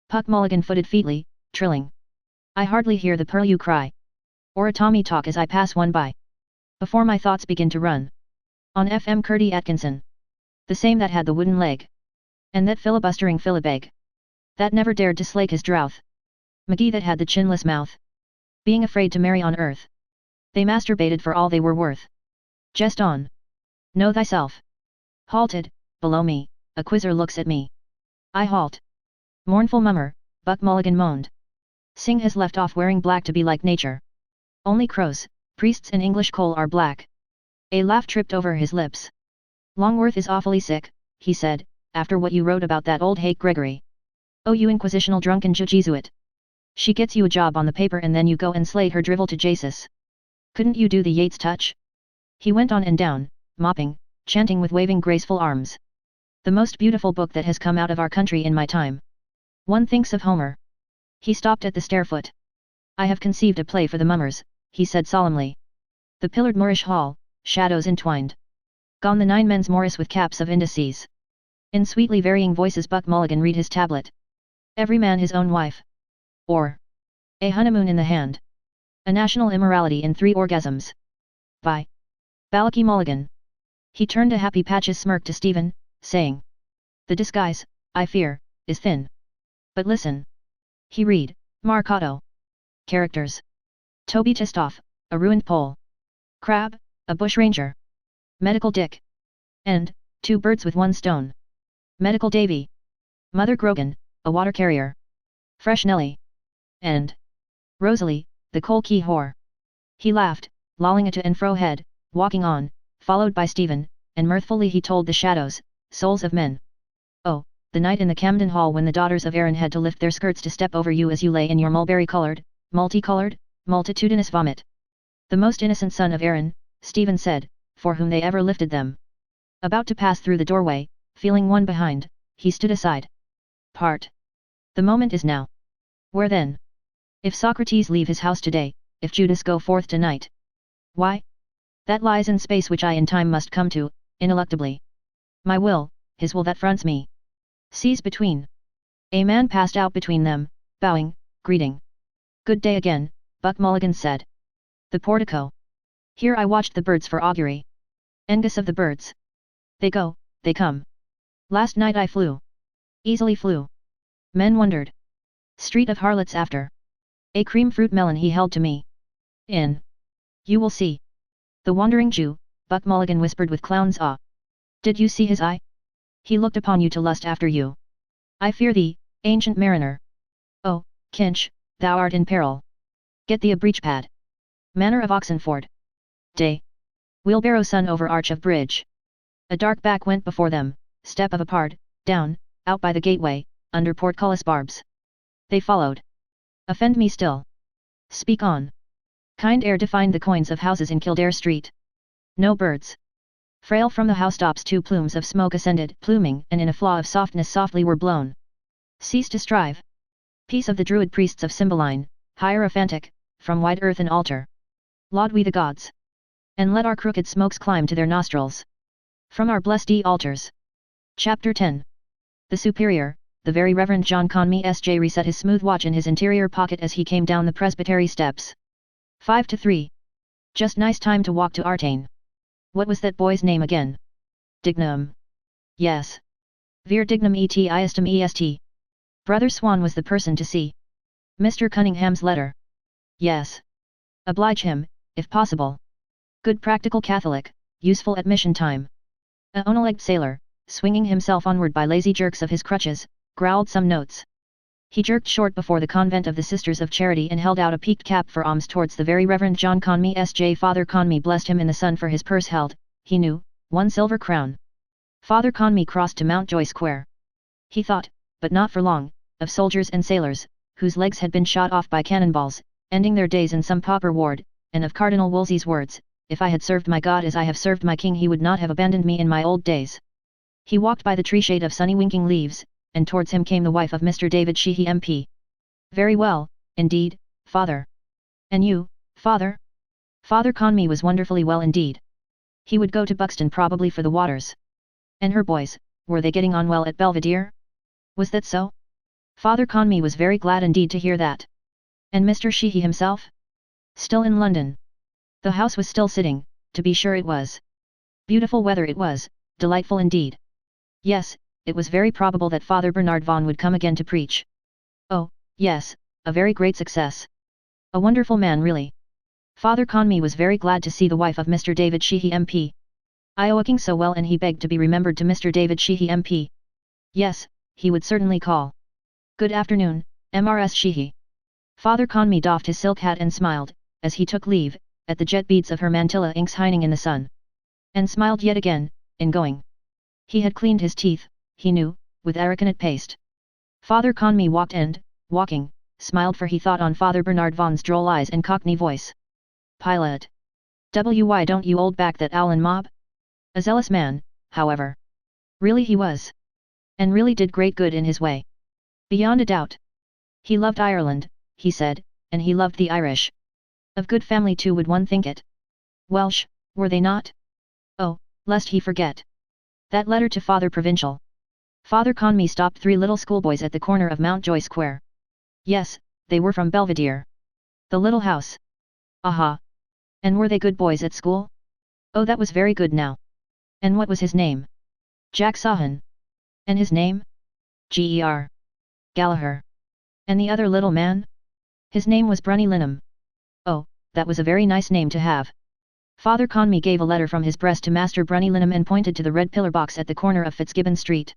Puck Mulligan footed featly, trilling. I hardly hear the purlieu cry. Or a Tommy talk as I pass one by. Before my thoughts begin to run. On F. M. Curdy Atkinson. The same that had the wooden leg. And that filibustering Philibeg. That never dared to slake his drouth. McGee that had the chinless mouth. Being afraid to marry on earth. They masturbated for all they were worth. Jest on. Know thyself. Halted, below me, a quizzer looks at me. I halt. Mournful mummer, Buck Mulligan moaned. Sing has left off wearing black to be like nature. Only crows, priests and English coal are black. A laugh tripped over his lips. Longworth is awfully sick, he said, after what you wrote about that old hake Gregory. Oh, you inquisitional drunken Jesuit. She gets you a job on the paper and then you go and slay her drivel to Jesus. Couldn't you do the Yeats touch? He went on and down, mopping, chanting with waving graceful arms. The most beautiful book that has come out of our country in my time. One thinks of Homer. He stopped at the stairfoot. I have conceived a play for the mummers, he said solemnly. The pillared Moorish hall, shadows entwined. Gone the 9 men's Morris with caps of indices. In sweetly varying voices Buck Mulligan read his tablet. Every man his own wife. Or. A honeymoon in the hand. A national immorality in 3 orgasms. By. Balaky Mulligan. He turned a happy patches smirk to Stephen, saying. The disguise, I fear, is thin. But listen. He read, Marcato. Characters. Toby Tistoff, a ruined Pole. Crab, a bushranger. Medical Dick. And, 2 birds with 1 stone. Medical Davy. Mother Grogan, a water carrier. Fresh Nellie. And. Rosalie, the coal key whore. He laughed, lolling a to and fro head, walking on, followed by Stephen, and mirthfully he told the shadows, souls of men. Oh, the night in the Camden Hall when the daughters of Erin had to lift their skirts to step over you as you lay in your mulberry-coloured, multicolored, multitudinous vomit. The most innocent son of Erin, Stephen said, for whom they ever lifted them. About to pass through the doorway, feeling one behind, he stood aside. Part. The moment is now. Where then? If Socrates leave his house today, if Judas go forth tonight. Why? That lies in space which I in time must come to, ineluctably. My will, his will that fronts me. Sees between. A man passed out between them, bowing, greeting. Good day again, Buck Mulligan said. The portico. Here I watched the birds for augury. Engus of the birds. They go, they come. Last night I flew. Easily flew. Men wondered. Street of harlots after. A cream fruit melon he held to me. In. You will see. The wandering Jew, Buck Mulligan whispered with clown's awe. Did you see his eye? He looked upon you to lust after you. I fear thee, ancient mariner. Oh, Kinch, thou art in peril. Get thee a breechpad. Manor of Oxenford. Day. Wheelbarrow sun over arch of bridge. A dark back went before them, step of apart, down, out by the gateway, under portcullis barbs. They followed. Offend me still. Speak on. Kind air defined the coins of houses in Kildare Street. No birds. Frail from the housetops 2 plumes of smoke ascended, pluming, and in a flaw of softness softly were blown. Cease to strive. Peace of the druid priests of Cymbeline, hierophantic, from wide earth an altar. Laud we the gods. And let our crooked smokes climb to their nostrils. From our blessed altars. Chapter 10. The Superior, the Very Reverend John Conmee S.J. reset his smooth watch in his interior pocket as he came down the presbytery steps. 5 to 3. Just nice time to walk to Artane. What was that boy's name again? Dignam. Yes. Vir Dignam et Iestum est. Brother Swan was the person to see. Mr. Cunningham's letter. Yes. Oblige him, if possible. Good practical Catholic, useful at mission time. A one-legged sailor, swinging himself onward by lazy jerks of his crutches, growled some notes. He jerked short before the convent of the Sisters of Charity and held out a peaked cap for alms towards the Very Reverend John Conmee S.J. Father Conmee blessed him in the sun, for his purse held, he knew, 1 silver crown. Father Conmee crossed to Mountjoy Square. He thought, but not for long, of soldiers and sailors, whose legs had been shot off by cannonballs, ending their days in some pauper ward, and of Cardinal Wolsey's words, "If I had served my God as I have served my King, he would not have abandoned me in my old days." He walked by the tree shade of sunny winking leaves, and towards him came the wife of Mr. David Sheehy MP. "Very well, indeed, father." "And you, father?" Father Conmee was wonderfully well indeed. He would go to Buxton probably for the waters. And her boys, were they getting on well at Belvedere? Was that so? Father Conmee was very glad indeed to hear that. And Mr. Sheehy himself? Still in London. The house was still sitting, to be sure it was. Beautiful weather it was, delightful indeed. Yes, it was very probable that Father Bernard Vaughan would come again to preach. Oh, yes, a very great success. A wonderful man really. Father Conmee was very glad to see the wife of Mr. David Sheehy MP. Looking so well, and he begged to be remembered to Mr. David Sheehy MP. Yes, he would certainly call. "Good afternoon, Mrs. Sheehy." Father Conmee doffed his silk hat and smiled, as he took leave, at the jet beads of her mantilla inks shining in the sun. And smiled yet again, in going. He had cleaned his teeth, he knew, with arecanut paste. Father Conmee walked and, walking, smiled, for he thought on Father Bernard Vaughan's droll eyes and cockney voice. "Pilot. Why don't you hold back that owlin' mob?" A zealous man, however. Really he was. And really did great good in his way. Beyond a doubt. He loved Ireland, he said, and he loved the Irish. Of good family too, would one think it. Welsh, were they not? Oh, lest he forget. That letter to Father Provincial. Father Conmee stopped 3 little schoolboys at the corner of Mountjoy Square. Yes, they were from Belvedere. The little house. Aha! And were they good boys at school? Oh, that was very good now. And what was his name? Jack Sahan. And his name? Ger. Gallagher. And the other little man? His name was Brunny Linham. Oh, that was a very nice name to have. Father Conmee gave a letter from his breast to Master Brunny Linham and pointed to the red pillar box at the corner of Fitzgibbon Street.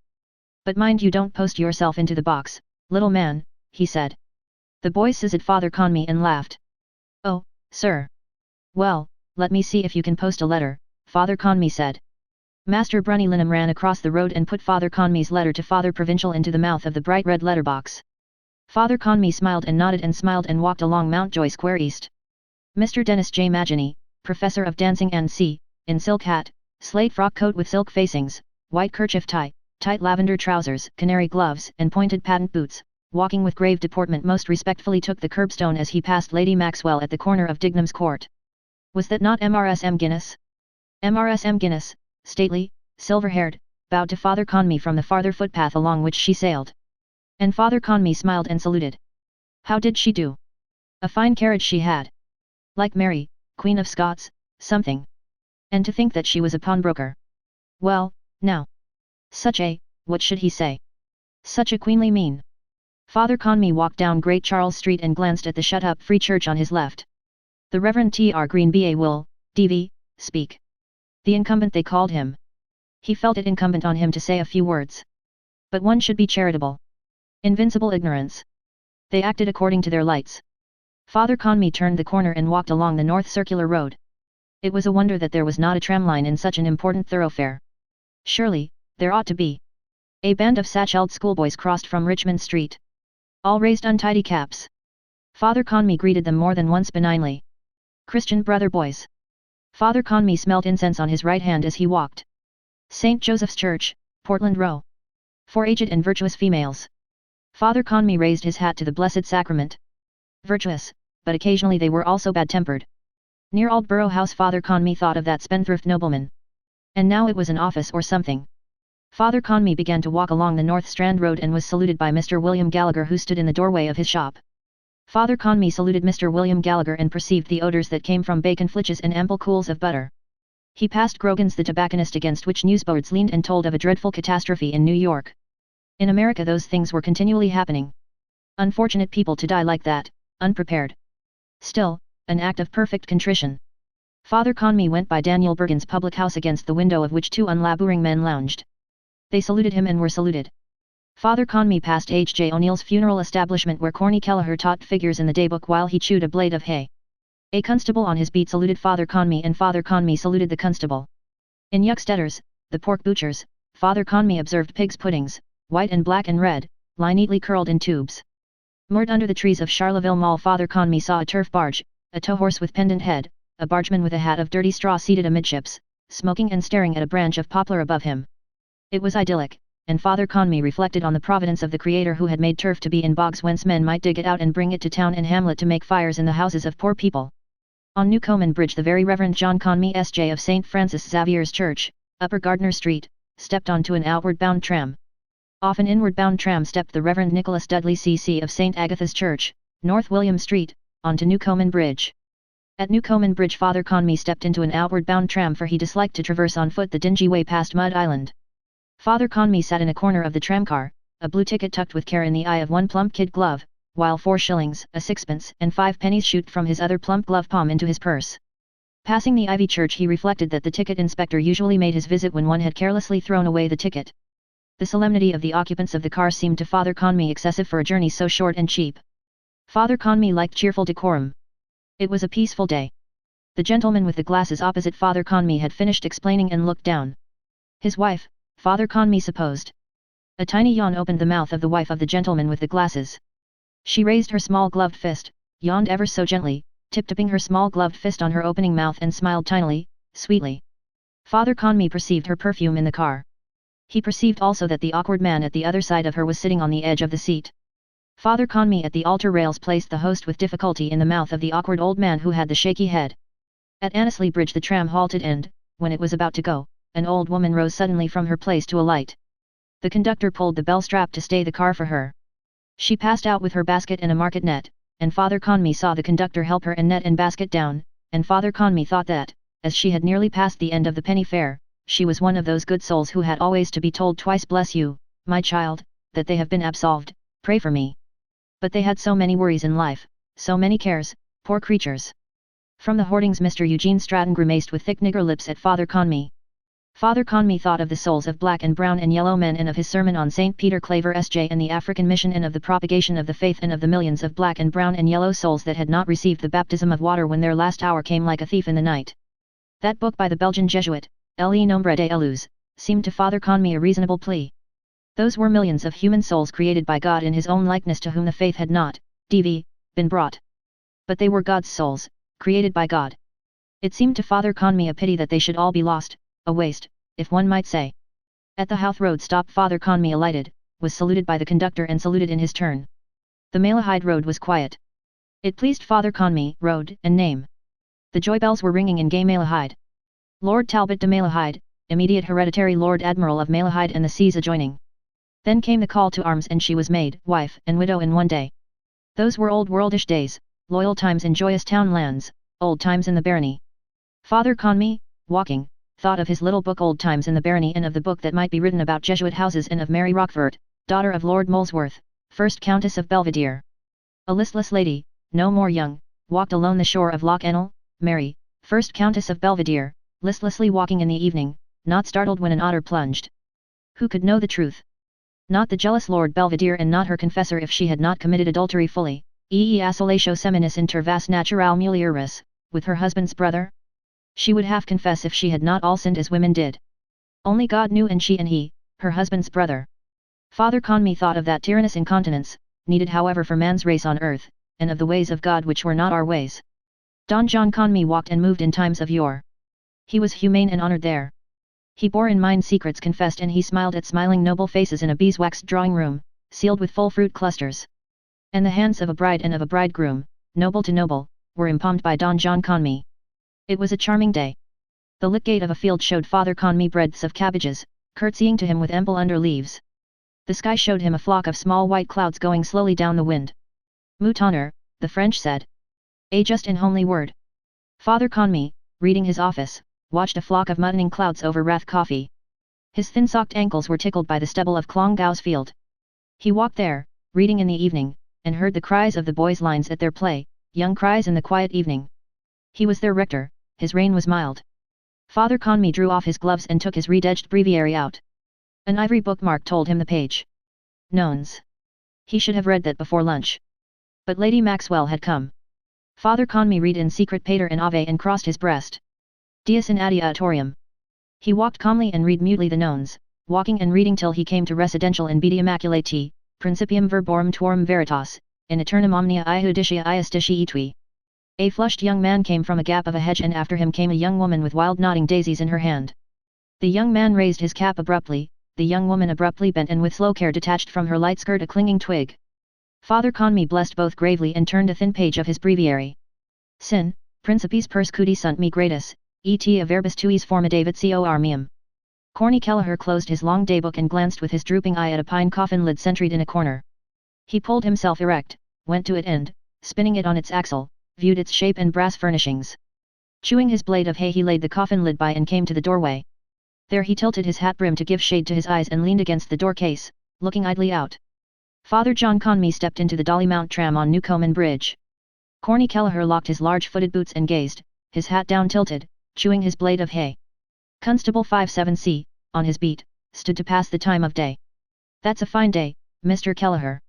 "But mind you don't post yourself into the box, little man," he said. The boys sizzed Father Conmee and laughed. "Oh, sir. Well, let me see if you can post a letter," Father Conmee said. Master Brunny Linham ran across the road and put Father Conmee's letter to Father Provincial into the mouth of the bright red letterbox. Father Conmee smiled and walked along Mountjoy Square East. Mr. Dennis J. Magini, Professor of Dancing and C., in silk hat, slate frock coat with silk facings, white kerchief tie, tight lavender trousers, canary gloves and pointed patent boots, walking with grave deportment, most respectfully took the curbstone as he passed Lady Maxwell at the corner of Dignam's Court. Was that not Mrs. Guinness? Mrs. Guinness, stately, silver-haired, bowed to Father Conmee from the farther footpath along which she sailed. And Father Conmee smiled and saluted. How did she do? A fine carriage she had. Like Mary, Queen of Scots, something. And to think that she was a pawnbroker. Well, now. What should he say? Such a queenly mien. Father Conmee walked down Great Charles Street and glanced at the shut-up Free Church on his left. The Reverend T.R. Green B.A. will, D.V., speak. The incumbent they called him. He felt it incumbent on him to say a few words. But one should be charitable. Invincible ignorance. They acted according to their lights. Father Conmee turned the corner and walked along the North Circular Road. It was a wonder that there was not a tramline in such an important thoroughfare. Surely, there ought to be. A band of satchelled schoolboys crossed from Richmond Street. All raised untidy caps. Father Conmee greeted them more than once benignly. Christian brother boys. Father Conmee smelt incense on his right hand as he walked. St. Joseph's Church, Portland Row. For aged and virtuous females. Father Conmee raised his hat to the Blessed Sacrament. Virtuous, but occasionally they were also bad-tempered. Near Aldborough House Father Conmee thought of that spendthrift nobleman. And now it was an office or something. Father Conmee began to walk along the North Strand Road and was saluted by Mr. William Gallagher, who stood in the doorway of his shop. Father Conmee saluted Mr. William Gallagher and perceived the odours that came from bacon flitches and ample cools of butter. He passed Grogan's the tobacconist, against which newsboards leaned and told of a dreadful catastrophe in New York. In America those things were continually happening. Unfortunate people to die like that, unprepared. Still, an act of perfect contrition. Father Conmee went by Daniel Bergen's public house, against the window of which 2 unlaboring men lounged. They saluted him and were saluted. Father Conmee passed H.J. O'Neill's funeral establishment where Corny Kelleher taught figures in the daybook while he chewed a blade of hay. A constable on his beat saluted Father Conmee and Father Conmee saluted the constable. In Yucksteaders, the pork butchers, Father Conmee observed pigs' puddings, white and black and red, lie neatly curled in tubes. Moored under the trees of Charleville Mall, Father Conmee saw a turf barge, a tow horse with pendant head, a bargeman with a hat of dirty straw seated amidships, smoking and staring at a branch of poplar above him. It was idyllic, and Father Conmee reflected on the providence of the Creator who had made turf to be in bogs whence men might dig it out and bring it to town and hamlet to make fires in the houses of poor people. On Newcomen Bridge, the Very Reverend John Conmee S.J. of St. Francis Xavier's Church, Upper Gardner Street, stepped onto an outward-bound tram. Off an inward-bound tram stepped the Reverend Nicholas Dudley C.C. of St. Agatha's Church, North William Street, onto Newcomen Bridge. At Newcomen Bridge, Father Conmee stepped into an outward-bound tram, for he disliked to traverse on foot the dingy way past Mud Island. Father Conmee sat in a corner of the tramcar, a blue ticket tucked with care in the eye of one plump kid glove, while 4 shillings, a sixpence, and 5 pennies shoot from his other plump glove palm into his purse. Passing the Ivy Church, he reflected that the ticket inspector usually made his visit when one had carelessly thrown away the ticket. The solemnity of the occupants of the car seemed to Father Conmee excessive for a journey so short and cheap. Father Conmee liked cheerful decorum. It was a peaceful day. The gentleman with the glasses opposite Father Conmee had finished explaining and looked down. His wife, Father Conmee supposed. A tiny yawn opened the mouth of the wife of the gentleman with the glasses. She raised her small gloved fist, yawned ever so gently, tip-tipping her small gloved fist on her opening mouth, and smiled tinily, sweetly. Father Conmee perceived her perfume in the car. He perceived also that the awkward man at the other side of her was sitting on the edge of the seat. Father Conmee at the altar rails placed the host with difficulty in the mouth of the awkward old man who had the shaky head. At Annesley Bridge the tram halted and, when it was about to go, an old woman rose suddenly from her place to alight. The conductor pulled the bell strap to stay the car for her. She passed out with her basket and a market net, and Father Conmee saw the conductor help her and net and basket down, and Father Conmee thought that, as she had nearly passed the end of the penny fare, she was one of those good souls who had always to be told twice, "Bless you, my child, that they have been absolved, pray for me." But they had so many worries in life, so many cares, poor creatures. From the hoardings Mr. Eugene Stratton grimaced with thick nigger lips at Father Conmee. Father Conmee thought of the souls of black and brown and yellow men, and of his sermon on St. Peter Claver S.J. and the African mission, and of the propagation of the faith, and of the millions of black and brown and yellow souls that had not received the baptism of water when their last hour came like a thief in the night. That book by the Belgian Jesuit, Le Nombre des Élus, seemed to Father Conmee a reasonable plea. Those were millions of human souls created by God in his own likeness, to whom the faith had not, been brought. But they were God's souls, created by God. It seemed to Father Conmee a pity that they should all be lost, a waste, if one might say. At the Howth Road stop Father Conmee alighted, was saluted by the conductor and saluted in his turn. The Malahide Road was quiet. It pleased Father Conmee, road and name. The joy bells were ringing in gay Malahide. Lord Talbot de Malahide, immediate hereditary Lord Admiral of Malahide and the seas adjoining. Then came the call to arms, and she was maid, wife, and widow in one day. Those were old worldish days, loyal times in joyous town lands, old times in the barony. Father Conmee, walking, thought of his little book Old Times in the Barony, and of the book that might be written about Jesuit houses, and of Mary Rochfort, daughter of Lord Molesworth, 1st Countess of Belvedere. A listless lady, no more young, walked alone the shore of Loch Ennell, Mary, 1st Countess of Belvedere, listlessly walking in the evening, not startled when an otter plunged. Who could know the truth? Not the jealous Lord Belvedere, and not her confessor if she had not committed adultery fully, assolatio seminis inter vas natural mulieris, with her husband's brother? She would half confess if she had not all sinned as women did. Only God knew, and she and he, her husband's brother. Father Conmee thought of that tyrannous incontinence, needed however for man's race on earth, and of the ways of God which were not our ways. Don John Conmee walked and moved in times of yore. He was humane and honoured there. He bore in mind secrets confessed, and he smiled at smiling noble faces in a beeswaxed drawing-room, sealed with full fruit clusters. And the hands of a bride and of a bridegroom, noble to noble, were impalmed by Don John Conmee. It was a charming day. The lit gate of a field showed Father Conmee breadths of cabbages, curtsying to him with ample under leaves. The sky showed him a flock of small white clouds going slowly down the wind. Moutonner, the French said. A just and homely word. Father Conmee, reading his office, watched a flock of muttoning clouds over Rath Coffee. His thin-socked ankles were tickled by the stubble of Clongowes Field. He walked there, reading in the evening, and heard the cries of the boys' lines at their play, young cries in the quiet evening. He was their rector. His reign was mild. Father Conmee drew off his gloves and took his reed-edged breviary out. An ivory bookmark told him the page. Nones. He should have read that before lunch. But Lady Maxwell had come. Father Conmee read in secret Pater and Ave and crossed his breast. Dies in adiatorium. He walked calmly and read mutely the nones, walking and reading till he came to residential in Bede Immaculati, Principium verborum tuorum veritas, in aeternum omnia iudicia iustitia tui. A flushed young man came from a gap of a hedge and after him came a young woman with wild nodding daisies in her hand. The young man raised his cap abruptly, the young woman abruptly bent and with slow care detached from her light skirt a clinging twig. Father Conmee blessed both gravely and turned a thin page of his breviary. Sin, principes persecuti sunt me gratis, et a verbis tuis formidavit cor meum. Corny Kelleher closed his long daybook and glanced with his drooping eye at a pine coffin lid sentried in a corner. He pulled himself erect, went to it and, spinning it on its axle, viewed its shape and brass furnishings. Chewing his blade of hay he laid the coffin lid by and came to the doorway. There he tilted his hat brim to give shade to his eyes and leaned against the door case, looking idly out. Father John Conmee stepped into the Dollymount tram on Newcomen Bridge. Corny Kelleher locked his large-footed boots and gazed, his hat down tilted, chewing his blade of hay. Constable 57C, on his beat, stood to pass the time of day. That's a fine day, Mr. Kelleher.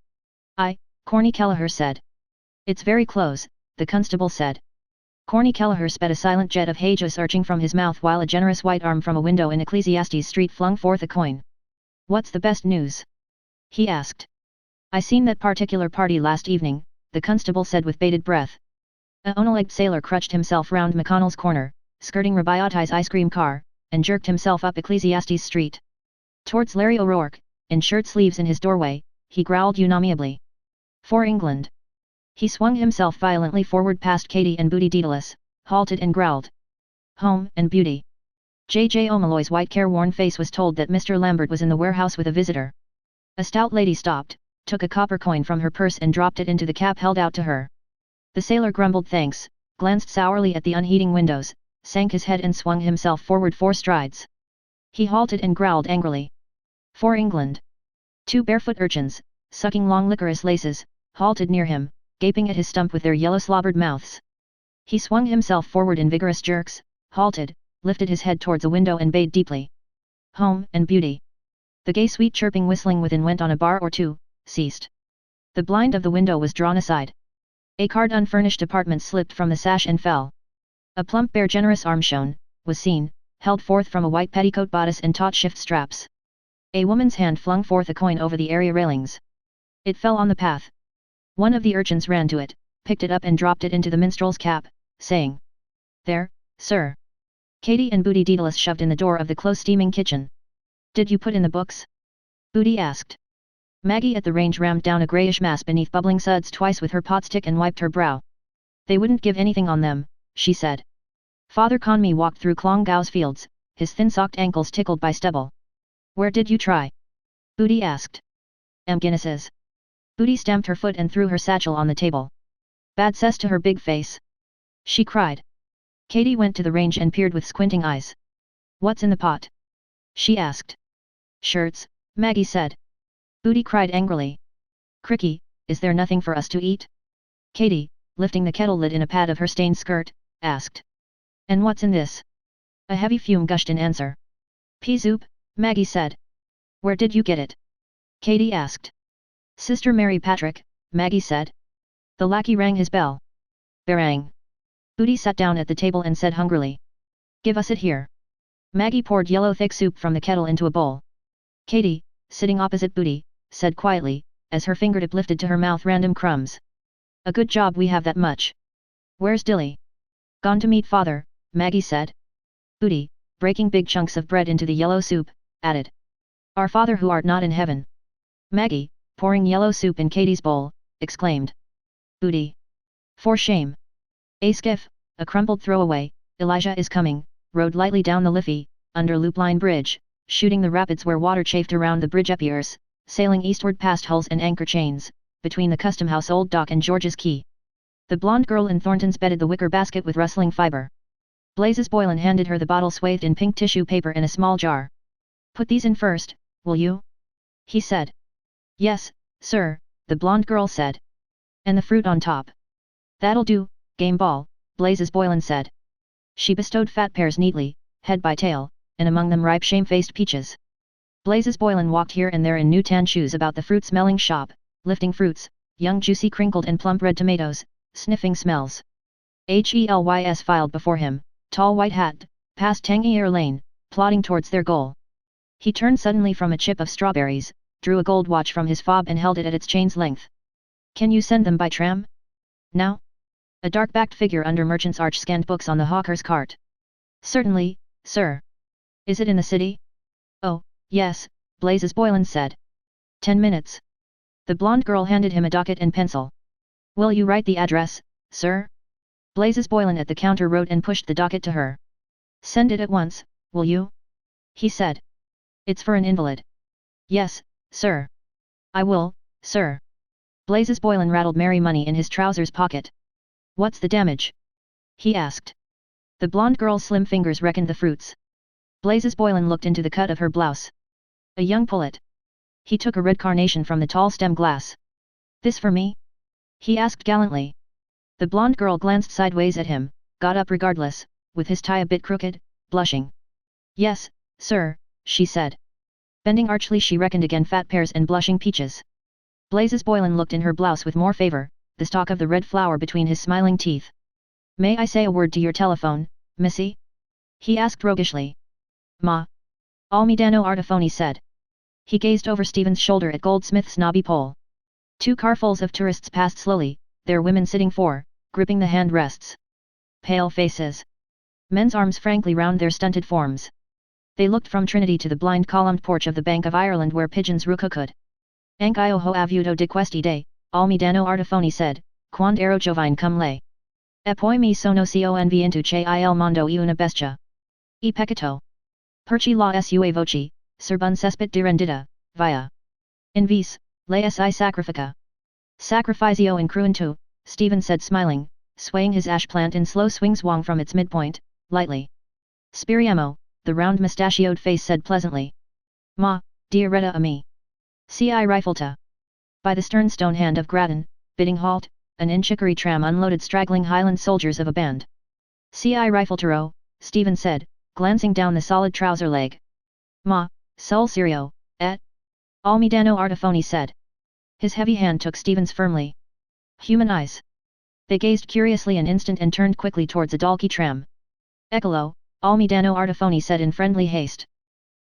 Aye, Corny Kelleher said. It's very close, the constable said. Corny Kelleher sped a silent jet of hay juice arching from his mouth while a generous white arm from a window in Ecclesiastes Street flung forth a coin. What's the best news? He asked. I seen that particular party last evening, the constable said with bated breath. A one-legged sailor crutched himself round McConnell's corner, skirting Rabiotti's ice cream car, and jerked himself up Ecclesiastes Street. Towards Larry O'Rourke, in shirt sleeves in his doorway, he growled unamiably. For England. He swung himself violently forward past Katy and Booty Daedalus, halted and growled. Home and beauty. J.J. O'Malloy's white careworn face was told that Mr. Lambert was in the warehouse with a visitor. A stout lady stopped, took a copper coin from her purse and dropped it into the cap held out to her. The sailor grumbled thanks, glanced sourly at the unheeding windows, sank his head and swung himself forward 4 strides. He halted and growled angrily. For England. 2 barefoot urchins, sucking long licorice laces, halted near him, gaping at his stump with their yellow-slobbered mouths. He swung himself forward in vigorous jerks, halted, lifted his head towards a window and bayed deeply. Home and beauty. The gay sweet chirping whistling within went on a bar or two, ceased. The blind of the window was drawn aside. A card unfurnished apartment slipped from the sash and fell. A plump bare generous arm shone, was seen, held forth from a white petticoat bodice and taut shift straps. A woman's hand flung forth a coin over the area railings. It fell on the path. One of the urchins ran to it, picked it up and dropped it into the minstrel's cap, saying, There, sir. Katy and Booty Daedalus shoved in the door of the close-steaming kitchen. Did you put in the books? Booty asked. Maggie at the range rammed down a greyish mass beneath bubbling suds twice with her potstick and wiped her brow. They wouldn't give anything on them, she said. Father Conmee walked through Clongowes fields, his thin-socked ankles tickled by stubble. Where did you try? Booty asked. Guinness's. Booty stamped her foot and threw her satchel on the table. Bad cess to her big face. She cried. Katy went to the range and peered with squinting eyes. What's in the pot? She asked. Shirts, Maggie said. Booty cried angrily. Cricky, is there nothing for us to eat? Katy, lifting the kettle lid in a pad of her stained skirt, asked. And what's in this? A heavy fume gushed in answer. Pea soup, Maggie said. Where did you get it? Katy asked. Sister Mary Patrick, Maggie said. The lackey rang his bell. Barang. Booty sat down at the table and said hungrily. Give us it here. Maggie poured yellow thick soup from the kettle into a bowl. Katy, sitting opposite Booty, said quietly, as her fingertip lifted to her mouth random crumbs. A good job we have that much. Where's Dilly? Gone to meet father, Maggie said. Booty, breaking big chunks of bread into the yellow soup, added. Our Father who art not in heaven. Maggie, pouring yellow soup in Katy's bowl, exclaimed. Booty. For shame. A skiff, a crumpled throwaway, Elijah is coming, rode lightly down the Liffey, under Loop Line Bridge, shooting the rapids where water chafed around the bridge epiers, sailing eastward past hulls and anchor chains, between the Custom House Old Dock and George's Quay. The blonde girl in Thornton's bedded the wicker basket with rustling fibre. Blazes Boylan handed her the bottle swathed in pink tissue paper in a small jar. Put these in first, will you? He said. Yes, sir, the blonde girl said. And the fruit on top. That'll do, game ball, Blazes Boylan said. She bestowed fat pears neatly, head by tail, and among them ripe shamefaced peaches. Blazes Boylan walked here and there in new tan shoes about the fruit-smelling shop, lifting fruits, young juicy crinkled and plump red tomatoes, sniffing smells. Helys filed before him, tall white hat, past Tangier Lane, plodding towards their goal. He turned suddenly from a chip of strawberries, drew a gold watch from his fob and held it at its chain's length. Can you send them by tram? Now? A dark-backed figure under Merchant's Arch scanned books on the hawker's cart. Certainly, sir. Is it in the city? Oh, yes, Blazes Boylan said. 10 minutes. The blonde girl handed him a docket and pencil. Will you write the address, sir? Blazes Boylan at the counter wrote and pushed the docket to her. Send it at once, will you? He said. It's for an invalid. Yes, sir. I will, sir. Blazes Boylan rattled merry money in his trousers pocket. What's the damage? He asked. The blonde girl's slim fingers reckoned the fruits. Blazes Boylan looked into the cut of her blouse. A young pullet. He took a red carnation from the tall stem glass. This for me? He asked gallantly. The blonde girl glanced sideways at him, got up regardless, with his tie a bit crooked, blushing. Yes, sir, she said. Bending archly she reckoned again fat pears and blushing peaches. Blazes Boylan looked in her blouse with more favor, the stalk of the red flower between his smiling teeth. May I say a word to your telephone, missy? He asked roguishly. Ma. Almidano Artifoni said. He gazed over Stephen's shoulder at Goldsmith's knobby pole. 2 carfuls of tourists passed slowly, their women sitting 4, gripping the hand rests. Pale faces. Men's arms frankly round their stunted forms. They looked from Trinity to the blind columned porch of the Bank of Ireland where pigeons roocooced. Anc io ho avuto di questi dei, Almidano Artifoni said, quando ero giovine cum lei. E poi mi sono convinto che il mondo è una bestia. E peccato. Perché la sua voce, serbun cespit di rendita, via. Invis, lei si sacrifica. Sacrificio incruento, Stephen said smiling, swaying his ash plant in slow swing swung from its midpoint, lightly. Speriamo, the round mustachioed face said pleasantly. Ma, diaretta a me. Ci rifleta. By the stern stone hand of Grattan, bidding halt, an Inchicory tram unloaded straggling Highland soldiers of a band. Ci rifletero, Stephen said, glancing down the solid trouser leg. Ma, sul serio, et? Almidano Artifoni said. His heavy hand took Stephen's firmly. Human eyes. They gazed curiously an instant and turned quickly towards a Dalkey tram. Eccolo, Almidano Artifoni said in friendly haste.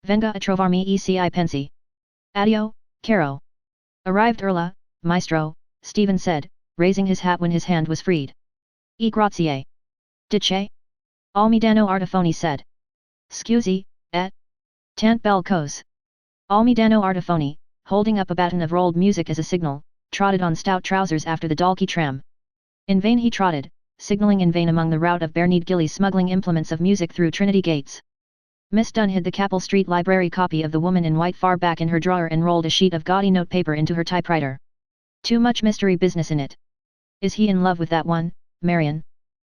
Venga a trovarmi eci pensi. Addio, caro. Arrived Erla, maestro, Stephen said, raising his hat when his hand was freed. E grazie. Dice? Almidano Artifoni said. Scusi, et? Tant bel cose. Almidano Artifoni, holding up a baton of rolled music as a signal, trotted on stout trousers after the Dalkey tram. In vain he trotted, signalling in vain among the rout of bare-kneed gillies smuggling implements of music through Trinity gates. Miss Dunn hid the Capel Street Library copy of The Woman in White far back in her drawer and rolled a sheet of gaudy notepaper into her typewriter. Too much mystery business in it. Is he in love with that one, Marion?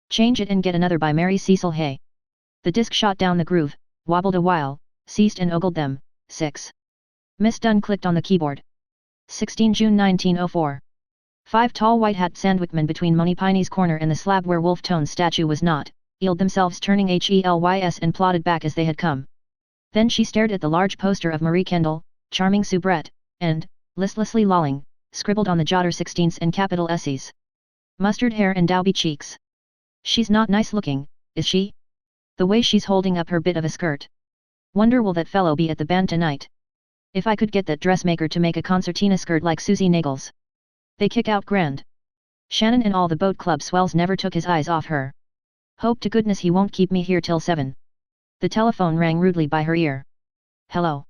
Change it and get another by Mary Cecil Hay. The disc shot down the groove, wobbled a while, ceased and ogled them. 6. Miss Dunn clicked on the keyboard. 16 June 1904. 5 tall white-hat Sandwichmen between Moneypiney's corner and the slab where Wolfe Tone's statue was not, eeled themselves turning HELYS and plodded back as they had come. Then she stared at the large poster of Marie Kendall, charming soubrette, and, listlessly lolling, scribbled on the jotter 16s and capital S's. Mustard hair and dowby cheeks. She's not nice looking, is she? The way she's holding up her bit of a skirt. Wonder will that fellow be at the band tonight? If I could get that dressmaker to make a concertina skirt like Susie Nagels. They kick out grand. Shannon and all the boat club swells never took his eyes off her. Hope to goodness he won't keep me here till 7. The telephone rang rudely by her ear. Hello.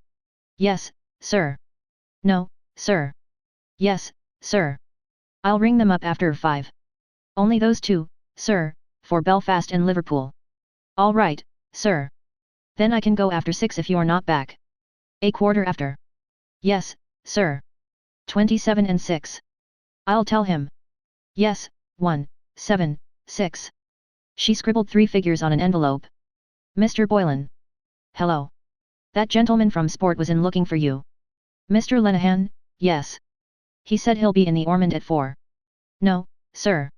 Yes, sir. No, sir. Yes, sir. I'll ring them up after 5. Only those 2, sir, for Belfast and Liverpool. All right, sir. Then I can go after 6 if you're not back. A quarter after. Yes, sir. 27 and 6. I'll tell him. Yes, 1, 7, 6. She scribbled 3 figures on an envelope. Mr. Boylan. Hello. That gentleman from Sport was in looking for you. Mr. Lenehan, yes. He said he'll be in the Ormond at 4. No, sir.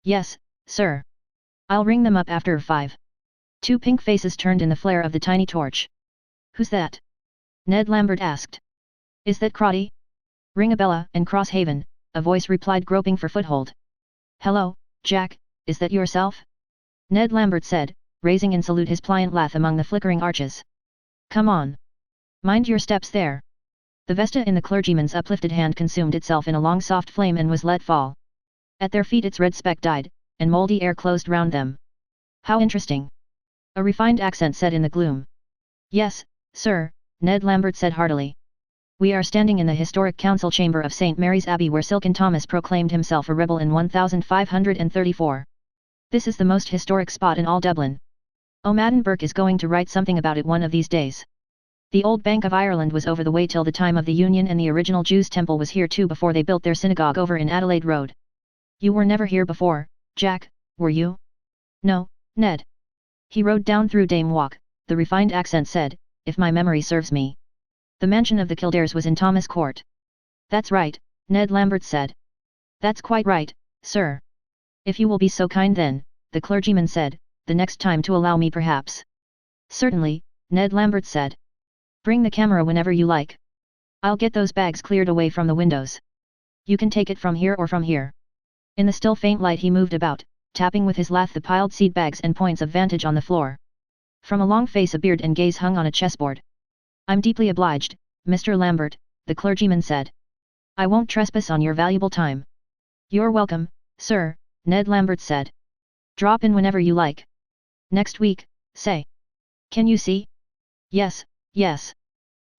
Yes, sir. I'll ring them up after 5. 2 pink faces turned in the flare of the tiny torch. Who's that? Ned Lambert asked. Is that Crotty? Ringabella and Crosshaven, a voice replied groping for foothold. Hello, Jack, is that yourself? Ned Lambert said, raising in salute his pliant lath among the flickering arches. Come on. Mind your steps there. The vesta in the clergyman's uplifted hand consumed itself in a long soft flame and was let fall. At their feet its red speck died, and mouldy air closed round them. How interesting! A refined accent said in the gloom. Yes, sir, Ned Lambert said heartily. We are standing in the historic council chamber of St. Mary's Abbey where Silken Thomas proclaimed himself a rebel in 1534. This is the most historic spot in all Dublin. O'Madden Burke is going to write something about it one of these days. The old Bank of Ireland was over the way till the time of the Union, and the original Jews' temple was here too before they built their synagogue over in Adelaide Road. You were never here before, Jack, were you? No, Ned. He rode down through Dame Walk, the refined accent said, if my memory serves me. The mansion of the Kildares was in Thomas Court. That's right, Ned Lambert said. That's quite right, sir. If you will be so kind then, the clergyman said, the next time to allow me perhaps. Certainly, Ned Lambert said. Bring the camera whenever you like. I'll get those bags cleared away from the windows. You can take it from here or from here. In the still faint light he moved about, tapping with his lath the piled seed bags and points of vantage on the floor. From a long face a beard and gaze hung on a chessboard. I'm deeply obliged, Mr. Lambert, the clergyman said. I won't trespass on your valuable time. You're welcome, sir, Ned Lambert said. Drop in whenever you like. Next week, say. Can you see? Yes, yes.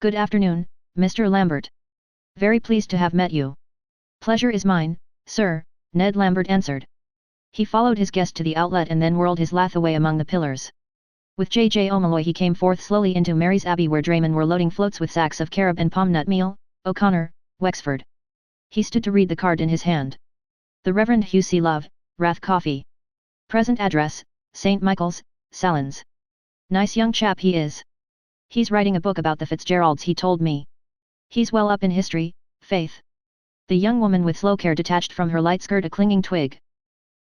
Good afternoon, Mr. Lambert. Very pleased to have met you. Pleasure is mine, sir, Ned Lambert answered. He followed his guest to the outlet and then whirled his lath away among the pillars. With J.J. O'Malloy he came forth slowly into Mary's Abbey where draymen were loading floats with sacks of carob and palm nut meal, O'Connor, Wexford. He stood to read the card in his hand. The Reverend Hugh C. Love, Rath Coffee. Present address, St. Michael's, Sallins. Nice young chap he is. He's writing a book about the Fitzgeralds, he told me. He's well up in history, faith. The young woman with slow care detached from her light skirt a clinging twig.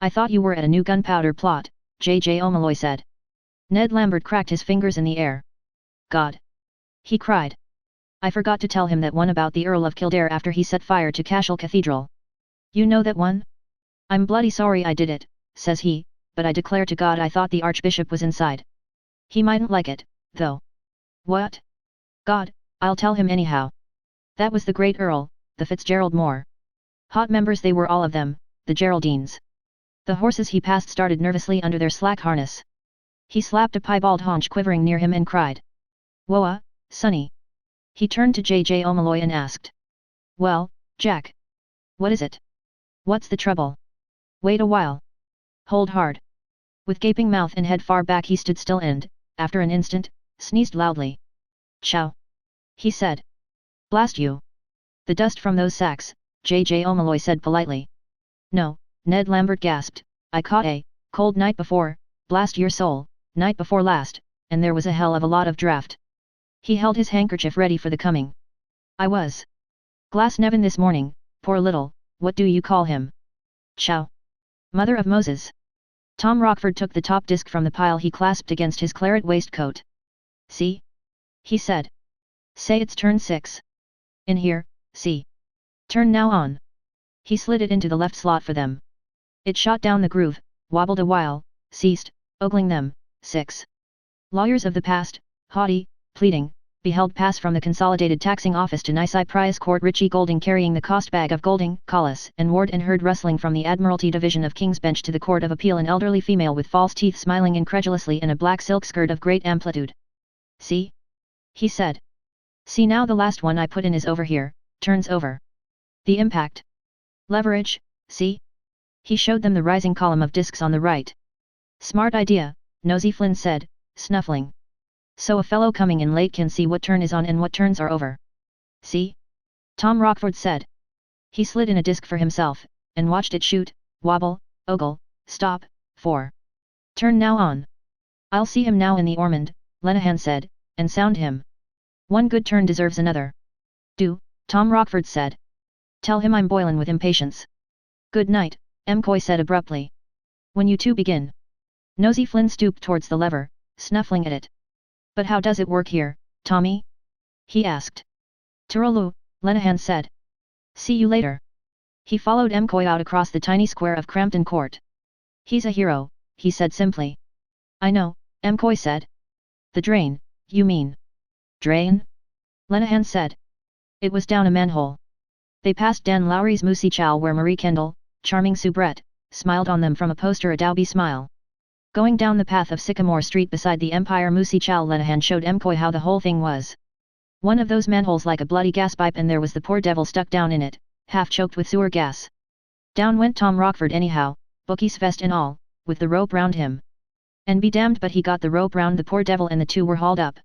I thought you were at a new gunpowder plot, J.J. O'Malloy said. Ned Lambert cracked his fingers in the air. God! He cried. I forgot to tell him that one about the Earl of Kildare after he set fire to Cashel Cathedral. You know that one? I'm bloody sorry I did it, says he, but I declare to God I thought the Archbishop was inside. He mightn't like it, though. What? God, I'll tell him anyhow. That was the great Earl, the Fitzgerald Moore. Hot members they were all of them, the Geraldines. The horses he passed started nervously under their slack harness. He slapped a piebald haunch quivering near him and cried. Whoa, sonny. He turned to J.J. O'Malloy and asked. Well, Jack. What is it? What's the trouble? Wait a while. Hold hard. With gaping mouth and head far back he stood still and, after an instant, sneezed loudly. Chow. He said. Blast you. The dust from those sacks, J.J. O'Malloy said politely. No, Ned Lambert gasped, I caught a cold night before, blast your soul, night before last, and there was a hell of a lot of draft. He held his handkerchief ready for the coming. I was. Glasnevin this morning, poor little, what do you call him? Chow. Mother of Moses. Tom Rockford took the top disc from the pile he clasped against his claret waistcoat. See? He said. Say it's turn 6. In here, see. Turn now on. He slid it into the left slot for them. It shot down the groove, wobbled a while, ceased, ogling them, 6. Lawyers of the past, haughty, pleading, beheld pass from the Consolidated Taxing Office to Nisi Prius Court Richie Golding carrying the cost bag of Golding, Collis and Ward, and heard rustling from the Admiralty Division of King's Bench to the Court of Appeal an elderly female with false teeth smiling incredulously in a black silk skirt of great amplitude. See? He said. See now the last one I put in is over here, turns over. The impact. Leverage, see? He showed them the rising column of discs on the right. Smart idea, Nosy Flynn said, snuffling. So a fellow coming in late can see what turn is on and what turns are over. See? Tom Rockford said. He slid in a disc for himself, and watched it shoot, wobble, ogle, stop, 4. Turn now on. I'll see him now in the Ormond, Lenehan said, and sound him. One good turn deserves another. Do, Tom Rockford said. Tell him I'm boilin' with impatience. Good night, M'Coy said abruptly. When you two begin. Nosy Flynn stooped towards the lever, snuffling at it. But how does it work here, Tommy? he asked. Tooraloo, Lenehan said. See you later. He followed Mkoy out across the tiny square of Crampton Court. He's a hero, he said simply. I know, Mkoy said. The drain, you mean? Drain? Lenehan said. It was down a manhole. They passed Dan Lowry's Moosey Chow where Marie Kendall, charming soubrette, smiled on them from a poster, a Dalby smile. Going down the path of Sycamore Street beside the Empire Moosey Chow, Lenehan showed Mkoy how the whole thing was. One of those manholes like a bloody gas pipe, and there was the poor devil stuck down in it, half choked with sewer gas. Down went Tom Rockford anyhow, bookie's vest and all, with the rope round him. And be damned, but he got the rope round the poor devil and the two were hauled up.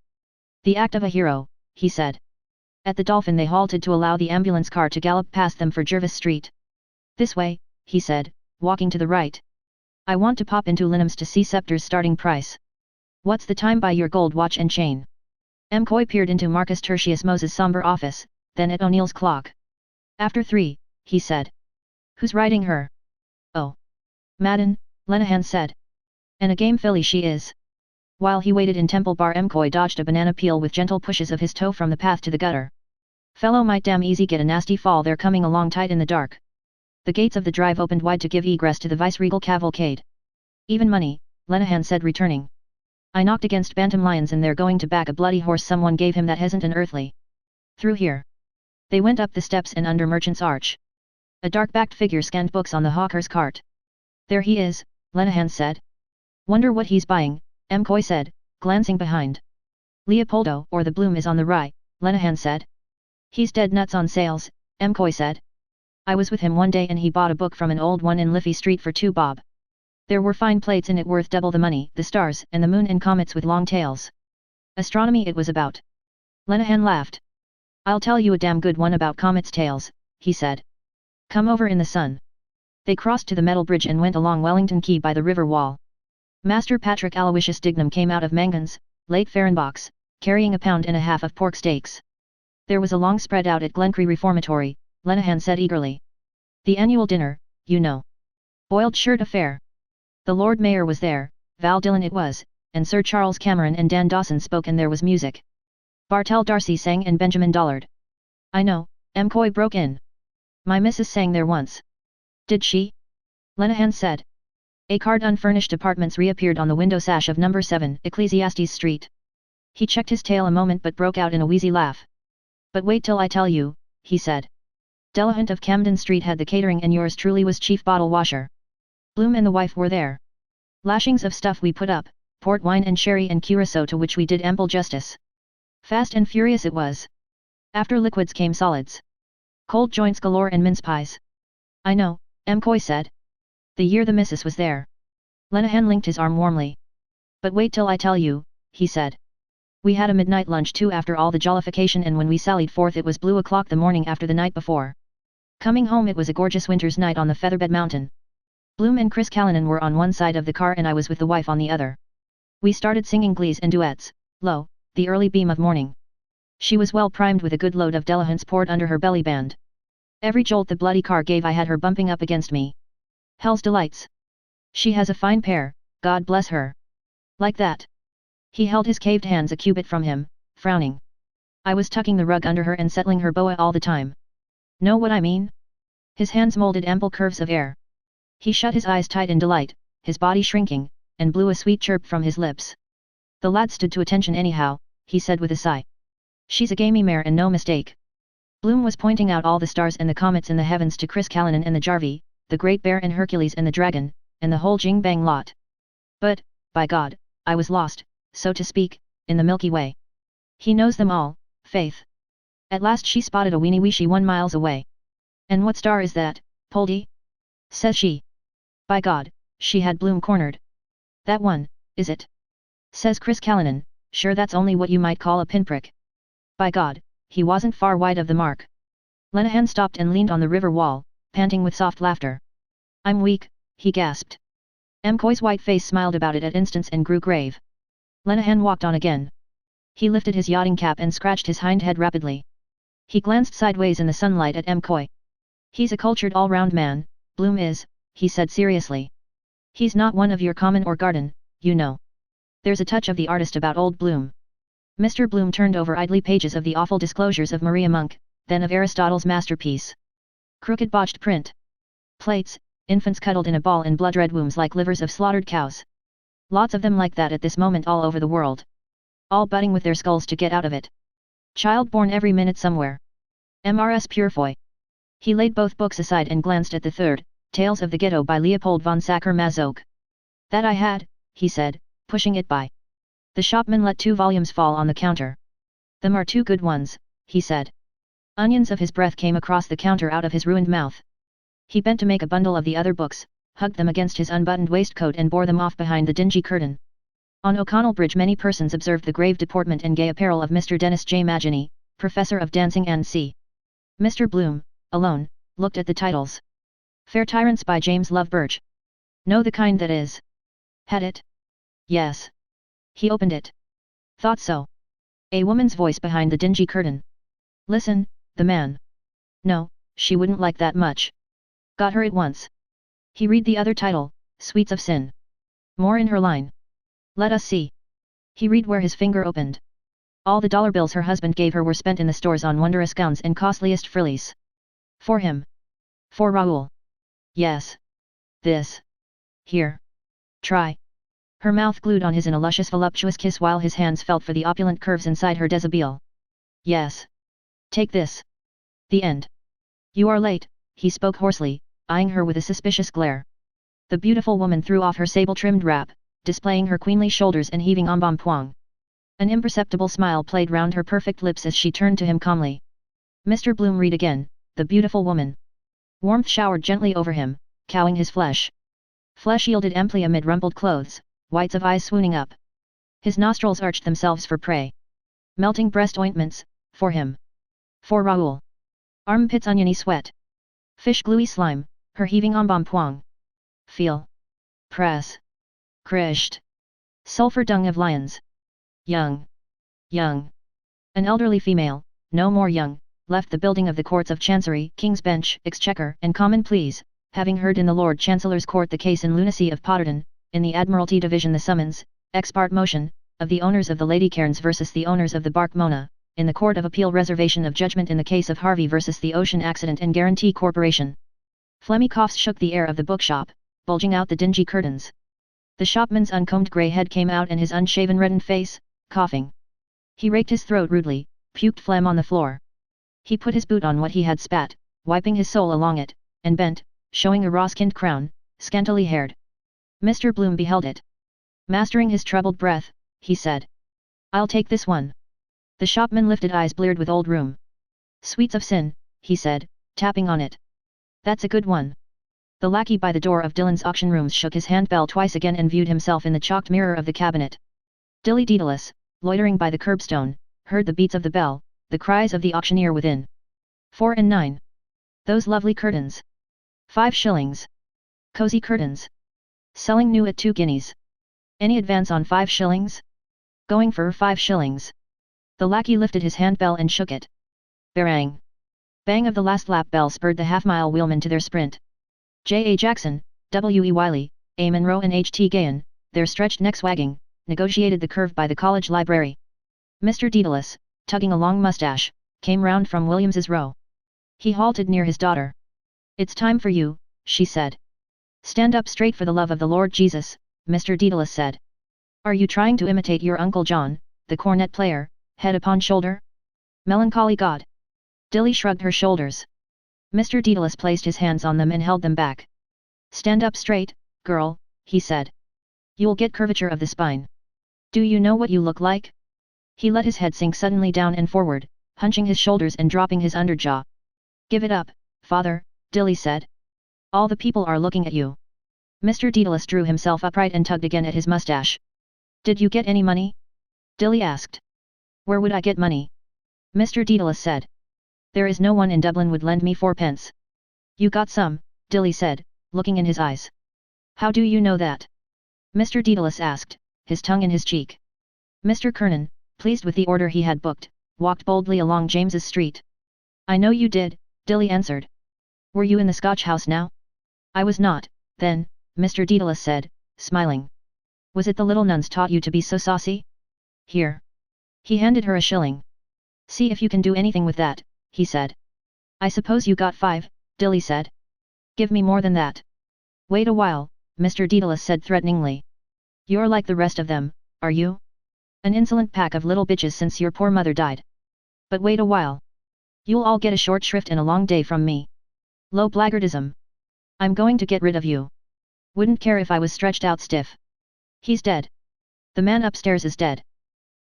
The act of a hero, he said. At the Dolphin they halted to allow the ambulance car to gallop past them for Jervis Street. This way, he said, walking to the right. I want to pop into Linham's to see Scepter's starting price. What's the time by your gold watch and chain? Mkoy peered into Marcus Tertius Moses' somber office, then at O'Neill's clock. After 3, he said. Who's riding her? Oh. Madden, Lenehan said. And a game filly she is. While he waited in Temple Bar, Mkoy dodged a banana peel with gentle pushes of his toe from the path to the gutter. Fellow might damn easy get a nasty fall, they're coming along tight in the dark. The gates of the drive opened wide to give egress to the viceregal cavalcade. Even money, Lenehan said, returning. I knocked against Bantam Lions and they're going to back a bloody horse someone gave him that hasn't an earthly. Through here. They went up the steps and under Merchant's Arch. A dark-backed figure scanned books on the hawker's cart. There he is, Lenehan said. Wonder what he's buying, Mkoy said, glancing behind. Leopoldo or the Bloom is on the right, Lenehan said. He's dead nuts on sales, Mkoy said. I was with him one day and he bought a book from an old one in Liffey Street for 2 bob. There were fine plates in it worth double the money, the stars and the moon and comets with long tails. Astronomy it was about. Lenehan laughed. I'll tell you a damn good one about comets' tails, he said. Come over in the sun. They crossed to the metal bridge and went along Wellington Quay by the river wall. Master Patrick Aloysius Dignam came out of Mangan's, late Fehrenbach's, carrying a pound and a half of pork steaks. There was a long spread out at Glencree Reformatory, Lenehan said eagerly. The annual dinner, you know. Boiled shirt affair. The Lord Mayor was there, Val Dillon it was, and Sir Charles Cameron and Dan Dawson spoke and there was music. Bartell D'Arcy sang and Benjamin Dollard. I know, Mkoy broke in. My missus sang there once. Did she? Lenehan said. A card unfurnished apartments reappeared on the window sash of number 7, Ecclesiastes Street. He checked his tail a moment but broke out in a wheezy laugh. But wait till I tell you, he said. Delahunt of Camden Street had the catering and yours truly was chief bottle washer. Bloom and the wife were there. Lashings of stuff we put up, port wine and sherry and curacao to which we did ample justice. Fast and furious it was. After liquids came solids. Cold joints galore and mince pies. I know, Mkoy said. The year the missus was there. Lenehan linked his arm warmly. But wait till I tell you, he said. We had a midnight lunch too after all the jollification, and when we sallied forth it was blue o'clock the morning after the night before. Coming home it was a gorgeous winter's night on the Featherbed Mountain. Bloom and Chris Callanan were on one side of the car and I was with the wife on the other. We started singing glees and duets, lo, the early beam of morning. She was well primed with a good load of Delahunts poured under her belly band. Every jolt the bloody car gave I had her bumping up against me. Hell's delights. She has a fine pair, God bless her. Like that. He held his caved hands a cubit from him, frowning. I was tucking the rug under her and settling her boa all the time. Know what I mean? His hands molded ample curves of air. He shut his eyes tight in delight, his body shrinking, and blew a sweet chirp from his lips. The lad stood to attention anyhow, he said with a sigh. She's a gamey mare and no mistake. Bloom was pointing out all the stars and the comets in the heavens to Chris Callanan and the Jarvey, the Great Bear and Hercules and the Dragon, and the whole jing-bang lot. But, by God, I was lost, so to speak, in the Milky Way. He knows them all, faith. At last she spotted a weeny weeshy 1 mile away. And what star is that, Poldy? Says she. By God, she had Bloom cornered. That one, is it? Says Chris Callanan, sure that's only what you might call a pinprick. By God, he wasn't far wide of the mark. Lenehan stopped and leaned on the river wall, panting with soft laughter. I'm weak, he gasped. Mkoy's white face smiled about it at instants and grew grave. Lenehan walked on again. He lifted his yachting cap and scratched his hind head rapidly. He glanced sideways in the sunlight at Mkoy. He's a cultured all-round man, Bloom is, he said seriously. He's not one of your common or garden, you know. There's a touch of the artist about old Bloom. Mr. Bloom turned over idly pages of the awful disclosures of Maria Monk, then of Aristotle's masterpiece. Crooked botched print. Plates, infants cuddled in a ball in blood-red wombs like livers of slaughtered cows. Lots of them like that at this moment all over the world. All butting with their skulls to get out of it. Child born every minute somewhere. Mrs. Purefoy. He laid both books aside and glanced at the third, Tales of the Ghetto by Leopold von Sacher-Masoch. That I had, he said, pushing it by. The shopman let 2 volumes fall on the counter. Them are 2 good ones, he said. Onions of his breath came across the counter out of his ruined mouth. He bent to make a bundle of the other books, hugged them against his unbuttoned waistcoat and bore them off behind the dingy curtain. On O'Connell Bridge many persons observed the grave deportment and gay apparel of Mr. Dennis J. Maginey, Professor of Dancing and C. Mr. Bloom, alone, looked at the titles. Fair Tyrants by James Love Birch. Know the kind that is? Had it? Yes. He opened it. Thought so. A woman's voice behind the dingy curtain. Listen, the man. No, she wouldn't like that much. Got her at once. He read the other title, Sweets of Sin. More in her line. Let us see. He read where his finger opened. All the dollar bills her husband gave her were spent in the stores on wondrous gowns and costliest frillies. For him. For Raoul. Yes. This. Here. Try. Her mouth glued on his in a luscious voluptuous kiss while his hands felt for the opulent curves inside her deshabille. Yes. Take this. The end. You are late, he spoke hoarsely, eyeing her with a suspicious glare. The beautiful woman threw off her sable-trimmed wrap, displaying her queenly shoulders and heaving embonpoint. An imperceptible smile played round her perfect lips as she turned to him calmly. Mr. Bloom read again, The beautiful woman. Warmth showered gently over him, cowing his flesh. Flesh yielded amply amid rumpled clothes, whites of eyes swooning up. His nostrils arched themselves for prey. Melting breast ointments, for him. For Raoul. Armpits oniony sweat. Fish gluey slime, her heaving embonpoint. Feel. Press. Crished. Sulphur dung of lions. Young. Young. An elderly female, no more young, left the building of the Courts of Chancery, King's Bench, Exchequer and Common Pleas, having heard in the Lord Chancellor's Court the case in lunacy of Potterton, in the Admiralty Division the summons, ex parte motion, of the owners of the Lady Cairns versus the owners of the bark Mona, in the Court of Appeal reservation of judgment in the case of Harvey versus the Ocean Accident and Guarantee Corporation. Phlegmy coughs shook the air of the bookshop, bulging out the dingy curtains. The shopman's uncombed grey head came out and his unshaven reddened face, coughing. He raked his throat rudely, puked phlegm on the floor. He put his boot on what he had spat, wiping his sole along it, and bent, showing a raw-skinned crown, scantily haired. Mr. Bloom beheld it. Mastering his troubled breath, he said. I'll take this one. The shopman lifted eyes bleared with old rheum. Sweets of Sin, he said, tapping on it. That's a good one. The lackey by the door of Dillon's auction rooms shook his handbell twice again and viewed himself in the chalked mirror of the cabinet. Dilly Daedalus, loitering by the curbstone, heard the beats of the bell, the cries of the auctioneer within. 4 and 9. Those lovely curtains. 5 shillings. Cozy curtains. Selling new at 2 guineas. Any advance on 5 shillings? Going for 5 shillings. The lackey lifted his handbell and shook it. Barang. Bang of the last lap bell spurred the half-mile wheelmen to their sprint. J. A. Jackson, W. E. Wiley, A. Monroe and H. T. Gahan, their stretched necks wagging, negotiated the curve by the college library. Mr. Daedalus, tugging a long mustache, came round from Williams's row. He halted near his daughter. It's time for you, she said. Stand up straight for the love of the Lord Jesus, Mr. Daedalus said. Are you trying to imitate your Uncle John, the cornet player, head upon shoulder? Melancholy God. Dilly shrugged her shoulders. Mr. Daedalus placed his hands on them and held them back. Stand up straight, girl, he said. You'll get curvature of the spine. Do you know what you look like? He let his head sink suddenly down and forward, hunching his shoulders and dropping his underjaw. Give it up, father, Dilly said. All the people are looking at you. Mr. Daedalus drew himself upright and tugged again at his mustache. Did you get any money? Dilly asked. Where would I get money? Mr. Daedalus said. There is no one in Dublin would lend me 4 pence. You got some, Dilly said, looking in his eyes. How do you know that? Mr. Daedalus asked, his tongue in his cheek. Mr. Kernan, pleased with the order he had booked, walked boldly along James's Street. I know you did, Dilly answered. Were you in the Scotch house now? I was not, then, Mr. Daedalus said, smiling. Was it the little nuns taught you to be so saucy? Here. He handed her a shilling. See if you can do anything with that, he said. I suppose you got 5, Dilly said. Give me more than that. Wait a while, Mr. Daedalus said threateningly. You're like the rest of them, are you? An insolent pack of little bitches since your poor mother died. But wait a while. You'll all get a short shrift and a long day from me. Low blackguardism. I'm going to get rid of you. Wouldn't care if I was stretched out stiff. He's dead. The man upstairs is dead.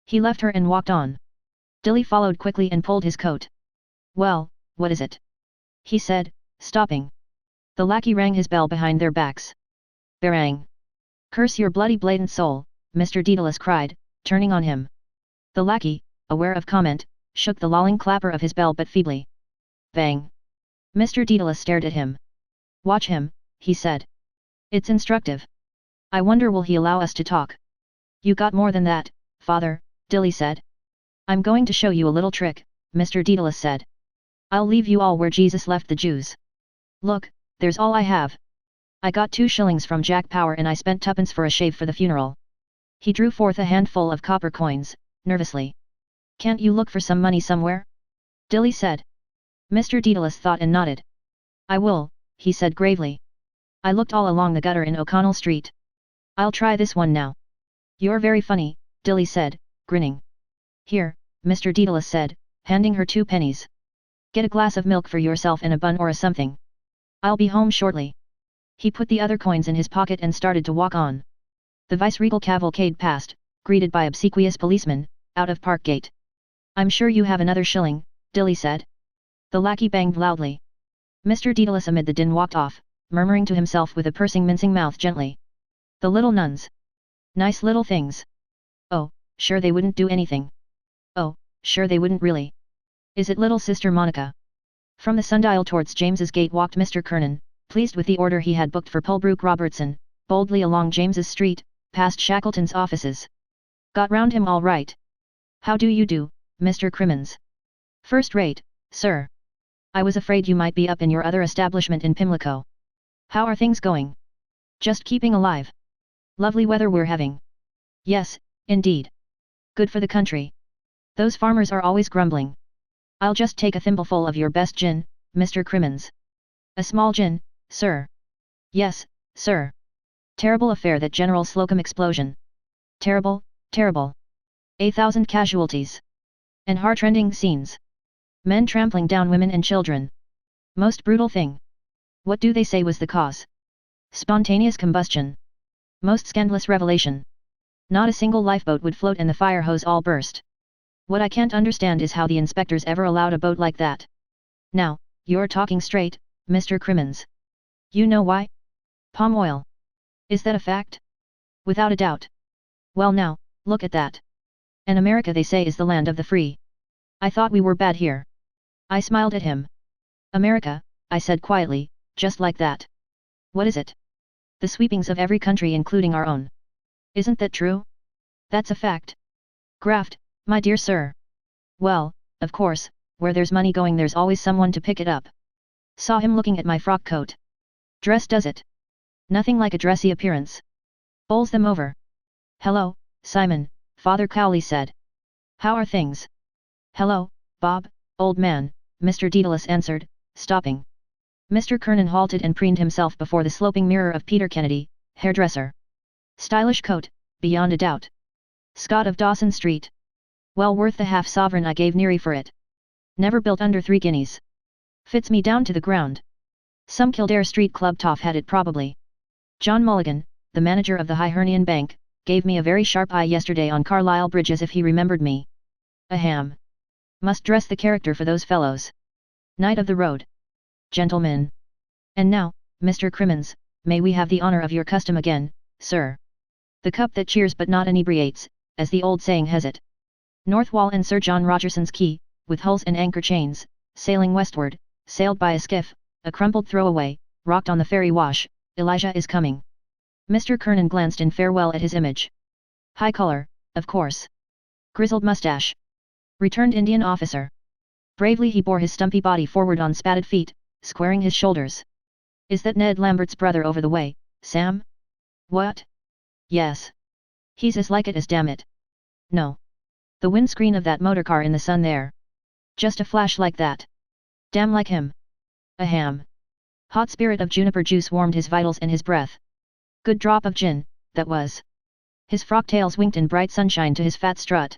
He left her and walked on. Dilly followed quickly and pulled his coat. Well, what is it? He said, stopping. The lackey rang his bell behind their backs. Barang! Curse your bloody blatant soul, Mr. Daedalus cried, turning on him. The lackey, aware of comment, shook the lolling clapper of his bell but feebly. Bang! Mr. Daedalus stared at him. Watch him, he said. It's instructive. I wonder will he allow us to talk? You got more than that, father, Dilly said. I'm going to show you a little trick, Mr. Daedalus said. I'll leave you all where Jesus left the Jews. Look, there's all I have. I got 2 shillings from Jack Power and I spent 2pence for a shave for the funeral. He drew forth a handful of copper coins, nervously. Can't you look for some money somewhere? Dilly said. Mr. Daedalus thought and nodded. I will, he said gravely. I looked all along the gutter in O'Connell Street. I'll try this one now. You're very funny, Dilly said, grinning. Here, Mr. Daedalus said, handing her 2 pennies. Get a glass of milk for yourself and a bun or a something. I'll be home shortly. He put the other coins in his pocket and started to walk on. The viceregal cavalcade passed, greeted by obsequious policemen, out of Park Gate. I'm sure you have another shilling, Dilly said. The lackey banged loudly. Mr. Daedalus amid the din walked off, murmuring to himself with a pursing mincing mouth gently. The little nuns. Nice little things. Oh, sure they wouldn't do anything. Oh, sure they wouldn't really. Is it little sister Monica? From the sundial towards James's Gate walked Mr. Kernan, pleased with the order he had booked for Pulbrook Robertson, boldly along James's Street, past Shackleton's offices. Got round him all right. How do you do, Mr. Crimmins? First rate, sir. I was afraid you might be up in your other establishment in Pimlico. How are things going? Just keeping alive. Lovely weather we're having. Yes, indeed. Good for the country. Those farmers are always grumbling. I'll just take a thimbleful of your best gin, Mr. Crimmins. A small gin, sir. Yes, sir. Terrible affair that General Slocum explosion. Terrible, terrible. 1,000 casualties. And heart-rending scenes. Men trampling down women and children. Most brutal thing. What do they say was the cause? Spontaneous combustion. Most scandalous revelation. Not a single lifeboat would float and the fire hose all burst. What I can't understand is how the inspectors ever allowed a boat like that. Now, you're talking straight, Mr. Crimmins. You know why? Palm oil. Is that a fact? Without a doubt. Well now, look at that. And America they say is the land of the free. I thought we were bad here. I smiled at him. America, I said quietly, just like that. What is it? The sweepings of every country including our own. Isn't that true? That's a fact. Graft, my dear sir. Well, of course, where there's money going there's always someone to pick it up. Saw him looking at my frock coat. Dress does it. Nothing like a dressy appearance. Bowls them over. Hello, Simon, Father Cowley said. How are things? Hello, Bob, old man, Mr. Daedalus answered, stopping. Mr. Kernan halted and preened himself before the sloping mirror of Peter Kennedy, hairdresser. Stylish coat, beyond a doubt. Scott of Dawson Street. Well worth the half-sovereign I gave Neary for it. Never built under 3 guineas. Fits me down to the ground. Some Kildare Street club toff had it probably. John Mulligan, the manager of the Hibernian Bank, gave me a very sharp eye yesterday on Carlisle Bridge as if he remembered me. Ahem. Must dress the character for those fellows. Knight of the road. Gentlemen. And now, Mr. Crimmins, may we have the honour of your custom again, sir. The cup that cheers but not inebriates, as the old saying has it. North Wall and Sir John Rogerson's Quay, with hulls and anchor chains, sailing westward, sailed by a skiff, a crumpled throwaway, rocked on the ferry wash, Elijah is coming. Mr. Kernan glanced in farewell at his image. High color, of course. Grizzled mustache. Returned Indian officer. Bravely he bore his stumpy body forward on spatted feet, squaring his shoulders. Is that Ned Lambert's brother over the way, Sam? What? Yes. He's as like it as damn it. No. The windscreen of that motorcar in the sun there. Just a flash like that. Damn like him. A ham. Hot spirit of juniper juice warmed his vitals and his breath. Good drop of gin, that was. His frock tails winked in bright sunshine to his fat strut.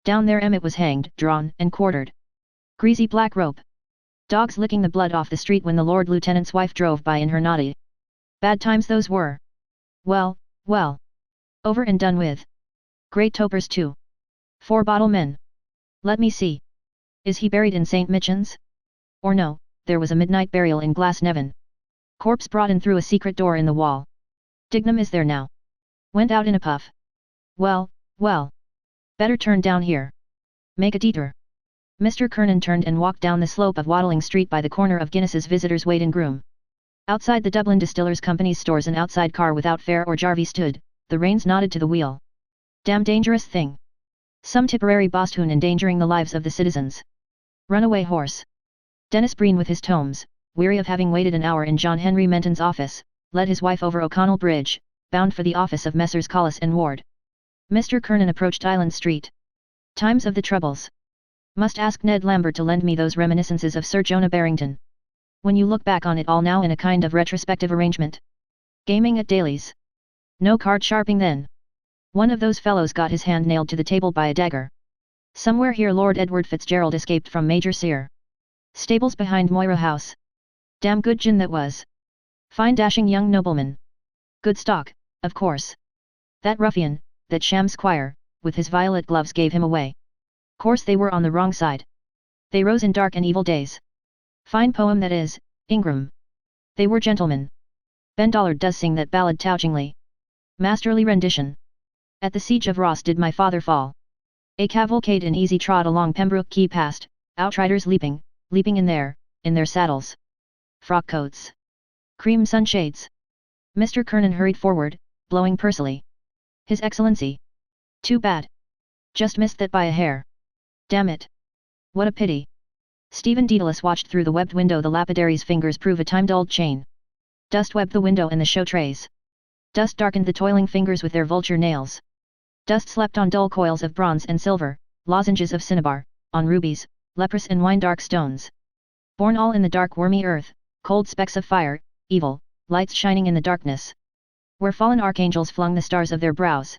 Down there Emmett was hanged, drawn, and quartered. Greasy black rope. Dogs licking the blood off the street when the Lord Lieutenant's wife drove by in her naughty. Bad times those were. Well, well. Over and done with. Great topers too. 4 bottle men. Let me see. Is he buried in St. Michan's? Or no, there was a midnight burial in Glasnevin. Corpse brought in through a secret door in the wall. Dignam is there now. Went out in a puff. Well, well. Better turn down here. Make a detour. Mr. Kernan turned and walked down the slope of Waddling Street by the corner of Guinness's Visitors' Waiting Room. Outside the Dublin Distillers Company's stores an outside car without fare or jarvey stood, the reins knotted to the wheel. Damn dangerous thing. Some Tipperary bosthoon endangering the lives of the citizens. Runaway horse. Dennis Breen with his tomes, weary of having waited an hour in John Henry Menton's office, led his wife over O'Connell Bridge, bound for the office of Messrs. Collis and Ward. Mr. Kernan approached Island Street. Times of the troubles. Must ask Ned Lambert to lend me those reminiscences of Sir Jonah Barrington. When you look back on it all now in a kind of retrospective arrangement. Gaming at Daly's. No card sharping then. One of those fellows got his hand nailed to the table by a dagger. Somewhere here Lord Edward Fitzgerald escaped from Major Sear. Stables behind Moira House. Damn good gin that was. Fine dashing young nobleman. Good stock, of course. That ruffian, that sham squire, with his violet gloves gave him away. Course they were on the wrong side. They rose in dark and evil days. Fine poem that is, Ingram. They were gentlemen. Ben Dollard does sing that ballad touchingly. Masterly rendition. At the siege of Ross did my father fall. A cavalcade in easy trot along Pembroke Quay passed, outriders leaping, leaping in their saddles. Frock coats. Cream sunshades. Mr. Kernan hurried forward, blowing pursily. His Excellency. Too bad. Just missed that by a hair. Damn it. What a pity. Stephen Dedalus watched through the webbed window the lapidary's fingers prove a time-dulled chain. Dust webbed the window and the show trays. Dust darkened the toiling fingers with their vulture nails. Dust slept on dull coils of bronze and silver, lozenges of cinnabar, on rubies, leprous and wine-dark stones. Born all in the dark wormy earth, cold specks of fire, evil, lights shining in the darkness. Where fallen archangels flung the stars of their brows.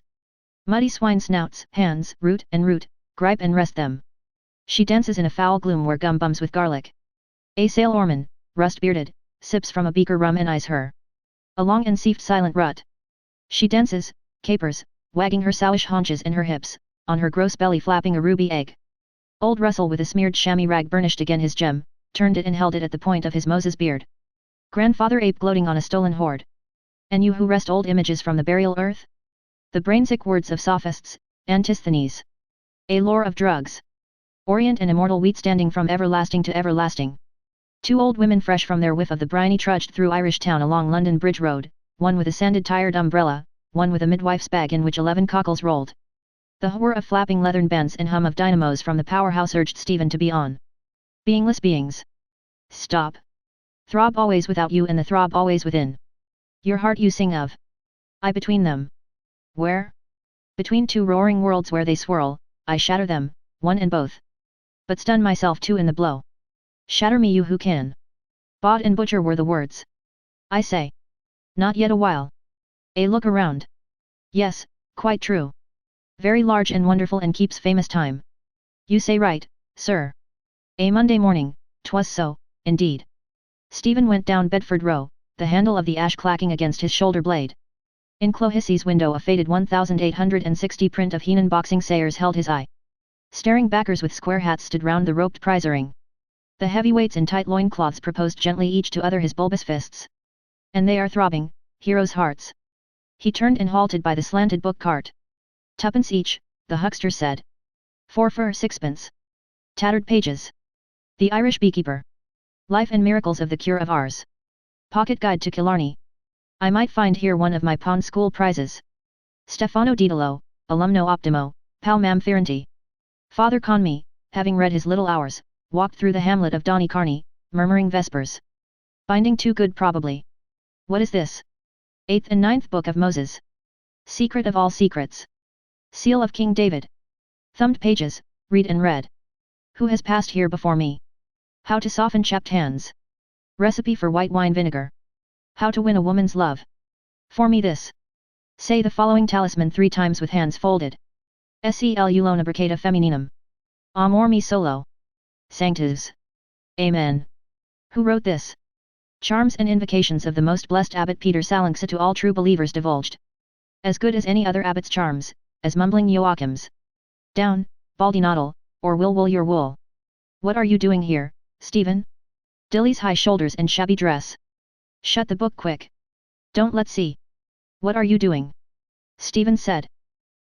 Muddy swine snouts, hands, root, gripe and rest them. She dances in a foul gloom where gum bums with garlic. A sailorman, rust-bearded, sips from a beaker rum and eyes her. A long and seafed silent rut. She dances, capers, wagging her sowish haunches and her hips, on her gross belly flapping a ruby egg. Old Russell with a smeared chamois rag burnished again his gem, turned it and held it at the point of his Moses beard. Grandfather ape gloating on a stolen hoard. And you who wrest old images from the burial earth? The brainsick words of sophists, Antisthenes. A lore of drugs. Orient and immortal wheat standing from everlasting to everlasting. 2 old women fresh from their whiff of the briny trudged through Irish Town along London Bridge Road, one with a sanded-tired umbrella, one with a midwife's bag in which 11 cockles rolled. The whir of flapping leathern bands and hum of dynamos from the powerhouse urged Stephen to be on. Beingless beings. Stop. Throb always without you and the throb always within. Your heart you sing of. I between them. Where? Between 2 roaring worlds where they swirl, I shatter them, one and both. But stun myself too in the blow. Shatter me you who can. Bawd and butcher were the words. I say. Not yet a while. A look around. Yes, quite true. Very large and wonderful and keeps famous time. You say right, sir. A Monday morning, 'twas so, indeed. Stephen went down Bedford Row, the handle of the ash clacking against his shoulder blade. In Clohissey's window a faded 1860 print of Heenan boxing sayers held his eye. Staring backers with square hats stood round the roped prize ring. The heavyweights in tight loincloths proposed gently each to other his bulbous fists. And they are throbbing, heroes' hearts. He turned and halted by the slanted book cart. 2d each, the huckster said. 4 for 6d. Tattered pages. The Irish Beekeeper. Life and Miracles of the Cure of Ars. Pocket Guide to Killarney. I might find here one of my Pond School prizes. Stefano Dedalo, alumno optimo, pal mam Firenti. Father Conmee, having read his little hours, walked through the hamlet of Donny Carney, murmuring vespers. Binding too good probably. What is this? 8th and 9th Book of Moses. Secret of all secrets. Seal of King David. Thumbed pages, read and read. Who has passed here before me? How to soften chapped hands. Recipe for white wine vinegar. How to win a woman's love. For me this. Say the following talisman 3 times with hands folded. Sel ulona bricata femininum. Amor me solo. Sanctus. Amen. Who wrote this? Charms and invocations of the most blessed Abbot Peter Salinksa to all true believers divulged. As good as any other abbot's charms, as mumbling Joachim's. Down, baldy noddle, or wool your wool. What are you doing here, Stephen? Dilly's high shoulders and shabby dress. Shut the book quick. Don't let's see. What are you doing? Stephen said.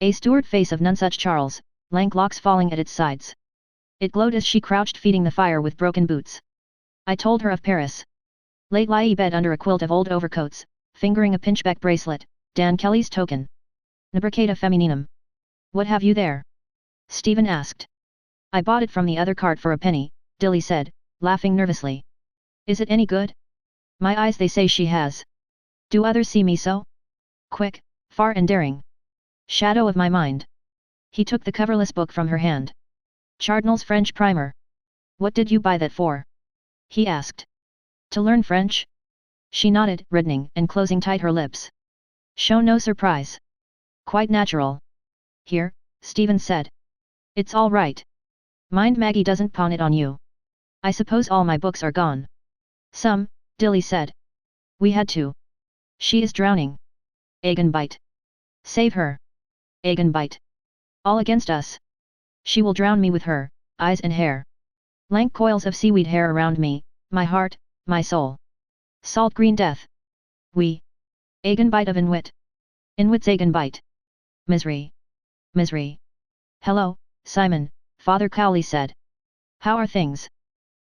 A steward face of none such Charles, lank locks falling at its sides. It glowed as she crouched feeding the fire with broken boots. I told her of Paris. Late lie bed under a quilt of old overcoats, fingering a pinchbeck bracelet, Dan Kelly's token. Nabricata femininum. What have you there? Stephen asked. I bought it from the other cart for a penny, Dilly said, laughing nervously. Is it any good? My eyes they say she has. Do others see me so? Quick, far and daring. Shadow of my mind. He took the coverless book from her hand. Chardinal's French primer. What did you buy that for? He asked. To learn French? She nodded, reddening and closing tight her lips. Show no surprise. Quite natural. Here, Stephen said. It's all right. Mind Maggie doesn't pawn it on you. I suppose all my books are gone. Some, Dilly said. We had to. She is drowning. Agenbite. Save her. Agenbite. All against us. She will drown me with her eyes and hair. Lank coils of seaweed hair around me, my heart, my soul. Salt green death. We. Agenbite of Inwit. Inwit's Agenbite. Misery. Misery. Hello, Simon, Father Cowley said. How are things?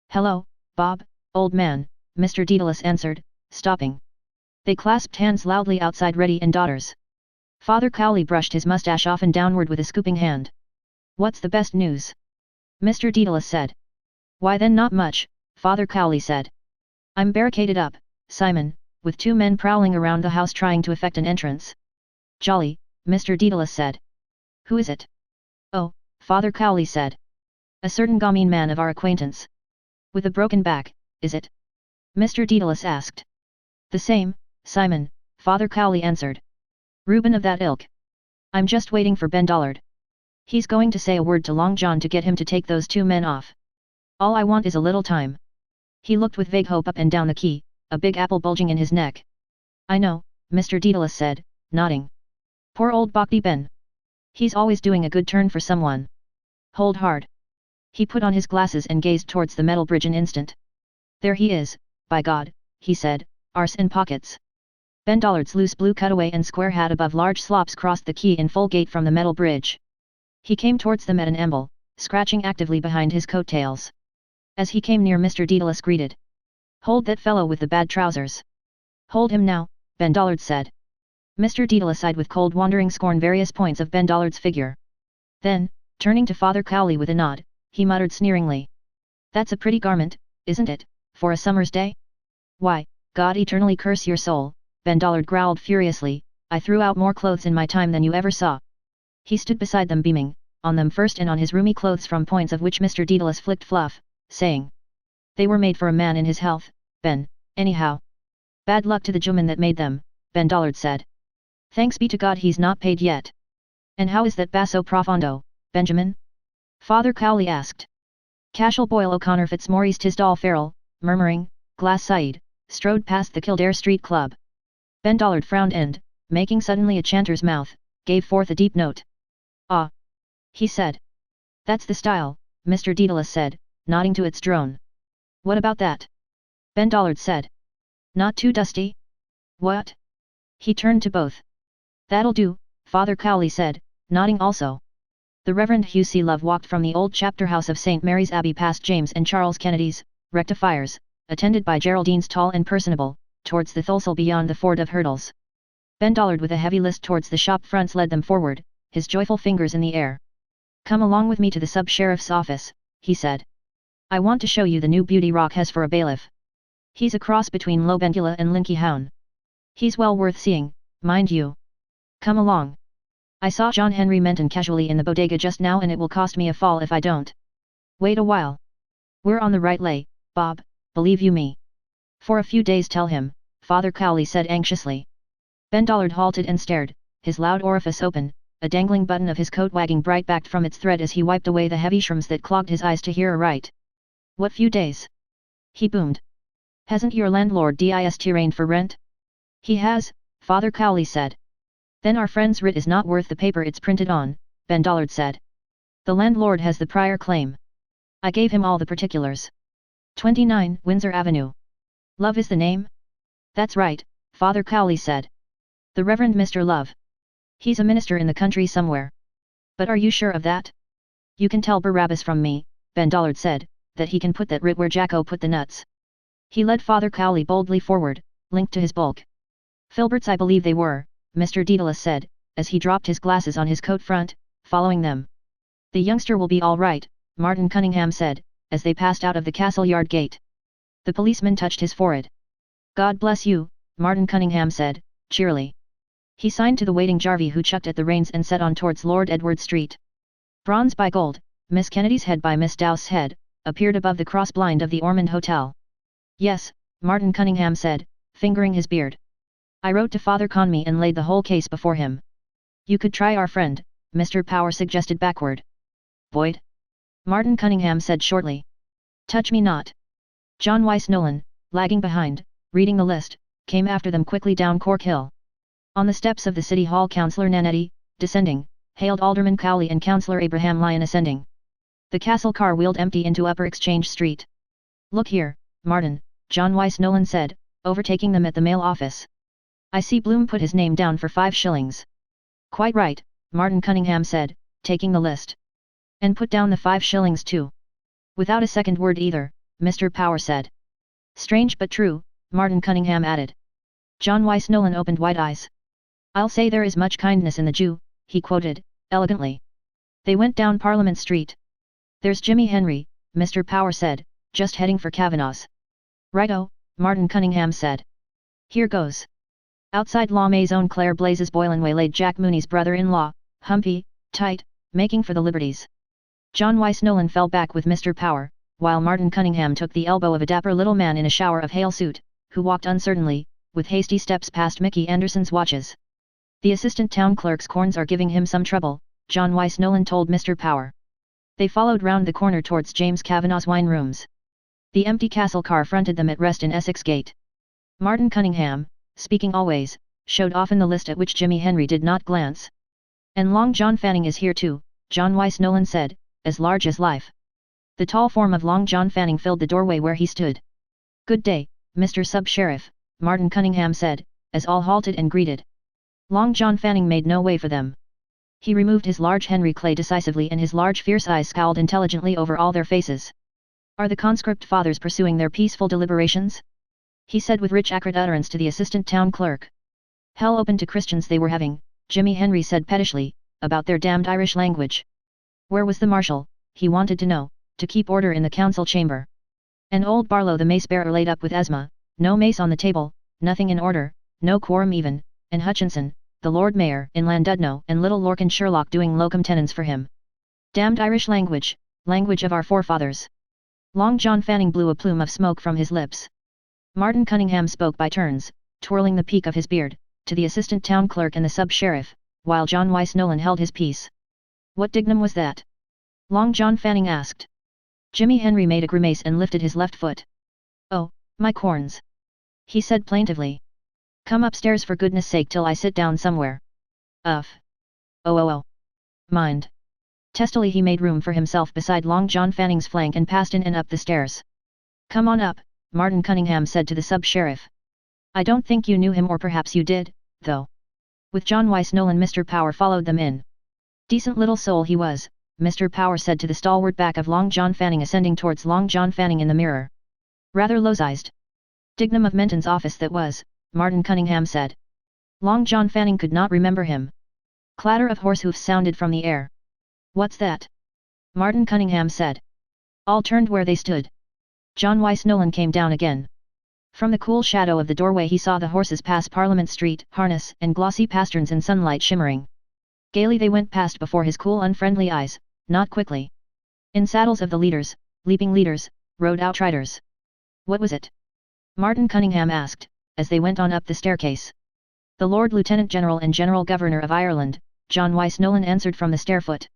Hello, Bob, old man, Mr. Daedalus answered, stopping. They clasped hands loudly outside Reddy and Daughters. Father Cowley brushed his mustache off and downward with a scooping hand. What's the best news? Mr. Daedalus said. Why then not much, Father Cowley said. I'm barricaded up, Simon, with 2 men prowling around the house trying to effect an entrance. Jolly, Mr. Daedalus said. Who is it? Oh, Father Cowley said. A certain gamine man of our acquaintance. With a broken back, is it? Mr. Daedalus asked. The same, Simon, Father Cowley answered. Reuben of that ilk. I'm just waiting for Ben Dollard. He's going to say a word to Long John to get him to take those 2 men off. All I want is a little time. He looked with vague hope up and down the quay, a big apple bulging in his neck. I know, Mr. Daedalus said, nodding. Poor old Bokdy Ben. He's always doing a good turn for someone. Hold hard. He put on his glasses and gazed towards the metal bridge an instant. There he is, by God, he said, arse in pockets. Ben Dollard's loose blue cutaway and square hat above large slops crossed the quay in full gait from the metal bridge. He came towards them at an amble, scratching actively behind his coattails. As he came near, Mr. Daedalus greeted. Hold that fellow with the bad trousers. Hold him now, Ben Dollard said. Mr. Daedalus eyed with cold wandering scorn various points of Ben Dollard's figure. Then, turning to Father Cowley with a nod, he muttered sneeringly. That's a pretty garment, isn't it, for a summer's day? Why, God eternally curse your soul, Ben Dollard growled furiously, I threw out more clothes in my time than you ever saw. He stood beside them beaming, on them first and on his roomy clothes from points of which Mr. Daedalus flicked fluff, saying. They were made for a man in his health, Ben, anyhow. Bad luck to the gentleman that made them, Ben Dollard said. Thanks be to God he's not paid yet. And how is that basso profondo, Benjamin? Father Cowley asked. Cashel Boyle O'Connor Fitzmaurice Tisdall Farrell, murmuring, Glass Side, strode past the Kildare Street Club. Ben Dollard frowned and, making suddenly a chanter's mouth, gave forth a deep note. Ah! He said. That's the style, Mr. Daedalus said, nodding to its drone. What about that? Ben Dollard said. Not too dusty? What? He turned to both. That'll do, Father Cowley said, nodding also. The Reverend Hugh C. Love walked from the old chapter house of St. Mary's Abbey past James and Charles Kennedy's, rectifiers, attended by Geraldine's tall and personable, towards the Thulsel beyond the ford of Hurdles. Ben Dollard with a heavy list towards the shop fronts led them forward, his joyful fingers in the air. Come along with me to the sub-sheriff's office, he said. I want to show you the new beauty Rock has for a bailiff. He's a cross between Lobengula and Linky Hown. He's well worth seeing, mind you. Come along. I saw John Henry Menton casually in the bodega just now and it will cost me a fall if I don't. Wait a while. We're on the right lay, Bob, believe you me. For a few days tell him, Father Cowley said anxiously. Ben Dollard halted and stared, his loud orifice open, a dangling button of his coat wagging bright-backed from its thread as he wiped away the heavy shrooms that clogged his eyes to hear aright. What few days? He boomed. Hasn't your landlord dist arranged for rent? He has, Father Cowley said. Then our friend's writ is not worth the paper it's printed on, Ben Dollard said. The landlord has the prior claim. I gave him all the particulars. 29 Windsor Avenue. Love is the name? That's right, Father Cowley said. The Reverend Mr. Love. He's a minister in the country somewhere. But are you sure of that? You can tell Barabbas from me, Ben Dollard said, that he can put that writ where Jacko put the nuts. He led Father Cowley boldly forward, linked to his bulk. Filberts I believe they were, Mr. Dedalus said, as he dropped his glasses on his coat front, following them. The youngster will be all right, Martin Cunningham said, as they passed out of the castle yard gate. The policeman touched his forehead. God bless you, Martin Cunningham said, cheerily. He signed to the waiting Jarvey who chucked at the reins and set on towards Lord Edward Street. Bronze by gold, Miss Kennedy's head by Miss Douce's head, appeared above the cross-blind of the Ormond Hotel. Yes, Martin Cunningham said, fingering his beard. I wrote to Father Conmee and laid the whole case before him. You could try our friend, Mr. Power suggested backward. Boyd? Martin Cunningham said shortly. Touch me not. John Wyse Nolan, lagging behind, reading the list, came after them quickly down Cork Hill. On the steps of the City Hall Councillor Nanetti, descending, hailed Alderman Cowley and Councillor Abraham Lyon ascending. The castle car wheeled empty into Upper Exchange Street. Look here, Martin, John Wyse Nolan said, overtaking them at the mail office. I see Bloom put his name down for 5 shillings. Quite right, Martin Cunningham said, taking the list. And put down the 5 shillings too. Without a second word either, Mr. Power said. Strange but true, Martin Cunningham added. John Wyse Nolan opened wide eyes. I'll say there is much kindness in the Jew, he quoted, elegantly. They went down Parliament Street. There's Jimmy Henry, Mr. Power said, just heading for Kavanagh's. Righto, Martin Cunningham said. Here goes. Outside La Maison Claire Blazes Boylan waylaid Jack Mooney's brother-in-law, Humpy, tight, making for the Liberties. John Wyse Nolan fell back with Mr. Power, while Martin Cunningham took the elbow of a dapper little man in a shower of hail suit, who walked uncertainly, with hasty steps past Mickey Anderson's watches. The assistant town clerk's corns are giving him some trouble, John Wyse Nolan told Mr. Power. They followed round the corner towards James Kavanagh's wine rooms. The empty castle car fronted them at rest in Essex Gate. Martin Cunningham, speaking always, showed often the list at which Jimmy Henry did not glance. And Long John Fanning is here too, John Wyse Nolan said, as large as life. The tall form of Long John Fanning filled the doorway where he stood. Good day, Mr. Sub-Sheriff, Martin Cunningham said, as all halted and greeted. Long John Fanning made no way for them. He removed his large Henry Clay decisively and his large fierce eyes scowled intelligently over all their faces. Are the conscript fathers pursuing their peaceful deliberations? He said with rich acrid utterance to the assistant town clerk. Hell open to Christians they were having, Jimmy Henry said pettishly, about their damned Irish language. Where was the marshal, he wanted to know, to keep order in the council chamber? And old Barlow the mace-bearer laid up with asthma, no mace on the table, nothing in order, no quorum even, and Hutchinson, the Lord Mayor in Llandudno and little Lorcan Sherlock doing locum tenens for him. Damned Irish language, language of our forefathers. Long John Fanning blew a plume of smoke from his lips. Martin Cunningham spoke by turns, twirling the peak of his beard, to the assistant town clerk and the sub-sheriff, while John Wyse Nolan held his peace. What dignum was that? Long John Fanning asked. Jimmy Henry made a grimace and lifted his left foot. Oh, my corns! He said plaintively. Come upstairs for goodness sake till I sit down somewhere. Oh. Mind. Testily he made room for himself beside Long John Fanning's flank and passed in and up the stairs. Come on up, Martin Cunningham said to the sub-sheriff. I don't think you knew him, or perhaps you did, though. With John Wyse Nolan Mr. Power followed them in. Decent little soul he was, Mr. Power said to the stalwart back of Long John Fanning ascending towards Long John Fanning in the mirror. Rather low-sized. Dignum of Menton's office that was, Martin Cunningham said. Long John Fanning could not remember him. Clatter of horse hoofs sounded from the air. What's that? Martin Cunningham said. All turned where they stood. John Wyse Nolan came down again. From the cool shadow of the doorway he saw the horses pass Parliament Street, harness and glossy pasterns in sunlight shimmering. Gaily they went past before his cool unfriendly eyes, not quickly. In saddles of the leaders, leaping leaders, rode outriders. What was it? Martin Cunningham asked, as they went on up the staircase. The Lord Lieutenant General and General Governor of Ireland, John Wyse Nolan answered from the stairfoot.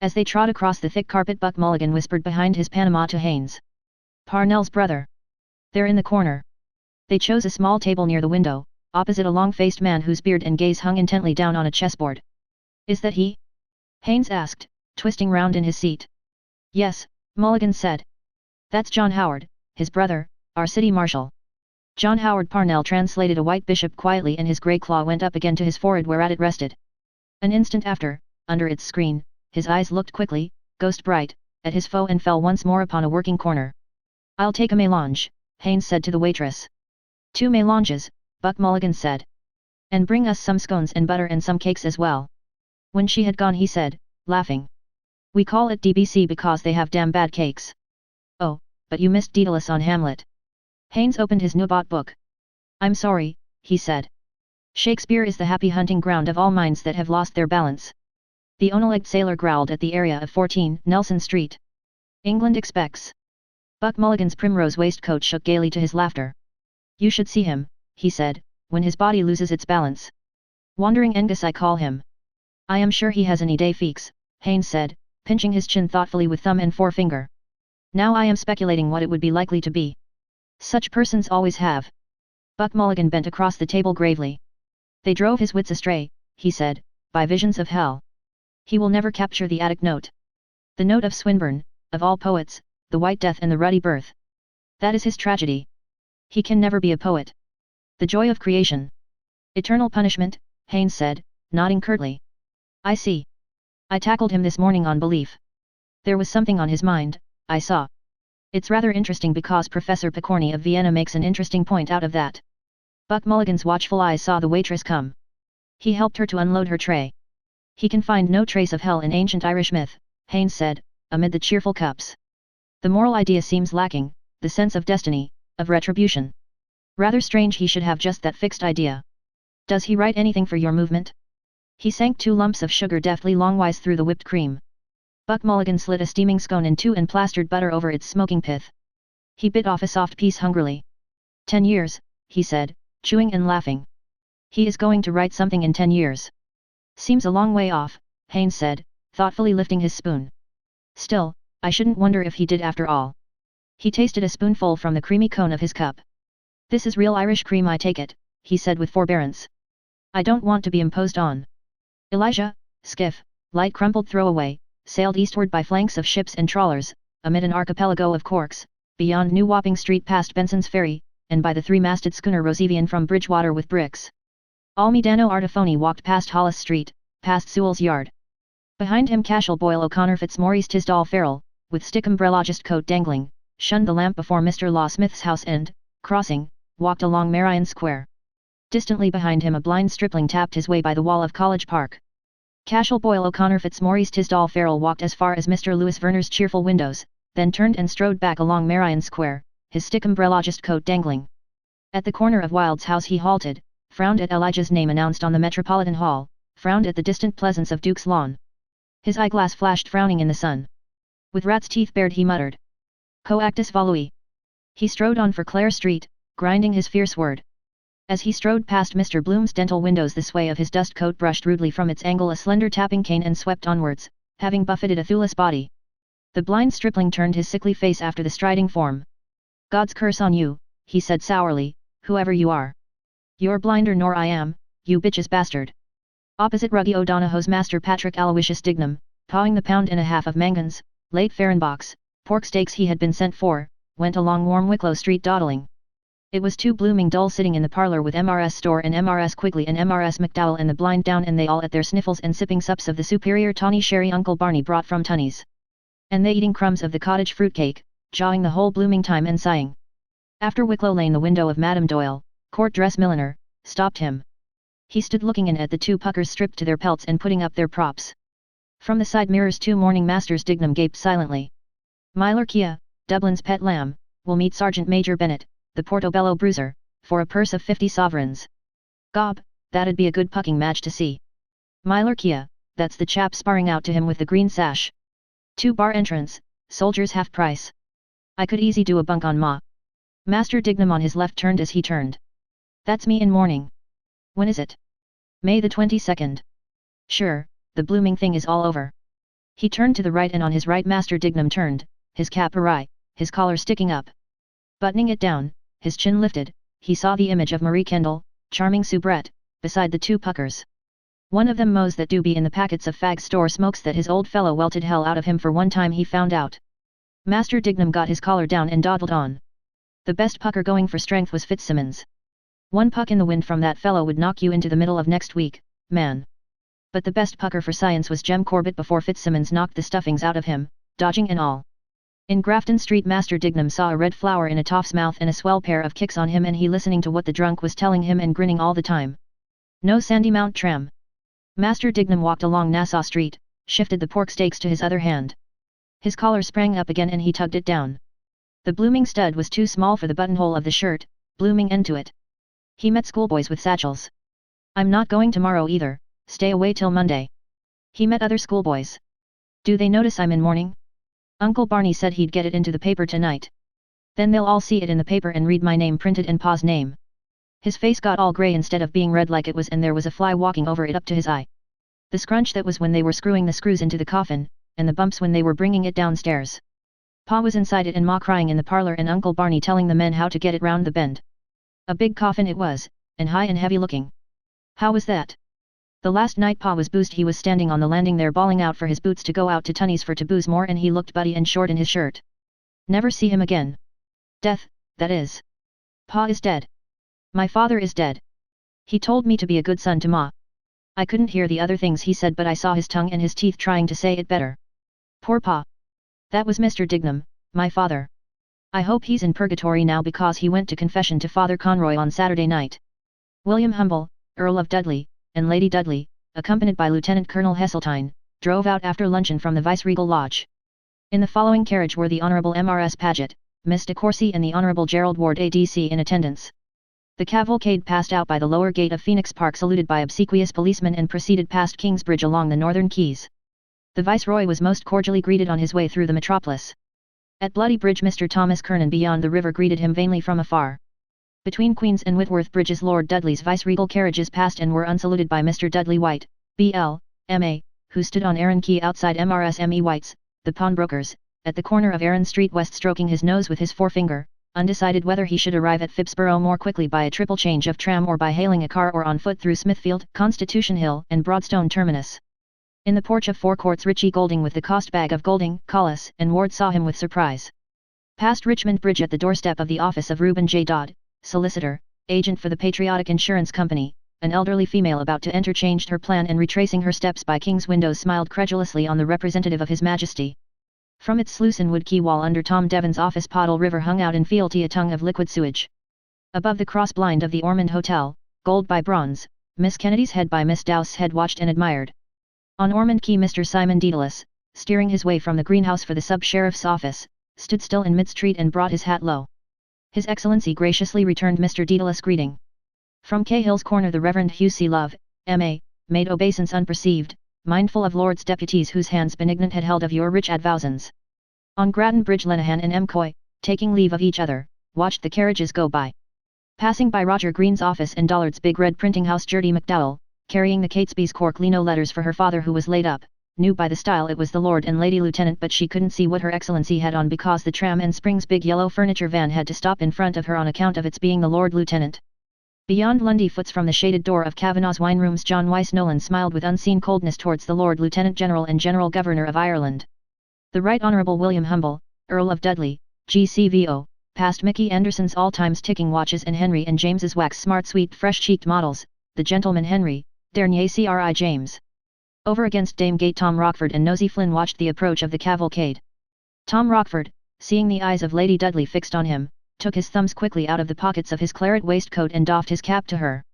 As they trod across the thick carpet, Buck Mulligan whispered behind his Panama to Haines. Parnell's brother. They're in the corner. They chose a small table near the window, opposite a long-faced man whose beard and gaze hung intently down on a chessboard. Is that he? Haines asked, twisting round in his seat. Yes, Mulligan said. That's John Howard, his brother, our city marshal. John Howard. Parnell translated a white bishop quietly, and his grey claw went up again to his forehead whereat it rested. An instant after, under its screen, his eyes looked quickly, ghost bright, at his foe and fell once more upon a working corner. I'll take a mélange, Haines said to the waitress. 2 mélanges, Buck Mulligan said. And bring us some scones and butter and some cakes as well. When she had gone he said, laughing. We call it DBC because they have damn bad cakes. Oh, but you missed Daedalus on Hamlet. Haines opened his new-bought book. I'm sorry, he said. Shakespeare is the happy hunting ground of all minds that have lost their balance. The one-legged sailor growled at the area of 14 Nelson Street. England expects. Buck Mulligan's primrose waistcoat shook gaily to his laughter. You should see him, he said, when his body loses its balance. Wandering Angus I call him. I am sure he has an idée fixe, Haines said, pinching his chin thoughtfully with thumb and forefinger. Now I am speculating what it would be likely to be. Such persons always have. Buck Mulligan bent across the table gravely. They drove his wits astray, he said, by visions of hell. He will never capture the attic note. The note of Swinburne, of all poets, the White Death and the Ruddy Birth. That is his tragedy. He can never be a poet. The joy of creation. Eternal punishment, Haines said, nodding curtly. I see. I tackled him this morning on belief. There was something on his mind, I saw. It's rather interesting because Professor Picorni of Vienna makes an interesting point out of that. Buck Mulligan's watchful eyes saw the waitress come. He helped her to unload her tray. He can find no trace of hell in ancient Irish myth, Haines said, amid the cheerful cups. The moral idea seems lacking, the sense of destiny, of retribution. Rather strange he should have just that fixed idea. Does he write anything for your movement? He sank 2 lumps of sugar deftly longwise through the whipped cream. Buck Mulligan slit a steaming scone in 2 and plastered butter over its smoking pith. He bit off a soft piece hungrily. 10 years, he said, chewing and laughing. He is going to write something in 10 years. Seems a long way off, Haines said, thoughtfully lifting his spoon. Still, I shouldn't wonder if he did after all. He tasted a spoonful from the creamy cone of his cup. This is real Irish cream, I take it, he said with forbearance. I don't want to be imposed on. Elijah, skiff, light crumpled throwaway, sailed eastward by flanks of ships and trawlers, amid an archipelago of corks, beyond New Wapping Street past Benson's Ferry, and by the 3-masted schooner Rosevian from Bridgewater with bricks. Almidano Artifoni walked past Hollis Street, past Sewell's Yard. Behind him Cashel Boyle O'Connor Fitzmaurice Tisdall Farrell, with stick umbrellagist coat dangling, shunned the lamp before Mr. Law Smith's house and, crossing, walked along Marion Square. Distantly behind him a blind stripling tapped his way by the wall of College Park. Cashel Boyle O'Connor Fitzmaurice Tisdall Farrell walked as far as Mr. Lewis Verner's cheerful windows, then turned and strode back along Marion Square, his stick umbrellagist coat dangling. At the corner of Wild's house he halted, frowned at Elijah's name announced on the Metropolitan Hall, frowned at the distant pleasance of Duke's Lawn. His eyeglass flashed frowning in the sun. With rat's teeth bared he muttered. Coactus volui. He strode on for Clare Street, grinding his fierce word. As he strode past Mr. Bloom's dental windows the sway of his dust coat brushed rudely from its angle a slender tapping cane and swept onwards, having buffeted a thewless body. The blind stripling turned his sickly face after the striding form. God's curse on you, he said sourly, whoever you are. You're blinder nor I am, you bitch's bastard. Opposite Ruggie O'Donoghue's master Patrick Aloysius Dignam, pawing the £1.50 of Mangans, late Farrenbach's, pork steaks he had been sent for, went along warm Wicklow Street dawdling. It was too blooming dull sitting in the parlour with MRS Store and MRS Quigley and MRS McDowell and the blind down and they all at their sniffles and sipping sups of the superior tawny sherry Uncle Barney brought from Tunney's. And they eating crumbs of the cottage fruitcake, jawing the whole blooming time and sighing. After Wicklow Lane the window of Madame Doyle, court dress milliner, stopped him. He stood looking in at the 2 puckers stripped to their pelts and putting up their props. From the side mirrors 2 morning masters Dignam gaped silently. Milorkia, Dublin's pet lamb, will meet Sergeant Major Bennett, the Portobello bruiser, for a purse of 50 sovereigns. Gob, that'd be a good pucking match to see. Milorkia, that's the chap sparring out to him with the green sash. 2-bar entrance, soldiers half price. I could easy do a bunk on Ma. Master Dignam on his left turned as he turned. That's me in mourning. When is it? May the 22nd. Sure, the blooming thing is all over. He turned to the right and on his right Master Dignam turned, his cap awry, his collar sticking up. Buttoning it down, his chin lifted, he saw the image of Marie Kendall, charming soubrette, beside the 2 puckers. One of them mows that doobie in the packets of fag store smokes that his old fellow welted hell out of him for one time he found out. Master Dignam got his collar down and dawdled on. The best pucker going for strength was Fitzsimmons. 1 puck in the wind from that fellow would knock you into the middle of next week, man. But the best pucker for science was Jem Corbett before Fitzsimmons knocked the stuffings out of him, dodging and all. In Grafton Street Master Dignam saw a red flower in a toff's mouth and a swell pair of kicks on him and he listening to what the drunk was telling him and grinning all the time. No Sandymount tram. Master Dignam walked along Nassau Street, shifted the pork steaks to his other hand. His collar sprang up again and he tugged it down. The blooming stud was too small for the buttonhole of the shirt, blooming end to it. He met schoolboys with satchels. I'm not going tomorrow either, stay away till Monday. He met other schoolboys. Do they notice I'm in mourning? Uncle Barney said he'd get it into the paper tonight. Then they'll all see it in the paper and read my name printed and Pa's name. His face got all grey instead of being red like it was and there was a fly walking over it up to his eye. The scrunch that was when they were screwing the screws into the coffin, and the bumps when they were bringing it downstairs. Pa was inside it and Ma crying in the parlor and Uncle Barney telling the men how to get it round the bend. A big coffin it was, and high and heavy looking. How was that? The last night Pa was boozed he was standing on the landing there bawling out for his boots to go out to Tunny's for to booze more and he looked buddy and short in his shirt. Never see him again. Death, that is. Pa is dead. My father is dead. He told me to be a good son to Ma. I couldn't hear the other things he said but I saw his tongue and his teeth trying to say it better. Poor Pa. That was Mr. Dignam, my father. I hope he's in purgatory now because he went to confession to Father Conroy on Saturday night. William Humble, Earl of Dudley, and Lady Dudley, accompanied by Lieutenant Colonel Heseltine, drove out after luncheon from the Viceregal Lodge. In the following carriage were the Honourable M.R.S. Paget, Miss de Courcy and the Honourable Gerald Ward A.D.C. in attendance. The cavalcade passed out by the lower gate of Phoenix Park saluted by obsequious policemen and proceeded past Kingsbridge along the northern quays. The Viceroy was most cordially greeted on his way through the metropolis. At Bloody Bridge Mr. Thomas Kernan beyond the river greeted him vainly from afar. Between Queen's and Whitworth Bridges Lord Dudley's viceregal carriages passed and were unsaluted by Mr. Dudley White, B.L., M.A., who stood on Arran Quay outside M.R.S. M.E. White's, the pawnbrokers, at the corner of Arran Street West stroking his nose with his forefinger, undecided whether he should arrive at Phipsborough more quickly by a triple change of tram or by hailing a car or on foot through Smithfield, Constitution Hill and Broadstone Terminus. In the porch of Four Courts Richie Golding with the cost bag of Golding, Collis and Ward saw him with surprise. Past Richmond Bridge at the doorstep of the office of Reuben J. Dodd, solicitor, agent for the Patriotic Insurance Company, an elderly female about to enter changed her plan and retracing her steps by King's windows smiled credulously on the representative of His Majesty. From its sluice and wood quay wall under Tom Devon's office Pottle River hung out in fealty a tongue of liquid sewage. Above the cross blind of the Ormond Hotel, gold by bronze, Miss Kennedy's head by Miss Douce's head watched and admired. On Ormond Quay Mr. Simon Dedalus, steering his way from the greenhouse for the sub-sheriff's office, stood still in mid-street and brought his hat low. His Excellency graciously returned Mr. Dedalus' greeting. From Cahill's corner the Reverend Hugh C. Love, M.A., made obeisance unperceived, mindful of Lords Deputies whose hands benignant had held of your rich advousans. On Grattan Bridge Lenehan and M. Coy, taking leave of each other, watched the carriages go by. Passing by Roger Green's office and Dollard's big red printing house Gertie McDowell, carrying the Catesby's cork lino letters for her father who was laid up, knew by the style it was the Lord and Lady Lieutenant but she couldn't see what her Excellency had on because the Tram and Springs big yellow furniture van had to stop in front of her on account of its being the Lord Lieutenant. Beyond Lundy Foots from the shaded door of Kavanagh's wine rooms John Wyse Nolan smiled with unseen coldness towards the Lord Lieutenant General and General Governor of Ireland. The Right Honourable William Humble, Earl of Dudley, GCVO, passed Mickey Anderson's all-times ticking watches and Henry and James's wax smart sweet fresh-cheeked models, the gentleman Henry, Dernier Cri James. Over against Dame Gate Tom Rockford and Nosey Flynn watched the approach of the cavalcade. Tom Rockford, seeing the eyes of Lady Dudley fixed on him, took his thumbs quickly out of the pockets of his claret waistcoat and doffed his cap to her.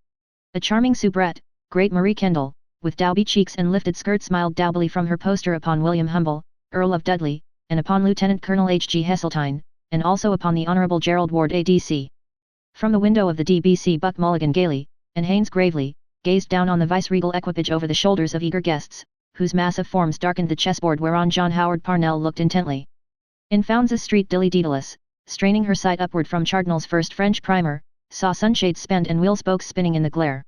A charming soubrette, great Marie Kendall, with dauby cheeks and lifted skirt smiled daubily from her poster upon William Humble, Earl of Dudley, and upon Lieutenant Colonel H.G. Heseltine, and also upon the Honourable Gerald Ward A.D.C. From the window of the D.B.C. Buck Mulligan gaily, and Haynes gravely, gazed down on the viceregal equipage over the shoulders of eager guests, whose massive forms darkened the chessboard whereon John Howard Parnell looked intently. In Fownes's Street Dilly Daedalus, straining her sight upward from Chardinal's first French primer, saw sunshades spent and wheel spokes spinning in the glare.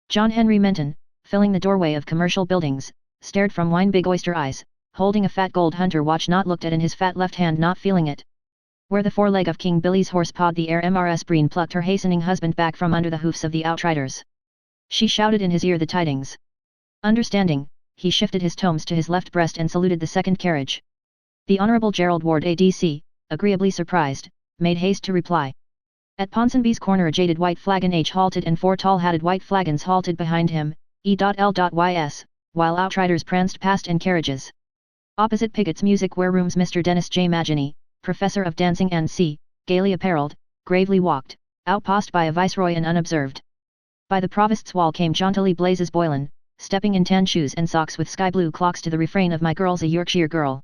John Henry Menton, filling the doorway of commercial buildings, stared from wine-big oyster eyes, holding a fat gold hunter watch not looked at in his fat left hand not feeling it. Where the foreleg of King Billy's horse pawed the air, MRS Breen plucked her hastening husband back from under the hoofs of the outriders. She shouted in his ear the tidings. Understanding, he shifted his tomes to his left breast and saluted the second carriage. The Honourable Gerald Ward ADC, agreeably surprised, made haste to reply. At Ponsonby's corner a jaded white flagon H halted and 4 tall-hatted white flagons halted behind him, E.L.Ys, while outriders pranced past in carriages. Opposite Pigot's music warerooms Mr. Dennis J. Magini, professor of dancing and C, gaily apparelled, gravely walked, outpost by a viceroy and unobserved. By the provost's wall came jauntily Blazes Boylan, stepping in tan shoes and socks with sky-blue clocks to the refrain of My Girl's a Yorkshire Girl.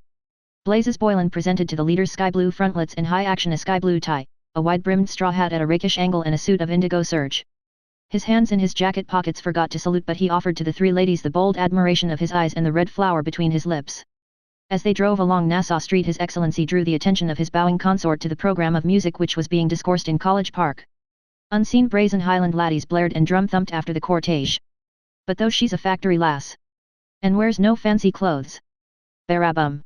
Blazes Boylan presented to the leaders sky-blue frontlets in high action a sky-blue tie, a wide-brimmed straw hat at a rakish angle and a suit of indigo serge. His hands in his jacket pockets forgot to salute, but he offered to the 3 ladies the bold admiration of his eyes and the red flower between his lips. As they drove along Nassau Street His Excellency drew the attention of his bowing consort to the program of music which was being discoursed in College Park. Unseen brazen Highland laddies blared and drum-thumped after the cortege. But though she's a factory lass, and wears no fancy clothes, barabum,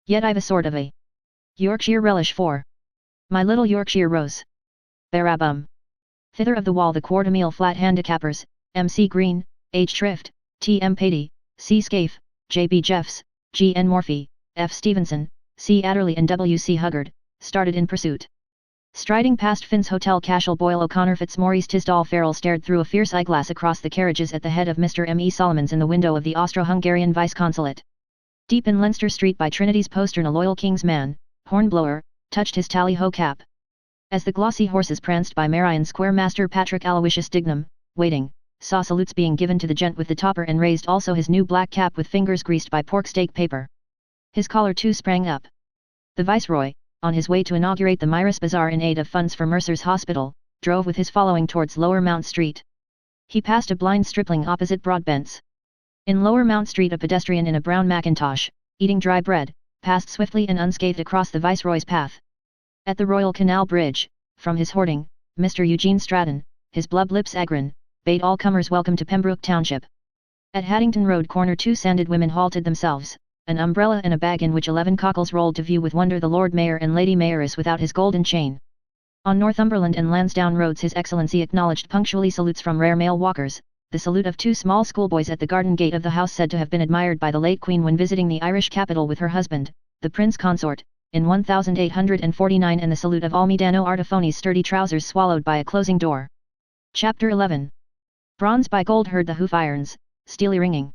yet I've a sort of a Yorkshire relish for my little Yorkshire rose. Barabum. Thither of the wall the quarter-meal flat handicappers, M.C. Green, H. Trift, T.M. Patey, C. Scaife, J.B. Jeffs, G.N. Morphy, F. Stevenson, C. Adderley and W.C. Huggard, started in pursuit. Striding past Finn's Hotel Cashel Boyle O'Connor Fitzmaurice Tisdall Farrell stared through a fierce eyeglass across the carriages at the head of Mr. M. E. Solomons in the window of the Austro-Hungarian Vice-Consulate. Deep in Leinster Street by Trinity's postern a loyal king's man, Hornblower, touched his tally-ho cap. As the glossy horses pranced by Marion Square Master Patrick Aloysius Dignam, waiting, saw salutes being given to the gent with the topper and raised also his new black cap with fingers greased by pork steak paper. His collar too sprang up. The Viceroy, on his way to inaugurate the Mirus Bazaar in aid of funds for Mercer's Hospital, drove with his following towards Lower Mount Street. He passed a blind stripling opposite Broadbent's. In Lower Mount Street a pedestrian in a brown mackintosh, eating dry bread, passed swiftly and unscathed across the Viceroy's path. At the Royal Canal Bridge, from his hoarding, Mr. Eugene Stratton, his blub lips agrin, bade all comers welcome to Pembroke Township. At Haddington Road corner 2 sanded women halted themselves, an umbrella and a bag in which 11 cockles rolled to view with wonder the Lord Mayor and Lady Mayoress without his golden chain. On Northumberland and Lansdowne roads His Excellency acknowledged punctually salutes from rare male walkers, the salute of 2 small schoolboys at the garden gate of the house said to have been admired by the late Queen when visiting the Irish capital with her husband, the Prince Consort, in 1849 and the salute of Almidano Artifoni's sturdy trousers swallowed by a closing door. Chapter 11. Bronze by gold heard the hoof irons, steely ringing.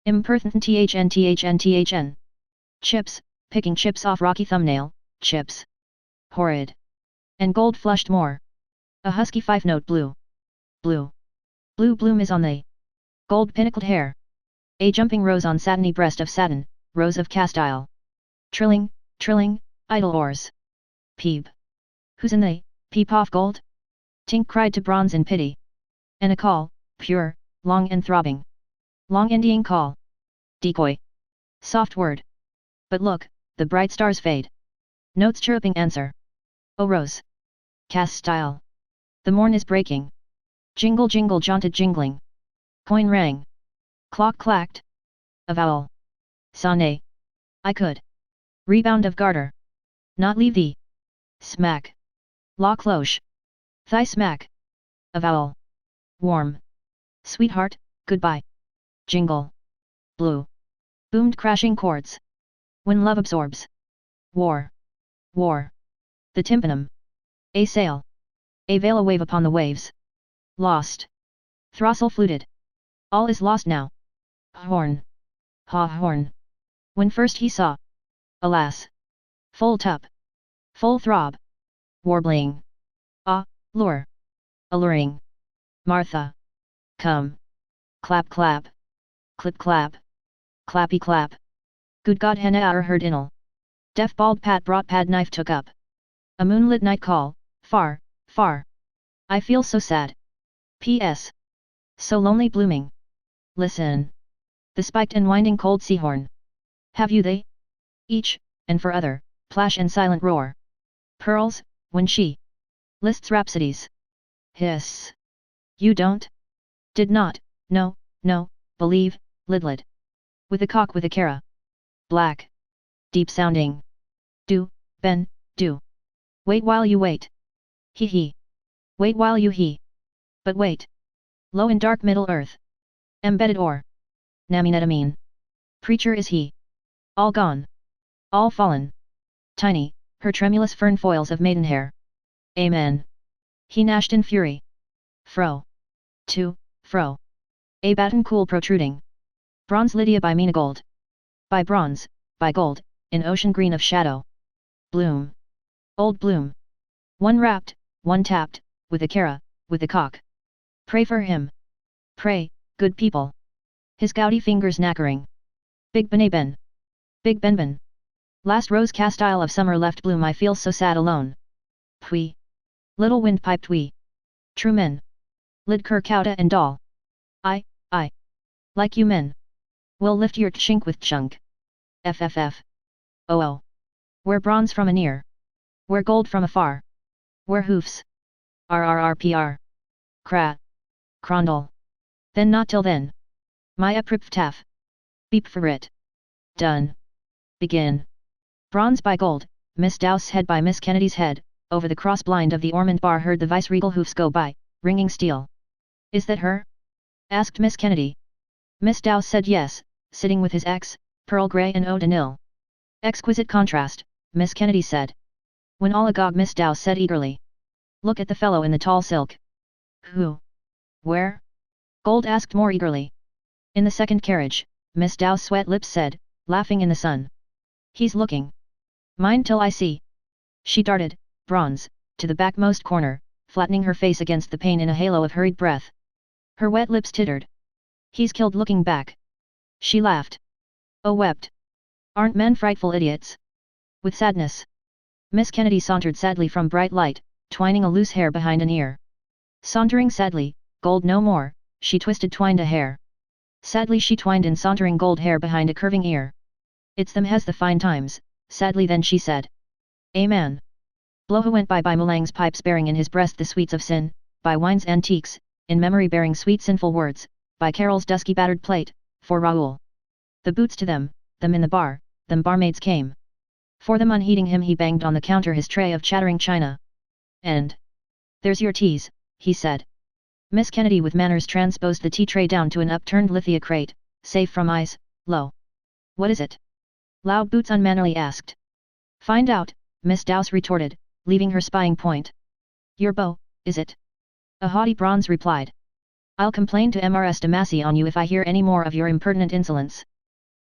Impertinent THN. Chips, picking chips off rocky thumbnail, chips. Horrid. And gold flushed more. A husky 5-note blue. Blue. Blue bloom is on the gold pinnacled hair. A jumping rose on satiny breast of satin, rose of castile. Trilling, trilling, idle oars. Peep. Who's in the peep off gold? Tink cried to Bronze in pity. And a call, pure, long and throbbing. Long Indian call. Decoy. Soft word. But look, the bright stars fade. Notes chirruping answer. O rose. Cast style. The morn is breaking. Jingle jingle jaunted jingling. Coin rang. Clock clacked. Avowal. Sonnet. I could. Rebound of garter. Not leave thee. Smack. La cloche. Thigh smack. Avowal. Warm. Sweetheart, goodbye. Jingle. Blue. Boomed crashing chords. When love absorbs. War. War. The tympanum. A sail. A veil a wave upon the waves. Lost. Throstle fluted. All is lost now. Horn. Ha horn. When first he saw. Alas. Full tup. Full throb. Warbling. Ah, lure. Alluring. Martha. Come. Clap clap. Clip clap. Clappy clap. Good God henna our heard inal. Deaf bald Pat brought pad knife took up. A moonlit night call, far, far. I feel so sad. P.S. So lonely blooming. Listen. The spiked and winding cold seahorn. Have you they? Each, and for other, plash and silent roar. Pearls, when she lists rhapsodies. Hiss. You don't? Did not, no, believe, lidlid. With a cock with a cara. Black. Deep sounding. Do, Ben, do. Wait while you wait. He. Wait while you he. But wait. Low in dark middle earth. Embedded or. Naminedamine. Preacher is he. All gone. All fallen. Tiny, her tremulous fern foils of maidenhair. Amen. He gnashed in fury. Fro. To, fro. A baton cool protruding. Bronze Lydia by Mina gold. By bronze, by gold, in ocean green of shadow. Bloom. Old bloom. One wrapped, one tapped, with a cara, with a cock. Pray for him. Pray, good people. His gouty fingers knackering. Big Ben Ben. Big Ben. Last rose cast isle of summer left bloom I feel so sad alone. Pwee. Little wind piped wee. True men. Lid cur cowda and doll. I. Like you men. Will lift your chink with chunk. FFF. Oh. Where bronze from anear. Where gold from afar. Where hoofs. RRRPR. Crat. Crondle. Then not till then. Maya pripftaf. Beep for it. Done. Begin. Bronze by gold, Miss Douse's head by Miss Kennedy's head, over the cross blind of the Ormond bar heard the vice-regal hoofs go by, ringing steel. Is that her? Asked Miss Kennedy. Miss Douse said yes, sitting with his ex, Pearl Grey and Eau de Nil. Exquisite contrast, Miss Kennedy said. When all agog Miss Douse said eagerly. Look at the fellow in the tall silk. Who? Where? Gold asked more eagerly. In the second carriage, Miss Douse's sweat lips said, laughing in the sun. He's looking. Mind till I see. She darted, bronze, to the backmost corner, flattening her face against the pane in a halo of hurried breath. Her wet lips tittered. He's killed looking back. She laughed. Oh wept. Aren't men frightful idiots? With sadness. Miss Kennedy sauntered sadly from bright light, twining a loose hair behind an ear. Sauntering sadly, gold no more, she twined a hair. Sadly she twined in sauntering gold hair behind a curving ear. It's them has the fine times, sadly then she said. Amen. Bloha went by Mulang's pipes bearing in his breast the sweets of sin, by wine's antiques, in memory bearing sweet sinful words, by Carol's dusky battered plate, for Raoul. The boots to them in the bar, them barmaids came. For them unheeding him he banged on the counter his tray of chattering china. And there's your teas, he said. Miss Kennedy with manners transposed the tea tray down to an upturned lithia crate, safe from eyes, lo. What is it? Lao Boots unmannerly asked. Find out, Miss Douse retorted, leaving her spying point. Your beau, is it? A haughty bronze replied. I'll complain to Mrs. de Massey on you if I hear any more of your impertinent insolence.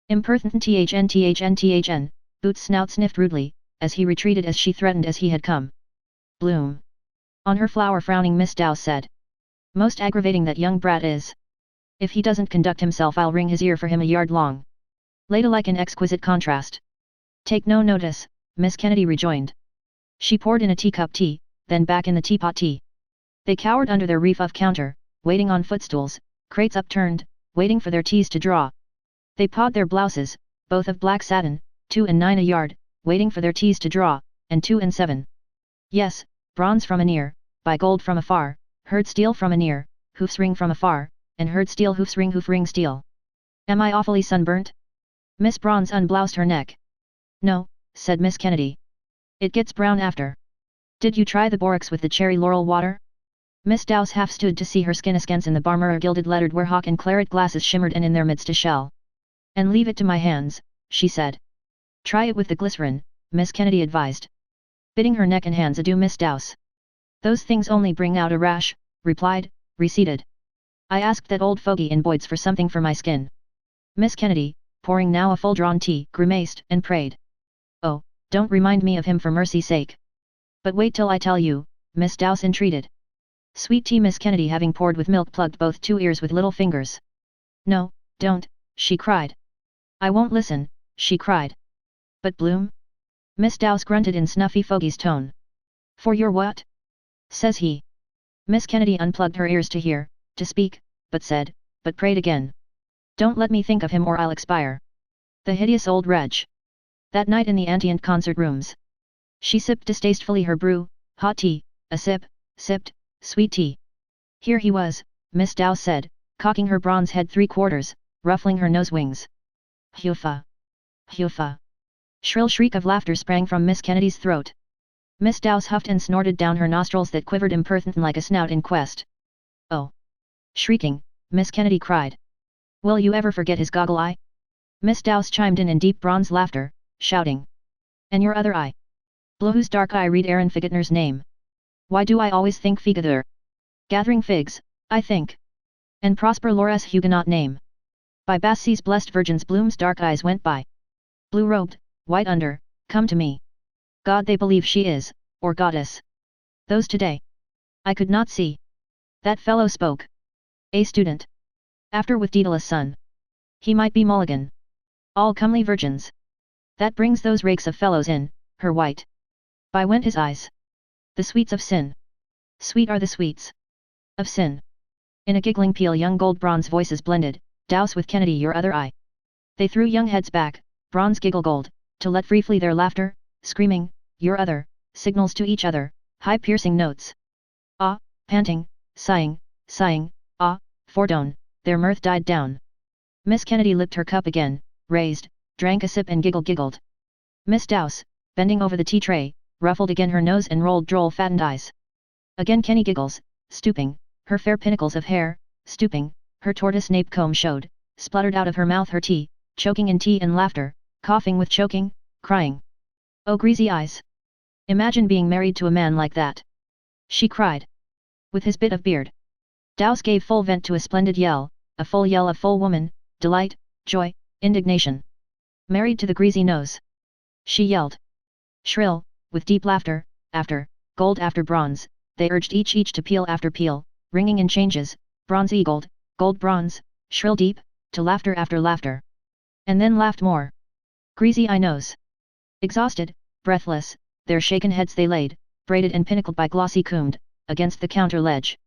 Impertinent thn, Boots' snout sniffed rudely, as he retreated as she threatened as he had come. Bloom. On her flower frowning Miss Douse said. Most aggravating that young brat is. If he doesn't conduct himself I'll wring his ear for him a yard long. Ladylike in exquisite contrast. Take no notice, Miss Kennedy rejoined. She poured in a teacup tea, then back in the teapot tea. They cowered under their reef of counter, waiting on footstools, crates upturned, waiting for their teas to draw. They pawed their blouses, both of black satin, 2 and 9 a yard, waiting for their teas to draw, and 2 and 7. Yes, bronze from anear, by gold from afar, heard steel from anear, hoofs ring from afar, and heard steel hoofs ring hoof ring steel. Am I awfully sunburnt? Miss Bronze unbloused her neck. No, said Miss Kennedy. It gets brown after. Did you try the borax with the cherry laurel water? Miss Douse half stood to see her skin askance in the barmera gilded lettered warehawk and claret glasses shimmered and in their midst a shell. And leave it to my hands, she said. Try it with the glycerin, Miss Kennedy advised. Bidding her neck and hands adieu Miss Douse. Those things only bring out a rash, replied, receded. I asked that old fogey in Boyd's for something for my skin. Miss Kennedy, pouring now a full-drawn tea, grimaced and prayed. Oh, don't remind me of him for mercy's sake. But wait till I tell you, Miss Douse entreated. Sweet tea Miss Kennedy having poured with milk plugged both 2 ears with little fingers. No, don't, she cried. I won't listen, she cried. But Bloom? Miss Douse grunted in snuffy fogey's tone. For your what? Says he. Miss Kennedy unplugged her ears to hear, to speak, but said, but prayed again. Don't let me think of him or I'll expire. The hideous old wretch. That night in the Antient concert rooms. She sipped distastefully her brew, hot tea, a sip, sipped, sweet tea. Here he was, Miss Dow said, cocking her bronze head 3/4, ruffling her nose wings. Hufa! Hufa! Shrill shriek of laughter sprang from Miss Kennedy's throat. Miss Dowse huffed and snorted down her nostrils that quivered impertinent like a snout in quest. Oh! Shrieking, Miss Kennedy cried. Will you ever forget his goggle eye? Miss Dowse chimed in deep bronze laughter, shouting. And your other eye? Blue's dark eye read Aaron Figutner's name. Why do I always think Figutner? Gathering figs, I think. And Prosper Laura's Huguenot name. By Bassie's blessed virgins Bloom's dark eyes went by. Blue-robed, white under, come to me. God they believe she is, or goddess. Those today. I could not see. That fellow spoke. A student. After with Daedalus' son. He might be Mulligan. All comely virgins. That brings those rakes of fellows in, her white. By went his eyes. The sweets of sin. Sweet are the sweets. Of sin. In a giggling peal young gold bronze voices blended, Douse with Kennedy your other eye. They threw young heads back, bronze giggle gold, to let free flee their laughter, screaming, your other, signals to each other, high piercing notes. Ah, panting, sighing, ah, fordone, their mirth died down. Miss Kennedy lipped her cup again, raised, drank a sip and giggled. Miss Douse, bending over the tea tray, ruffled again her nose and rolled droll fattened eyes. Again Kenny giggles, stooping, her fair pinnacles of hair, stooping, her tortoise nape comb showed, spluttered out of her mouth her tea, choking in tea and laughter, coughing with choking, crying. Oh greasy eyes! Imagine being married to a man like that! She cried. With his bit of beard. Douse gave full vent to a splendid yell, a full yell of full woman, delight, joy, indignation. Married to the greasy nose! She yelled. Shrill, with deep laughter, after, gold after bronze, they urged each to peal after peal, ringing in changes, bronze eagled, gold bronze, shrill deep, to laughter after laughter. And then laughed more. Greasy eye nose. Exhausted, breathless, their shaken heads they laid, braided and pinnacled by glossy combed, against the counter ledge.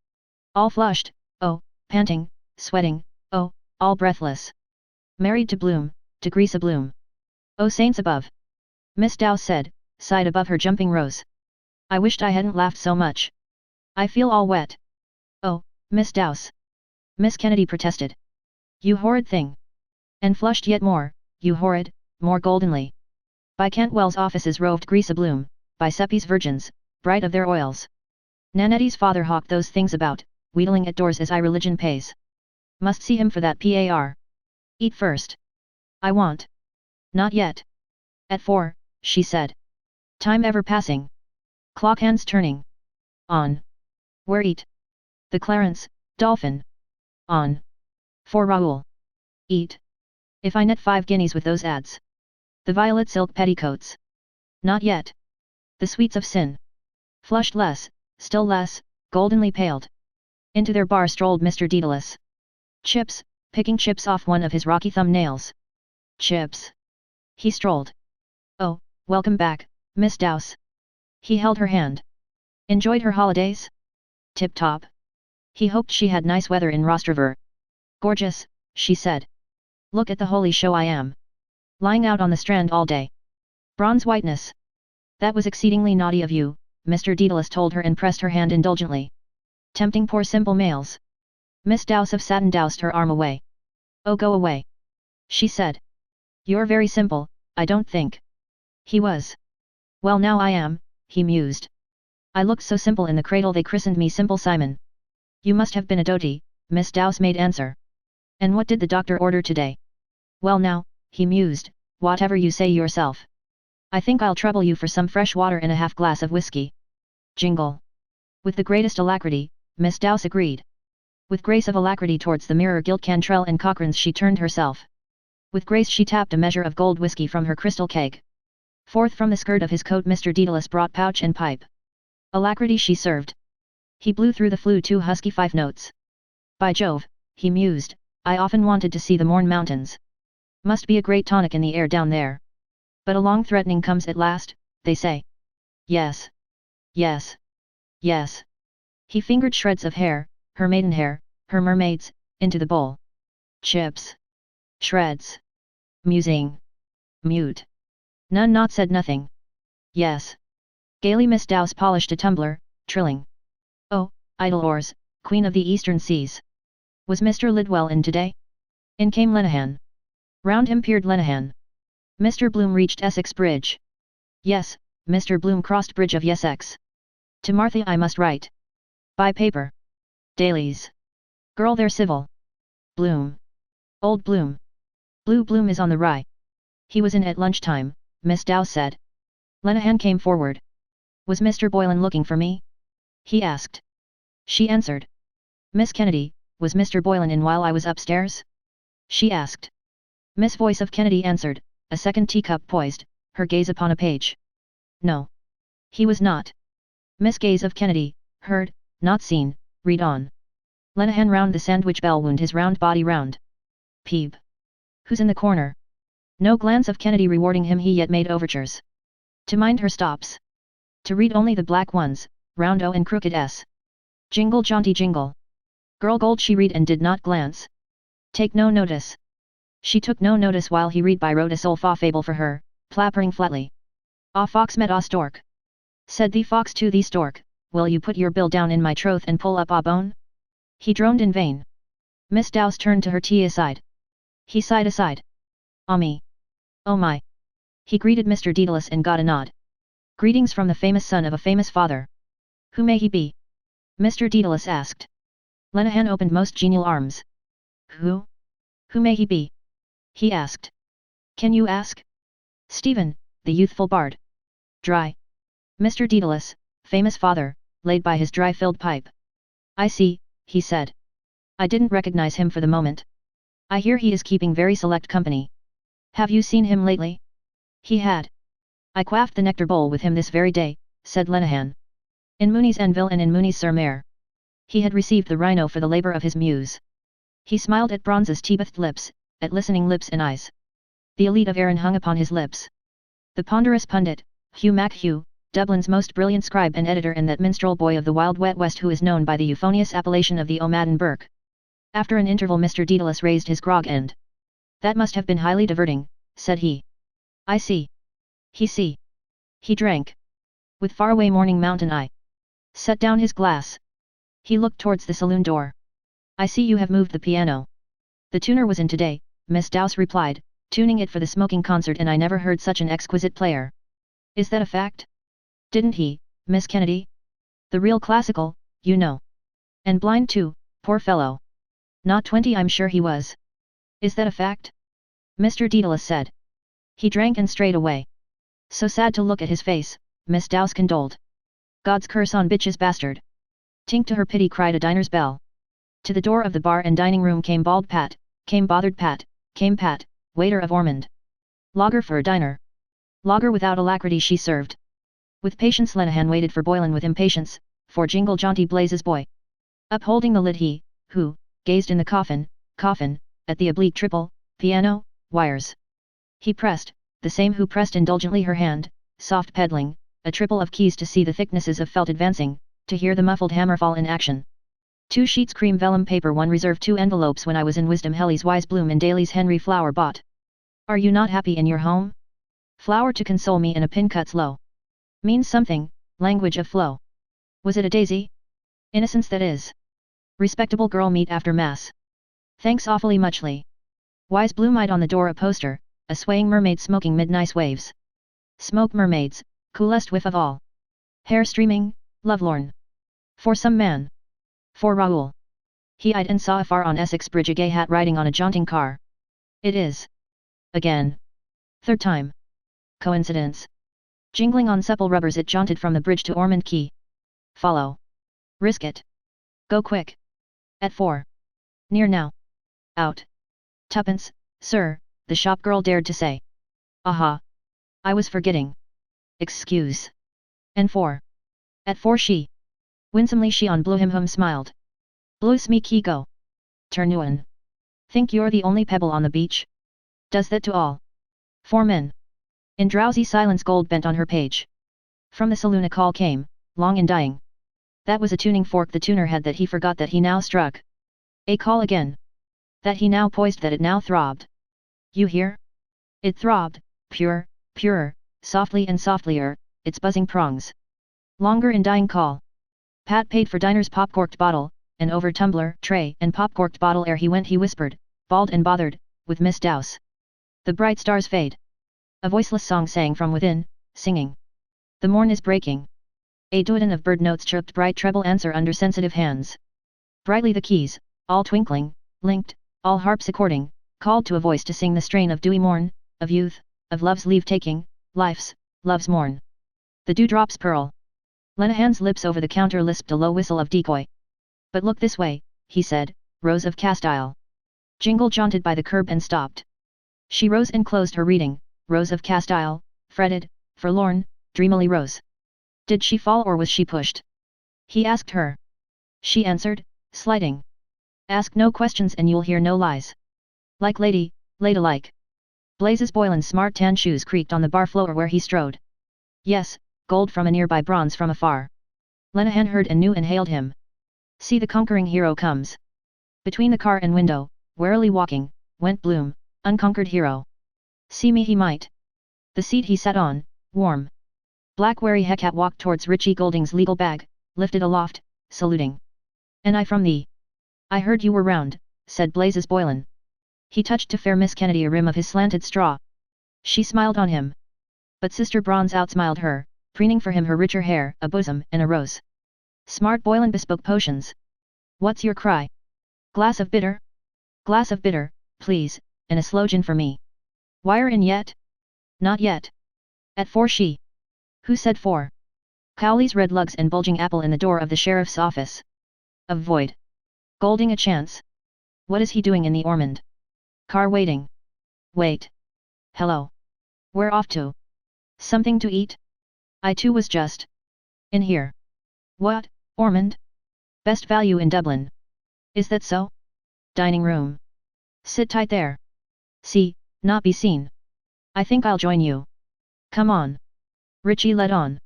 All flushed, oh, panting, sweating, oh, all breathless. Married to Bloom, to Greasa Bloom. Oh saints above! Miss Dow said, sighed above her jumping rose. I wished I hadn't laughed so much. I feel all wet. Oh, Miss Dowse. Miss Kennedy protested. You horrid thing. And flushed yet more, you horrid, more goldenly. By Cantwell's offices roved Greasa Bloom, by Seppi's virgins, bright of their oils. Nanetti's father hawked those things about, wheedling at doors as irreligion pays. Must see him for that par. Eat first. I want. Not yet. At 4, she said. Time ever passing. Clock hands turning. On. Where eat? The Clarence, Dolphin. On. For Raoul. Eat. If I net 5 guineas with those ads. The violet silk petticoats. Not yet. The sweets of sin. Flushed less, still less, goldenly paled. Into their bar strolled Mr. Daedalus. Chips, picking chips off one of his rocky thumb-nails. Chips. He strolled. Oh, welcome back, Miss Douse. He held her hand. Enjoyed her holidays? Tip-top. He hoped she had nice weather in Rostraver. Gorgeous, she said. Look at the holy show I am. Lying out on the strand all day. Bronze whiteness. That was exceedingly naughty of you, Mr. Daedalus told her and pressed her hand indulgently. Tempting poor simple males. Miss Douse of Satin doused her arm away. Oh go away. She said. You're very simple, I don't think. He was. Well now I am, he mused. I looked so simple in the cradle they christened me Simple Simon. You must have been a doty, Miss Douse made answer. And what did the doctor order today? Well now, he mused, whatever you say yourself. I think I'll trouble you for some fresh water and a half glass of whiskey. Jingle. With the greatest alacrity, Miss Douse agreed. With grace of alacrity towards the mirror gilt Cantrell and Cochrane's she turned herself. With grace she tapped a measure of gold whiskey from her crystal keg. Forth from the skirt of his coat Mr. Daedalus brought pouch and pipe. Alacrity she served. He blew through the flue 2 husky 5 notes. By Jove, he mused, I often wanted to see the Mourne Mountains. Must be a great tonic in the air down there. But a long threatening comes at last, they say. Yes. Yes. Yes. He fingered shreds of hair, her maidenhair, her mermaids, into the bowl. Chips. Shreds. Musing. Mute. None not said nothing. Yes. Gaily Miss Dowse polished a tumbler, trilling. Oh, idle oars, Queen of the Eastern Seas. Was Mr. Lidwell in today? In came Lenehan. Round him peered Lenehan. Mr. Bloom reached Essex Bridge. Yes, Mr. Bloom crossed Bridge of Essex. To Martha I must write. By paper. Dailies. Girl they're civil. Bloom. Old Bloom. Blue Bloom is on the Rye. He was in at lunchtime, Miss Dowse said. Lenehan came forward. Was Mr. Boylan looking for me? He asked. She answered. Miss Kennedy, was Mr. Boylan in while I was upstairs? She asked. Miss Voice of Kennedy answered, a second teacup poised, her gaze upon a page. No. He was not. Miss Gaze of Kennedy, heard, not seen, read on. Lenehan round the sandwich bell wound his round body round. Peep. Who's in the corner? No glance of Kennedy rewarding him he yet made overtures. To mind her stops. To read only the black ones, round O and crooked S. Jingle jaunty jingle. Girl gold she read and did not glance. Take no notice. She took no notice while he read by wrote a soul fa fable for her, plappering flatly. Ah fox met ah stork. Said the fox to the stork, will you put your bill down in my troth and pull up ah bone? He droned in vain. Miss Dowse turned to her tea aside. He sighed aside. Ah me. Oh my. He greeted Mr. Dedalus and got a nod. Greetings from the famous son of a famous father. Who may he be? Mr. Dedalus asked. Lenehan opened most genial arms. Who? Who may he be? He asked. Can you ask? Stephen, the youthful bard. Dry. Mr. Dedalus, famous father, laid by his dry-filled pipe. I see, he said. I didn't recognize him for the moment. I hear he is keeping very select company. Have you seen him lately? He had. I quaffed the nectar bowl with him this very day, said Lenehan. In Mooney's Anvil and in Mooney's-sur-Mer. He had received the rhino for the labour of his muse. He smiled at Bronze's tea-bathed lips, at listening lips and eyes. The elite of Erin hung upon his lips. The ponderous pundit, Hugh MacHugh, Dublin's most brilliant scribe and editor and that minstrel boy of the wild wet west who is known by the euphonious appellation of the O'Madden Burke. After an interval Mr. Dedalus raised his grog and. That must have been highly diverting, said he. I see. He see. He drank. With faraway morning mountain eye. Set down his glass. He looked towards the saloon door. I see you have moved the piano. The tuner was in today, Miss Dowse replied, tuning it for the smoking concert and I never heard such an exquisite player. Is that a fact? Didn't he, Miss Kennedy? The real classical, you know. And blind too, poor fellow. Not 20 I'm sure he was. Is that a fact? Mr. Dedalus said. He drank and strayed away. So sad to look at his face, Miss Dowse condoled. God's curse on bitch's bastard. Tink to her pity cried a diner's bell. To the door of the bar and dining room came bald Pat, came bothered Pat, came Pat, waiter of Ormond. Lager for a diner. Lager without alacrity she served. With patience Lenehan waited for Boylan with impatience, for jingle jaunty Blazes boy. Upholding the lid he, who, gazed in the coffin, at the oblique triple, piano, wires. He pressed, the same who pressed indulgently her hand, soft peddling, a triple of keys to see the thicknesses of felt advancing, to hear the muffled hammer fall in action. 2 sheets cream vellum paper 1 reserve 2 envelopes when I was in Wisdom Helly's Wise Bloom and Daly's Henry Flower bought. Are you not happy in your home? Flower to console me in a pin cuts low. Means something, language of flow. Was it a daisy? Innocence that is. Respectable girl meet after mass. Thanks awfully muchly. Wise Bloom eyed on the door a poster, a swaying mermaid smoking mid nice waves. Smoke mermaids, coolest whiff of all. Hair streaming, lovelorn. For some man. For Raoul. He eyed and saw afar on Essex Bridge a gay hat riding on a jaunting car. It is. Again. 3rd time. Coincidence. Jingling on supple rubbers it jaunted from the bridge to Ormond Quay. Follow. Risk it. Go quick. At 4. Near now. Out. 2pence, sir, the shop girl dared to say. Aha. I was forgetting. Excuse. And 4. At 4 she. Winsomely she on blew him whom smiled. Blues me key go. Turnuan. Think you're the only pebble on the beach? Does that to all. 4 men. In drowsy silence gold bent on her page. From the saloon a call came, long in dying. That was a tuning fork the tuner had that he forgot that he now struck. A call again. That he now poised that it now throbbed. You hear? It throbbed, purer, softly and softlier, its buzzing prongs. Longer in dying call. Pat paid for diner's pop-corked bottle, and over tumbler, tray and pop-corked bottle ere he went he whispered, bald and bothered, with Miss Dowse. The bright stars fade. A voiceless song sang from within, singing. The morn is breaking. A dueton of bird notes chirped bright treble answer under sensitive hands. Brightly the keys, all twinkling, linked, all harpsichording, called to a voice to sing the strain of dewy morn, of youth, of love's leave-taking, love's morn. The dewdrops purl. Lenehan's lips over the counter lisped a low whistle of decoy. But look this way, he said, Rose of Castile. Jingle jaunted by the curb and stopped. She rose and closed her reading. Rose of Castile, fretted, forlorn, dreamily rose. Did she fall or was she pushed? He asked her. She answered, slighting. Ask no questions and you'll hear no lies. Like lady, ladylike. Blazes Boylan's smart tan shoes creaked on the bar floor where he strode. Yes, gold from a nearby, bronze from afar. Lenehan heard and knew and hailed him. See, the conquering hero comes. Between the car and window, warily walking, went Bloom, unconquered hero. See me he might. The seat he sat on, warm. Black wary Hecate walked towards Richie Golding's legal bag, lifted aloft, saluting. And I from thee. I heard you were round, said Blazes Boylan. He touched to fair Miss Kennedy a rim of his slanted straw. She smiled on him. But Sister Bronze outsmiled her, preening for him her richer hair, a bosom, and a rose. Smart Boylan bespoke potions. What's your cry? Glass of bitter? Glass of bitter, please, and a sloe gin for me. Wire in yet? Not yet. At 4 she. Who said 4? Cowley's red lugs and bulging apple in the door of the sheriff's office. Avoid. Golding a chance. What is he doing in the Ormond? Car waiting. Wait. Hello. Where off to? Something to eat? I too was just. In here. What, Ormond? Best value in Dublin. Is that so? Dining room. Sit tight there. See, not be seen. I think I'll join you. Come on. Richie led on.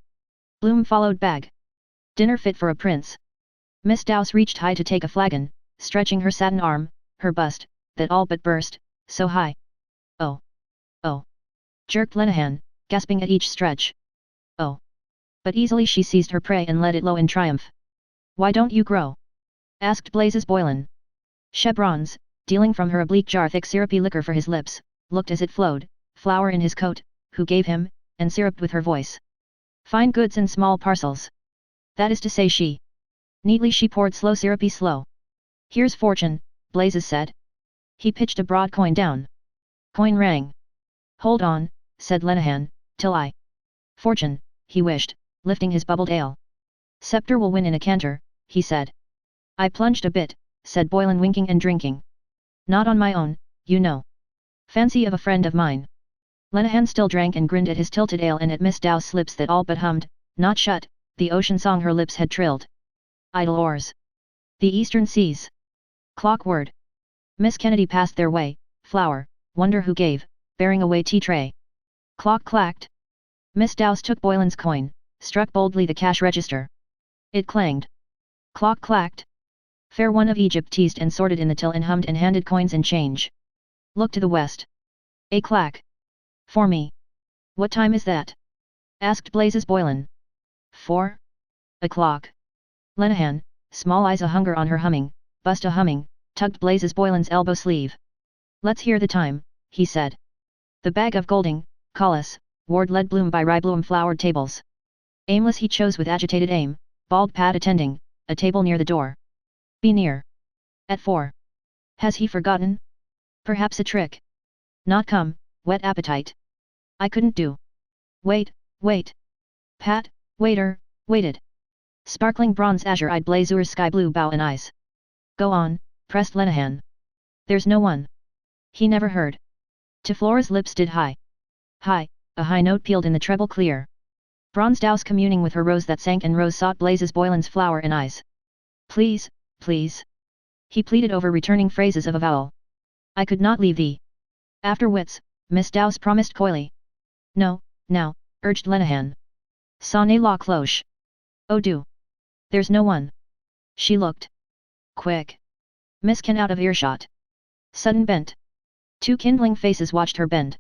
Bloom followed bag. Dinner fit for a prince. Miss Dowse reached high to take a flagon, stretching her satin arm, her bust, that all but burst, so high. Oh. Oh. Jerked Lenehan, gasping at each stretch. Oh. But easily she seized her prey and let it low in triumph. Why don't you grow? Asked Blazes Boylan. Chevrons, dealing from her a bleak jar thick syrupy liquor for his lips, looked as it flowed, flour in his coat, who gave him, and syruped with her voice. Fine goods in small parcels. That is to say she. Neatly she poured slow syrupy slow. Here's fortune, Blazes said. He pitched a broad coin down. Coin rang. Hold on, said Lenehan, till I. Fortune, he wished, lifting his bubbled ale. Sceptre will win in a canter, he said. I plunged a bit, said Boylan winking and drinking. Not on my own, you know. Fancy of a friend of mine. Lenehan still drank and grinned at his tilted ale and at Miss Dowse's lips that all but hummed, not shut, the ocean song her lips had trilled. Idle oars. The eastern seas. Clock word. Miss Kennedy passed their way, flower, wonder who gave, bearing away tea tray. Clock clacked. Miss Dowse took Boylan's coin, struck boldly the cash register. It clanged. Clock clacked. Fair one of Egypt teased and sorted in the till and hummed and handed coins and change. Look to the west. A clack. For me. What time is that? Asked Blazes Boylan. 4 o'clock. Lenehan, small eyes a hunger on her humming, bust a humming, tugged Blazes Boylan's elbow sleeve. Let's hear the time, he said. The bag of Golding, Collis, Ward led Bloom by Rybloom flowered tables. Aimless he chose with agitated aim, bald Pat attending, a table near the door. Be near. At 4. Has he forgotten? Perhaps a trick. Not come, whet appetite. I couldn't do. Wait, wait. Pat, waiter, waited. Sparkling bronze azure-eyed Blazur's sky blue bow and eyes. Go on, pressed Lenehan. There's no one. He never heard. To Flora's lips did high. High, a high note pealed in the treble clear. Bronze Dowse communing with her rose that sank and rose sought Blazes Boylan's flower and eyes. Please, please. He pleaded over returning phrases of avowal. I could not leave thee. After wits, Miss Dowse promised coyly. No, now, urged Lenehan. Sonne la cloche. Oh do. There's no one. She looked. Quick. Miss Ken out of earshot. Sudden bent. Two kindling faces watched her bend.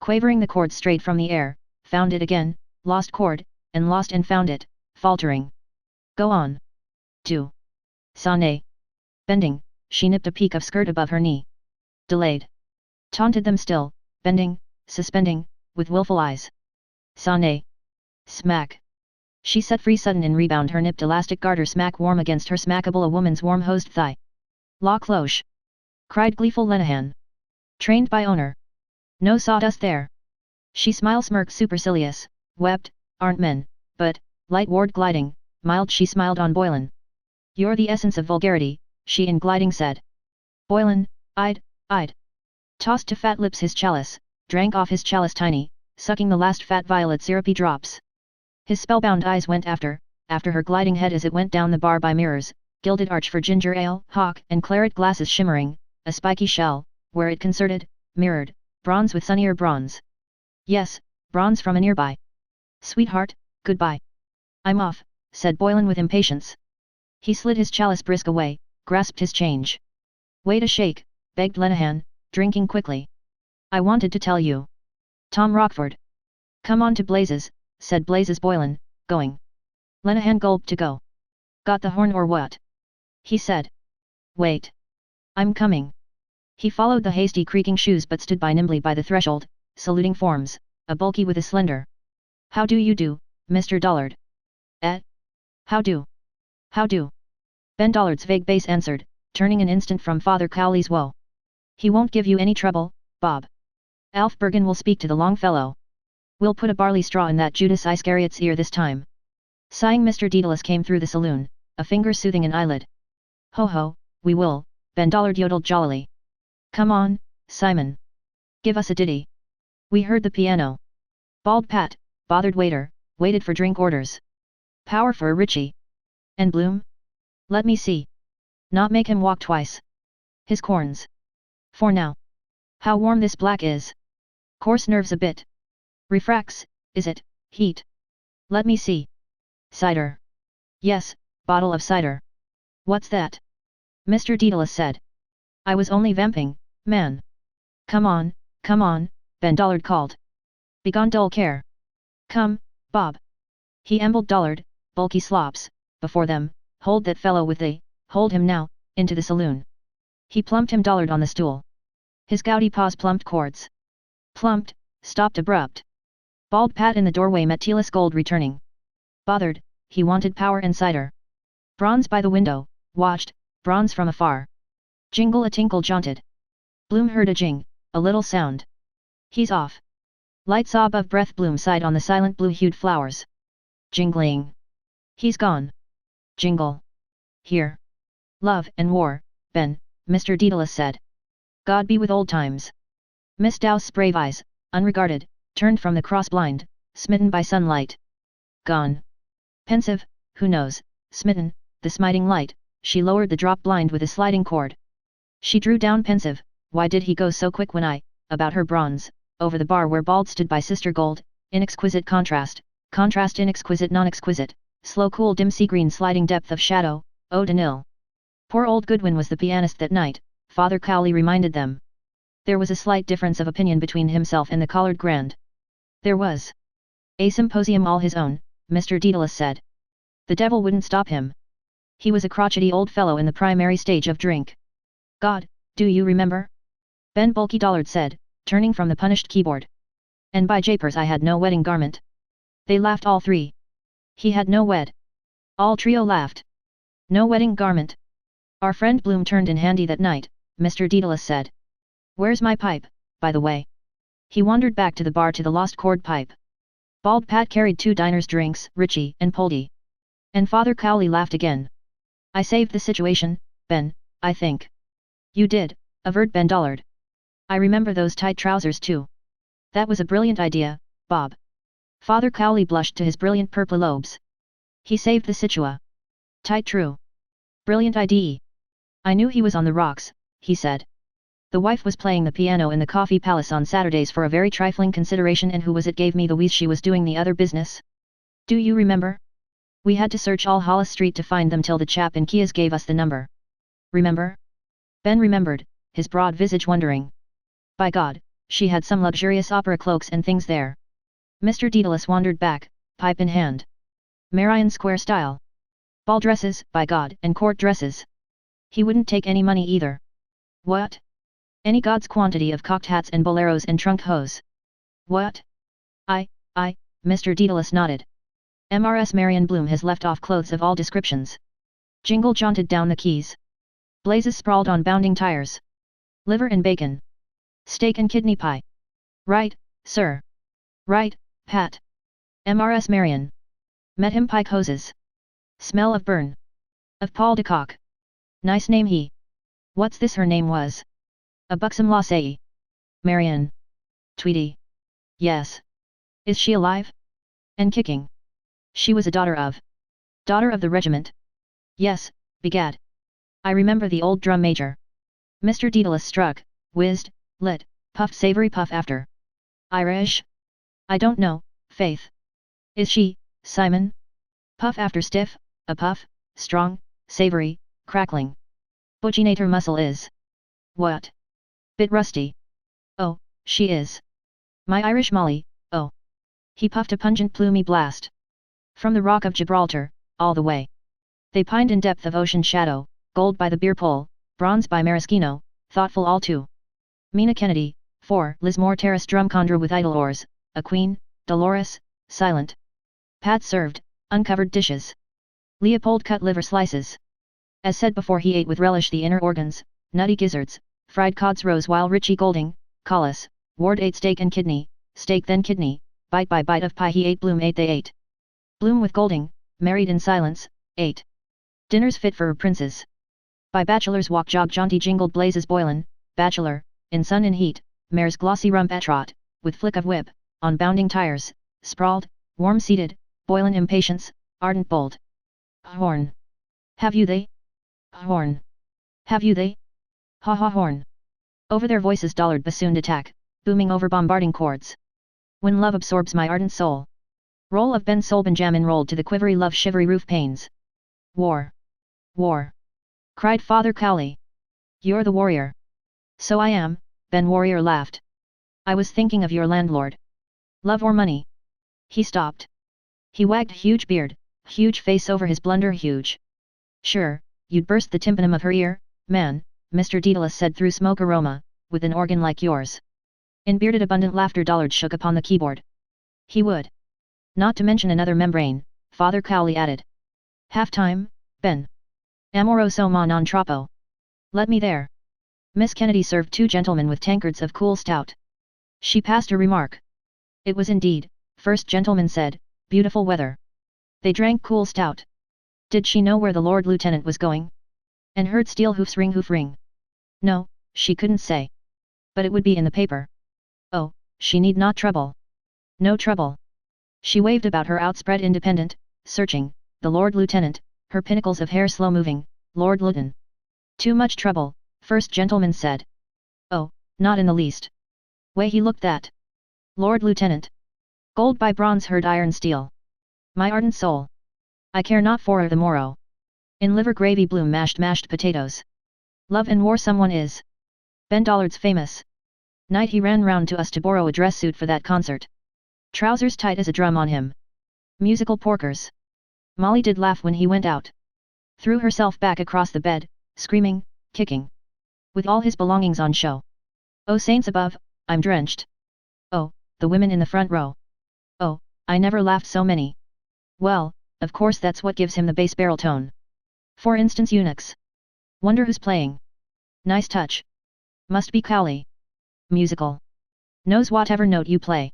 Quavering the cord straight from the air, found it again, lost cord, and lost and found it, faltering. Go on. Do. Sane. Bending, she nipped a peak of skirt above her knee. Delayed. Taunted them still, bending, suspending, with willful eyes. Sane. Smack. She set free sudden in rebound her nipped elastic garter smack warm against her smackable a woman's warm hosed thigh. La cloche. Cried gleeful Lenehan. Trained by owner. No sawdust there. She smiled smirked supercilious, wept, aren't men, but, light ward gliding, mild she smiled on Boylan. You're the essence of vulgarity, she in gliding said. Boylan, I'd. Tossed to fat lips his chalice, drank off his chalice tiny, sucking the last fat violet syrupy drops. His spellbound eyes went after her gliding head as it went down the bar by mirrors, gilded arch for ginger ale, hock and claret glasses shimmering, a spiky shell, where it concerted, mirrored, bronze with sunnier bronze. Yes, bronze from a nearby. Sweetheart, goodbye. I'm off, said Boylan with impatience. He slid his chalice brisk away, grasped his change. Wait a shake, begged Lenehan, drinking quickly. I wanted to tell you. Tom Rockford. Come on to Blazes, said Blazes Boylan, going. Lenehan gulped to go. Got the horn or what? He said. Wait. I'm coming. He followed the hasty creaking shoes but stood by nimbly by the threshold, saluting forms, a bulky with a slender. How do you do, Mr. Dollard? How do? How do? Ben Dollard's vague bass answered, turning an instant from Father Cowley's woe. He won't give you any trouble, Bob. Alf Bergen will speak to the long fellow. We'll put a barley straw in that Judas Iscariot's ear this time. Sighing Mr. Daedalus came through the saloon, a finger soothing an eyelid. Ho ho, we will, Ben Dollard yodeled jollily. Come on, Simon. Give us a ditty. We heard the piano. Bald Pat, bothered waiter, waited for drink orders. Power for a Richie. And Bloom? Let me see. Not make him walk twice. His corns. For now. How warm this black is. Coarse nerves a bit. Refracts, is it, heat? Let me see. Cider. Yes, bottle of cider. What's that? Mr. Daedalus said. I was only vamping, man. Come on, Ben Dollard called. Begone dull care. Come, Bob. He ambled Dollard, bulky slops, before them, hold that fellow with thee, hold him now, into the saloon. He plumped him Dollard on the stool. His gouty paws plumped cords. Plumped, stopped abrupt. Bald Pat in the doorway met Telis Gold returning. Bothered, he wanted power and cider. Bronze by the window, watched, bronze from afar. Jingle a tinkle jaunted. Bloom heard a jing, a little sound. He's off. Light saw above breath Bloom sighed on the silent blue-hued flowers. Jingling. He's gone. Jingle. Here. Love and war, Ben, Mr. Daedalus said. God be with old times. Miss Dow's brave eyes, unregarded, turned from the cross-blind, smitten by sunlight. Gone. Pensive, who knows, smitten, the smiting light, she lowered the drop blind with a sliding cord. She drew down pensive, why did he go so quick when about her bronze, over the bar where Bald stood by Sister Gold, in exquisite contrast, contrast in exquisite non-exquisite, slow cool dim sea green sliding depth of shadow, eau de nil. Poor old Goodwin was the pianist that night, Father Cowley reminded them. There was a slight difference of opinion between himself and the collared grand. There was. A symposium all his own, Mr. Daedalus said. The devil wouldn't stop him. He was a crotchety old fellow in the primary stage of drink. God, do you remember? Ben Bulky Dollard said, turning from the punished keyboard. And by japers I had no wedding garment. They laughed all three. He had no wed. All trio laughed. No wedding garment. Our friend Bloom turned in handy that night, Mr. Daedalus said. Where's my pipe, by the way? He wandered back to the bar to the lost cord pipe. Bald Pat carried 2 diners' drinks, Richie and Poldy. And Father Cowley laughed again. I saved the situation, Ben, I think. You did, averred Ben Dollard. I remember those tight trousers too. That was a brilliant idea, Bob. Father Cowley blushed to his brilliant purple lobes. He saved the situa. Tight true. Brilliant idea. I knew he was on the rocks, he said. The wife was playing the piano in the Coffee Palace on Saturdays for a very trifling consideration, and who was it gave me the wheeze she was doing the other business? Do you remember? We had to search all Hollis Street to find them till the chap in Kia's gave us the number. Remember? Ben remembered, his broad visage wondering. By God, she had some luxurious opera cloaks and things there. Mr. Daedalus wandered back, pipe in hand. Marion Square style. Ball dresses, by God, and court dresses. He wouldn't take any money either. What? Any god's quantity of cocked hats and boleros and trunk hose. What? I, Mr. Daedalus nodded. Mrs. Marion Bloom has left off clothes of all descriptions. Jingle jaunted down the quays. Blazes sprawled on bounding tires. Liver and bacon. Steak and kidney pie. Right, sir. Right, Pat. Mrs. Marion. Met him pike hoses. Smell of burn. Of Paul de Kock. Nice name he. What's this her name was? A buxom lassie. Marion. Tweedy. Yes. Is she alive? And kicking. She was a daughter of. Daughter of the regiment. Yes, begad. I remember the old drum major. Mr. Daedalus struck, whizzed, lit, puffed savoury puff after. Irish? I don't know, faith. Is she, Simon? Puff after stiff, a puff, strong, savoury, crackling. Buginator muscle is. What? Bit rusty. Oh, she is. My Irish Molly, oh. He puffed a pungent plumy blast. From the Rock of Gibraltar, all the way. They pined in depth of ocean shadow, gold by the beer pole, bronze by maraschino, thoughtful all too. Mina Kennedy, 4 Lismore Terrace Drumcondra with idle oars, a queen, Dolores, silent. Pat served, uncovered dishes. Leopold cut liver slices. As said before, he ate with relish the inner organs, nutty gizzards, fried cod's rose, while Richie Golding, Collis, Ward ate steak and kidney, steak then kidney, bite by bite of pie he ate, Bloom ate, they ate. Bloom with Golding, married in silence, ate. Dinners fit for princes. By bachelor's walk jog jaunty jingled Blazes Boylan, bachelor, in sun and heat, mare's glossy rump at trot, with flick of whip, on bounding tires, sprawled, warm-seated, Boylan impatience, ardent bold. Horn. Have you they? Horn. Have you they? Ha ha horn. Over their voices dollard bassooned attack, booming over bombarding chords. When love absorbs my ardent soul. Roll of Ben Solben jam enrolled to the quivery love shivery roof panes. War. War. Cried Father Cowley. You're the warrior. So I am, Ben Warrior laughed. I was thinking of your landlord. Love or money? He stopped. He wagged huge beard, huge face over his blunder huge. Sure, you'd burst the tympanum of her ear, man, Mr. Daedalus said through smoke aroma, with an organ like yours. In bearded abundant laughter Dollard shook upon the keyboard. He would. Not to mention another membrane, Father Cowley added. Half-time, Ben. Amoroso ma non troppo. Let me there. Miss Kennedy served 2 gentlemen with tankards of cool stout. She passed a remark. It was indeed, first gentleman said, beautiful weather. They drank cool stout. Did she know where the Lord Lieutenant was going? And heard steel hoofs ring hoof ring? No, she couldn't say. But it would be in the paper. Oh, she need not trouble. No trouble. She waved about her outspread independent, searching, the Lord Lieutenant, her pinnacles of hair slow moving, Lord Luton. Too much trouble, first gentleman said. Oh, not in the least. Way he looked that. Lord Lieutenant. Gold by bronze heard iron steel. My ardent soul. I care not for the morrow. In liver gravy Bloom mashed potatoes. Love and war someone is. Ben Dollard's famous. Night he ran round to us to borrow a dress suit for that concert. Trousers tight as a drum on him. Musical porkers. Molly did laugh when he went out. Threw herself back across the bed, screaming, kicking. With all his belongings on show. Oh saints above, I'm drenched. Oh, the women in the front row. Oh, I never laughed so many. Well, of course that's what gives him the bass barrel tone. For instance eunuchs. Wonder who's playing. Nice touch. Must be Cowley. Musical. Knows whatever note you play.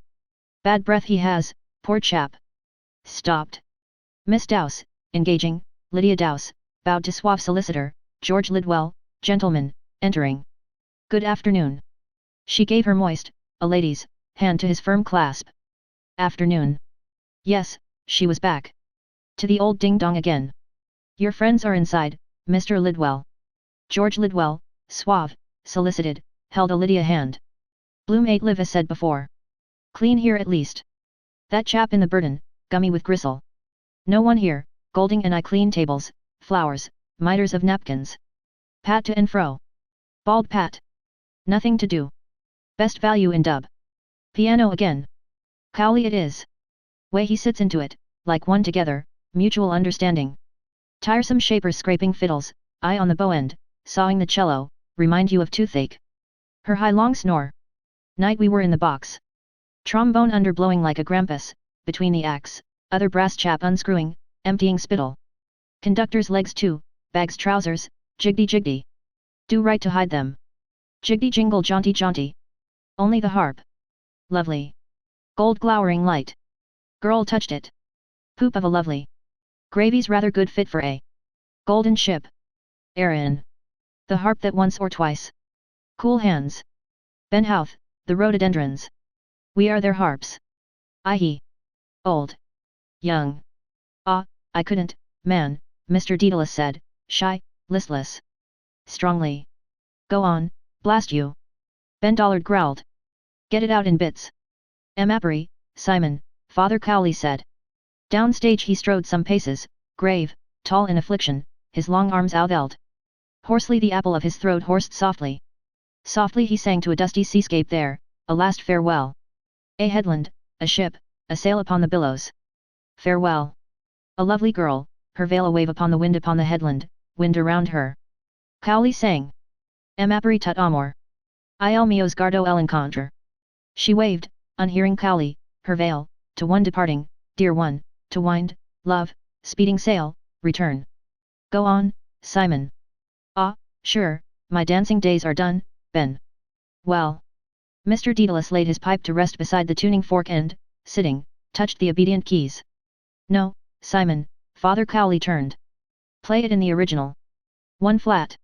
Bad breath he has, poor chap. Stopped. Miss Dowse, engaging, Lydia Dowse, bowed to suave solicitor, George Lidwell, gentleman, entering. Good afternoon. She gave her moist, a lady's, hand to his firm clasp. Afternoon. Yes, she was back. To the old ding-dong again. Your friends are inside, Mr. Lidwell. George Lidwell, suave, solicited, held a Lydia hand. Bloom ate live as said before. Clean here at least. That chap in the burden, gummy with gristle. No one here, Golding and I clean tables, flowers, miters of napkins. Pat to and fro. Bald Pat. Nothing to do. Best value in dub. Piano again. Cowley it is. Way he sits into it, like one together, mutual understanding. Tiresome shapers scraping fiddles, eye on the bow end, sawing the cello, remind you of toothache. Her high long snore. Night we were in the box. Trombone underblowing like a grampus, between the acts, other brass chap unscrewing, emptying spittle. Conductor's legs too, bags trousers, jigdy jigdy. Do right to hide them. Jigdy jingle jaunty jaunty. Only the harp. Lovely. Gold glowering light. Girl touched it. Poop of a lovely. Gravy's rather good fit for a golden ship. Erin. The harp that once or twice. Cool hands. Ben Houth, the rhododendrons. We are their harps. I.e. Old. Young. Ah, I couldn't, man, Mr. Daedalus said, shy, listless. Strongly. Go on, blast you. Ben Dollard growled. Get it out in bits. Amapery, Simon, Father Cowley said. Downstage he strode some paces, grave, tall in affliction, his long arms outheld. Hoarsely the apple of his throat horsed softly. Softly he sang to a dusty seascape there, a last farewell. A headland, a ship, a sail upon the billows. Farewell. A lovely girl, her veil a wave upon the headland, wind around her. Cowley sang. Amapery tut amor. Il meo's guardo l'encontre. She waved, unhearing Cowley, her veil, to one departing, dear one, to wind, love, speeding sail, return. Go on, Simon. Ah, sure, my dancing days are done, Ben. Well. Mr. Daedalus laid his pipe to rest beside the tuning fork and, sitting, touched the obedient keys. No, Simon, Father Cowley turned. Play it in the original. One flat.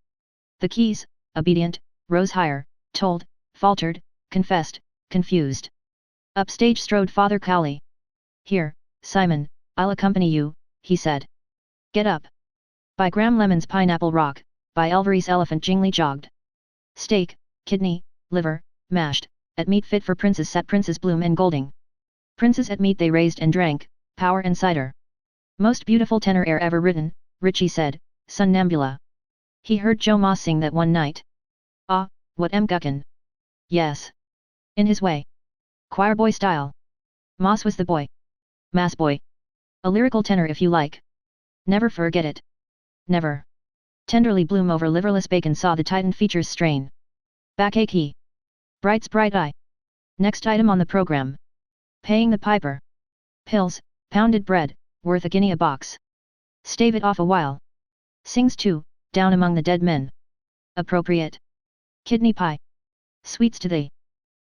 The keys, obedient, rose higher, told, faltered, confessed, confused. Upstage strode Father Cowley. Here, Simon, I'll accompany you, he said. Get up. By Graham Lemon's Pineapple Rock, by Elvery's Elephant Jingly jogged. Steak, kidney, liver, mashed, at meat fit for princes sat Princes Bloom and Golding. Princes at meat they raised and drank, power and cider. Most beautiful tenor air ever written, Richie said, Somnambula. He heard Joe Moss sing that one night. Ah, what guckin'. Yes. In his way. Choir boy style. Moss was the boy. Mass boy. A lyrical tenor if you like. Never forget it. Never. Tenderly Bloom over liverless bacon saw the tightened features strain. Backache he. Bright's bright eye. Next item on the program. Paying the piper. Pills, pounded bread, worth a guinea a box. Stave it off a while. Sings too, down among the dead men. Appropriate. Kidney pie. Sweets to thee.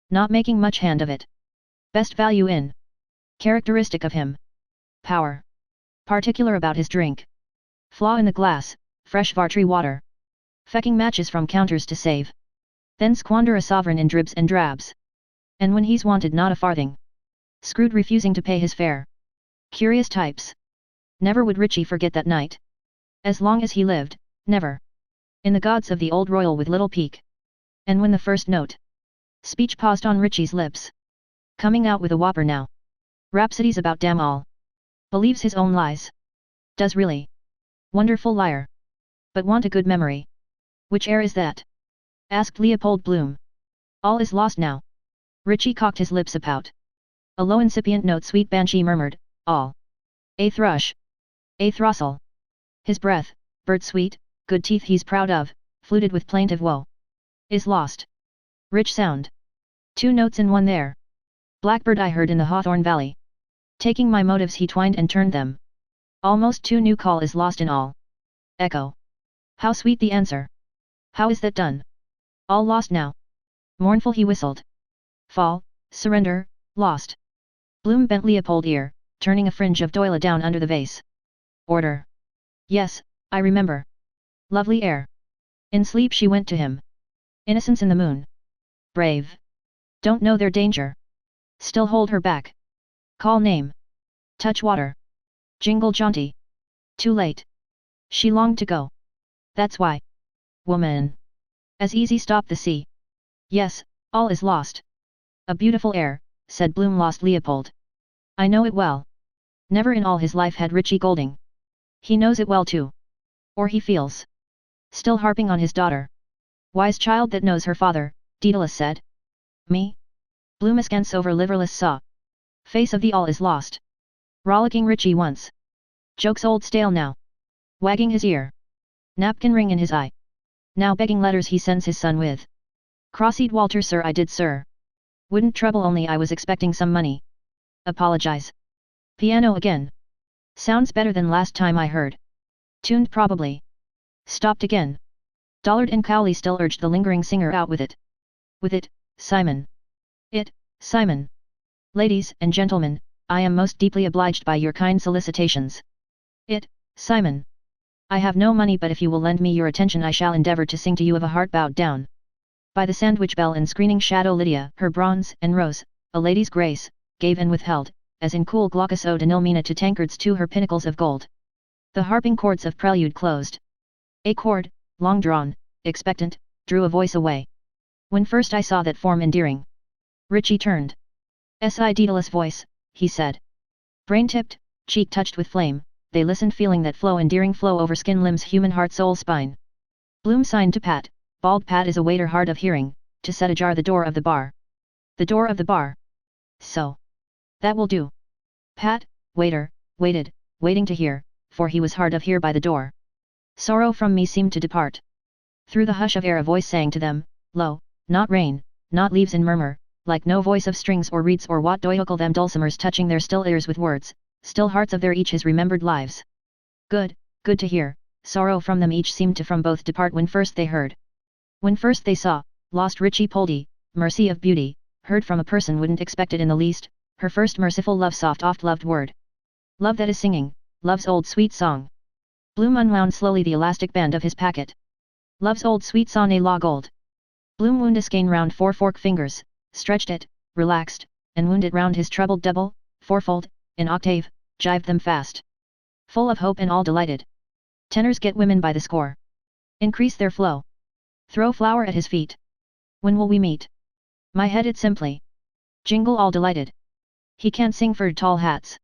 Not making much hand of it. Best value in. Characteristic of him. Power. Particular about his drink. Flaw in the glass, fresh Vartry water. Fecking matches from counters to save. Then squander a sovereign in dribs and drabs. And when he's wanted not a farthing. Screwed refusing to pay his fare. Curious types. Never would Richie forget that night. As long as he lived, never. In the gods of the old royal with little peak. And when the first note. Speech paused on Richie's lips. Coming out with a whopper now. Rhapsodies about damn all. Believes his own lies. Does really. Wonderful liar. But want a good memory. Which air is that? Asked Leopold Bloom. All is lost now. Richie cocked his lips about. A low incipient note sweet banshee murmured, all. A thrush. A throstle. His breath, bird sweet, good teeth he's proud of, fluted with plaintive woe. Is lost. Rich sound. 2 notes in one there. Blackbird I heard in the Hawthorne Valley. Taking my motives he twined and turned them. Almost 2 new call is lost in all. Echo. How sweet the answer. How is that done? All lost now. Mournful he whistled. Fall, surrender, lost. Bloom bent Leopold ear, turning a fringe of Doyle down under the vase. Order. Yes, I remember. Lovely air. In sleep she went to him. Innocence in the moon. Brave. Don't know their danger. Still hold her back. Call name. Touch water. Jingle jaunty. Too late. She longed to go. That's why. Woman. As easy stop the sea. Yes, all is lost. A beautiful air, said Bloom lost Leopold. I know it well. Never in all his life had Richie Golding. He knows it well too. Or he feels. Still harping on his daughter. Wise child that knows her father, Daedalus said. Me? Bloom askance over liverless saw. Face of the all is lost. Rollicking Richie once. Jokes old stale now. Wagging his ear. Napkin ring in his eye. Now begging letters he sends his son with. Cross-eyed Walter sir I did sir. Wouldn't trouble only I was expecting some money. Apologize. Piano again. Sounds better than last time I heard. Tuned probably. Stopped again. Dollard and Cowley still urged the lingering singer out with it. With it, Simon. It, Simon. Ladies and gentlemen, I am most deeply obliged by your kind solicitations. It, Simon. I have no money but if you will lend me your attention I shall endeavour to sing to you of a heart bowed down. By the sandwich bell and screening shadow Lydia, her bronze and rose, a lady's grace, gave and withheld, as in cool glaucous ode Enilmina to tankards to her pinnacles of gold. The harping chords of prelude closed. A chord, long drawn, expectant, drew a voice away. When first I saw that form endearing. Richie turned. S.I. Daedalus voice, he said. Brain-tipped, cheek touched with flame, they listened feeling that flow endearing flow over skin limbs human heart soul spine. Bloom signed to Pat, bald Pat is a waiter hard of hearing, to set ajar the door of the bar. The door of the bar. So. That will do. Pat, waiter, waited, waiting to hear, for he was hard of hear by the door. Sorrow from me seemed to depart. Through the hush of air a voice sang to them, lo, not rain, not leaves in murmur, like no voice of strings or reeds or what doicle them dulcimers touching their still ears with words, still hearts of their each his remembered lives. Good, good to hear, sorrow from them each seemed to from both depart when first they heard. When first they saw, lost Richie Poldy, mercy of beauty, heard from a person wouldn't expect it in the least, her first merciful love soft oft loved word. Love that is singing, love's old sweet song. Bloom unwound slowly the elastic band of his packet. Love's old sweet song a la gold. Bloom wound a skein round 4 fork fingers, stretched it, relaxed, and wound it round his trebled double, fourfold, in octave, jived them fast. Full of hope and all delighted. Tenors get women by the score. Increase their flow. Throw flower at his feet. When will we meet? My head it simply. Jingle all delighted. He can't sing for tall hats.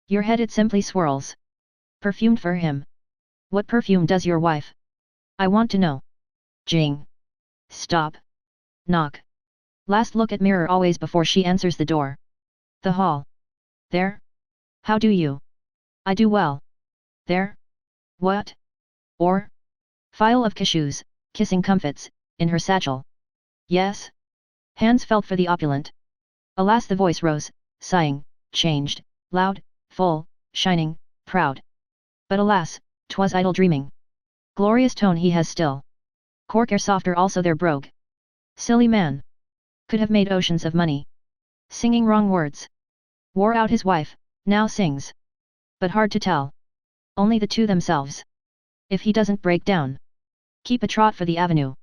Your head it simply swirls. Perfumed for him. What perfume does your wife? I want to know. Jing. Stop. Knock. Last look at mirror always before she answers the door. The hall. There? How do you? I do well. There? What? Or? File of cashews, kissing comfits, in her satchel. Yes? Hands felt for the opulent. Alas the voice rose, sighing, changed, loud, full, shining, proud. But alas, 'twas idle dreaming. Glorious tone he has still. Cork air softer also their brogue. Silly man. Could have made oceans of money. Singing wrong words. Wore out his wife, now sings. But hard to tell. Only the two themselves. If he doesn't break down. Keep a trot for the avenue.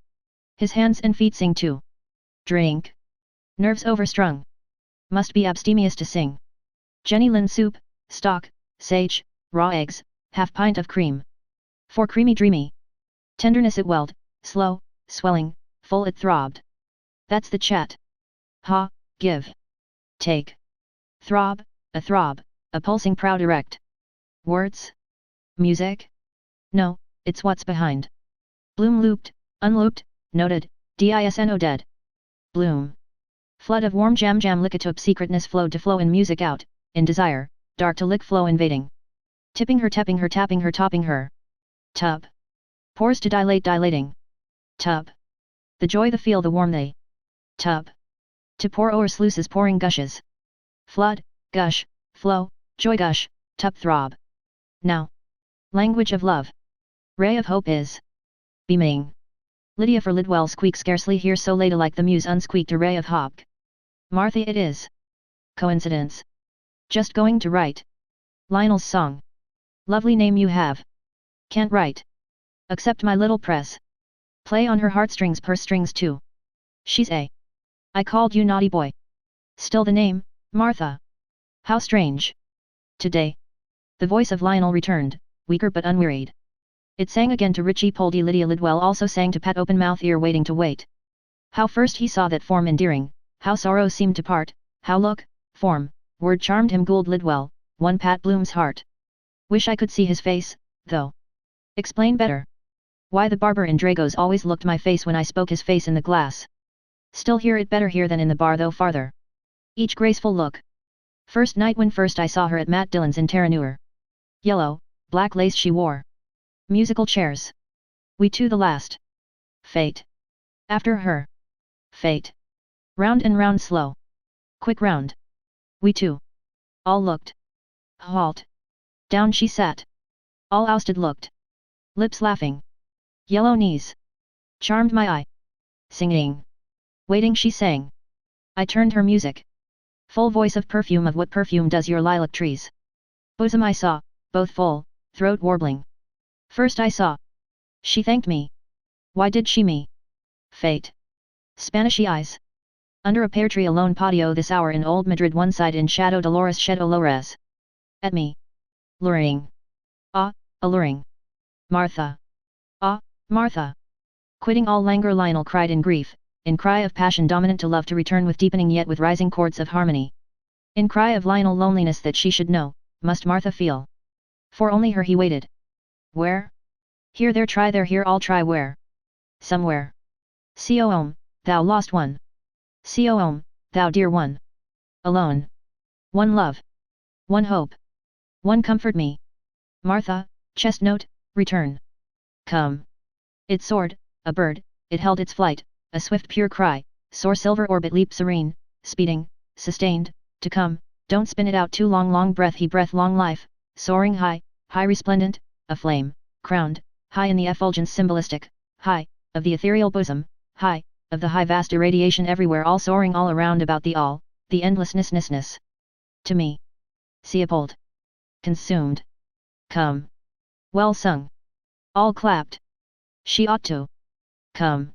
His hands and feet sing too. Drink. Nerves overstrung. Must be abstemious to sing. Jenny Lin soup, stock, sage, raw eggs, half pint of cream. For creamy dreamy. Tenderness it welled, slow, swelling, full it throbbed. That's the chat. Ha, give. Take. Throb, a pulsing proud erect. Words? Music? No, it's what's behind. Bloom looped, unlooped, noted, disno dead. Bloom. Flood of warm jam lickatup secretness flowed to flow in music out, in desire, dark to lick flow invading. Tipping her tapping her topping her. Tub. Pores to dilate dilating. Tub. The joy the feel the warm they. Tub. To pour o'er sluices pouring gushes. Flood, gush, flow, joy gush, tub throb. Now. Language of love. Ray of hope is. Beaming. Lydia for Lidwell squeak scarcely hear so late like the muse unsqueaked a ray of hope. Martha it is. Coincidence. Just going to write. Lionel's song. Lovely name you have. Can't write. Accept my little press. Play on her heartstrings purse strings too. She's a. I called you naughty boy. Still the name, Martha. How strange. Today. The voice of Lionel returned, weaker but unwearied. It sang again to Richie Poldy. Lydia Lidwell also sang to Pat open mouth ear waiting to wait. How first he saw that form endearing, how sorrow seemed to part, how look, form, word charmed him Gould Lidwell, won Pat Bloom's heart. Wish I could see his face, though. Explain better. Why the barber in Dragos always looked my face when I spoke his face in the glass. Still hear it better here than in the bar though farther. Each graceful look. First night when first I saw her at Matt Dillon's in Terranure. Yellow, black lace she wore. Musical chairs. We to the last. Fate. After her. Fate. Round and round slow. Quick round. We two. All looked. Halt. Down she sat. All ousted looked. Lips laughing. Yellow knees. Charmed my eye. Singing. Waiting she sang. I turned her music. Full voice of perfume, of what perfume does your lilac trees? Bosom I saw, both full, throat warbling. First I saw. She thanked me. Why did she me? Fate. Spanishy eyes. Under a pear tree alone patio this hour in old Madrid, one side in shadow Dolores shed olores. At me. Luring. Ah, alluring. Martha. Ah, Martha. Quitting all languor Lionel cried in grief, in cry of passion dominant to love to return with deepening yet with rising chords of harmony. In cry of Lionel loneliness that she should know, must Martha feel. For only her he waited. Where? Here there try there here all try where? Somewhere. Coom, thou lost one. Coom, thou dear one. Alone. One love. One hope. One comfort me. Martha, chest note, return. Come. It soared, a bird, it held its flight, a swift pure cry, soar silver orbit leap serene, speeding, sustained, to come, don't spin it out too long long breath he breath long life, soaring high, high resplendent, aflame, crowned, high in the effulgence symbolistic, high, of the ethereal bosom, high, of the high vast irradiation everywhere all soaring all around about the all, the endlessness. To me. Seapold. Consumed. Come. Well sung. All clapped. She ought to. Come.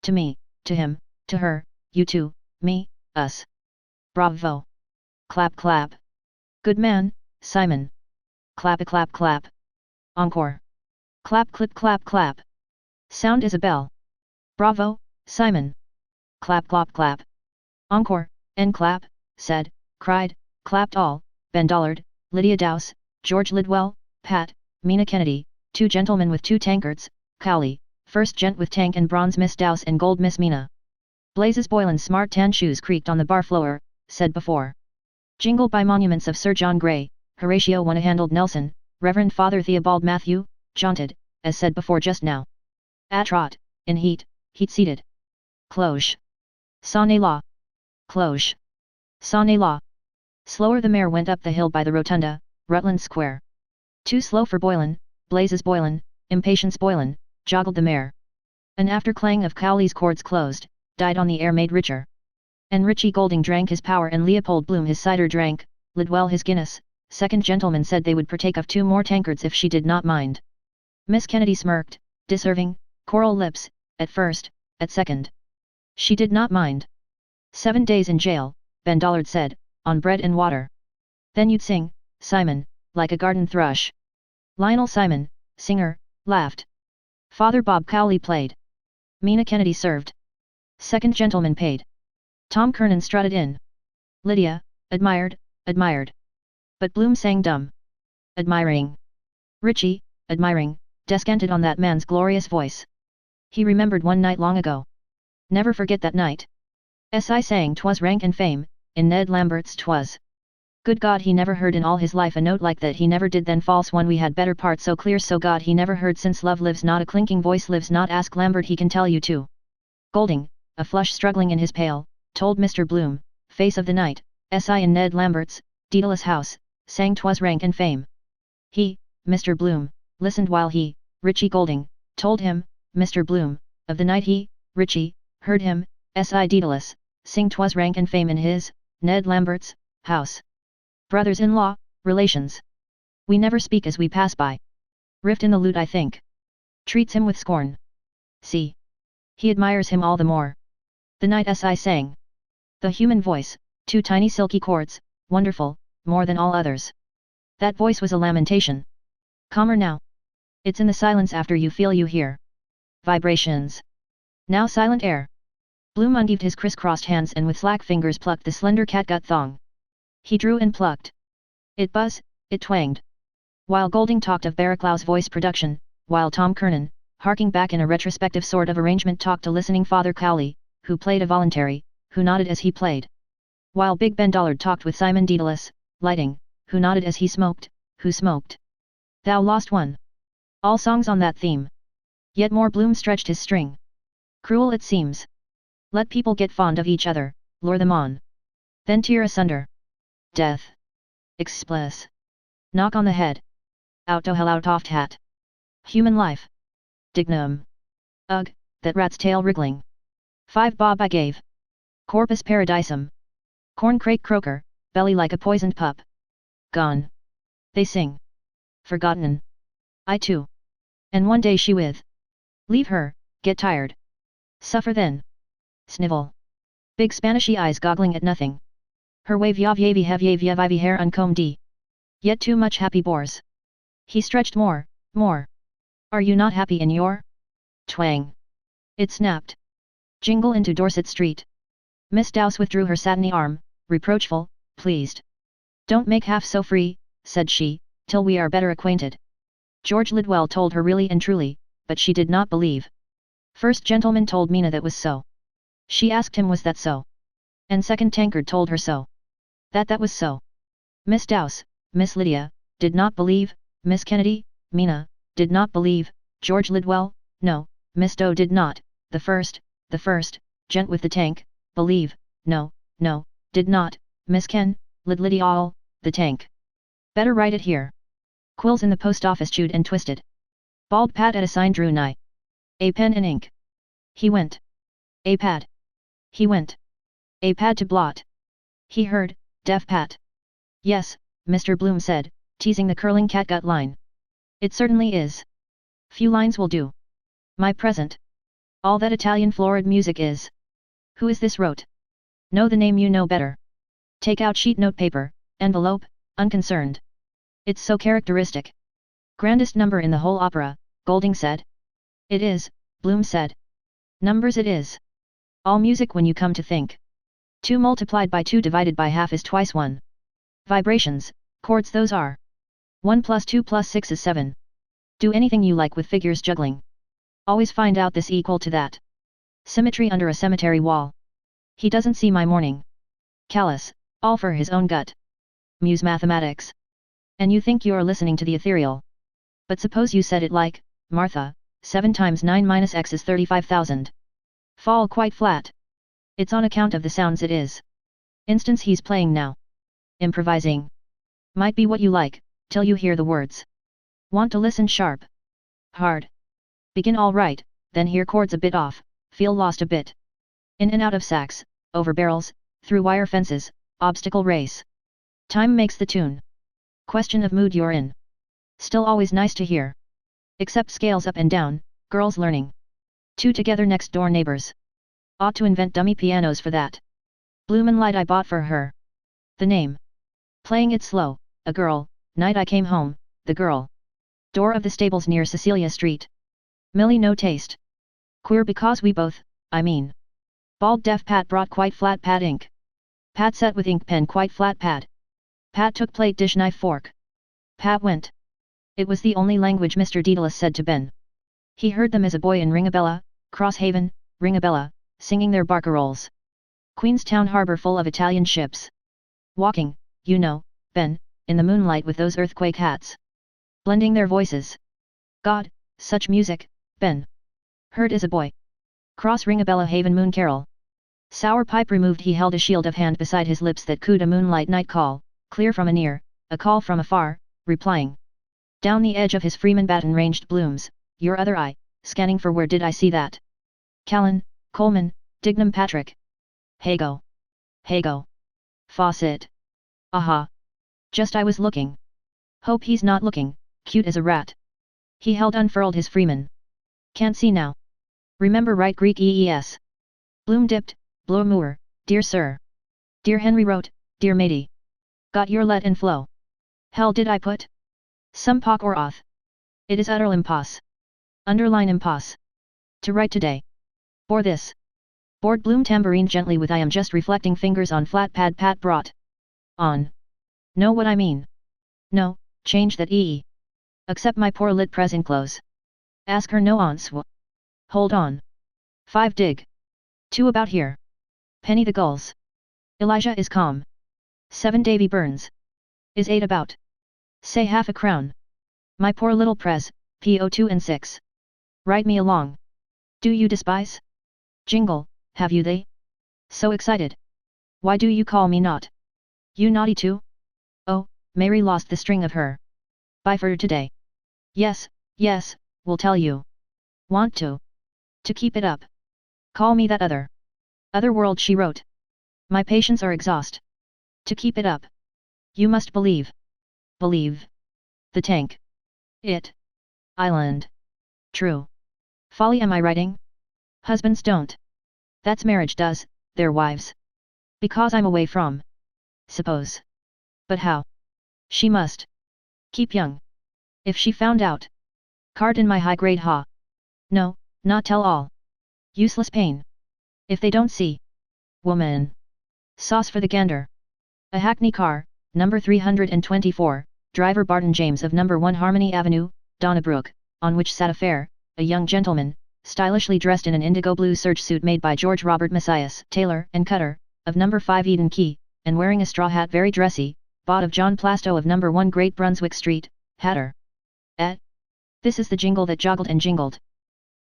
To me, to him, to her, you two, me, us. Bravo. Clap clap. Good man, Simon. Clap a clap clap. Encore. Clap clip clap clap. Sound is a bell. Bravo, Simon. Clap clap clap. Encore, and clap, said, cried, clapped all, Ben Dollard, Lydia Dowse, George Lidwell, Pat, Mina Kennedy, two gentlemen with two tankards, Cowley, first gent with tank and bronze Miss Dowse and gold Miss Mina. Blazes Boylan's smart tan shoes creaked on the bar floor, said before. Jingled by monuments of Sir John Gray, Horatio One-handled Nelson, Reverend Father Theobald Matthew, jaunted, as said before just now. At trot, in heat seated. Cloche. Sonne la. Cloche. Sonne la. Slower the mare went up the hill by the rotunda, Rutland Square. Too slow for Boylan, Blazes Boylan, Impatience Boylan, joggled the mare. An after clang of Cowley's chords closed, died on the air made richer. And Richie Golding drank his power and Leopold Bloom his cider drank, Lidwell his Guinness, second gentleman said they would partake of 2 more tankards if she did not mind. Miss Kennedy smirked, deserving, coral lips, at first, at second. She did not mind. 7 days in jail, Ben Dollard said, on bread and water. Then you'd sing, Simon, like a garden thrush. Lionel Simon, singer, laughed. Father Bob Cowley played. Mina Kennedy served. Second gentleman paid. Tom Kernan strutted in. Lydia, admired. But Bloom sang dumb. Admiring. Richie, admiring, descanted on that man's glorious voice. He remembered one night long ago. Never forget that night. S.I. sang 'twas rank and fame, in Ned Lambert's 'twas. Good God, he never heard in all his life a note like that, he never did then false one, we had better part so clear, so God he never heard since love lives not, a clinking voice lives not, ask Lambert he can tell you too. Golding, a flush struggling in his pale, told Mr. Bloom, face of the night, S.I. in Ned Lambert's, Daedalus house, sang 'twas rank and fame. He, Mr. Bloom, listened while he, Richie Golding, told him, Mr. Bloom, of the night he, Richie, heard him, S.I. Daedalus, sing 'twas rank and fame in his, Ned Lambert's, house. Brothers-in-law, relations. We never speak as we pass by. Rift in the lute I think. Treats him with scorn. See. He admires him all the more. The night S.I. sang. The human voice, 2 tiny silky chords, wonderful, more than all others. That voice was a lamentation. Calmer now. It's in the silence after you feel you hear. Vibrations. Now silent air. Bloom ungaved his crisscrossed hands and with slack fingers plucked the slender catgut thong. He drew and plucked. It buzzed, it twanged. While Golding talked of Barraclough's voice production, while Tom Kernan, harking back in a retrospective sort of arrangement, talked to listening Father Cowley, who played a voluntary, who nodded as he played. While Big Ben Dollard talked with Simon Daedalus, lighting, who nodded as he smoked, who smoked. Thou lost one. All songs on that theme. Yet more Bloom stretched his string. Cruel it seems. Let people get fond of each other, lure them on. Then tear asunder. Death. Express. Knock on the head. Out to hell out oft hat. Human life. Dignum. Ugh, that rat's tail wriggling. 5 bob I gave. Corpus paradisum. Corn crake croaker, belly like a poisoned pup. Gone. They sing. Forgotten. I too. And one day she with. Leave her, get tired. Suffer then. Snivel. Big Spanishy eyes goggling at nothing. Her wave yav yavi have yav yav ivy hair uncombed d. Yet too much happy bores. He stretched more, more. Are you not happy in your? Twang. It snapped. Jingle into Dorset Street. Miss Dowse withdrew her satiny arm, reproachful, pleased. Don't make half so free, said she, till we are better acquainted. George Lidwell told her really and truly, but she did not believe. First gentleman told Mina that was so. She asked him was that so? And second tankard told her so. That was so. Miss Dowse, Miss Lydia, did not believe, Miss Kennedy, Mina, did not believe, George Lidwell, no, Miss Doe did not, the first, gent with the tank, believe, no, did not, Miss Ken, Lydia all, the tank. Better write it here. Quills in the post office chewed and twisted. Bald Pat at a sign drew nigh. A pen and ink. He went. A pad. He went. A pad to blot. He heard, deaf Pat. Yes, Mr. Bloom said, teasing the curling catgut line. It certainly is. Few lines will do. My present. All that Italian florid music is. Who is this wrote? Know the name you know better. Take out sheet note paper, envelope, unconcerned. It's so characteristic. Grandest number in the whole opera, Golding said. It is, Bloom said. Numbers it is. All music when you come to think. 2 multiplied by 2 divided by half is twice 1. Vibrations, chords those are. 1 plus 2 plus 6 is 7. Do anything you like with figures juggling. Always find out this equal to that. Symmetry under a cemetery wall. He doesn't see my morning. Callous, all for his own gut. Muse mathematics. And you think you're listening to the ethereal. But suppose you said it like, Martha, 7 times 9 minus x is 35,000. Fall quite flat. It's on account of the sounds it is. Instance he's playing now. Improvising. Might be what you like, till you hear the words. Want to listen sharp. Hard. Begin all right, then hear chords a bit off, feel lost a bit. In and out of sacks, over barrels, through wire fences, obstacle race. Time makes the tune. Question of mood you're in. Still always nice to hear. Except scales up and down, girls learning. 2 together next door neighbors. Ought to invent dummy pianos for that. Bloom and light I bought for her. The name. Playing it slow, a girl, night I came home, the girl. Door of the stables near Cecilia Street. Millie no taste. Queer because we both, I mean. Bald deaf Pat brought quite flat pad ink. Pat set with ink pen quite flat pad. Pat took plate dish knife fork. Pat went. It was the only language Mr. Daedalus said to Ben. He heard them as a boy in Ringabella, Crosshaven, Ringabella, singing their barcarolles. Queenstown harbor full of Italian ships. Walking, you know, Ben, in the moonlight with those earthquake hats. Blending their voices. God, such music, Ben. Heard as a boy. Cross Ringabella Haven Moon Carol. Sour pipe removed he held a shield of hand beside his lips that cooed a moonlight night call, clear from a near, a call from afar, replying. Down the edge of his Freeman baton ranged Bloom's, your other eye, scanning for where did I see that? Callan, Coleman, Dignam Patrick. Hago. Hago. Fawcett. Aha. Just I was looking. Hope he's not looking, cute as a rat. He held unfurled his Freeman. Can't see now. Remember right Greek EES. Bloom dipped, blow moor, dear sir. Dear Henry wrote, dear matey. Got your let and flow. Hell did I put? Some pock or oth. It is utter impasse. Underline impasse. To write today. Or this. Board Bloom tambourine gently with I am just reflecting fingers on flat pad Pat brought. On. Know what I mean? No, change that ee. Accept my poor lit present clothes. Ask her no answer. Hold on. 5 dig. 2 about here. Penny the gulls. Elijah is calm. 7 Davy Burns. Is 8 about. Say half a crown. My poor little Prez, PO2 and 6. Write me along. Do you despise? Jingle, have you they? So excited. Why do you call me not? You naughty too? Oh, Mary lost the string of her. Bye for today. Yes, yes, we'll tell you. Want to? To keep it up. Call me that other. Other world she wrote. My patience are exhaust. To keep it up. You must believe. Believe. The tank. It. Island. True. Folly am I writing? Husbands don't. That's marriage does, their wives. Because I'm away from. Suppose. But how? She must. Keep young. If she found out. Card in my high grade ha. No, not tell all. Useless pain. If they don't see. Woman. Sauce for the gander. A hackney car, number 324, driver Barton James of number 1 Harmony Avenue, Donnybrook, on which sat a fair, a young gentleman, stylishly dressed in an indigo blue serge suit made by George Robert Messias, tailor and cutter, of number 5 Eden Quay, and wearing a straw hat very dressy, bought of John Plasto of number 1 Great Brunswick Street, Hatter. This is the jingle that joggled and jingled.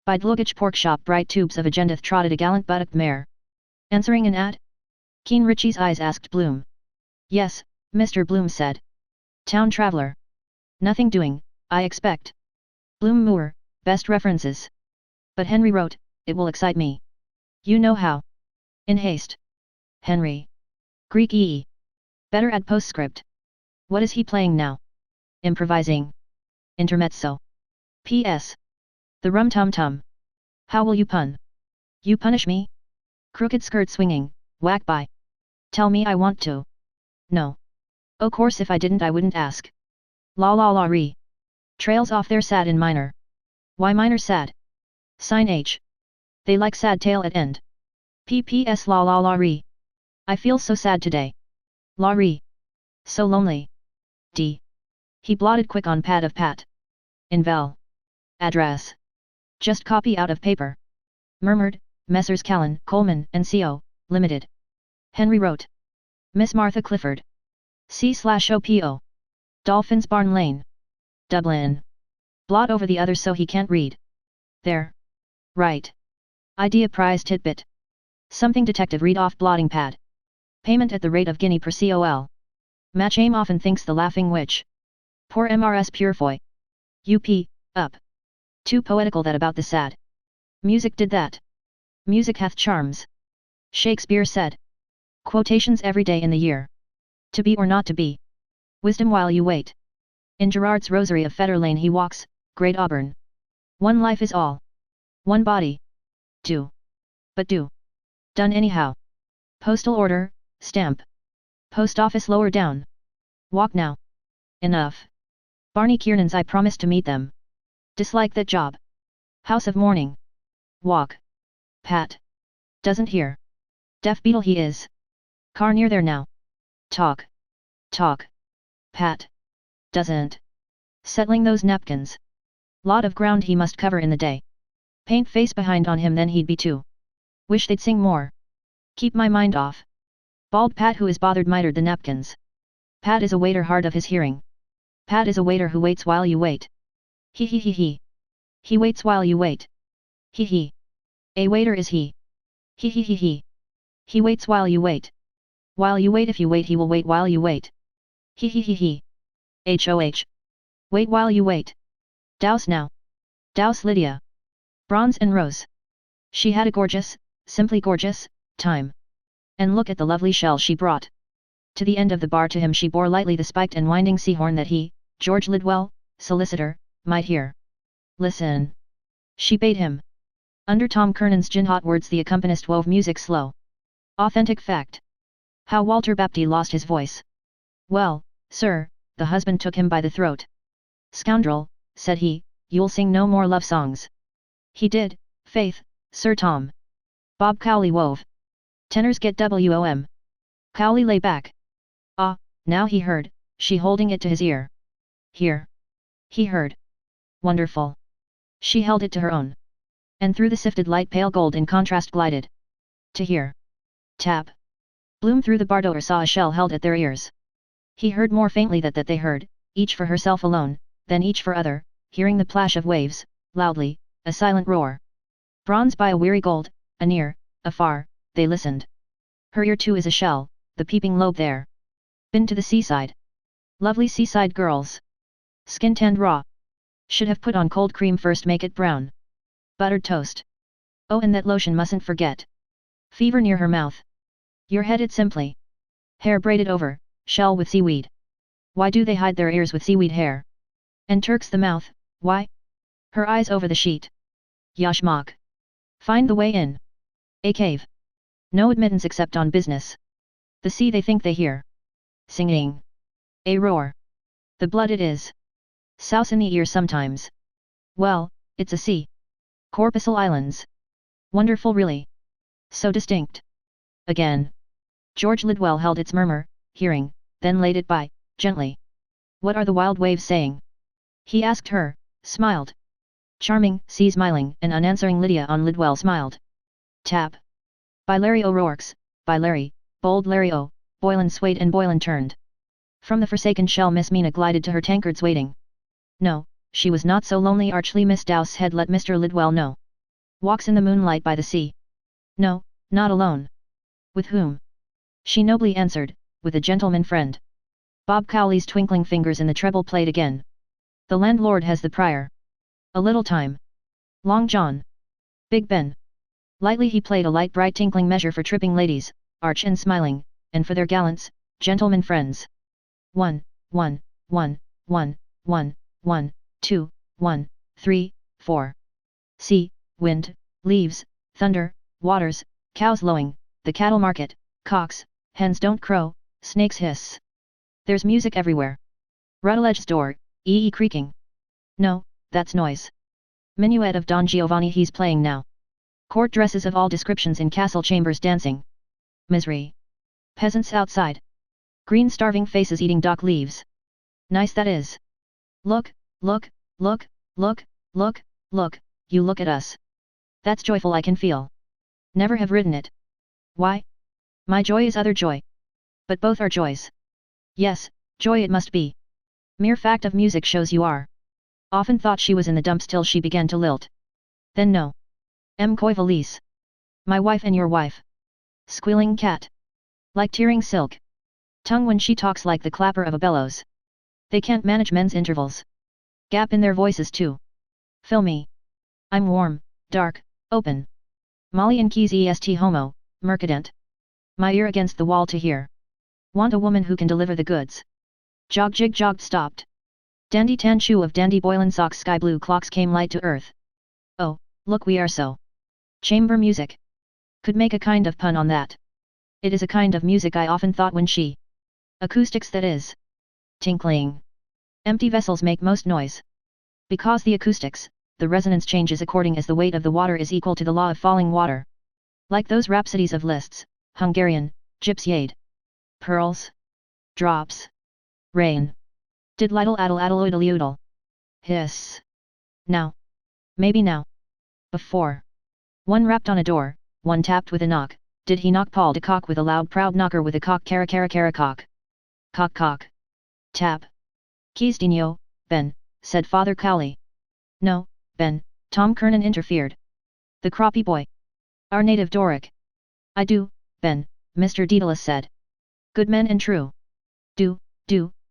By Dluggage Pork Shop bright tubes of agendeth trotted a gallant buttock mare. Answering an ad? Keen Richie's eyes asked Bloom. Yes, Mr. Bloom said. Town traveler. Nothing doing, I expect. Bloom Moore, best references. But Henry wrote, it will excite me. You know how. In haste. Henry. Greek E. Better add postscript. What is he playing now? Improvising. Intermezzo. P.S. The rum-tum-tum. How will you pun? You punish me? Crooked skirt swinging, whack by. Tell me I want to. No. O' course if I didn't I wouldn't ask. La la la re. Trails off there sad in minor. Why minor sad? Sign H. They like sad tail at end. PPS la la la re. I feel so sad today. La re. So lonely. D. He blotted quick on pad of pat. Invel. Address. Just copy out of paper. Murmured, Messrs. Callan, Coleman and Co., Limited. Henry wrote. Miss Martha Clifford. C/OPO. Dolphins Barn Lane. Dublin. Blot over the other so he can't read. There. Right. Idea prize tidbit. Something detective read off blotting pad. Payment at the rate of guinea per col. Match aim often thinks the laughing witch. Poor MRS Purefoy. UP, up. Too poetical that about the sad. Music did that. Music hath charms. Shakespeare said. Quotations every day in the year. To be or not to be. Wisdom while you wait. In Gerard's Rosary of Fetter Lane he walks, Great Auburn. One life is all. One body. Do. But do. Done anyhow. Postal order, stamp. Post office lower down. Walk now. Enough. Barney Kiernan's I promised to meet them. Dislike that job. House of mourning. Walk. Pat. Doesn't hear. Deaf beetle he is. Car near there now. Talk. Talk. Pat. Doesn't. Settling those napkins. Lot of ground he must cover in the day. Paint face behind on him then he'd be too. Wish they'd sing more. Keep my mind off. Bald Pat who is bothered mitered the napkins. Pat is a waiter hard of his hearing. Pat is a waiter who waits while you wait. He. He waits while you wait. He. A waiter is he. He. He waits while you wait. While you wait if you wait he will wait while you wait. He. HOH. Wait while you wait. Douse now. Douse Lydia. Bronze and rose. She had a gorgeous, simply gorgeous, time. And look at the lovely shell she brought. To the end of the bar to him she bore lightly the spiked and winding seahorn that he, George Lidwell, solicitor, might hear. Listen. She bade him. Under Tom Kernan's gin-hot words the accompanist wove music slow. Authentic fact. How Walter Bapty lost his voice. Well, sir, the husband took him by the throat. Scoundrel, said he, you'll sing no more love songs. He did, faith, Sir Tom. Bob Cowley wove. Tenors get WOM. Cowley lay back. Ah, now he heard, she holding it to his ear. Here. He heard. Wonderful. She held it to her own. And through the sifted light pale gold in contrast glided. To hear. Tap. Bloom through the bar door saw a shell held at their ears. He heard more faintly that they heard, each for herself alone, then each for other, hearing the plash of waves, loudly, a silent roar. Bronze by a weary gold, anear, afar, they listened. Her ear too is a shell, the peeping lobe there. Been to the seaside. Lovely seaside girls. Skin tanned raw. Should have put on cold cream first, make it brown. Buttered toast. Oh, and that lotion mustn't forget. Fever near her mouth. You're headed simply. Hair braided over, shell with seaweed. Why do they hide their ears with seaweed hair? And Turks the mouth, why? Her eyes over the sheet. Yashmak. Find the way in. A cave. No admittance except on business. The sea they think they hear. Singing. A roar. The blood it is. Souse in the ear sometimes. Well, it's a sea. Corpuscle Islands. Wonderful really. So distinct. Again. George Lidwell held its murmur, hearing, then laid it by, gently. What are the wild waves saying? He asked her, smiled. Charming, sea smiling, and unanswering Lydia on Lidwell smiled. Tap. By Larry O'Rourke's, by Larry, bold Larry O, Boylan swayed and Boylan turned. From the forsaken shell Miss Mina glided to her tankards waiting. No, she was not so lonely, archly Miss Dowse had let Mr. Lidwell know. Walks in the moonlight by the sea. No, not alone. With whom? She nobly answered, with a gentleman friend. Bob Cowley's twinkling fingers in the treble played again. The landlord has the prior. A little time. Long John. Big Ben. Lightly he played a light bright tinkling measure for tripping ladies, arch and smiling, and for their gallants, gentlemen friends. 1, 1, 1, 1, 1, 1, 2, 1, 3, 4. Sea, wind, leaves, thunder, waters, cows lowing, the cattle market, cocks, hens don't crow, snakes hiss. There's music everywhere. Rutledge's door, creaking. No, that's noise. Minuet of Don Giovanni he's playing now. Court dresses of all descriptions in castle chambers dancing. Misery. Peasants outside. Green starving faces eating dock leaves. Nice that is. Look, look, look, look, look, look, you look at us. That's joyful I can feel. Never have ridden it. Why? My joy is other joy. But both are joys. Yes, joy it must be. Mere fact of music shows you are. Often thought she was in the dumps till she began to lilt. Then no. Coy valise. My wife and your wife. Squealing cat. Like tearing silk. Tongue when she talks like the clapper of a bellows. They can't manage men's intervals. Gap in their voices too. Fill me. I'm warm, dark, open. Molly and Keys est homo, mercadent. My ear against the wall to hear. Want a woman who can deliver the goods. Jog jig jogged stopped. Dandy tan shoe of dandy Boylan socks sky blue clocks came light to earth. Oh, look we are so. Chamber music. Could make a kind of pun on that. It is a kind of music I often thought when she. Acoustics that is. Tinkling. Empty vessels make most noise. Because the acoustics, the resonance changes according as the weight of the water is equal to the law of falling water. Like those rhapsodies of Liszt's, Hungarian, Gypsyade. Pearls. Drops. Rain. Did lidle addle addle oodle oodle. Hiss. Now. Maybe now. Before. One rapped on a door, one tapped with a knock. Did he knock Paul de Cock with a loud proud knocker with a cock cara cara cara cock. Cock cock. Tap. Keys Dino, Ben, said Father Cowley. No, Ben, Tom Kernan interfered. The croppy boy. Our native Doric. I do, Ben, Mr. Daedalus said. Good men and true. Do,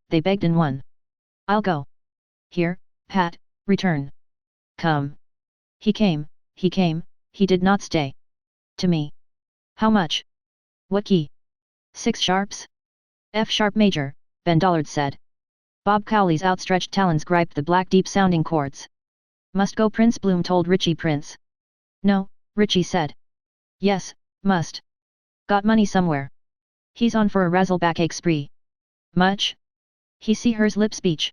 they begged in one. I'll go. Here, Pat, return. Come. He came, he did not stay. To me. How much? What key? 6 sharps? F sharp major, Ben Dollard said. Bob Cowley's outstretched talons griped the black deep-sounding chords. Must go Prince Bloom told Richie Prince. No, Richie said. Yes, must. Got money somewhere. He's on for a razzle-backache spree. Much? He see her's lip speech.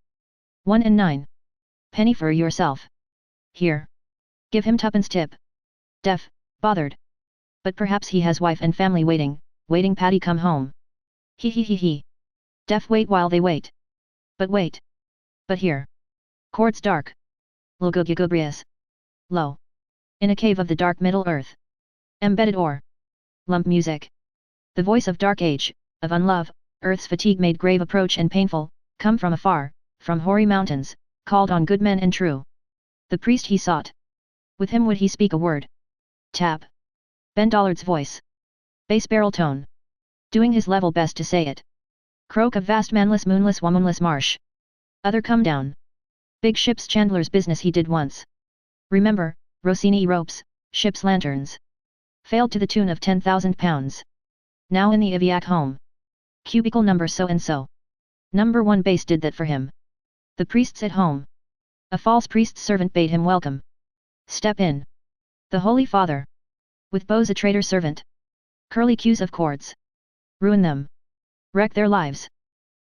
1 and 9. Penny for yourself. Here. Give him tuppence tip. Deaf, bothered. But perhaps he has wife and family waiting Paddy come home. He. Deaf wait while they wait. But wait. But here. Chords dark. Lugubrious. Low. In a cave of the dark middle earth. Embedded ore. Lump music. The voice of dark age, of unlove, earth's fatigue made grave approach and painful, come from afar, from hoary mountains, called on good men and true. The priest he sought. With him would he speak a word. Tap. Ben Dollard's voice. Bass barrel tone. Doing his level best to say it. Croak of vast manless moonless womanless marsh. Other come down. Big ship's chandler's business he did once. Remember, Rossini ropes, ship's lanterns. Failed to the tune of £10,000. Now in the Iviac home. Cubicle number so and so. Number 1 bass did that for him. The priest's at home. A false priest's servant bade him welcome. Step in. The Holy Father. With bows a traitor servant. Curly cues of chords. Ruin them. Wreck their lives.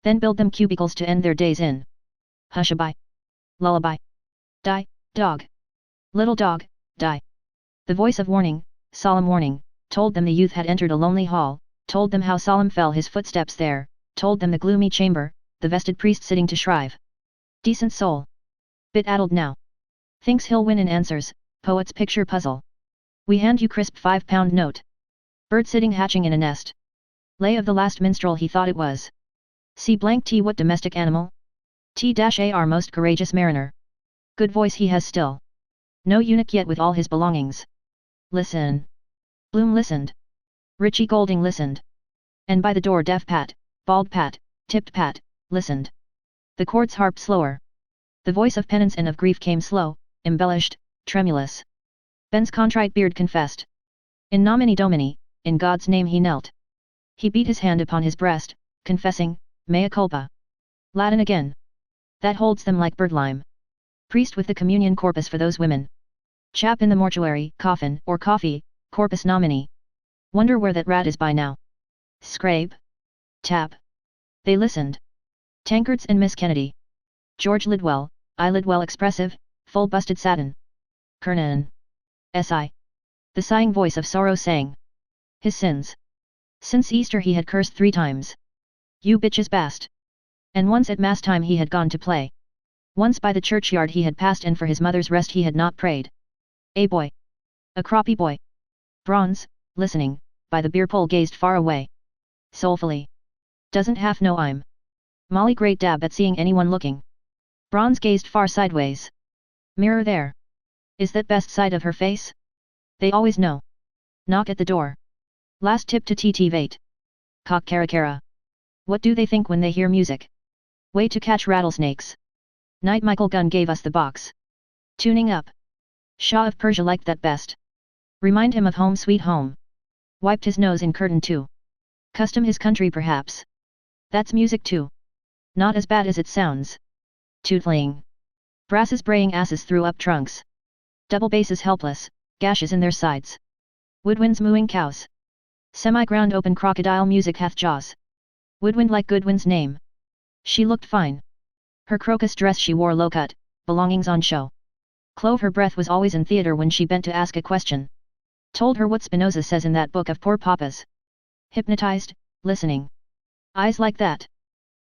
Then build them cubicles to end their days in. Hushaby. Lullaby. Die, dog. Little dog, die. The voice of warning, solemn warning, told them the youth had entered a lonely hall, told them how solemn fell his footsteps there, told them the gloomy chamber, the vested priest sitting to shrive. Decent soul. Bit addled now. Thinks he'll win and answers, poet's picture puzzle. We hand you crisp £5 note. Bird sitting hatching in a nest. Lay of the last minstrel he thought it was. C blank T what domestic animal? T-AR most courageous mariner. Good voice he has still. No eunuch yet with all his belongings. Listen. Bloom listened. Richie Golding listened. And by the door deaf Pat, bald Pat, tipped Pat, listened. The chords harped slower. The voice of penance and of grief came slow, embellished, tremulous. Ben's contrite beard confessed. In nomine Domini, in God's name he knelt. He beat his hand upon his breast, confessing, mea culpa. Latin again. That holds them like birdlime. Priest with the communion corpus for those women. Chap in the mortuary, coffin, or coffee, corpus nomini. Wonder where that rat is by now. Scrape. Tap. They listened. Tankards and Miss Kennedy. George Lidwell, I Lidwell expressive, full-busted satin. Kernan. S.I. The sighing voice of sorrow sang. His sins. Since Easter he had cursed 3 times. You bitches bast. And once at mass time he had gone to play. Once by the churchyard he had passed and for his mother's rest he had not prayed. A boy. A croppy boy. Bronze, listening, by the beer pole gazed far away. Soulfully. Doesn't half know I'm. Molly great dab at seeing anyone looking. Bronze gazed far sideways. Mirror there. Is that best side of her face? They always know. Knock at the door. Last tip to TT Vate. Cock cara. What do they think when they hear music? Way to catch rattlesnakes. Knight Michael Gunn gave us the box. Tuning up. Shah of Persia liked that best. Remind him of home sweet home. Wiped his nose in curtain too. Custom his country perhaps. That's music too. Not as bad as it sounds. Tootling. Brasses braying asses threw up trunks. Double basses helpless, gashes in their sides. Woodwinds mooing cows. Semi-ground open crocodile music hath jaws. Woodwind like Goodwin's name. She looked fine. Her crocus dress she wore low-cut, belongings on show. Clove her breath was always in theatre when she bent to ask a question. Told her what Spinoza says in that book of poor papas. Hypnotized, listening. Eyes like that.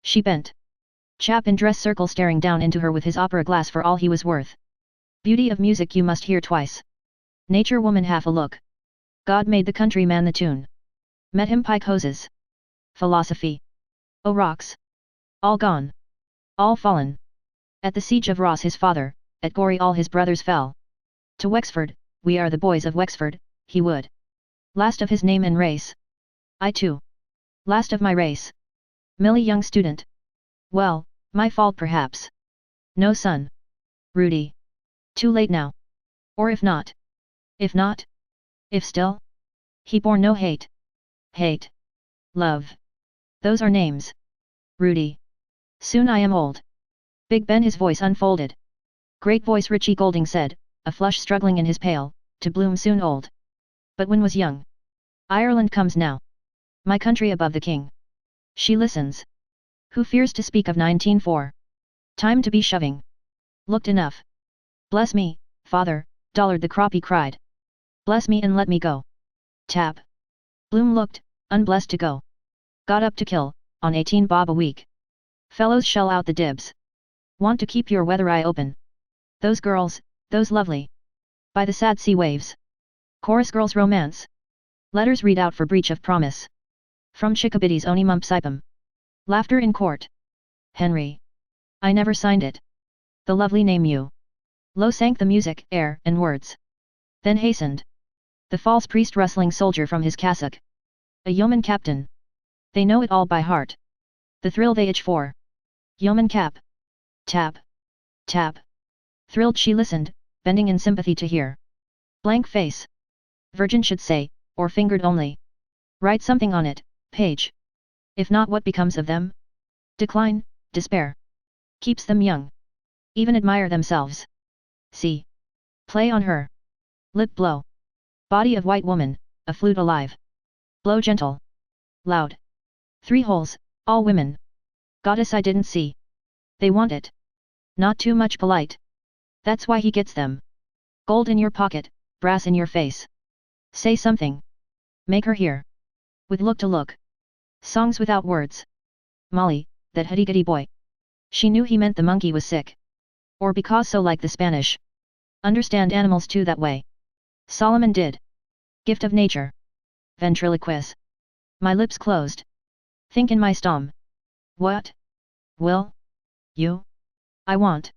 She bent. Chap in dress circle staring down into her with his opera glass for all he was worth. Beauty of music you must hear twice. Nature woman half a look. God made the countryman the tune. Met him pike hoses. Philosophy. Oh rocks. All gone. All fallen. At the siege of Ross his father, at Gorey all his brothers fell. To Wexford, we are the boys of Wexford, he would. Last of his name and race. I too. Last of my race. Millie young student. Well, my fault perhaps. No son. Rudy. Too late now. Or if not. If not? If still? He bore no hate. Hate. Love. Those are names. Rudy. Soon I am old. Big Ben his voice unfolded. Great voice Richie Golding said, a flush struggling in his pale, to bloom soon old. But when was young. Ireland comes now. My country above the king. She listens. Who fears to speak of 1904? Time to be shoving. Looked enough. Bless me, father, Dollard the croppy cried. Bless me and let me go. Tap. Bloom looked, unblessed to go. Got up to kill, on 18 bob a week. Fellows shell out the dibs. Want to keep your weather eye open. Those girls, those lovely. By the sad sea waves. Chorus girls romance. Letters read out for breach of promise. From Chickabiddy's Oni Mumpsipum. Laughter in court. Henry. I never signed it. The lovely name you. Low sank the music, air, and words. Then hastened. The false priest rustling soldier from his cassock. A yeoman captain. They know it all by heart. The thrill they itch for. Yeoman cap. Tap. Tap. Thrilled she listened, bending in sympathy to hear. Blank face. Virgin should say, or fingered only. Write something on it, page. If not, what becomes of them? Decline, despair. Keeps them young. Even admire themselves. See. Play on her. Lip blow. Body of white woman, a flute alive. Blow gentle. Loud. 3 holes, all women. Goddess I didn't see. They want it. Not too much polite. That's why he gets them. Gold in your pocket, brass in your face. Say something. Make her hear. With look to look. Songs without words. Molly, that huddy-guddy boy. She knew he meant the monkey was sick. Or because so like the Spanish. Understand animals too that way. Solomon did. Gift of nature. Ventriloquies. My lips closed. Think in my stom. What? Will? You? I want.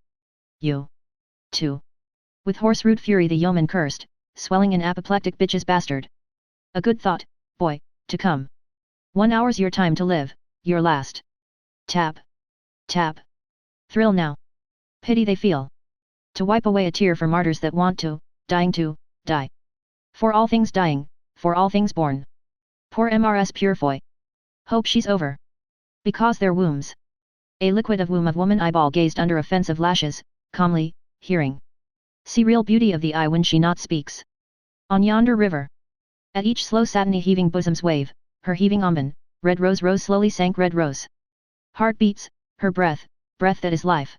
You. Too. With hoarse rude fury the yeoman cursed, swelling in apoplectic bitch's bastard. A good thought, boy, to come. 1 hour's your time to live, your last. Tap. Tap. Thrill now. Pity they feel. To wipe away a tear for martyrs that want to, dying to, die. For all things dying, for all things born. Poor Mrs. Purefoy. Hope she's over. Because their wombs. A liquid of womb of woman eyeball gazed under a fence of lashes, calmly, hearing. See real beauty of the eye when she not speaks. On yonder river. At each slow satiny heaving bosom's wave, her heaving ombon, red rose rose slowly sank red rose. Heart beats, her breath, breath that is life.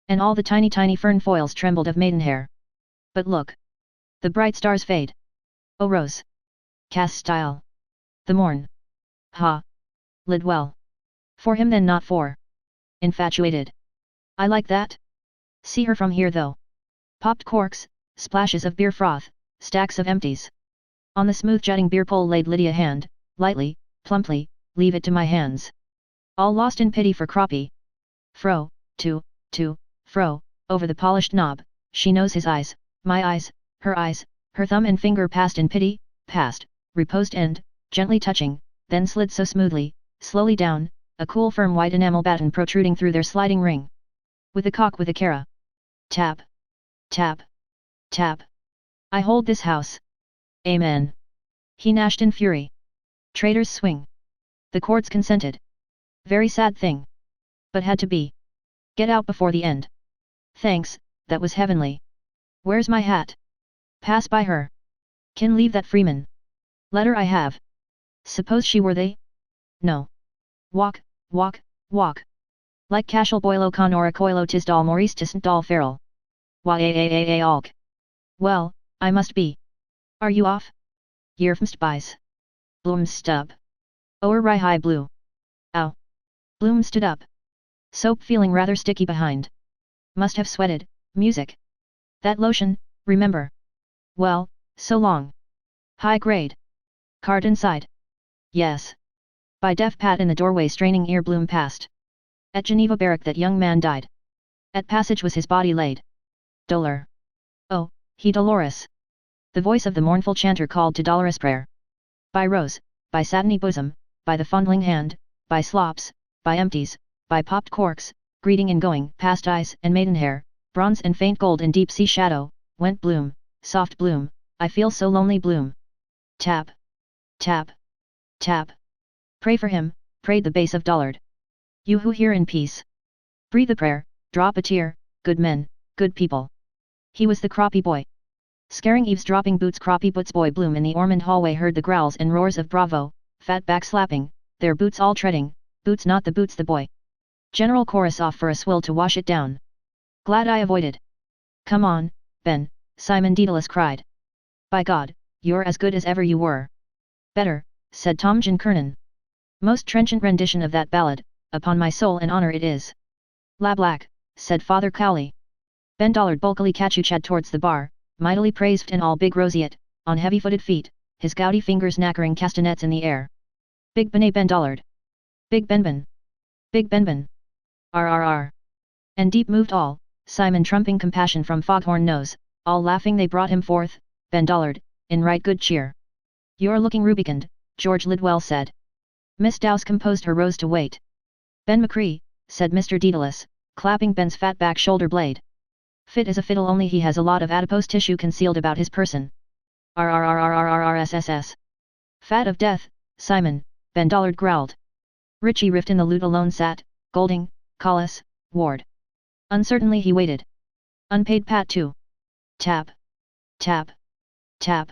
And all the tiny fern foils trembled of maidenhair. But look. The bright stars fade. O rose. Cast style. The morn. Ha. Lid well. For him then not for. Infatuated. I like that. See her from here though. Popped corks, splashes of beer froth, stacks of empties. On the smooth jutting beer pole laid Lydia hand, lightly, plumply, leave it to my hands. All lost in pity for crappie. Fro, to, fro, over the polished knob, she knows his eyes, my eyes, her thumb and finger passed in pity, passed, reposed and, gently touching, then slid so smoothly, slowly down, a cool firm white enamel baton protruding through their sliding ring. With a cock with a cara. Tap. Tap. Tap. I hold this house. Amen. He gnashed in fury. Traitors swing. The courts consented. Very sad thing. But had to be. Get out before the end. Thanks, that was heavenly. Where's my hat? Pass by her. Can leave that Freeman. Letter I have. Suppose she were they? No. Walk, walk, walk. Like Cashel Boilo Conora Coilo Tisdal Maurice Tisdal Feral. Alk. Well, I must be. Are you off? Yerfmst buys. Bloom stub. Oer rye high blue. Ow. Bloom stood up. Soap feeling rather sticky behind. Must have sweated, music. That lotion, remember. Well, so long. High grade. Card inside. Yes. By deaf Pat in the doorway straining ear Bloom passed. At Geneva barrack that young man died. At passage was his body laid. Dolor. Oh, he Dolores. The voice of the mournful chanter called to dolorous prayer. By rose, by satiny bosom, by the fondling hand, by slops, by empties, by popped corks, greeting and going past eyes and maidenhair, bronze and faint gold in deep sea shadow, went Bloom, soft Bloom, I feel so lonely Bloom. Tap. Tap. Tap. Pray for him, prayed the bass of Dollard. You who hear in peace. Breathe a prayer, drop a tear, good men, good people. He was the crappie boy. Scaring eavesdropping boots crappie boots boy Bloom in the Ormond hallway heard the growls and roars of bravo, fat back slapping, their boots all treading, boots not the boots the boy. General chorus off for a swill to wash it down. Glad I avoided. Come on, Ben, Simon Daedalus cried. By God, you're as good as ever you were. Better, said Tom Jan Kernan. Most trenchant rendition of that ballad, upon my soul and honor it is. La black, said Father Cowley. Ben Dollard bulkily cachuchad towards the bar, mightily praised and all big roseate, on heavy-footed feet, his gouty fingers knackering castanets in the air. Big Ben Ben Dollard. Big Ben Ben. Big Ben Ben. RRR. And deep moved all, Simon trumping compassion from foghorn nose, all laughing they brought him forth, Ben Dollard, in right good cheer. You're looking rubicund, George Lidwell said. Miss Dowse composed her rose to wait. Ben McCree, said Mr. Dedalus, clapping Ben's fat back shoulder blade. Fit as a fiddle, only he has a lot of adipose tissue concealed about his person. RRRRRRRSSS. Fat of death, Simon, Ben Dollard growled. Richie riffed in the lute alone sat, Golding, Collis, Ward. Uncertainly he waited. Unpaid pat too. Tap. Tap. Tap.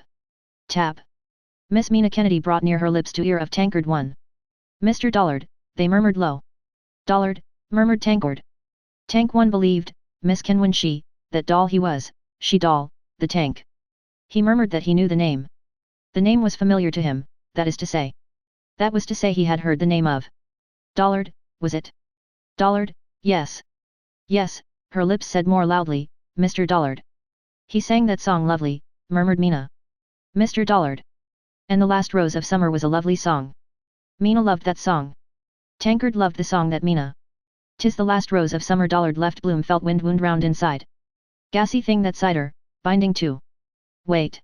Tap. Miss Mina Kennedy brought near her lips to ear of Tankard 1. Mr. Dollard, they murmured low. Dollard, murmured Tankard. Tank 1 believed, Miss Kenwin she, that doll he was, she doll, the tank. He murmured that he knew the name. The name was familiar to him, that is to say. That was to say he had heard the name of. Dollard, was it? Dollard, yes. Yes, her lips said more loudly, Mr. Dollard. He sang that song lovely, murmured Mina. Mr. Dollard. And the last rose of summer was a lovely song. Mina loved that song. Tankard loved the song that Mina. 'Tis the last rose of summer. Dollard left Bloom felt wind wound round inside. Gassy thing that cider, binding too. Wait.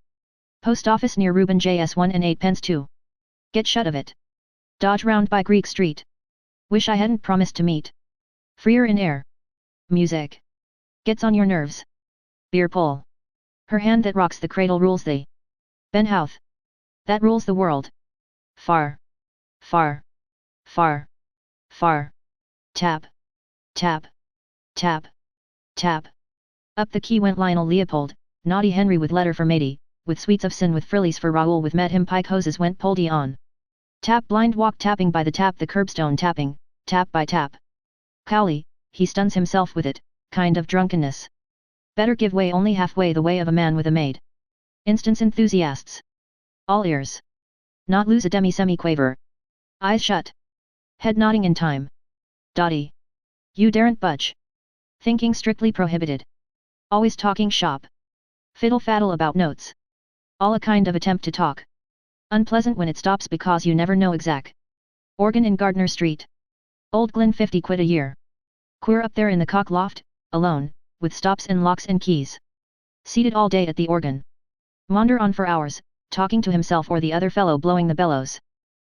Post office near Reuben J.S. 1 and 8 pence 2. Get shut of it. Dodge round by Greek Street. Wish I hadn't promised to meet. Freer in air. Music. Gets on your nerves. Beer pull. Her hand that rocks the cradle rules thee. Ben Houth. That rules the world. Far. Far. Far. Far. Tap. Tap. Tap. Tap. Up the key went Lionel Leopold, naughty Henry with letter for matey, with sweets of sin with frillies for Raoul with met him pike hoses went Poldy on. Tap blind walk tapping by the tap the curbstone tapping, tap by tap. Cowley, he stuns himself with it, kind of drunkenness. Better give way only halfway the way of a man with a maid. Instance enthusiasts. All ears. Not lose a demi-semi-quaver. Eyes shut. Head nodding in time. Dotty. You daren't budge. Thinking strictly prohibited. Always talking shop. Fiddle-faddle about notes. All a kind of attempt to talk. Unpleasant when it stops because you never know exact. Organ in Gardner Street. Old Glyn 50 quid a year. Queer up there in the cock loft, alone, with stops and locks and keys. Seated all day at the organ. Wander on for hours, talking to himself or the other fellow blowing the bellows.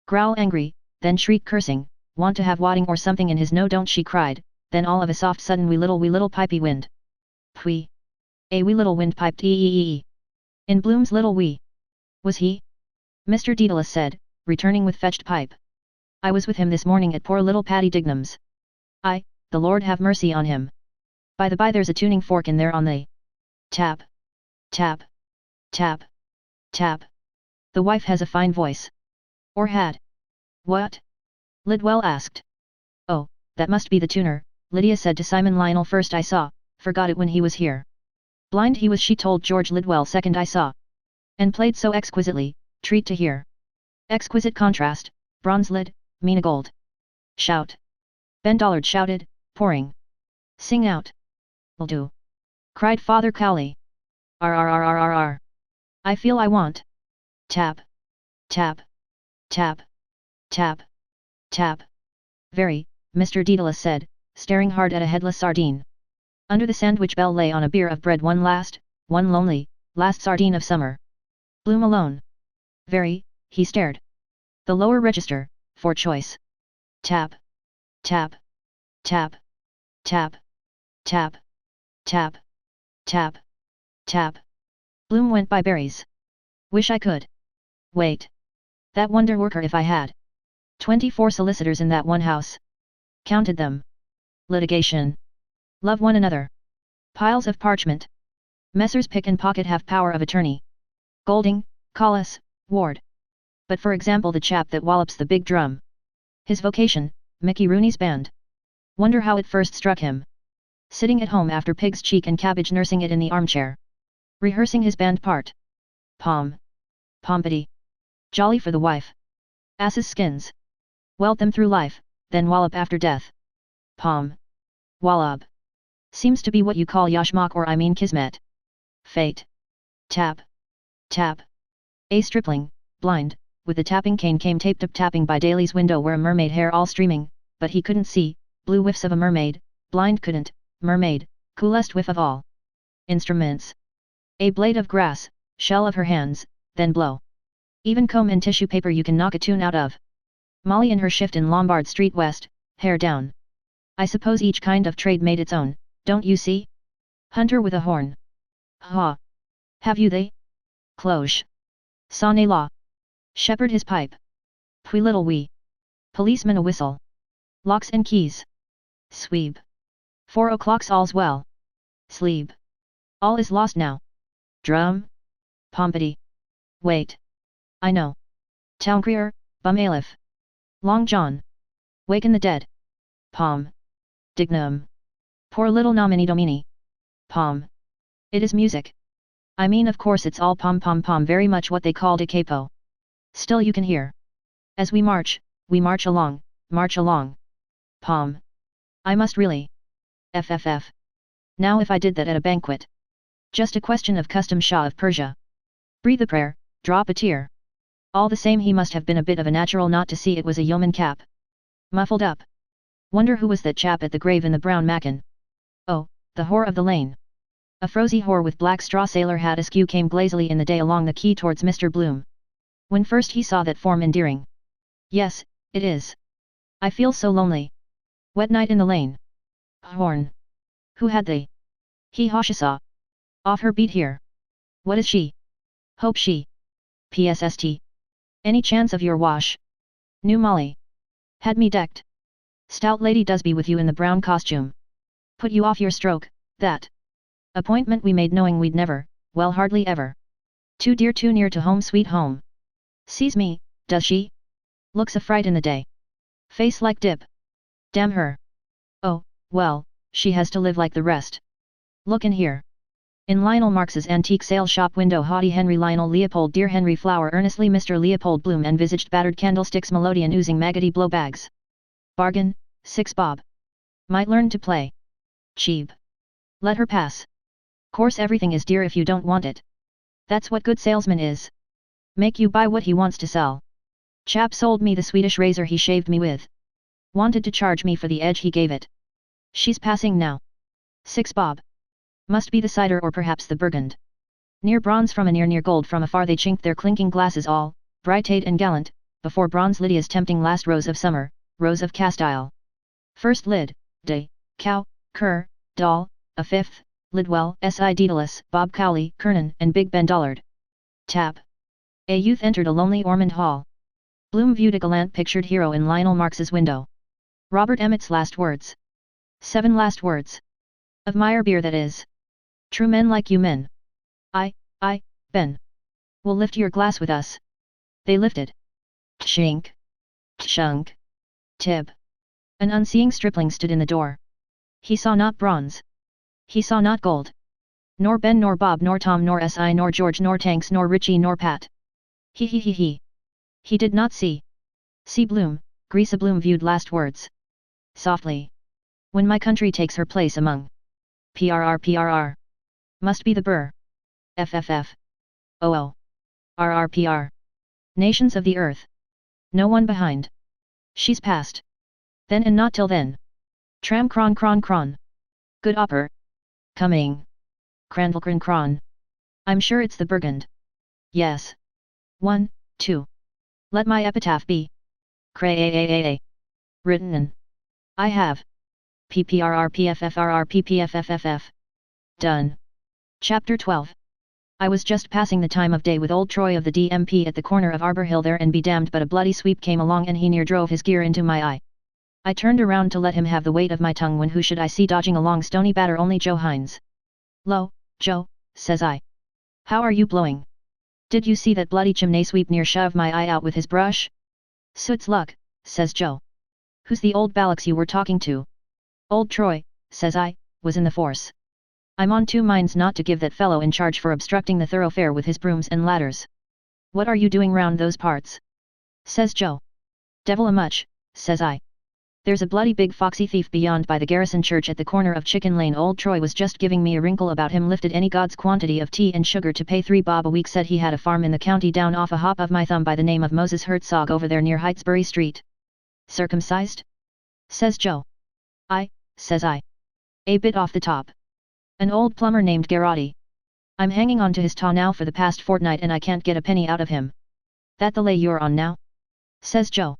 Growl angry, then shriek cursing, want to have wadding or something in his no don't she cried, then all of a soft sudden wee little pipey wind. Pwee. A wee little wind piped ee. In Bloom's little wee. Was he? Mr. Dedalus said, returning with fetched pipe. I was with him this morning at poor little Paddy Dignam's. I, the Lord have mercy on him. By the by there's a tuning fork in there on the tap. Tap. Tap. Tap. The wife has a fine voice. Or had. What? Lidwell asked. Oh, that must be the tuner, Lydia said to Simon Lionel first I saw, forgot it when he was here. Blind he was she told George Lidwell second I saw. And played so exquisitely, treat to hear. Exquisite contrast, bronze lid, Mina gold. Shout. Ben Dollard shouted, pouring. Sing out. Will do. Cried Father Cowley. RRRRRR. I feel I want. Tap. Tap. Tap. Tap. Tap. Very, Mr. Dedalus said, staring hard at a headless sardine. Under the sandwich bell lay on a bier of bread one lonely, last sardine of summer. Bloom alone. Very, he stared. The lower register, for choice. Tap. Tap. Tap. Tap. Tap. Tap. Tap. Tap. Bloom went by berries. Wish I could. Wait. That wonder worker if I had. 24 solicitors in that one house. Counted them. Litigation. Love one another. Piles of parchment. Messrs. Pick and Pocket have power of attorney. Golding, Collis, Ward. But for example the chap that wallops the big drum. His vocation, Mickey Rooney's band. Wonder how it first struck him. Sitting at home after pig's cheek and cabbage nursing it in the armchair. Rehearsing his band part. Pompity. Jolly for the wife. Asses' skins. Welt them through life, then wallop after death. Wallop. Seems to be what you call yashmak or I mean kismet. Fate. Tap. Tap. A stripling, blind, with the tapping cane came taped up tapping by Daly's window where a mermaid hair all streaming, but he couldn't see, blue whiffs of a mermaid, blind couldn't, mermaid, coolest whiff of all. Instruments. A blade of grass, shell of her hands, then blow. Even comb and tissue paper you can knock a tune out of. Molly in her shift in Lombard Street West, hair down. I suppose each kind of trade made its own, don't you see? Hunter with a horn. Ha! Have you they? Cloche. Sonne la. Shepherd his pipe. Pui little wee. Policeman a whistle. Locks and keys. Sweep. 4 o'clock's all's well. Sleep. All is lost now. Drum. Pompity. Wait. I know. Town crier, bum aleph. Long John. Waken the dead. Palm. Dignum. Poor little nomini domini. Palm. It is music. I mean of course it's all pom pom pom very much what they called a capo. Still you can hear. As we march along, march along. Palm. I must really. FFF. Now if I did that at a banquet. Just a question of custom Shah of Persia. Breathe a prayer, drop a tear. All the same he must have been a bit of a natural not to see it was a yeoman cap. Muffled up. Wonder who was that chap at the grave in the brown mackin? Oh, the whore of the lane. A frosy whore with black straw sailor hat askew came glazily in the day along the quay towards Mr. Bloom. When first he saw that form endearing. Yes, it is. I feel so lonely. Wet night in the lane. Horn. Who had they? He saw. Off her beat here. What is she? Hope she. PSST. Any chance of your wash? New Molly. Had me decked. Stout lady does be with you in the brown costume. Put you off your stroke, that. Appointment we made knowing we'd never, well hardly ever. Too dear too near to home sweet home. Sees me, does she? Looks a fright in the day. Face like dip. Damn her. Oh, well, she has to live like the rest. Look in here. In Lionel Marx's antique sale shop window haughty Henry Lionel Leopold dear Henry Flower earnestly Mr. Leopold Bloom envisaged battered candlesticks melodeon oozing maggoty blow bags. Bargain, 6 bob. Might learn to play. Cheap. Let her pass. Course everything is dear if you don't want it. That's what good salesman is. Make you buy what he wants to sell. Chap sold me the Swedish razor he shaved me with. Wanted to charge me for the edge he gave it. She's passing now. 6 bob. Must be the cider or perhaps the burgund. Near bronze from a near gold from afar they chinked their clinking glasses all, bright-eyed and gallant, before bronze Lydia's tempting last rose of summer, rose of Castile. First lid, day, cow, cur, doll, a fifth, Lidwell, S.I. Daedalus, Bob Cowley, Kernan and Big Ben Dollard. Tap. A youth entered a lonely Ormond Hall. Bloom viewed a gallant pictured hero in Lionel Marx's window. Robert Emmet's last words. 7 last words. Of Meyerbeer that is. True men like you men. I, Ben. Will lift your glass with us. They lifted. Tshink. Tshunk. Tib. An unseeing stripling stood in the door. He saw not bronze. He saw not gold. Nor Ben nor Bob nor Tom nor S.I. nor George nor Tanks nor Richie nor Pat. He. He did not see. See Bloom, Greasa Bloom viewed last words. Softly. When my country takes her place among. PRR. Must be the Burr. FFF. OO. RRPR. Nations of the earth. No one behind. She's past. Then and not till then. Tram cron. Good opper. Coming. Crandalcran cron. I'm sure it's the Burgund. Yes. 1, 2. Let my epitaph be. Cray. Written in. I have. PPRRPFFRRPPFFFF. Done. Chapter 12. I was just passing the time of day with old Troy of the DMP at the corner of Arbor Hill there and be damned but a bloody sweep came along and he near drove his gear into my eye. I turned around to let him have the weight of my tongue when who should I see dodging along Stony Batter only Joe Hines. Lo, Joe, says I. How are you blowing? Did you see that bloody chimney sweep near shove my eye out with his brush? Soot's luck, says Joe. Who's the old ballocks you were talking to? Old Troy, says I, was in the force. I'm on 2 minds not to give that fellow in charge for obstructing the thoroughfare with his brooms and ladders. What are you doing round those parts? Says Joe. Devil a much, says I. There's a bloody big foxy thief beyond by the garrison church at the corner of Chicken Lane. Old Troy was just giving me a wrinkle about him. Lifted any god's quantity of tea and sugar to pay 3 bob a week. Said he had a farm in the county down off a hop of my thumb by the name of Moses Herzog over there near Heightsbury Street. Circumcised? Says Joe. Says I. A bit off the top. An old plumber named Garotti. I'm hanging on to his taw now for the past fortnight and I can't get a penny out of him. That the lay you're on now? Says Joe.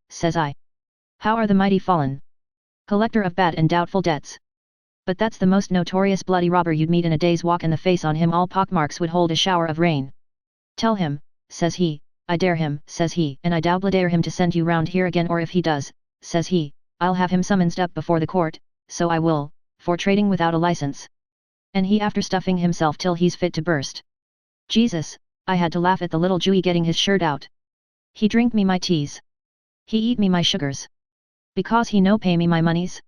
Says I. How are the mighty fallen? Collector of bad and doubtful debts. But that's the most notorious bloody robber you'd meet in a day's walk, and the face on him all pockmarks would hold a shower of rain. Tell him, says he, I dare him, says he, and I doubly dare him to send you round here again, or if he does, says he, I'll have him summoned up before the court, so I will, for trading without a license. And he after stuffing himself till he's fit to burst. Jesus, I had to laugh at the little Jewy getting his shirt out. He drink me my teas. He eat me my sugars. Because he no pay me my monies?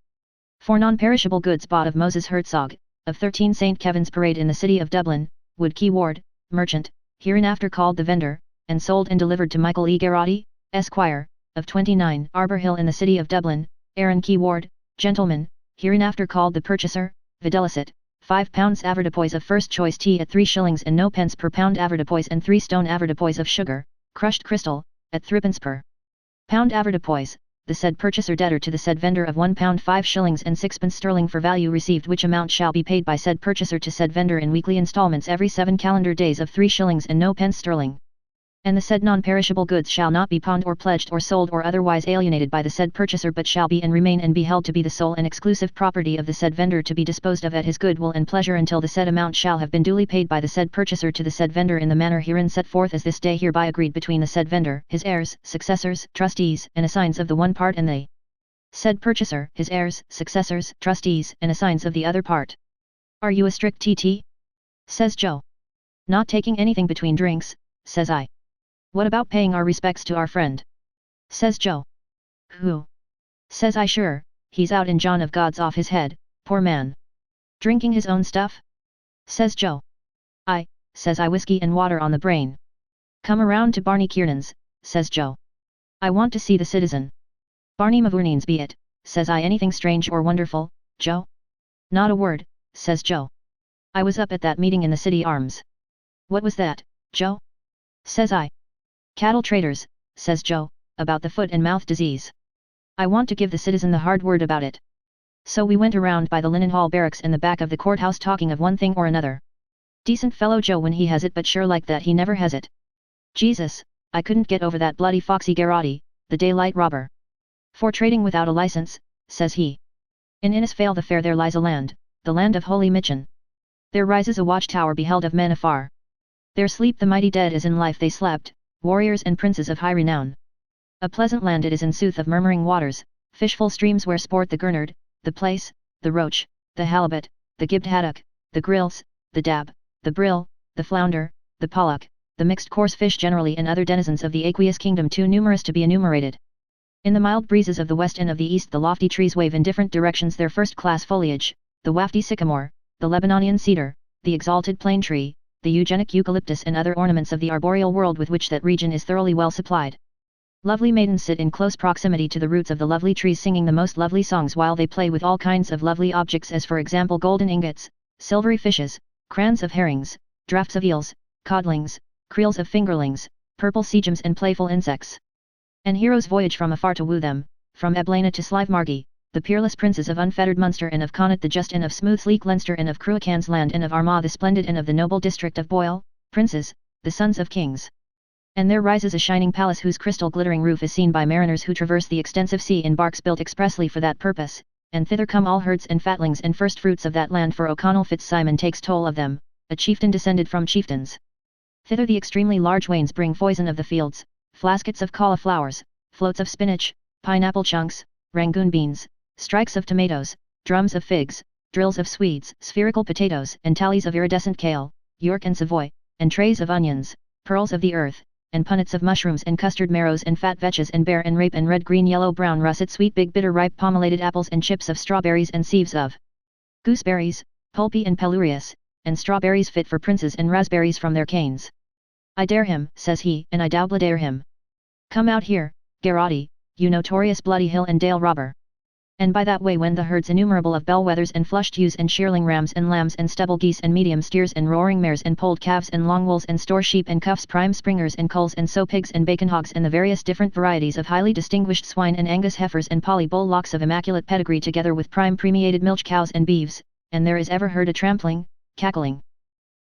For non-perishable goods bought of Moses Herzog, of 13 St. Kevin's Parade in the city of Dublin, Wood Key Ward, merchant, hereinafter called the vendor, and sold and delivered to Michael E. Garotti, Esquire, of 29 Arbour Hill in the city of Dublin, Aaron Key Ward, gentleman, hereinafter called the purchaser, videlicet, 5 pounds avoirdupois of first choice tea at 3 shillings and no pence per pound avoirdupois, and 3 stone avoirdupois of sugar, crushed crystal, at 3 per pound avoirdupois, the said purchaser debtor to the said vendor of £1 5 shillings and 6 sterling for value received, which amount shall be paid by said purchaser to said vendor in weekly instalments every 7 calendar days of 3 shillings and no pence sterling. And the said non-perishable goods shall not be pawned or pledged or sold or otherwise alienated by the said purchaser, but shall be and remain and be held to be the sole and exclusive property of the said vendor, to be disposed of at his good will and pleasure until the said amount shall have been duly paid by the said purchaser to the said vendor in the manner herein set forth as this day hereby agreed between the said vendor, his heirs, successors, trustees, and assigns of the one part, and the said purchaser, his heirs, successors, trustees, and assigns of the other part. Are you a strict TT? Says Joe. Not taking anything between drinks, says I. What about paying our respects to our friend? Says Joe. Who? Says I. Sure, he's out in John of God's off his head, poor man. Drinking his own stuff? Says Joe. Says I. Whiskey and water on the brain. Come around to Barney Kiernan's, says Joe. I want to see the citizen. Barney Mavourneen's be it, says I. Anything strange or wonderful, Joe? Not a word, says Joe. I was up at that meeting in the City Arms. What was that, Joe? Says I. Cattle traders, says Joe, about the foot and mouth disease. I want to give the citizen the hard word about it. So we went around by the Linen Hall barracks in the back of the courthouse talking of one thing or another. Decent fellow Joe when he has it, but sure like that he never has it. Jesus, I couldn't get over that bloody foxy Garotti, the daylight robber. For trading without a license, says he. In Innisfail the fair there lies a land, the land of Holy Mitchin. There rises a watchtower beheld of men afar. There sleep the mighty dead as in life they slept, warriors and princes of high renown. A pleasant land it is in sooth, of murmuring waters, fishful streams where sport the gurnard, the plaice, the roach, the halibut, the gibbed haddock, the grilse, the dab, the brill, the flounder, the pollock, the mixed coarse fish generally, and other denizens of the aqueous kingdom too numerous to be enumerated. In the mild breezes of the west and of the east the lofty trees wave in different directions their first-class foliage, the wafty sycamore, the Lebanonian cedar, the exalted plane tree, the eugenic eucalyptus, and other ornaments of the arboreal world with which that region is thoroughly well supplied. Lovely maidens sit in close proximity to the roots of the lovely trees, singing the most lovely songs while they play with all kinds of lovely objects, as for example golden ingots, silvery fishes, crans of herrings, drafts of eels, codlings, creels of fingerlings, purple sea gems, and playful insects. And heroes voyage from afar to woo them, from Eblana to Slivemargy, the peerless princes of unfettered Munster and of Connaught the just, and of smooth sleek Leinster, and of Cruachan's land, and of Armagh the splendid, and of the noble district of Boyle, princes, the sons of kings. And there rises a shining palace whose crystal glittering roof is seen by mariners who traverse the extensive sea in barks built expressly for that purpose, and thither come all herds and fatlings and first fruits of that land, for O'Connell Fitzsimon takes toll of them, a chieftain descended from chieftains. Thither the extremely large wains bring foison of the fields, flaskets of cauliflowers, floats of spinach, pineapple chunks, rangoon beans, strikes of tomatoes, drums of figs, drills of swedes, spherical potatoes, and tallies of iridescent kale, York and Savoy, and trays of onions, pearls of the earth, and punnets of mushrooms, and custard marrows, and fat vetches, and bear and rape, and red, green, yellow, brown, russet, sweet, big, bitter, ripe, pomelated apples, and chips of strawberries, and sieves of gooseberries, pulpy and pelurious, and strawberries fit for princes, and raspberries from their canes. I dare him, says he, and I doubly dare him. Come out here, Garotti, you notorious bloody hill and dale robber. And by that way wend the herds innumerable of bellwethers and flushed ewes and shearling rams and lambs and stubble geese and medium steers and roaring mares and polled calves and long wools and store sheep and cuffs prime springers and culls and sow pigs and bacon hogs and the various different varieties of highly distinguished swine and Angus heifers and polly bull locks of immaculate pedigree together with prime premiated milch cows and beeves, and there is ever heard a trampling, cackling,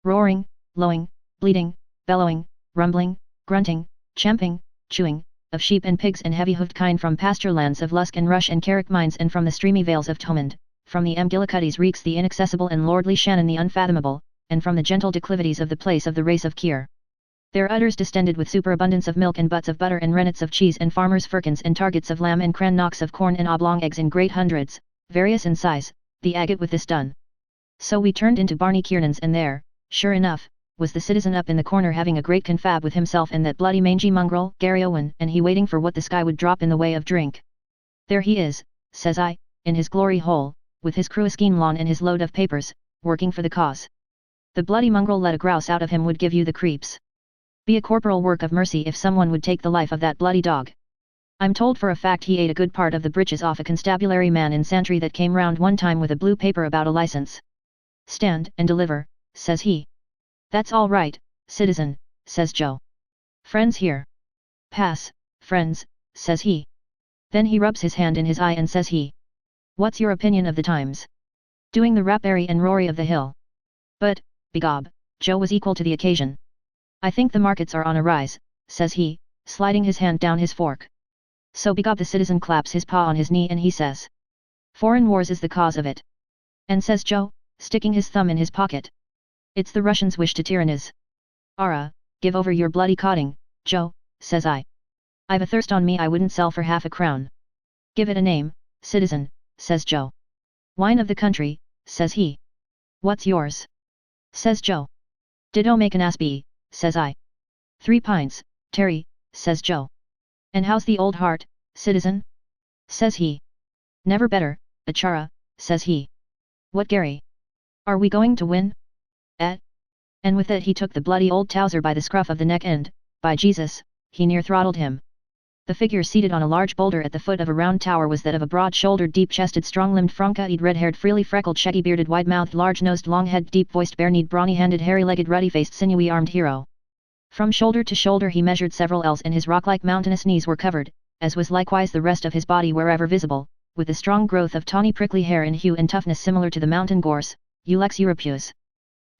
roaring, lowing, bleating, bellowing, rumbling, grunting, champing, chewing, of sheep and pigs and heavy-hoofed kine from pasture lands of Lusk and Rush and Carrick mines and from the streamy vales of Thomond, from the Amgillicuddies reeks the inaccessible and lordly Shannon the unfathomable, and from the gentle declivities of the place of the race of Keir. Their udders distended with superabundance of milk and butts of butter and rennets of cheese and farmers' firkins and targets of lamb and crannocks of corn and oblong eggs in great hundreds, various in size, the agate with this done. So we turned into Barney Kiernan's and there, sure enough, was the citizen up in the corner having a great confab with himself and that bloody mangy mongrel, Gary Owen, and he waiting for what the sky would drop in the way of drink. There he is, says I, in his glory hole, with his Cruiskeen lawn and his load of papers, working for the cause. The bloody mongrel let a grouse out of him would give you the creeps. Be a corporal work of mercy if someone would take the life of that bloody dog. I'm told for a fact he ate a good part of the breeches off a constabulary man in Santry that came round one time with a blue paper about a license. Stand and deliver, says he. That's all right, citizen, says Joe. Friends here. Pass, friends, says he. Then he rubs his hand in his eye and says he. What's your opinion of the times? Doing the rapary and rory of the hill. But, begob, Joe was equal to the occasion. I think the markets are on a rise, says he, sliding his hand down his fork. So begob the citizen claps his paw on his knee and he says. Foreign wars is the cause of it. And says Joe, sticking his thumb in his pocket. It's the Russians' wish to tyrannize. Ara, give over your bloody codding, Joe, says I. I've a thirst on me I wouldn't sell for half a crown. Give it a name, citizen, says Joe. Wine of the country, says he. What's yours? Says Joe. Ditto make an ass be, says I. 3 pints, Terry, says Joe. And how's the old heart, citizen? Says he. Never better, Achara, says he. What Gary? Are we going to win? And with it he took the bloody old Towser by the scruff of the neck and, by Jesus, he near throttled him. The figure seated on a large boulder at the foot of a round tower was that of a broad-shouldered, deep-chested, strong-limbed, franca-eyed, red-haired, freely freckled, shaggy-bearded, wide-mouthed, large-nosed, long-headed, deep-voiced, bare-kneed, brawny-handed, hairy-legged, ruddy-faced, sinewy-armed hero. From shoulder to shoulder he measured several ells and his rock-like mountainous knees were covered, as was likewise the rest of his body wherever visible, with a strong growth of tawny prickly hair in hue and toughness similar to the mountain gorse, Ulex europaeus.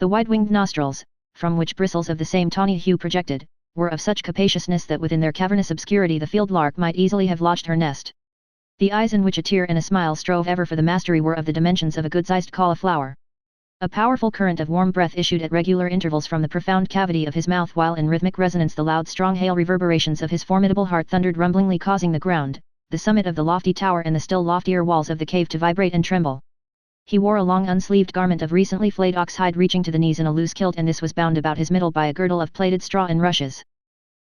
The wide-winged nostrils, from which bristles of the same tawny hue projected, were of such capaciousness that within their cavernous obscurity the field lark might easily have lodged her nest. The eyes in which a tear and a smile strove ever for the mastery were of the dimensions of a good-sized cauliflower. A powerful current of warm breath issued at regular intervals from the profound cavity of his mouth while in rhythmic resonance the loud strong hail reverberations of his formidable heart thundered rumblingly causing the ground, the summit of the lofty tower and the still loftier walls of the cave to vibrate and tremble. He wore a long unsleeved garment of recently flayed ox hide reaching to the knees in a loose kilt and this was bound about his middle by a girdle of plaited straw and rushes.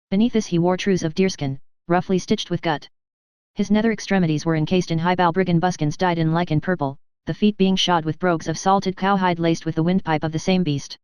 Beneath this he wore trews of deerskin, roughly stitched with gut. His nether extremities were encased in high balbriggan buskins dyed in lichen purple, the feet being shod with brogues of salted cowhide laced with the windpipe of the same beast.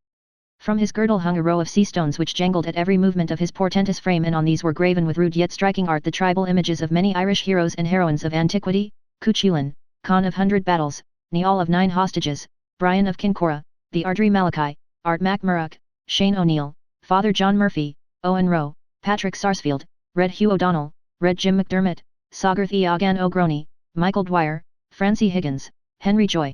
From his girdle hung a row of sea stones which jangled at every movement of his portentous frame and on these were graven with rude yet striking art the tribal images of many Irish heroes and heroines of antiquity, Cuchulainn, Conn of 100 Battles, Niall of 9 Hostages, Brian of Kincora, the Ardrey Malachi, Art MacMurroch, Shane O'Neill, Father John Murphy, Owen Roe, Patrick Sarsfield, Red Hugh O'Donnell, Red Jim McDermott, Soggarth Eogan O'Grony, Michael Dwyer, Francie Higgins, Henry Joy,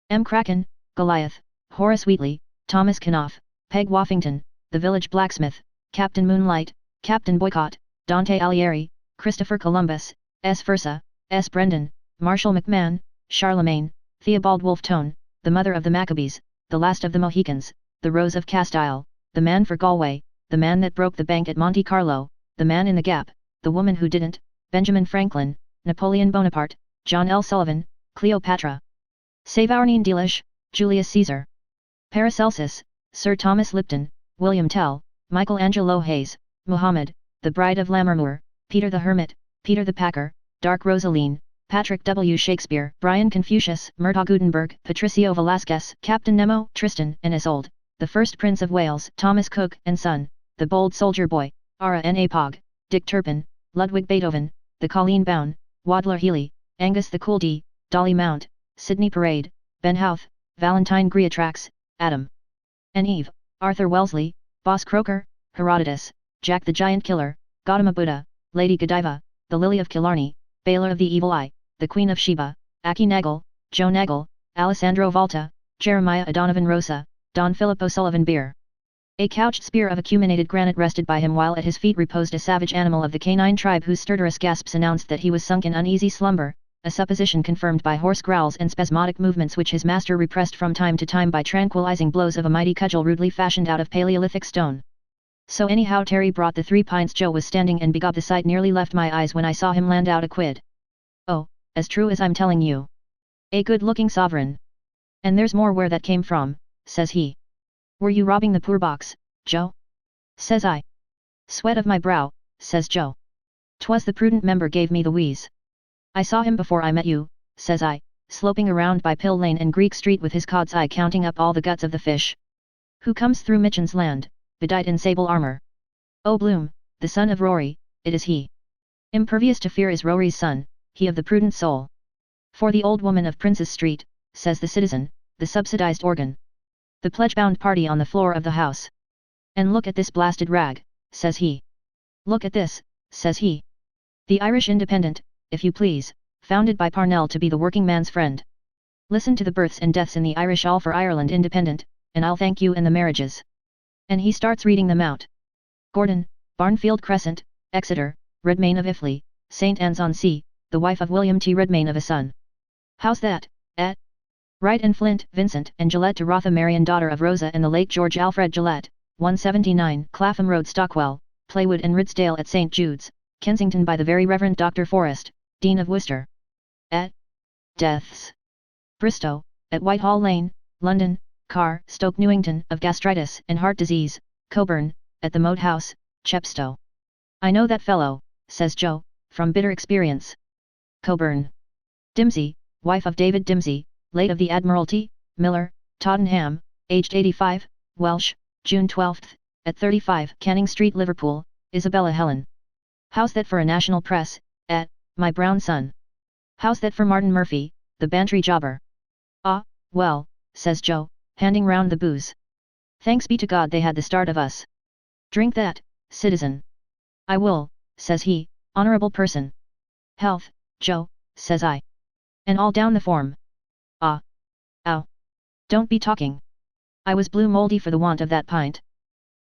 M. Kraken, Goliath, Horace Wheatley, Thomas Knopf, Peg Woffington, the village blacksmith, Captain Moonlight, Captain Boycott, Dante Alighieri, Christopher Columbus, S. Fursa, S. Brendan, Marshall McMahon, Charlemagne, Theobald Wolfe Tone, the mother of the Maccabees, the last of the Mohicans, the Rose of Castile, the man for Galway, the man that broke the bank at Monte Carlo, the man in the Gap, the woman who didn't, Benjamin Franklin, Napoleon Bonaparte, John L. Sullivan, Cleopatra, Savarnine Delish, Julius Caesar, Paracelsus, Sir Thomas Lipton, William Tell, Michelangelo Hayes, Muhammad, the Bride of Lammermoor, Peter the Hermit, Peter the Packer, Dark Rosaline, Patrick W. Shakespeare, Brian Confucius, Murtaugh Gutenberg, Patricio Velasquez, Captain Nemo, Tristan and Isolde, the first Prince of Wales, Thomas Cook and Son, the Bold Soldier Boy, Ara N. Apog, Dick Turpin, Ludwig Beethoven, the Colleen Bown, Wadler Healy, Angus the Cool D, Dolly Mount, Sydney Parade, Ben Houth, Valentine Greatrax, Adam and Eve, Arthur Wellesley, Boss Croker, Herodotus, Jack the Giant Killer, Gautama Buddha, Lady Godiva, the Lily of Killarney, Baylor of the Evil Eye, the Queen of Sheba, Aki Nagel, Joe Nagel, Alessandro Volta, Jeremiah O'Donovan Rosa, Don Philip O'Sullivan Beer. A couched spear of acuminated granite rested by him, while at his feet reposed a savage animal of the canine tribe whose stertorous gasps announced that he was sunk in uneasy slumber, a supposition confirmed by hoarse growls and spasmodic movements which his master repressed from time to time by tranquilizing blows of a mighty cudgel rudely fashioned out of Paleolithic stone. So anyhow Terry brought the 3 pints. Joe was standing, and begob the sight nearly left my eyes when I saw him land out a quid. Oh, as true as I'm telling you. A good-looking sovereign. And there's more where that came from, says he. Were you robbing the poor box, Joe? Says I. Sweat of my brow, says Joe. 'Twas the prudent member gave me the wheeze. I saw him before I met you, says I, sloping around by Pill Lane and Greek Street with his cod's eye counting up all the guts of the fish. Who comes through Mitchen's land, bedight in sable armor? Oh Bloom, the son of Rory, it is he. Impervious to fear is Rory's son, he of the prudent soul. For the old woman of Prince's Street, says the citizen, the subsidized organ. The pledge-bound party on the floor of the house. And look at this blasted rag, says he. Look at this, says he. The Irish Independent, if you please, founded by Parnell to be the working man's friend. Listen to the births and deaths in the Irish All for Ireland Independent, and I'll thank you, and the marriages. And he starts reading them out. Gordon, Barnfield Crescent, Exeter, Redmayne of Iffley, St. Anne's-on-Sea, the wife of William T. Redmayne of a son. How's that, eh? Wright and Flint, Vincent and Gillette to Rotha Marion, daughter of Rosa and the late George Alfred Gillette, 179 Clapham Road, Stockwell, Playwood and Ridsdale at St. Jude's, Kensington, by the very Reverend Dr. Forrest, Dean of Worcester. Et. Deaths. Bristow, at Whitehall Lane, London, Carr, Stoke Newington, of gastritis and heart disease, Coburn, at the Moat House, Chepstow. I know that fellow, says Joe, from bitter experience. Coburn. Dimsey, wife of David Dimsey, late of the Admiralty, Miller, Tottenham, aged 85, Welsh, June 12, at 35 Canning Street, Liverpool, Isabella Helen. How's that for a national press, my brown son? How's that for Martin Murphy, the Bantry jobber? Ah, well, says Joe, handing round the booze. Thanks be to God they had the start of us. Drink that, citizen. I will, says he, honourable person. Health, Joe, says I. And all down the form. Ah. Ow. Don't be talking. I was blue mouldy for the want of that pint.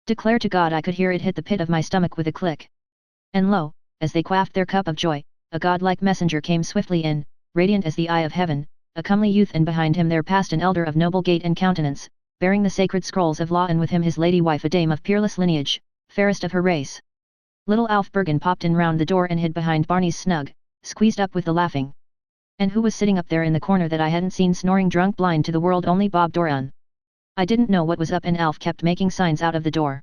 Declare to God I could hear it hit the pit of my stomach with a click. And lo, as they quaffed their cup of joy, a godlike messenger came swiftly in, radiant as the eye of heaven, a comely youth, and behind him there passed an elder of noble gait and countenance, bearing the sacred scrolls of law, and with him his lady wife, a dame of peerless lineage, fairest of her race. Little Alf Bergen popped in round the door and hid behind Barney's snug, squeezed up with the laughing. And who was sitting up there in the corner that I hadn't seen, snoring drunk blind to the world, only Bob Doran. I didn't know what was up, and Alf kept making signs out of the door.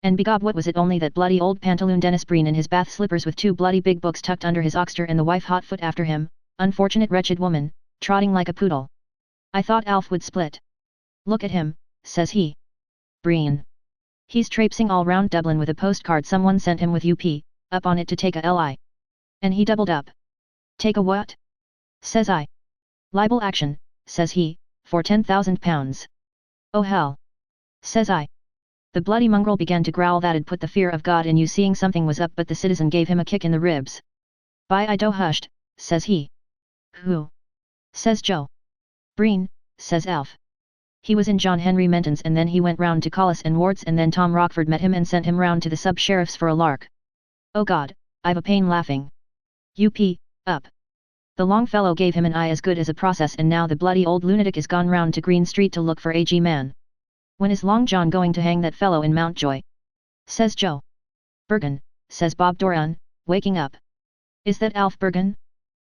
And begob what was it only that bloody old pantaloon Dennis Breen in his bath slippers with 2 bloody big books tucked under his oxter, and the wife hot foot after him, unfortunate wretched woman, trotting like a poodle. I thought Alf would split. Look at him, says he. Breen. He's traipsing all round Dublin with a postcard someone sent him with UP, up on it to take a li. And he doubled up. Take a what? Says I. Libel action, says he, for £10,000. Oh hell. Says I. The bloody mongrel began to growl that'd put the fear of God in you, seeing something was up, but the citizen gave him a kick in the ribs. By I do hushed, says he. Who? Says Joe. Breen, says Alf. He was in John Henry Menton's, and then he went round to Collis and Ward's, and then Tom Rockford met him and sent him round to the sub-sheriff's for a lark. Oh God, I've a pain laughing. Up. The long fellow gave him an eye as good as a process, and now the bloody old lunatic is gone round to Green Street to look for A.G. Man. When is Long John going to hang that fellow in Mountjoy? Says Joe. Bergen, says Bob Doran, waking up. Is that Alf Bergen?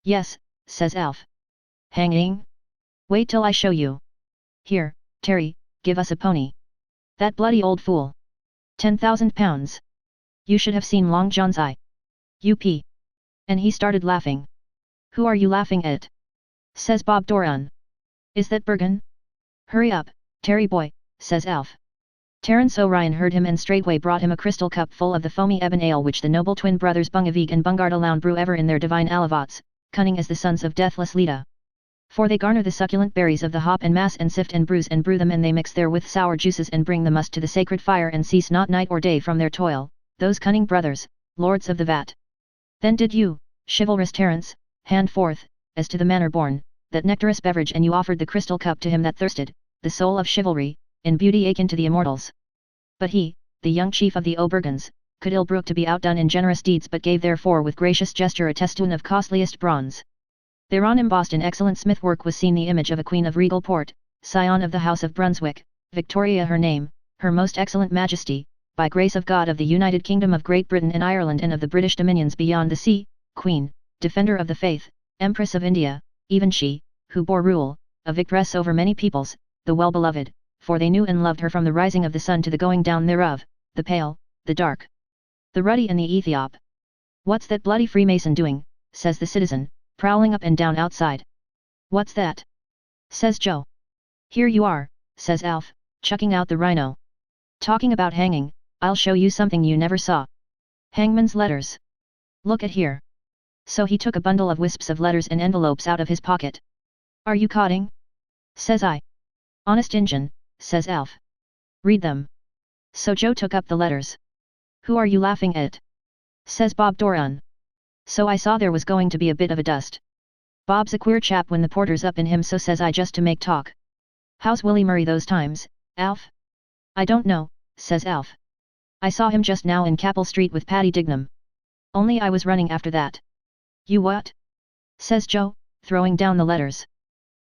Yes, says Alf. Hanging? Wait till I show you. Here, Terry, give us a pony. That bloody old fool. £10,000. You should have seen Long John's eye. And he started laughing. Who are you laughing at? Says Bob Doran. Is that Bergen? Hurry up, Terry boy, says Alf. Terence O'Ryan heard him and straightway brought him a crystal cup full of the foamy ebon ale which the noble twin brothers Bungavig and Bungard alone brew ever in their divine alavots, cunning as the sons of deathless Leda. For they garner the succulent berries of the hop and mass and sift and bruise and brew them and they mix therewith sour juices and bring the must to the sacred fire and cease not night or day from their toil, those cunning brothers, lords of the vat. Then did you, chivalrous Terence, hand forth, as to the manner born, that nectarous beverage and you offered the crystal cup to him that thirsted, the soul of chivalry, in beauty akin to the immortals. But he, the young chief of the Aubergons, could ill brook to be outdone in generous deeds but gave therefore with gracious gesture a testoon of costliest bronze. Thereon embossed in excellent smithwork was seen the image of a queen of regal port, scion of the house of Brunswick, Victoria her name, her most excellent majesty, by grace of God of the United Kingdom of Great Britain and Ireland and of the British dominions beyond the sea, queen, defender of the faith, empress of India, even she, who bore rule, a victress over many peoples, the well-beloved, for they knew and loved her from the rising of the sun to the going down thereof, the pale, the dark, the ruddy and the Ethiop. What's that bloody Freemason doing, says the citizen, prowling up and down outside. What's that? Says Joe. Here you are, says Alf, chucking out the rhino. Talking about hanging, I'll show you something you never saw. Hangman's letters. Look at here. So he took a bundle of wisps of letters and envelopes out of his pocket. Are you codding? Says I. Honest Injun, says Alf. Read them. So Joe took up the letters. Who are you laughing at? Says Bob Doran. So I saw there was going to be a bit of a dust. Bob's a queer chap when the porter's up in him, so says I just to make talk. How's Willie Murray those times, Alf? I don't know, says Alf. I saw him just now in Capel Street with Paddy Dignam. Only I was running after that. You what? Says Joe, throwing down the letters.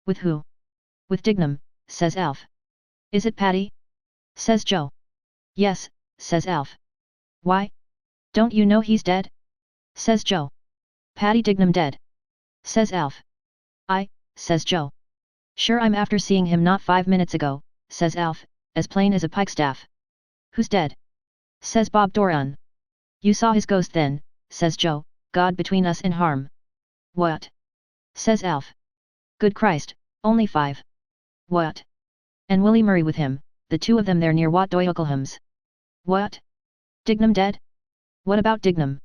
With who? With Dignam, says Alf. Is it Paddy? Says Joe. Yes, says Alf. Why? Don't you know he's dead? Says Joe. Paddy Dignam dead? Says Alf. Says Joe. Sure, I'm after seeing him not 5 minutes ago, says Alf, as plain as a pikestaff. Who's dead? Says Bob Doran. You saw his ghost then, says Joe, God between us and harm. What? Says Alf. Good Christ, only 5. What? And Willie Murray with him, the two of them there near Wat Doylecolham's. What? Dignam dead? What about Dignam?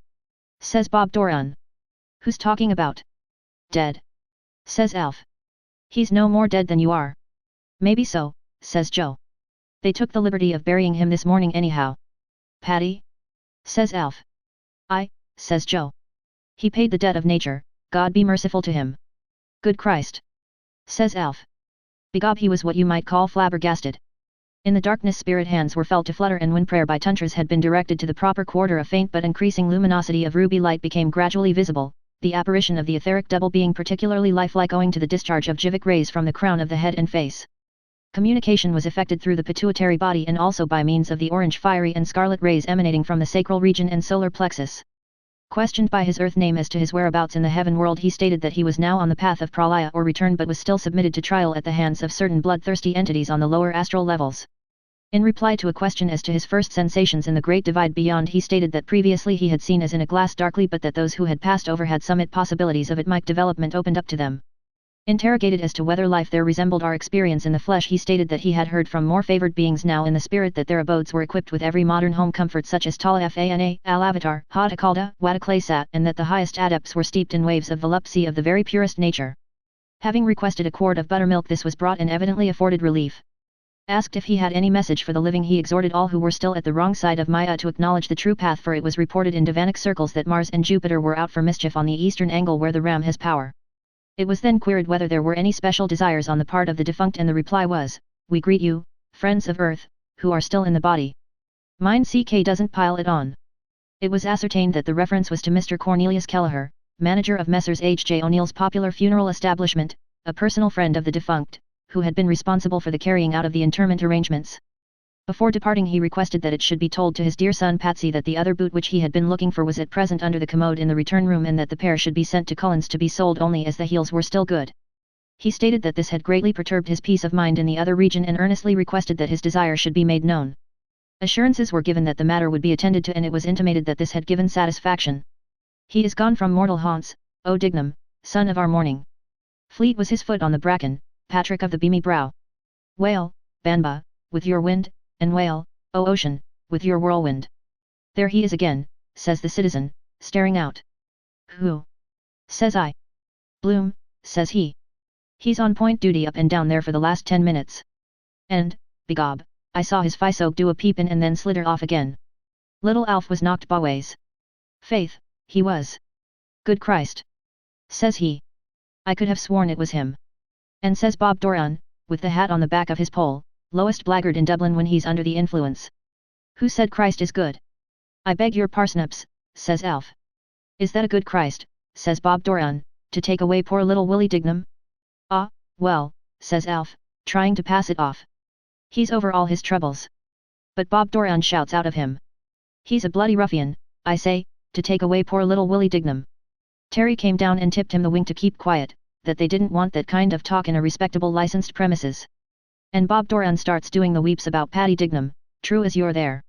Says Bob Doran. Who's talking about? Dead. Says Alf. He's no more dead than you are. Maybe so, says Joe. They took the liberty of burying him this morning anyhow. Paddy? Says Alf. Says Joe. He paid the debt of nature, God be merciful to him. Good Christ. Says Alf. Begob he was what you might call flabbergasted. In the darkness spirit hands were felt to flutter, and when prayer by Tuntras had been directed to the proper quarter, a faint but increasing luminosity of ruby light became gradually visible, the apparition of the etheric double being particularly lifelike owing to the discharge of jivic rays from the crown of the head and face. Communication was effected through the pituitary body and also by means of the orange fiery and scarlet rays emanating from the sacral region and solar plexus. Questioned by his earth name as to his whereabouts in the heaven world, he stated that he was now on the path of pralaya or return, but was still submitted to trial at the hands of certain bloodthirsty entities on the lower astral levels. In reply to a question as to his first sensations in the great divide beyond, he stated that previously he had seen as in a glass darkly, but that those who had passed over had some possibilities of itmic development opened up to them. Interrogated as to whether life there resembled our experience in the flesh, he stated that he had heard from more favored beings now in the spirit that their abodes were equipped with every modern home comfort such as Tala Fana, Al-Avatar, Hatakalda, Wataklaysat, and that the highest adepts were steeped in waves of volupcy of the very purest nature. Having requested a quart of buttermilk, this was brought and evidently afforded relief. Asked if he had any message for the living, he exhorted all who were still at the wrong side of Maya to acknowledge the true path, for it was reported in Devanic circles that Mars and Jupiter were out for mischief on the eastern angle where the Ram has power. It was then queried whether there were any special desires on the part of the defunct, and the reply was, "We greet you, friends of Earth, who are still in the body. Mine CK doesn't pile it on." It was ascertained that the reference was to Mr. Cornelius Kelleher, manager of Messrs. H.J. O'Neill's popular funeral establishment, a personal friend of the defunct, who had been responsible for the carrying out of the interment arrangements. Before departing, he requested that it should be told to his dear son Patsy that the other boot which he had been looking for was at present under the commode in the return room, and that the pair should be sent to Cullen's to be sold only as the heels were still good. He stated that this had greatly perturbed his peace of mind in the other region, and earnestly requested that his desire should be made known. Assurances were given that the matter would be attended to, and it was intimated that this had given satisfaction. He is gone from mortal haunts, O Dignam, son of our morning. Fleet was his foot on the bracken, Patrick of the beamy brow. Wail, Banba, with your wind, and wail, O ocean, with your whirlwind. There he is again, says the citizen, staring out. Who? Says I. Bloom, says he. He's on point duty up and down there for the last 10 minutes. And, begob, I saw his fisoke do a peep in and then slither off again. Little Alf was knocked baways. Faith, he was. Good Christ! Says he. I could have sworn it was him. And says Bob Doran, with the hat on the back of his pole, lowest blackguard in Dublin when he's under the influence. Who said Christ is good? I beg your parsnips, says Alf. Is that a good Christ, says Bob Doran, to take away poor little Willie Dignam? Ah, well, says Alf, trying to pass it off. He's over all his troubles. But Bob Doran shouts out of him. He's a bloody ruffian, I say, to take away poor little Willie Dignam. Terry came down and tipped him the wink to keep quiet, that they didn't want that kind of talk in a respectable licensed premises. And Bob Doran starts doing the weeps about Paddy Dignam, true as you're there.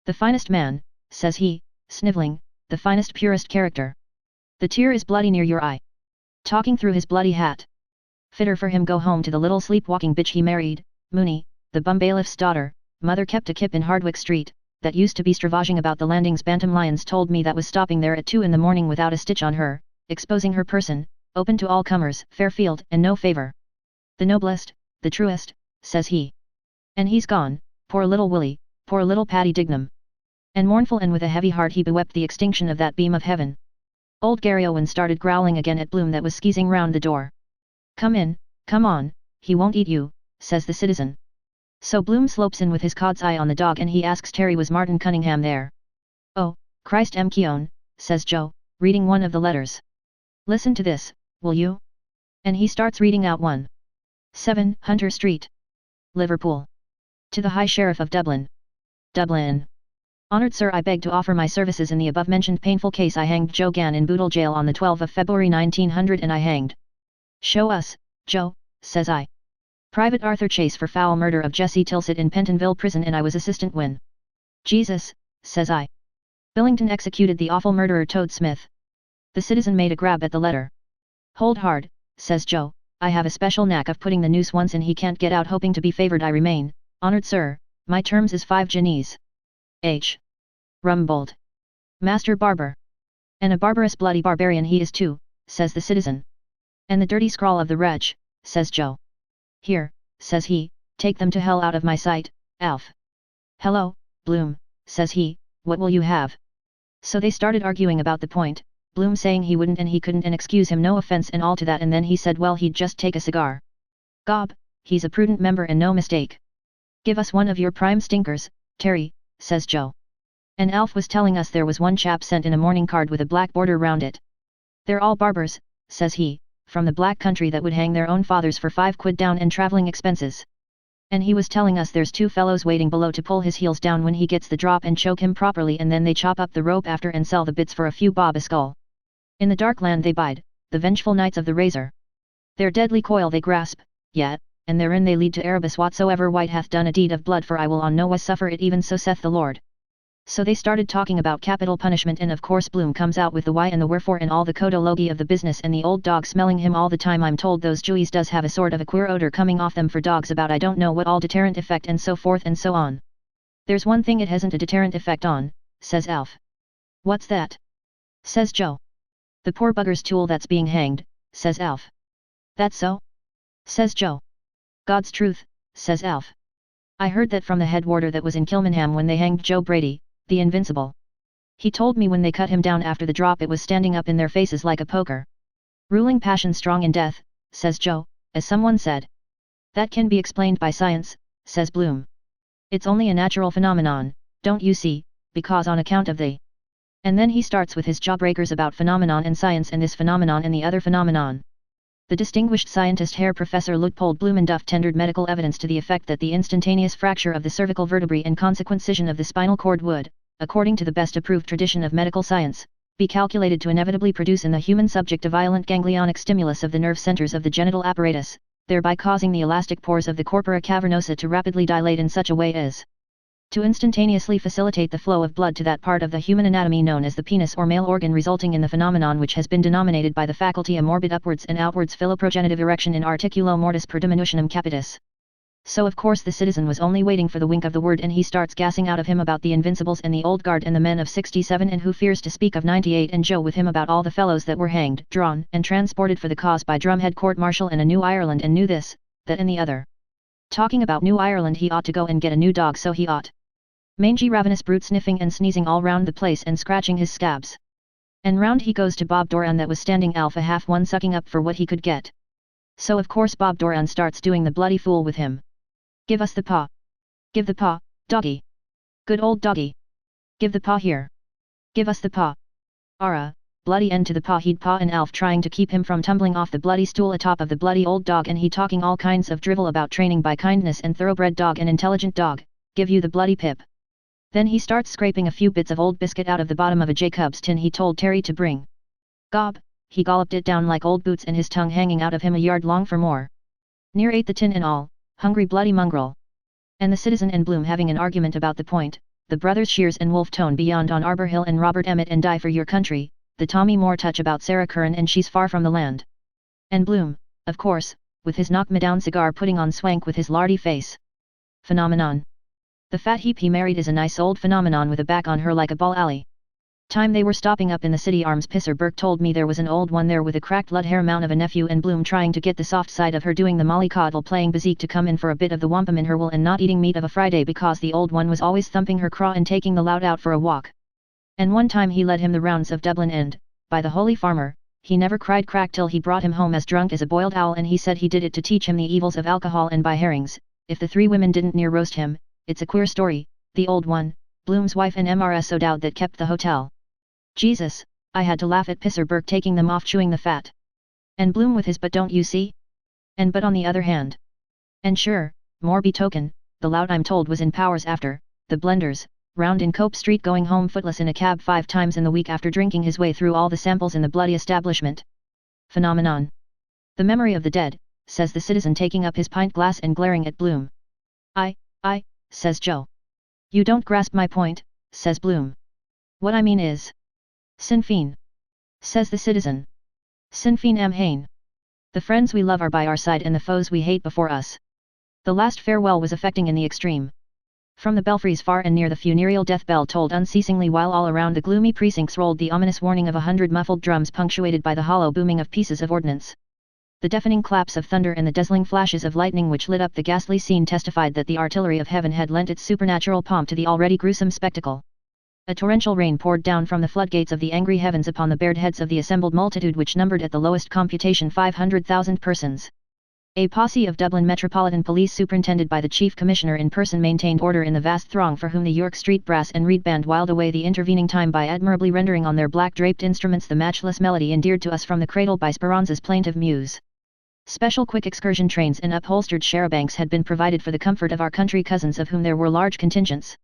The finest man, says he, snivelling, the finest purest character. The tear is bloody near your eye. Talking through his bloody hat. Fitter for him go home to the little sleepwalking bitch he married, Mooney, the bum bailiff's daughter. Mother kept a kip in Hardwick Street, that used to be stravaging about the landings. Bantam Lyons told me that was stopping there at 2 in the morning without a stitch on her, exposing her person, open to all comers, Fairfield, and no favour. The noblest, the truest, says he. And he's gone, poor little Willie, poor little Paddy Dignam. And mournful and with a heavy heart he bewept the extinction of that beam of heaven. Old Gary Owen started growling again at Bloom that was skeezing round the door. Come in, come on, he won't eat you, says the citizen. So Bloom slopes in with his cod's eye on the dog and he asks Terry was Martin Cunningham there. Oh, Christ M. Keown, says Joe, reading one of the letters. Listen to this, will you? And he starts reading out 1. 7 Hunter Street. Liverpool. To the High Sheriff of Dublin. Dublin. Honoured Sir, I beg to offer my services in the above-mentioned painful case. I hanged Joe Gann in Boodle Jail on the 12th of February 1900 and I hanged. Show us, Joe, says I. Private Arthur Chase for foul murder of Jesse Tilsit in Pentonville Prison and I was assistant when. Jesus, says I. Billington executed the awful murderer Toad Smith. The citizen made a grab at the letter. Hold hard, says Joe, I have a special knack of putting the noose once and he can't get out. Hoping to be favoured I remain, honoured sir, my terms is 5 guineas. H. Rumbold. Master Barber. And a barbarous bloody barbarian he is too, says the citizen. And the dirty scrawl of the wretch, says Joe. Here, says he, take them to hell out of my sight, Alf. Hello, Bloom, says he, what will you have? So they started arguing about the point, Bloom saying he wouldn't and he couldn't and excuse him no offence and all to that, and then he said well he'd just take a cigar. Gob, he's a prudent member and no mistake. Give us one of your prime stinkers, Terry, says Joe. And Alf was telling us there was one chap sent in a mourning card with a black border round it. They're all barbers, says he, from the black country that would hang their own fathers for 5 quid down and travelling expenses. And he was telling us there's 2 fellows waiting below to pull his heels down when he gets the drop and choke him properly, and then they chop up the rope after and sell the bits for a few bob a skull. In the dark land they bide, the vengeful knights of the razor. Their deadly coil they grasp, yet, and therein they lead to Erebus. Whatsoever white hath done a deed of blood, for I will on no wise suffer it, even so saith the Lord. So they started talking about capital punishment, and of course Bloom comes out with the why and the wherefore and all the codology of the business, and the old dog smelling him all the time. I'm told those Jewies does have a sort of a queer odor coming off them for dogs, about I don't know what all deterrent effect and so forth and so on. There's one thing it hasn't a deterrent effect on, says Alf. What's that? Says Joe. The poor bugger's tool that's being hanged, says Alf. That's so? Says Joe. God's truth, says Alf. I heard that from the head warder that was in Kilmainham when they hanged Joe Brady, the invincible. He told me when they cut him down after the drop it was standing up in their faces like a poker. Ruling passion strong in death, says Joe, as someone said. That can be explained by science, says Bloom. It's only a natural phenomenon, don't you see, because on account of the... And then he starts with his jawbreakers about phenomenon and science and this phenomenon and the other phenomenon. The distinguished scientist Herr Professor Luitpold Blumenduff tendered medical evidence to the effect that the instantaneous fracture of the cervical vertebrae and consequent scission of the spinal cord would, according to the best approved tradition of medical science, be calculated to inevitably produce in the human subject a violent ganglionic stimulus of the nerve centers of the genital apparatus, thereby causing the elastic pores of the corpora cavernosa to rapidly dilate in such a way as to instantaneously facilitate the flow of blood to that part of the human anatomy known as the penis or male organ, resulting in the phenomenon which has been denominated by the faculty a morbid upwards and outwards philoprogenitive erection in articulo mortis per diminutionem capitis. So of course the citizen was only waiting for the wink of the word, and he starts gassing out of him about the Invincibles and the Old Guard and the men of 67 and who fears to speak of 98 and Joe with him about all the fellows that were hanged, drawn, and transported for the cause by drumhead court-martial and a New Ireland and knew this, that and the other. Talking about New Ireland, he ought to go and get a new dog, so he ought. Mangy ravenous brute, sniffing and sneezing all round the place and scratching his scabs. And round he goes to Bob Doran that was standing alpha half one sucking up for what he could get. So of course Bob Doran starts doing the bloody fool with him. Give us the paw. Give the paw, doggy. Good old doggy. Give the paw here. Give us the paw. Ara, bloody end to the paw. He'd paw and Alf trying to keep him from tumbling off the bloody stool atop of the bloody old dog, and he talking all kinds of drivel about training by kindness and thoroughbred dog and intelligent dog, give you the bloody pip. Then he starts scraping a few bits of old biscuit out of the bottom of a Jacob's tin he told Terry to bring. Gob, he golloped it down like old boots and his tongue hanging out of him a yard long for more. Near ate the tin and all, hungry bloody mongrel. And the citizen and Bloom having an argument about the point, the brothers Shears and Wolf Tone beyond on Arbor Hill and Robert Emmett and Die for Your Country, the Tommy Moore touch about Sarah Curran and She's Far from the Land. And Bloom, of course, with his knock-me-down cigar putting on swank with his lardy face. Phenomenon. The fat heap he married is a nice old phenomenon with a back on her like a ball alley. Time they were stopping up in the City Arms, Pisser Burke told me there was an old one there with a cracked blood hair mount of a nephew, and Bloom trying to get the soft side of her doing the mollycoddle playing bezique to come in for a bit of the wampum in her wool and not eating meat of a Friday because the old one was always thumping her craw and taking the loud out for a walk. And one time he led him the rounds of Dublin and, by the holy farmer, he never cried crack till he brought him home as drunk as a boiled owl, and he said he did it to teach him the evils of alcohol and buy herrings, if the three women didn't near roast him. It's a queer story, the old one, Bloom's wife and Mrs. O'Dowd that kept the hotel. Jesus, I had to laugh at Pisser Burke taking them off chewing the fat. And Bloom with his but don't you see? And but on the other hand. And sure, more betoken, the loud I'm told was in Powers after, the blenders, round in Cope Street going home footless in a cab 5 times in the week after drinking his way through all the samples in the bloody establishment. Phenomenon. The memory of the dead, says the citizen taking up his pint glass and glaring at Bloom. I, says Joe. You don't grasp my point, says Bloom. What I mean is. Sinn Féin. Says the citizen. Sinn Féin am Hain. The friends we love are by our side and the foes we hate before us. The last farewell was affecting in the extreme. From the belfries far and near the funereal death bell tolled unceasingly, while all around the gloomy precincts rolled the ominous warning of 100 muffled drums punctuated by the hollow booming of pieces of ordnance. The deafening claps of thunder and the dazzling flashes of lightning which lit up the ghastly scene testified that the artillery of heaven had lent its supernatural pomp to the already gruesome spectacle. A torrential rain poured down from the floodgates of the angry heavens upon the bared heads of the assembled multitude, which numbered at the lowest computation 500,000 persons. A posse of Dublin Metropolitan Police superintended by the Chief Commissioner in person maintained order in the vast throng, for whom the York Street Brass and Reed Band whiled away the intervening time by admirably rendering on their black draped instruments the matchless melody endeared to us from the cradle by Speranza's plaintive muse. Special quick excursion trains and upholstered charabancs had been provided for the comfort of our country cousins, of whom there were large contingents.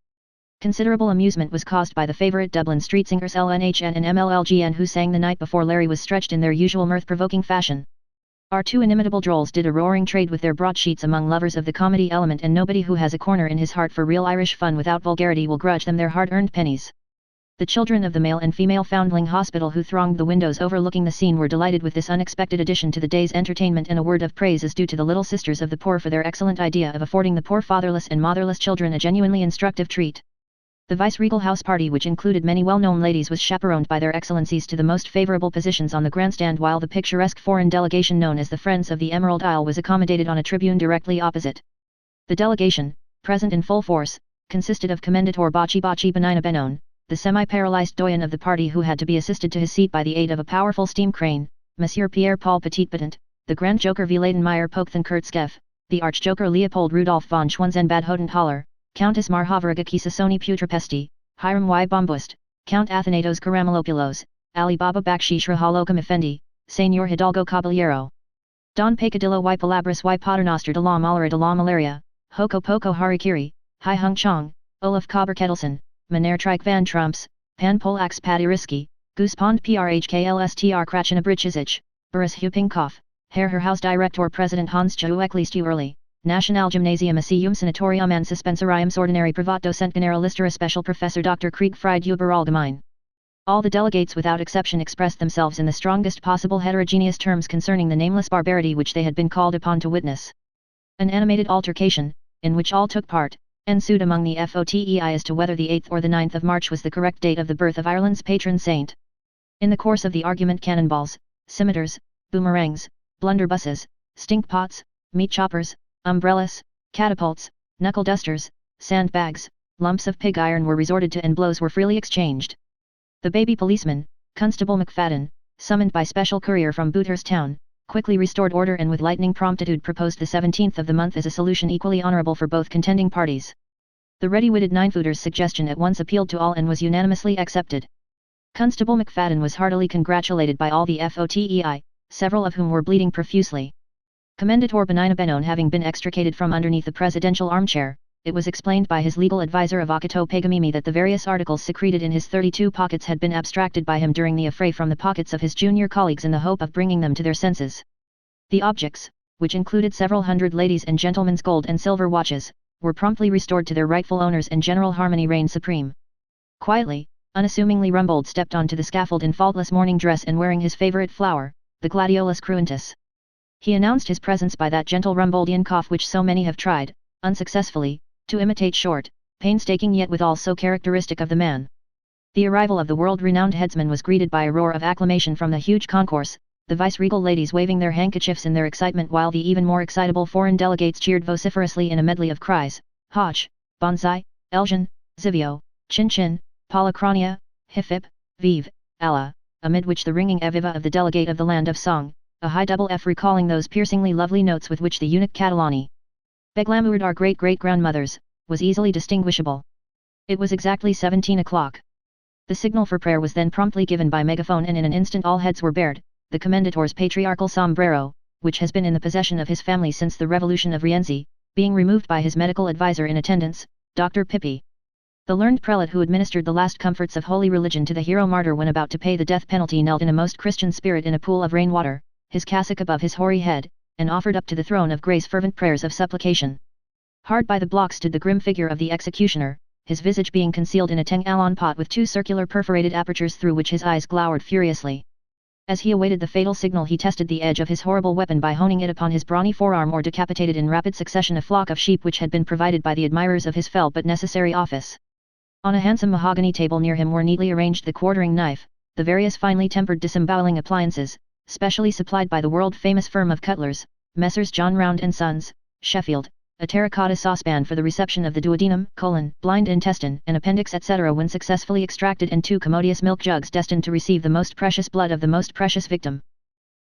Considerable amusement was caused by the favourite Dublin street singers LNHN and MLLGN, who sang the night before Larry was stretched in their usual mirth-provoking fashion. Our two inimitable drolls did a roaring trade with their broadsheets among lovers of the comedy element, and nobody who has a corner in his heart for real Irish fun without vulgarity will grudge them their hard-earned pennies. The children of the male and female Foundling Hospital who thronged the windows overlooking the scene were delighted with this unexpected addition to the day's entertainment, and a word of praise is due to the Little Sisters of the Poor for their excellent idea of affording the poor fatherless and motherless children a genuinely instructive treat. The vice-regal house party, which included many well-known ladies, was chaperoned by their excellencies to the most favourable positions on the grandstand, while the picturesque foreign delegation known as the Friends of the Emerald Isle was accommodated on a tribune directly opposite. The delegation, present in full force, consisted of Commendator Bocci Benina Benone, the semi-paralysed doyen of the party who had to be assisted to his seat by the aid of a powerful steam crane, Monsieur Pierre-Paul Petitpatent, the Grand Joker Viladenmeyer Pochthen Kurtzkeff, the Archjoker Leopold Rudolf von Schwanzenbad Hodenthaler, Countess Marhavariga Kisasoni Putrapesti, Hiram Y. Bombust, Count Athanatos Karamelopoulos, Ali Baba Bakshish Rahalokam Effendi, Senor Hidalgo Caballero, Don Pecadillo Y. Palabras Y. Paternoster de la Malaria de la Malaria, Hoko Poko Harikiri, Hai Hung Chong, Olaf Kaber Ketelsen, Meneer Trike van Trumps, Pan Polax Padiriski, Goospond Prhklstr Kratchina Brichizic, Boris Hupinkov, Herr House Director President Hans Joeklistu Early, National Gymnasium Assium Sanatorium and Suspensoriums Ordinary Privat Docent Generalister Special Professor Dr. Krieg Fried Uber Allgemein. All the delegates without exception expressed themselves in the strongest possible heterogeneous terms concerning the nameless barbarity which they had been called upon to witness. An animated altercation, in which all took part, ensued among the FOTEI as to whether the 8th or the 9th of March was the correct date of the birth of Ireland's patron saint. In the course of the argument cannonballs, scimitars, boomerangs, blunderbusses, stink pots, meat choppers, umbrellas, catapults, knuckle dusters, sandbags, lumps of pig iron were resorted to and blows were freely exchanged. The baby policeman, Constable McFadden, summoned by special courier from Boothurst town, quickly restored order and with lightning promptitude proposed the 17th of the month as a solution equally honourable for both contending parties. The ready-witted nine-footer's suggestion at once appealed to all and was unanimously accepted. Constable McFadden was heartily congratulated by all the FOTEI, several of whom were bleeding profusely. Commendator Benigna Benone having been extricated from underneath the presidential armchair, it was explained by his legal advisor Avvocato Pagamimi that the various articles secreted in his 32 pockets had been abstracted by him during the affray from the pockets of his junior colleagues in the hope of bringing them to their senses. The objects, which included several hundred ladies' and gentlemen's gold and silver watches, were promptly restored to their rightful owners and general harmony reigned supreme. Quietly, unassumingly Rumbold stepped onto the scaffold in faultless morning dress and wearing his favourite flower, the Gladiolus cruentus. He announced his presence by that gentle Rumboldian cough which so many have tried, unsuccessfully, to imitate short, painstaking yet withal so characteristic of the man. The arrival of the world-renowned headsman was greeted by a roar of acclamation from the huge concourse, the vice-regal ladies waving their handkerchiefs in their excitement while the even more excitable foreign delegates cheered vociferously in a medley of cries, Hoch, Bonsai, Elgin, Zivio, Chin Chin, Polacronia, Hifip, Vive, Allah, amid which the ringing eviva of the delegate of the land of song, a high double F recalling those piercingly lovely notes with which the eunuch Catalani beglamoured our great-great-grandmothers, was easily distinguishable. It was exactly 17 o'clock. The signal for prayer was then promptly given by megaphone and in an instant all heads were bared, the commendator's patriarchal sombrero, which has been in the possession of his family since the Revolution of Rienzi, being removed by his medical advisor in attendance, Dr. Pippi. The learned prelate who administered the last comforts of holy religion to the hero martyr when about to pay the death penalty knelt in a most Christian spirit in a pool of rainwater, his cassock above his hoary head, and offered up to the throne of grace fervent prayers of supplication. Hard by the block stood the grim figure of the executioner, his visage being concealed in a teng alon pot with two circular perforated apertures through which his eyes glowered furiously. As he awaited the fatal signal he tested the edge of his horrible weapon by honing it upon his brawny forearm or decapitated in rapid succession a flock of sheep which had been provided by the admirers of his fell but necessary office. On a handsome mahogany table near him were neatly arranged the quartering knife, the various finely tempered disemboweling appliances, specially supplied by the world-famous firm of cutlers, Messrs. John Round and Sons, Sheffield, a terracotta saucepan for the reception of the duodenum, colon, blind intestine, and appendix etc. when successfully extracted, and two commodious milk jugs destined to receive the most precious blood of the most precious victim.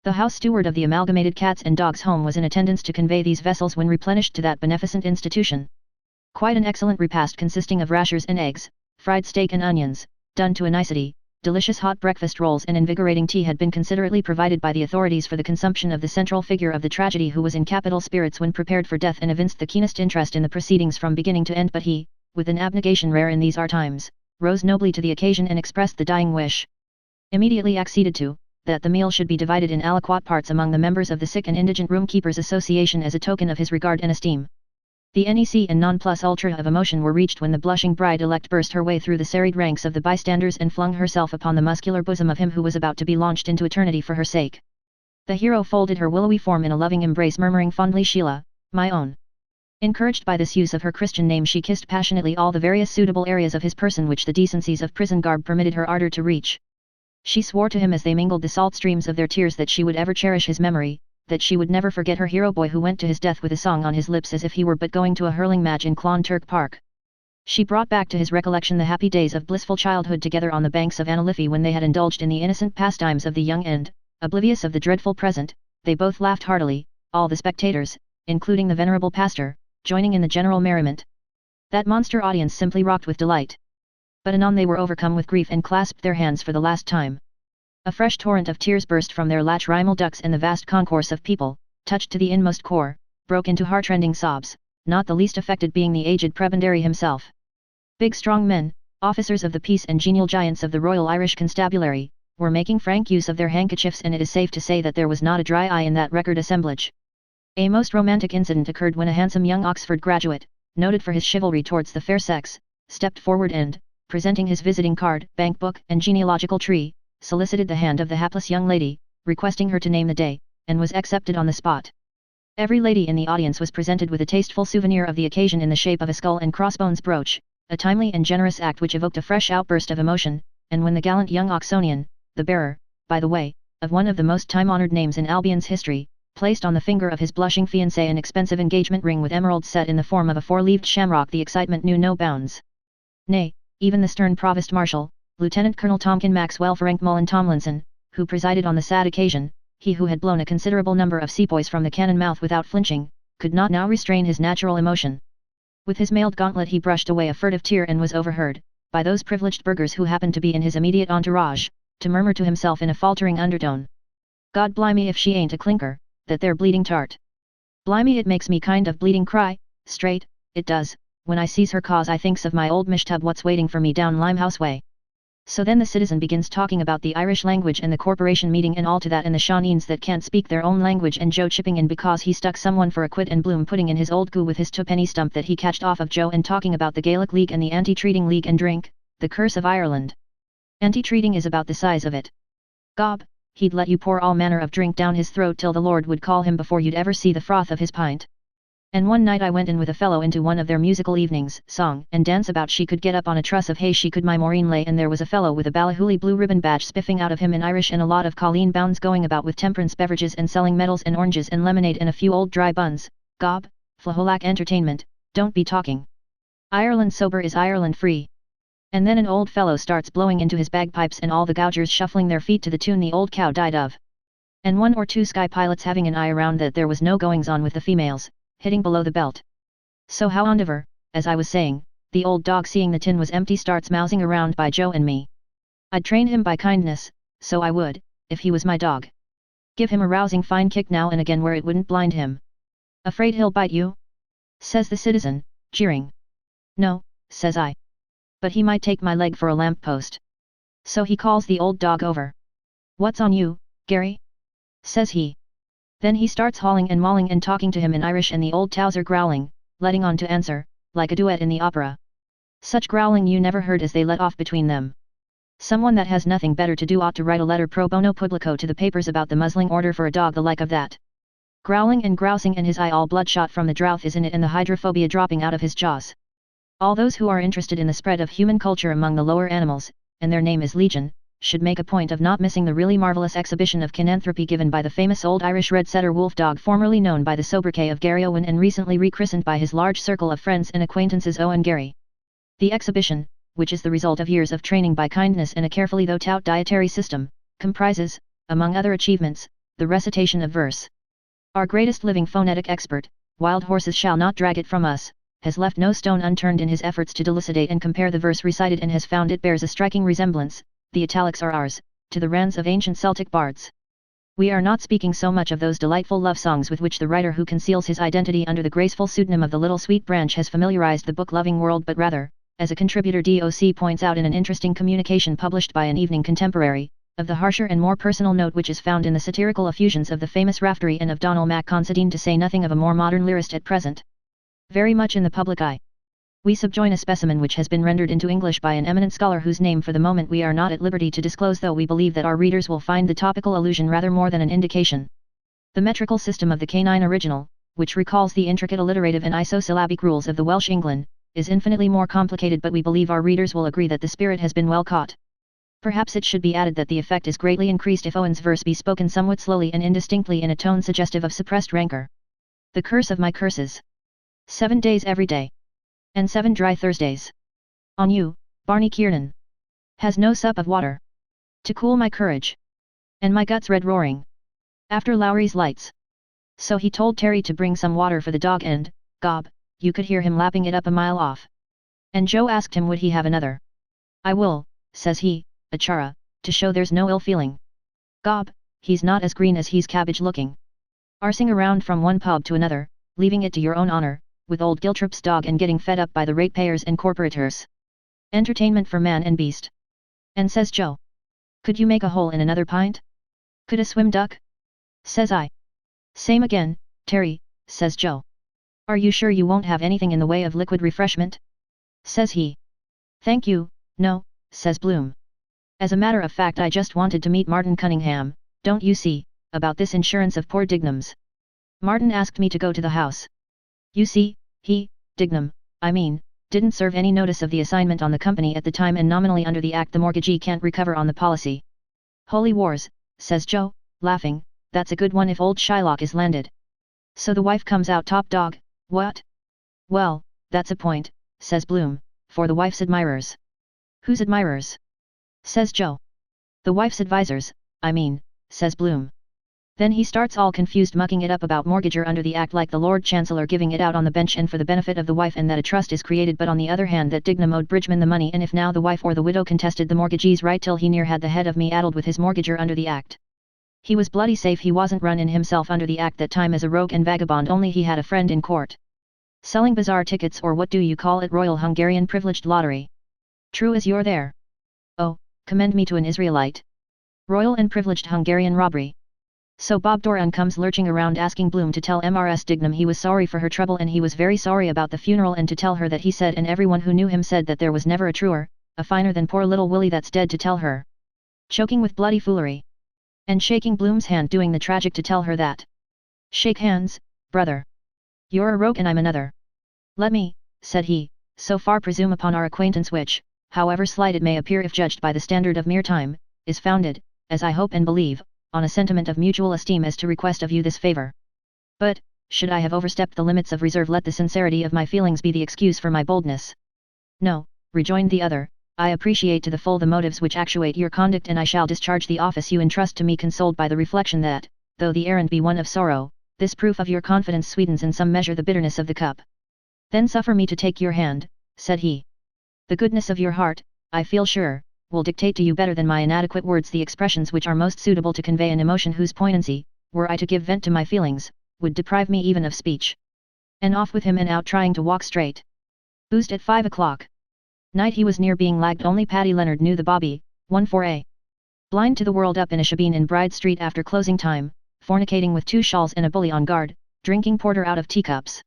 The house steward of the Amalgamated Cats and Dogs Home was in attendance to convey these vessels when replenished to that beneficent institution. Quite an excellent repast consisting of rashers and eggs, fried steak and onions, done to a nicety, delicious hot breakfast rolls and invigorating tea had been considerately provided by the authorities for the consumption of the central figure of the tragedy, who was in capital spirits when prepared for death and evinced the keenest interest in the proceedings from beginning to end, but he, with an abnegation rare in these our times, rose nobly to the occasion and expressed the dying wish, immediately acceded to, that the meal should be divided in aliquot parts among the members of the Sick and Indigent Room Keepers Association as a token of his regard and esteem. The NEC and non plus ultra of emotion were reached when the blushing bride-elect burst her way through the serried ranks of the bystanders and flung herself upon the muscular bosom of him who was about to be launched into eternity for her sake. The hero folded her willowy form in a loving embrace, murmuring fondly, "Sheila, my own." Encouraged by this use of her Christian name, she kissed passionately all the various suitable areas of his person which the decencies of prison garb permitted her ardour to reach. She swore to him as they mingled the salt streams of their tears that she would ever cherish his memory, that she would never forget her hero boy who went to his death with a song on his lips as if he were but going to a hurling match in Clonturk Park. She brought back to his recollection the happy days of blissful childhood together on the banks of Anna when they had indulged in the innocent pastimes of the young and, oblivious of the dreadful present, they both laughed heartily, all the spectators, including the venerable pastor, joining in the general merriment. That monster audience simply rocked with delight. But anon they were overcome with grief and clasped their hands for the last time. A fresh torrent of tears burst from their lachrymal ducts, and the vast concourse of people, touched to the inmost core, broke into heartrending sobs, not the least affected being the aged prebendary himself. Big strong men, officers of the peace and genial giants of the Royal Irish Constabulary, were making frank use of their handkerchiefs, and it is safe to say that there was not a dry eye in that record assemblage. A most romantic incident occurred when a handsome young Oxford graduate, noted for his chivalry towards the fair sex, stepped forward and, presenting his visiting card, bank book, and genealogical tree, solicited the hand of the hapless young lady, requesting her to name the day, and was accepted on the spot. Every lady in the audience was presented with a tasteful souvenir of the occasion in the shape of a skull and crossbones brooch, a timely and generous act which evoked a fresh outburst of emotion, and when the gallant young Oxonian, the bearer, by the way, of one of the most time-honored names in Albion's history, placed on the finger of his blushing fiancée an expensive engagement ring with emeralds set in the form of a four-leaved shamrock, the excitement knew no bounds. Nay, even the stern Provost Marshal, Lieutenant Colonel Tomkin Maxwell Ferenc Mullen Tomlinson, who presided on the sad occasion, he who had blown a considerable number of sepoys from the cannon mouth without flinching, could not now restrain his natural emotion. With his mailed gauntlet he brushed away a furtive tear and was overheard, by those privileged burghers who happened to be in his immediate entourage, to murmur to himself in a faltering undertone. God blimey if she ain't a clinker, that there bleeding tart. Blimey it makes me kind of bleeding cry, straight, it does, when I sees her, cause I thinks of my old mishtub what's waiting for me down Limehouse way. So then the citizen begins talking about the Irish language and the corporation meeting and all to that, and the Shawneens that can't speak their own language, and Joe chipping in because he stuck someone for a quid, and Bloom putting in his old goo with his twopenny stump that he catched off of Joe, and talking about the Gaelic League and the Anti-Treating League and drink, the curse of Ireland. Anti-treating is about the size of it. Gob, he'd let you pour all manner of drink down his throat till the Lord would call him before you'd ever see the froth of his pint. And one night I went in with a fellow into one of their musical evenings, song and dance about she could get up on a truss of hay, she could my Maureen lay, and there was a fellow with a Ballahooly blue ribbon badge spiffing out of him in Irish, and a lot of Colleen Bounds going about with temperance beverages and selling medals and oranges and lemonade and a few old dry buns. Gob, Flaholak entertainment, don't be talking. Ireland sober is Ireland free. And then an old fellow starts blowing into his bagpipes and all the gougers shuffling their feet to the tune The Old Cow Died Of. And one or two sky pilots having an eye around that there was no goings on with the females, hitting below the belt. So how ondiver, as I was saying, the old dog seeing the tin was empty starts mousing around by Joe and me. I'd train him by kindness, so I would, if he was my dog. Give him a rousing fine kick now and again where it wouldn't blind him. Afraid he'll bite you? Says the citizen, jeering. No, says I. But he might take my leg for a lamppost. So he calls the old dog over. What's on you, Gary? Says he. Then he starts hauling and mauling and talking to him in Irish, and the old Towser growling, letting on to answer, like a duet in the opera. Such growling you never heard as they let off between them. Someone that has nothing better to do ought to write a letter pro bono publico to the papers about the muzzling order for a dog the like of that. Growling and grousing, and his eye all bloodshot from the drouth is in it, and the hydrophobia dropping out of his jaws. All those who are interested in the spread of human culture among the lower animals, and their name is legion, should make a point of not missing the really marvelous exhibition of cananthropy given by the famous old Irish red setter wolf dog, formerly known by the sobriquet of Gary Owen and recently rechristened by his large circle of friends and acquaintances Owen Gary. The exhibition, which is the result of years of training by kindness and a carefully thought out dietary system, comprises, among other achievements, the recitation of verse. Our greatest living phonetic expert, Wild Horses Shall Not Drag It From Us, has left no stone unturned in his efforts to delucidate and compare the verse recited, and has found it bears a striking resemblance, the italics are ours, to the ranns of ancient Celtic bards. We are not speaking so much of those delightful love songs with which the writer who conceals his identity under the graceful pseudonym of the Little Sweet Branch has familiarized the book-loving world, but rather, as a contributor DOC points out in an interesting communication published by an evening contemporary, of the harsher and more personal note which is found in the satirical effusions of the famous Raftery and of Donald Mac Considine, to say nothing of a more modern lyrist at present very much in the public eye. We subjoin a specimen which has been rendered into English by an eminent scholar whose name for the moment we are not at liberty to disclose, though we believe that our readers will find the topical allusion rather more than an indication. The metrical system of the canine original, which recalls the intricate alliterative and isosyllabic rules of the Welsh England, is infinitely more complicated, but we believe our readers will agree that the spirit has been well caught. Perhaps it should be added that the effect is greatly increased if Owen's verse be spoken somewhat slowly and indistinctly in a tone suggestive of suppressed rancor. The curse of my curses. 7 days every day. And 7 dry Thursdays. On you, Barney Kiernan. Has no sup of water. To cool my courage. And my guts red roaring. After Lowry's lights. So he told Terry to bring some water for the dog, and, gob, you could hear him lapping it up a mile off. And Joe asked him would he have another. I will, says he, a chara, to show there's no ill feeling. Gob, he's not as green as he's cabbage looking. Arsing around from one pub to another, leaving it to your own honor, with old Giltrop's dog, and getting fed up by the ratepayers and corporators. Entertainment for man and beast. And says Joe. Could you make a hole in another pint? Could a swim duck? Says I. Same again, Terry, says Joe. Are you sure you won't have anything in the way of liquid refreshment? Says he. Thank you, no, says Bloom. As a matter of fact, I just wanted to meet Martin Cunningham, don't you see, about this insurance of poor Dignam's. Martin asked me to go to the house. You see, he, Dignam, didn't serve any notice of the assignment on the company at the time, and nominally under the act the mortgagee can't recover on the policy. Holy wars, says Joe, laughing, that's a good one if old Shylock is landed. So the wife comes out top dog, what? Well, that's a point, says Bloom, for the wife's admirers. Whose admirers? Says Joe. The wife's advisors, says Bloom. Then he starts all confused, mucking it up about mortgager under the act like the Lord Chancellor giving it out on the bench and for the benefit of the wife, and that a trust is created, but on the other hand that Dignam owed Bridgman the money, and if now the wife or the widow contested the mortgagee's right till he near had the head of me addled with his mortgager under the act. He was bloody safe he wasn't run in himself under the act that time as a rogue and vagabond, only he had a friend in court. Selling bazaar tickets, or what do you call it, Royal Hungarian Privileged Lottery. True as you're there. Oh, commend me to an Israelite. Royal and Privileged Hungarian Robbery. So Bob Doran comes lurching around asking Bloom to tell Mrs. Dignam he was sorry for her trouble, and he was very sorry about the funeral, and to tell her that he said, and everyone who knew him said, that there was never a truer, a finer than poor little Willie that's dead, to tell her. Choking with bloody foolery. And shaking Bloom's hand, doing the tragic to tell her that. Shake hands, brother. You're a rogue and I'm another. Let me, said he, so far presume upon our acquaintance, which, however slight it may appear if judged by the standard of mere time, is founded, as I hope and believe, on a sentiment of mutual esteem, as to request of you this favour. But, should I have overstepped the limits of reserve, let the sincerity of my feelings be the excuse for my boldness. No, rejoined the other, I appreciate to the full the motives which actuate your conduct, and I shall discharge the office you entrust to me, consoled by the reflection that, though the errand be one of sorrow, this proof of your confidence sweetens in some measure the bitterness of the cup. Then suffer me to take your hand, said he. The goodness of your heart, I feel sure, will dictate to you better than my inadequate words the expressions which are most suitable to convey an emotion whose poignancy, were I to give vent to my feelings, would deprive me even of speech. And off with him and out, trying to walk straight. Boozed at 5 o'clock. Night he was near being lagged, only Paddy Leonard knew the bobby, 1-4-A. Blind to the world, up in a shebeen in Bride Street after closing time, fornicating with 2 shawls and a bully on guard, drinking porter out of teacups.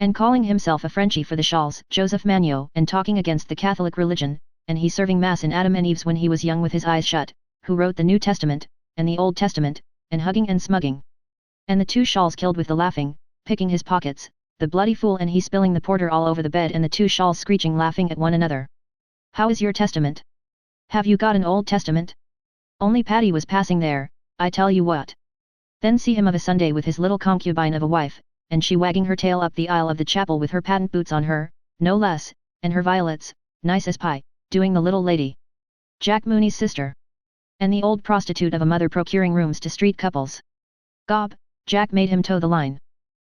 And calling himself a Frenchie for the shawls, Joseph Magno, and talking against the Catholic religion, and he serving mass in Adam and Eve's when he was young with his eyes shut, who wrote the New Testament, and the Old Testament, and hugging and smugging. And the 2 shawls killed with the laughing, picking his pockets, the bloody fool, and he spilling the porter all over the bed, and the 2 shawls screeching laughing at one another. How is your testament? Have you got an Old Testament? Only Paddy was passing there, I tell you what. Then see him of a Sunday with his little concubine of a wife, and she wagging her tail up the aisle of the chapel with her patent boots on her, no less, and her violets, nice as pie, doing the little lady. Jack Mooney's sister. And the old prostitute of a mother procuring rooms to street couples. Gob, Jack made him toe the line.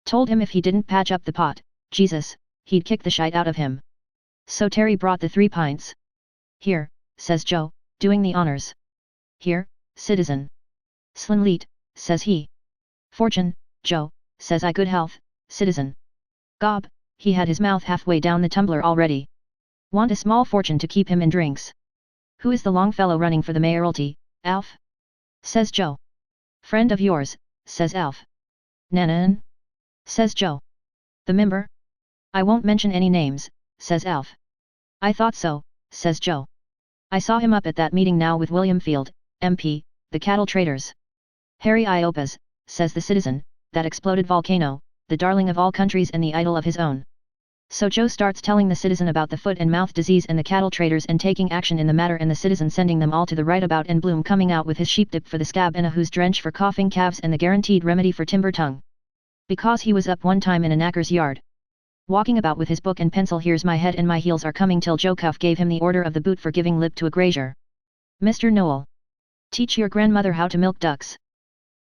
Told him if he didn't patch up the pot, Jesus, he'd kick the shite out of him. So Terry brought the 3 pints. Here, says Joe, doing the honors. Here, citizen. Slinleet, says he. Fortune, Joe, says I. Good health, citizen. Gob, he had his mouth halfway down the tumbler already. Want a small fortune to keep him in drinks. Who is the long fellow running for the mayoralty, Alf? Says Joe. Friend of yours, says Alf. Nanan? Says Joe. The member? I won't mention any names, says Alf. I thought so, says Joe. I saw him up at that meeting now with William Field, MP, the cattle traders. Harry Iopas, says the citizen, that exploded volcano, the darling of all countries and the idol of his own. So Joe starts telling the citizen about the foot and mouth disease and the cattle traders, and taking action in the matter, and the citizen sending them all to the right about, and Bloom coming out with his sheep dip for the scab and a who's drench for coughing calves and the guaranteed remedy for timber tongue. Because he was up one time in a knacker's yard, walking about with his book and pencil, here's my head and my heels are coming, till Joe Cuff gave him the order of the boot for giving lip to a grazier. Mr. Noel. Teach your grandmother how to milk ducks.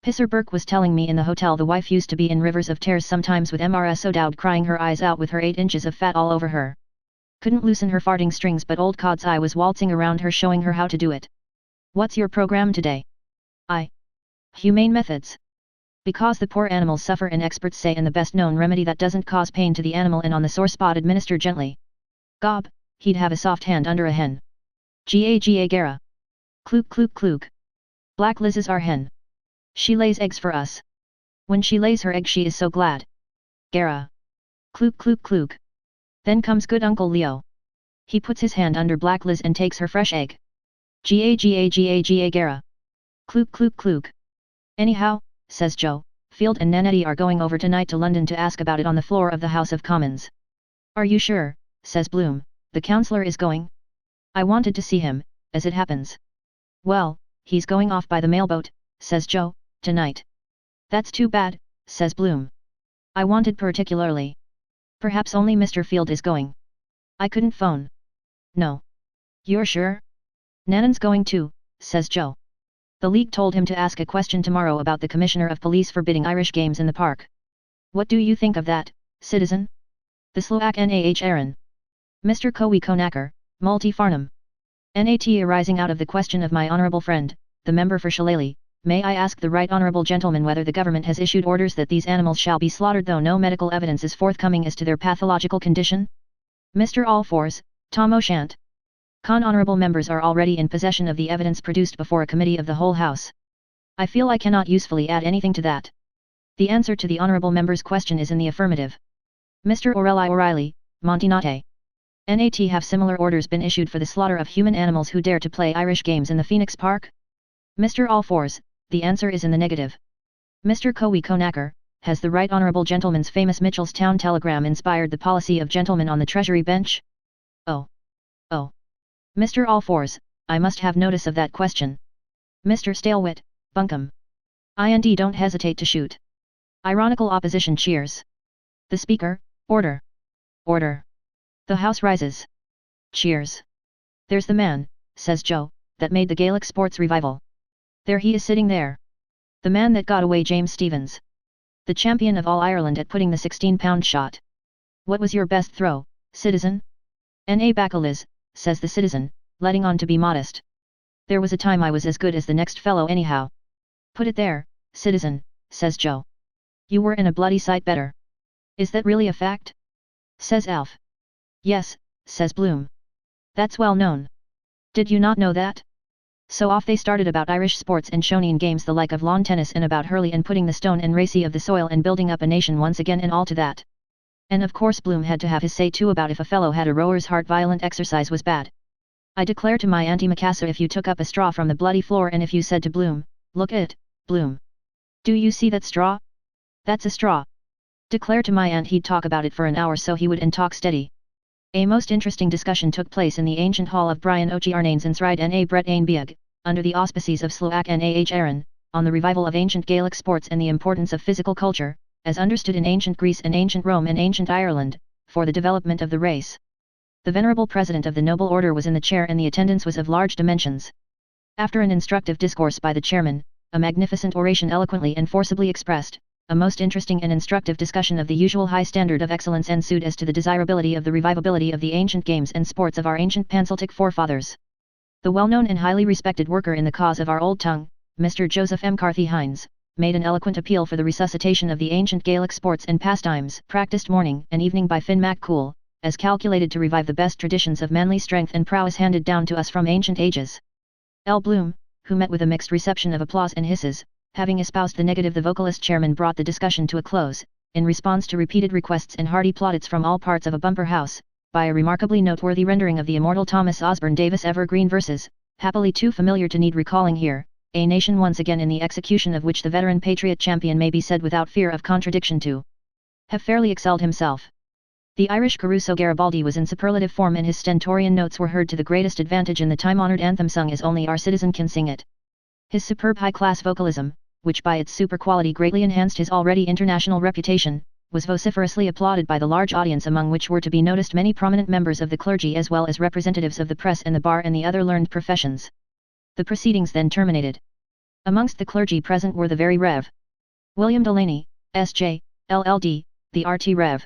Pisser Burke was telling me in the hotel the wife used to be in rivers of tears sometimes with Mrs. O'Dowd crying her eyes out with her 8 inches of fat all over her. Couldn't loosen her farting strings, but old Cod's eye was waltzing around her showing her how to do it. What's your program today? Humane methods. Because the poor animals suffer, and experts say and the best known remedy that doesn't cause pain to the animal, and on the sore spot administer gently. Gob, he'd have a soft hand under a hen. Ga Gara. Klook klook klook. Black Liz is our hen. She lays eggs for us. When she lays her egg she is so glad. Gara. Klook klook klook. Then comes good Uncle Leo. He puts his hand under Black Liz and takes her fresh egg. Ga Gara. Klook klook klook. Anyhow, says Joe, Field and Nanetti are going over tonight to London to ask about it on the floor of the House of Commons. Are you sure, says Bloom, the councillor is going? I wanted to see him, as it happens. Well, he's going off by the mailboat, says Joe, tonight. That's too bad, says Bloom. I wanted particularly. Perhaps only Mr. Field is going. I couldn't phone. No. You're sure? Nanan's going too, says Joe. The League told him to ask a question tomorrow about the Commissioner of Police forbidding Irish games in the park. What do you think of that, citizen? The Sloak Nah Aaron. Mr. Cowie Conacher, Multi Farnham. Nat arising out of the question of my honourable friend, the member for Shillelagh, may I ask the right honourable gentleman whether the government has issued orders that these animals shall be slaughtered though no medical evidence is forthcoming as to their pathological condition? Mr. Allfours, Tom O'Shant. Honourable members are already in possession of the evidence produced before a committee of the whole House. I feel I cannot usefully add anything to that. The answer to the honourable member's question is in the affirmative. Mr. O'Reilly, Montinate. Nat have similar orders been issued for the slaughter of human animals who dare to play Irish games in the Phoenix Park? Mr. Allfours, the answer is in the negative. Mr. Cowie Conacher, has the right honourable gentleman's famous Mitchellstown telegram inspired the policy of gentlemen on the Treasury bench? Oh. Mr. Allfours, I must have notice of that question. Mr. Stalewit, Bunkum. IND don't hesitate to shoot. Ironical opposition cheers. The Speaker, order. Order. The House rises. Cheers. There's the man, says Joe, that made the Gaelic sports revival. There he is sitting there. The man that got away James Stephens. The champion of all Ireland at putting the 16-pound shot. What was your best throw, citizen? N.A. Bacaliz, says the citizen, letting on to be modest. There was a time I was as good as the next fellow anyhow. Put it there, citizen, says Joe. You were in a bloody sight better. Is that really a fact? Says Alf. Yes, says Bloom. That's well known. Did you not know that? So off they started about Irish sports and Shoneen games the like of lawn tennis and about hurley and putting the stone and racy of the soil and building up a nation once again and all to that. And of course Bloom had to have his say too about if a fellow had a rower's heart violent exercise was bad. I declare to my Auntie Macassa if you took up a straw from the bloody floor and if you said to Bloom, look it, Bloom. Do you see that straw? That's a straw. Declare to my aunt he'd talk about it for an hour so he would and talk steady. A most interesting discussion took place in the ancient hall of Brian O'Chiarnain's Insride N.A. Brett Ain Biag, under the auspices of Sloak Nah Aaron, on the revival of ancient Gaelic sports and the importance of physical culture, as understood in ancient Greece and ancient Rome and ancient Ireland, for the development of the race. The venerable president of the noble order was in the chair and the attendance was of large dimensions. After an instructive discourse by the chairman, a magnificent oration eloquently and forcibly expressed, a most interesting and instructive discussion of the usual high standard of excellence ensued as to the desirability of the revivability of the ancient games and sports of our ancient Panceltic forefathers. The well-known and highly respected worker in the cause of our old tongue, Mr. Joseph M. Carthy Hines, made an eloquent appeal for the resuscitation of the ancient Gaelic sports and pastimes practiced morning and evening by Finn Mac Cool, as calculated to revive the best traditions of manly strength and prowess handed down to us from ancient ages. L. Bloom, who met with a mixed reception of applause and hisses, having espoused the negative, the vocalist chairman brought the discussion to a close, in response to repeated requests and hearty plaudits from all parts of a bumper house, by a remarkably noteworthy rendering of the immortal Thomas Osborne Davis evergreen verses, happily too familiar to need recalling here, a nation once again in the execution of which the veteran patriot champion may be said without fear of contradiction to have fairly excelled himself. The Irish Caruso Garibaldi was in superlative form and his stentorian notes were heard to the greatest advantage in the time-honoured anthem sung as only our citizen can sing it. His superb high-class vocalism, which by its super quality greatly enhanced his already international reputation, was vociferously applauded by the large audience among which were to be noticed many prominent members of the clergy as well as representatives of the press and the bar and the other learned professions. The proceedings then terminated. Amongst the clergy present were the very Rev. William Delaney, S.J., LL.D., the R.T. Rev.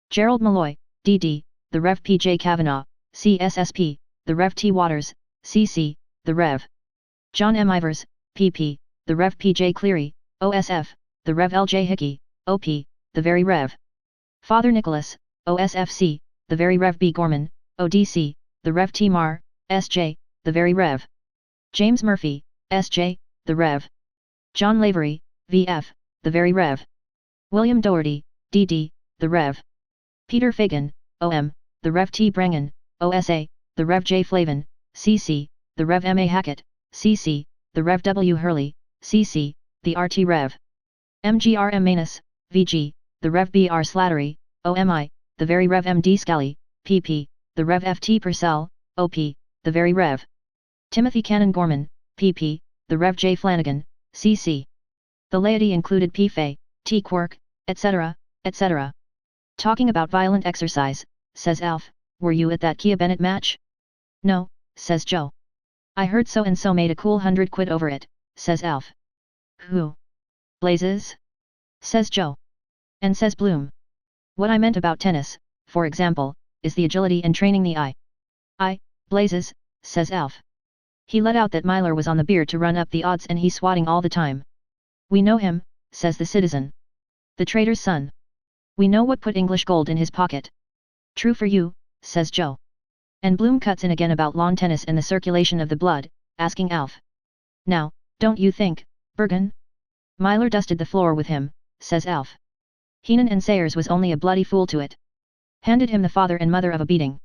Gerald Malloy, D.D., the Rev. P.J. Kavanagh, C.S.S.P., the Rev. T. Waters, C.C., the Rev. John M. Ivers, P.P., the Rev. P.J. Cleary, O.S.F., the Rev. L.J. Hickey, O.P., the very Rev. Father Nicholas, O.S.F.C., the very Rev. B. Gorman, O.D.C., the Rev. T. Marr, S.J., the very Rev. James Murphy, S.J., the Rev. John Lavery, V.F., the very Rev. William Doherty, D.D., the Rev. Peter Fagan, O.M., the Rev. T. Brangan, O.S.A., the Rev. J. Flavin, C.C., the Rev. M.A. Hackett, C.C., the Rev. W. Hurley, C.C., the R.T. Rev. MGRM Manus, VG, the Rev BR Slattery, OMI, the very Rev MD Scally, PP, the Rev FT Purcell, OP, the very Rev. Timothy Cannon Gorman, PP, the Rev J Flanagan, CC. The laity included P. Fay, T. Quirk, etc., etc. Talking about violent exercise, says Alf, were you at that Kia Bennett match? No, says Joe. I heard so and so made a cool £100 over it, says Alf. Who? Blazes? Says Joe. And says Bloom. What I meant about tennis, for example, is the agility and training the eye. Blazes, says Alf. He let out that Myler was on the beard to run up the odds and he's swatting all the time. We know him, says the citizen. The trader's son. We know what put English gold in his pocket. True for you, says Joe. And Bloom cuts in again about lawn tennis and the circulation of the blood, asking Alf. Now, don't you think, Bergen? Myler dusted the floor with him, says Alf. Heenan and Sayers was only a bloody fool to it. Handed him the father and mother of a beating.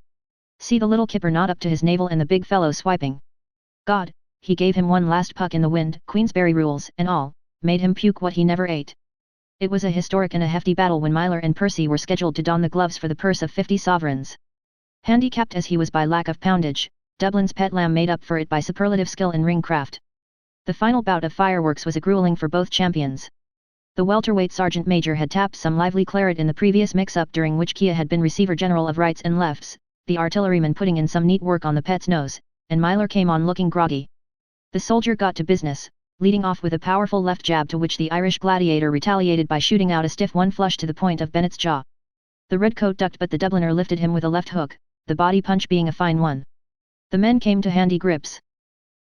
See the little kipper not up to his navel and the big fellow swiping. God, he gave him one last puck in the wind, Queensberry rules and all, made him puke what he never ate. It was a historic and a hefty battle when Myler and Percy were scheduled to don the gloves for the purse of 50 sovereigns. Handicapped as he was by lack of poundage, Dublin's pet lamb made up for it by superlative skill in ring craft. The final bout of fireworks was a grueling for both champions. The welterweight sergeant major had tapped some lively claret in the previous mix-up during which Kia had been receiver general of rights and lefts, the artilleryman putting in some neat work on the pet's nose, and Myler came on looking groggy. The soldier got to business, leading off with a powerful left jab to which the Irish gladiator retaliated by shooting out a stiff one flush to the point of Bennett's jaw. The redcoat ducked but the Dubliner lifted him with a left hook, the body punch being a fine one. The men came to handy grips.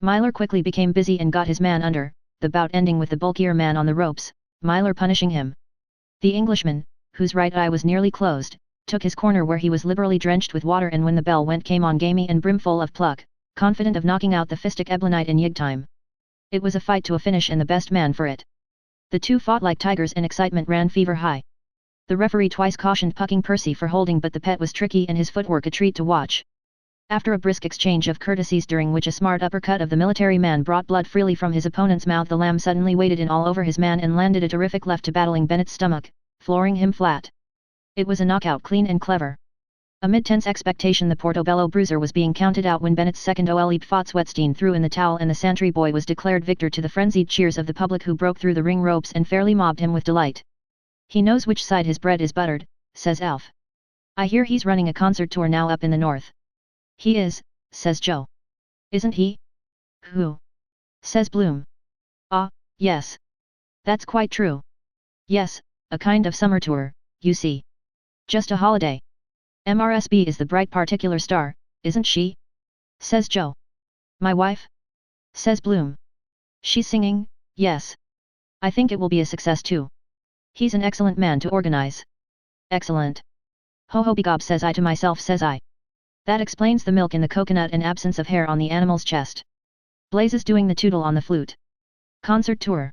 Myler quickly became busy and got his man under, the bout ending with the bulkier man on the ropes, Myler punishing him. The Englishman, whose right eye was nearly closed, took his corner where he was liberally drenched with water and when the bell went came on gamey and brimful of pluck, confident of knocking out the fistic Eblanite in yig time. It was a fight to a finish and the best man for it. The two fought like tigers and excitement ran fever high. The referee twice cautioned pucking Percy for holding but the pet was tricky and his footwork a treat to watch. After a brisk exchange of courtesies during which a smart uppercut of the military man brought blood freely from his opponent's mouth, the lamb suddenly waded in all over his man and landed a terrific left to battling Bennett's stomach, flooring him flat. It was a knockout clean and clever. Amid tense expectation the Portobello bruiser was being counted out when Bennett's second OLE Fotswetstein threw in the towel and the Santry boy was declared victor to the frenzied cheers of the public who broke through the ring ropes and fairly mobbed him with delight. He knows which side his bread is buttered, says Alf. I hear he's running a concert tour now up in the north. He is, says Joe. Isn't he? Who? Says Bloom. Ah, yes. That's quite true. Yes, a kind of summer tour, you see. Just a holiday. MRSB is the bright particular star, isn't she? Says Joe. My wife? Says Bloom. She's singing, yes. I think it will be a success too. He's an excellent man to organize. Excellent. Ho ho begob, says I to myself, says I. That explains the milk in the coconut and absence of hair on the animal's chest. Blazes doing the tootle on the flute. Concert tour.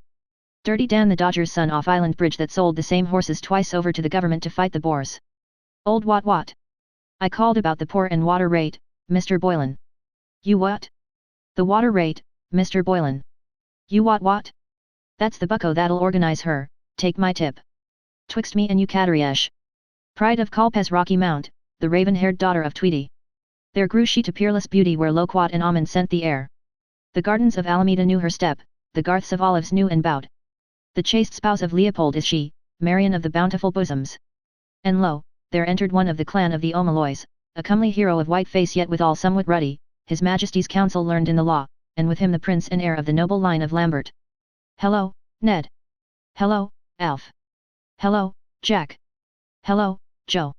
Dirty Dan the Dodger's son off Island Bridge that sold the same horses twice over to the government to fight the Boers. Old what? I called about the poor and water rate, Mr. Boylan. You what? The water rate, Mr. Boylan. You what? That's the bucko that'll organize her, take my tip. Twixt me and you Catariesh. Pride of Kalpez Rocky Mount, the raven-haired daughter of Tweedy. There grew she to peerless beauty where loquat and almond scent the air. The gardens of Alameda knew her step, the garths of olives knew and bowed. The chaste spouse of Leopold is she, Marion of the bountiful bosoms. And lo, there entered one of the clan of the O'Malloys, a comely hero of white face yet withal somewhat ruddy, his majesty's counsel learned in the law, and with him the prince and heir of the noble line of Lambert. Hello, Ned. Hello, Alf. Hello, Jack. Hello, Joe.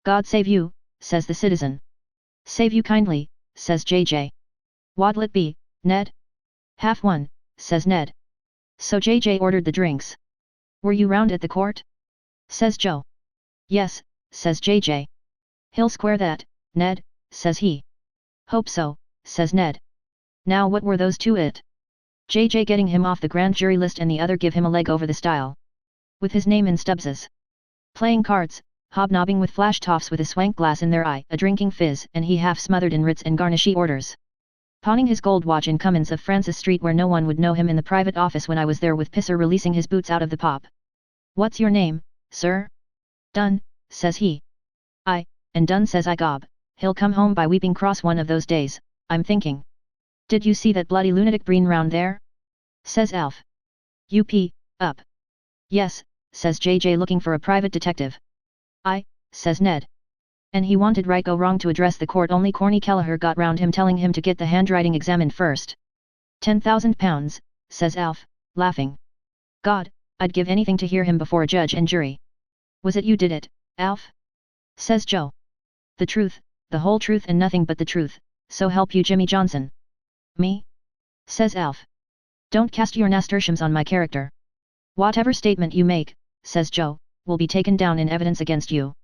God save you, says the citizen. Save you kindly, says JJ. What'll it be, Ned? Half one, says Ned. So JJ ordered the drinks. Were you round at the court? Says Joe. Yes, says JJ. He'll square that, Ned, says he. Hope so, says Ned. Now what were those two it? JJ getting him off the grand jury list and the other give him a leg over the stile. With his name in Stubbs's. Playing cards, hobnobbing with flash toffs with a swank glass in their eye, a drinking fizz and he half smothered in Ritz and Garnishy orders. Pawning his gold watch in Cummins of Francis Street where no one would know him in the private office when I was there with Pisser releasing his boots out of the pop. What's your name, sir? Dunn, says he. And Dunn says I gob, he'll come home by Weeping Cross one of those days, I'm thinking. Did you see that bloody lunatic Breen round there? Says Alf. Up. Yes, says JJ looking for a private detective. Says Ned. And he wanted right go wrong to address the court only Corny Kelleher got round him telling him to get the handwriting examined first. £10,000, says Alf, laughing. God, I'd give anything to hear him before a judge and jury. Was it you did it, Alf? Says Joe. The truth, the whole truth and nothing but the truth, so help you Jimmy Johnson. Me? Says Alf. Don't cast your nasturtiums on my character. Whatever statement you make, says Joe, will be taken down in evidence against you.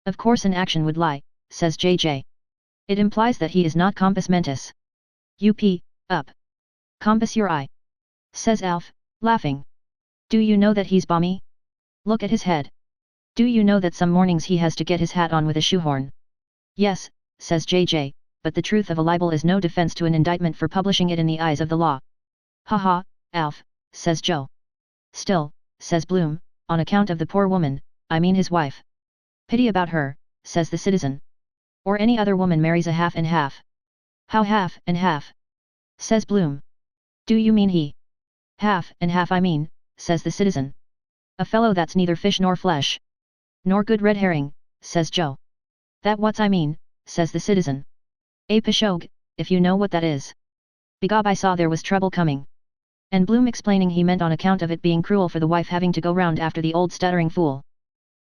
Of course an action would lie, says JJ. It implies that he is not compos mentis. Up. Compass your eye. Says Alf, laughing. Do you know that he's balmy? Look at his head. Do you know that some mornings he has to get his hat on with a shoehorn? Yes, says JJ, but the truth of a libel is no defense to an indictment for publishing it in the eyes of the law. Ha, Alf, says Joe. Still, says Bloom, on account of the poor woman, I mean his wife. Pity about her, says the citizen. Or any other woman marries a half and half. How half and half? Says Bloom. Do you mean he? Half and half I mean, says the citizen. A fellow that's neither fish nor flesh. Nor good red herring, says Joe. That what's I mean, says the citizen. A pishog, if you know what that is. Begob I saw there was trouble coming. And Bloom explaining he meant on account of it being cruel for the wife having to go round after the old stuttering fool.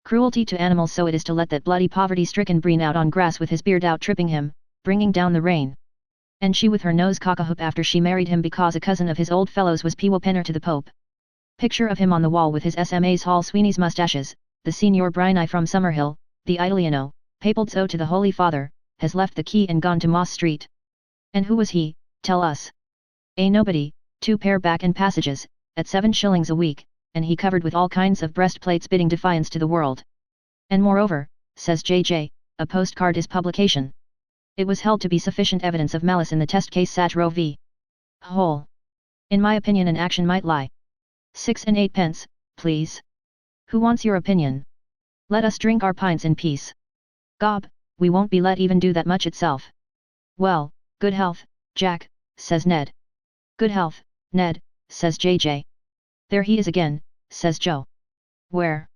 Cruelty to animals so it is to let that bloody poverty-stricken Breen out on grass with his beard out tripping him, bringing down the rain. And she with her nose cock-a-hoop after she married him because a cousin of his old fellows was Peewopenner to the Pope. Picture of him on the wall with his SMA's Hall Sweeney's mustaches, the Senior Bryni from Summerhill, the Italiano, papalzo to the Holy Father, has left the key and gone to Moss Street. And who was he, tell us? A nobody, 2 pair back and passages, at 7 shillings a week, and he covered with all kinds of breastplates bidding defiance to the world. And moreover, says JJ, a postcard is publication. It was held to be sufficient evidence of malice in the test case Satro v. Hole. In my opinion an action might lie. 6 and 8 pence, please. Who wants your opinion? Let us drink our pints in peace. Gob, we won't be let even do that much itself. Well, good health, Jack, says Ned. Good health, Ned, says JJ. There he is again, says Joe. Where?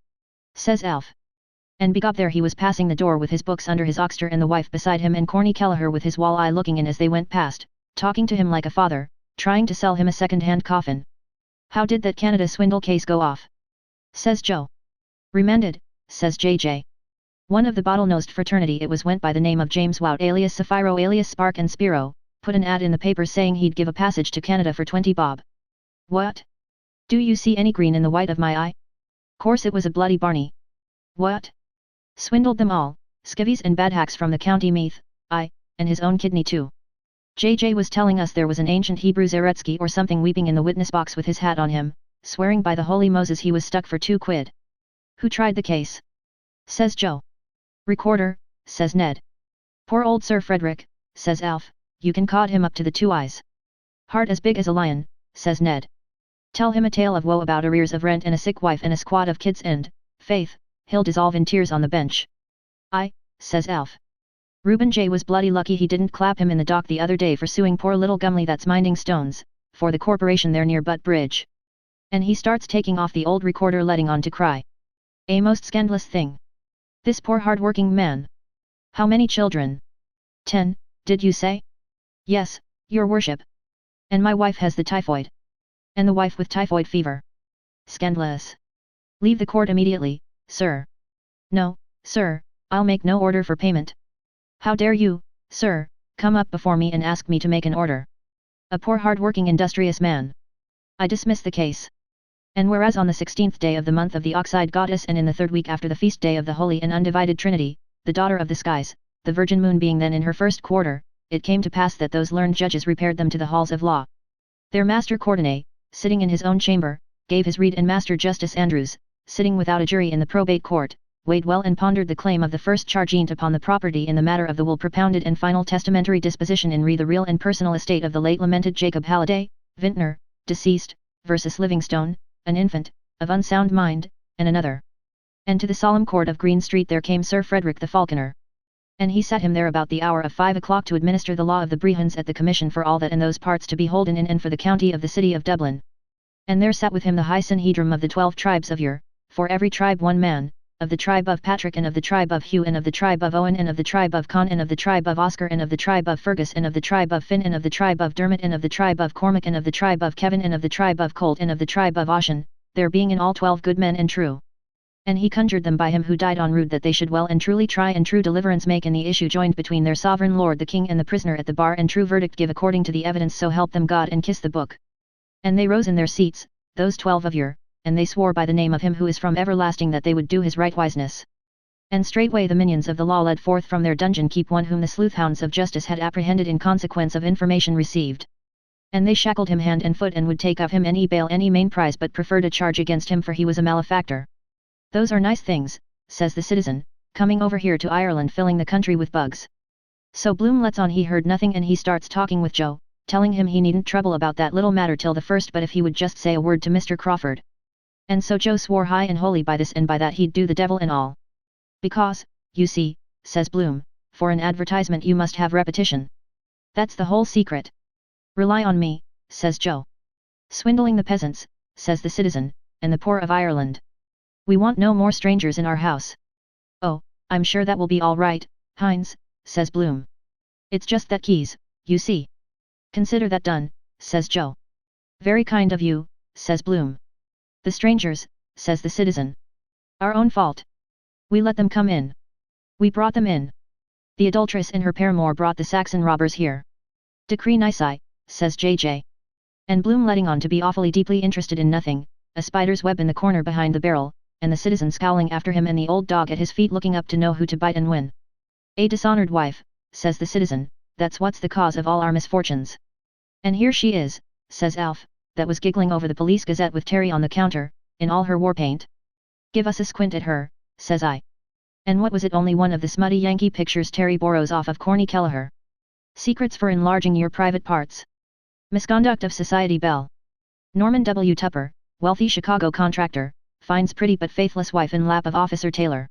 Says Alf. And begob there he was passing the door with his books under his oxter and the wife beside him and Corny Kelleher with his wall-eye looking in as they went past, talking to him like a father, trying to sell him a second-hand coffin. How did that Canada swindle case go off? Says Joe. Remanded, says JJ. One of the bottle-nosed fraternity it was went by the name of James Wout alias Sapphiro alias Spark and Spiro, put an ad in the paper saying he'd give a passage to Canada for 20 bob. What? Do you see any green in the white of my eye? Course it was a bloody Barney. What? Swindled them all, skivvies and bad hacks from the county Meath, and his own kidney too. JJ was telling us there was an ancient Hebrew Zaretsky or something weeping in the witness box with his hat on him, swearing by the holy Moses he was stuck for 2 quid. Who tried the case? Says Joe. Recorder, says Ned. Poor old Sir Frederick, says Alf, you can cod him up to the 2 eyes. Heart as big as a lion, says Ned. Tell him a tale of woe about arrears of rent and a sick wife and a squad of kids and, faith, he'll dissolve in tears on the bench. Says Alf. Reuben J. was bloody lucky he didn't clap him in the dock the other day for suing poor little Gumley that's minding stones, for the corporation there near Butt Bridge. And he starts taking off the old recorder letting on to cry. A most scandalous thing. This poor hard-working man. How many children? 10, did you say? Yes, your worship. And my wife has the typhoid. And the wife with typhoid fever. Scandalous. Leave the court immediately, sir. No, sir, I'll make no order for payment. How dare you, sir, come up before me and ask me to make an order? A poor hard-working industrious man. I dismiss the case. And whereas on the 16th day of the month of the Oxide Goddess and in the 3rd week after the feast day of the Holy and Undivided Trinity, the daughter of the skies, the Virgin Moon being then in her 1st quarter, it came to pass that those learned judges repaired them to the halls of law. Their Master Courtenay, sitting in his own chamber, gave his reed and Master Justice Andrews, sitting without a jury in the probate court, weighed well and pondered the claim of the first chargeant upon the property in the matter of the will propounded and final testamentary disposition in re the real and personal estate of the late lamented Jacob Halliday, vintner, deceased, versus Livingstone, an infant, of unsound mind, and another. And to the solemn court of Green Street there came Sir Frederick the Falconer. And he sat him there about the hour of 5 o'clock to administer the law of the Brehons at the Commission for all that in those parts to be holden in and for the county of the city of Dublin. And there sat with him the high Sanhedrim of the 12 tribes of Ur, for every tribe one man, of the tribe of Patrick and of the tribe of Hugh and of the tribe of Owen and of the tribe of Con and of the tribe of Oscar and of the tribe of Fergus and of the tribe of Finn and of the tribe of Dermot and of the tribe of Cormac and of the tribe of Kevin and of the tribe of Colt and of the tribe of Ossian, there being in all 12 good men and true. And he conjured them by him who died en route that they should well and truly try and true deliverance make in the issue joined between their sovereign lord the king and the prisoner at the bar and true verdict give according to the evidence so help them God and kiss the book. And they rose in their seats, those 12 of Ur, and they swore by the name of him who is from everlasting that they would do his rightwiseness. And straightway the minions of the law led forth from their dungeon keep one whom the sleuthhounds of justice had apprehended in consequence of information received. And they shackled him hand and foot and would take of him any bail any main prize but preferred a charge against him for he was a malefactor. Those are nice things, says the citizen, coming over here to Ireland filling the country with bugs. So Bloom lets on he heard nothing and he starts talking with Joe, telling him he needn't trouble about that little matter till the first but if he would just say a word to Mr. Crawford. And so Joe swore high and holy by this and by that he'd do the devil and all. Because, you see, says Bloom, for an advertisement you must have repetition. That's the whole secret. Rely on me, says Joe. Swindling the peasants, says the citizen, and the poor of Ireland. We want no more strangers in our house. Oh, I'm sure that will be all right, Hines, says Bloom. It's just that keys, you see. Consider that done, says Joe. Very kind of you, says Bloom. The strangers, says the citizen. Our own fault. We let them come in. We brought them in. The adulteress and her paramour brought the Saxon robbers here. Decree nisi, says JJ. And Bloom letting on to be awfully deeply interested in nothing, a spider's web in the corner behind the barrel, and the citizen scowling after him and the old dog at his feet looking up to know who to bite and win. A dishonored wife, says the citizen, that's what's the cause of all our misfortunes. And here she is, says Alf, that was giggling over the Police Gazette with Terry on the counter, in all her war paint. Give us a squint at her, says I. And what was it only one of the smutty Yankee pictures Terry borrows off of Corny Kelleher? Secrets for enlarging your private parts. Misconduct of Society Belle. Norman W. Tupper, wealthy Chicago contractor, finds pretty but faithless wife in lap of Officer Taylor.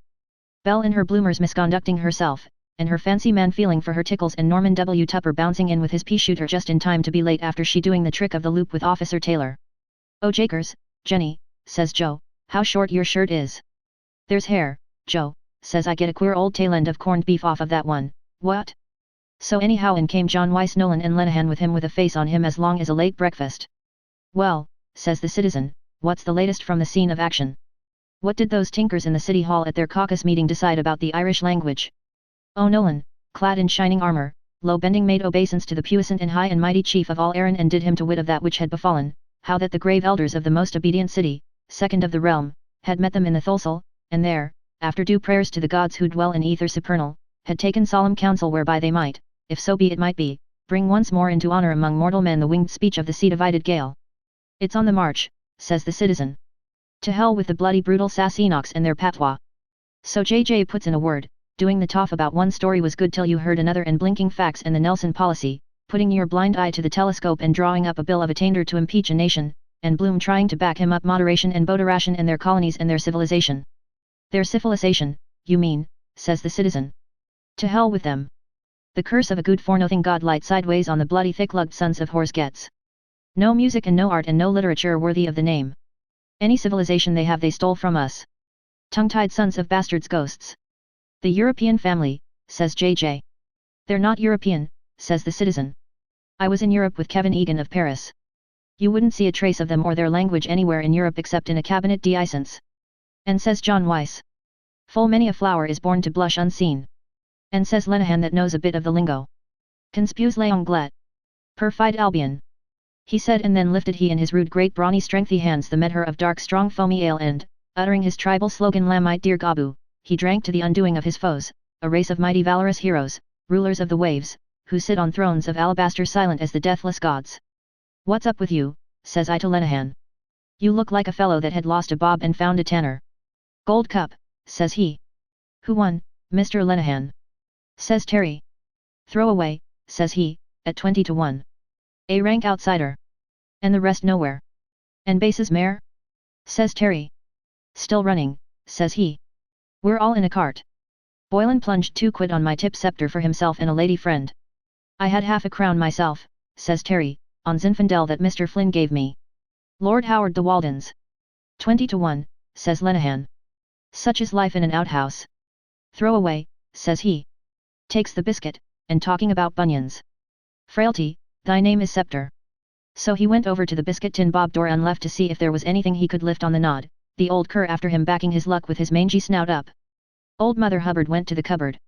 Belle in her bloomers misconducting herself, and her fancy man feeling for her tickles and Norman W. Tupper bouncing in with his pea shooter just in time to be late after she doing the trick of the loop with Officer Taylor. Oh Jakers, Jenny, says Joe, how short your shirt is. There's hair, Joe, says I get a queer old tail end of corned beef off of that one, what? So anyhow in came John Weiss Nolan and Lenehan with him with a face on him as long as a late breakfast. Well, says the citizen, what's the latest from the scene of action? What did those tinkers in the city hall at their caucus meeting decide about the Irish language? Oh Nolan, clad in shining armour, low bending made obeisance to the puissant and high and mighty chief of all Erin and did him to wit of that which had befallen, how that the grave elders of the most obedient city, second of the realm, had met them in the Thulsel, and there, after due prayers to the gods who dwell in ether supernal, had taken solemn counsel whereby they might, if so be it might be, bring once more into honour among mortal men the winged speech of the sea-divided gale. It's on the march, says the citizen. To hell with the bloody brutal Sassenachs and their patois. So JJ puts in a word, doing the toff about one story was good till you heard another and blinking facts and the Nelson policy, putting your blind eye to the telescope and drawing up a bill of attainder to impeach a nation, and Bloom trying to back him up moderation and Boderation and their colonies and their civilization. Their civilization, you mean, says the citizen. To hell with them. The curse of a good for nothing god light sideways on the bloody thick-lugged sons of whores gets. No music and no art and no literature worthy of the name. Any civilization they have they stole from us. Tongue-tied sons of bastards ghosts. The European family, says JJ. They're not European, says the citizen. I was in Europe with Kevin Egan of Paris. You wouldn't see a trace of them or their language anywhere in Europe except in a cabinet d'essence. And says John Weiss. Full many a flower is born to blush unseen. And says Lenehan that knows a bit of the lingo. Conspuse l'anglais. Perfide Albion. He said and then lifted he in his rude great brawny strengthy hands the medher of dark strong foamy ale and, uttering his tribal slogan Lamite dear Gabu, he drank to the undoing of his foes, a race of mighty valorous heroes, rulers of the waves, who sit on thrones of alabaster silent as the deathless gods. What's up with you, says I to Lenehan. You look like a fellow that had lost a bob and found a tanner. Gold cup, says he. Who won, Mr. Lenehan? Says Terry. Throw away, says he, at 20 to 1. A rank outsider. And the rest nowhere. And base's mare? Says Terry. Still running, says he. We're all in a cart. Boylan plunged 2 quid on my tip scepter for himself and a lady friend. I had half a crown myself, says Terry, on Zinfandel that Mr. Flynn gave me. Lord Howard the Waldens. 20 to 1, says Lenehan. Such is life in an outhouse. Throw away, says he. Takes the biscuit, and talking about bunions. Frailty, thy name is Scepter. So he went over to the biscuit tin bob door and left to see if there was anything he could lift on the nod, the old cur after him backing his luck with his mangy snout up. Old Mother Hubbard went to the cupboard.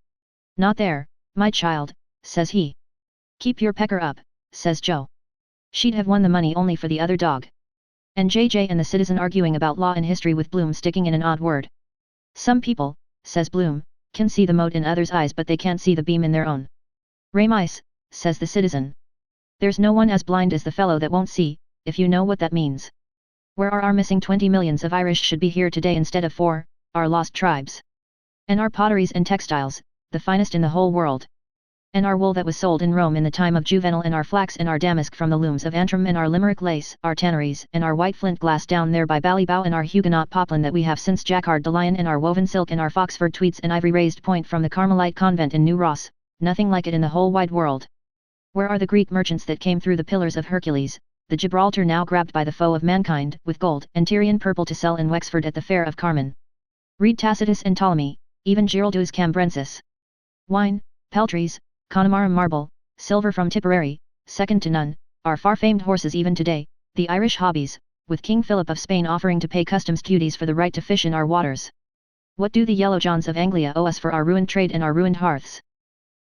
Not there, my child, says he. Keep your pecker up, says Joe. She'd have won the money only for the other dog. And JJ and the citizen arguing about law and history with Bloom sticking in an odd word. Some people, says Bloom, can see the mote in others' eyes but they can't see the beam in their own. Ramice, says the citizen. There's no one as blind as the fellow that won't see, if you know what that means. Where are our missing 20 millions of Irish should be here today instead of 4, our lost tribes. And our potteries and textiles, the finest in the whole world. And our wool that was sold in Rome in the time of Juvenal and our flax and our damask from the looms of Antrim and our Limerick lace, our tanneries and our white flint glass down there by Ballybough and our Huguenot poplin that we have since Jacquard de Lion and our woven silk and our Foxford tweeds and ivory raised point from the Carmelite convent in New Ross, nothing like it in the whole wide world. Where are the Greek merchants that came through the pillars of Hercules, the Gibraltar now grabbed by the foe of mankind, with gold and Tyrian purple to sell in Wexford at the fair of Carmen? Read Tacitus and Ptolemy, even Giraldus Cambrensis. Wine, peltries, Connemara marble, silver from Tipperary, second to none, are far-famed horses even today, the Irish hobbies, with King Philip of Spain offering to pay customs duties for the right to fish in our waters. What do the Yellow Johns of Anglia owe us for our ruined trade and our ruined hearths?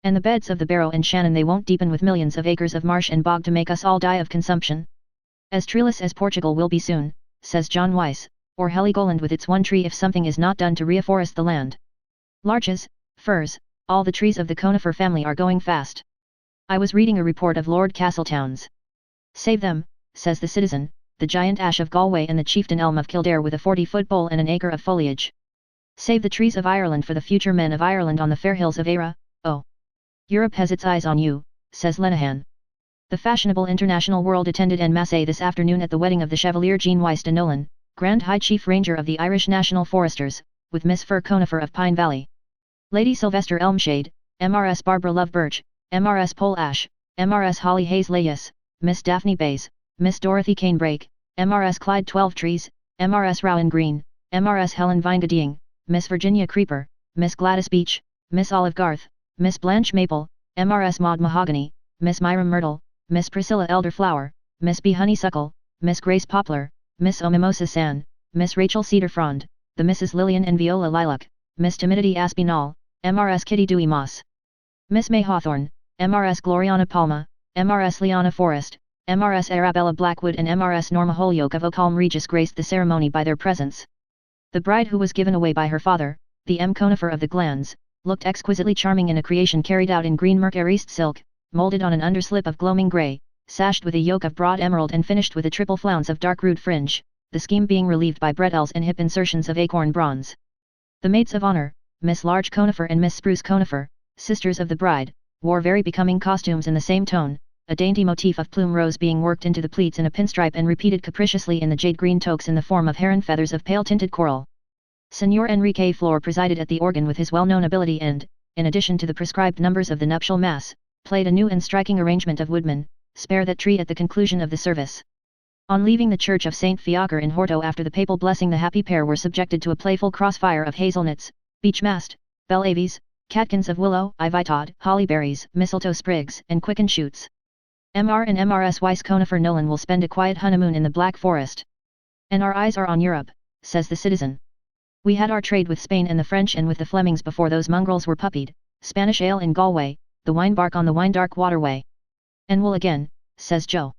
And the beds of the Barrow and Shannon they won't deepen with millions of acres of marsh and bog to make us all die of consumption. As treeless as Portugal will be soon, says John Weiss, or Heligoland with its one tree if something is not done to reforest the land. Larches, firs, all the trees of the conifer family are going fast. I was reading a report of Lord Castletown's. Save them, says the citizen, the giant ash of Galway and the chieftain elm of Kildare with a 40-foot bole and an acre of foliage. Save the trees of Ireland for the future men of Ireland on the fair hills of Eire, oh. Europe has its eyes on you, says Lenehan. The fashionable international world attended en masse this afternoon at the wedding of the Chevalier Jean Weiss de Nolan, Grand High Chief Ranger of the Irish National Foresters, with Miss Fir Conifer of Pine Valley. Lady Sylvester Elmshade, MRS Barbara Love Birch, MRS Pole Ash, MRS Holly Hayes Layes, Miss Daphne Bays, Miss Dorothy Canebrake, MRS Clyde 12 Trees, MRS Rowan Green, MRS Helen Vinegadeing, Miss Virginia Creeper, Miss Gladys Beach, Miss Olive Garth, Miss Blanche Maple, MRS Maud Mahogany, Miss Myra Myrtle, Miss Priscilla Elderflower, Miss B Honeysuckle, Miss Grace Poplar, Miss O Mimosa San, Miss Rachel Cedar Frond, the Misses Lillian and Viola Lilac, Miss Timidity Aspinall, MRS Kitty Dewey Moss. Miss May Hawthorne, MRS Gloriana Palma, MRS Liana Forrest, MRS Arabella Blackwood and MRS Norma Holyoke of Occalm Regis graced the ceremony by their presence. The bride who was given away by her father, the M. Conifer of the Glens, looked exquisitely charming in a creation carried out in green merceriste silk, molded on an underslip of gloaming grey, sashed with a yoke of broad emerald and finished with a triple flounce of dark rude fringe, the scheme being relieved by bretelles and hip insertions of acorn bronze. The maids of honor, Miss Large Conifer and Miss Spruce Conifer, sisters of the bride, wore very becoming costumes in the same tone, a dainty motif of plume rose being worked into the pleats in a pinstripe and repeated capriciously in the jade green toques in the form of heron feathers of pale tinted coral. Señor Enrique Flor presided at the organ with his well-known ability and, in addition to the prescribed numbers of the nuptial mass, played a new and striking arrangement of Woodman, Spare That Tree at the conclusion of the service. On leaving the church of St. Fiacre in Horto after the papal blessing the happy pair were subjected to a playful crossfire of hazelnuts, beech mast, bell avies, catkins of willow, ivy-tod, holly berries, mistletoe sprigs, and quicken shoots. MR and MRS Weiss Conifer Nolan will spend a quiet honeymoon in the Black Forest. And our eyes are on Europe, says the citizen. We had our trade with Spain and the French and with the Flemings before those mongrels were puppied, Spanish ale in Galway, the wine bark on the wine-dark waterway. And will again, says Joe.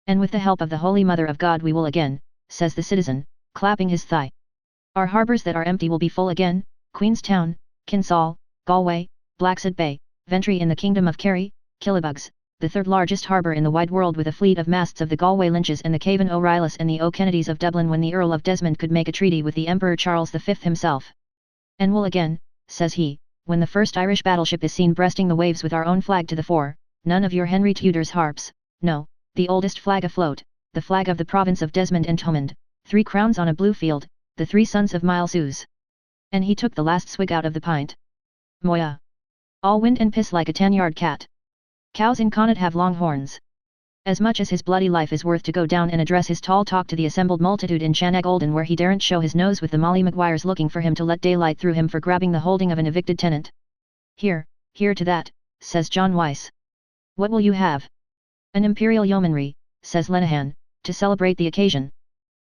And with the help of the Holy Mother of God we will again, says the citizen, clapping his thigh. Our harbours that are empty will be full again, Queenstown, Kinsale, Galway, Blacksad Bay, Ventry in the Kingdom of Kerry, Killibugs, the third largest harbour in the wide world with a fleet of masts of the Galway Lynches and the Cavan O'Reillys and the O'Kennedys of Dublin when the Earl of Desmond could make a treaty with the Emperor Charles V himself. And will again, says he, when the first Irish battleship is seen breasting the waves with our own flag to the fore, none of your Henry Tudor's harps, no, the oldest flag afloat, the flag of the province of Desmond and Thomond, 3 crowns on a blue field, the 3 sons of Miles's. And he took the last swig out of the pint. Moya! All wind and piss like a 10-yard cat. Cows in Connaught have long horns. As much as his bloody life is worth to go down and address his tall talk to the assembled multitude in Shanagolden, where he daren't show his nose with the Molly Maguires looking for him to let daylight through him for grabbing the holding of an evicted tenant. Here to that, says John Wyse. What will you have? An imperial yeomanry, says Lenehan, to celebrate the occasion.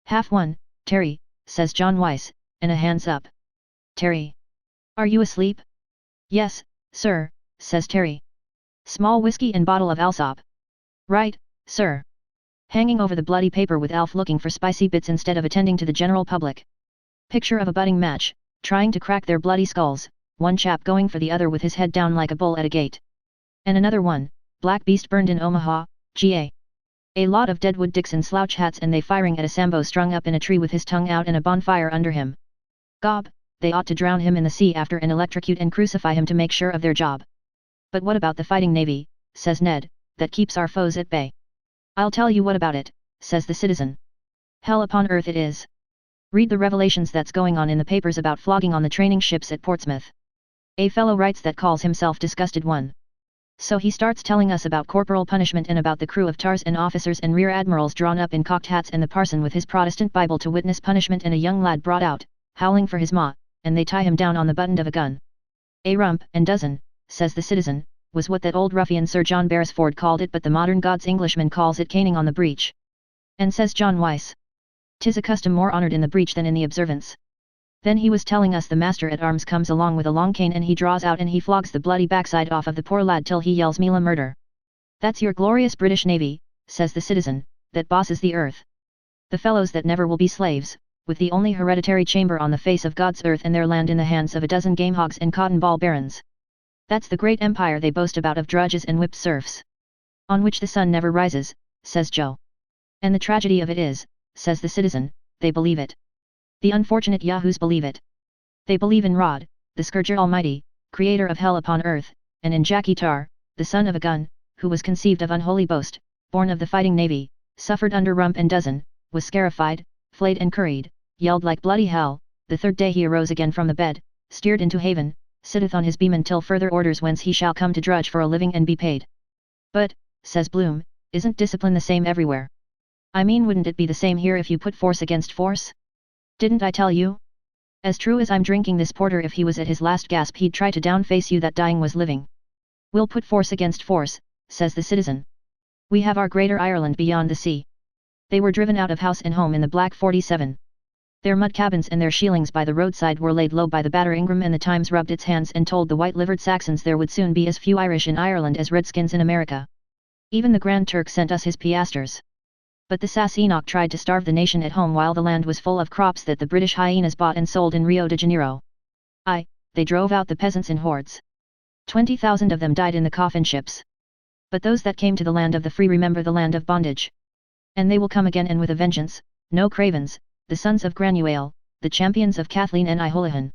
Half one, Terry, says John Wyse, and a hands up. Terry. Are you asleep? Yes, sir, says Terry. Small whiskey and bottle of Alsop. Right, sir. Hanging over the bloody paper with Alf looking for spicy bits instead of attending to the general public. Picture of a budding match, trying to crack their bloody skulls, one chap going for the other with his head down like a bull at a gate. And another one, Black Beast burned in Omaha, GA. A lot of deadwood dicks in slouch hats and they firing at a Sambo strung up in a tree with his tongue out and a bonfire under him. Gob, they ought to drown him in the sea after and electrocute and crucify him to make sure of their job. But what about the fighting navy, says Ned, that keeps our foes at bay? I'll tell you what about it, says the citizen. Hell upon earth it is. Read the revelations that's going on in the papers about flogging on the training ships at Portsmouth. A fellow writes that calls himself Disgusted One. So he starts telling us about corporal punishment and about the crew of tars and officers and rear admirals drawn up in cocked hats and the parson with his Protestant Bible to witness punishment and a young lad brought out, howling for his ma, and they tie him down on the button of a gun. A rump and dozen, says the citizen, was what that old ruffian Sir John Beresford called it, but the modern God's Englishman calls it caning on the breech. And says John Wyse, 'tis a custom more honoured in the breach than in the observance. Then he was telling us the master-at-arms comes along with a long cane and he draws out and he flogs the bloody backside off of the poor lad till he yells Mila murder. That's your glorious British Navy, says the citizen, that bosses the earth. The fellows that never will be slaves, with the only hereditary chamber on the face of God's earth and their land in the hands of a dozen game hogs and cotton ball barons. That's the great empire they boast about of drudges and whipped serfs. On which the sun never rises, says Joe. And the tragedy of it is, says the citizen, they believe it. The unfortunate yahoos believe it. They believe in Rod, the Scourger Almighty, creator of hell upon earth, and in Jackie Tar, the son of a gun, who was conceived of unholy boast, born of the fighting navy, suffered under rump and dozen, was scarified, flayed and curried, yelled like bloody hell, the third day he arose again from the bed, steered into haven, sitteth on his beam until further orders whence he shall come to drudge for a living and be paid. But, says Bloom, isn't discipline the same everywhere? I mean, wouldn't it be the same here if you put force against force? Didn't I tell you? As true as I'm drinking this porter, if he was at his last gasp he'd try to downface you that dying was living. We'll put force against force, says the citizen. We have our Greater Ireland beyond the sea. They were driven out of house and home in the Black 47. Their mud cabins and their sheilings by the roadside were laid low by the batter Ingram, and the Times rubbed its hands and told the white-livered Saxons there would soon be as few Irish in Ireland as Redskins in America. Even the Grand Turk sent us his piastres. But the Sass Enoch tried to starve the nation at home while the land was full of crops that the British hyenas bought and sold in Rio de Janeiro. They drove out the peasants in hordes. 20,000 of them died in the coffin ships. But those that came to the land of the free remember the land of bondage. And they will come again, and with a vengeance, no cravens, the sons of Granuaile, the champions of Kathleen and Iholihan.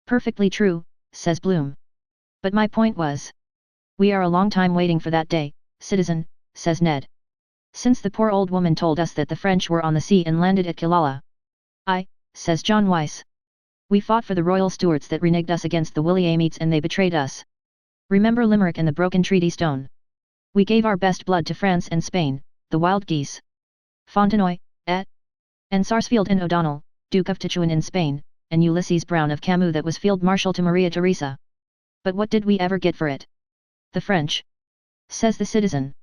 Perfectly true, says Bloom. But my point was, we are a long time waiting for that day, citizen, says Ned. Since the poor old woman told us that the French were on the sea and landed at Killala. Says John Wyse. We fought for the royal Stuarts that reneged us against the Williamites and they betrayed us. Remember Limerick and the broken treaty stone? We gave our best blood to France and Spain, the wild geese. Fontenoy, and Sarsfield and O'Donnell, Duke of Tetuan in Spain, and Ulysses Brown of Camus that was Field Marshal to Maria Theresa. But what did we ever get for it? The French. Says the citizen.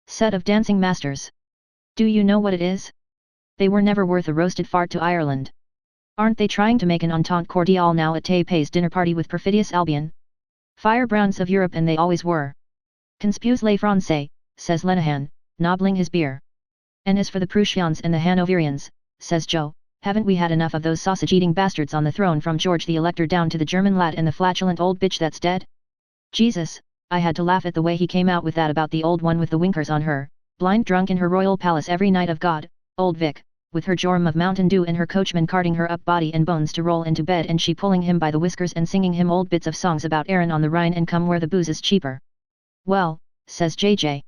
Set of dancing masters. Do you know what it is? They were never worth a roasted fart to Ireland. Aren't they trying to make an entente cordiale now at Taipei's dinner party with perfidious Albion? Firebrands of Europe, and they always were. Conspues les Français, says Lenehan, nobbling his beer. And as for the Prussians and the Hanoverians, says Joe, haven't we had enough of those sausage-eating bastards on the throne from George the Elector down to the German lad and the flatulent old bitch that's dead? Jesus, I had to laugh at the way he came out with that about the old one with the winkers on her, blind drunk in her royal palace every night of God, old Vic, with her jorum of Mountain Dew and her coachman carting her up body and bones to roll into bed and she pulling him by the whiskers and singing him old bits of songs about Erin on the Rhine and come where the booze is cheaper. Well, says JJ.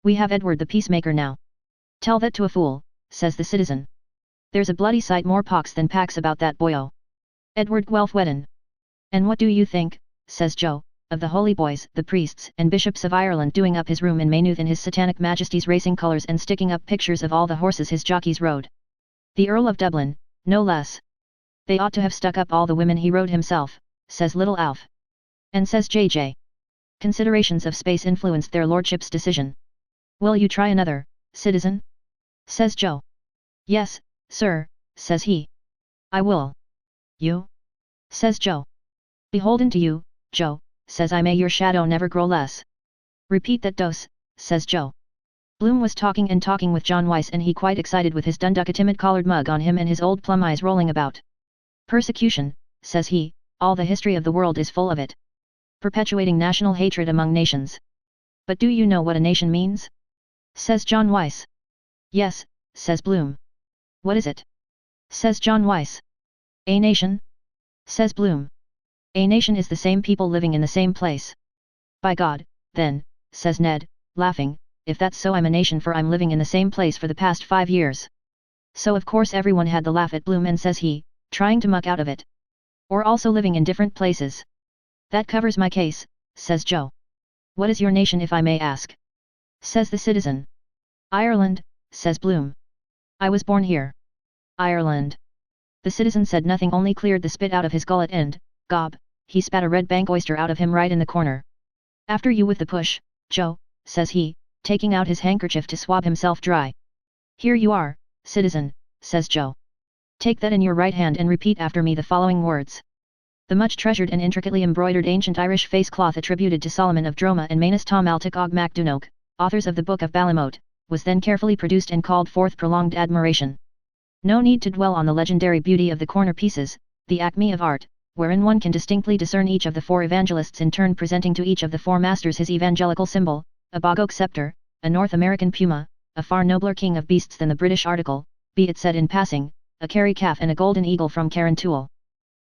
We have Edward the peacemaker now. Tell that to a fool, says the citizen. There's a bloody sight more pox than pax about that boyo. Edward Guelph-Wedden. And what do you think, says Joe, of the holy boys, the priests and bishops of Ireland doing up his room in Maynooth in his satanic majesty's racing colours and sticking up pictures of all the horses his jockeys rode? The Earl of Dublin, no less. They ought to have stuck up all the women he rode himself, says little Alf. And says JJ. Considerations of space influenced their lordship's decision. Will you try another, citizen? Says Joe. Yes, sir, says he. I will. You? Says Joe. Beholden to you, Joe, says I may your shadow never grow less. Repeat that dose, says Joe. Bloom was talking and talking with John Weiss and he quite excited with his Dunduck a timid collared mug on him and his old plum eyes rolling about. Persecution, says he, all the history of the world is full of it. Perpetuating national hatred among nations. But do you know what a nation means? Says John Weiss. Yes, says Bloom. What is it? Says John Weiss. A nation? Says Bloom. A nation is the same people living in the same place. By God, then, says Ned, laughing, if that's so I'm a nation for I'm living in the same place for the past 5 years. So of course everyone had the laugh at Bloom and says he, trying to muck out of it. Or also living in different places. That covers my case, says Joe. What is your nation if I may ask? Says the citizen. Ireland, says Bloom. I was born here. Ireland. The citizen said nothing only cleared the spit out of his gullet and, gob, he spat a red bank oyster out of him right in the corner. After you with the push, Joe, says he, taking out his handkerchief to swab himself dry. Here you are, citizen, says Joe. Take that in your right hand and repeat after me the following words. The much treasured and intricately embroidered ancient Irish face cloth attributed to Solomon of Droma and Manus Tom Altic Og Mac Dunoke, authors of the Book of Balamote, was then carefully produced and called forth prolonged admiration. No need to dwell on the legendary beauty of the corner pieces, the acme of art, wherein one can distinctly discern each of the 4 evangelists in turn presenting to each of the 4 masters his evangelical symbol, a bog oak scepter, a North American puma, a far nobler king of beasts than the British article, be it said in passing, a Kerry calf and a golden eagle from Carrantoul.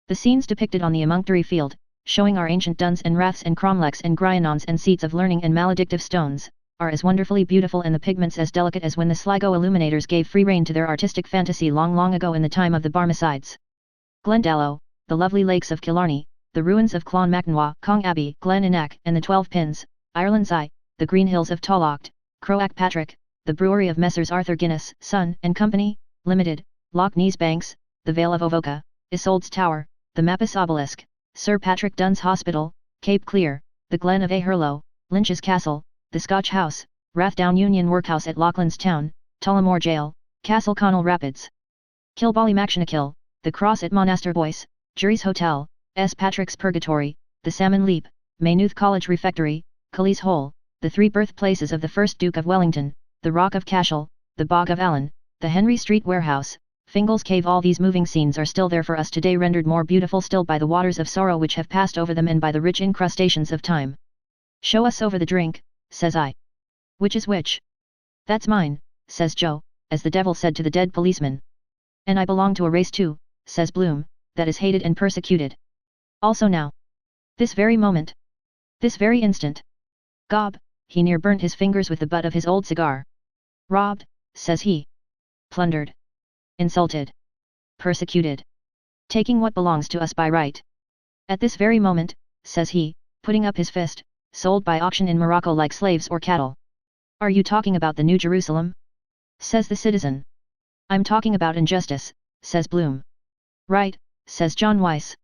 The scenes depicted on the emunctory field, showing our ancient duns and raths and cromlechs and grionons and seats of learning and maledictive stones, are as wonderfully beautiful and the pigments as delicate as when the Sligo illuminators gave free rein to their artistic fantasy long ago in the time of the Barmecides. Glendalough, the lovely lakes of Killarney, the ruins of Clonmacnois, Cong Abbey, Glen Inach and the 12 Pins, Ireland's Eye, the green hills of Tallaght, Croagh Patrick, the brewery of Messrs. Arthur Guinness, Son and Company, Limited, Loch Nees Banks, the Vale of Avoca, Isolde's Tower, the Mappus Obelisk, Sir Patrick Dunn's Hospital, Cape Clear, the Glen of Aherlow, Lynch's Castle, the Scotch House, Rathdown Union Workhouse at Loughlin's Town, Tullamore Jail, Castle Connell Rapids. Kilballymacshanakill, the Cross at Monaster Boyce, Jury's Hotel, S. Patrick's Purgatory, the Salmon Leap, Maynooth College Refectory, Cully's Hole, the 3 birthplaces of the first Duke of Wellington, the Rock of Cashel, the Bog of Allen, the Henry Street Warehouse, Fingal's Cave. All these moving scenes are still there for us today, rendered more beautiful still by the waters of sorrow which have passed over them and by the rich incrustations of time. Show us over the drink, says I. Which is which? That's mine, says Joe, as the devil said to the dead policeman. And I belong to a race too, says Bloom, that is hated and persecuted. Also now. This very moment. This very instant. Gob, he near burnt his fingers with the butt of his old cigar. Robbed, says he. Plundered. Insulted. Persecuted. Taking what belongs to us by right. At this very moment, says he, putting up his fist, sold by auction in Morocco like slaves or cattle. Are you talking about the New Jerusalem? Says the citizen. I'm talking about injustice, says Bloom. Right, says John Weiss.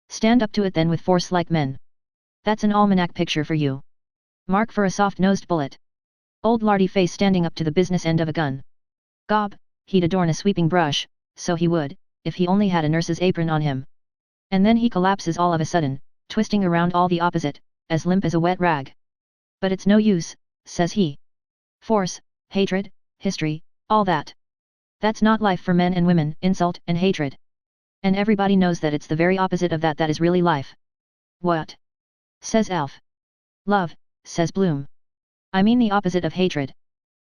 Stand up to it then with force like men. That's an almanac picture for you. Mark for a soft-nosed bullet. Old lardy face standing up to the business end of a gun. Gob, he'd adorn a sweeping brush, so he would, if he only had a nurse's apron on him. And then he collapses all of a sudden, twisting around all the opposite, as limp as a wet rag. But it's no use, says he. Force, hatred, history, all that. That's not life for men and women, insult and hatred. And everybody knows that it's the very opposite of that is really life. What? Says Alf. Love, says Bloom. I mean the opposite of hatred.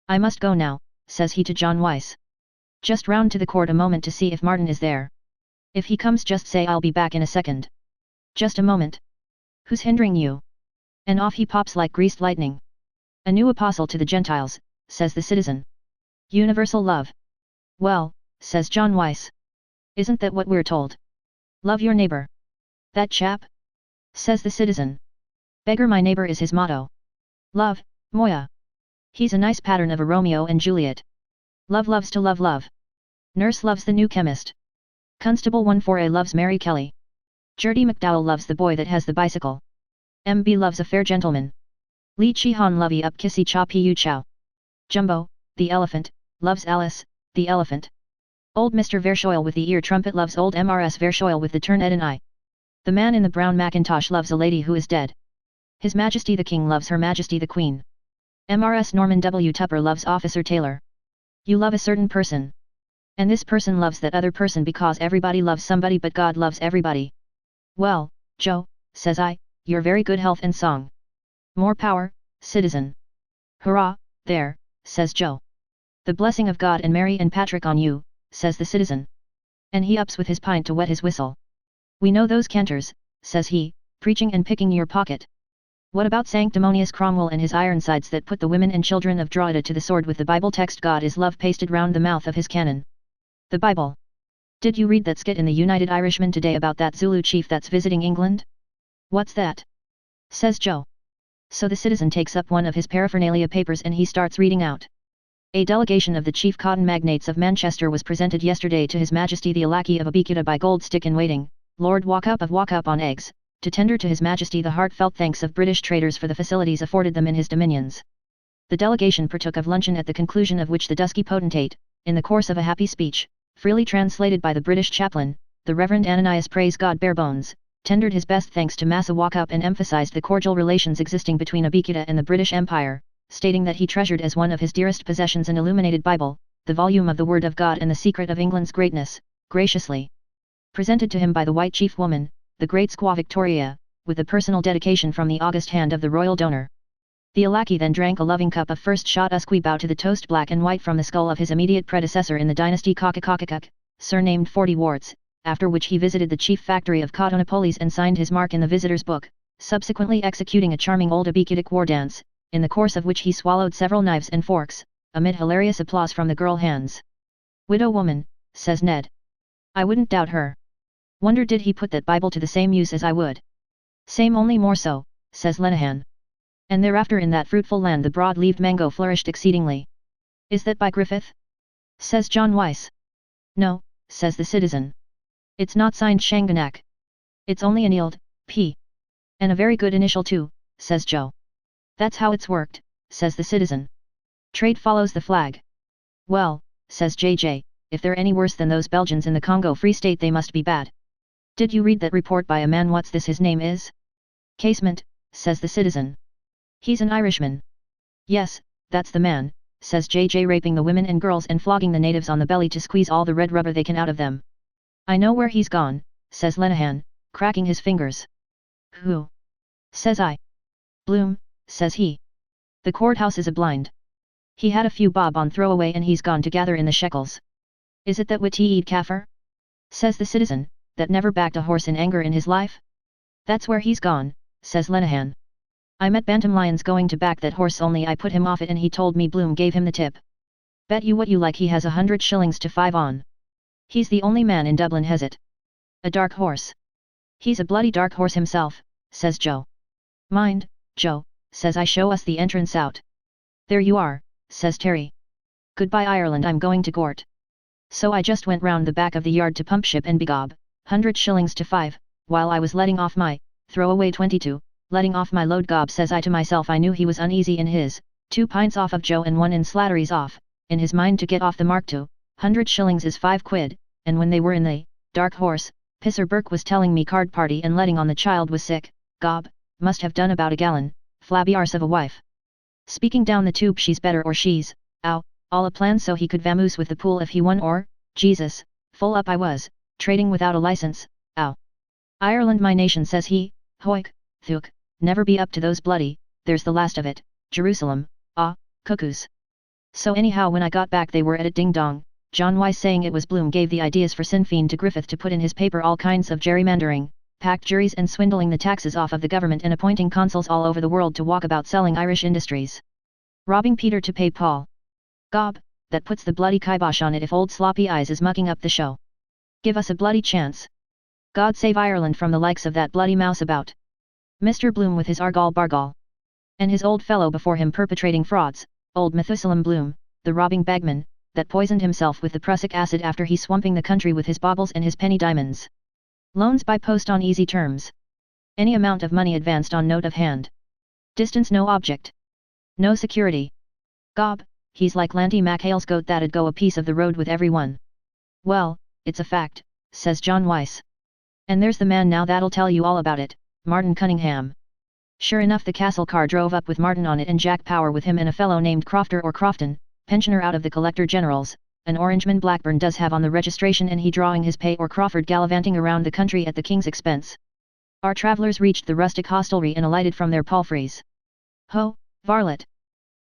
I must go now, says he to John Weiss. Just round to the court a moment to see if Martin is there. If he comes just say I'll be back in a second. Just a moment. Who's hindering you? And off he pops like greased lightning. A new apostle to the Gentiles, says the citizen. Universal love. Well, says John Weiss. Isn't that what we're told? Love your neighbor. That chap? Says the citizen. Beggar my neighbor is his motto. Love, Moya. He's a nice pattern of a Romeo and Juliet. Love loves to love love. Nurse loves the new chemist. Constable 14A loves Mary Kelly. Gertie McDowell loves the boy that has the bicycle. MB loves a fair gentleman. Li Chi-han lovey up kissy cha pu chow. Jumbo, the elephant, loves Alice, the elephant. Old Mr. Verschoyle with the ear trumpet loves old Mrs. Verschoyle with the turn-ed eye. The man in the brown mackintosh loves a lady who is dead. His Majesty the King loves Her Majesty the Queen. Mrs. Norman W. Tupper loves Officer Taylor. You love a certain person. And this person loves that other person because everybody loves somebody but God loves everybody. Well, Joe, says I, you're very good health and song. More power, citizen. Hurrah, there, says Joe. The blessing of God and Mary and Patrick on you, says the citizen. And he ups with his pint to wet his whistle. We know those cantors, says he, preaching and picking your pocket. What about sanctimonious Cromwell and his Ironsides that put the women and children of Drogheda to the sword with the Bible text God is love pasted round the mouth of his cannon? The Bible. Did you read that skit in the United Irishman today about that Zulu chief that's visiting England? What's that? Says Joe. So the citizen takes up one of his paraphernalia papers and he starts reading out. A delegation of the chief cotton magnates of Manchester was presented yesterday to His Majesty the Lackey of Ubiquita by Gold Stick in Waiting, Lord Walkup of Walkup on Eggs, to tender to His Majesty the heartfelt thanks of British traders for the facilities afforded them in his dominions. The delegation partook of luncheon at the conclusion of which the dusky potentate, in the course of a happy speech, freely translated by the British chaplain, the Reverend Ananias Praise God Barebones, tendered his best thanks to Massa Walkup and emphasized the cordial relations existing between Ubiquita and the British Empire, stating that he treasured as one of his dearest possessions an illuminated Bible, the volume of the Word of God and the secret of England's greatness, graciously presented to him by the White Chief Woman, the great Squaw Victoria, with a personal dedication from the august hand of the royal donor. The Alaki then drank a loving cup of first shot usque bow to the toast black and white from the skull of his immediate predecessor in the dynasty Kakakakakuk, surnamed 40 Warts, after which he visited the chief factory of Cotonopolis and signed his mark in the visitor's book, subsequently executing a charming old Ubiquitic war dance, in the course of which he swallowed several knives and forks, amid hilarious applause from the girl hands. Widow woman, says Ned. I wouldn't doubt her. Wonder did he put that Bible to the same use as I would. Same only more so, says Lenehan. And thereafter in that fruitful land the broad-leaved mango flourished exceedingly. Is that by Griffith? Says John Weiss. No, says the citizen. It's not signed Shanganak. It's only annealed, P. And a very good initial too, says Joe. That's how it's worked, says the citizen. Trade follows the flag. Well, says JJ, if they're any worse than those Belgians in the Congo Free State they must be bad. Did you read that report by a man what's this his name is? Casement, says the citizen. He's an Irishman. Yes, that's the man, says JJ, raping the women and girls and flogging the natives on the belly to squeeze all the red rubber they can out of them. I know where he's gone, says Lenehan, cracking his fingers. Who? Says I. Bloom, says he. The courthouse is a blind. He had a few bob on throwaway and he's gone to gather in the shekels. Is it that Witeed Kaffir? Says the citizen, that never backed a horse in anger in his life? That's where he's gone, says Lenehan. I met Bantam Lyons going to back that horse only I put him off it and he told me Bloom gave him the tip. Bet you what you like he has 100 shillings to 5 on. He's the only man in Dublin has it. A dark horse. He's a bloody dark horse himself, says Joe. Mind, Joe, says I, show us the entrance out. There you are, says Terry. Goodbye Ireland, I'm going to Gort. So I just went round the back of the yard to pump ship and begob, 100 shillings to 5, while I was letting off my, throwaway 22, letting off my load gob, says I to myself. I knew he was uneasy in his, 2 pints off of Joe and 1 in Slattery's off, in his mind to get off the mark to, 100 shillings is 5 quid, and when they were in the, dark horse, Pisser Burke was telling me card party and letting on the child was sick, gob, must have done about a gallon, flabby arse of a wife. Speaking down the tube she's better or she's, ow, all a plan so he could vamoose with the pool if he won or, Jesus, full up I was, trading without a license, ow. Ireland my nation, says he, hoik, thuk, never be up to those bloody, there's the last of it, Jerusalem, ah, cuckoos. So anyhow when I got back they were at it ding dong, John Wyse saying it was Bloom gave the ideas for Sinn Féin to Griffith to put in his paper all kinds of gerrymandering, packed juries and swindling the taxes off of the government and appointing consuls all over the world to walk about selling Irish industries. Robbing Peter to pay Paul. Gob, that puts the bloody kibosh on it if old Sloppy Eyes is mucking up the show. Give us a bloody chance. God save Ireland from the likes of that bloody mouseabout. Mr. Bloom with his Argal Bargal. And his old fellow before him perpetrating frauds, old Methusalem Bloom, the robbing bagman, that poisoned himself with the prussic acid after he swamping the country with his baubles and his penny diamonds. Loans by post on easy terms. Any amount of money advanced on note of hand. Distance no object. No security. Gob, he's like Lanty MacHale's goat that'd go a piece of the road with everyone. Well, it's a fact, says John Wyse. And there's the man now that'll tell you all about it, Martin Cunningham. Sure enough, the castle car drove up with Martin on it and Jack Power with him and a fellow named Crofter or Crofton, pensioner out of the Collector General's, an Orangeman Blackburn does have on the registration, and he drawing his pay, or Crawford gallivanting around the country at the king's expense. Our travellers reached the rustic hostelry and alighted from their palfreys. Ho, varlet!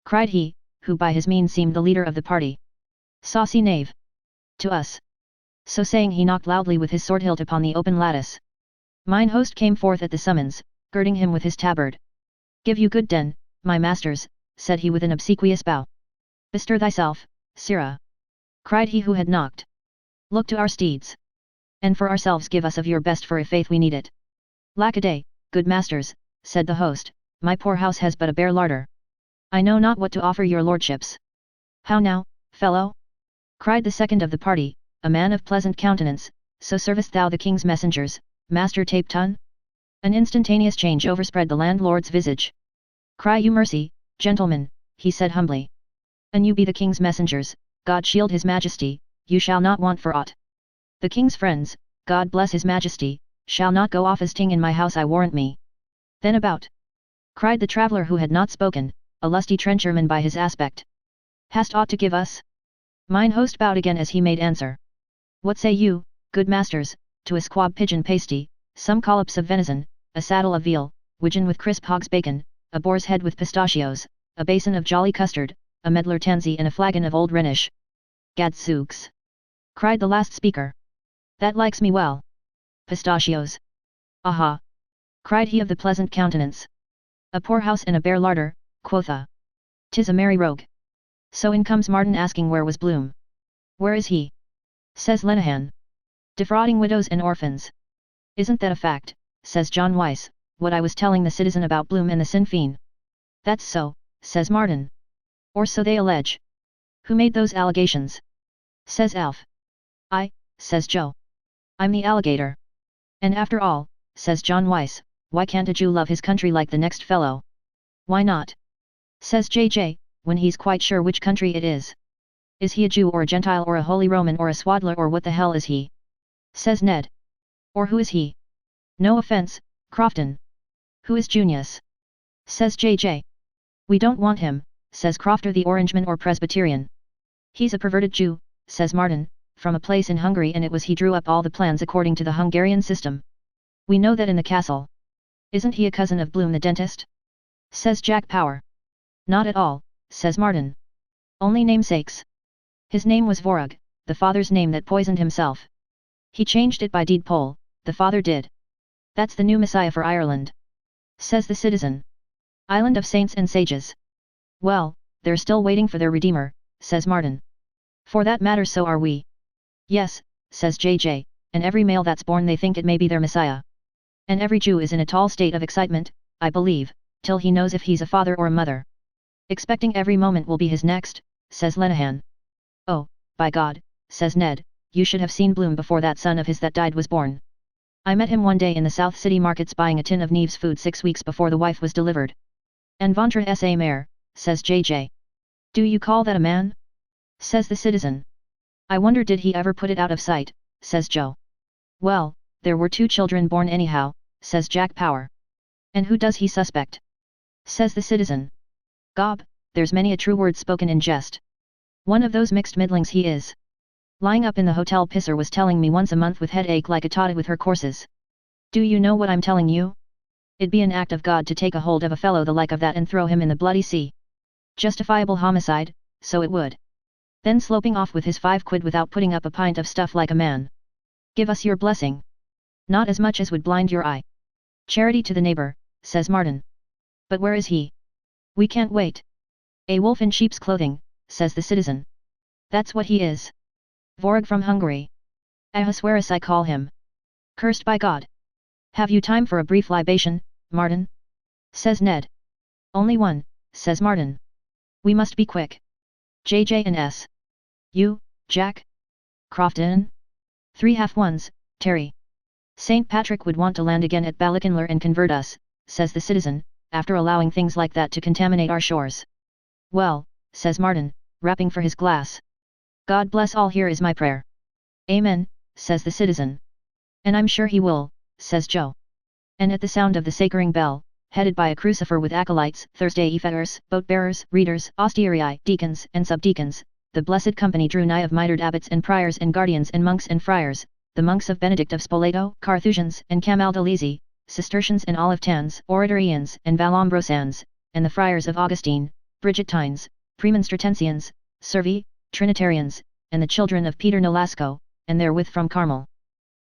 Cried he, who by his mien seemed the leader of the party. Saucy knave! To us! So saying he knocked loudly with his sword hilt upon the open lattice. Mine host came forth at the summons, girding him with his tabard. Give you good den, my masters, said he with an obsequious bow. Bestir thyself, sirrah! Cried he who had knocked. Look to our steeds. And for ourselves give us of your best, for i'faith we need it. Lack-a-day, good masters, said the host, my poor house has but a bare larder. I know not what to offer your lordships. How now, fellow? Cried the second of the party, a man of pleasant countenance, so servest thou the king's messengers, Master Tape Ton? An instantaneous change overspread the landlord's visage. Cry you mercy, gentlemen, he said humbly. An you be the king's messengers, God shield his majesty, you shall not want for aught. The king's friends, God bless his majesty, shall not go off as ting in my house, I warrant me. Then about! Cried the traveller who had not spoken, a lusty trencherman by his aspect. Hast aught to give us? Mine host bowed again as he made answer. What say you, good masters, to a squab pigeon pasty, some collops of venison, a saddle of veal, widgeon with crisp hog's bacon, a boar's head with pistachios, a basin of jolly custard, a medlar tansy and a flagon of old Rhenish. Gadzooks! Cried the last speaker. That likes me well. Pistachios! Aha! Cried he of the pleasant countenance. A poor house and a bare larder, quotha! 'Tis a merry rogue. So in comes Martin asking where was Bloom. Where is he? Says Lenehan. Defrauding widows and orphans. Isn't that a fact, says John Wyse, what I was telling the citizen about Bloom and the Sinn Féin? That's so, says Martin. Or so they allege. Who made those allegations? Says Alf. I, says Joe. I'm the alligator. And after all, says John Wyse, why can't a Jew love his country like the next fellow? Why not? Says JJ, when he's quite sure which country it is. Is he a Jew or a Gentile or a Holy Roman or a swaddler, or what the hell is he? Says Ned. Or who is he? No offense, Crofton. Who is Junius? Says JJ. We don't want him, says Crofter the Orangeman or Presbyterian. He's a perverted Jew, says Martin, from a place in Hungary, and it was he drew up all the plans according to the Hungarian system. We know that in the castle. Isn't he a cousin of Bloom the dentist? Says Jack Power. Not at all, says Martin. Only namesakes. His name was Vorug, the father's name that poisoned himself. He changed it by deed poll, the father did. That's the new Messiah for Ireland. Says the citizen. Island of saints and sages. Well, they're still waiting for their Redeemer, says Martin. For that matter so are we. Yes, says JJ, and every male that's born they think it may be their Messiah. And every Jew is in a tall state of excitement, I believe, till he knows if he's a father or a mother. Expecting every moment will be his next, says Lenehan. Oh, by God, says Ned, you should have seen Bloom before that son of his that died was born. I met him one day in the South City markets buying a tin of Neve's food 6 weeks before the wife was delivered. And ventre sa mère, says JJ. Do you call that a man? Says the citizen. I wonder did he ever put it out of sight, says Joe. Well, there were 2 children born anyhow, says Jack Power. And who does he suspect? Says the citizen. Gob, there's many a true word spoken in jest. One of those mixed middlings he is. Lying up in the hotel pisser was telling me once a month with headache like a toddy with her courses. Do you know what I'm telling you? It'd be an act of God to take a hold of a fellow the like of that and throw him in the bloody sea. Justifiable homicide, so it would. Then sloping off with his 5 quid without putting up a pint of stuff like a man. Give us your blessing. Not as much as would blind your eye. Charity to the neighbor, says Martin. But where is he? We can't wait. A wolf in sheep's clothing, says the citizen. That's what he is. Vorg from Hungary. Ahasuerus I call him. Cursed by God. Have you time for a brief libation, Martin? Says Ned. Only one, says Martin. We must be quick. JJ and S. You, Jack? Crofton? 3 half-ones, Terry. St. Patrick would want to land again at Ballykinler and convert us, says the citizen, after allowing things like that to contaminate our shores. Well, says Martin, rapping for his glass. God bless all, here is my prayer. Amen, says the citizen. And I'm sure he will, says Joe. And at the sound of the sacring bell, headed by a crucifer with acolytes, Thursday effectors, boat-bearers, readers, ostiarii, deacons, and subdeacons, the blessed company drew nigh of mitred abbots and priors and guardians and monks and friars, the monks of Benedict of Spoleto, Carthusians and Camaldolese, Cistercians and Olivetans, Oratorians and Valombrosans, and the friars of Augustine, Brigittines, Premonstratensians, Servi, Trinitarians, and the children of Peter Nolasco, and therewith from Carmel.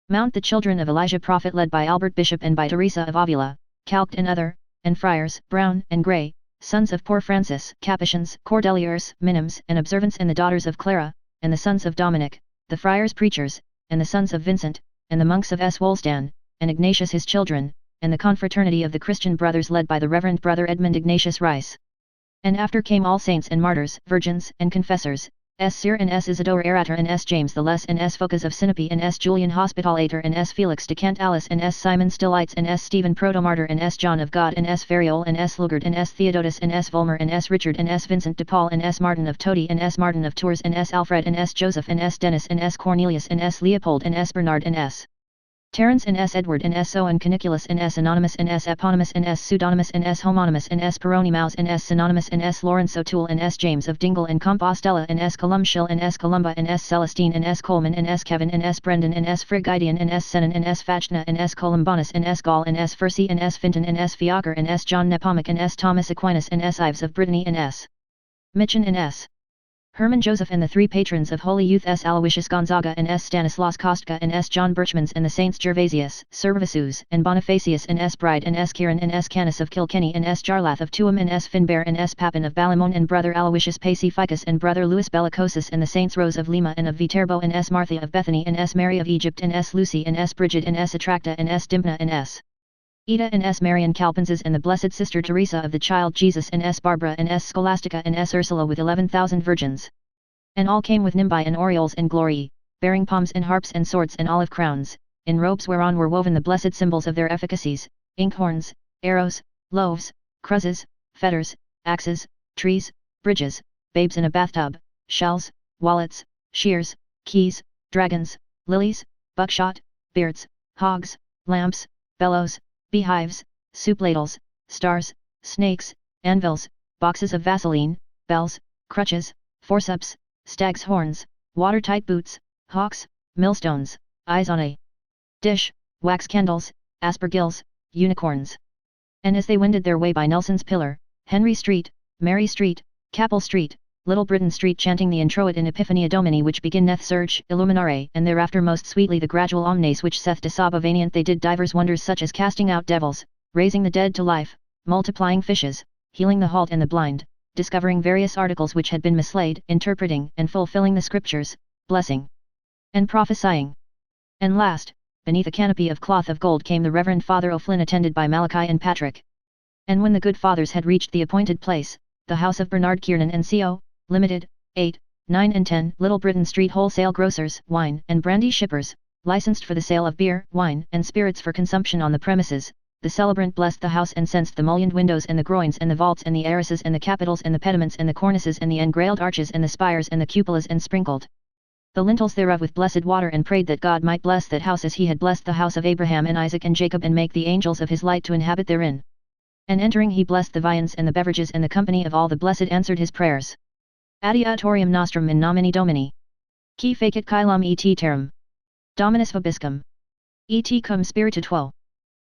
Mount the children of Elijah prophet led by Albert Bishop and by Teresa of Avila, Calct and other, and friars, brown and grey, sons of poor Francis, Capuchins, Cordeliers, Minims and observants, and the daughters of Clara, and the sons of Dominic, the friars preachers, and the sons of Vincent, and the monks of S. Wolstan, and Ignatius his children, and the confraternity of the Christian brothers led by the Reverend Brother Edmund Ignatius Rice. And after came all saints and martyrs, virgins and confessors, S. Cyr and S. Isidore Erater and S. James the Less and S. Phocas of Sinope and S. Julian Hospitalator and S. Felix de Cantalis and S. Simon Stylites and S. Stephen Protomartyr and S. John of God and S. Fariol and S. Lugard and S. Theodotus and S. Volmer and S. Richard and S. Vincent de Paul and S. Martin of Todi and S. Martin of Tours and S. Alfred and S. Joseph and S. Dennis and S. Cornelius and S. Leopold and S. Bernard and S. Terence and S. Edward and S. Owen Caniculus and S. Anonymous and S. Eponymous and S. Pseudonymous and S. Homonymous and S. Peronimaus and S. Synonymous and S. Lawrence O'Toole and S. James of Dingle and Compostela and S. Columcille and S. Columba and S. Celestine and S. Coleman and S. Kevin and S. Brendan and S. Frigidian and S. Senon and S. Fachna and S. Columbanus and S. Gall and S. Fursey and S. Finton and S. Fiaker and S. John Nepomuc and S. Thomas Aquinas and S. Ives of Brittany and S. Mitchin and S. Herman Joseph and the 3 patrons of Holy Youth S. Aloysius Gonzaga and S. Stanislaus Kostka and S. John Birchmans and the saints Gervasius, Servasuus and Bonifacius and S. Bride and S. Kieran and S. Canis of Kilkenny and S. Jarlath of Tuam and S. Finbear and S. Papin of Ballimon and brother Aloysius Pacificus and brother Louis Bellicosus and the saints Rose of Lima and of Viterbo and S. Martha of Bethany and S. Mary of Egypt and S. Lucy and S. Bridget and S. Attracta and S. Dimpna and S. Ida and S. Marian Calpenses and the Blessed Sister Teresa of the Child Jesus and S. Barbara and S. Scholastica and S. Ursula with 11,000 virgins. And all came with nimbi and aureoles and glory, bearing palms and harps and swords and olive crowns, in robes whereon were woven the blessed symbols of their efficacies, inkhorns, arrows, loaves, crosses, fetters, axes, trees, bridges, babes in a bathtub, shells, wallets, shears, keys, dragons, lilies, buckshot, beards, hogs, lamps, bellows, beehives, soup ladles, stars, snakes, anvils, boxes of Vaseline, bells, crutches, forceps, stag's horns, watertight boots, hawks, millstones, eyes on a dish, wax candles, aspergills, unicorns. And as they wended their way by Nelson's Pillar, Henry Street, Mary Street, Capel Street, Little Britain Street, chanting the introit in Epiphania Domini which beginneth surge, illuminare, and thereafter most sweetly the gradual omnes which saith de sub avenient, they did divers wonders such as casting out devils, raising the dead to life, multiplying fishes, healing the halt and the blind, discovering various articles which had been mislaid, interpreting and fulfilling the scriptures, blessing and prophesying. And last, beneath a canopy of cloth of gold came the Reverend Father O'Flynn attended by Malachi and Patrick. And when the good fathers had reached the appointed place, the house of Bernard Kiernan and Co., Limited, 8, 9 and 10 Little Britain Street wholesale grocers, wine and brandy shippers, licensed for the sale of beer, wine and spirits for consumption on the premises, the celebrant blessed the house and censed the mullioned windows and the groins and the vaults and the arrises and the capitals and the pediments and the cornices and the engrailed arches and the spires and the cupolas, and sprinkled the lintels thereof with blessed water, and prayed that God might bless that house as he had blessed the house of Abraham and Isaac and Jacob, and make the angels of his light to inhabit therein. And entering he blessed the viands and the beverages, and the company of all the blessed answered his prayers. Adiatorium nostrum in nomine Domini. Qui facit caelum et terram. Dominus vobiscum. Et cum spiritu tuo.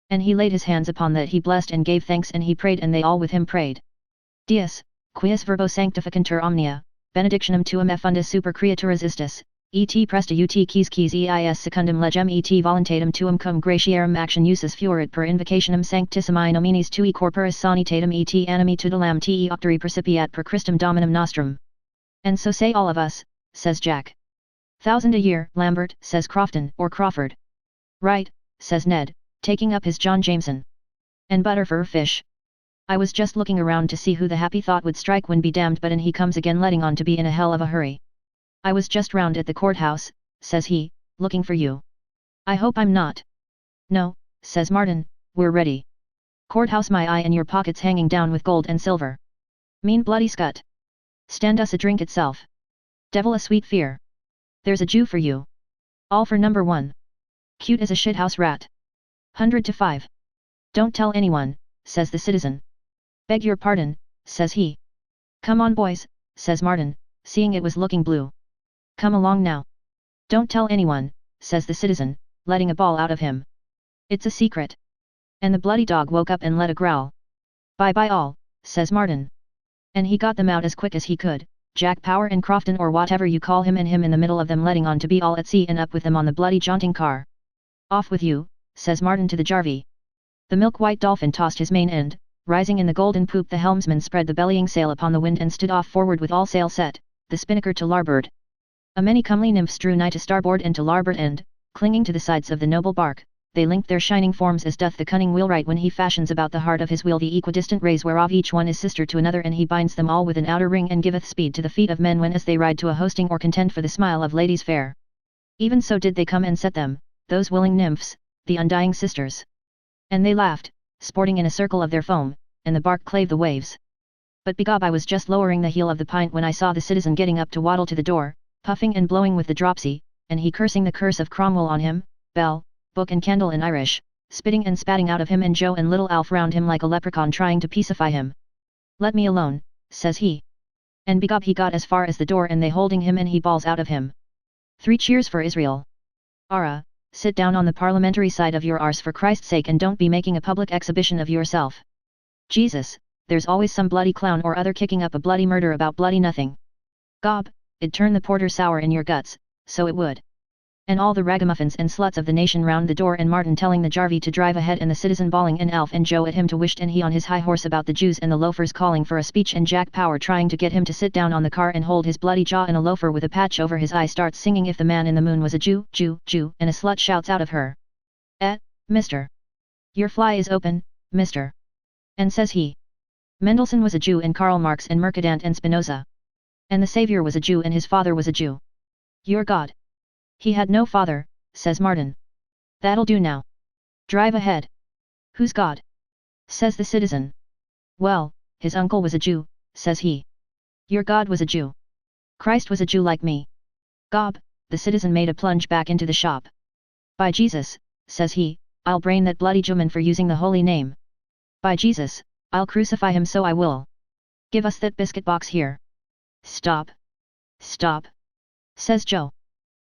And he laid his hands upon that, he blessed and gave thanks, and he prayed, and they all with him prayed. Dies, quies verbo sanctificantur omnia, benedictionem tuum effundus super creaturas istis, et presta ut keys eis secundum legem et voluntatem tuum cum gratiarum action usus fuerit per invocationem sanctissimae nominis tui corporis sanitatem et animi tutelam te octari percipiat per Christum Dominum nostrum. And so say all of us, says Jack. 1,000 a year, Lambert, says Crofton, or Crawford. Right, says Ned, taking up his John Jameson. And butter for fish. I was just looking around to see who the happy thought would strike when be damned, but and he comes again letting on to be in a hell of a hurry. I was just round at the courthouse, says he, looking for you. I hope I'm not. No, says Martin, we're ready. Courthouse, my eye, and your pockets hanging down with gold and silver. Mean bloody scut. Stand us a drink itself. Devil a sweet fear. There's a Jew for you. All for number 1. Cute as a shithouse rat. 100 to 5. Don't tell anyone, says the citizen. Beg your pardon, says he. Come on boys, says Martin, seeing it was looking blue. Come along now. Don't tell anyone, says the citizen, letting a ball out of him. It's a secret. And the bloody dog woke up and let a growl. Bye bye all, says Martin. And he got them out as quick as he could, Jack Power and Crofton, or whatever you call him, and him in the middle of them, letting on to be all at sea, and up with them on the bloody jaunting car. Off with you, says Martin to the jarvey. The milk-white dolphin tossed his main end, rising in the golden poop. The helmsman spread the bellying sail upon the wind and stood off forward with all sail set, the spinnaker to larboard. A many comely nymphs drew nigh to starboard and to larboard end, clinging to the sides of the noble bark. They linked their shining forms as doth the cunning wheelwright when he fashions about the heart of his wheel the equidistant rays whereof each one is sister to another, and he binds them all with an outer ring, and giveth speed to the feet of men when as they ride to a hosting or contend for the smile of ladies fair. Even so did they come and set them, those willing nymphs, the undying sisters. And they laughed, sporting in a circle of their foam, and the bark clave the waves. But begob I was just lowering the heel of the pint when I saw the citizen getting up to waddle to the door, puffing and blowing with the dropsy, and he cursing the curse of Cromwell on him, bell, book and candle in Irish, spitting and spatting out of him, and Joe and little Alf round him like a leprechaun trying to peacify him. Let me alone, says he. And begob he got as far as the door, and they holding him, and he bawls out of him. 3 cheers for Israel. Ara, sit down on the parliamentary side of your arse for Christ's sake, and don't be making a public exhibition of yourself. Jesus, there's always some bloody clown or other kicking up a bloody murder about bloody nothing. Gob, it'd turn the porter sour in your guts, so it would. And all the ragamuffins and sluts of the nation round the door, and Martin telling the jarvey to drive ahead, and the citizen bawling, and Alf and Joe at him to wisht, and he on his high horse about the Jews, and the loafers calling for a speech, and Jack Power trying to get him to sit down on the car and hold his bloody jaw, and a loafer with a patch over his eye starts singing If the Man in the Moon Was a Jew, Jew, Jew, and a slut shouts out of her. Mister. Your fly is open, mister. And says he. Mendelssohn was a Jew, and Karl Marx and Mercadant and Spinoza. And the Savior was a Jew, and his father was a Jew. Your God. He had no father, says Martin. That'll do now. Drive ahead. Who's God? Says the citizen. Well, his uncle was a Jew, says he. Your God was a Jew. Christ was a Jew like me. Gob, the citizen made a plunge back into the shop. By Jesus, says he, I'll brain that bloody Jewman for using the holy name. By Jesus, I'll crucify him, so I will. Give us that biscuit box here. Stop. Stop. Says Joe.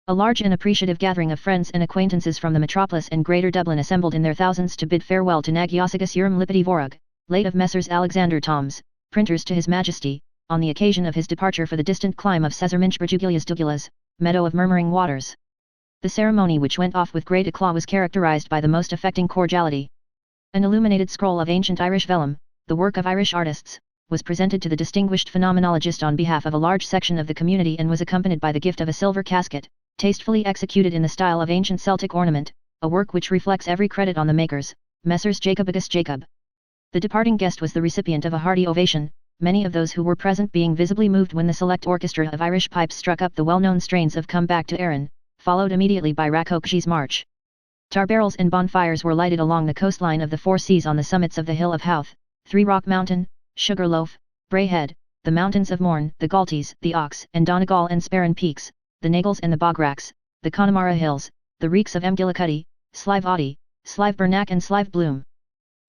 A large and appreciative gathering of friends and acquaintances from the metropolis and Greater Dublin assembled in their thousands to bid farewell to Nagyosigus Urim Lipity Vorug, late of Messrs. Alexander Toms, printers, to His Majesty, on the occasion of his departure for the distant clime of Cesarminch Brajugulias Dugulas, meadow of murmuring waters. The ceremony, which went off with great eclat, was characterized by the most affecting cordiality. An illuminated scroll of ancient Irish vellum, the work of Irish artists, was presented to the distinguished phenomenologist on behalf of a large section of the community, and was accompanied by the gift of a silver casket, tastefully executed in the style of ancient Celtic ornament, a work which reflects every credit on the makers, Messrs. Jacobagus Jacob. The departing guest was the recipient of a hearty ovation, many of those who were present being visibly moved when the select orchestra of Irish pipes struck up the well-known strains of Come Back to Erin, followed immediately by Rakokji's March. Tar barrels and bonfires were lighted along the coastline of the four seas on the summits of the Hill of Howth, Three Rock Mountain, Sugarloaf, Bray Head, the mountains of Mourne, the Galties, the Ox and Donegal and Sperrin Peaks, the Nagels and the Bogracks, the Connemara Hills, the reeks of Emgillicuddy, Slive Audie, Slive Bernack and Slive Bloom.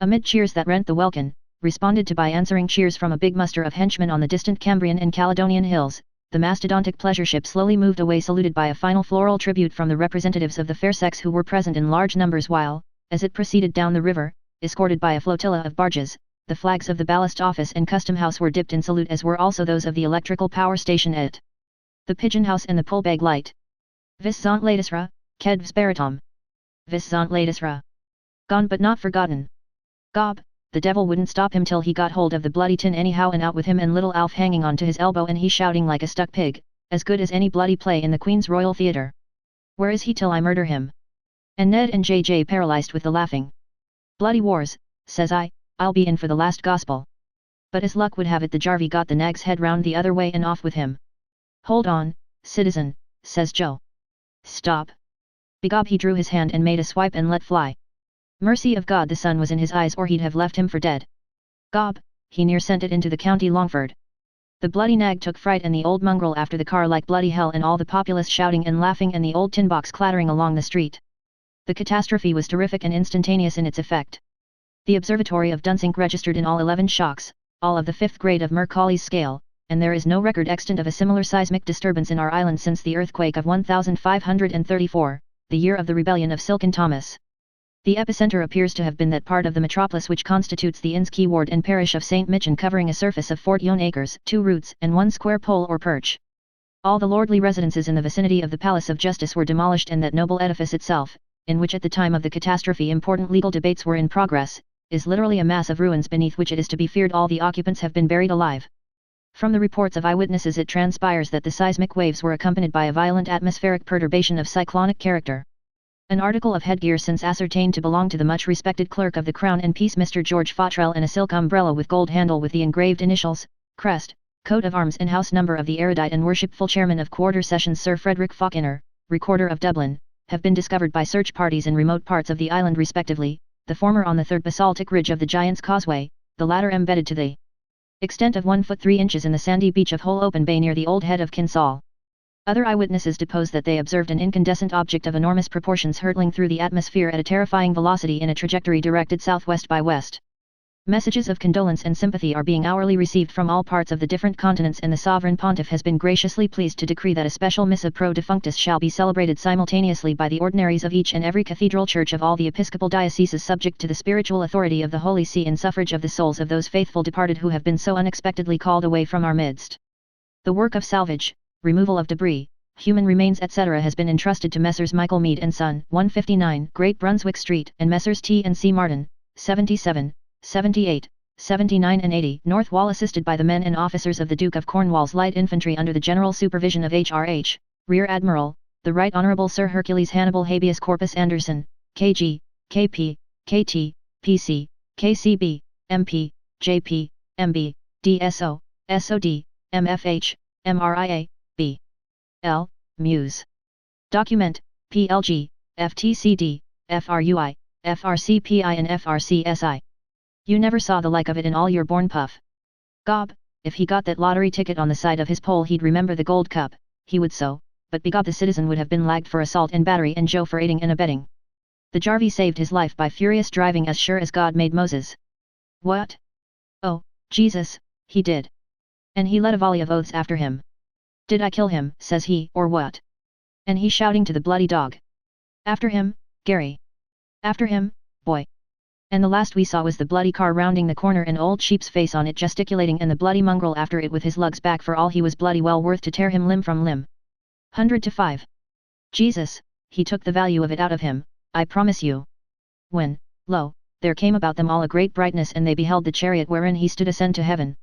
Amid cheers that rent the welkin, responded to by answering cheers from a big muster of henchmen on the distant Cambrian and Caledonian hills, the mastodontic pleasure ship slowly moved away, saluted by a final floral tribute from the representatives of the fair sex who were present in large numbers, while, as it proceeded down the river, escorted by a flotilla of barges, the flags of the ballast office and custom house were dipped in salute, as were also those of the electrical power station at the pigeon house and the pull-bag light. Vis sont latesra, kedvs baratom. Vis sont latesra. Gone but not forgotten. Gob, the devil wouldn't stop him till he got hold of the bloody tin anyhow, and out with him, and little Alf hanging on to his elbow and he shouting like a stuck pig, as good as any bloody play in the Queen's Royal Theatre. Where is he till I murder him? And Ned and JJ paralyzed with the laughing. Bloody wars, says I'll be in for the last gospel. But as luck would have it, the Jarvey got the nag's head round the other way and off with him. Hold on, citizen, says Joe. Stop. Begob, he drew his hand and made a swipe and let fly. Mercy of God, the sun was in his eyes, or he'd have left him for dead. Gob, he near sent it into the county Longford. The bloody nag took fright and the old mongrel after the car like bloody hell, and all the populace shouting and laughing and the old tin box clattering along the street. The catastrophe was terrific and instantaneous in its effect. The observatory of Dunsink registered in all 11 shocks, all of the 5th grade of Mercalli's scale, and there is no record extant of a similar seismic disturbance in our island since the earthquake of 1534, the year of the rebellion of Silken Thomas. The epicenter appears to have been that part of the metropolis which constitutes the Inns Quay ward and parish of St. Michan, covering a surface of 14 acres, 2 roots, and 1 square pole or perch. All the lordly residences in the vicinity of the Palace of Justice were demolished, and that noble edifice itself, in which at the time of the catastrophe important legal debates were in progress, is literally a mass of ruins beneath which it is to be feared all the occupants have been buried alive. From the reports of eyewitnesses it transpires that the seismic waves were accompanied by a violent atmospheric perturbation of cyclonic character. An article of headgear since ascertained to belong to the much respected clerk of the Crown and Peace Mr. George Fottrell, and a silk umbrella with gold handle with the engraved initials, crest, coat of arms and house number of the erudite and worshipful chairman of Quarter Sessions Sir Frederick Falconer, Recorder of Dublin, have been discovered by search parties in remote parts of the island respectively, the former on the 3rd basaltic ridge of the Giant's Causeway, the latter embedded to the extent of 1 foot 3 inches in the sandy beach of Whole Open Bay near the old head of Kinsale. Other eyewitnesses depose that they observed an incandescent object of enormous proportions hurtling through the atmosphere at a terrifying velocity in a trajectory directed southwest by west. Messages of condolence and sympathy are being hourly received from all parts of the different continents, and the Sovereign Pontiff has been graciously pleased to decree that a special Missa pro defunctus shall be celebrated simultaneously by the ordinaries of each and every cathedral church of all the episcopal dioceses subject to the spiritual authority of the Holy See, in suffrage of the souls of those faithful departed who have been so unexpectedly called away from our midst. The work of salvage, removal of debris, human remains etc. has been entrusted to Messrs. Michael Mead and Son, 159 Great Brunswick Street, and Messrs. T. and C. Martin, 77, 78, 79 and 80 North Wall, assisted by the men and officers of the Duke of Cornwall's Light Infantry under the general supervision of H.R.H., Rear Admiral, the Right Honourable Sir Hercules Hannibal Habeas Corpus Anderson, K.G., K.P., K.T., P.C., K.C.B., M.P., J.P., M.B., D.S.O., S.O.D., M.F.H., M.R.I.A., B. L. Muse. Document, PLG, FTCD, FRUI, FRCPI and FRCSI. You never saw the like of it in all your born puff. Gob, if he got that lottery ticket on the side of his pole he'd remember the gold cup, he would so, but begob the citizen would have been lagged for assault and battery and Joe for aiding and abetting. The Jarvey saved his life by furious driving as sure as God made Moses. What? Oh, Jesus, he did. And he let a volley of oaths after him. Did I kill him, says he, or what? And he shouting to the bloody dog. After him, Gary. After him, boy. And the last we saw was the bloody car rounding the corner and old Sheep's face on it gesticulating, and the bloody mongrel after it with his lugs back, for all he was bloody well worth to tear him limb from limb. 100-5. Jesus, he took the value of it out of him, I promise you. When, lo, there came about them all a great brightness, and they beheld the chariot wherein he stood ascend to heaven.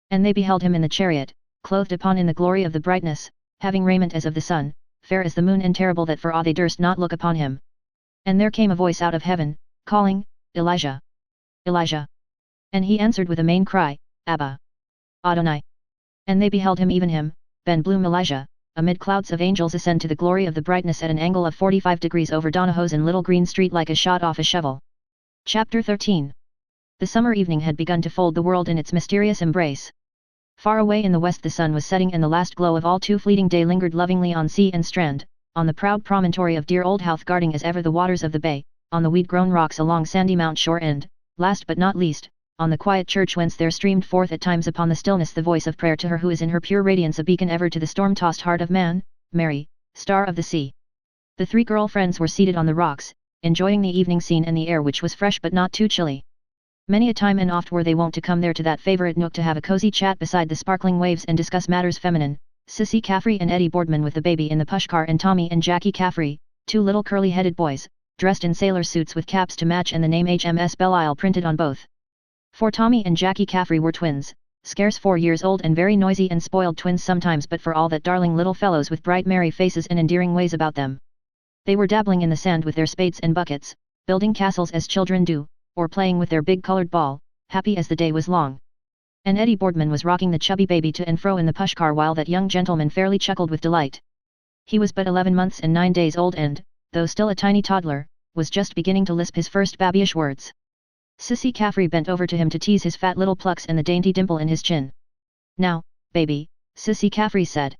And they beheld him in the chariot, clothed upon in the glory of the brightness, having raiment as of the sun, fair as the moon, and terrible that for awe they durst not look upon him. And there came a voice out of heaven, calling, Elijah! Elijah! And he answered with a main cry, Abba! Adonai! And they beheld him, even him, Ben Bloom Elijah, amid clouds of angels ascend to the glory of the brightness at an angle of 45 degrees over Donahoe's in Little Green Street like a shot off a shovel. Chapter 13. The summer evening had begun to fold the world in its mysterious embrace. Far away in the west the sun was setting, and the last glow of all too fleeting day lingered lovingly on sea and strand, on the proud promontory of dear old Howth guarding as ever the waters of the bay, on the weed-grown rocks along sandy Mount Shore, and, last but not least, on the quiet church whence there streamed forth at times upon the stillness the voice of prayer to her who is in her pure radiance a beacon ever to the storm-tossed heart of man, Mary, Star of the Sea. The 3 girl friends were seated on the rocks, enjoying the evening scene and the air, which was fresh but not too chilly. Many a time and oft were they wont to come there to that favorite nook to have a cozy chat beside the sparkling waves and discuss matters feminine. Sissy Caffrey and Eddie Boardman with the baby in the pushcar, and Tommy and Jackie Caffrey, two little curly-headed boys, dressed in sailor suits with caps to match and the name HMS Belle-Isle printed on both. For Tommy and Jackie Caffrey were twins, scarce 4 years old and very noisy and spoiled twins sometimes, but for all that darling little fellows with bright merry faces and endearing ways about them. They were dabbling in the sand with their spades and buckets, building castles as children do, or playing with their big colored ball, happy as the day was long. And Eddie Boardman was rocking the chubby baby to and fro in the pushcar while that young gentleman fairly chuckled with delight. He was but 11 months and 9 days old and, though still a tiny toddler, was just beginning to lisp his first babyish words. Sissy Caffrey bent over to him to tease his fat little plucks and the dainty dimple in his chin. "Now, baby," Sissy Caffrey said.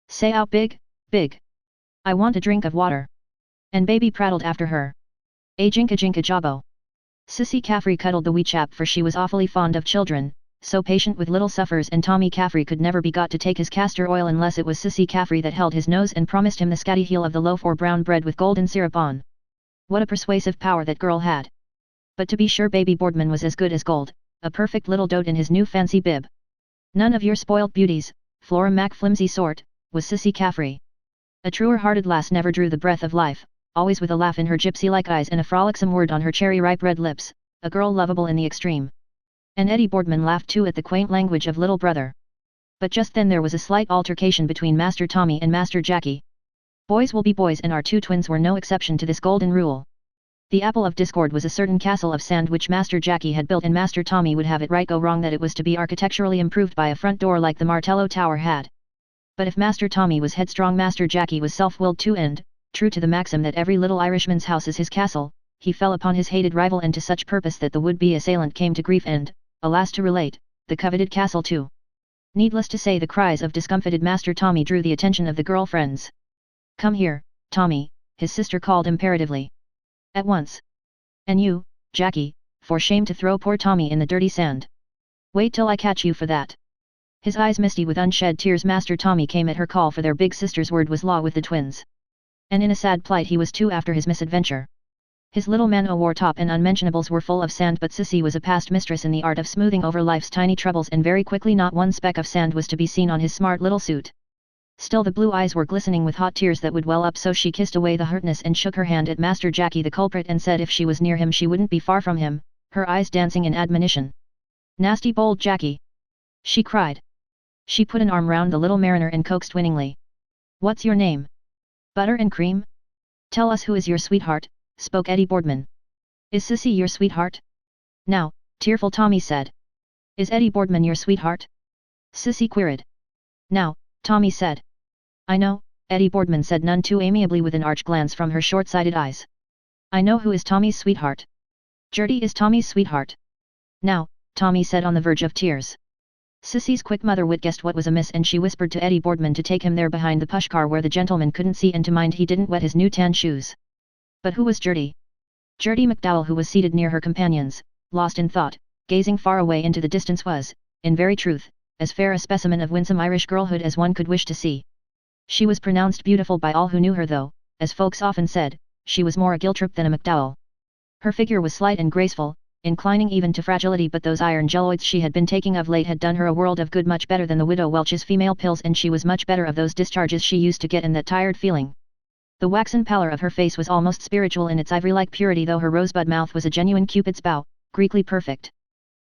"Say out big, big. I want a drink of water." And baby prattled after her. "A jinka jinka jabo." Sissy Caffrey cuddled the wee chap, for she was awfully fond of children, so patient with little suffers, and Tommy Caffrey could never be got to take his castor oil unless it was Sissy Caffrey that held his nose and promised him the scatty heel of the loaf or brown bread with golden syrup on. What a persuasive power that girl had! But to be sure, baby Boardman was as good as gold, a perfect little dote in his new fancy bib. None of your spoilt beauties, Flora Mac flimsy sort, was Sissy Caffrey. A truer-hearted lass never drew the breath of life, always with a laugh in her gypsy-like eyes and a frolicsome word on her cherry-ripe red lips, a girl lovable in the extreme. And Eddie Boardman laughed too at the quaint language of little brother. But just then there was a slight altercation between Master Tommy and Master Jackie. Boys will be boys, and our two twins were no exception to this golden rule. The apple of discord was a certain castle of sand which Master Jackie had built, and Master Tommy would have it right go wrong that it was to be architecturally improved by a front door like the Martello Tower had. But if Master Tommy was headstrong, Master Jackie was self-willed too, and, true to the maxim that every little Irishman's house is his castle, he fell upon his hated rival, and to such purpose that the would-be assailant came to grief and, alas to relate, the coveted castle too. Needless to say, the cries of discomfited Master Tommy drew the attention of the girl friends. "Come here, Tommy," his sister called imperatively. "At once. And you, Jackie, for shame to throw poor Tommy in the dirty sand. Wait till I catch you for that." His eyes misty with unshed tears, Master Tommy came at her call, for their big sister's word was law with the twins. And in a sad plight he was too after his misadventure. His little man-o'-war top and unmentionables were full of sand, but Sissy was a past mistress in the art of smoothing over life's tiny troubles, and very quickly not one speck of sand was to be seen on his smart little suit. Still the blue eyes were glistening with hot tears that would well up, so she kissed away the hurtness and shook her hand at Master Jackie the culprit, and said if she was near him she wouldn't be far from him, her eyes dancing in admonition. "Nasty bold Jackie!" she cried. She put an arm round the little mariner and coaxed winningly. "What's your name? Butter and cream? Tell us who is your sweetheart," spoke Eddie Boardman. "Is Sissy your sweetheart?" "Now," tearful Tommy said. "Is Eddie Boardman your sweetheart?" Sissy queried. "Now," Tommy said. "I know," Eddie Boardman said none too amiably with an arch glance from her short-sighted eyes. "I know who is Tommy's sweetheart. Gertie is Tommy's sweetheart." "Now," Tommy said on the verge of tears. Sissy's quick mother wit guessed what was amiss, and she whispered to Eddie Boardman to take him there behind the pushcar where the gentleman couldn't see, and to mind he didn't wet his new tan shoes. But who was Gertie? Gertie McDowell, who was seated near her companions, lost in thought, gazing far away into the distance, was, in very truth, as fair a specimen of winsome Irish girlhood as one could wish to see. She was pronounced beautiful by all who knew her, though, as folks often said, she was more a Giltrap than a McDowell. Her figure was slight and graceful, inclining even to fragility, but those iron geloids she had been taking of late had done her a world of good, much better than the widow Welch's female pills, and she was much better of those discharges she used to get in that tired feeling. The waxen pallor of her face was almost spiritual in its ivory-like purity, though her rosebud mouth was a genuine Cupid's bow, Greekly perfect.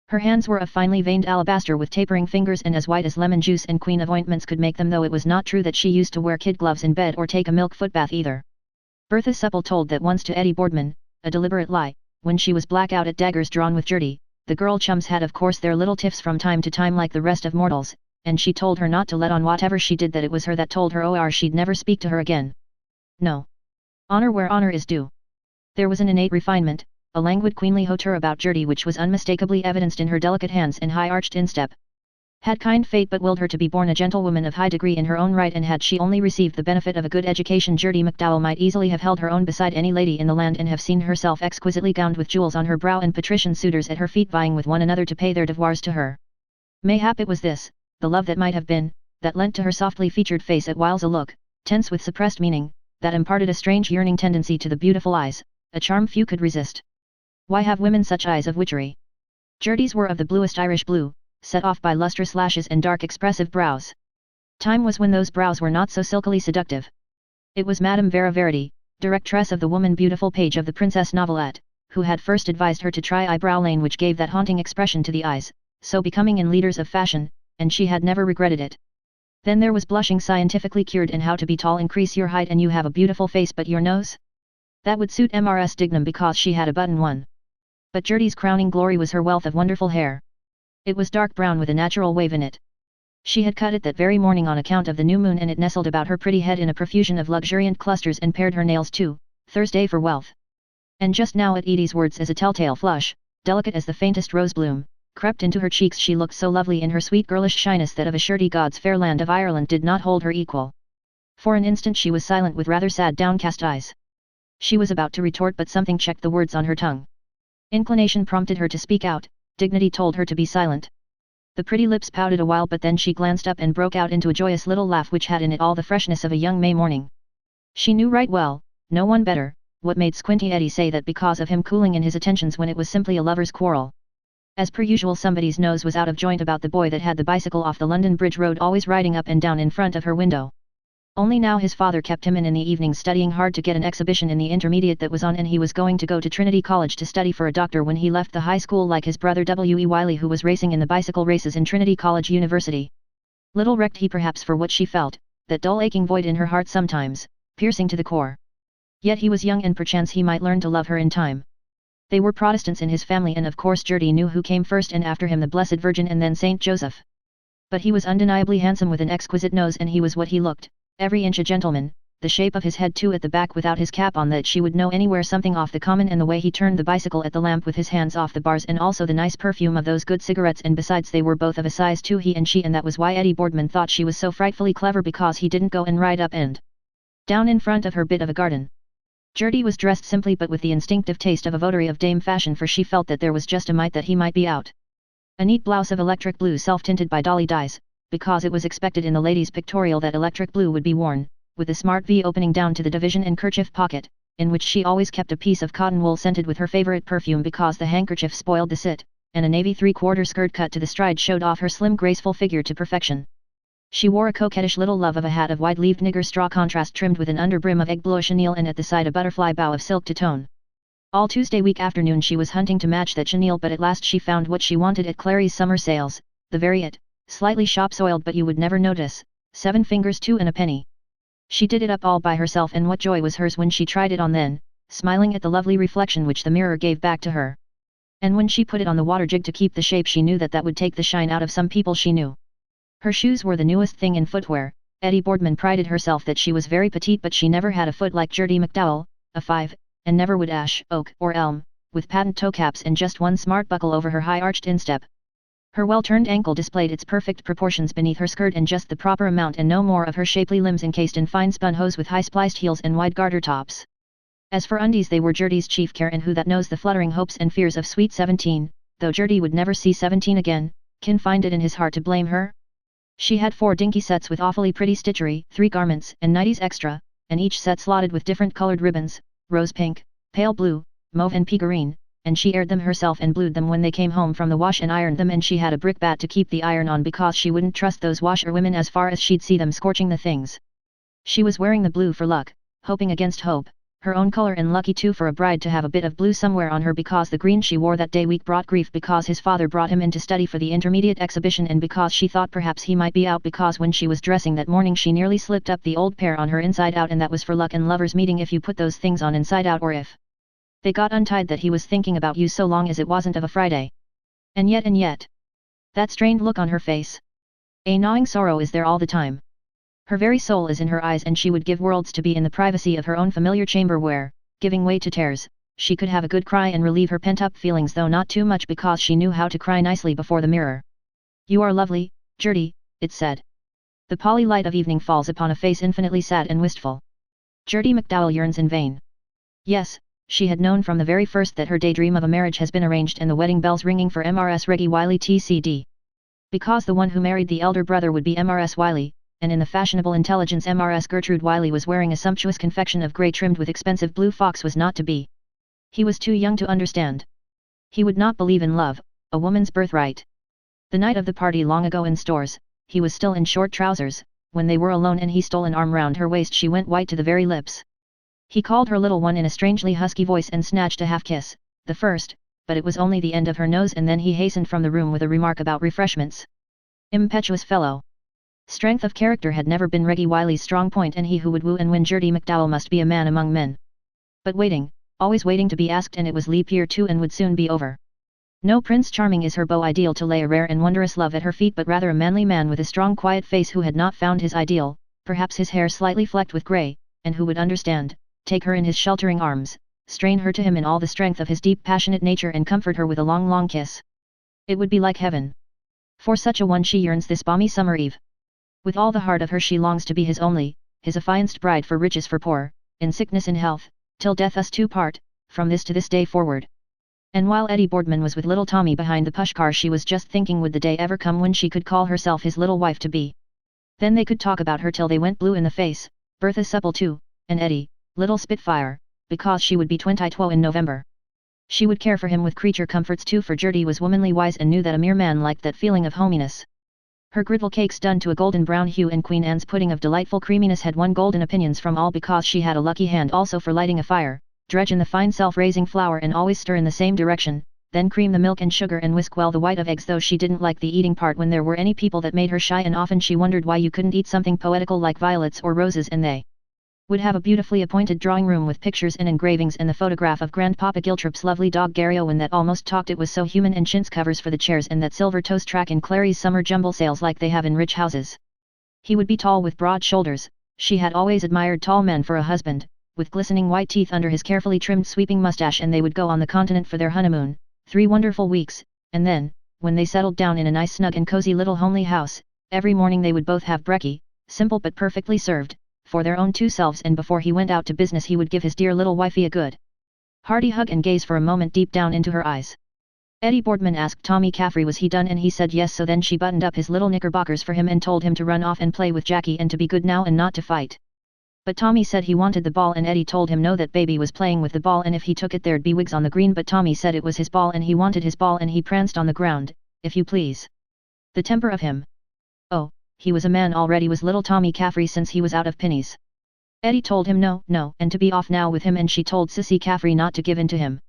Her hands were of finely veined alabaster with tapering fingers and as white as lemon juice and queen of ointments could make them, though it was not true that she used to wear kid gloves in bed or take a milk foot bath either. Bertha Supple told that once to Eddie Boardman, a deliberate lie, when she was black out at daggers drawn with Gertie. The girl chums had of course their little tiffs from time to time like the rest of mortals, and she told her not to let on whatever she did that it was her that told her or she'd never speak to her again. No. Honor where honor is due. There was an innate refinement, a languid queenly hauteur about Gertie which was unmistakably evidenced in her delicate hands and high-arched instep. Had kind fate but willed her to be born a gentlewoman of high degree in her own right, and had she only received the benefit of a good education, Gertie McDowell might easily have held her own beside any lady in the land, and have seen herself exquisitely gowned with jewels on her brow and patrician suitors at her feet vying with one another to pay their devoirs to her. Mayhap it was this, the love that might have been, that lent to her softly featured face at whiles a look, tense with suppressed meaning, that imparted a strange yearning tendency to the beautiful eyes, a charm few could resist. Why have women such eyes of witchery? Gertie's were of the bluest Irish blue, set off by lustrous lashes and dark expressive brows. Time was when those brows were not so silkily seductive. It was Madame Vera Verity, directress of the Woman Beautiful page of the Princess Novelette, who had first advised her to try eyebrow lane, which gave that haunting expression to the eyes, so becoming in leaders of fashion, and she had never regretted it. Then there was blushing, scientifically cured in how to be tall. Increase your height and you have a beautiful face, but your nose? That would suit Mrs. Dignam because she had a button one. But Gertie's crowning glory was her wealth of wonderful hair. It was dark brown with a natural wave in it. She had cut it that very morning on account of the new moon, and it nestled about her pretty head in a profusion of luxuriant clusters, and paired her nails too, Thursday for wealth. And just now at Edie's words, as a telltale flush, delicate as the faintest rose bloom, crept into her cheeks, she looked so lovely in her sweet girlish shyness that of a surety God's fair land of Ireland did not hold her equal. For an instant she was silent with rather sad downcast eyes. She was about to retort, but something checked the words on her tongue. Inclination prompted her to speak out, dignity told her to be silent. The pretty lips pouted a while, but then she glanced up and broke out into a joyous little laugh which had in it all the freshness of a young May morning. She knew right well, no one better, what made Squinty Eddie say that because of him cooling in his attentions when it was simply a lover's quarrel. As per usual, somebody's nose was out of joint about the boy that had the bicycle off the London Bridge Road, always riding up and down in front of her window. Only now his father kept him in the evenings studying hard to get an exhibition in the intermediate that was on, and he was going to go to Trinity College to study for a doctor when he left the high school, like his brother W.E. Wiley, who was racing in the bicycle races in Trinity College University. Little recked he perhaps for what she felt, that dull aching void in her heart sometimes, piercing to the core. Yet he was young, and perchance he might learn to love her in time. They were Protestants in his family, and of course Gertie knew who came first, and after him the Blessed Virgin and then Saint Joseph. But he was undeniably handsome with an exquisite nose, and he was what he looked, every inch a gentleman, the shape of his head too at the back without his cap on, that she would know anywhere something off the common, and the way he turned the bicycle at the lamp with his hands off the bars, and also the nice perfume of those good cigarettes, and besides they were both of a size 2, he and she, and that was why Eddie Boardman thought she was so frightfully clever, because he didn't go and ride up and down in front of her bit of a garden. Gertie was dressed simply, but with the instinctive taste of a votary of dame fashion, for she felt that there was just a mite that he might be out. A neat blouse of electric blue, self-tinted by Dolly dyes, because it was expected in the ladies' pictorial that electric blue would be worn, with a smart V opening down to the division and kerchief pocket, in which she always kept a piece of cotton wool scented with her favorite perfume because the handkerchief spoiled the sit, and a navy 3/4 skirt cut to the stride showed off her slim graceful figure to perfection. She wore a coquettish little love of a hat of wide-leaved nigger straw contrast trimmed with an under-brim of egg blue chenille, and at the side a butterfly bow of silk to tone. All Tuesday week afternoon she was hunting to match that chenille, but at last she found what she wanted at Clary's summer sales, the very it, slightly shop-soiled but you would never notice, 7 fingers 2 and a penny. She did it up all by herself, and what joy was hers when she tried it on then, smiling at the lovely reflection which the mirror gave back to her. And when she put it on the water jig to keep the shape, she knew that that would take the shine out of some people she knew. Her shoes were the newest thing in footwear. Eddie Boardman prided herself that she was very petite, but she never had a foot like Gertie McDowell, a 5, and never would ash, oak, or elm, with patent toe caps and just one smart buckle over her high-arched instep. Her well-turned ankle displayed its perfect proportions beneath her skirt, and just the proper amount and no more of her shapely limbs encased in fine spun hose with high-spliced heels and wide garter tops. As for undies, they were Gertie's chief care, and who that knows the fluttering hopes and fears of sweet 17, though Gertie would never see 17 again, can find it in his heart to blame her? She had 4 dinky sets with awfully pretty stitchery, 3 garments and nighties extra, and each set slotted with different colored ribbons, rose pink, pale blue, mauve and pea green, and she aired them herself and blued them when they came home from the wash, and ironed them, and she had a brick bat to keep the iron on because she wouldn't trust those washerwomen as far as she'd see them scorching the things. She was wearing the blue for luck, hoping against hope, her own color, and lucky too for a bride to have a bit of blue somewhere on her, because the green she wore that day week brought grief because his father brought him in to study for the intermediate exhibition, and because she thought perhaps he might be out, because when she was dressing that morning she nearly slipped up the old pair on her inside out, and that was for luck and lovers meeting if you put those things on inside out, or if they got untied, that he was thinking about you so long as it wasn't of a Friday. And yet, that strained look on her face. A gnawing sorrow is there all the time. Her very soul is in her eyes, and she would give worlds to be in the privacy of her own familiar chamber where, giving way to tears, she could have a good cry and relieve her pent-up feelings, though not too much, because she knew how to cry nicely before the mirror. "You are lovely, Gertie," it said. The polly light of evening falls upon a face infinitely sad and wistful. Gertie McDowell yearns in vain. Yes, she had known from the very first that her daydream of a marriage has been arranged, and the wedding bells ringing for Mrs. Reggie Wiley TCD. Because the one who married the elder brother would be Mrs. Wiley, and in the fashionable intelligence Mrs. Gertrude Wiley was wearing a sumptuous confection of grey trimmed with expensive blue fox was not to be. He was too young to understand. He would not believe in love, a woman's birthright. The night of the party long ago in stores, he was still in short trousers. When they were alone and he stole an arm round her waist, she went white to the very lips. He called her little one in a strangely husky voice and snatched a half-kiss, the first, but it was only the end of her nose, and then he hastened from the room with a remark about refreshments. Impetuous fellow. Strength of character had never been Reggie Wiley's strong point, and he who would woo and win Gertie McDowell must be a man among men. But waiting, always waiting to be asked, and it was leap year 2 and would soon be over. No Prince Charming is her beau ideal to lay a rare and wondrous love at her feet, but rather a manly man with a strong quiet face who had not found his ideal, perhaps his hair slightly flecked with grey, and who would understand, take her in his sheltering arms, strain her to him in all the strength of his deep passionate nature, and comfort her with a long long kiss. It would be like heaven. For such a one she yearns this balmy summer eve. With all the heart of her she longs to be his only, his affianced bride, for riches for poor, in sickness in health, till death us two part, from this to this day forward. And while Eddie Boardman was with little Tommy behind the pushcar, she was just thinking, would the day ever come when she could call herself his little wife-to-be? Then they could talk about her till they went blue in the face, Bertha Supple too, and Eddie, little Spitfire, because she would be 22 in November. She would care for him with creature comforts too, for Gertie was womanly wise and knew that a mere man liked that feeling of hominess. Her griddle cakes done to a golden brown hue and Queen Anne's pudding of delightful creaminess had won golden opinions from all, because she had a lucky hand also for lighting a fire. Dredge in the fine self-raising flour and always stir in the same direction, then cream the milk and sugar and whisk well the white of eggs, though she didn't like the eating part when there were any people that made her shy, and often she wondered why you couldn't eat something poetical like violets or roses, and they would have a beautifully appointed drawing room with pictures and engravings and the photograph of Grandpapa Giltrop's lovely dog Gary Owen that almost talked, it was so human, and chintz covers for the chairs and that silver toast track in Clary's summer jumble sales like they have in rich houses. He would be tall with broad shoulders. She had always admired tall men for a husband, with glistening white teeth under his carefully trimmed sweeping mustache, and they would go on the continent for their honeymoon, 3 wonderful weeks, and then, when they settled down in a nice snug and cozy little homely house, every morning they would both have brekkie, simple but perfectly served, for their own 2 selves, and before he went out to business he would give his dear little wifey a good, hearty hug and gaze for a moment deep down into her eyes. Eddie Boardman asked Tommy Caffrey was he done, and he said yes, so then she buttoned up his little knickerbockers for him and told him to run off and play with Jackie and to be good now and not to fight. But Tommy said he wanted the ball, and Eddie told him no, that baby was playing with the ball and if he took it there'd be wigs on the green, but Tommy said it was his ball and he wanted his ball, and he pranced on the ground, if you please. The temper of him. Oh, he was a man already, was little Tommy Caffrey, since he was out of pennies. Eddie told him no, no, and to be off now with him, and she told Sissy Caffrey not to give in to him.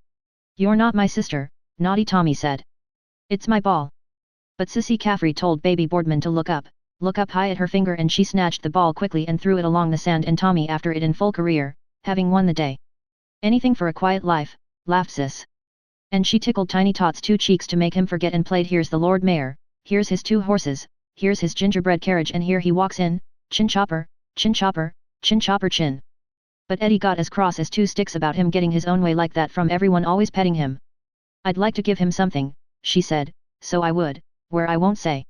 You're not my sister, naughty Tommy said. It's my ball. But Sissy Caffrey told baby Boardman to look up high at her finger, and she snatched the ball quickly and threw it along the sand, and Tommy after it in full career, having won the day. Anything for a quiet life, laughed Sis. And she tickled Tiny Tot's 2 cheeks to make him forget, and played here's the Lord Mayor, here's his 2 horses, here's his gingerbread carriage, and here he walks in, chin chopper, chin chopper, chin chopper chin. But Eddie got as cross as 2 sticks about him getting his own way like that from everyone always petting him. I'd like to give him something, she said, so I would, where I won't say.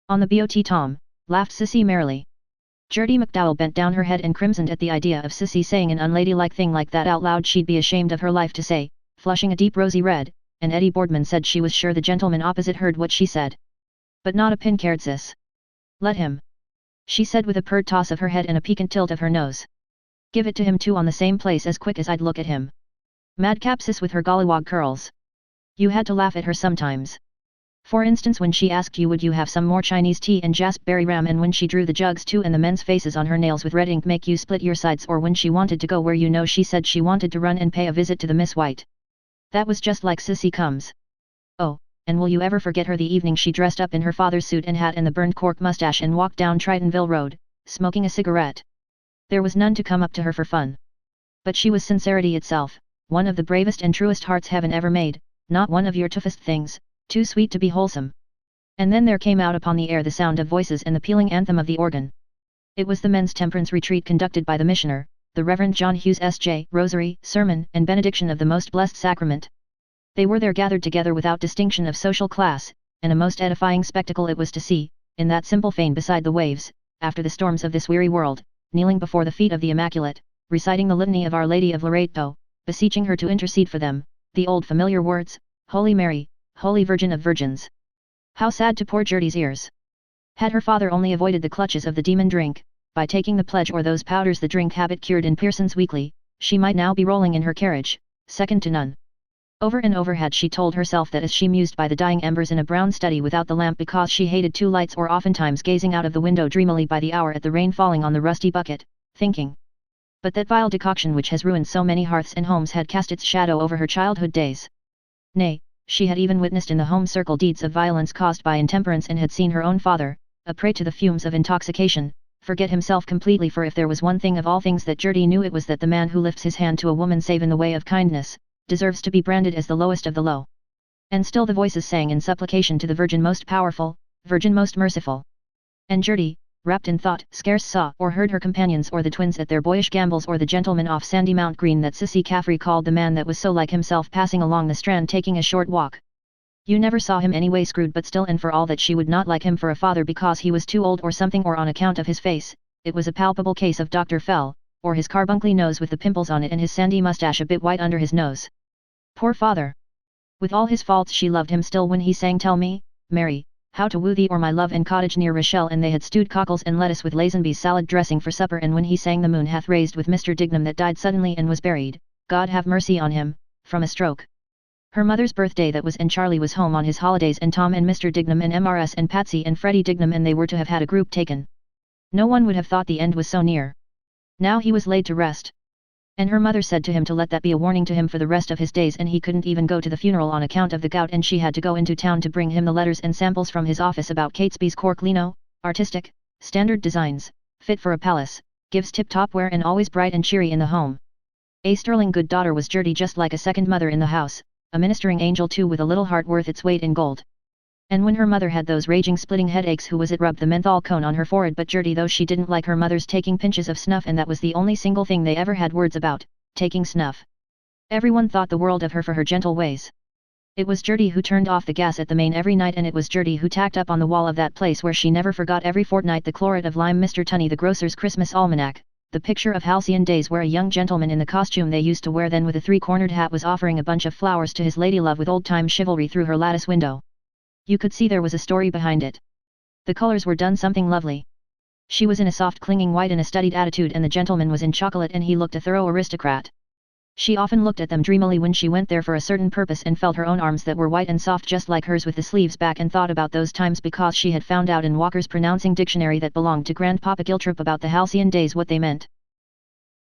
On the BOT Tom, laughed Sissy merrily. Gertie McDowell bent down her head and crimsoned at the idea of Sissy saying an unladylike thing like that out loud. She'd be ashamed of her life to say, flushing a deep rosy red, and Eddie Boardman said she was sure the gentleman opposite heard what she said. But not a pin cared Sis. Let him. She said with a pert toss of her head and a piquant tilt of her nose. Give it to him too on the same place as quick as I'd look at him. Madcap Sis with her gollywog curls. You had to laugh at her sometimes. For instance, when she asked you would you have some more Chinese tea and jaspberry ram, and when she drew the jugs too and the men's faces on her nails with red ink make you split your sides, or when she wanted to go where you know she said she wanted to run and pay a visit to the Miss White. That was just like Sissy comes. Oh, and will you ever forget her the evening she dressed up in her father's suit and hat and the burned cork mustache and walked down Tritonville Road, smoking a cigarette? There was none to come up to her for fun. But she was sincerity itself, one of the bravest and truest hearts heaven ever made, not one of your toughest things, too sweet to be wholesome. And then there came out upon the air the sound of voices and the pealing anthem of the organ. It was the men's temperance retreat conducted by the missioner, the Reverend John Hughes S.J. Rosary, sermon, and benediction of the most blessed sacrament. They were there gathered together without distinction of social class, and a most edifying spectacle it was to see, in that simple fane beside the waves, after the storms of this weary world, kneeling before the feet of the Immaculate, reciting the litany of Our Lady of Loreto, beseeching her to intercede for them, the old familiar words, Holy Mary, Holy Virgin of Virgins. How sad to poor Gertie's ears. Had her father only avoided the clutches of the demon drink, by taking the pledge or those powders the drink habit cured in Pearson's Weekly, she might now be rolling in her carriage, second to none. Over and over had she told herself that as she mused by the dying embers in a brown study without the lamp because she hated two lights, or oftentimes gazing out of the window dreamily by the hour at the rain falling on the rusty bucket, thinking. But that vile decoction which has ruined so many hearths and homes had cast its shadow over her childhood days. Nay, she had even witnessed in the home circle deeds of violence caused by intemperance, and had seen her own father, a prey to the fumes of intoxication, forget himself completely, for if there was one thing of all things that Gertie knew, it was that the man who lifts his hand to a woman save in the way of kindness, deserves to be branded as the lowest of the low. And still the voices sang in supplication to the Virgin most powerful, Virgin most merciful. And Gertie, wrapped in thought, scarce saw or heard her companions or the twins at their boyish gambols, or the gentleman off Sandy Mount Green that Sissy Caffrey called the man that was so like himself passing along the Strand taking a short walk. You never saw him anyway screwed, but still, and for all that she would not like him for a father because he was too old or something, or on account of his face, it was a palpable case of Dr. Fell, or his carbuncly nose with the pimples on it and his sandy mustache a bit white under his nose. Poor father! With all his faults she loved him still when he sang Tell Me, Mary, How to Woo Thee, or My Love in Cottage near Rochelle, and they had stewed cockles and lettuce with Lazenby's salad dressing for supper, and when he sang The Moon Hath Raised with Mr. Dignam that died suddenly and was buried, God have mercy on him, from a stroke. Her mother's birthday that was, and Charlie was home on his holidays, and Tom and Mr. Dignam and MRS and Patsy and Freddie Dignam, and they were to have had a group taken. No one would have thought the end was so near. Now he was laid to rest. And her mother said to him to let that be a warning to him for the rest of his days, and he couldn't even go to the funeral on account of the gout, and she had to go into town to bring him the letters and samples from his office about Catesby's cork lino, artistic, standard designs, fit for a palace, gives tip-top wear and always bright and cheery in the home. A sterling good daughter was Gertie, just like a second mother in the house, a ministering angel too, with a little heart worth its weight in gold. And when her mother had those raging splitting headaches, who was it rubbed the menthol cone on her forehead? But Gertie, though she didn't like her mother's taking pinches of snuff, and that was the only single thing they ever had words about, taking snuff. Everyone thought the world of her for her gentle ways. It was Gertie who turned off the gas at the main every night, and it was Gertie who tacked up on the wall of that place where she never forgot every fortnight the chlorid of lime Mr. Tunney the grocer's Christmas almanac, the picture of halcyon days where a young gentleman in the costume they used to wear then with a three-cornered hat was offering a bunch of flowers to his ladylove with old-time chivalry through her lattice window. You could see there was a story behind it. The colors were done something lovely. She was in a soft clinging white in a studied attitude, and the gentleman was in chocolate, and he looked a thorough aristocrat. She often looked at them dreamily when she went there for a certain purpose, and felt her own arms that were white and soft just like hers with the sleeves back, and thought about those times because she had found out in Walker's pronouncing dictionary that belonged to Grandpapa Giltrap about the halcyon days what they meant.